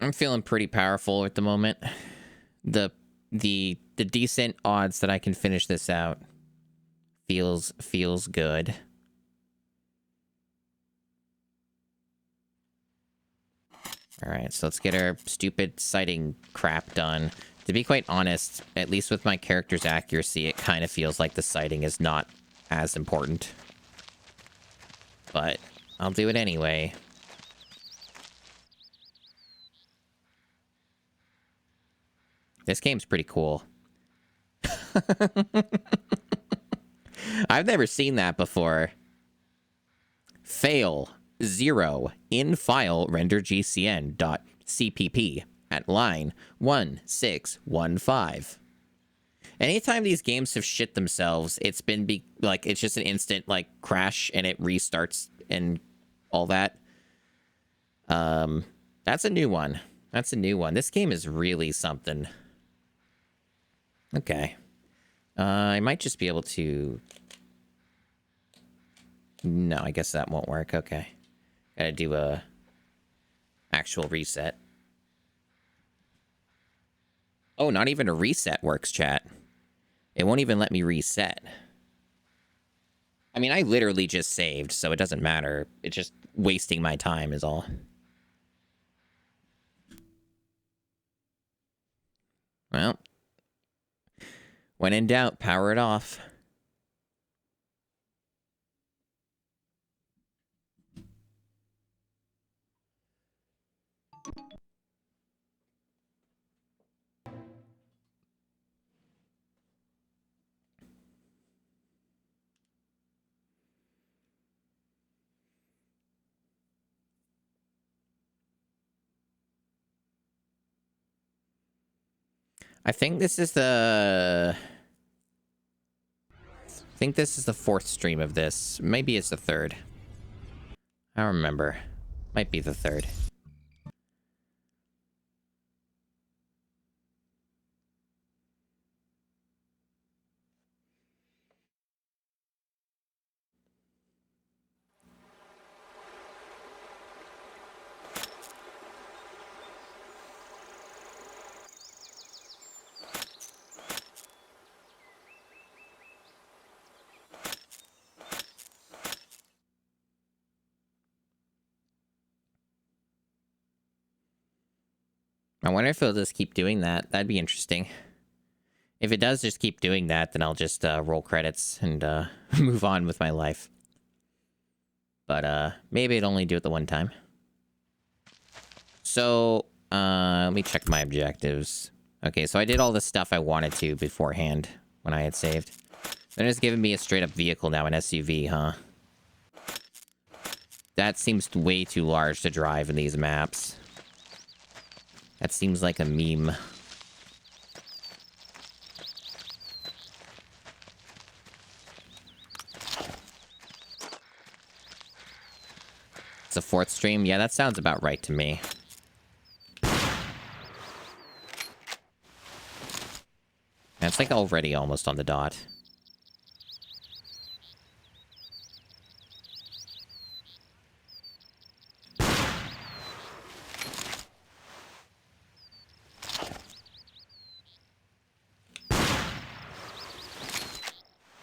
I'm feeling pretty powerful at the moment. The decent odds that I can finish this out feels good. All right, so let's get our stupid sighting crap done. To be quite honest, at least with my character's accuracy, it kind of feels like the sighting is not as important. But I'll do it anyway. This game's pretty cool. I've never seen that before. Fail 0 in file render gcn.cpp at line 1615. Anytime these games have shit themselves, it's been like it's just an instant like crash and it restarts and all that. That's a new one. That's a new one. This game is really something. Okay. I might just be able to... No, I guess that won't work. Okay. Gotta do a actual reset. Oh, not even a reset works, chat. It won't even let me reset. I mean, I literally just saved, so it doesn't matter. It's just wasting my time is all. Well... When in doubt, power it off. I think this is the... I think this is the 4th stream of this. Maybe it's the 3rd. I don't remember. Might be the 3rd. I wonder if it'll just keep doing that. That'd be interesting. If it does just keep doing that, then I'll just roll credits and move on with my life. But maybe it'd only do it the one time. So, let me check my objectives. Okay, so I did all the stuff I wanted to beforehand when I had saved. They're just giving me a straight-up vehicle now, an SUV, huh? That seems way too large to drive in these maps. That seems like a meme. It's a 4th stream? Yeah, that sounds about right to me. It's like already almost on the dot.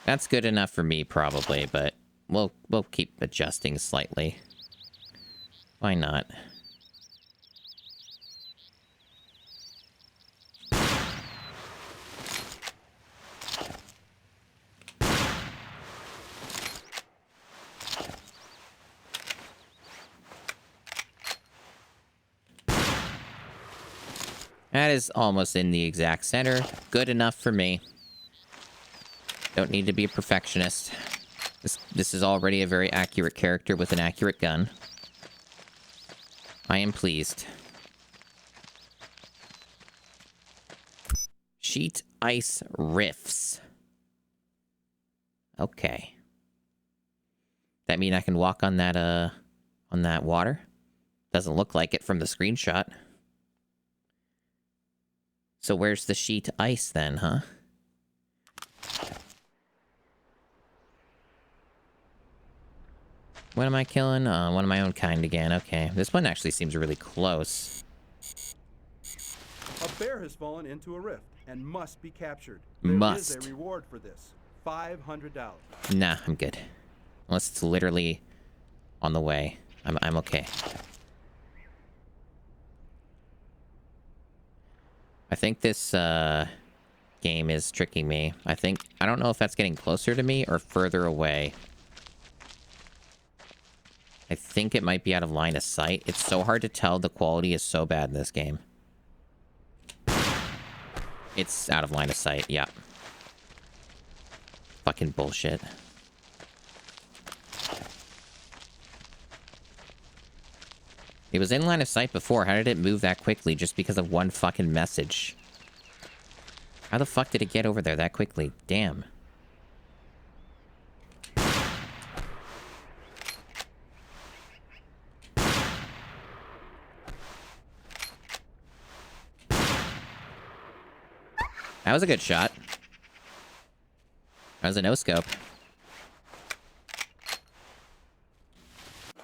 That's good enough for me, probably, but we'll keep adjusting slightly. Why not? That is almost in the exact center. Good enough for me. Don't need to be a perfectionist. This is already a very accurate character with an accurate gun. I am pleased. Sheet ice riffs. Okay. That mean I can walk on that water? Doesn't look like it from the screenshot. So where's the sheet ice then, huh? What am I killing? One of my own kind again. Okay. This one actually seems really close. A bear has fallen into a rift and must be captured. Must. There is a reward for this. $500. Nah, I'm good. Unless it's literally on the way. I'm okay. I think this game is tricking me. I don't know if that's getting closer to me or further away. I think it might be out of line of sight. It's so hard to tell. The quality is so bad in this game. It's out of line of sight, yeah. Fucking bullshit. It was in line of sight before. How did it move that quickly just because of one fucking message? How the fuck did it get over there that quickly? Damn. That was a good shot. That was a no-scope.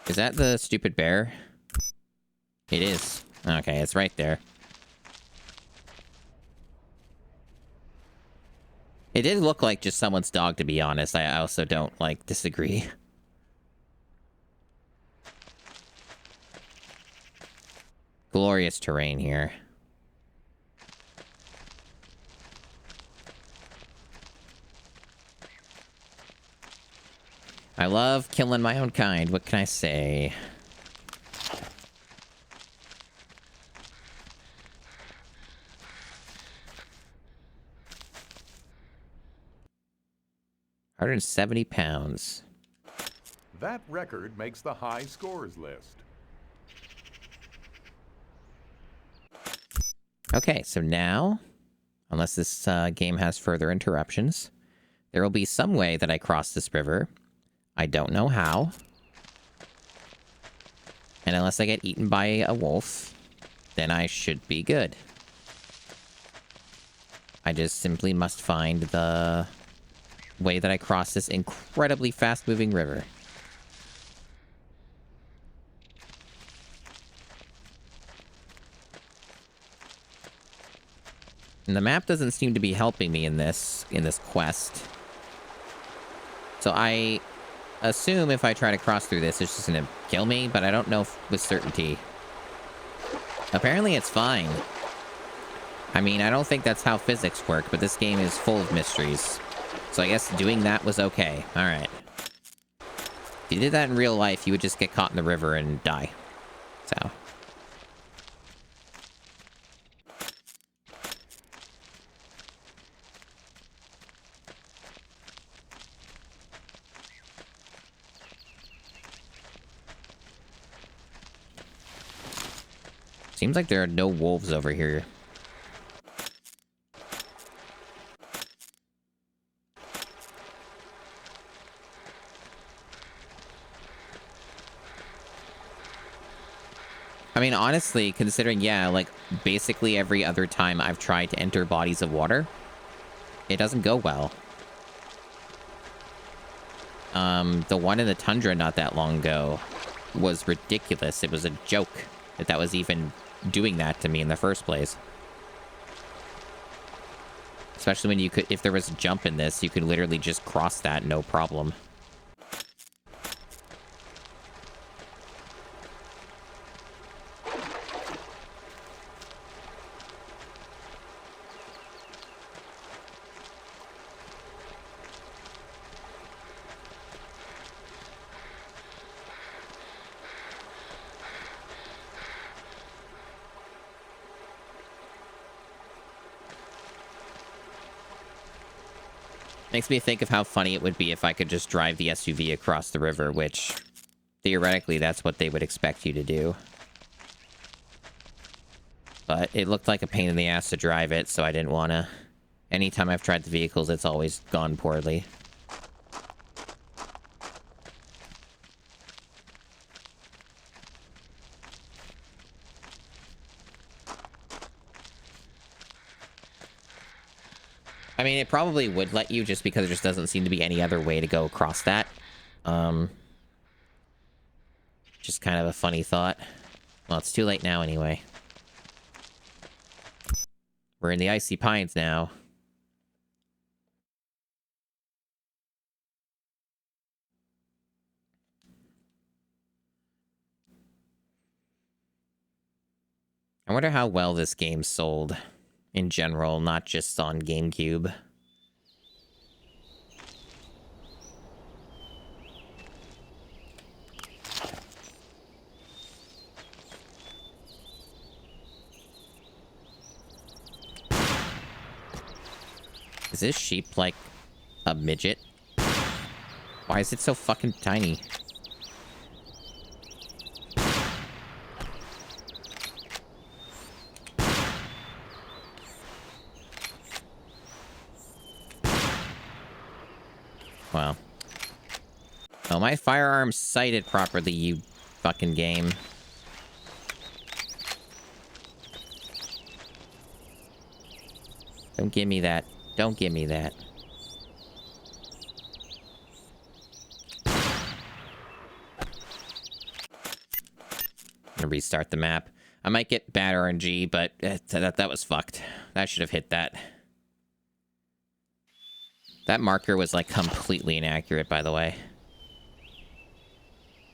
Is that the stupid bear? It is. Okay, it's right there. It did look like just someone's dog, to be honest. I also don't, disagree. Glorious terrain here. I love killing my own kind. What can I say? £170. That record makes the high scores list. Okay, so now Unless this game has further interruptions. There will be some way that I cross this river. I don't know how. And unless I get eaten by a wolf, then I should be good. I just simply must find the way that I cross this incredibly fast-moving river. And the map doesn't seem to be helping me in this quest. So I assume if I try to cross through this, it's just gonna kill me, but I don't know with certainty. Apparently it's fine. I mean, I don't think that's how physics work, but this game is full of mysteries. So I guess doing that was okay. Alright. If you did that in real life, you would just get caught in the river and die. So... Seems like there are no wolves over here. I mean, honestly, considering, yeah, like, basically every other time I've tried to enter bodies of water, it doesn't go well. The one in the tundra not that long ago was ridiculous. It was a joke that was even doing that to me in the first place. Especially when you could, if there was a jump in this, you could literally just cross that, no problem. Makes me think of how funny it would be if I could just drive the SUV across the river, which, theoretically, that's what they would expect you to do. But it looked like a pain in the ass to drive it, so I didn't want to. Anytime I've tried the vehicles, it's always gone poorly. I mean, it probably would let you just because there just doesn't seem to be any other way to go across that. Just kind of a funny thought. Well, it's too late now anyway. We're in the Icy Pines now. I wonder how well this game sold in general, not just on GameCube. Is this sheep like a midget? Why is it so fucking tiny? Well. Oh, my firearm's sighted properly, you fucking game. Don't give me that. Don't give me that. I'm gonna restart the map. I might get bad RNG, but that was fucked. That should have hit that. That marker was, like, completely inaccurate, by the way.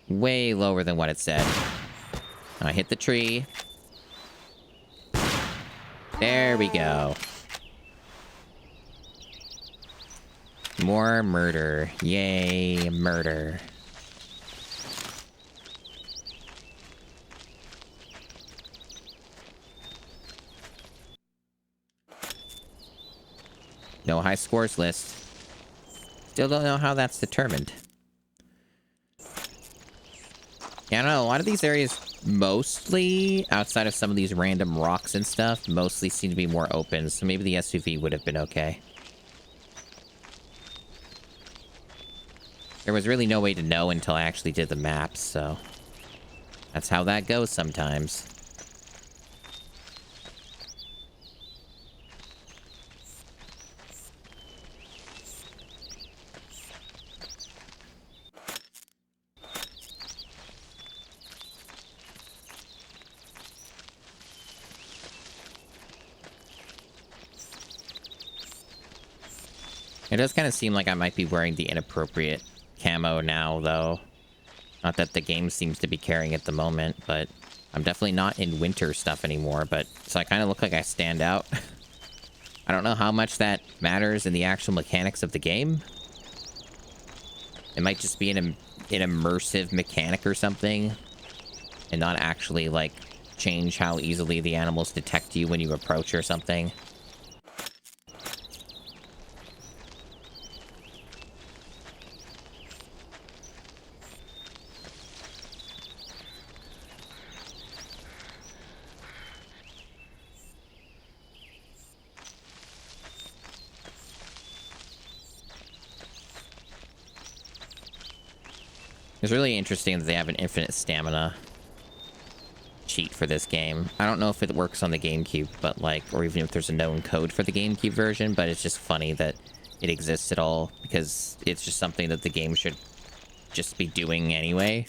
Way lower than what it said. I hit the tree. There we go. More murder. Yay, murder. No high scores list. Still don't know how that's determined. Yeah, I don't know. A lot of these areas mostly, outside of some of these random rocks and stuff, mostly seem to be more open, so maybe the SUV would have been okay. There was really no way to know until I actually did the maps, so that's how that goes sometimes. It does kind of seem like I might be wearing the inappropriate camo now, though. Not that the game seems to be carrying at the moment, but I'm definitely not in winter stuff anymore, but so I kind of look like I stand out. I don't know how much that matters in the actual mechanics of the game. It might just be an immersive mechanic or something, and not actually, like, change how easily the animals detect you when you approach or something. It's really interesting that they have an infinite stamina cheat for this game. I don't know if it works on the GameCube, but like, or even if there's a known code for the GameCube version, but it's just funny that it exists at all, because it's just something that the game should just be doing anyway.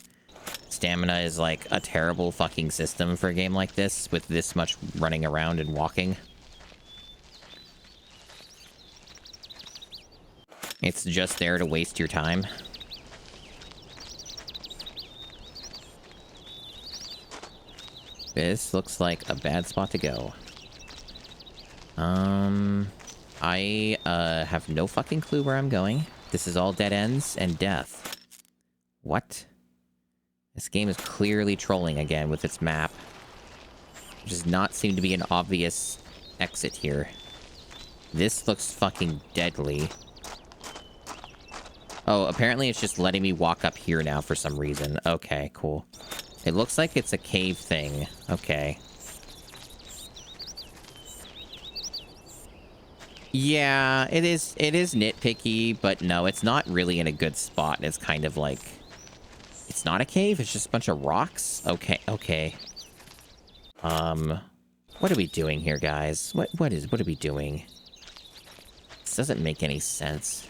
Stamina is like a terrible fucking system for a game like this, with this much running around and walking. It's just there to waste your time. This looks like a bad spot to go. I have no fucking clue where I'm going. This is all dead ends and death. What? This game is clearly trolling again with its map. There does not seem to be an obvious exit here. This looks fucking deadly. Oh, apparently it's just letting me walk up here now for some reason. Okay, cool. It looks like it's a cave thing. Okay. Yeah, it is nitpicky, but no, it's not really in a good spot. It's kind of like... It's not a cave, it's just a bunch of rocks? Okay, okay. What are we doing here, guys? What are we doing? This doesn't make any sense.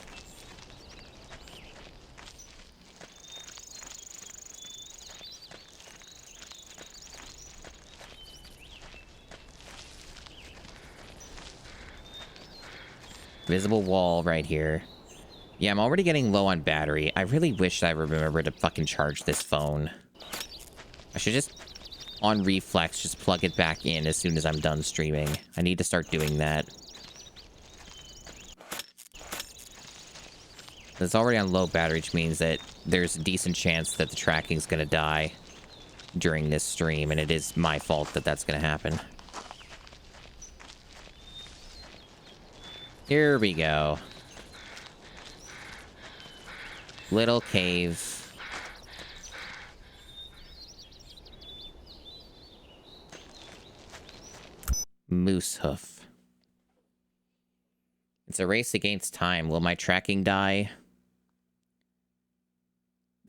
Visible wall right here. Yeah, I'm already getting low on battery. I really wish I remembered to fucking charge this phone. I should just, on reflex, just plug it back in as soon as I'm done streaming. I need to start doing that. It's already on low battery, which means that there's a decent chance that the tracking's gonna die during this stream, and it is my fault that that's gonna happen. Here we go. Little cave. Moose hoof. It's a race against time. Will my tracking die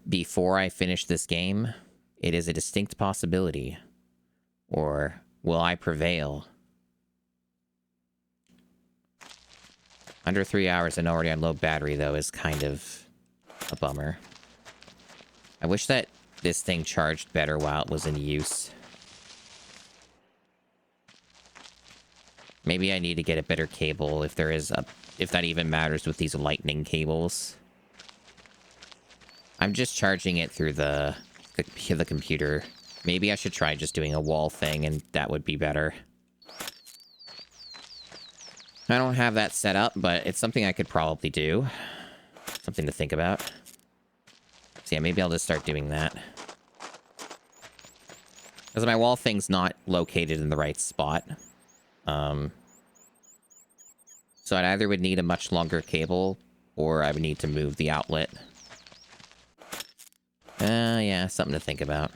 before I finish this game? It is a distinct possibility. Or will I prevail? Under 3 hours and already on low battery, though, is kind of a bummer. I wish that this thing charged better while it was in use. Maybe I need to get a better cable if there is a... if that even matters with these lightning cables. I'm just charging it through the computer. Maybe I should try just doing a wall thing, and that would be better. I don't have that set up, but it's something I could probably do. Something to think about. So yeah, maybe I'll just start doing that. Because my wall thing's not located in the right spot. So I either would need a much longer cable, or I would need to move the outlet. Yeah, something to think about.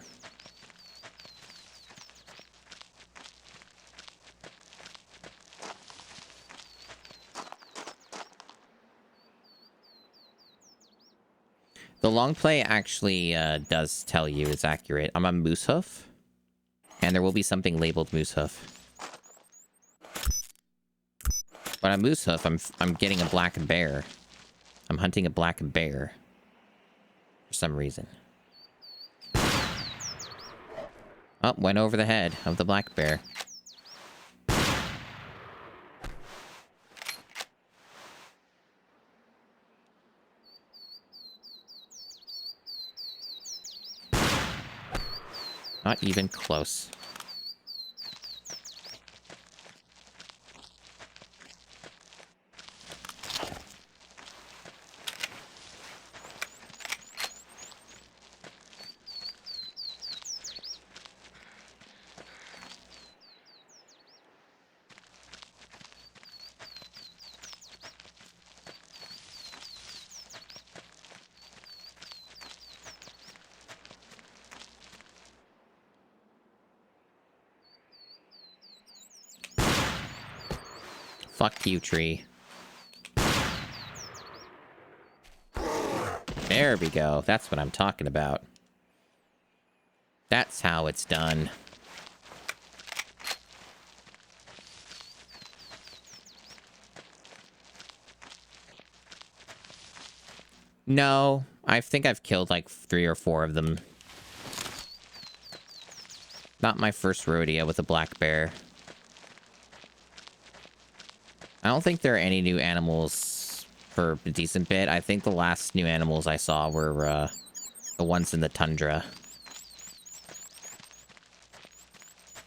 The long play actually does tell you it's accurate. I'm a moose hoof, and there will be something labeled moose hoof. But on moose hoof, I'm getting a black bear. I'm hunting a black bear for some reason. Oh, went over the head of the black bear. Not even close. Fuck you, tree. There we go. That's what I'm talking about. That's how it's done. No, I think I've killed like 3 or 4 of them. Not my first rodeo with a black bear. I don't think there are any new animals for a decent bit. I think the last new animals I saw were the ones in the tundra.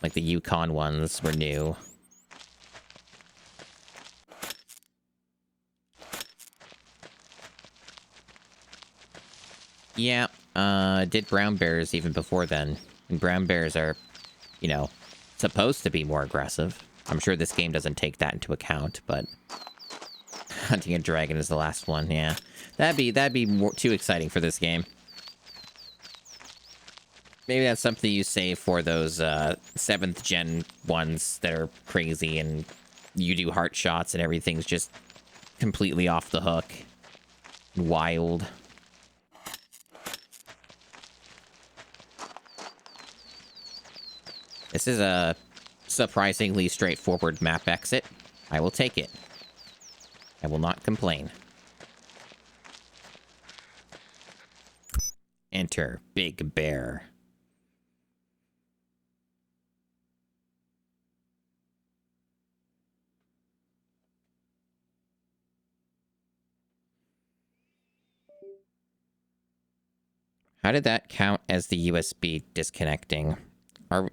Like the Yukon ones were new. Yeah, did brown bears even before then. And brown bears are, you know, supposed to be more aggressive. I'm sure this game doesn't take that into account, but hunting a dragon is the last one. Yeah, that'd be more, too exciting for this game. Maybe that's something you save for those 7th gen ones that are crazy and you do heart shots and everything's just completely off the hook. Wild. This is a surprisingly straightforward map exit. I will take it. I will not complain. Enter Big Bear. How did that count as the USB disconnecting?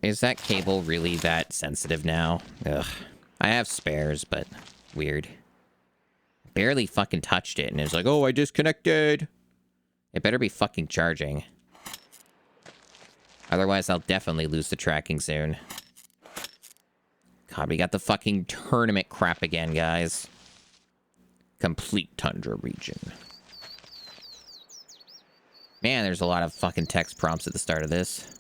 Is that cable really that sensitive now? Ugh. I have spares, but weird. Barely fucking touched it, and it's like, oh, I disconnected. It better be fucking charging. Otherwise, I'll definitely lose the tracking soon. God, we got the fucking tournament crap again, guys. Complete tundra region. Man, there's a lot of fucking text prompts at the start of this.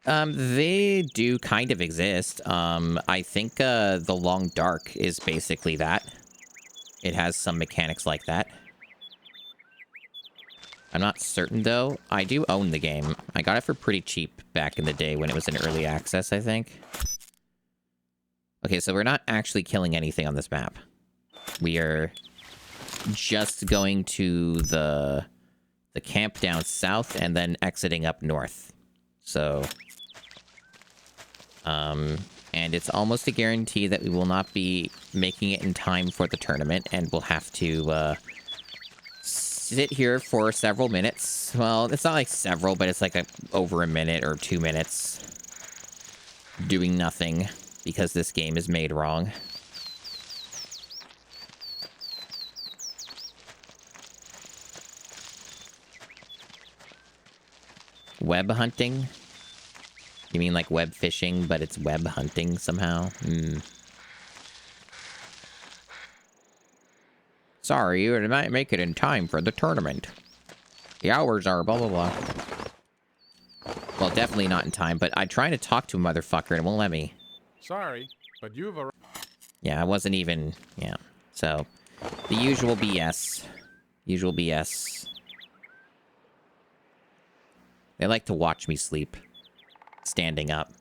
They do kind of exist. I think, the Long Dark is basically that. It has some mechanics like that. I'm not certain, though. I do own the game. I got it for pretty cheap back in the day when it was in early access, I think. Okay, so we're not actually killing anything on this map. We are just going to the camp down south and then exiting up north. So... and it's almost a guarantee that we will not be making it in time for the tournament, and we'll have to, sit here for several minutes. Well, it's not like several, but it's like over a minute or 2 minutes doing nothing because this game is made wrong. Web hunting? You mean like web fishing, but it's web hunting somehow? Sorry, you might make it in time for the tournament. The hours are blah, blah, blah. Well, definitely not in time, but I tried to talk to a motherfucker and it won't let me. Sorry, but you've arrived. Yeah, I wasn't even... Yeah. So, the usual BS. Usual BS. They like to watch me sleep. Standing up.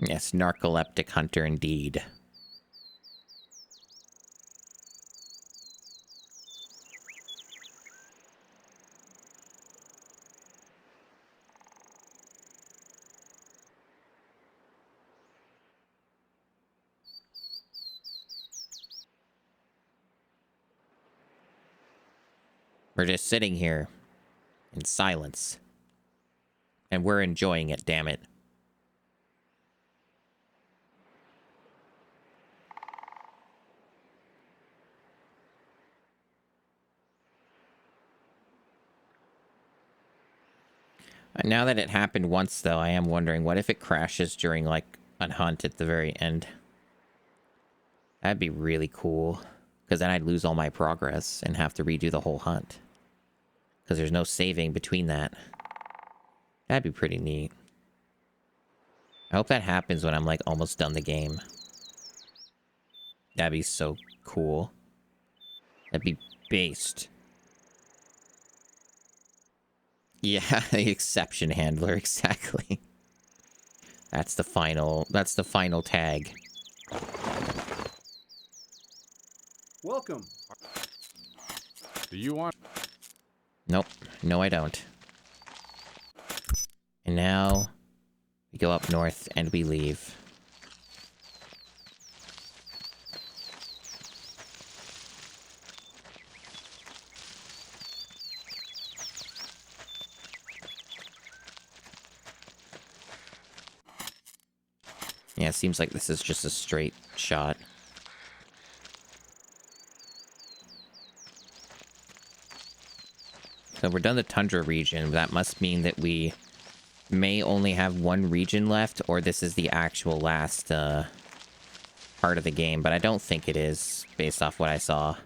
Yes, narcoleptic hunter indeed. We're just sitting here in silence. And we're enjoying it, damn it. Now that it happened once, though, I am wondering, what if it crashes during, like, a hunt at the very end? That'd be really cool. Because then I'd lose all my progress and have to redo the whole hunt. Because there's no saving between that. That'd be pretty neat. I hope that happens when I'm, like, almost done the game. That'd be so cool. That'd be based. Yeah, the exception handler, exactly. That's the final tag. Welcome. Do you want... Nope. No, I don't. And now, we go up north and we leave. Yeah, it seems like this is just a straight shot. So we're done the tundra region. That must mean that we may only have one region left, or this is the actual last part of the game. But I don't think it is, based off what I saw.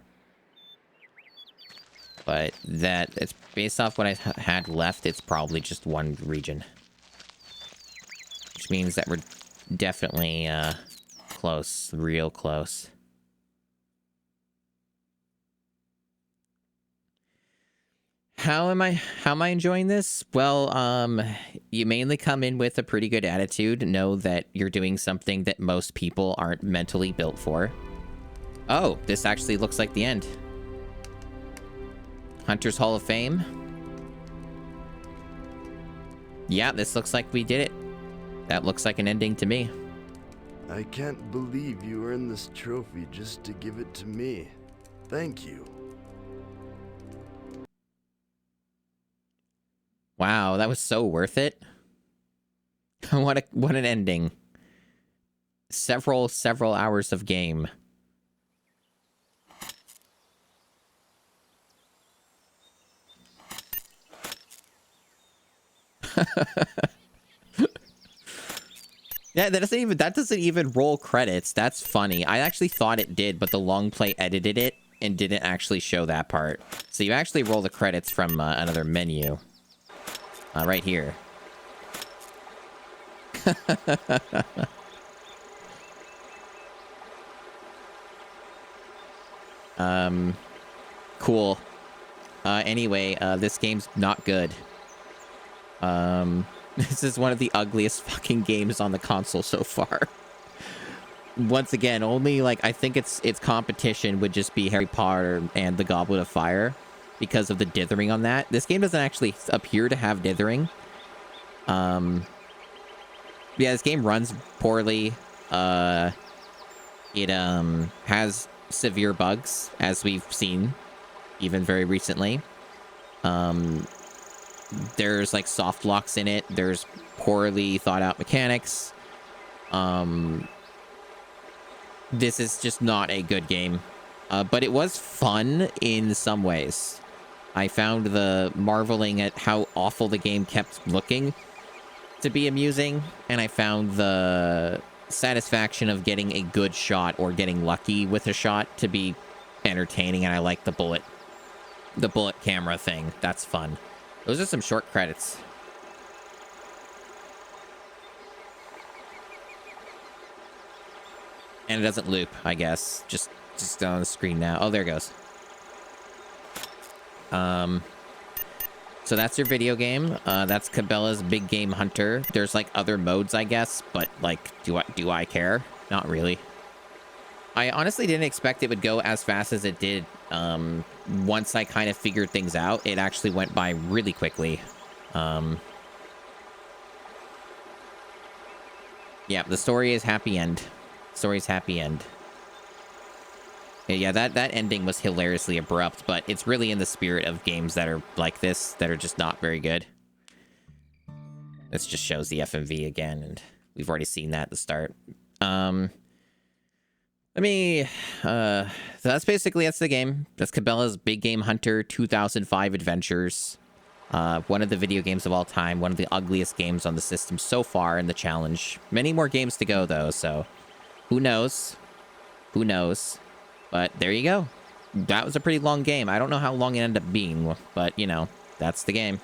But it's based off what I had left, it's probably just one region. Which means that we're definitely close, real close. How am I enjoying this? Well, you mainly come in with a pretty good attitude. Know that you're doing something that most people aren't mentally built for. Oh, this actually looks like the end. Hunter's Hall of Fame. Yeah, this looks like we did it. That looks like an ending to me. I can't believe you earned this trophy just to give it to me. Thank you. Wow, that was so worth it. What an ending. Several hours of game. Yeah, that doesn't even roll credits. That's funny. I actually thought it did, but the long play edited it and didn't actually show that part. So you actually roll the credits from another menu. Right here. Cool. Anyway, this game's not good. This is one of the ugliest fucking games on the console so far. Once again, only, like, I think its competition would just be Harry Potter and the Goblet of Fire because of the dithering on that. This game doesn't actually appear to have dithering. Yeah, this game runs poorly. It has severe bugs, as we've seen, even very recently. There's, like, soft locks in it. There's poorly thought out mechanics. This is just not a good game. But it was fun in some ways. I found the marveling at how awful the game kept looking to be amusing, and I found the satisfaction of getting a good shot or getting lucky with a shot to be entertaining, and I like the bullet camera thing. That's fun. Those are some short credits. And it doesn't loop, I guess. Just on the screen now. Oh, there it goes. So that's your video game. That's Cabela's Big Game Hunter. There's like other modes, I guess, but like, do I care? Not really. I honestly didn't expect it would go as fast as it did. Once I kind of figured things out, it actually went by really quickly. Yeah, the story is happy end. Story's happy end. Yeah, that ending was hilariously abrupt, but it's really in the spirit of games that are like this, that are just not very good. This just shows the FMV again, and we've already seen that at the start. So that's the game. That's Cabela's Big Game Hunter 2005 Adventures. One of the video games of all time, one of the ugliest games on the system so far in the challenge. Many more games to go, though, so who knows? Who knows? But there you go. That was a pretty long game. I don't know how long it ended up being, but, you know, that's the game.